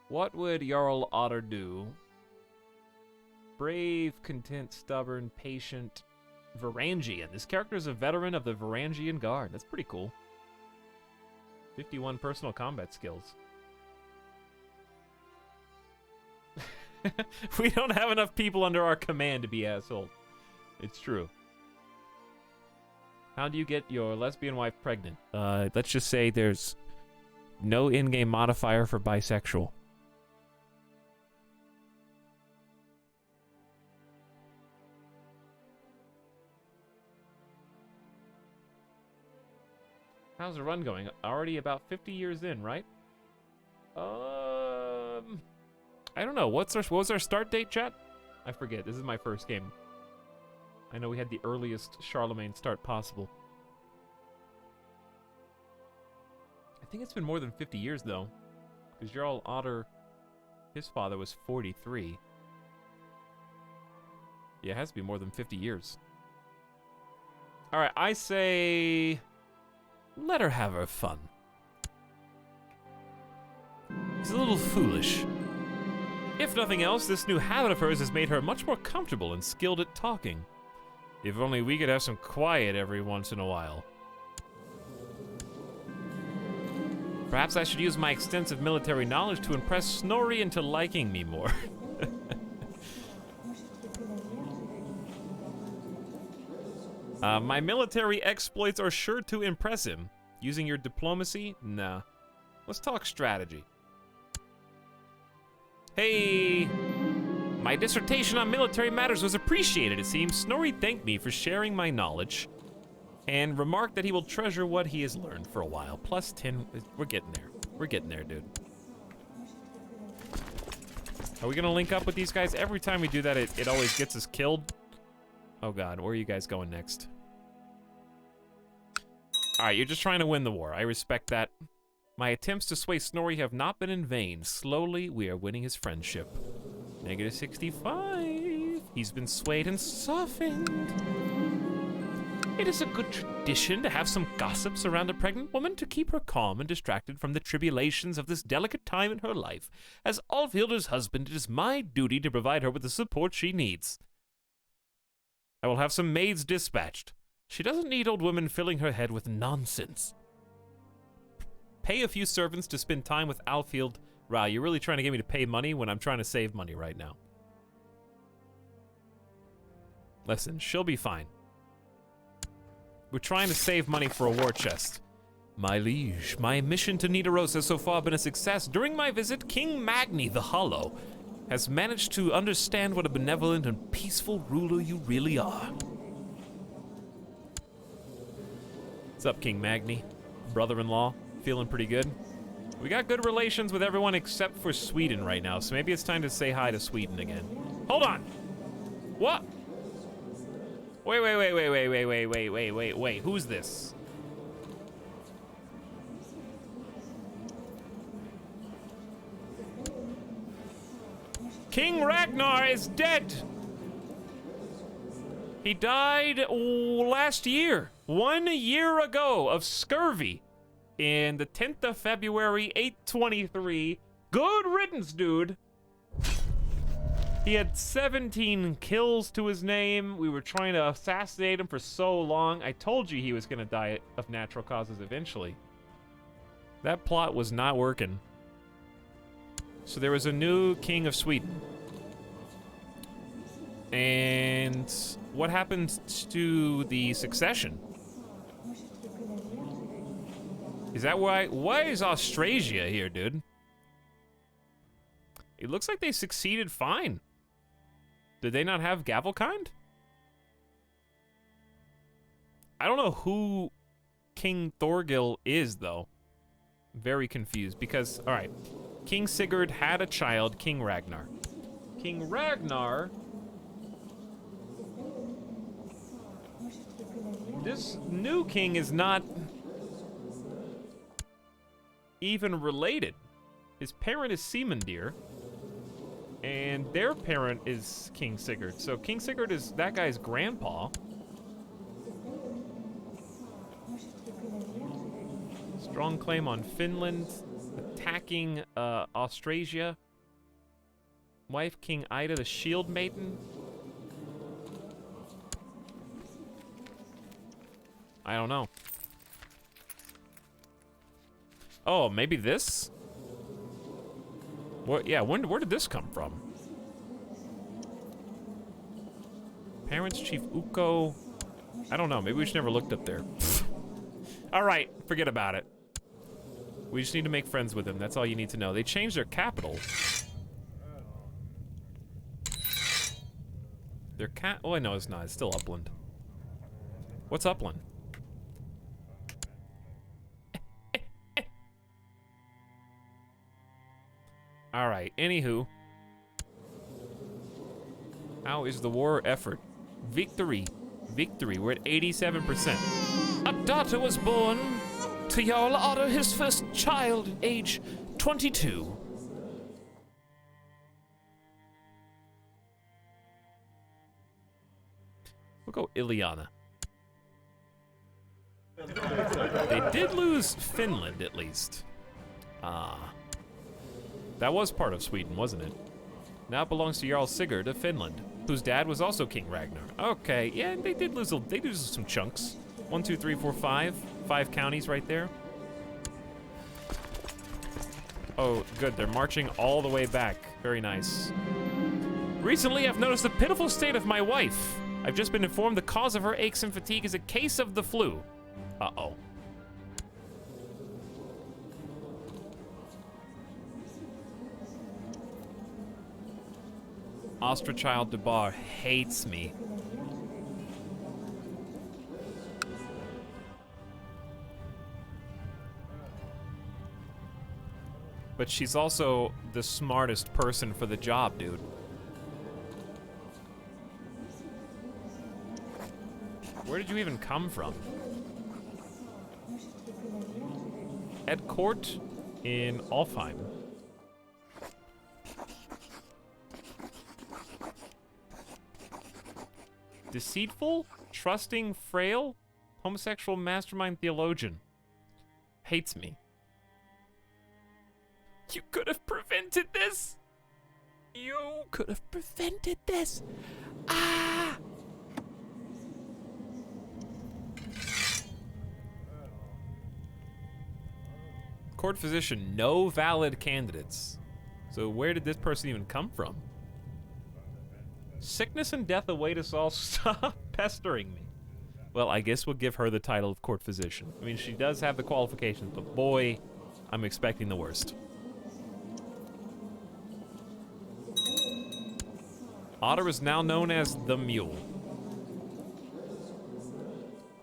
What would Jarl Otter do? Brave, content, stubborn, patient, Varangian. This character is a veteran of the Varangian Guard. That's pretty cool. 51 personal combat skills. We don't have enough people under our command to be asshole. It's true. How do you get your lesbian wife pregnant? Let's just say there's no in-game modifier for bisexual. How's the run going? Already about 50 years in, right? I don't know. What was our start date, chat? I forget. This is my first game. I know we had the earliest Charlemagne start possible. I think it's been more than 50 years, though. Because Jarl Otter, his father was 43. Yeah, it has to be more than 50 years. Alright, I say... let her have her fun. He's a little foolish. If nothing else, this new habit of hers has made her much more comfortable and skilled at talking. If only we could have some quiet every once in a while. Perhaps I should use my extensive military knowledge to impress Snorri into liking me more. My military exploits are sure to impress him. Using your diplomacy? Nah. Let's talk strategy. Hey! My dissertation on military matters was appreciated, it seems. Snorri thanked me for sharing my knowledge and remarked that he will treasure what he has learned for a while. Plus 10, we're getting there. We're getting there, dude. Are we gonna link up with these guys? Every time we do that, it always gets us killed. Oh god, where are you guys going next? Alright, you're just trying to win the war. I respect that. My attempts to sway Snorri have not been in vain. Slowly, we are winning his friendship. Negative 65. He's been swayed and softened. It is a good tradition to have some gossips around a pregnant woman to keep her calm and distracted from the tribulations of this delicate time in her life. As Alfhilda's husband, it is my duty to provide her with the support she needs. I will have some maids dispatched. She doesn't need old women filling her head with nonsense. Pay a few servants to spend time with Alfhild. Wow, you're really trying to get me to pay money when I'm trying to save money right now. Listen, she'll be fine. We're trying to save money for a war chest. My liege, my mission to Nidaros has so far been a success. During my visit, King Magni the Hollow has managed to understand what a benevolent and peaceful ruler you really are. What's up, King Magni? Brother-in-law, feeling pretty good? We got good relations with everyone except for Sweden right now, so maybe it's time to say hi to Sweden again. Hold on! What? Wait, who's this? King Ragnar is dead! He died last year, 1 year ago, of scurvy. In the 10th of February, 823. Good riddance, dude! He had 17 kills to his name. We were trying to assassinate him for so long. I told you he was gonna die of natural causes eventually. That plot was not working. So there was a new king of Sweden. And what happened to the succession? Is that why is Austrasia here, dude? It looks like they succeeded fine. Did they not have Gavelkind? I don't know who King Thorgil is, though. Very confused, because, alright. King Sigurd had a child, King Ragnar. King Ragnar... This new king is not even related. His parent is Simundir, and their parent is King Sigurd. So King Sigurd is that guy's grandpa. Strong claim on Finland, attacking Austrasia. Wife King Ida, the Shield Maiden. I don't know. Oh, maybe this? What? Yeah, where did this come from? Parents, Chief Ukko. I don't know, maybe we just never looked up there. Alright, forget about it. We just need to make friends with them, that's all you need to know. They changed their capital. Oh, no, it's not, it's still Upland. What's Upland? Alright, anywho. How is the war effort? Victory. Victory, we're at 87%. A daughter was born to Jarl Otto, his first child, age 22. We'll go Ilyana. They did lose Finland, at least. That was part of Sweden, wasn't it? Now it belongs to Jarl Sigurd of Finland, whose dad was also King Ragnar. Okay, yeah, they did lose some chunks. 1, 2, 3, 4, 5. 5 counties right there. Oh, good, they're marching all the way back. Very nice. Recently, I've noticed the pitiful state of my wife. I've just been informed the cause of her aches and fatigue is a case of the flu. Uh-oh. Ostrachild Debar hates me. But she's also the smartest person for the job, dude. Where did you even come from? At court in Alfheim. Deceitful, trusting, frail, homosexual mastermind theologian. Hates me. You could have prevented this. You could have prevented this. Ah! Court physician, no valid candidates. So where did this person even come from? Sickness and death await us all. Stop pestering me. Well, I guess we'll give her the title of court physician. I mean, she does have the qualifications, but boy, I'm expecting the worst. Otter is now known as the Mule.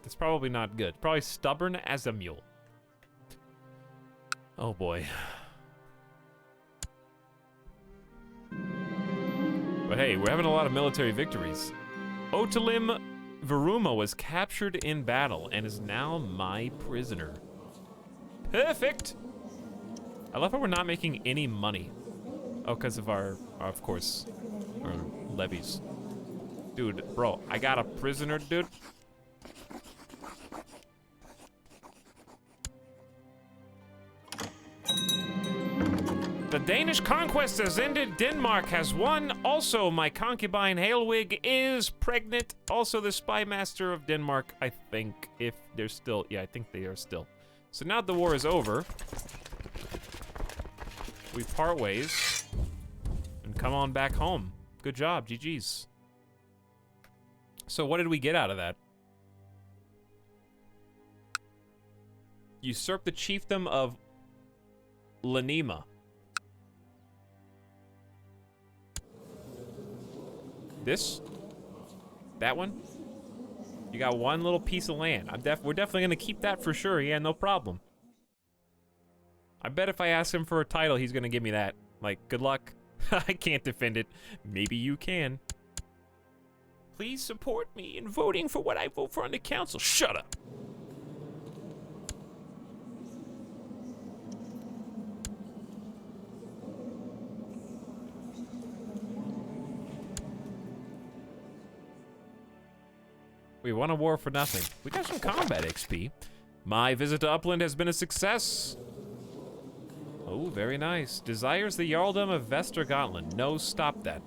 That's probably not good. Probably stubborn as a mule. Oh boy. But hey, we're having a lot of military victories. Otalim Varuma was captured in battle and is now my prisoner. Perfect! I love how we're not making any money. Oh, because of our, of course, our levies. Dude, bro, I got a prisoner, dude. The Danish conquest has ended. Denmark has won. Also, my concubine Hailwig is pregnant. Also, the spy master of Denmark, I think, if they're still... Yeah, I think they are still. So now that the war is over, we part ways and come on back home. Good job, GG's. So what did we get out of that? Usurp the chiefdom of Lanima. This? That one? You got one little piece of land. We're definitely gonna keep that for sure. Yeah, no problem. I bet if I ask him for a title, he's gonna give me that. Like, good luck. I can't defend it. Maybe you can. Please support me in voting for what I vote for on the council. Shut up. We won a war for nothing. We got some combat XP. My visit to Upland has been a success. Oh, very nice. Desires the Jarldom of Vestergotland. No, stop that.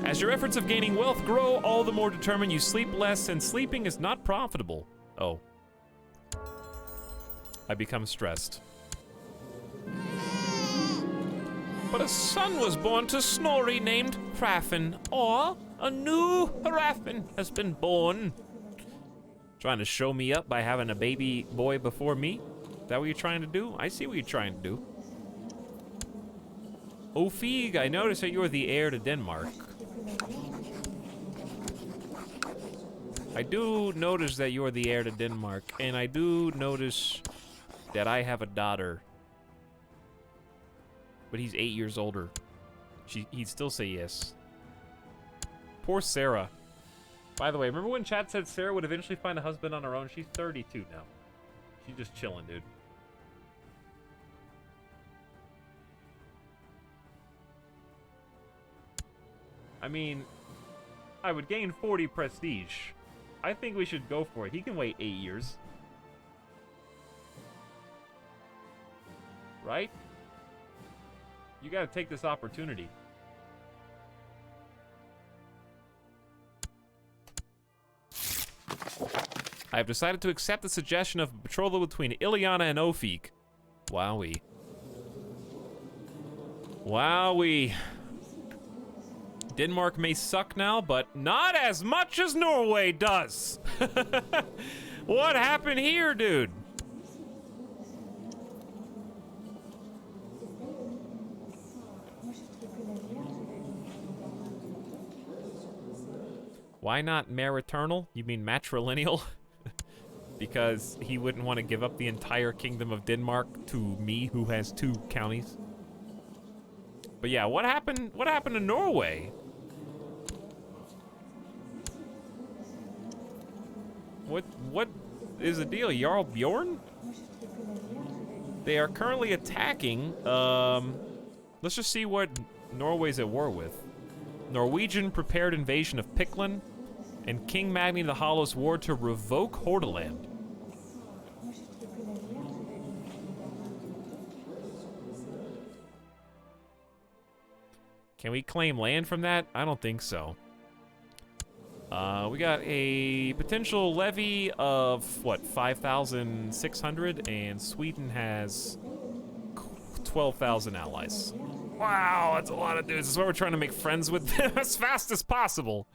As your efforts of gaining wealth grow, all the more determined you sleep less, and sleeping is not profitable. Oh. I become stressed. But a son was born to Snorri named Hrafn, or a new Hrafn has been born. Trying to show me up by having a baby boy before me? Is that what you're trying to do? I see what you're trying to do. Ofig, I notice that you're the heir to Denmark. I do notice that you're the heir to Denmark, and I do notice that I have a daughter. But he's 8 years older. He'd still say yes. Poor Sarah. By the way, remember when chat said Sarah would eventually find a husband on her own? She's 32 now. She's just chilling, dude. I mean, I would gain 40 prestige. I think we should go for it. He can wait 8 years. Right? You gotta take this opportunity. I have decided to accept the suggestion of a betrothal between Ileana and Ofig. Wowee. Wowee. Denmark may suck now, but not as much as Norway does. What happened here, dude? Why not mariternal? You mean matrilineal? Because he wouldn't want to give up the entire kingdom of Denmark to me, who has 2 counties. But yeah, what happened to Norway? What is the deal? Jarl Bjorn? They are currently attacking. Let's just see what Norway's at war with. Norwegian prepared invasion of Picklin, and King Magni the Hollow's war to revoke Hordaland. Can we claim land from that? I don't think so. We got a potential levy of, what, 5,600, and Sweden has 12,000 allies. Wow, that's a lot of dudes. That's why we're trying to make friends with them as fast as possible.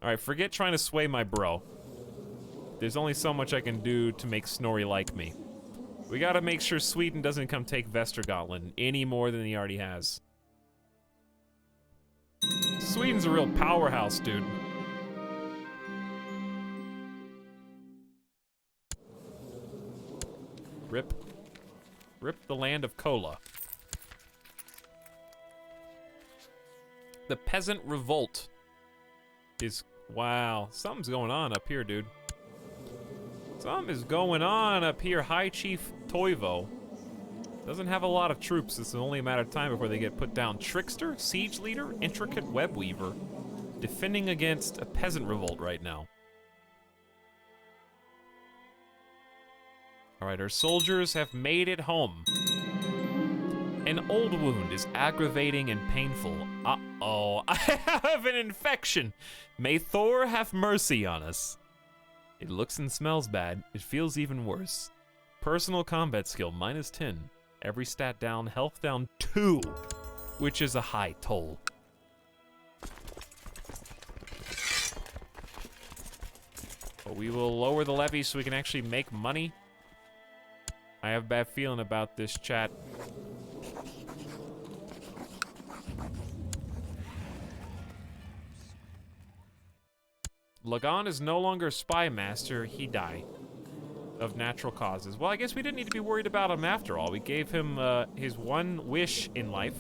All right, forget trying to sway my bro. There's only so much I can do to make Snorri like me. We gotta make sure Sweden doesn't come take Vestergotland any more than he already has. Sweden's a real powerhouse, dude. Rip. Rip the land of Kola. The peasant revolt is... Wow, something's going on up here, dude. Something is going on up here. High Chief Toivo doesn't have a lot of troops. It's only a matter of time before they get put down. Trickster, Siege Leader, Intricate Web Weaver, defending against a peasant revolt right now. All right, our soldiers have made it home. An old wound is aggravating and painful. Uh-oh, I have an infection. May Thor have mercy on us. It looks and smells bad. It feels even worse. Personal combat skill, -10. Every stat down, health down 2, which is a high toll. But we will lower the levy so we can actually make money. I have a bad feeling about this, chat. Lagan is no longer spy master. He died of natural causes. Well, I guess we didn't need to be worried about him after all. We gave him his one wish in life.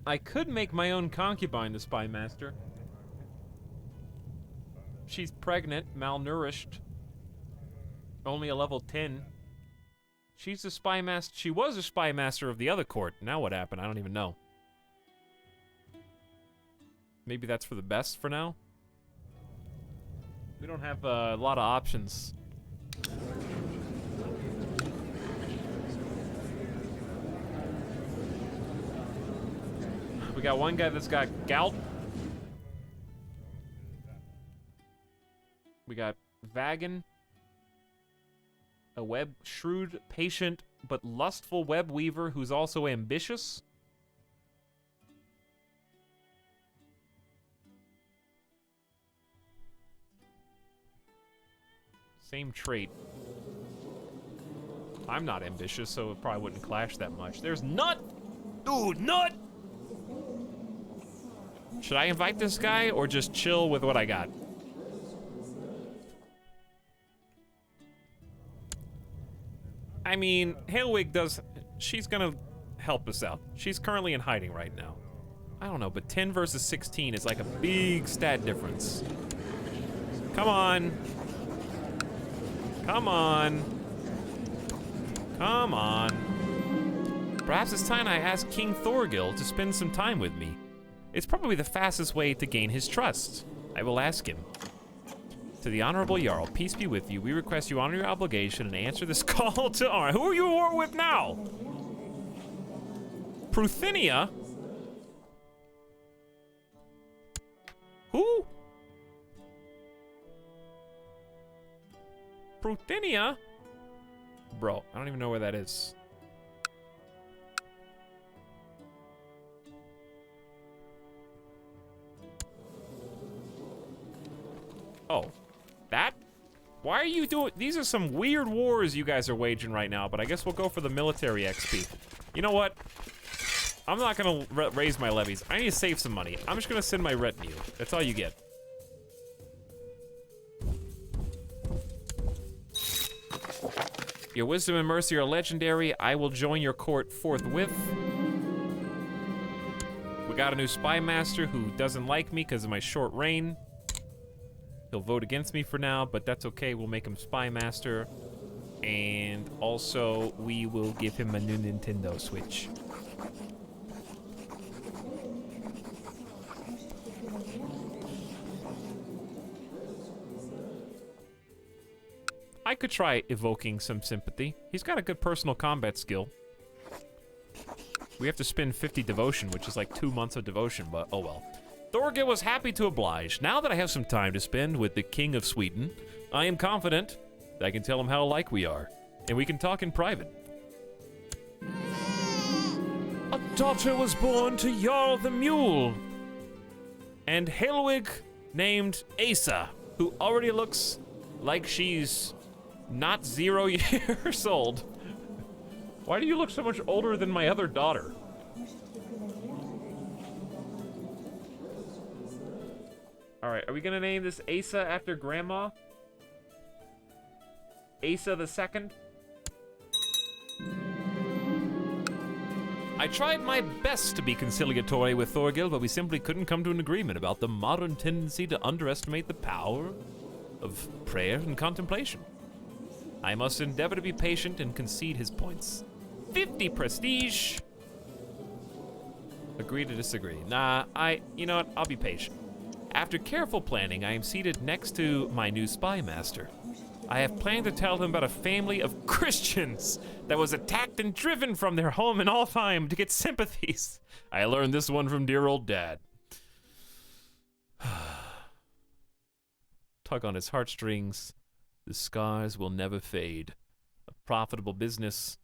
I could make my own concubine the spy master. She's pregnant, malnourished, only a level 10. She's a spy master. She was a spy master of the other court. Now what happened? I don't even know. Maybe that's for the best for now. We don't have a lot of options. We got one guy that's got gout. We got Vagan. A shrewd, patient, but lustful web weaver who's also ambitious. Same trait. I'm not ambitious, so it probably wouldn't clash that much. There's Nut! Dude, Nut! Should I invite this guy or just chill with what I got? I mean, Halewig does... She's gonna help us out. She's currently in hiding right now. I don't know, but 10 versus 16 is like a big stat difference. Come on. Come on. Come on. Perhaps it's time I ask King Thorgil to spend some time with me. It's probably the fastest way to gain his trust. I will ask him. To the Honorable Jarl, peace be with you. We request you honor your obligation and answer this call to arms. Who are you at war with now? Pruthinia? Who? Pruthinia? Bro, I don't even know where that is. Oh. That? Why are you doing... These are some weird wars you guys are waging right now, but I guess we'll go for the military XP. You know what? I'm not gonna raise my levies. I need to save some money. I'm just gonna send my retinue. That's all you get. Your wisdom and mercy are legendary. I will join your court forthwith. We got a new spy master who doesn't like me because of my short reign. He'll vote against me for now, but that's okay. We'll make him spy master. And also, we will give him a new Nintendo Switch. I could try evoking some sympathy. He's got a good personal combat skill. We have to spend 50 devotion, which is like 2 months of devotion, but oh well. Thorgil was happy to oblige. Now that I have some time to spend with the King of Sweden, I am confident that I can tell him how alike we are. And we can talk in private. A daughter was born to Jarl the Mule. And Helwig named Asa, who already looks like she's not 0 years old. Why do you look so much older than my other daughter? Alright, are we gonna name this Asa after Grandma? Asa the Second? I tried my best to be conciliatory with Thorgil, but we simply couldn't come to an agreement about the modern tendency to underestimate the power of prayer and contemplation. I must endeavor to be patient and concede his points. 50 prestige! Agree to disagree. Nah, you know what, I'll be patient. After careful planning, I am seated next to my new spy master. I have planned to tell him about a family of Christians that was attacked and driven from their home in Alfheim to get sympathies. I learned this one from dear old dad. Tug on his heartstrings. The scars will never fade. A profitable business.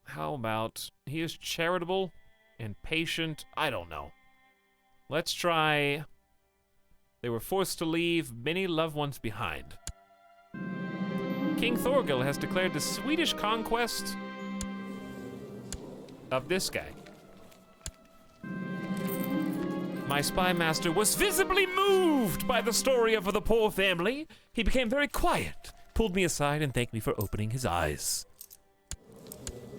How about he is charitable and patient? I don't know. Let's try... They were forced to leave many loved ones behind. King Thorgil has declared the Swedish conquest of this guy. My spy master was visibly moved by the story of the poor family. He became very quiet, pulled me aside, and thanked me for opening his eyes.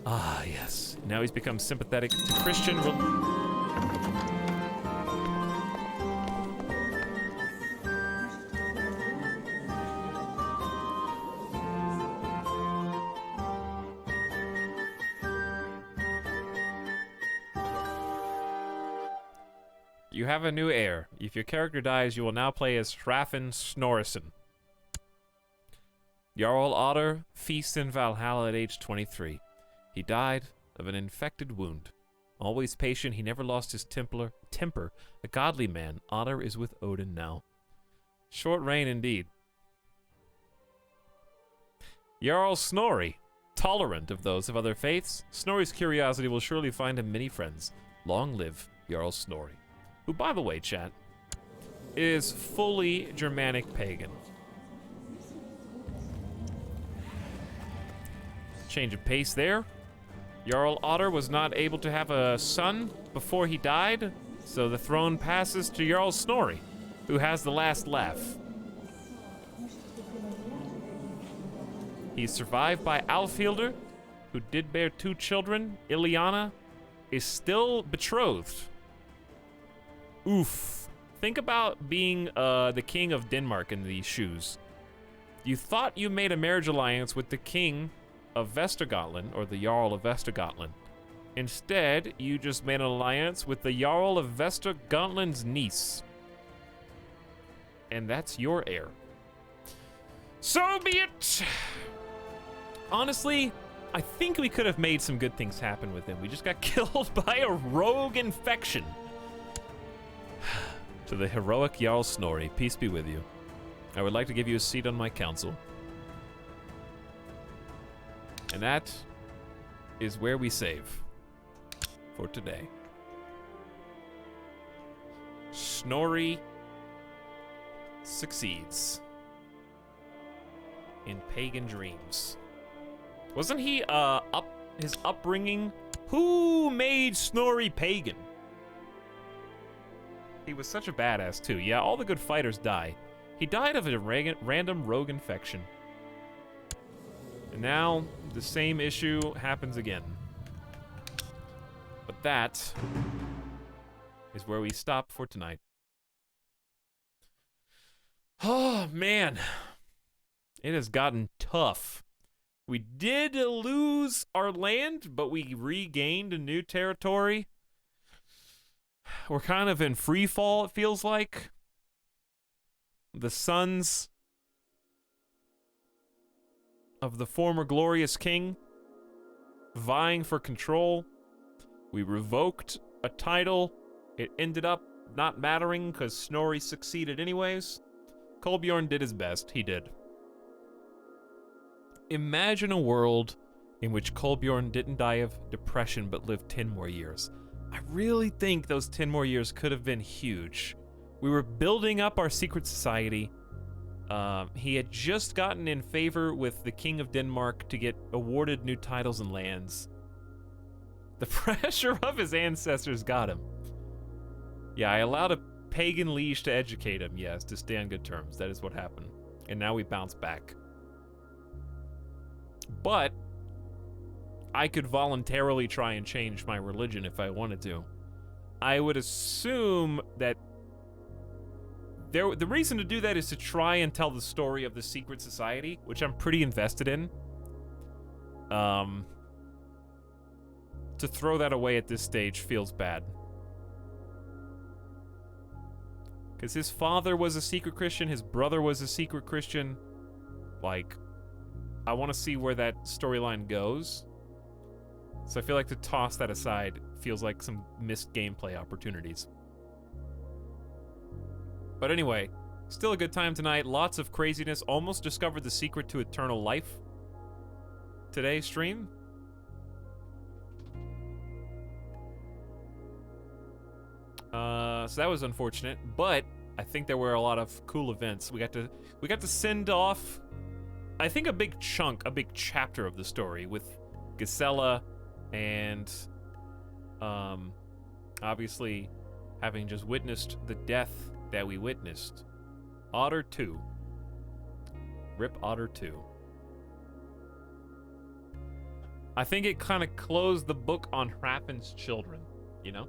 Ah, yes. Now he's become sympathetic to Christian... You have a new heir. If your character dies, you will now play as Hrafn Snorrison. Jarl Otter feasts in Valhalla at age 23. He died of an infected wound. Always patient, he never lost his temper. A godly man, Otter is with Odin now. Short reign indeed. Jarl Snorri, tolerant of those of other faiths. Snorri's curiosity will surely find him many friends. Long live Jarl Snorri. Who, by the way, chat, is fully Germanic pagan. Change of pace there. Jarl Otter was not able to have a son before he died, so the throne passes to Jarl Snorri, who has the last laugh. He's survived by Alfhildr, who did bear 2 children. Ileana is still betrothed. Oof. Think about being the king of Denmark in these shoes. You thought you made a marriage alliance with the king of Vestergotland, or the Jarl of Vestergotland. Instead, you just made an alliance with the Jarl of Vestergotland's niece. And that's your heir. So be it! Honestly, I think we could have made some good things happen with him. We just got killed by a rogue infection. To the heroic Jarl Snorri, peace be with you. I would like to give you a seat on my council. And that is where we save for today. Snorri succeeds in pagan dreams. Wasn't he his upbringing? Who made Snorri pagan? He was such a badass too. Yeah, all the good fighters die. He died of a random rogue infection. And now the same issue happens again. But that is where we stop for tonight. Oh man, it has gotten tough. We did lose our land, but we regained a new territory. We're kind of in free fall, it feels like. The sons of the former glorious king vying for control. We revoked a title. It ended up not mattering because Snorri succeeded anyways. Kolbjorn did his best. He did. Imagine a world in which Kolbjorn didn't die of depression but lived 10 more years. I really think those 10 more years could have been huge. We were building up our secret society. He had just gotten in favor with the King of Denmark to get awarded new titles and lands. The pressure of his ancestors got him. Yeah, I allowed a pagan liege to educate him, yes, to stay on good terms. That is what happened. And now we bounce back. But I could voluntarily try and change my religion if I wanted to. I would assume that the reason to do that is to try and tell the story of the secret society, which I'm pretty invested in. To throw that away at this stage feels bad. Because his father was a secret Christian, his brother was a secret Christian. Like, I want to see where that storyline goes. So I feel like to toss that aside feels like some missed gameplay opportunities. But anyway, still a good time tonight. Lots of craziness. Almost discovered the secret to eternal life. Today's stream. So that was unfortunate, but I think there were a lot of cool events. We got to send off, I think, a big chapter of the story with Gisela and obviously having just witnessed the death that we witnessed. Otter 2. Rip Otter 2. I think it kind of closed the book on Hrafn's children, you know?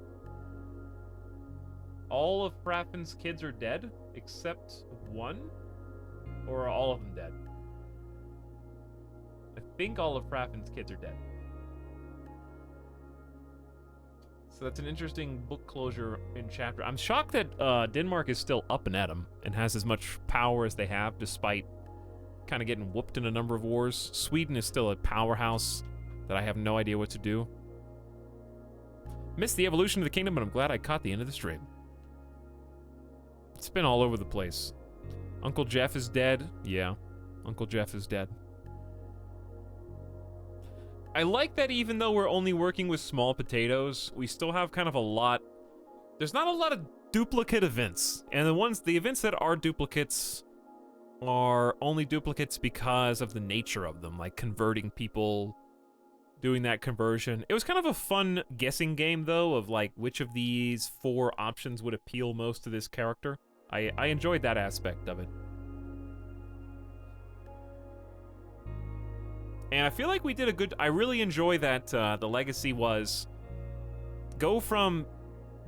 All of Hrafn's kids are dead, except one? Or are all of them dead? I think all of Hrafn's kids are dead. So that's an interesting book closure in chapter. I'm shocked that Denmark is still up and at 'em and has as much power as they have, despite kind of getting whooped in a number of wars. Sweden is still a powerhouse that I have no idea what to do. Missed the evolution of the kingdom, but I'm glad I caught the end of the stream. It's been all over the place. Uncle Jeff is dead. Yeah, Uncle Jeff is dead. I like that even though we're only working with small potatoes, we still have kind of a lot. There's not a lot of duplicate events. And the events that are duplicates are only duplicates because of the nature of them, like converting people, doing that conversion. It was kind of a fun guessing game, though, of like which of these 4 options would appeal most to this character. I enjoyed that aspect of it. And I feel like we did a good... I really enjoy that the legacy was go from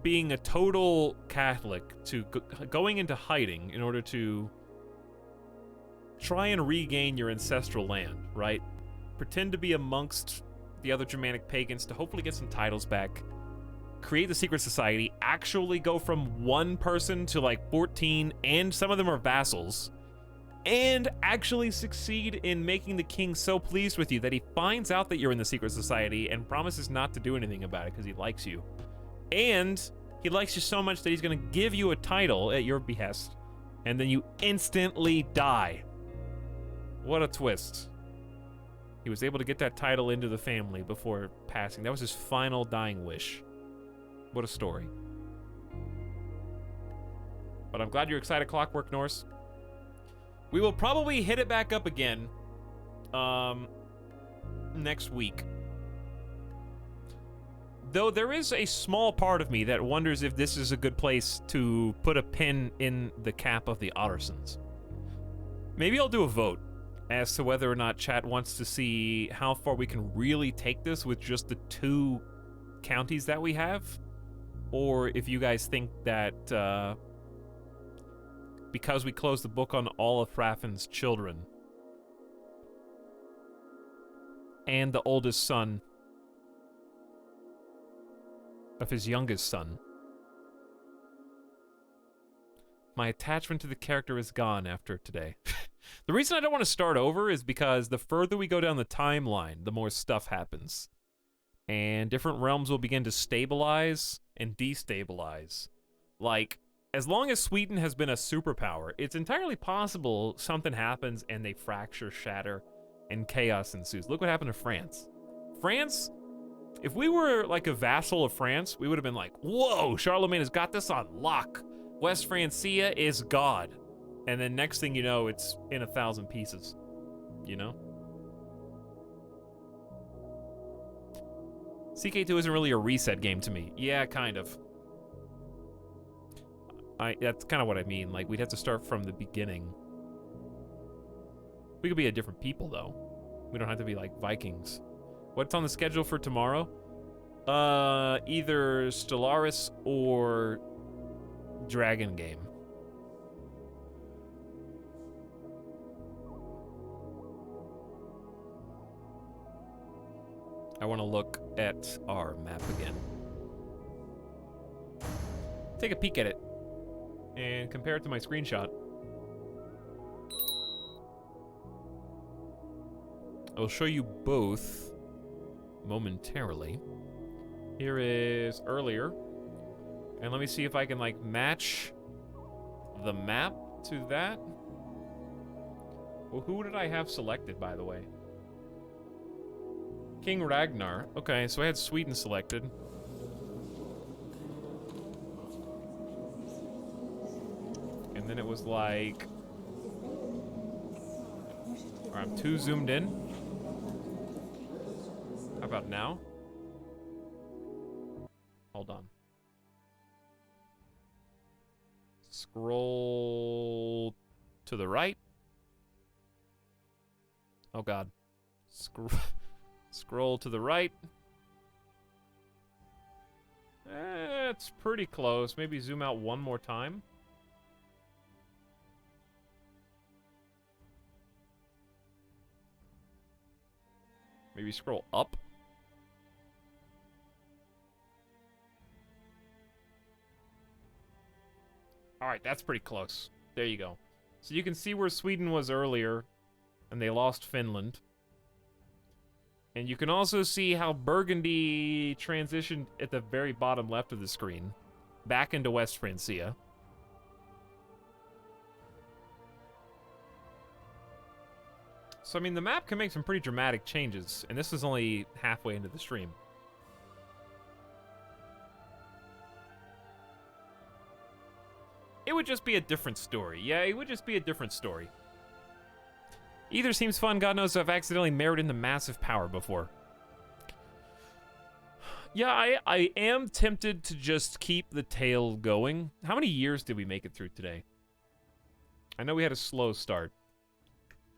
being a total Catholic to going into hiding in order to try and regain your ancestral land, right? Pretend to be amongst the other Germanic pagans to hopefully get some titles back, create the secret society, actually go from 1 person to like 14, and some of them are vassals, and actually succeed in making the king so pleased with you that he finds out that you're in the secret society and promises not to do anything about it because he likes you. And he likes you so much that he's going to give you a title at your behest, and then you instantly die. What a twist. He was able to get that title into the family before passing. That was his final dying wish. What a story. But I'm glad you're excited, Clockwork Norse. We will probably hit it back up again next week. Though there is a small part of me that wonders if this is a good place to put a pin in the cap of the Ottersons. Maybe I'll do a vote as to whether or not chat wants to see how far we can really take this with just the 2 counties that we have, or if you guys think that because we closed the book on all of Hrafn's children and the oldest son of his youngest son, my attachment to the character is gone after today. The reason I don't want to start over is because the further we go down the timeline, the more stuff happens. And different realms will begin to stabilize and destabilize. Like, as long as Sweden has been a superpower, it's entirely possible something happens and they fracture, shatter, and chaos ensues. Look what happened to France. France, if we were like a vassal of France, we would have been like, whoa, Charlemagne has got this on lock. West Francia is God. And then next thing you know, it's in 1,000 pieces, you know? CK2 isn't really a reset game to me. Yeah, kind of. That's kind of what I mean. Like, we'd have to start from the beginning. We could be a different people, though. We don't have to be like Vikings. What's on the schedule for tomorrow? Either Stellaris or Dragon Game. I want to look at our map again. Take a peek at it and compare it to my screenshot. I'll show you both momentarily. Here is earlier. And let me see if I can like match the map to that. Well, who did I have selected, by the way? King Ragnar. Okay, so I had Sweden selected. And then it was like... I'm too zoomed in. How about now? Hold on. Scroll to the right. Oh God. Scroll to the right. It's pretty close. Maybe zoom out one more time. Maybe scroll up. All right, that's pretty close. There you go. So you can see where Sweden was earlier, and they lost Finland. And you can also see how Burgundy transitioned at the very bottom left of the screen, back into West Francia. So, I mean, the map can make some pretty dramatic changes, and this is only halfway into the stream. It would just be a different story. Yeah, it would just be a different story. Either seems fun. God knows I've accidentally married into massive power before. Yeah, I am tempted to just keep the tale going. How many years did we make it through today? I know we had a slow start,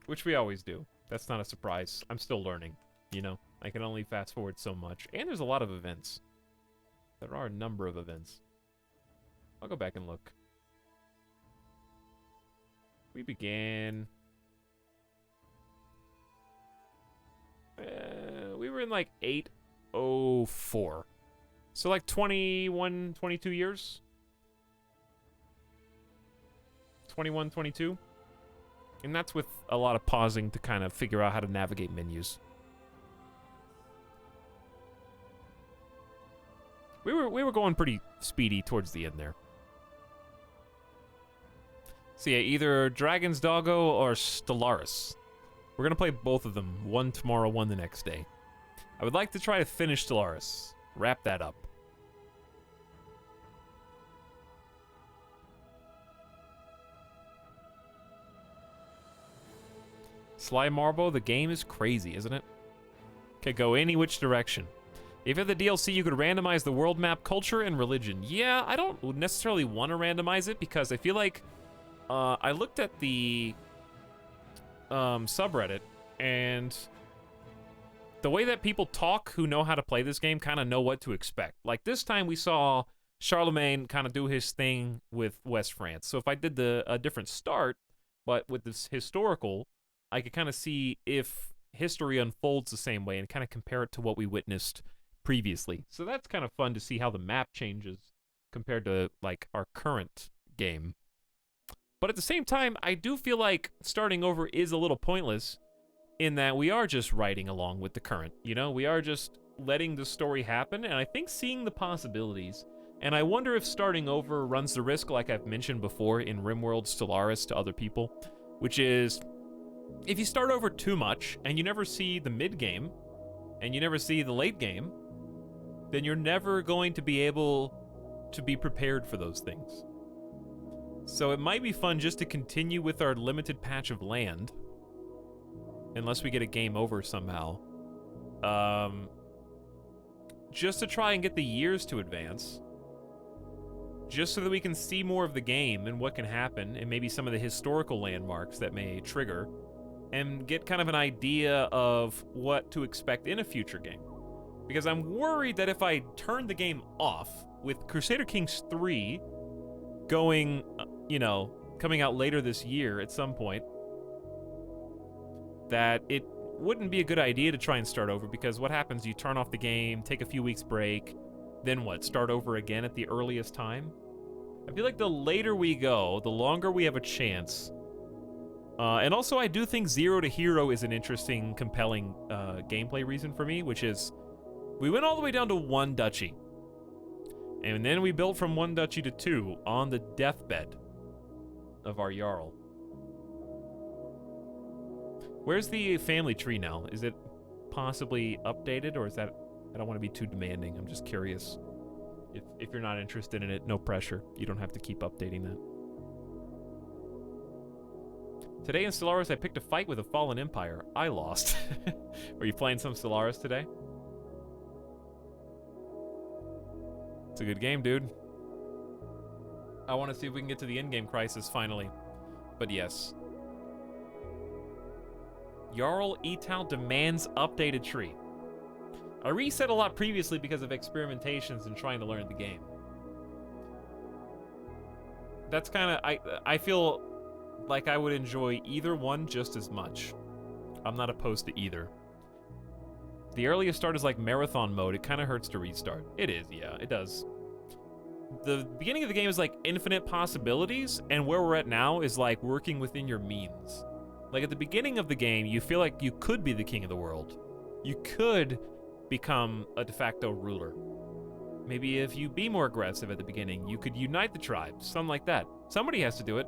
which we always do. That's not a surprise. I'm still learning, you know? I can only fast forward so much. And there's a lot of events. There are a number of events. I'll go back and look. We began... we were in like 804. So like 21, 22 years? 21, 22? And that's with a lot of pausing to kind of figure out how to navigate menus. We were going pretty speedy towards the end there. So yeah, either Dragon's Doggo or Stellaris. We're gonna play both of them, one tomorrow, one the next day. I would like to try to finish Stellaris, wrap that up. Sly Marble, the game is crazy, isn't it? Could go any which direction. If you have the DLC, you could randomize the world map, culture, and religion. Yeah, I don't necessarily want to randomize it because I feel like I looked at the subreddit, and the way that people talk who know how to play this game kind of know what to expect. Like this time we saw Charlemagne kind of do his thing with West France. So if I did a different start, but with this historical, I could kind of see if history unfolds the same way and kind of compare it to what we witnessed previously. So that's kind of fun to see how the map changes compared to like our current game. But at the same time, I do feel like starting over is a little pointless in that we are just riding along with the current, you know? We are just letting the story happen, and I think seeing the possibilities. And I wonder if starting over runs the risk, like I've mentioned before in RimWorld Stellaris to other people, which is if you start over too much and you never see the mid game and you never see the late game, then you're never going to be able to be prepared for those things. So it might be fun just to continue with our limited patch of land, unless we get a game over somehow. Just to try and get the years to advance, just so that we can see more of the game and what can happen, and maybe some of the historical landmarks that may trigger, and get kind of an idea of what to expect in a future game. Because I'm worried that if I turn the game off, with Crusader Kings 3 going, coming out later this year at some point, that it wouldn't be a good idea to try and start over, because what happens, you turn off the game, take a few weeks break, then what, start over again at the earliest time? I feel like the later we go, the longer we have a chance. And also, I do think Zero to Hero is an interesting, compelling gameplay reason for me, which is, we went all the way down to 1 duchy. And then we built from 1 duchy to 2 on the deathbed of our Jarl. Where's the family tree now? Is it possibly updated, or is that... I don't want to be too demanding. I'm just curious. If you're not interested in it, no pressure. You don't have to keep updating that. Today in Stellaris, I picked a fight with a fallen empire. I lost. Were you playing some Stellaris today? It's a good game, dude. I want to see if we can get to the endgame crisis finally. But yes. Jarl Etal demands updated tree. I reset a lot previously because of experimentations and trying to learn the game. That's kind of... I feel like I would enjoy either one just as much. I'm not opposed to either. The earliest start is like marathon mode. It kind of hurts to restart. It is, yeah, it does. The beginning of the game is like infinite possibilities, and where we're at now is like working within your means. Like at the beginning of the game, you feel like you could be the king of the world. You could become a de facto ruler. Maybe if you be more aggressive at the beginning, you could unite the tribes, something like that. Somebody has to do it.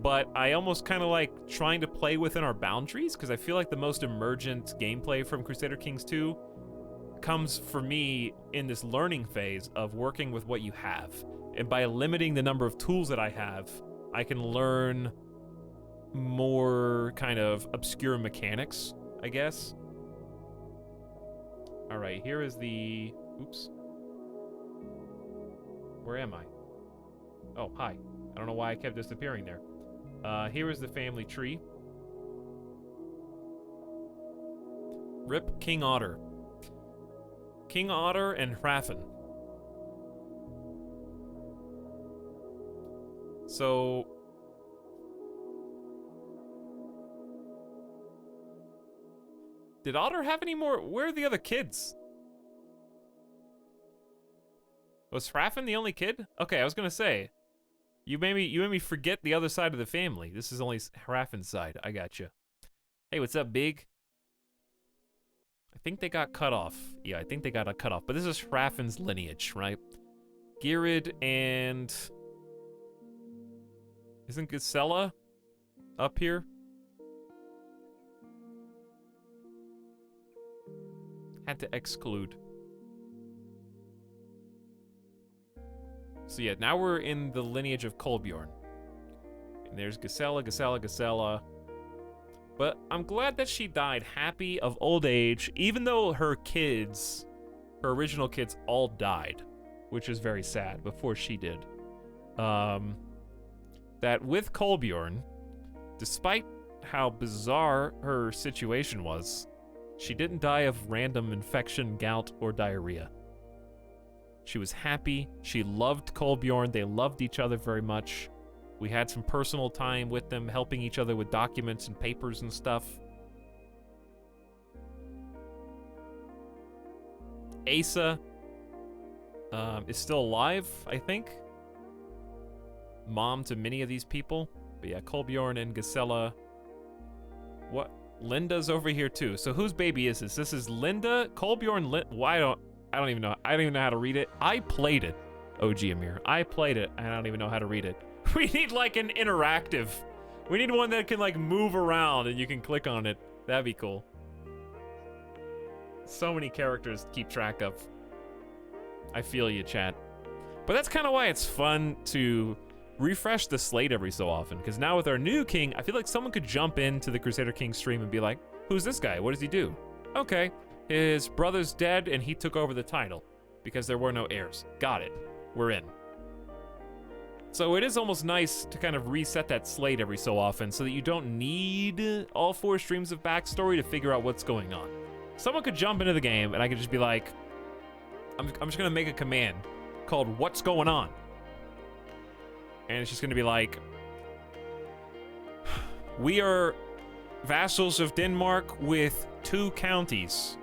But I almost kind of like trying to play within our boundaries, because I feel like the most emergent gameplay from Crusader Kings 2 comes for me in this learning phase of working with what you have. And by limiting the number of tools that I have, I can learn more kind of obscure mechanics, I guess. All right, here is the... Oops. Where am I? Oh, hi. I don't know why I kept disappearing there. Here is the family tree. Rip King Otter. King Otter and Hrafen. So... Did Otter have any more? Where are the other kids? Was Hrafen the only kid? Okay, I was gonna say. You made me forget the other side of the family. This is only Hrafen's side. I got you. Hey, what's up, Big? I think they got cut off. Yeah, I think they got cut off. But this is Hrafen's lineage, right? Girid and... Isn't Gisela up here? Had to exclude. So yeah, now we're in the lineage of Kolbjorn. And there's Gisela. But I'm glad that she died happy of old age, even though her kids, her original kids, all died, which is very sad, before she did. That with Kolbjorn, despite how bizarre her situation was, she didn't die of random infection, gout, or diarrhea. She was happy. She loved Kolbjorn. They loved each other very much. We had some personal time with them, helping each other with documents and papers and stuff. Asa is still alive, I think. Mom to many of these people. But yeah, Kolbjorn and Gisela. What? Linda's over here too. So whose baby is this? This is Linda, Kolbjorn, why I don't even know. I don't even know how to read it. I played it, OG Amir. I played it, and I don't even know how to read it. We need like an interactive We need one that can, like, move around and you can click on it. That'd be cool. So many characters to keep track of. I feel you, chat. But that's kind of why it's fun to refresh the slate every so often, because now with our new king, I feel like someone could jump into the Crusader Kings stream and be like, who's this guy? What does he do? Okay, his brother's dead and he took over the title because there were no heirs. Got it. We're in. So it is almost nice to kind of reset that slate every so often so that you don't need all 4 streams of backstory to figure out what's going on. Someone could jump into the game and I could just be like, I'm just gonna make a command called what's going on. And it's just gonna be like, we are vassals of Denmark with 2 counties.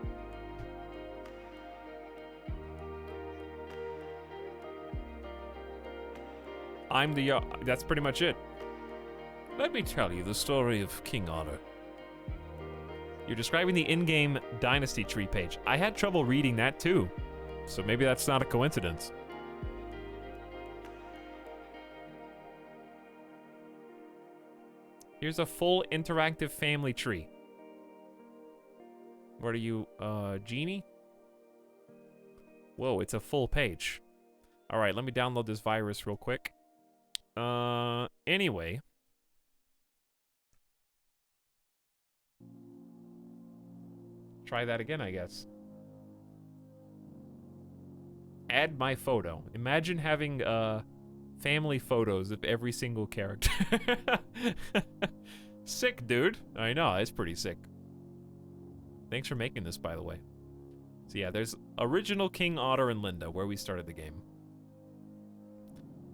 I'm the, that's pretty much it. Let me tell you the story of King Otter. You're describing the in-game dynasty tree page. I had trouble reading that too, so maybe that's not a coincidence. Here's a full interactive family tree. What are you, Genie? Whoa, it's a full page. All right, let me download this virus real quick. Anyway. Try that again, I guess. Add my photo. Imagine having, family photos of every single character. Sick, dude. I know, it's pretty sick. Thanks for making this, by the way. So yeah, there's original King Otter and Linda, where we started the game.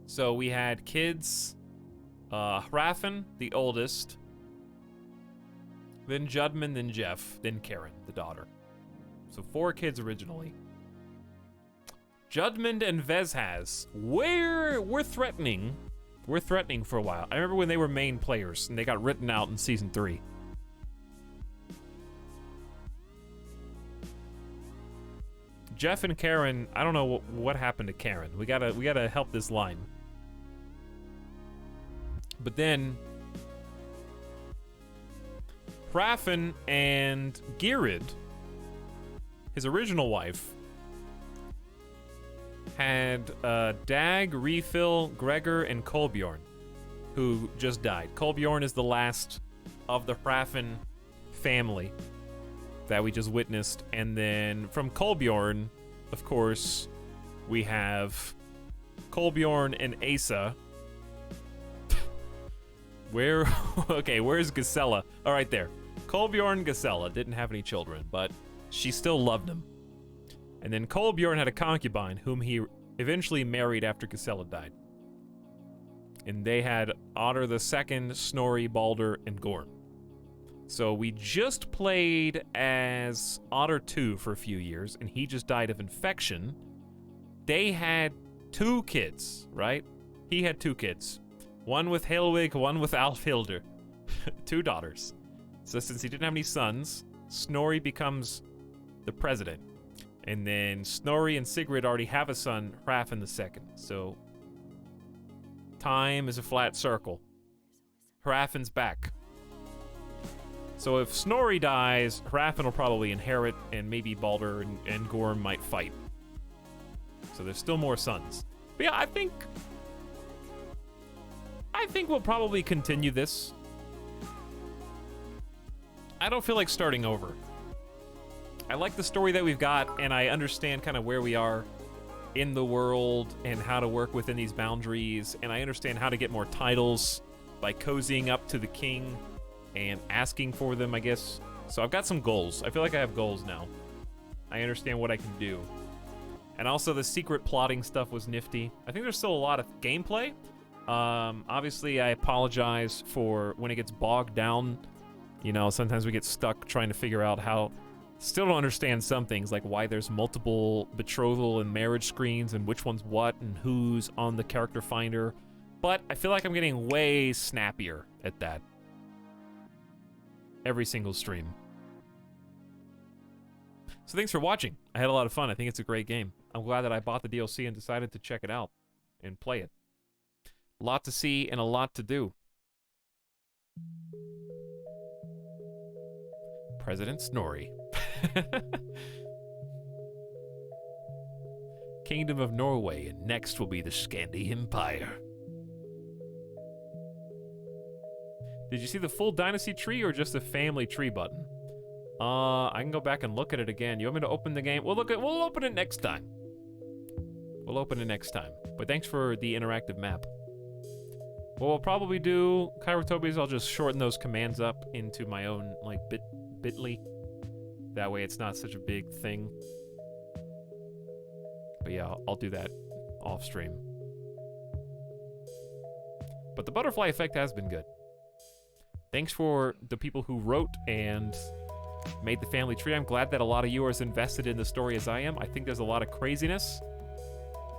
So we had kids, Hrafn, the oldest, then Judman, then Jeff, then Karen, the daughter. So 4 kids originally. Judmund and Vezhaz, we're threatening. We're threatening for a while. I remember when they were main players and they got written out in season 3. Jeff and Karen, I don't know what happened to Karen. We gotta help this line. But then Hrafn and Girid, his original wife, had Dag, Refill, Gregor, and Kolbjorn, who just died. Kolbjorn is the last of the Hrafn family that we just witnessed. And then from Kolbjorn, of course, we have Kolbjorn and Asa. Okay, where's Gisela? All right, there. Kolbjorn Gisela didn't have any children, but she still loved him. And then Kolbjorn had a concubine whom he eventually married after Gisela died. And they had Otter II, Snorri, Balder, and Gorm. So we just played as Otter II for a few years, and he just died of infection. They had 2 kids, right? He had 2 kids. One with Helwig, one with Alfhilder. 2 daughters. So since he didn't have any sons, Snorri becomes the president. And then Snorri and Sigrid already have a son, Hrafn II. So time is a flat circle. Hrafn's back. So if Snorri dies, Hrafn will probably inherit, and maybe Balder and Gorm might fight. So there's still more sons. But yeah, I think we'll probably continue this. I don't feel like starting over. I like the story that we've got, and I understand kind of where we are in the world and how to work within these boundaries, and I understand how to get more titles by cozying up to the king and asking for them, I guess. So I've got some goals. I feel like I have goals now. I understand what I can do. And also the secret plotting stuff was nifty. I think there's still a lot of gameplay. Obviously, I apologize for when it gets bogged down. You know, sometimes we get stuck trying to figure out how... Still don't understand some things, like why there's multiple betrothal and marriage screens and which one's what and who's on the character finder. But I feel like I'm getting way snappier at that. Every single stream. So thanks for watching. I had a lot of fun. I think it's a great game. I'm glad that I bought the DLC and decided to check it out and play it. A lot to see and a lot to do. President Snorri. Kingdom of Norway, and next will be the Scandi Empire. Did you see the full dynasty tree or just the family tree button? I can go back and look at it again. You want me to open the game? We'll open it next time. We'll open it next time. But thanks for the interactive map. What we'll probably do, Kairotobi, is I'll just shorten those commands up into my own, like, bitly. That way it's not such a big thing. But yeah, I'll do that off stream. But the butterfly effect has been good. Thanks for the people who wrote and made the family tree. I'm glad that a lot of you are as invested in the story as I am. I think there's a lot of craziness,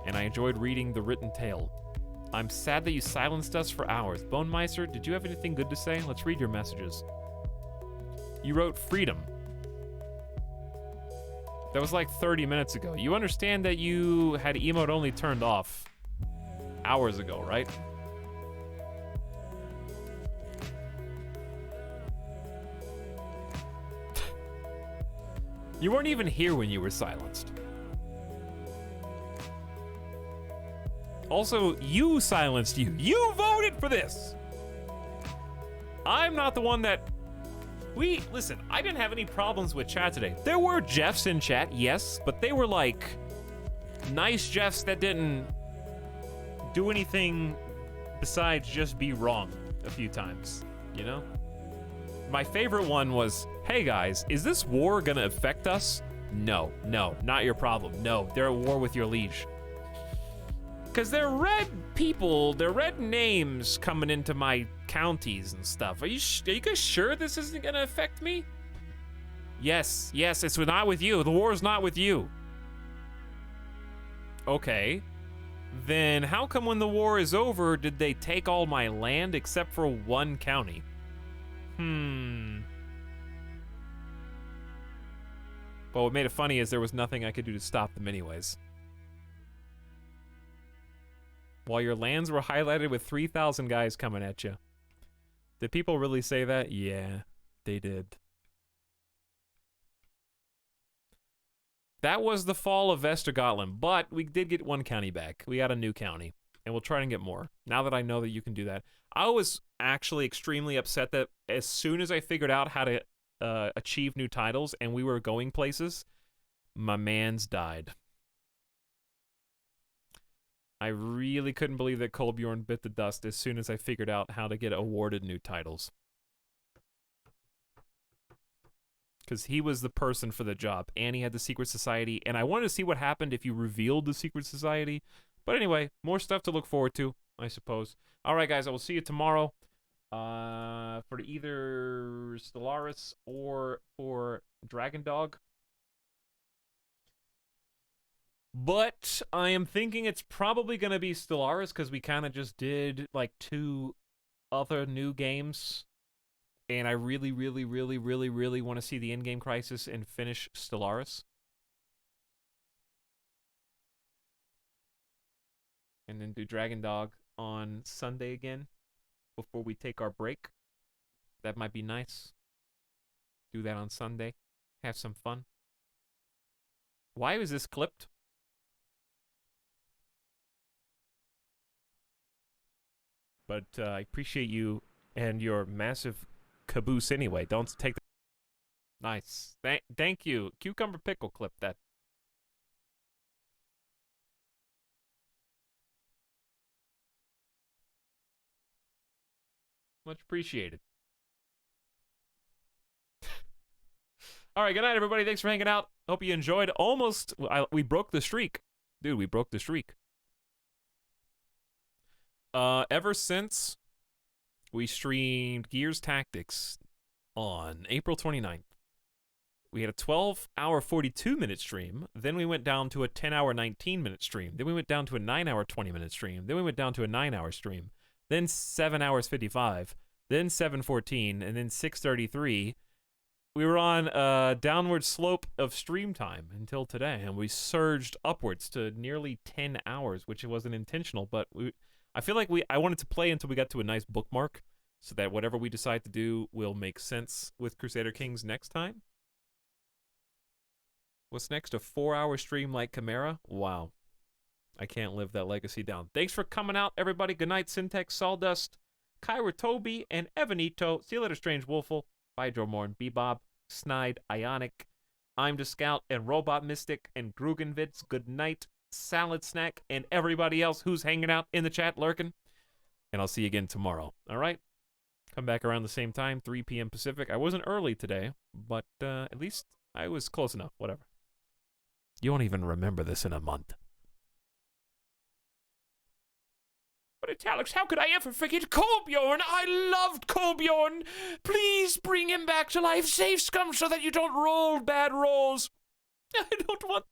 and I enjoyed reading the written tale. I'm sad that you silenced us for hours. Bone Meister, did you have anything good to say? Let's read your messages. You wrote freedom. That was like 30 minutes ago. You understand that you had emote only turned off hours ago, right? You weren't even here when you were silenced. Also, you silenced you. You voted for this. I'm not the one that... Listen, I didn't have any problems with chat today. There were Jeffs in chat, yes, but they were like nice Jeffs that didn't do anything besides just be wrong a few times, you know? My favorite one was, hey guys, is this war gonna affect us? No, not your problem. No, they're at war with your liege. Because they're red people, they're red names coming into my counties and stuff. Are you guys sure this isn't gonna affect me? Yes, it's not with you. The war's not with you. Okay. Then how come when the war is over, did they take all my land except for one county? But what made it funny is there was nothing I could do to stop them anyways. While your lands were highlighted with 3,000 guys coming at you. Did people really say that? Yeah, they did. That was the fall of Vestergotland, but we did get one county back. We got a new county, and we'll try and get more. Now that I know that you can do that. I was actually extremely upset that as soon as I figured out how to achieve new titles and we were going places, my mans died. I really couldn't believe that Kolbjorn bit the dust as soon as I figured out how to get awarded new titles. Because he was the person for the job, and he had the Secret Society, and I wanted to see what happened if you revealed the Secret Society. But anyway, more stuff to look forward to, I suppose. All right, guys, I will see you tomorrow for either Stellaris or for Dragon Dog. But I am thinking it's probably going to be Stellaris because we kind of just did like 2 other new games. And I really want to see the in-game Crisis and finish Stellaris. And then do Dragon Dog on Sunday again before we take our break. That might be nice. Do that on Sunday. Have some fun. Why was this clipped? But I appreciate you and your massive caboose anyway. Don't take that. Nice. Thank you. Cucumber Pickle clip that. Much appreciated. All right, good night, everybody. Thanks for hanging out. Hope you enjoyed. Almost, we broke the streak. Dude, we broke the streak. Ever since we streamed Gears Tactics on April 29th, we had a 12-hour 42-minute stream, then we went down to a 10-hour 19-minute stream, then we went down to a 9-hour 20-minute stream, then we went down to a 9-hour stream, then 7 hours 55, then 7:14, and then 6:33. We were on a downward slope of stream time until today, and we surged upwards to nearly 10 hours, which wasn't intentional, but I feel like I wanted to play until we got to a nice bookmark, so that whatever we decide to do will make sense with Crusader Kings next time. What's next? A 4-hour stream like Chimera? Wow. I can't live that legacy down. Thanks for coming out, everybody. Good night, Syntax, Sawdust, Kyra Toby, and Evanito. See you later, Strange Wolfle. Bye, Jormorn, Bebob, Snide, Ionic, I'm the Scout, and Robot Mystic, and Grugenvitz. Good night, Salad Snack, and everybody else who's hanging out in the chat lurking. And I'll see you again tomorrow. All right? Come back around the same time, 3 p.m. Pacific. I wasn't early today, but at least I was close enough. Whatever. You won't even remember this in a month. But Etalyx, how could I ever forget Colbjorn? I loved Colbjorn. Please bring him back to life. Save Scum so that you don't roll bad rolls. I don't want